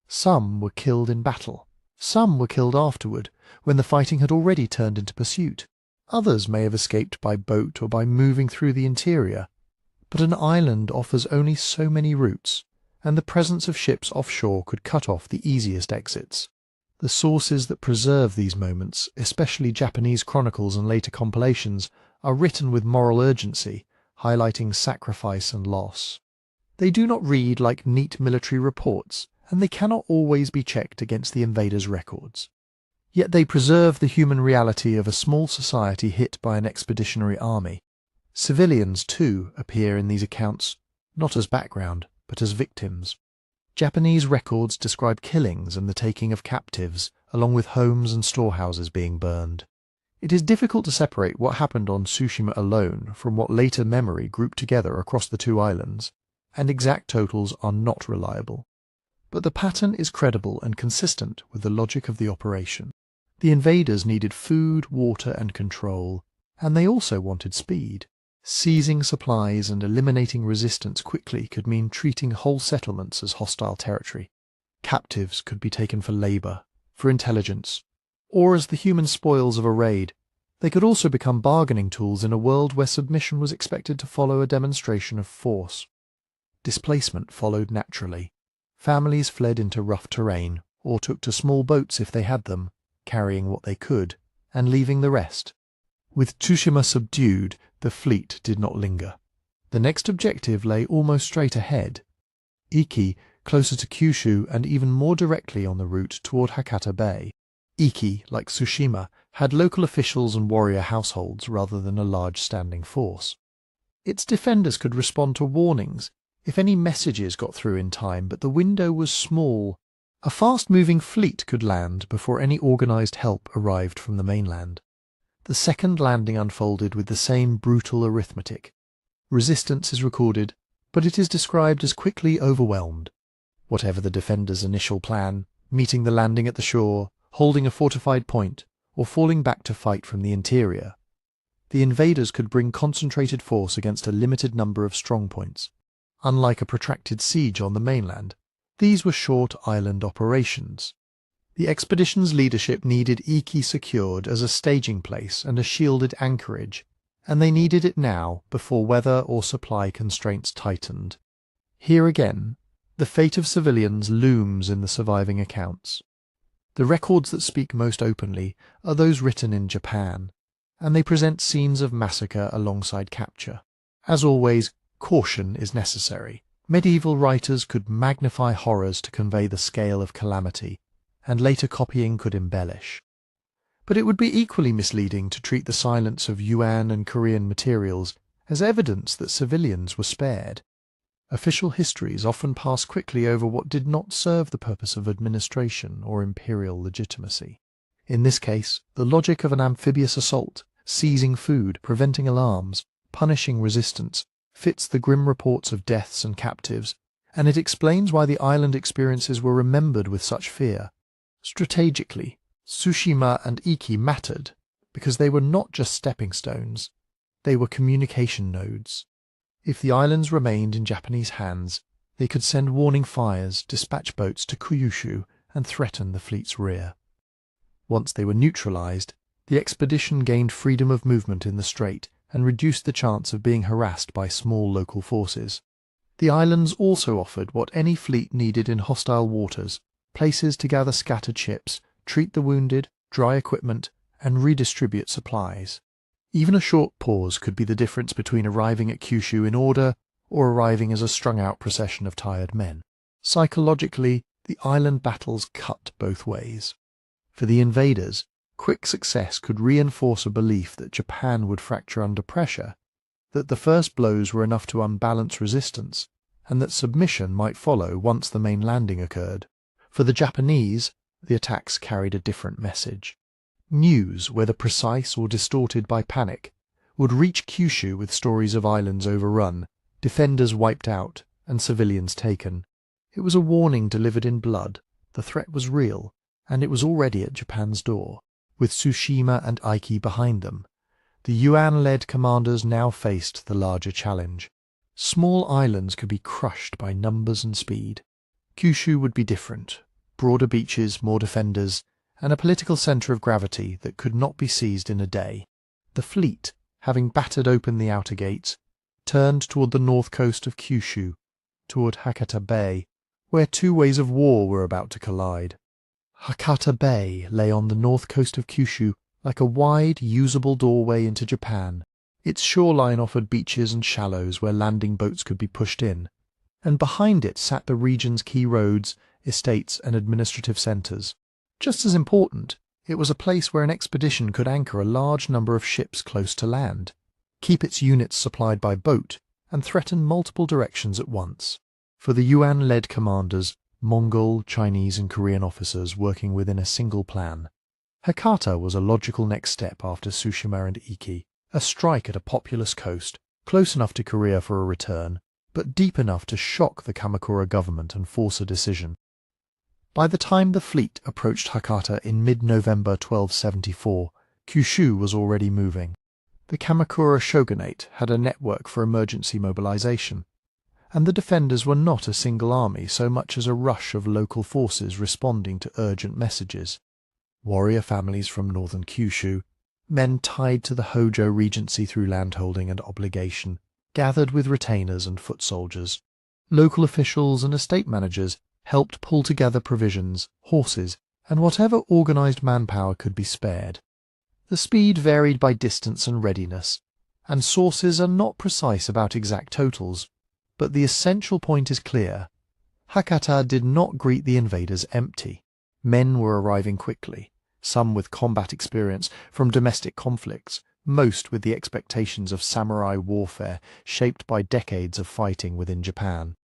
Some were killed in battle. Some were killed afterward, when the fighting had already turned into pursuit. Others may have escaped by boat or by moving through the interior. But an island offers only so many routes, and the presence of ships offshore could cut off the easiest exits. The sources that preserve these moments, especially Japanese chronicles and later compilations, are written with moral urgency, highlighting sacrifice and loss. They do not read like neat military reports, and they cannot always be checked against the invaders' records. Yet they preserve the human reality of a small society hit by an expeditionary army. Civilians, too, appear in these accounts, not as background, but as victims. Japanese records describe killings and the taking of captives, along with homes and storehouses being burned. It is difficult to separate what happened on Tsushima alone from what later memory grouped together across the two islands, and exact totals are not reliable. But the pattern is credible and consistent with the logic of the operation. The invaders needed food, water, and control, and they also wanted speed. Seizing supplies and eliminating resistance quickly could mean treating whole settlements as hostile territory. Captives could be taken for labour, for intelligence, or as the human spoils of a raid. They could also become bargaining tools in a world where submission was expected to follow a demonstration of force. Displacement followed naturally. Families fled into rough terrain, or took to small boats if they had them, carrying what they could, and leaving the rest. With Tsushima subdued, the fleet did not linger. The next objective lay almost straight ahead. Iki, closer to Kyushu and even more directly on the route toward Hakata Bay. Iki, like Tsushima, had local officials and warrior households rather than a large standing force. Its defenders could respond to warnings if any messages got through in time, but the window was small. A fast-moving fleet could land before any organized help arrived from the mainland. The second landing unfolded with the same brutal arithmetic. Resistance is recorded, but it is described as quickly overwhelmed. Whatever the defenders' initial plan, meeting the landing at the shore, holding a fortified point, or falling back to fight from the interior, the invaders could bring concentrated force against a limited number of strongpoints. Unlike a protracted siege on the mainland, these were short island operations. The expedition's leadership needed Iki secured as a staging place and a shielded anchorage, and they needed it now before weather or supply constraints tightened. Here again, the fate of civilians looms in the surviving accounts. The records that speak most openly are those written in Japan, and they present scenes of massacre alongside capture. As always, caution is necessary. Medieval writers could magnify horrors to convey the scale of calamity, and later copying could embellish. But it would be equally misleading to treat the silence of Yuan and Korean materials as evidence that civilians were spared. Official histories often pass quickly over what did not serve the purpose of administration or imperial legitimacy. In this case, the logic of an amphibious assault, seizing food, preventing alarms, punishing resistance, fits the grim reports of deaths and captives, and it explains why the island experiences were remembered with such fear. Strategically, Tsushima and Iki mattered because they were not just stepping stones, they were communication nodes. If the islands remained in Japanese hands, they could send warning fires, dispatch boats to Kyushu, and threaten the fleet's rear. Once they were neutralized, the expedition gained freedom of movement in the strait and reduced the chance of being harassed by small local forces. The islands also offered what any fleet needed in hostile waters: places to gather scattered ships, treat the wounded, dry equipment, and redistribute supplies. Even a short pause could be the difference between arriving at Kyushu in order or arriving as a strung-out procession of tired men. Psychologically, the island battles cut both ways. For the invaders, quick success could reinforce a belief that Japan would fracture under pressure, that the first blows were enough to unbalance resistance, and that submission might follow once the main landing occurred. For the Japanese, the attacks carried a different message. News, whether precise or distorted by panic, would reach Kyushu with stories of islands overrun, defenders wiped out, and civilians taken. It was a warning delivered in blood. The threat was real, and it was already at Japan's door. With Tsushima and Iki behind them, the Yuan-led commanders now faced the larger challenge. Small islands could be crushed by numbers and speed. Kyushu would be different: broader beaches, more defenders, and a political centre of gravity that could not be seized in a day. The fleet, having battered open the outer gates, turned toward the north coast of Kyushu, toward Hakata Bay, where two ways of war were about to collide. Hakata Bay lay on the north coast of Kyushu like a wide, usable doorway into Japan. Its shoreline offered beaches and shallows where landing boats could be pushed in, and behind it sat the region's key roads, estates, and administrative centres. Just as important, it was a place where an expedition could anchor a large number of ships close to land, keep its units supplied by boat, and threaten multiple directions at once. For the Yuan-led commanders, Mongol, Chinese, and Korean officers working within a single plan, Hakata was a logical next step after Tsushima and Iki, a strike at a populous coast, close enough to Korea for a return, but deep enough to shock the Kamakura government and force a decision. By the time the fleet approached Hakata in mid-November 1274, Kyushu was already moving. The Kamakura shogunate had a network for emergency mobilization, and the defenders were not a single army so much as a rush of local forces responding to urgent messages. Warrior families from northern Kyushu, men tied to the Hojo regency through landholding and obligation, gathered with retainers and foot soldiers. Local officials and estate managers helped pull together provisions, horses, and whatever organized manpower could be spared. The speed varied by distance and readiness, and sources are not precise about exact totals, but the essential point is clear. Hakata did not greet the invaders empty. Men were arriving quickly, some with combat experience from domestic conflicts, most with the expectations of samurai warfare shaped by decades of fighting within Japan.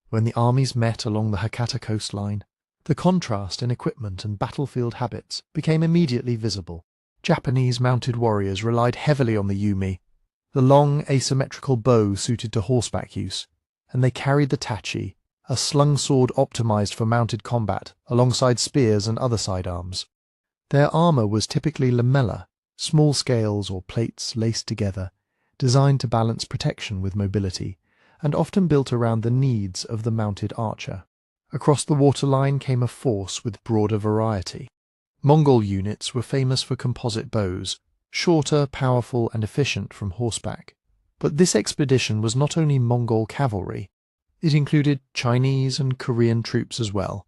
When the armies met along the Hakata coastline, the contrast in equipment and battlefield habits became immediately visible. Japanese mounted warriors relied heavily on the yumi, the long asymmetrical bow suited to horseback use, and they carried the tachi, a slung sword optimized for mounted combat alongside spears and other sidearms. Their armor was typically lamella, small scales or plates laced together, designed to balance protection with mobility, and often built around the needs of the mounted archer. Across the waterline came a force with broader variety. Mongol units were famous for composite bows, shorter, powerful, and efficient from horseback. But this expedition was not only Mongol cavalry, it included Chinese and Korean troops as well,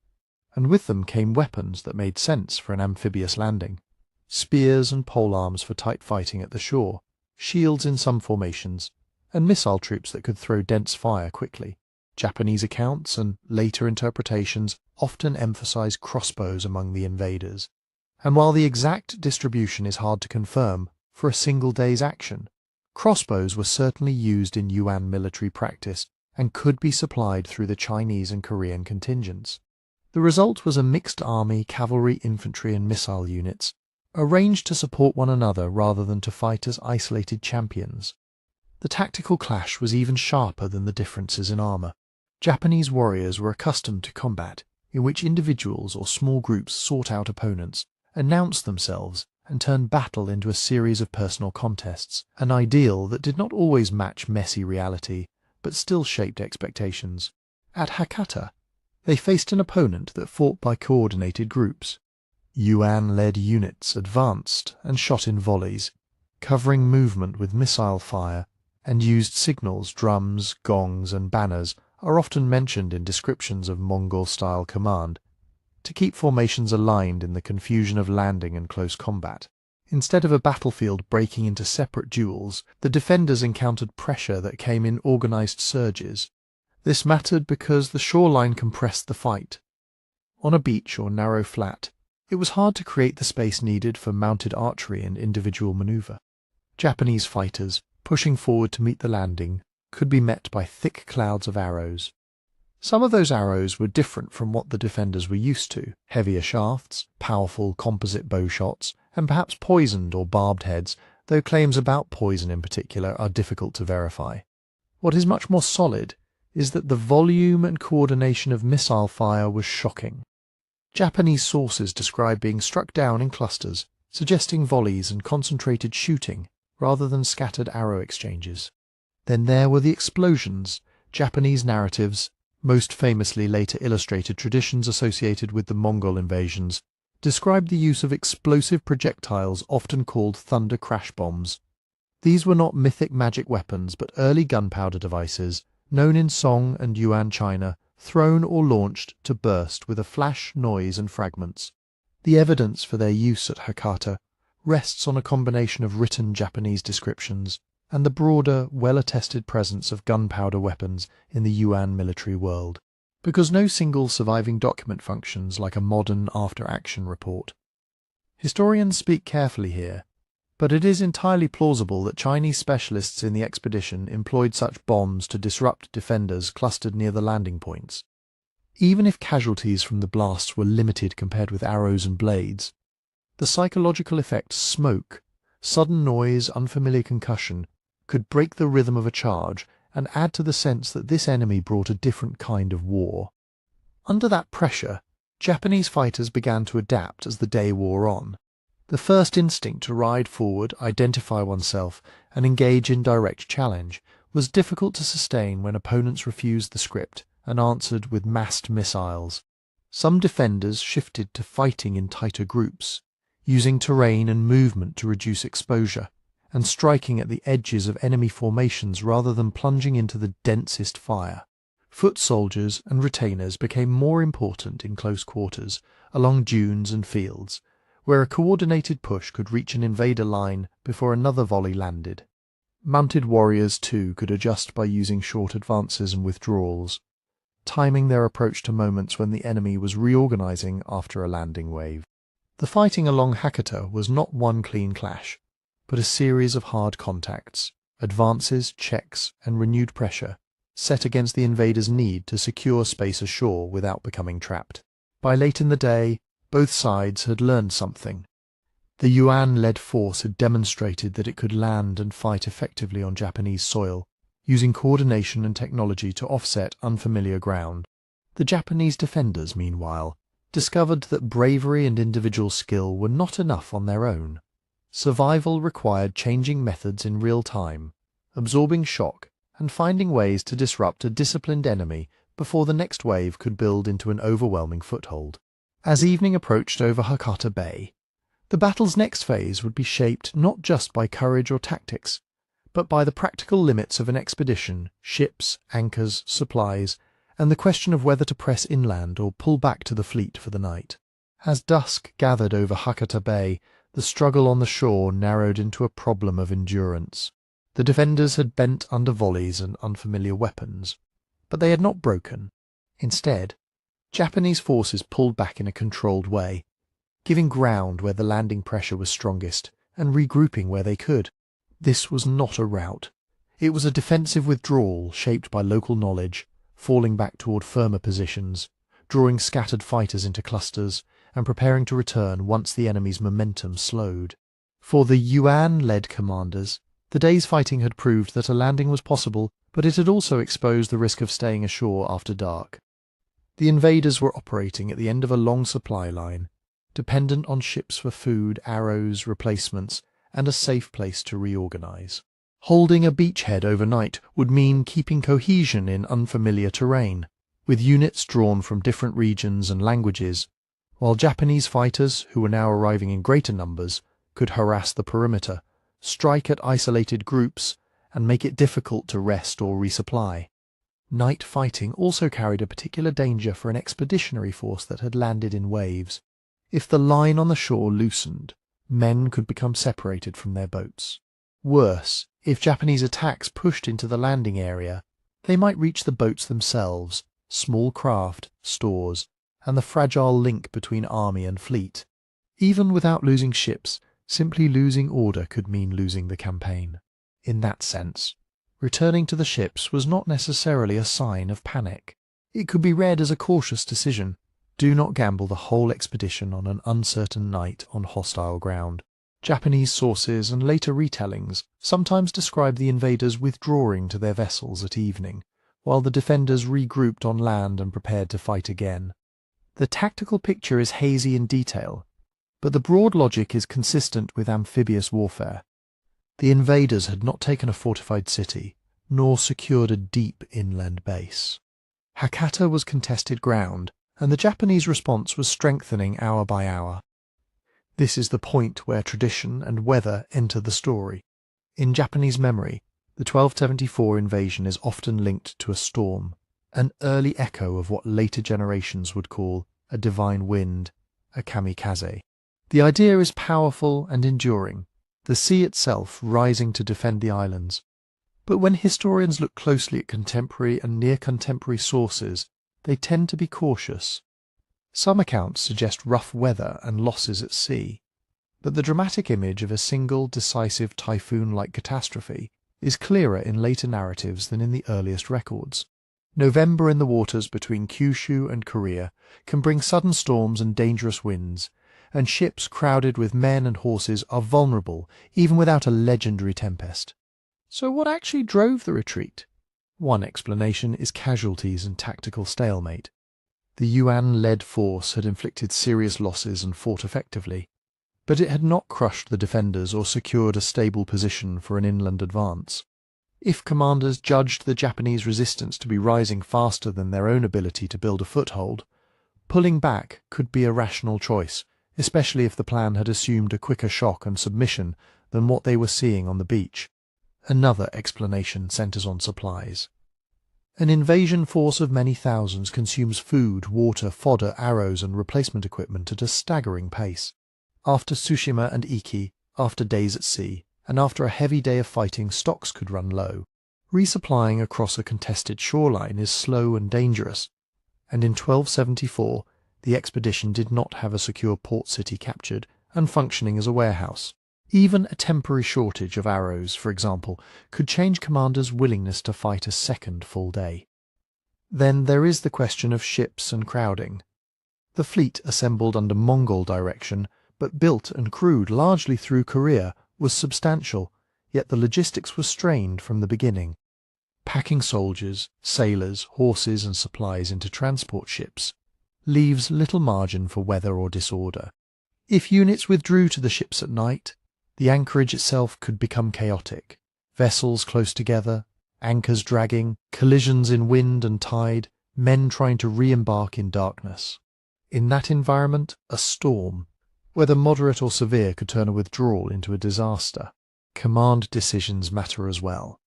and with them came weapons that made sense for an amphibious landing. Spears and polearms for tight fighting at the shore, shields in some formations, and missile troops that could throw dense fire quickly. Japanese accounts and later interpretations often emphasize crossbows among the invaders. And while the exact distribution is hard to confirm for a single day's action, crossbows were certainly used in Yuan military practice and could be supplied through the Chinese and Korean contingents. The result was a mixed army, cavalry, infantry, and missile units, arranged to support one another rather than to fight as isolated champions. The tactical clash was even sharper than the differences in armor. Japanese warriors were accustomed to combat, in which individuals or small groups sought out opponents, announced themselves, and turned battle into a series of personal contests, an ideal that did not always match messy reality, but still shaped expectations. At Hakata, they faced an opponent that fought by coordinated groups. Yuan-led units advanced and shot in volleys, covering movement with missile fire, and used signals, drums, gongs, and banners are often mentioned in descriptions of Mongol-style command, to keep formations aligned in the confusion of landing and close combat. Instead of a battlefield breaking into separate duels, the defenders encountered pressure that came in organized surges. This mattered because the shoreline compressed the fight. On a beach or narrow flat, it was hard to create the space needed for mounted archery and individual maneuver. Japanese fighters, pushing forward to meet the landing, could be met by thick clouds of arrows. Some of those arrows were different from what the defenders were used to: heavier shafts, powerful composite bow shots, and perhaps poisoned or barbed heads, though claims about poison in particular are difficult to verify. What is much more solid is that the volume and coordination of missile fire was shocking. Japanese sources describe being struck down in clusters, suggesting volleys and concentrated shooting rather than scattered arrow exchanges. Then there were the explosions. Japanese narratives, most famously later illustrated traditions associated with the Mongol invasions, described the use of explosive projectiles often called thunder crash bombs. These were not mythic magic weapons, but early gunpowder devices, known in Song and Yuan China, thrown or launched to burst with a flash, noise, and fragments. The evidence for their use at Hakata rests on a combination of written Japanese descriptions and the broader, well-attested presence of gunpowder weapons in the Yuan military world, because no single surviving document functions like a modern after-action report. Historians speak carefully here, but it is entirely plausible that Chinese specialists in the expedition employed such bombs to disrupt defenders clustered near the landing points. Even if casualties from the blasts were limited compared with arrows and blades, the psychological effect smoke, sudden noise, unfamiliar concussion, could break the rhythm of a charge and add to the sense that this enemy brought a different kind of war. Under that pressure, Japanese fighters began to adapt as the day wore on. The first instinct to ride forward, identify oneself, and engage in direct challenge was difficult to sustain when opponents refused the script and answered with massed missiles. Some defenders shifted to fighting in tighter groups, using terrain and movement to reduce exposure, and striking at the edges of enemy formations rather than plunging into the densest fire. Foot soldiers and retainers became more important in close quarters, along dunes and fields, where a coordinated push could reach an invader line before another volley landed. Mounted warriors, too, could adjust by using short advances and withdrawals, timing their approach to moments when the enemy was reorganizing after a landing wave. The fighting along Hakata was not one clean clash, but a series of hard contacts, advances, checks, and renewed pressure, set against the invaders' need to secure space ashore without becoming trapped. By late in the day, both sides had learned something. The Yuan-led force had demonstrated that it could land and fight effectively on Japanese soil, using coordination and technology to offset unfamiliar ground. The Japanese defenders, meanwhile, discovered that bravery and individual skill were not enough on their own. Survival required changing methods in real time, absorbing shock, and finding ways to disrupt a disciplined enemy before the next wave could build into an overwhelming foothold. As evening approached over Hakata Bay, the battle's next phase would be shaped not just by courage or tactics, but by the practical limits of an expedition, ships, anchors, supplies, and the question of whether to press inland or pull back to the fleet for the night. As dusk gathered over Hakata Bay, the struggle on the shore narrowed into a problem of endurance. The defenders had bent under volleys and unfamiliar weapons, but they had not broken. Instead, Japanese forces pulled back in a controlled way, giving ground where the landing pressure was strongest and regrouping where they could. This was not a rout. It was a defensive withdrawal shaped by local knowledge, falling back toward firmer positions, drawing scattered fighters into clusters, and preparing to return once the enemy's momentum slowed. For the Yuan-led commanders, the day's fighting had proved that a landing was possible, but it had also exposed the risk of staying ashore after dark. The invaders were operating at the end of a long supply line, dependent on ships for food, arrows, replacements, and a safe place to reorganize. Holding a beachhead overnight would mean keeping cohesion in unfamiliar terrain, with units drawn from different regions and languages, while Japanese fighters, who were now arriving in greater numbers, could harass the perimeter, strike at isolated groups, and make it difficult to rest or resupply. Night fighting also carried a particular danger for an expeditionary force that had landed in waves. If the line on the shore loosened, men could become separated from their boats. Worse, if Japanese attacks pushed into the landing area, they might reach the boats themselves, small craft, stores, and the fragile link between army and fleet. Even without losing ships, simply losing order could mean losing the campaign. In that sense, returning to the ships was not necessarily a sign of panic. It could be read as a cautious decision. Do not gamble the whole expedition on an uncertain night on hostile ground. Japanese sources and later retellings sometimes describe the invaders withdrawing to their vessels at evening, while the defenders regrouped on land and prepared to fight again. The tactical picture is hazy in detail, but the broad logic is consistent with amphibious warfare. The invaders had not taken a fortified city, nor secured a deep inland base. Hakata was contested ground, and the Japanese response was strengthening hour by hour. This is the point where tradition and weather enter the story. In Japanese memory, the 1274 invasion is often linked to a storm, an early echo of what later generations would call a divine wind, a kamikaze. The idea is powerful and enduring, the sea itself rising to defend the islands. But when historians look closely at contemporary and near-contemporary sources, they tend to be cautious. Some accounts suggest rough weather and losses at sea, but the dramatic image of a single decisive typhoon-like catastrophe is clearer in later narratives than in the earliest records. November in the waters between Kyushu and Korea can bring sudden storms and dangerous winds, and ships crowded with men and horses are vulnerable even without a legendary tempest. So what actually drove the retreat? One explanation is casualties and tactical stalemate. The Yuan-led force had inflicted serious losses and fought effectively, but it had not crushed the defenders or secured a stable position for an inland advance. If commanders judged the Japanese resistance to be rising faster than their own ability to build a foothold, pulling back could be a rational choice, especially if the plan had assumed a quicker shock and submission than what they were seeing on the beach. Another explanation centers on supplies. An invasion force of many thousands consumes food, water, fodder, arrows, and replacement equipment at a staggering pace. After Tsushima and Iki, after days at sea, and after a heavy day of fighting, stocks could run low. Resupplying across a contested shoreline is slow and dangerous, and in 1274 the expedition did not have a secure port city captured and functioning as a warehouse. Even a temporary shortage of arrows, for example, could change commanders' willingness to fight a second full day. Then there is the question of ships and crowding. The fleet assembled under Mongol direction, but built and crewed largely through Korea, was substantial, yet the logistics were strained from the beginning. Packing soldiers, sailors, horses and supplies into transport ships leaves little margin for weather or disorder. If units withdrew to the ships at night, the anchorage itself could become chaotic. Vessels close together, anchors dragging, collisions in wind and tide, men trying to re-embark in darkness. In that environment, a storm, whether moderate or severe, could turn a withdrawal into a disaster. Command decisions matter as well.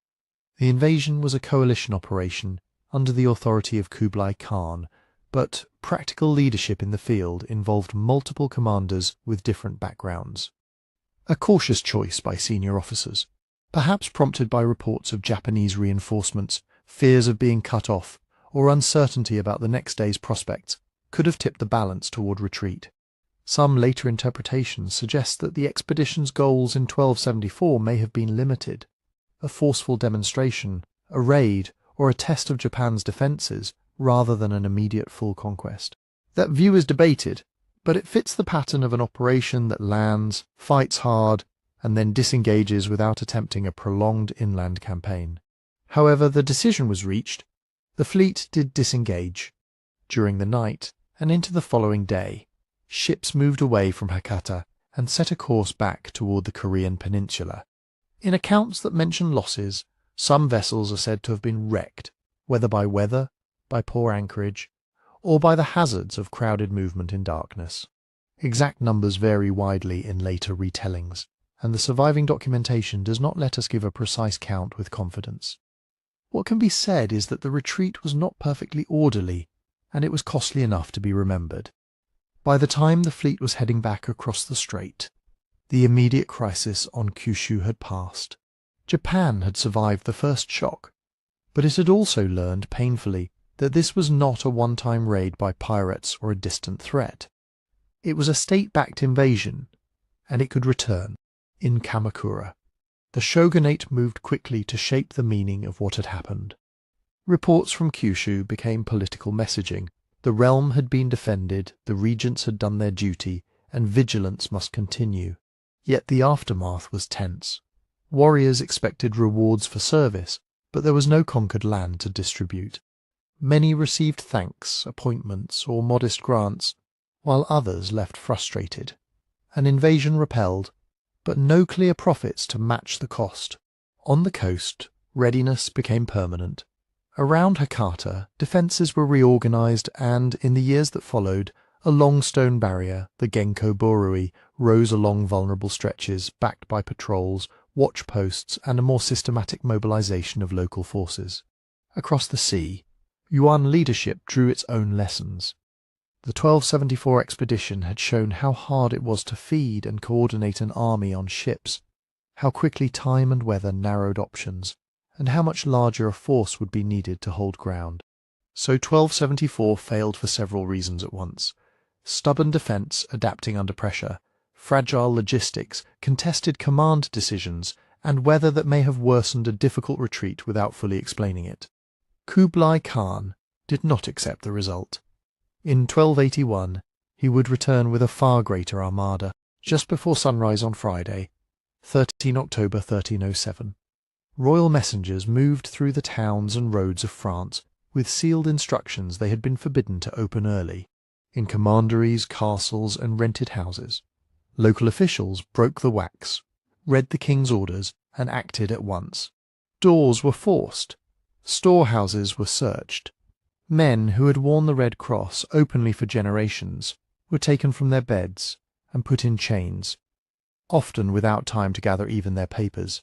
The invasion was a coalition operation under the authority of Kublai Khan, but practical leadership in the field involved multiple commanders with different backgrounds. A cautious choice by senior officers, perhaps prompted by reports of Japanese reinforcements, fears of being cut off, or uncertainty about the next day's prospects, could have tipped the balance toward retreat. Some later interpretations suggest that the expedition's goals in 1274 may have been limited. A forceful demonstration, a raid, or a test of Japan's defences, rather than an immediate full conquest. That view is debated, but it fits the pattern of an operation that lands, fights hard, and then disengages without attempting a prolonged inland campaign. However, the decision was reached. The fleet did disengage. During the night, and into the following day, ships moved away from Hakata and set a course back toward the Korean peninsula. In accounts that mention losses, some vessels are said to have been wrecked, whether by weather, by poor anchorage, or by the hazards of crowded movement in darkness. Exact numbers vary widely in later retellings, and the surviving documentation does not let us give a precise count with confidence. What can be said is that the retreat was not perfectly orderly, and it was costly enough to be remembered. By the time the fleet was heading back across the strait, the immediate crisis on Kyushu had passed. Japan had survived the first shock, but it had also learned painfully that this was not a one-time raid by pirates or a distant threat. It was a state-backed invasion, and it could return in Kamakura. The shogunate moved quickly to shape the meaning of what had happened. Reports from Kyushu became political messaging. The realm had been defended, the regents had done their duty, and vigilance must continue. Yet the aftermath was tense. Warriors expected rewards for service, but there was no conquered land to distribute. Many received thanks, appointments, or modest grants, while others left frustrated. An invasion repelled, but no clear profits to match the cost. On the coast, readiness became permanent. Around Hakata, defences were reorganised and, in the years that followed, a long stone barrier, the Genko Borui, rose along vulnerable stretches, backed by patrols, watch posts, and a more systematic mobilisation of local forces. Across the sea, Yuan leadership drew its own lessons. The 1274 expedition had shown how hard it was to feed and coordinate an army on ships, how quickly time and weather narrowed options, and how much larger a force would be needed to hold ground. So 1274 failed for several reasons at once. Stubborn defence adapting under pressure, fragile logistics, contested command decisions, and weather that may have worsened a difficult retreat without fully explaining it. Kublai Khan did not accept the result. In 1281, he would return with a far greater armada, just before sunrise on Friday, 13 October 1307. Royal messengers moved through the towns and roads of France with sealed instructions they had been forbidden to open early, in commanderies, castles, and rented houses. Local officials broke the wax, read the king's orders, and acted at once. Doors were forced. Storehouses were searched. Men who had worn the Red Cross openly for generations were taken from their beds and put in chains, often without time to gather even their papers.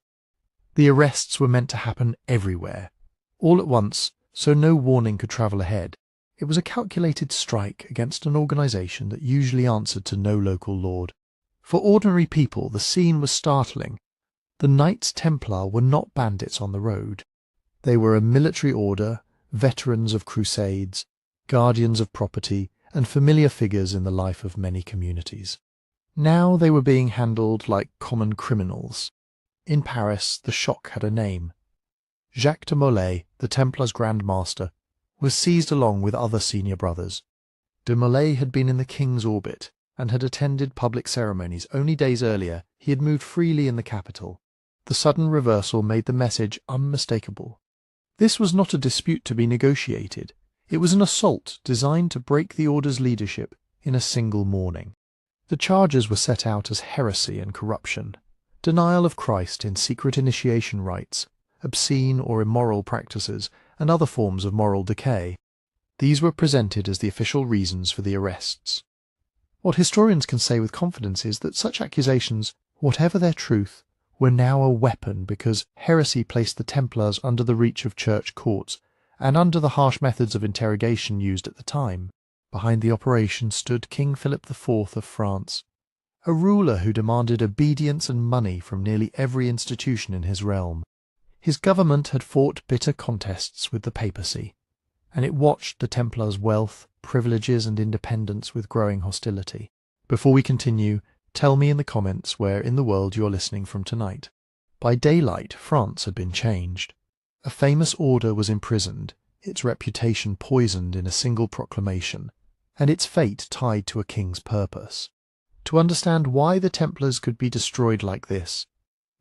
The arrests were meant to happen everywhere. All at once, so no warning could travel ahead. It was a calculated strike against an organization that usually answered to no local lord. For ordinary people, the scene was startling. The Knights Templar were not bandits on the road. They were a military order, veterans of Crusades, guardians of property, and familiar figures in the life of many communities. Now they were being handled like common criminals. In Paris, the shock had a name. Jacques de Molay, the Templars' Grand Master, was seized along with other senior brothers. De Molay had been in the king's orbit and had attended public ceremonies. Only days earlier, he had moved freely in the capital. The sudden reversal made the message unmistakable. This was not a dispute to be negotiated. It was an assault designed to break the order's leadership in a single morning. The charges were set out as heresy and corruption, denial of Christ in secret initiation rites, obscene or immoral practices, and other forms of moral decay. These were presented as the official reasons for the arrests. What historians can say with confidence is that such accusations, whatever their truth, were now a weapon because heresy placed the Templars under the reach of church courts and under the harsh methods of interrogation used at the time. Behind the operation stood King Philip IV of France, a ruler who demanded obedience and money from nearly every institution in his realm. His government had fought bitter contests with the papacy, and it watched the Templars' wealth, privileges and independence with growing hostility. Before we continue, tell me in the comments where in the world you're listening from tonight. By daylight, France had been changed. A famous order was imprisoned, its reputation poisoned in a single proclamation, and its fate tied to a king's purpose. To understand why the Templars could be destroyed like this,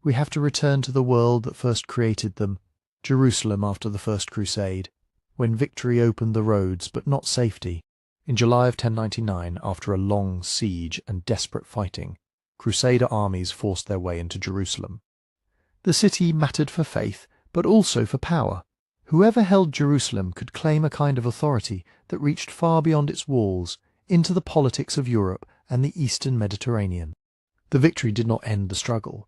we have to return to the world that first created them, Jerusalem after the First Crusade, when victory opened the roads but not safety. In July of 1099, after a long siege and desperate fighting, Crusader armies forced their way into Jerusalem. The city mattered for faith, but also for power. Whoever held Jerusalem could claim a kind of authority that reached far beyond its walls, into the politics of Europe and the Eastern Mediterranean. The victory did not end the struggle.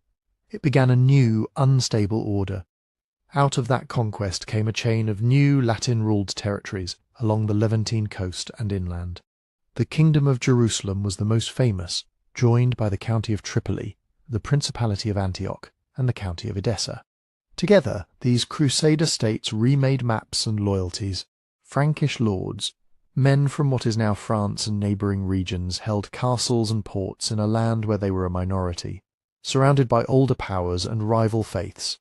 It began a new, unstable order. Out of that conquest came a chain of new Latin-ruled territories along the Levantine coast and inland. The Kingdom of Jerusalem was the most famous, joined by the county of Tripoli, the Principality of Antioch, and the county of Edessa. Together, these Crusader states remade maps and loyalties. Frankish lords, men from what is now France and neighbouring regions, held castles and ports in a land where they were a minority, surrounded by older powers and rival faiths.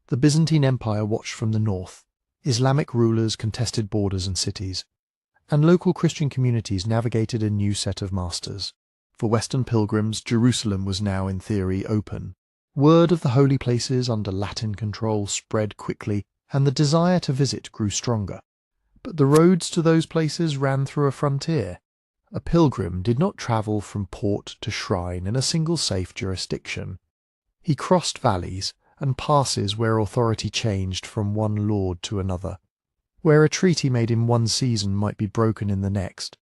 The Byzantine Empire watched from the north. Islamic rulers contested borders and cities, and local Christian communities navigated a new set of masters. For Western pilgrims, Jerusalem was now in theory open. Word of the holy places under Latin control spread quickly, and the desire to visit grew stronger. But the roads to those places ran through a frontier. A pilgrim did not travel from port to shrine in a single safe jurisdiction. He crossed valleys and passes where authority changed from one lord to another, where a treaty made in one season might be broken in the next.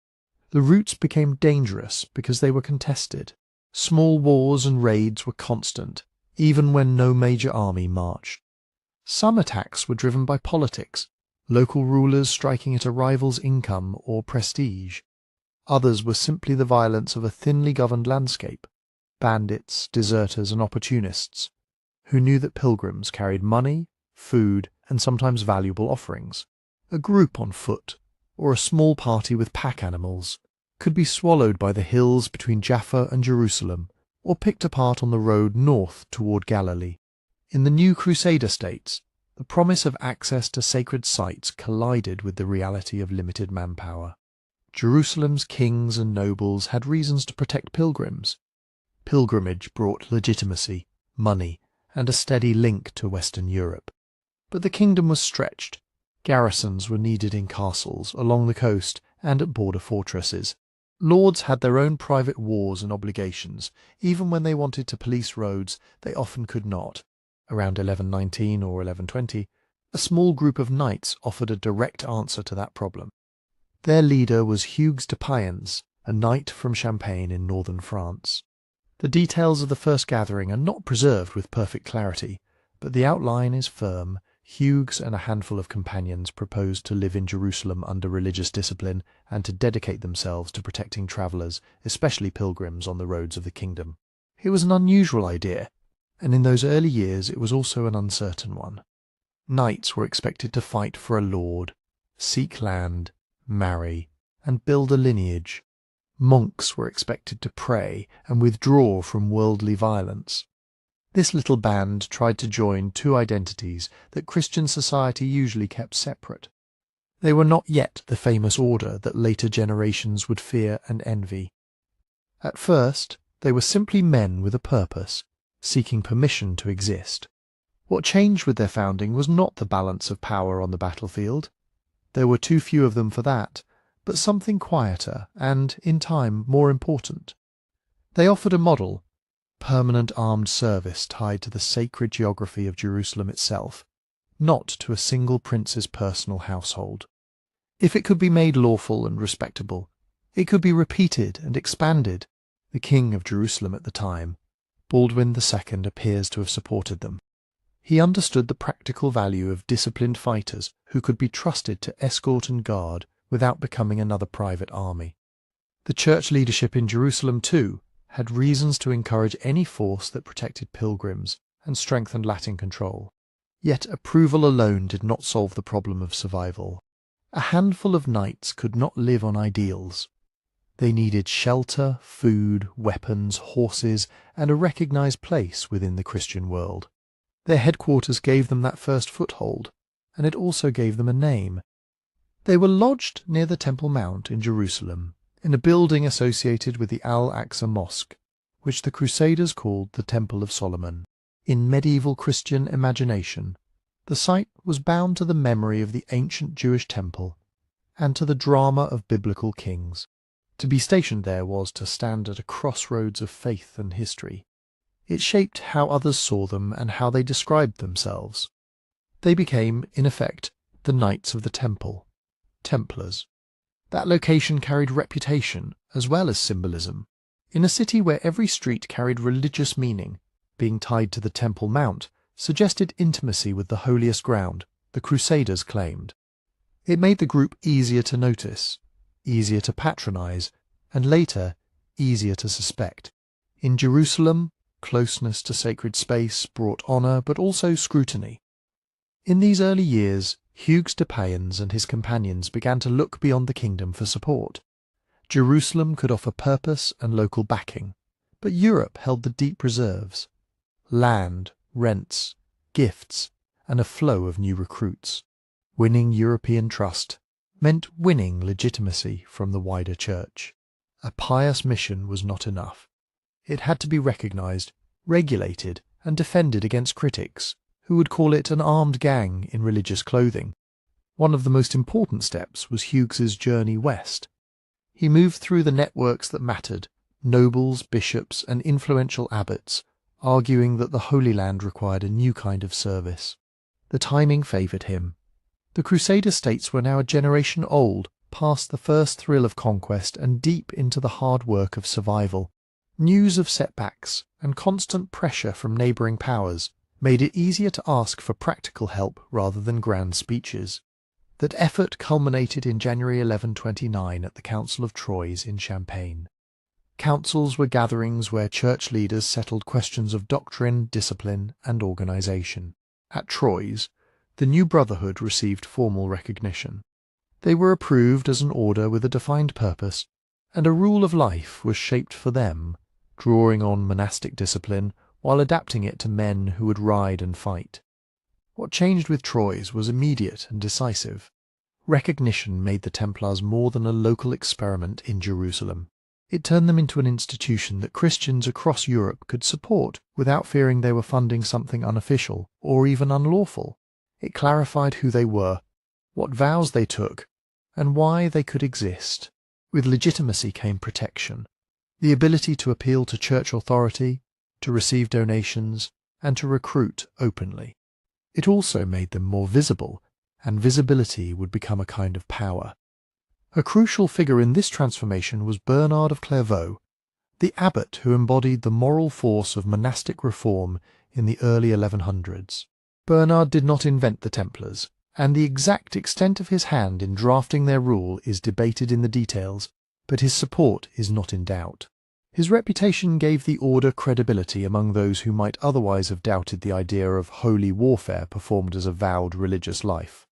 The routes became dangerous because they were contested. Small wars and raids were constant, even when no major army marched. Some attacks were driven by politics, local rulers striking at a rival's income or prestige. Others were simply the violence of a thinly governed landscape, bandits, deserters and opportunists, who knew that pilgrims carried money, food, and sometimes valuable offerings. A group on foot, or a small party with pack animals, could be swallowed by the hills between Jaffa and Jerusalem, or picked apart on the road north toward Galilee. In the new Crusader states, the promise of access to sacred sites collided with the reality of limited manpower. Jerusalem's kings and nobles had reasons to protect pilgrims. Pilgrimage brought legitimacy, money, and a steady link to Western Europe. But the kingdom was stretched. Garrisons were needed in castles, along the coast, and at border fortresses. Lords had their own private wars and obligations. Even when they wanted to police roads, they often could not. Around 1119 or 1120, a small group of knights offered a direct answer to that problem. Their leader was Hugues de Payens, a knight from Champagne in northern France. The details of the first gathering are not preserved with perfect clarity, but the outline is firm. Hughes and a handful of companions proposed to live in Jerusalem under religious discipline and to dedicate themselves to protecting travellers, especially pilgrims, on the roads of the kingdom. It was an unusual idea, and in those early years it was also an uncertain one. Knights were expected to fight for a lord, seek land, marry, and build a lineage. Monks were expected to pray and withdraw from worldly violence. This little band tried to join two identities that Christian society usually kept separate. They were not yet the famous order that later generations would fear and envy. At first, they were simply men with a purpose, seeking permission to exist. What changed with their founding was not the balance of power on the battlefield. There were too few of them for that, but something quieter and, in time, more important. They offered a model: permanent armed service tied to the sacred geography of Jerusalem itself, not to a single prince's personal household. If it could be made lawful and respectable, it could be repeated and expanded. The king of Jerusalem at the time, Baldwin II, appears to have supported them. He understood the practical value of disciplined fighters who could be trusted to escort and guard without becoming another private army. The church leadership in Jerusalem, too, had reasons to encourage any force that protected pilgrims and strengthened Latin control. Yet approval alone did not solve the problem of survival. A handful of knights could not live on ideals. They needed shelter, food, weapons, horses, and a recognized place within the Christian world. Their headquarters gave them that first foothold, and it also gave them a name. They were lodged near the Temple Mount in Jerusalem, in a building associated with the Al-Aqsa Mosque, which the Crusaders called the Temple of Solomon. In medieval Christian imagination, the site was bound to the memory of the ancient Jewish temple and to the drama of biblical kings. To be stationed there was to stand at a crossroads of faith and history. It shaped how others saw them and how they described themselves. They became, in effect, the Knights of the Temple, Templars. That location carried reputation as well as symbolism. In a city where every street carried religious meaning, being tied to the Temple Mount suggested intimacy with the holiest ground, the Crusaders claimed. It made the group easier to notice, easier to patronize, and later, easier to suspect. In Jerusalem, closeness to sacred space brought honor but also scrutiny. In these early years, Hugues de Payens and his companions began to look beyond the kingdom for support. Jerusalem could offer purpose and local backing, but Europe held the deep reserves: land, rents, gifts, and a flow of new recruits. Winning European trust meant winning legitimacy from the wider church. A pious mission was not enough. It had to be recognized, regulated, and defended against critics, who would call it an armed gang in religious clothing. One of the most important steps was Hugues's journey west. He moved through the networks that mattered, nobles, bishops, and influential abbots, arguing that the Holy Land required a new kind of service. The timing favoured him. The Crusader states were now a generation old, past the first thrill of conquest and deep into the hard work of survival. News of setbacks and constant pressure from neighbouring powers made it easier to ask for practical help rather than grand speeches. That effort culminated in January 1129 at the Council of Troyes in Champagne. Councils were gatherings where church leaders settled questions of doctrine, discipline, and organisation. At Troyes, the new brotherhood received formal recognition. They were approved as an order with a defined purpose, and a rule of life was shaped for them, drawing on monastic discipline while adapting it to men who would ride and fight. What changed with Troyes was immediate and decisive. Recognition made the Templars more than a local experiment in Jerusalem. It turned them into an institution that Christians across Europe could support without fearing they were funding something unofficial or even unlawful. It clarified who they were, what vows they took, and why they could exist. With legitimacy came protection, the ability to appeal to church authority, to receive donations, and to recruit openly. It also made them more visible, and visibility would become a kind of power. A crucial figure in this transformation was Bernard of Clairvaux, the abbot who embodied the moral force of monastic reform in the early 1100s. Bernard did not invent the Templars, and the exact extent of his hand in drafting their rule is debated in the details, but his support is not in doubt. His reputation gave the order credibility among those who might otherwise have doubted the idea of holy warfare performed as a vowed religious life.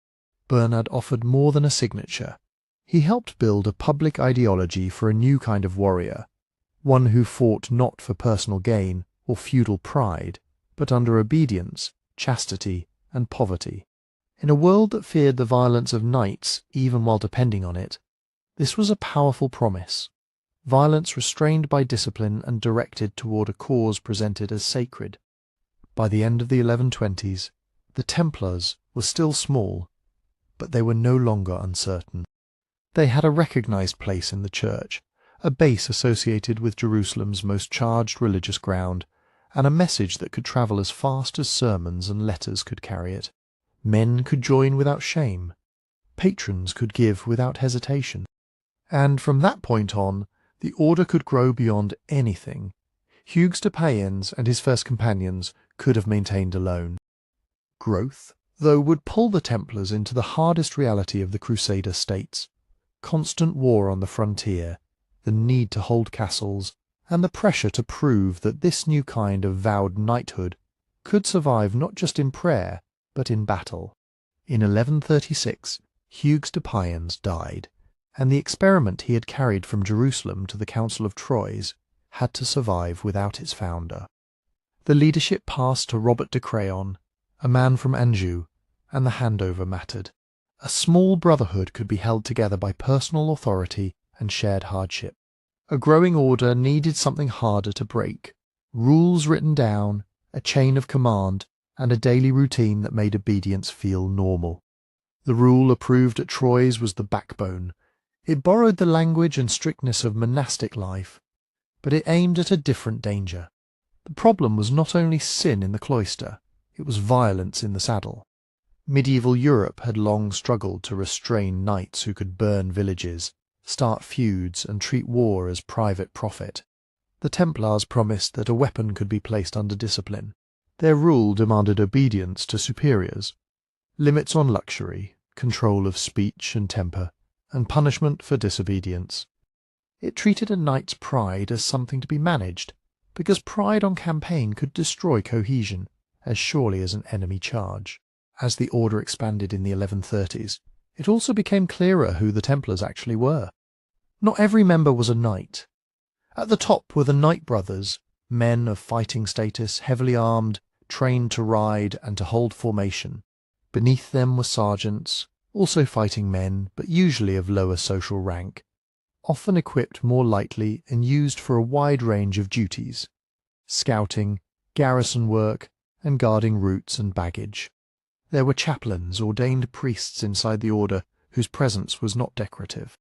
Bernard offered more than a signature. He helped build a public ideology for a new kind of warrior, one who fought not for personal gain or feudal pride, but under obedience, chastity, and poverty. In a world that feared the violence of knights even while depending on it, this was a powerful promise. Violence restrained by discipline and directed toward a cause presented as sacred. By the end of the 1120s, the Templars were still small, but they were no longer uncertain. They had a recognized place in the church, a base associated with Jerusalem's most charged religious ground, and a message that could travel as fast as sermons and letters could carry it. Men could join without shame. Patrons could give without hesitation. And from that point on, the order could grow beyond anything Hugues de Payens and his first companions could have maintained alone. Growth, though, would pull the Templars into the hardest reality of the Crusader states: constant war on the frontier, the need to hold castles, and the pressure to prove that this new kind of vowed knighthood could survive not just in prayer, but in battle. In 1136, Hugues de Payens died, and the experiment he had carried from Jerusalem to the Council of Troyes had to survive without its founder. The leadership passed to Robert de Craon, a man from Anjou, and the handover mattered. A small brotherhood could be held together by personal authority and shared hardship. A growing order needed something harder to break: rules written down, a chain of command, and a daily routine that made obedience feel normal. The rule approved at Troyes was the backbone. It borrowed the language and strictness of monastic life, but it aimed at a different danger. The problem was not only sin in the cloister, it was violence in the saddle. Medieval Europe had long struggled to restrain knights who could burn villages, start feuds, and treat war as private profit. The Templars promised that a weapon could be placed under discipline. Their rule demanded obedience to superiors, limits on luxury, control of speech and temper, and punishment for disobedience. It treated a knight's pride as something to be managed, because pride on campaign could destroy cohesion as surely as an enemy charge. As the order expanded in the 1130s, it also became clearer who the Templars actually were. Not every member was a knight. At the top were the Knight Brothers, men of fighting status, heavily armed, trained to ride and to hold formation. Beneath them were sergeants, also fighting men, but usually of lower social rank, often equipped more lightly and used for a wide range of duties: scouting, garrison work, and guarding routes and baggage. There were chaplains, ordained priests inside the order, whose presence was not decorative.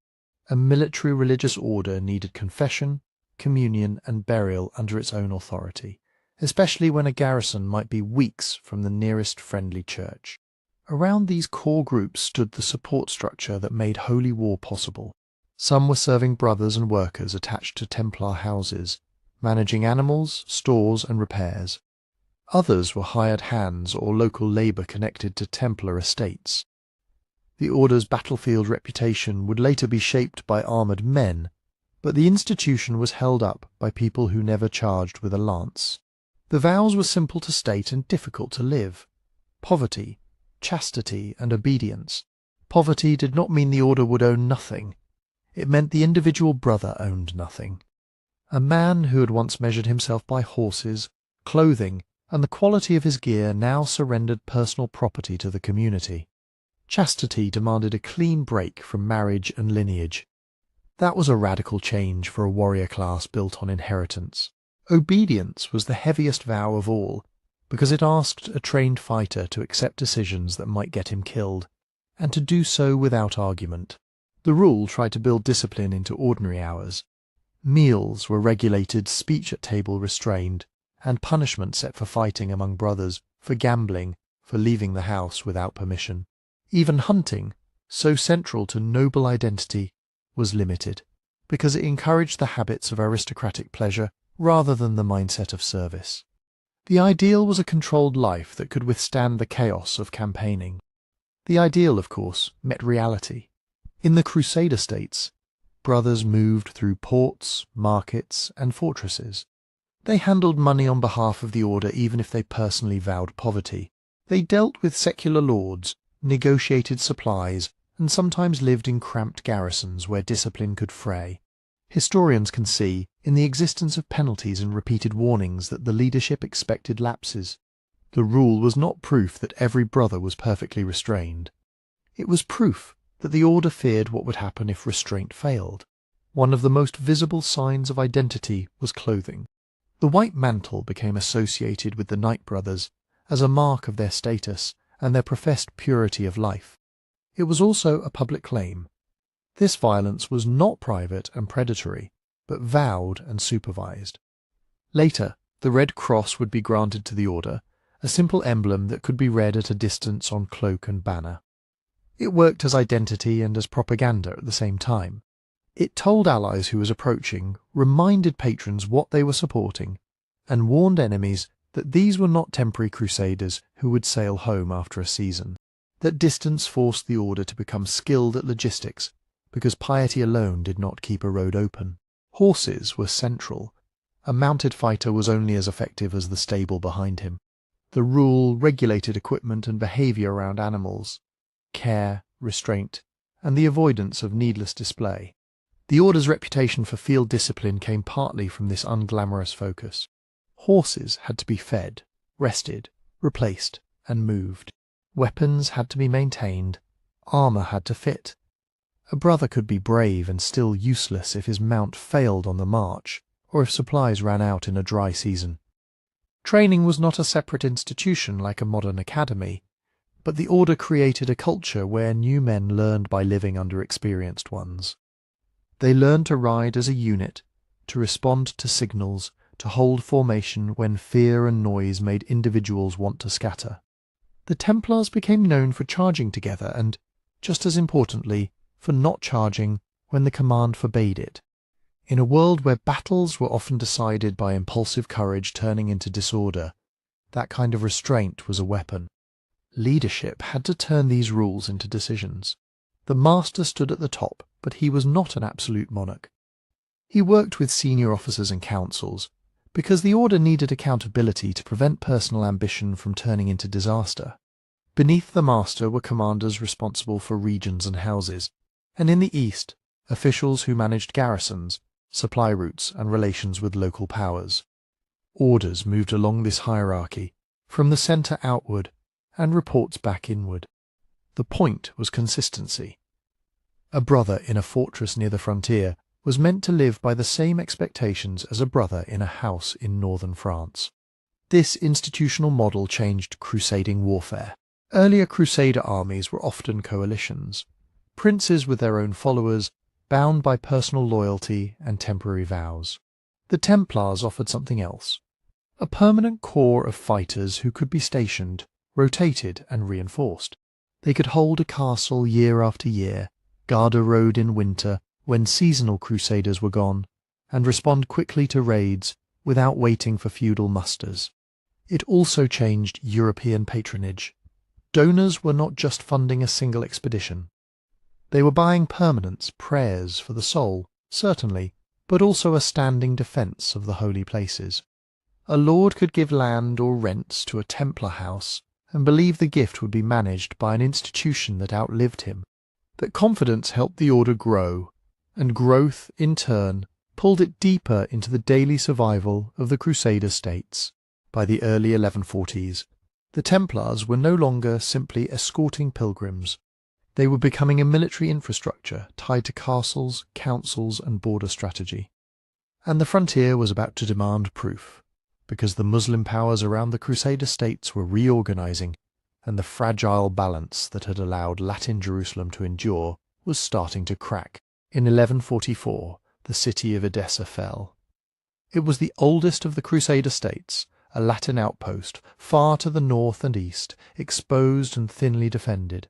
A military religious order needed confession, communion, and burial under its own authority, especially when a garrison might be weeks from the nearest friendly church. Around these core groups stood the support structure that made holy war possible. Some were serving brothers and workers attached to Templar houses, managing animals, stores, and repairs. Others were hired hands or local labour connected to Templar estates. The order's battlefield reputation would later be shaped by armoured men, but the institution was held up by people who never charged with a lance. The vows were simple to state and difficult to live: poverty, chastity, and obedience. Poverty did not mean the order would own nothing. It meant the individual brother owned nothing. A man who had once measured himself by horses, clothing, and the quality of his gear now surrendered personal property to the community. Chastity demanded a clean break from marriage and lineage. That was a radical change for a warrior class built on inheritance. Obedience was the heaviest vow of all, because it asked a trained fighter to accept decisions that might get him killed, and to do so without argument. The rule tried to build discipline into ordinary hours. Meals were regulated, speech at table restrained, and punishment set for fighting among brothers, for gambling, for leaving the house without permission. Even hunting, so central to noble identity, was limited, because it encouraged the habits of aristocratic pleasure rather than the mindset of service. The ideal was a controlled life that could withstand the chaos of campaigning. The ideal, of course, met reality. In the Crusader states, brothers moved through ports, markets, and fortresses. They handled money on behalf of the order even if they personally vowed poverty. They dealt with secular lords, negotiated supplies, and sometimes lived in cramped garrisons where discipline could fray. Historians can see in the existence of penalties and repeated warnings that the leadership expected lapses. The rule was not proof that every brother was perfectly restrained. It was proof that the order feared what would happen if restraint failed. One of the most visible signs of identity was clothing. The white mantle became associated with the Knight brothers as a mark of their status and their professed purity of life. It was also a public claim. This violence was not private and predatory, but vowed and supervised. Later, the Red Cross would be granted to the order, a simple emblem that could be read at a distance on cloak and banner. It worked as identity and as propaganda at the same time. It told allies who was approaching, reminded patrons what they were supporting, and warned enemies that these were not temporary crusaders who would sail home after a season. That distance forced the order to become skilled at logistics, because piety alone did not keep a road open. Horses were central. A mounted fighter was only as effective as the stable behind him. The rule regulated equipment and behaviour around animals, care, restraint, and the avoidance of needless display. The order's reputation for field discipline came partly from this unglamorous focus. Horses had to be fed, rested, replaced, and moved. Weapons had to be maintained. Armour had to fit. A brother could be brave and still useless if his mount failed on the march, or if supplies ran out in a dry season. Training was not a separate institution like a modern academy, but the order created a culture where new men learned by living under experienced ones. They learned to ride as a unit, to respond to signals, to hold formation when fear and noise made individuals want to scatter. The Templars became known for charging together and, just as importantly, for not charging when the command forbade it. In a world where battles were often decided by impulsive courage turning into disorder, that kind of restraint was a weapon. Leadership had to turn these rules into decisions. The master stood at the top, but he was not an absolute monarch. He worked with senior officers and councils, because the order needed accountability to prevent personal ambition from turning into disaster. Beneath the master were commanders responsible for regions and houses, and in the east, officials who managed garrisons, supply routes, and relations with local powers. Orders moved along this hierarchy, from the centre outward, and reports back inward. The point was consistency. A brother in a fortress near the frontier was meant to live by the same expectations as a brother in a house in northern France. This institutional model changed crusading warfare. Earlier crusader armies were often coalitions, princes with their own followers, bound by personal loyalty and temporary vows. The Templars offered something else, a permanent corps of fighters who could be stationed, rotated and reinforced. They could hold a castle year after year, guard a road in winter when seasonal crusaders were gone, and respond quickly to raids without waiting for feudal musters. It also changed European patronage. Donors were not just funding a single expedition. They were buying permanence, prayers for the soul, certainly, but also a standing defence of the holy places. A lord could give land or rents to a Templar house and believe the gift would be managed by an institution that outlived him. That confidence helped the order grow, and growth, in turn, pulled it deeper into the daily survival of the Crusader states. By the early 1140s, the Templars were no longer simply escorting pilgrims. They were becoming a military infrastructure tied to castles, councils, and border strategy. And the frontier was about to demand proof, because the Muslim powers around the Crusader states were reorganizing, and the fragile balance that had allowed Latin Jerusalem to endure was starting to crack. In 1144, the city of Edessa fell. It was the oldest of the Crusader states, a Latin outpost, far to the north and east, exposed and thinly defended.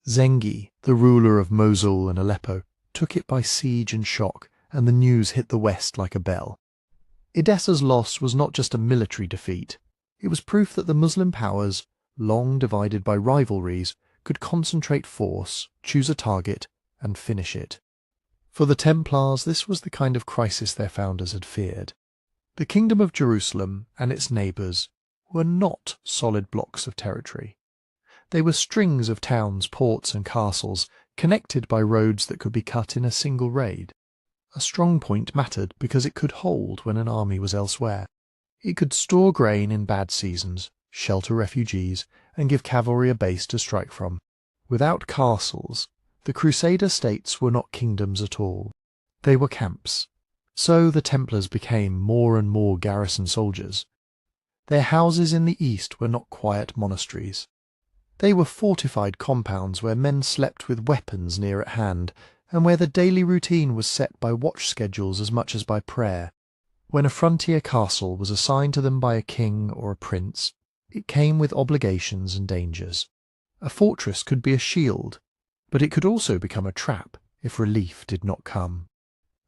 Zengi, the ruler of Mosul and Aleppo, took it by siege and shock, and the news hit the west like a bell. Edessa's loss was not just a military defeat, It was proof that the Muslim powers, long divided by rivalries, could concentrate force, choose a target, and finish it. For the Templars, this was the kind of crisis their founders had feared. The Kingdom of Jerusalem and its neighbours were not solid blocks of territory. They were strings of towns, ports, and castles, connected by roads that could be cut in a single raid. A strong point mattered because it could hold when an army was elsewhere. It could store grain in bad seasons, shelter refugees, and give cavalry a base to strike from. Without castles, the Crusader states were not kingdoms at all. They were camps. So the Templars became more and more garrison soldiers. Their houses in the east were not quiet monasteries. They were fortified compounds where men slept with weapons near at hand, and where the daily routine was set by watch schedules as much as by prayer. When a frontier castle was assigned to them by a king or a prince, it came with obligations and dangers. A fortress could be a shield, but it could also become a trap if relief did not come.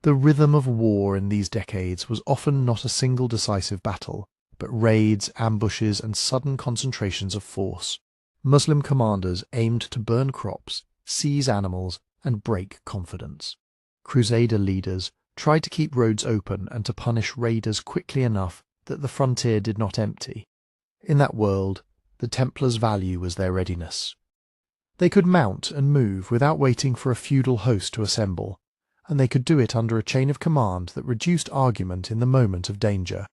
The rhythm of war in these decades was often not a single decisive battle, but raids, ambushes, and sudden concentrations of force. Muslim commanders aimed to burn crops, seize animals, and break confidence. Crusader leaders tried to keep roads open and to punish raiders quickly enough that the frontier did not empty. In that world, the Templars' value was their readiness. They could mount and move without waiting for a feudal host to assemble, and they could do it under a chain of command that reduced argument in the moment of danger.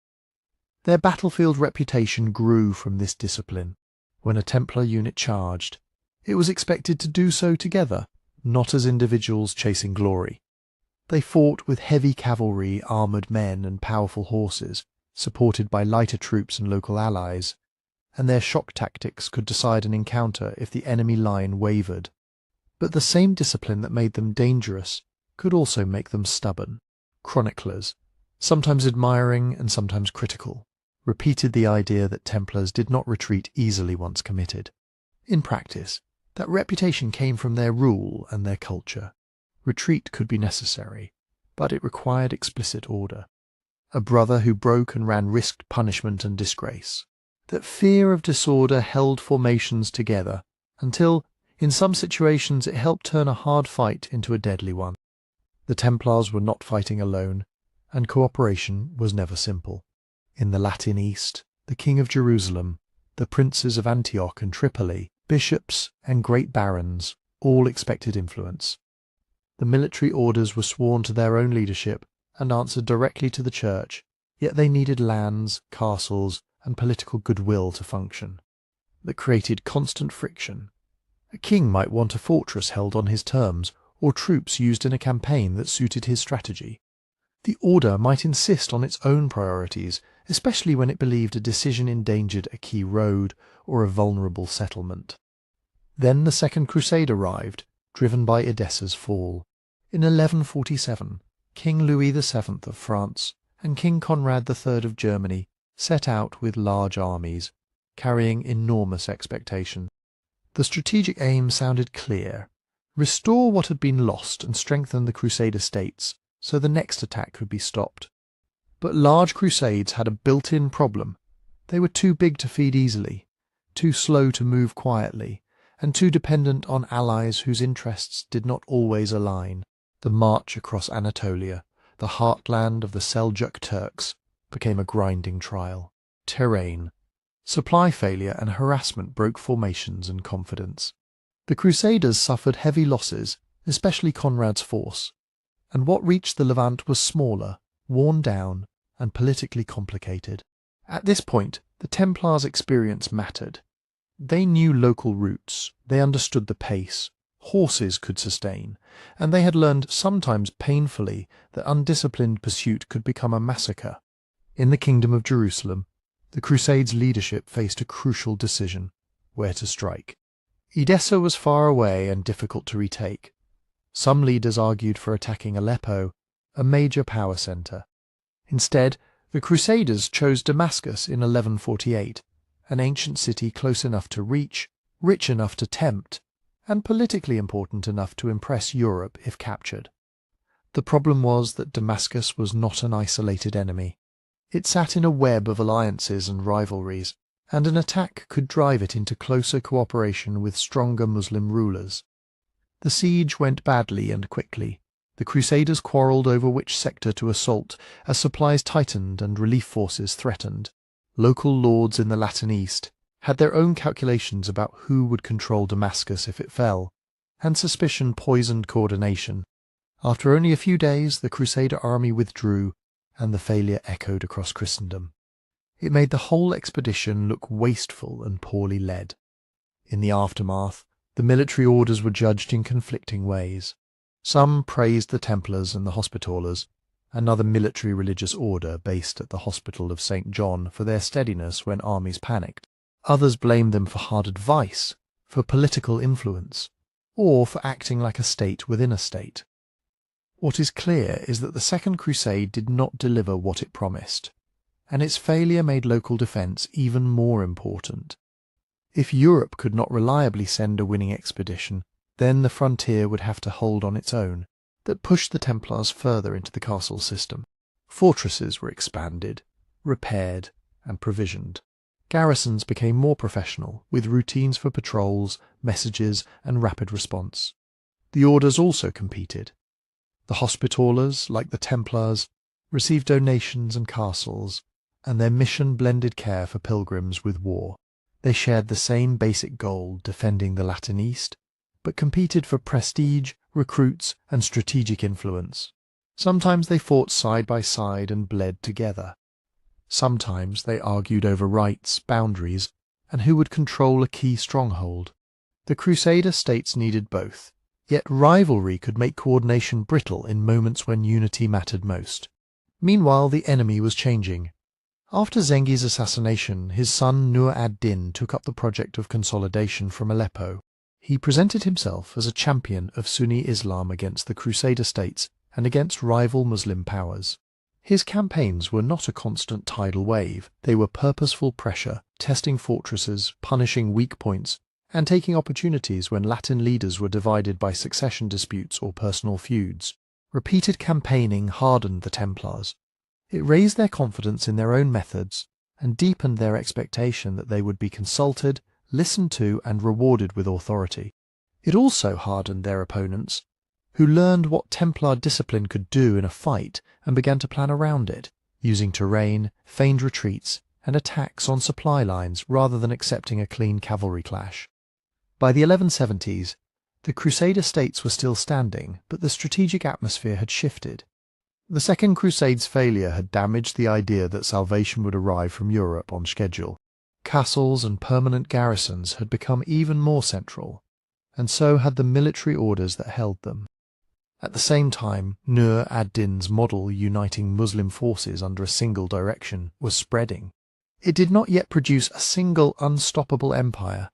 Their battlefield reputation grew from this discipline. When a Templar unit charged, it was expected to do so together, not as individuals chasing glory. They fought with heavy cavalry, armoured men, and powerful horses, supported by lighter troops and local allies, and their shock tactics could decide an encounter if the enemy line wavered. But the same discipline that made them dangerous could also make them stubborn. Chroniclers, sometimes admiring and sometimes critical, repeated the idea that Templars did not retreat easily once committed. In practice, that reputation came from their rule and their culture. Retreat could be necessary, but it required explicit order. A brother who broke and ran risked punishment and disgrace. That fear of disorder held formations together until, in some situations, it helped turn a hard fight into a deadly one. The Templars were not fighting alone, and cooperation was never simple. In the Latin East, the King of Jerusalem, the princes of Antioch and Tripoli, bishops and great barons all expected influence. The military orders were sworn to their own leadership and answered directly to the church, yet they needed lands, castles, and political goodwill to function. That created constant friction. A king might want a fortress held on his terms, or troops used in a campaign that suited his strategy. The order might insist on its own priorities, especially when it believed a decision endangered a key road or a vulnerable settlement. Then the Second Crusade arrived, driven by Edessa's fall. In 1147, King Louis VII of France and King Conrad III of Germany set out with large armies, carrying enormous expectation. The strategic aim sounded clear: restore what had been lost and strengthen the Crusader states so the next attack could be stopped. But large crusades had a built-in problem. They were too big to feed easily, too slow to move quietly, and too dependent on allies whose interests did not always align. The march across Anatolia, the heartland of the Seljuk Turks, became a grinding trial. Terrain, supply failure and harassment broke formations and confidence. The Crusaders suffered heavy losses, especially Conrad's force, and what reached the Levant was smaller, worn down, and politically complicated. At this point, the Templars' experience mattered. They knew local routes, they understood the pace, horses could sustain, and they had learned, sometimes painfully, that undisciplined pursuit could become a massacre. In the Kingdom of Jerusalem, the Crusades' leadership faced a crucial decision: where to strike. Edessa was far away and difficult to retake. Some leaders argued for attacking Aleppo, a major power centre. Instead, the Crusaders chose Damascus in 1148, an ancient city close enough to reach, rich enough to tempt, and politically important enough to impress Europe if captured. The problem was that Damascus was not an isolated enemy. It sat in a web of alliances and rivalries, and an attack could drive it into closer cooperation with stronger Muslim rulers. The siege went badly and quickly. The Crusaders quarrelled over which sector to assault as supplies tightened and relief forces threatened. Local lords in the Latin East had their own calculations about who would control Damascus if it fell, and suspicion poisoned coordination. After only a few days, the Crusader army withdrew, and the failure echoed across Christendom. It made the whole expedition look wasteful and poorly led. In the aftermath, the military orders were judged in conflicting ways. Some praised the Templars and the Hospitallers, another military religious order based at the Hospital of St. John, for their steadiness when armies panicked. Others blamed them for hard advice, for political influence, or for acting like a state within a state. What is clear is that the Second Crusade did not deliver what it promised, and its failure made local defence even more important. If Europe could not reliably send a winning expedition, then the frontier would have to hold on its own. That pushed the Templars further into the castle system. Fortresses were expanded, repaired, and provisioned. Garrisons became more professional, with routines for patrols, messages, and rapid response. The orders also competed. The Hospitallers, like the Templars, received donations and castles, and their mission blended care for pilgrims with war. They shared the same basic goal, defending the Latin East, but competed for prestige, recruits, and strategic influence. Sometimes they fought side by side and bled together. Sometimes they argued over rights, boundaries, and who would control a key stronghold. The Crusader states needed both, yet rivalry could make coordination brittle in moments when unity mattered most. Meanwhile, the enemy was changing. After Zengi's assassination, his son Nur ad-Din took up the project of consolidation from Aleppo. He presented himself as a champion of Sunni Islam against the Crusader states and against rival Muslim powers. His campaigns were not a constant tidal wave. They were purposeful pressure, testing fortresses, punishing weak points, and taking opportunities when Latin leaders were divided by succession disputes or personal feuds. Repeated campaigning hardened the Templars. It raised their confidence in their own methods and deepened their expectation that they would be consulted, listened to, and rewarded with authority. It also hardened their opponents, who learned what Templar discipline could do in a fight and began to plan around it, using terrain, feigned retreats, and attacks on supply lines rather than accepting a clean cavalry clash. By the 1170s, the Crusader states were still standing, but the strategic atmosphere had shifted. The Second Crusade's failure had damaged the idea that salvation would arrive from Europe on schedule. Castles and permanent garrisons had become even more central, and so had the military orders that held them. At the same time, Nur ad-Din's model uniting Muslim forces under a single direction was spreading. It did not yet produce a single unstoppable empire,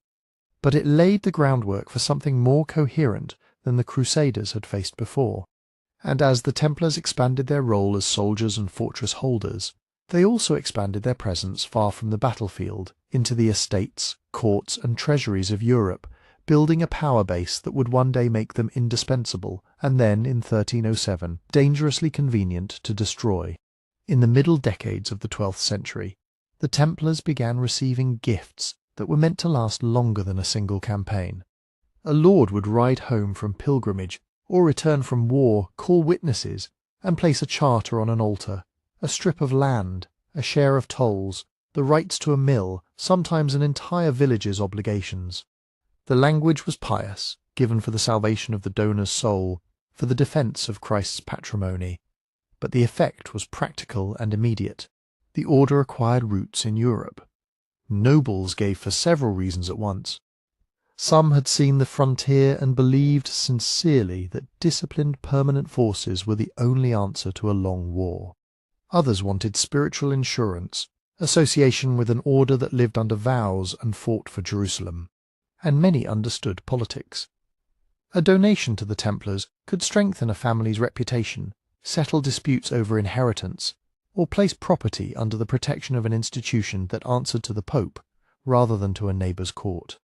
but it laid the groundwork for something more coherent than the Crusaders had faced before. And as the Templars expanded their role as soldiers and fortress holders, they also expanded their presence far from the battlefield into the estates, courts, and treasuries of Europe, building a power base that would one day make them indispensable, and then, in 1307, dangerously convenient to destroy. In the middle decades of the 12th century, the Templars began receiving gifts that were meant to last longer than a single campaign. A lord would ride home from pilgrimage or return from war, call witnesses, and place a charter on an altar, a strip of land, a share of tolls, the rights to a mill, sometimes an entire village's obligations. The language was pious, given for the salvation of the donor's soul, for the defence of Christ's patrimony, but the effect was practical and immediate. The order acquired roots in Europe. Nobles gave for several reasons at once. Some had seen the frontier and believed sincerely that disciplined permanent forces were the only answer to a long war. Others wanted spiritual insurance, association with an order that lived under vows and fought for Jerusalem. And many understood politics. A donation to the Templars could strengthen a family's reputation, settle disputes over inheritance, or place property under the protection of an institution that answered to the Pope rather than to a neighbour's court.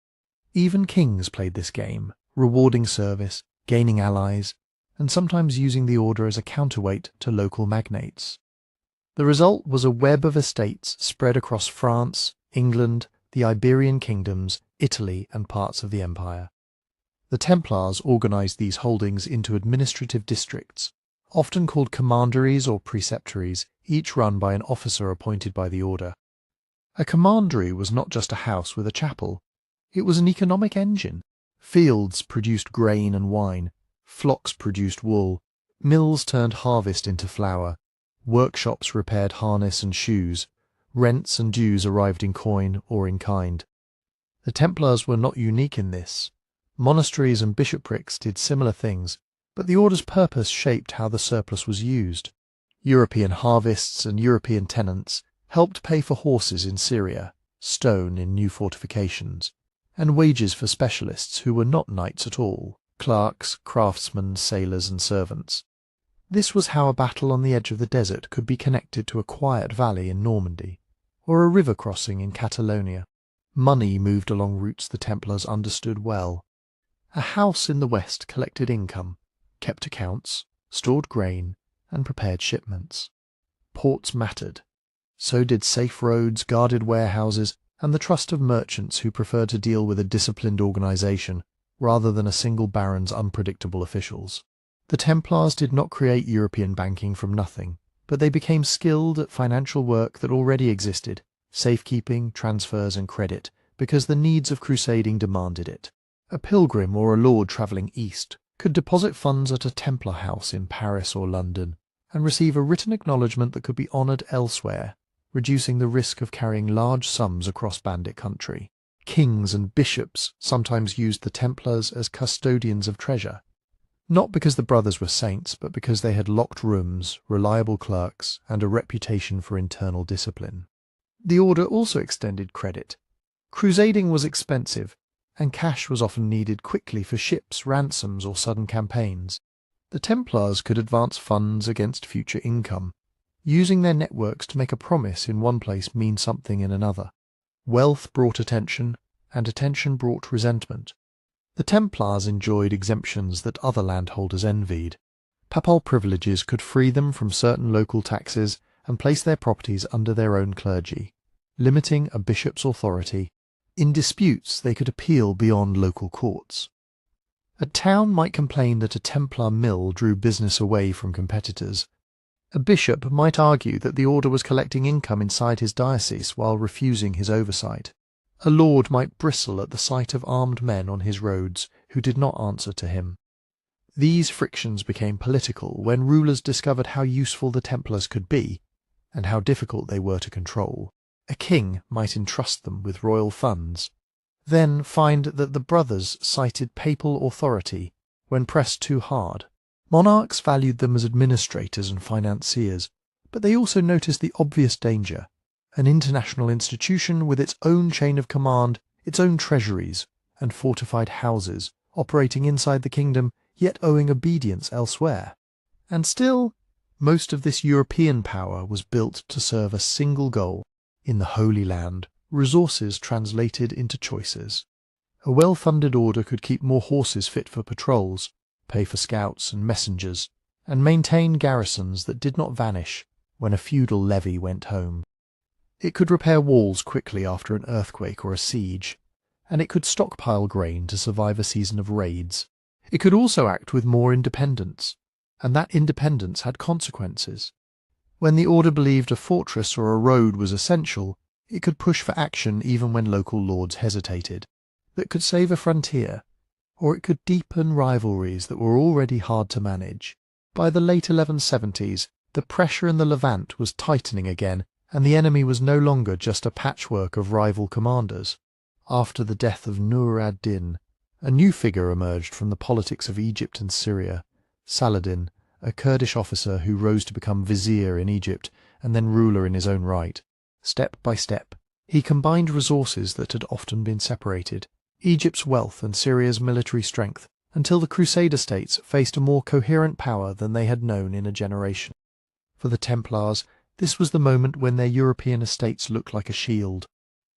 Even kings played this game, rewarding service, gaining allies, and sometimes using the order as a counterweight to local magnates. The result was a web of estates spread across France, England, the Iberian kingdoms, Italy, and parts of the empire. The Templars organized these holdings into administrative districts, often called commanderies or preceptories, each run by an officer appointed by the order. A commandery was not just a house with a chapel. It was an economic engine. Fields produced grain and wine, flocks produced wool, mills turned harvest into flour, workshops repaired harness and shoes, rents and dues arrived in coin or in kind. The Templars were not unique in this. Monasteries and bishoprics did similar things, but the order's purpose shaped how the surplus was used. European harvests and European tenants helped pay for horses in Syria, stone in new fortifications, and wages for specialists who were not knights at all, clerks, craftsmen, sailors, and servants. This was how a battle on the edge of the desert could be connected to a quiet valley in Normandy, or a river crossing in Catalonia. Money moved along routes the Templars understood well. A house in the west collected income, kept accounts, stored grain, and prepared shipments. Ports mattered. So did safe roads, guarded warehouses, and the trust of merchants who preferred to deal with a disciplined organization rather than a single baron's unpredictable officials. The Templars did not create European banking from nothing, but they became skilled at financial work that already existed, safekeeping, transfers, and credit, because the needs of crusading demanded it. A pilgrim or a lord travelling east could deposit funds at a Templar house in Paris or London and receive a written acknowledgement that could be honoured elsewhere, reducing the risk of carrying large sums across bandit country. Kings and bishops sometimes used the Templars as custodians of treasure, not because the brothers were saints, but because they had locked rooms, reliable clerks, and a reputation for internal discipline. The order also extended credit. Crusading was expensive, and cash was often needed quickly for ships, ransoms, or sudden campaigns. The Templars could advance funds against future income, using their networks to make a promise in one place mean something in another. Wealth brought attention, and attention brought resentment. The Templars enjoyed exemptions that other landholders envied. Papal privileges could free them from certain local taxes and place their properties under their own clergy, limiting a bishop's authority. In disputes, they could appeal beyond local courts. A town might complain that a Templar mill drew business away from competitors. A bishop might argue that the order was collecting income inside his diocese while refusing his oversight. A lord might bristle at the sight of armed men on his roads who did not answer to him. These frictions became political when rulers discovered how useful the Templars could be and how difficult they were to control. A king might entrust them with royal funds, then find that the brothers cited papal authority when pressed too hard. Monarchs valued them as administrators and financiers, but they also noticed the obvious danger: an international institution with its own chain of command, its own treasuries, and fortified houses, operating inside the kingdom, yet owing obedience elsewhere. And still, most of this European power was built to serve a single goal. In the Holy Land, resources translated into choices. A well-funded order could keep more horses fit for patrols, pay for scouts and messengers, and maintain garrisons that did not vanish when a feudal levy went home. It could repair walls quickly after an earthquake or a siege, and it could stockpile grain to survive a season of raids. It could also act with more independence, and that independence had consequences. When the order believed a fortress or a road was essential, it could push for action even when local lords hesitated. That could save a frontier, or it could deepen rivalries that were already hard to manage. By the late 1170s, the pressure in the Levant was tightening again, and the enemy was no longer just a patchwork of rival commanders. After the death of Nur ad-Din, a new figure emerged from the politics of Egypt and Syria: Saladin, a Kurdish officer who rose to become vizier in Egypt and then ruler in his own right. Step by step, he combined resources that had often been separated, Egypt's wealth and Syria's military strength, until the Crusader states faced a more coherent power than they had known in a generation. For the Templars, this was the moment when their European estates looked like a shield.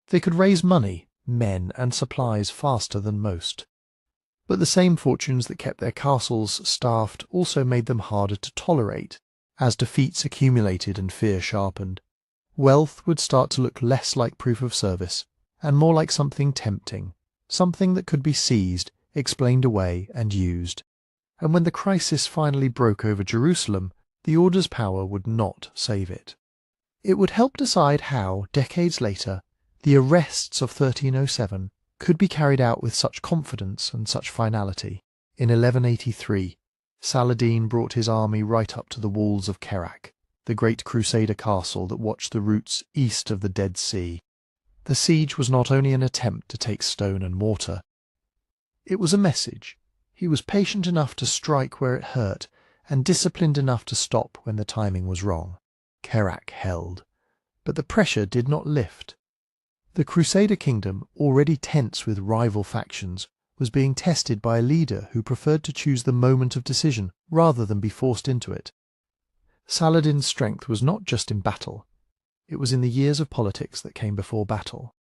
They could raise money, men, and supplies faster than most. But the same fortunes that kept their castles staffed also made them harder to tolerate, as defeats accumulated and fear sharpened. Wealth would start to look less like proof of service, and more like something tempting, something that could be seized, explained away, and used. And when the crisis finally broke over Jerusalem, the order's power would not save it. It would help decide how, decades later, the arrests of 1307 could be carried out with such confidence and such finality. In 1183, Saladin brought his army right up to the walls of Kerak, the great Crusader castle that watched the routes east of the Dead Sea. The siege was not only an attempt to take stone and mortar. It was a message. He was patient enough to strike where it hurt, and disciplined enough to stop when the timing was wrong. Kerak held. But the pressure did not lift. The Crusader kingdom, already tense with rival factions, was being tested by a leader who preferred to choose the moment of decision rather than be forced into it. Saladin's strength was not just in battle. It was in the years of politics that came before battle.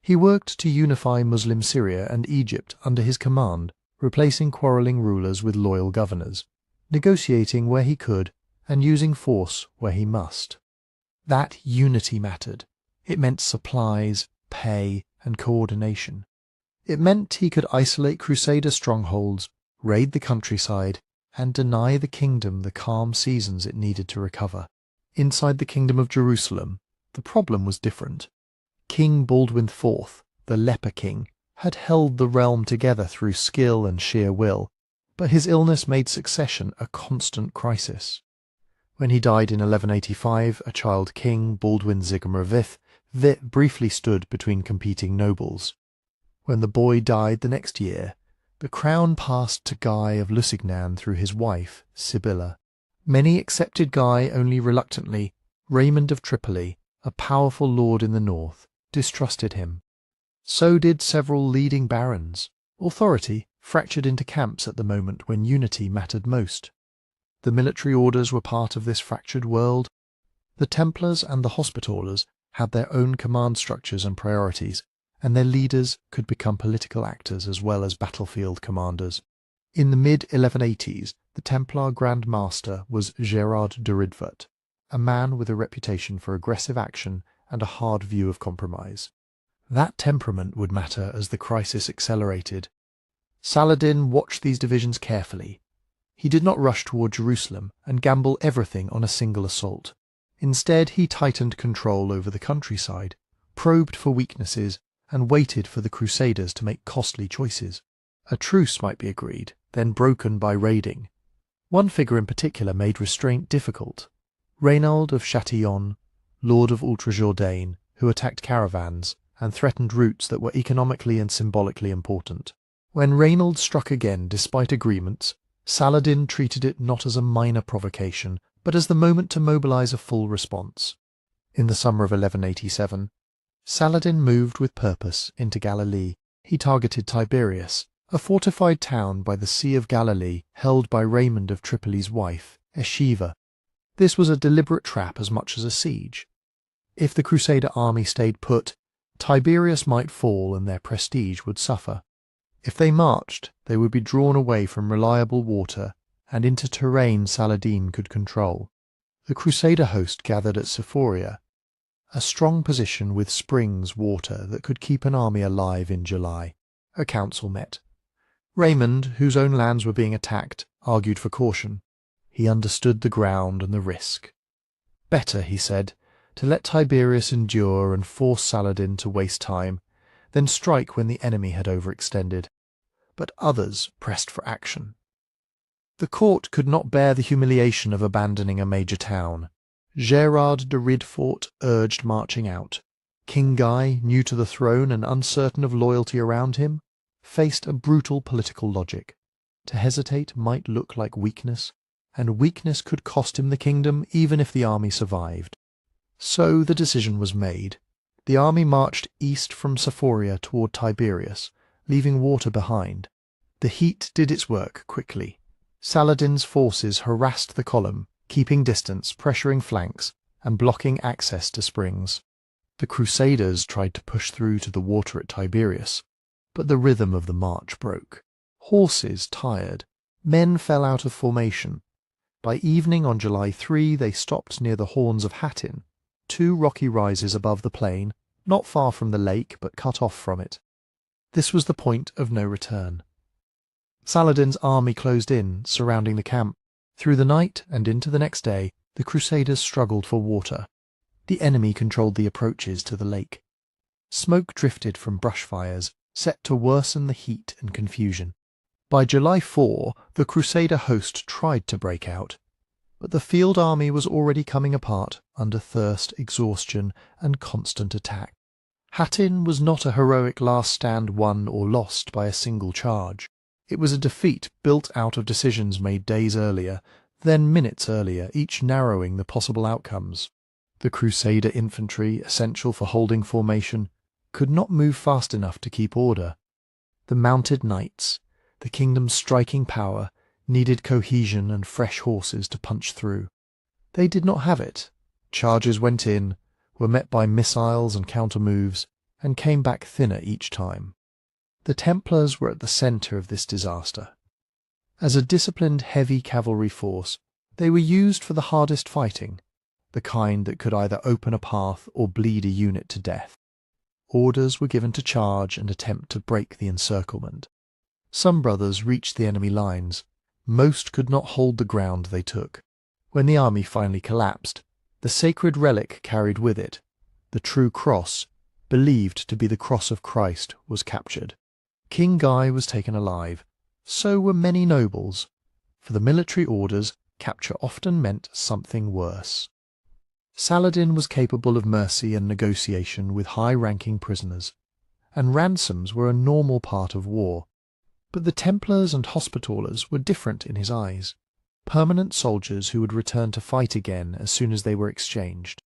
He worked to unify Muslim Syria and Egypt under his command, replacing quarrelling rulers with loyal governors, negotiating where he could and using force where he must. That unity mattered. It meant supplies, pay, and coordination. It meant he could isolate Crusader strongholds, raid the countryside, and deny the kingdom the calm seasons it needed to recover. Inside the kingdom of Jerusalem, the problem was different. King Baldwin IV, the leper king, had held the realm together through skill and sheer will, but his illness made succession a constant crisis. When he died in 1185, a child king, Baldwin Zigmund briefly stood between competing nobles. When the boy died the next year, the crown passed to Guy of Lusignan through his wife, Sibylla. Many accepted Guy only reluctantly. Raymond of Tripoli, a powerful lord in the north, distrusted him. So did several leading barons. Authority fractured into camps at the moment when unity mattered most. The military orders were part of this fractured world. The Templars and the Hospitallers had their own command structures and priorities, and their leaders could become political actors as well as battlefield commanders. In the mid-1180s, the Templar Grand Master was Gerard de Rydvert, a man with a reputation for aggressive action and a hard view of compromise. That temperament would matter as the crisis accelerated. Saladin watched these divisions carefully. He did not rush toward Jerusalem and gamble everything on a single assault. Instead, he tightened control over the countryside, probed for weaknesses, and waited for the Crusaders to make costly choices. A truce might be agreed, then broken by raiding. One figure in particular made restraint difficult. Reynald of Châtillon, Lord of Ultra-Jourdain, who attacked caravans and threatened routes that were economically and symbolically important. When Reynald struck again despite agreements, Saladin treated it not as a minor provocation, but as the moment to mobilize a full response. In the summer of 1187, Saladin moved with purpose into Galilee. He targeted Tiberias, a fortified town by the Sea of Galilee held by Raymond of Tripoli's wife, Eschiva. This was a deliberate trap as much as a siege. If the Crusader army stayed put, Tiberias might fall and their prestige would suffer. If they marched, they would be drawn away from reliable water and into terrain Saladin could control. The Crusader host gathered at Sephoria, a strong position with springs water that could keep an army alive in July. A council met. Raymond, whose own lands were being attacked, argued for caution. He understood the ground and the risk. Better, he said, to let Tiberius endure and force Saladin to waste time, then strike when the enemy had overextended. But others pressed for action. The court could not bear the humiliation of abandoning a major town. Gerard de Rydfort urged marching out. King Guy, new to the throne and uncertain of loyalty around him, faced a brutal political logic. To hesitate might look like weakness, and weakness could cost him the kingdom even if the army survived. So the decision was made. The army marched east from Sephoria toward Tiberias, leaving water behind. The heat did its work quickly. Saladin's forces harassed the column, keeping distance, pressuring flanks, and blocking access to springs. The Crusaders tried to push through to the water at Tiberias, but the rhythm of the march broke. Horses tired. Men fell out of formation. By evening on July 3, they stopped near the Horns of Hattin, two rocky rises above the plain, not far from the lake but cut off from it. This was the point of no return. Saladin's army closed in, surrounding the camp. Through the night and into the next day, the Crusaders struggled for water. The enemy controlled the approaches to the lake. Smoke drifted from brush fires, set to worsen the heat and confusion. By July 4, the Crusader host tried to break out, but the field army was already coming apart under thirst, exhaustion, and constant attack. Hattin was not a heroic last stand won or lost by a single charge. It was a defeat built out of decisions made days earlier, then minutes earlier, each narrowing the possible outcomes. The Crusader infantry, essential for holding formation, could not move fast enough to keep order. The mounted knights, the kingdom's striking power, needed cohesion and fresh horses to punch through. They did not have it. Charges went in, were met by missiles and counter-moves, and came back thinner each time. The Templars were at the centre of this disaster. As a disciplined heavy cavalry force, they were used for the hardest fighting, the kind that could either open a path or bleed a unit to death. Orders were given to charge and attempt to break the encirclement. Some brothers reached the enemy lines. Most could not hold the ground they took. When the army finally collapsed, the sacred relic carried with it, the true cross, believed to be the cross of Christ, was captured. King Guy was taken alive. So were many nobles. For the military orders, capture often meant something worse. Saladin was capable of mercy and negotiation with high-ranking prisoners, and ransoms were a normal part of war. But the Templars and Hospitallers were different in his eyes, permanent soldiers who would return to fight again as soon as they were exchanged.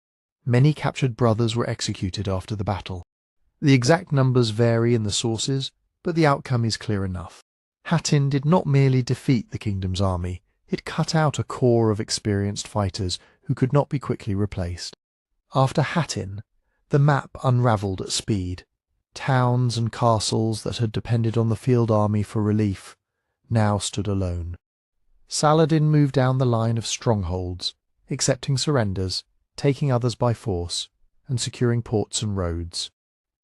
Many captured brothers were executed after the battle. The exact numbers vary in the sources, but the outcome is clear enough. Hattin did not merely defeat the kingdom's army, it cut out a core of experienced fighters who could not be quickly replaced. After Hattin, the map unravelled at speed. Towns and castles that had depended on the field army for relief now stood alone. Saladin moved down the line of strongholds, accepting surrenders, taking others by force, and securing ports and roads.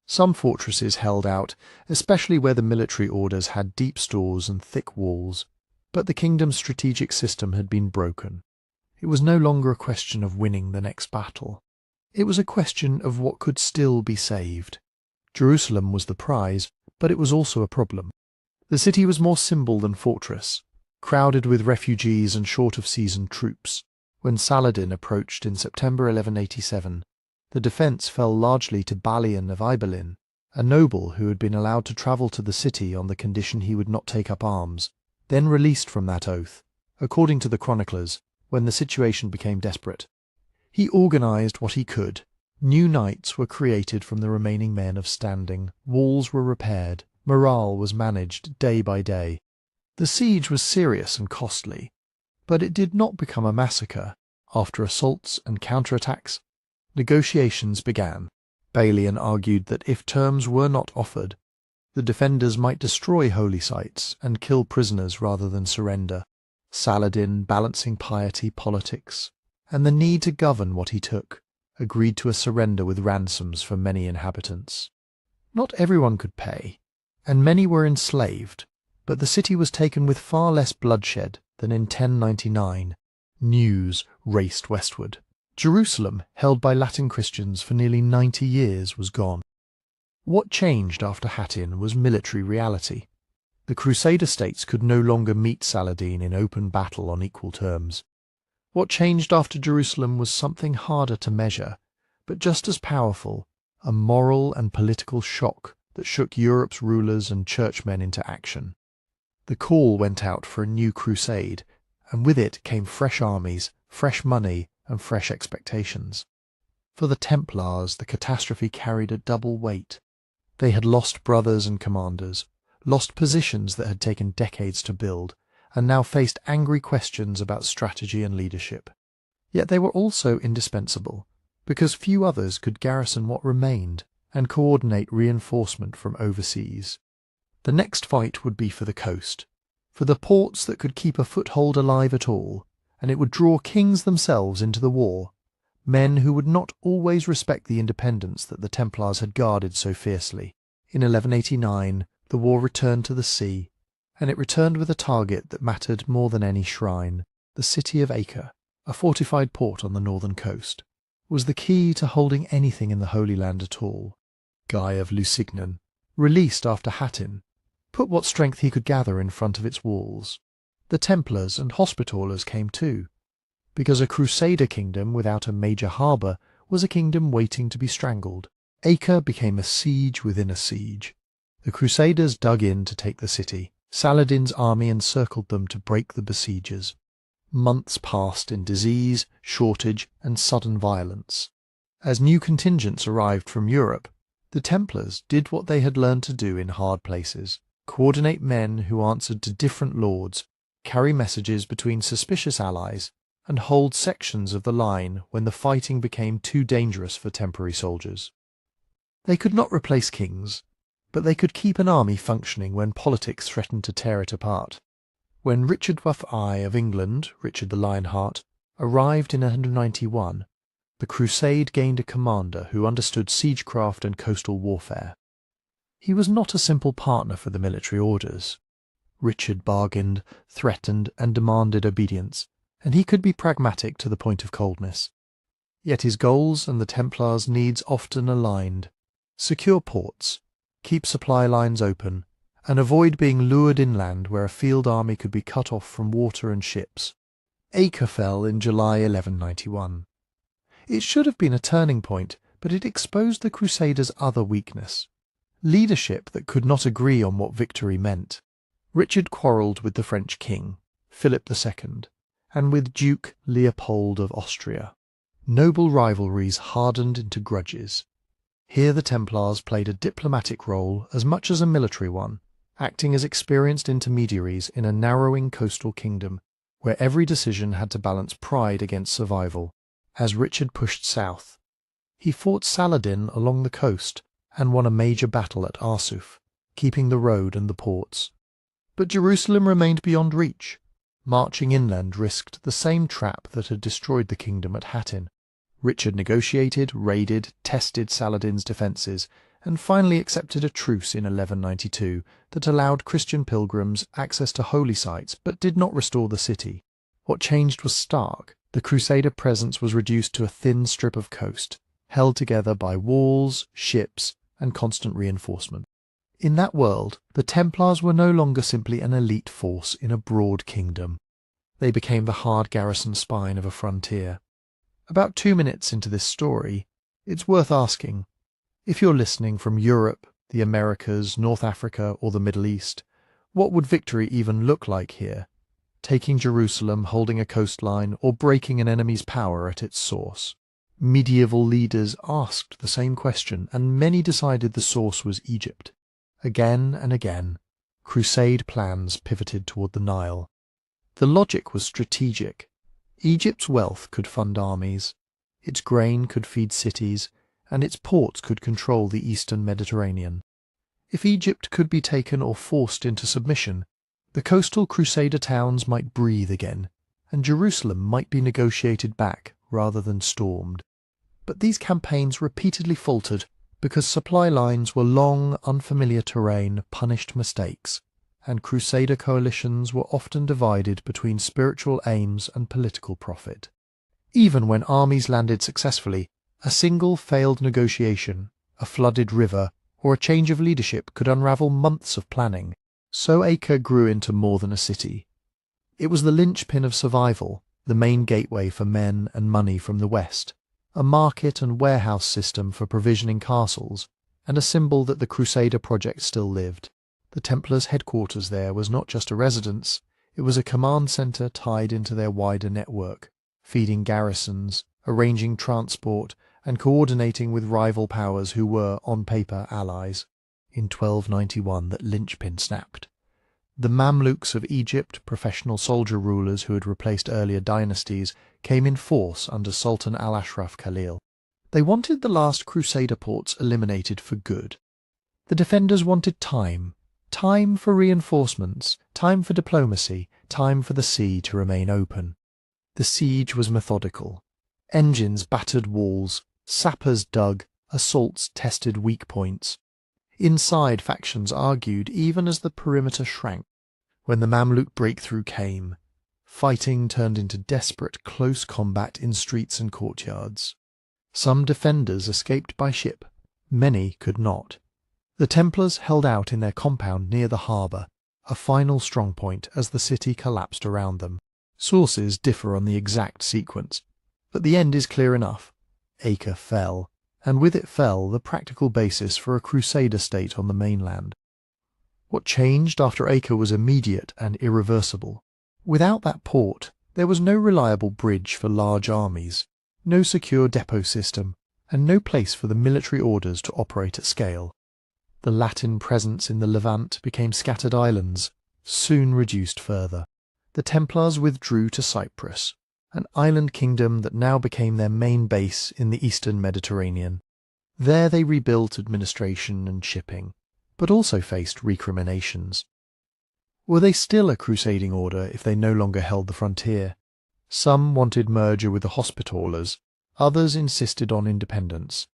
Some fortresses held out, especially where the military orders had deep stores and thick walls, but the kingdom's strategic system had been broken. It was no longer a question of winning the next battle. It was a question of what could still be saved. Jerusalem was the prize, but it was also a problem. The city was more symbol than fortress, crowded with refugees and short of seasoned troops. When Saladin approached in September 1187, the defence fell largely to Balian of Ibelin, a noble who had been allowed to travel to the city on the condition he would not take up arms, then released from that oath, according to the chroniclers, when the situation became desperate. He organised what he could. New knights were created from the remaining men of standing, walls were repaired, morale was managed day by day. The siege was serious and costly, but it did not become a massacre. After assaults and counterattacks, negotiations began. Balian argued that if terms were not offered, the defenders might destroy holy sites and kill prisoners rather than surrender. Saladin, balancing piety, politics, and the need to govern what he took, agreed to a surrender with ransoms for many inhabitants. Not everyone could pay, and many were enslaved, but the city was taken with far less bloodshed than in 1099. News raced westward. Jerusalem, held by Latin Christians for nearly 90 years, was gone. What changed after Hattin was military reality. The Crusader states could no longer meet Saladin in open battle on equal terms. What changed after Jerusalem was something harder to measure, but just as powerful, a moral and political shock that shook Europe's rulers and churchmen into action. The call went out for a new crusade, and with it came fresh armies, fresh money, and fresh expectations. For the Templars, the catastrophe carried a double weight. They had lost brothers and commanders, lost positions that had taken decades to build, and now faced angry questions about strategy and leadership. Yet they were also indispensable, because few others could garrison what remained and coordinate reinforcement from overseas. The next fight would be for the coast, for the ports that could keep a foothold alive at all, and it would draw kings themselves into the war. men who would not always respect the independence that the Templars had guarded so fiercely. In 1189, the war returned to the sea, and it returned with a target that mattered more than any shrine. The city of Acre, a fortified port on the northern coast, was the key to holding anything in the Holy Land at all. Guy of Lusignan, released after Hattin, put what strength he could gather in front of its walls. The Templars and Hospitallers came too, because a Crusader kingdom without a major harbour was a kingdom waiting to be strangled. Acre became a siege within a siege. The Crusaders dug in to take the city. Saladin's army encircled them to break the besiegers. Months passed in disease, shortage, and sudden violence. As new contingents arrived from Europe, the Templars did what they had learned to do in hard places: coordinate men who answered to different lords, carry messages between suspicious allies, and hold sections of the line when the fighting became too dangerous for temporary soldiers. They could not replace kings, but they could keep an army functioning when politics threatened to tear it apart. When Richard I of England, Richard the Lionheart, arrived in 191, the crusade gained a commander who understood siegecraft and coastal warfare. He was not a simple partner for the military orders. Richard bargained, threatened, and demanded obedience, and he could be pragmatic to the point of coldness. Yet his goals and the Templars' needs often aligned: secure ports, keep supply lines open, and avoid being lured inland where a field army could be cut off from water and ships. Acre fell in July 1191. It should have been a turning point, but it exposed the Crusaders' other weakness: leadership that could not agree on what victory meant. Richard quarrelled with the French king, Philip II, and with Duke Leopold of Austria. Noble rivalries hardened into grudges. Here the Templars played a diplomatic role as much as a military one, acting as experienced intermediaries in a narrowing coastal kingdom where every decision had to balance pride against survival. As Richard pushed south, he fought Saladin along the coast and won a major battle at Arsuf, keeping the road and the ports. But Jerusalem remained beyond reach. Marching inland risked the same trap that had destroyed the kingdom at Hattin. Richard negotiated, raided, tested Saladin's defences, and finally accepted a truce in 1192 that allowed Christian pilgrims access to holy sites but did not restore the city. What changed was stark. The Crusader presence was reduced to a thin strip of coast, held together by walls, ships, and constant reinforcement. In that world, the Templars were no longer simply an elite force in a broad kingdom. They became the hard garrison spine of a frontier. About 2 minutes into this story, it's worth asking, if you're listening from Europe, the Americas, North Africa, or the Middle East, what would victory even look like here? Taking Jerusalem, holding a coastline, or breaking an enemy's power at its source? Medieval leaders asked the same question, and many decided the source was Egypt. Again and again, crusade plans pivoted toward the Nile. The logic was strategic. Egypt's wealth could fund armies, its grain could feed cities, and its ports could control the eastern Mediterranean. If Egypt could be taken or forced into submission, the coastal Crusader towns might breathe again, and Jerusalem might be negotiated back rather than stormed. But these campaigns repeatedly faltered because supply lines were long, unfamiliar terrain punished mistakes, and Crusader coalitions were often divided between spiritual aims and political profit. Even when armies landed successfully, a single failed negotiation, a flooded river, or a change of leadership could unravel months of planning. So Acre grew into more than a city. It was the linchpin of survival, the main gateway for men and money from the west, a market and warehouse system for provisioning castles, and a symbol that the Crusader project still lived. The Templars' headquarters there was not just a residence, it was a command centre tied into their wider network, feeding garrisons, arranging transport, and coordinating with rival powers who were, on paper, allies. In 1291 that linchpin snapped. The Mamluks of Egypt, professional soldier rulers who had replaced earlier dynasties, came in force under Sultan al-Ashraf Khalil. They wanted the last Crusader ports eliminated for good. The defenders wanted time for reinforcements, time for diplomacy, time for the sea to remain open. The siege was methodical. Engines battered walls, sappers dug, assaults tested weak points. Inside, factions argued even as the perimeter shrank. When the Mamluk breakthrough came, fighting turned into desperate close combat in streets and courtyards. Some defenders escaped by ship, many could not. The Templars held out in their compound near the harbour, a final strongpoint as the city collapsed around them. Sources differ on the exact sequence, but the end is clear enough. Acre fell, and with it fell the practical basis for a Crusader state on the mainland. What changed after Acre was immediate and irreversible. Without that port, there was no reliable bridge for large armies, no secure depot system, and no place for the military orders to operate at scale. The Latin presence in the Levant became scattered islands, soon reduced further. The Templars withdrew to Cyprus, an island kingdom that now became their main base in the eastern Mediterranean. There they rebuilt administration and shipping, but also faced recriminations. Were they still a crusading order if they no longer held the frontier? Some wanted merger with the Hospitallers, others insisted on independence.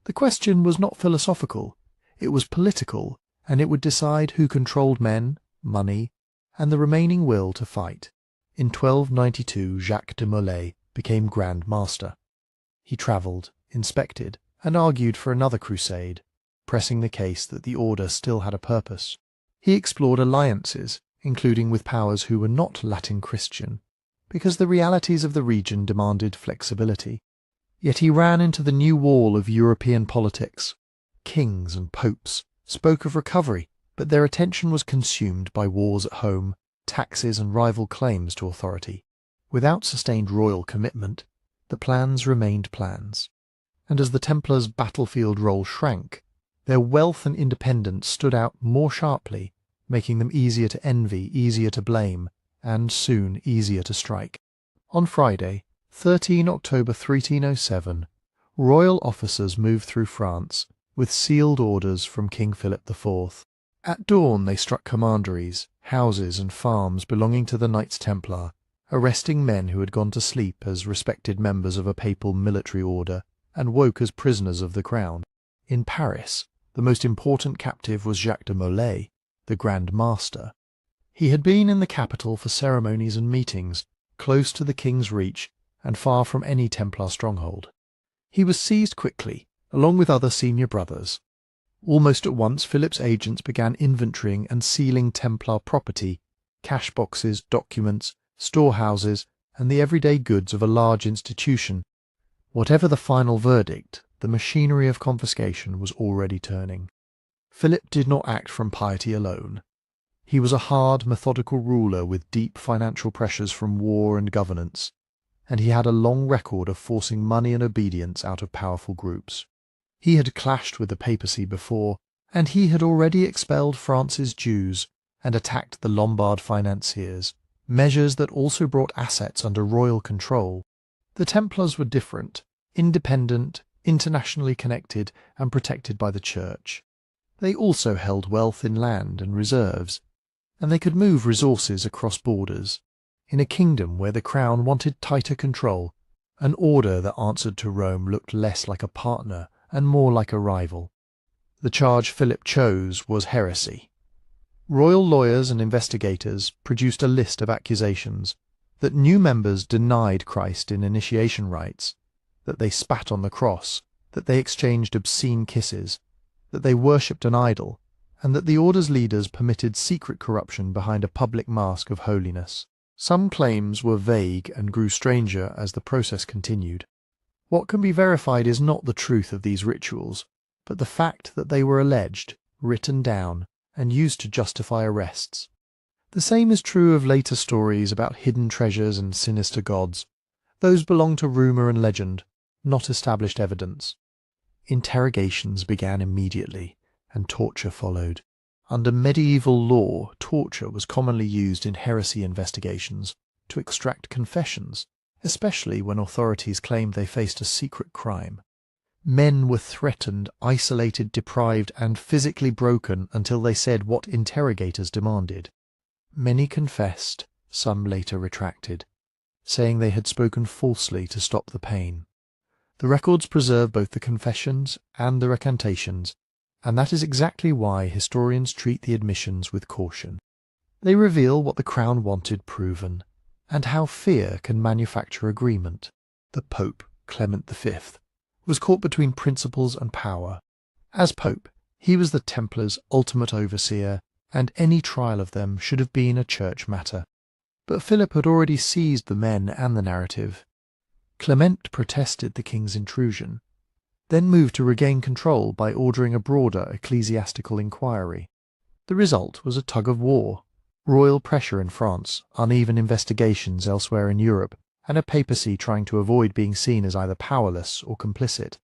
The question was not philosophical, it was political, and it would decide who controlled men, money, and the remaining will to fight. In 1292 Jacques de Molay became Grand Master. He travelled, inspected, and argued for another crusade, pressing the case that the order still had a purpose. He explored alliances, including with powers who were not Latin Christian, because the realities of the region demanded flexibility. Yet he ran into the new wall of European politics. Kings and popes spoke of recovery, but their attention was consumed by wars at home, taxes and rival claims to authority. Without sustained royal commitment, the plans remained plans. And as the Templars' battlefield role shrank, their wealth and independence stood out more sharply, making them easier to envy, easier to blame, and soon easier to strike. On Friday, 13 October 1307, royal officers moved through France with sealed orders from King Philip IV. At dawn they struck commanderies, houses and farms belonging to the Knights Templar, arresting men who had gone to sleep as respected members of a papal military order and woke as prisoners of the crown. In Paris, the most important captive was Jacques de Molay, the Grand Master. He had been in the capital for ceremonies and meetings, close to the king's reach and far from any Templar stronghold. He was seized quickly, along with other senior brothers. Almost at once Philip's agents began inventorying and sealing Templar property, cash boxes, documents, storehouses, and the everyday goods of a large institution. Whatever the final verdict, the machinery of confiscation was already turning. Philip did not act from piety alone. He was a hard, methodical ruler with deep financial pressures from war and governance, and he had a long record of forcing money and obedience out of powerful groups. He had clashed with the papacy before, and he had already expelled France's Jews and attacked the Lombard financiers, measures that also brought assets under royal control. The Templars were different, independent, internationally connected, and protected by the Church. They also held wealth in land and reserves, and they could move resources across borders. In a kingdom where the crown wanted tighter control, an order that answered to Rome looked less like a partner and more like a rival. The charge Philip chose was heresy. Royal lawyers and investigators produced a list of accusations: that new members denied Christ in initiation rites, that they spat on the cross, that they exchanged obscene kisses, that they worshipped an idol, and that the order's leaders permitted secret corruption behind a public mask of holiness. Some claims were vague and grew stranger as the process continued. What can be verified is not the truth of these rituals, but the fact that they were alleged, written down, and used to justify arrests. The same is true of later stories about hidden treasures and sinister gods. Those belong to rumour and legend, not established evidence. Interrogations began immediately, and torture followed. Under medieval law, torture was commonly used in heresy investigations to extract confessions, especially when authorities claimed they faced a secret crime. Men were threatened, isolated, deprived, and physically broken until they said what interrogators demanded. Many confessed, some later retracted. saying they had spoken falsely to stop the pain. The records preserve both the confessions and the recantations, and that is exactly why historians treat the admissions with caution. They reveal what the crown wanted proven, and how fear can manufacture agreement. The Pope, Clement V, was caught between principles and power. As Pope, he was the Templars' ultimate overseer, and any trial of them should have been a church matter. But Philip had already seized the men and the narrative. Clement protested the king's intrusion, then moved to regain control by ordering a broader ecclesiastical inquiry. The result was a tug-of-war, royal pressure in France, uneven investigations elsewhere in Europe, and a papacy trying to avoid being seen as either powerless or complicit.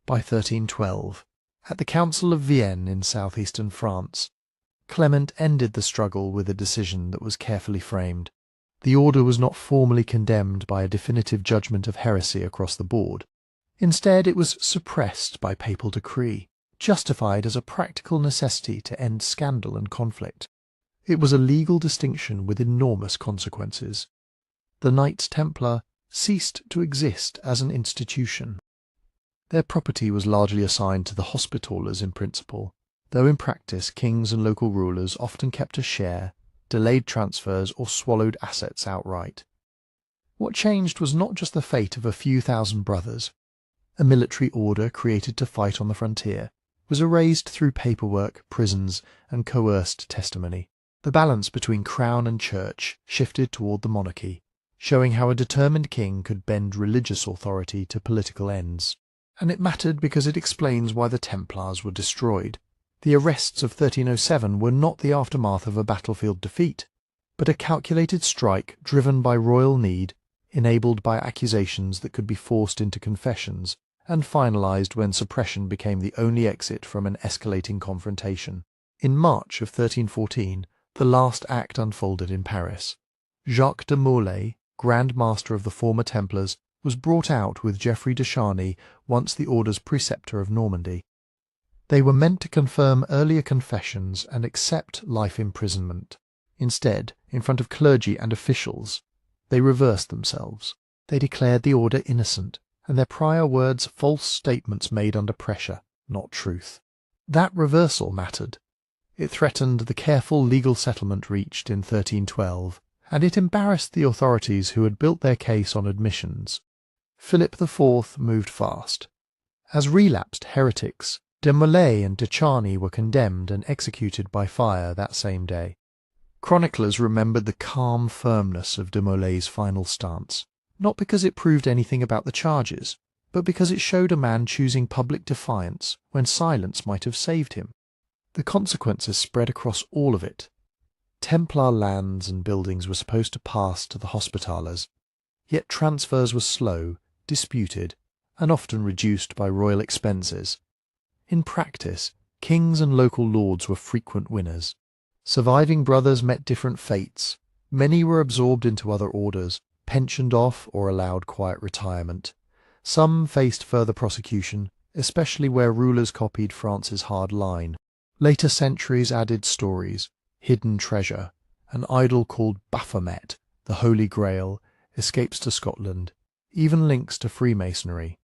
By 1312, at the Council of Vienne in southeastern France, Clement ended the struggle with a decision that was carefully framed. The order was not formally condemned by a definitive judgment of heresy across the board. Instead, it was suppressed by papal decree, justified as a practical necessity to end scandal and conflict. It was a legal distinction with enormous consequences. The Knights Templar ceased to exist as an institution. Their property was largely assigned to the Hospitallers in principle, though in practice kings and local rulers often kept a share, delayed transfers, or swallowed assets outright. What changed was not just the fate of a few thousand brothers. A military order created to fight on the frontier was erased through paperwork, prisons, and coerced testimony. The balance between crown and church shifted toward the monarchy, showing how a determined king could bend religious authority to political ends. And it mattered because it explains why the Templars were destroyed. The arrests of 1307 were not the aftermath of a battlefield defeat, but a calculated strike driven by royal need, enabled by accusations that could be forced into confessions, and finalized when suppression became the only exit from an escalating confrontation. In March of 1314, the last act unfolded in Paris. Jacques de Molay, Grand Master of the former Templars, was brought out with Geoffrey de Charny, once the order's preceptor of Normandy. They were meant to confirm earlier confessions and accept life imprisonment. Instead, in front of clergy and officials, they reversed themselves. They declared the order innocent, and their prior words false statements made under pressure, not truth. That reversal mattered. It threatened the careful legal settlement reached in 1312, and it embarrassed the authorities who had built their case on admissions. Philip IV moved fast. As relapsed heretics, de Molay and de Charny were condemned and executed by fire that same day. Chroniclers remembered the calm firmness of de Molay's final stance, not because it proved anything about the charges, but because it showed a man choosing public defiance when silence might have saved him. The consequences spread across all of it. Templar lands and buildings were supposed to pass to the Hospitallers, yet transfers were slow, disputed, and often reduced by royal expenses. In practice, kings and local lords were frequent winners. Surviving brothers met different fates. Many were absorbed into other orders, pensioned off or allowed quiet retirement. Some faced further prosecution, especially where rulers copied France's hard line. Later centuries added stories, hidden treasure, an idol called Baphomet, the Holy Grail, escapes to Scotland, even links to Freemasonry.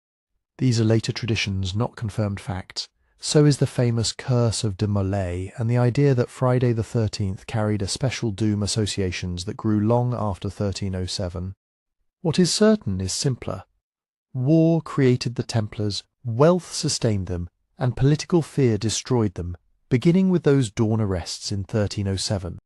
These are later traditions, not confirmed facts. So is the famous Curse of de Molay and the idea that Friday the 13th carried a special doom associations that grew long after 1307. What is certain is simpler. War created the Templars, wealth sustained them, and political fear destroyed them, beginning with those dawn arrests in 1307.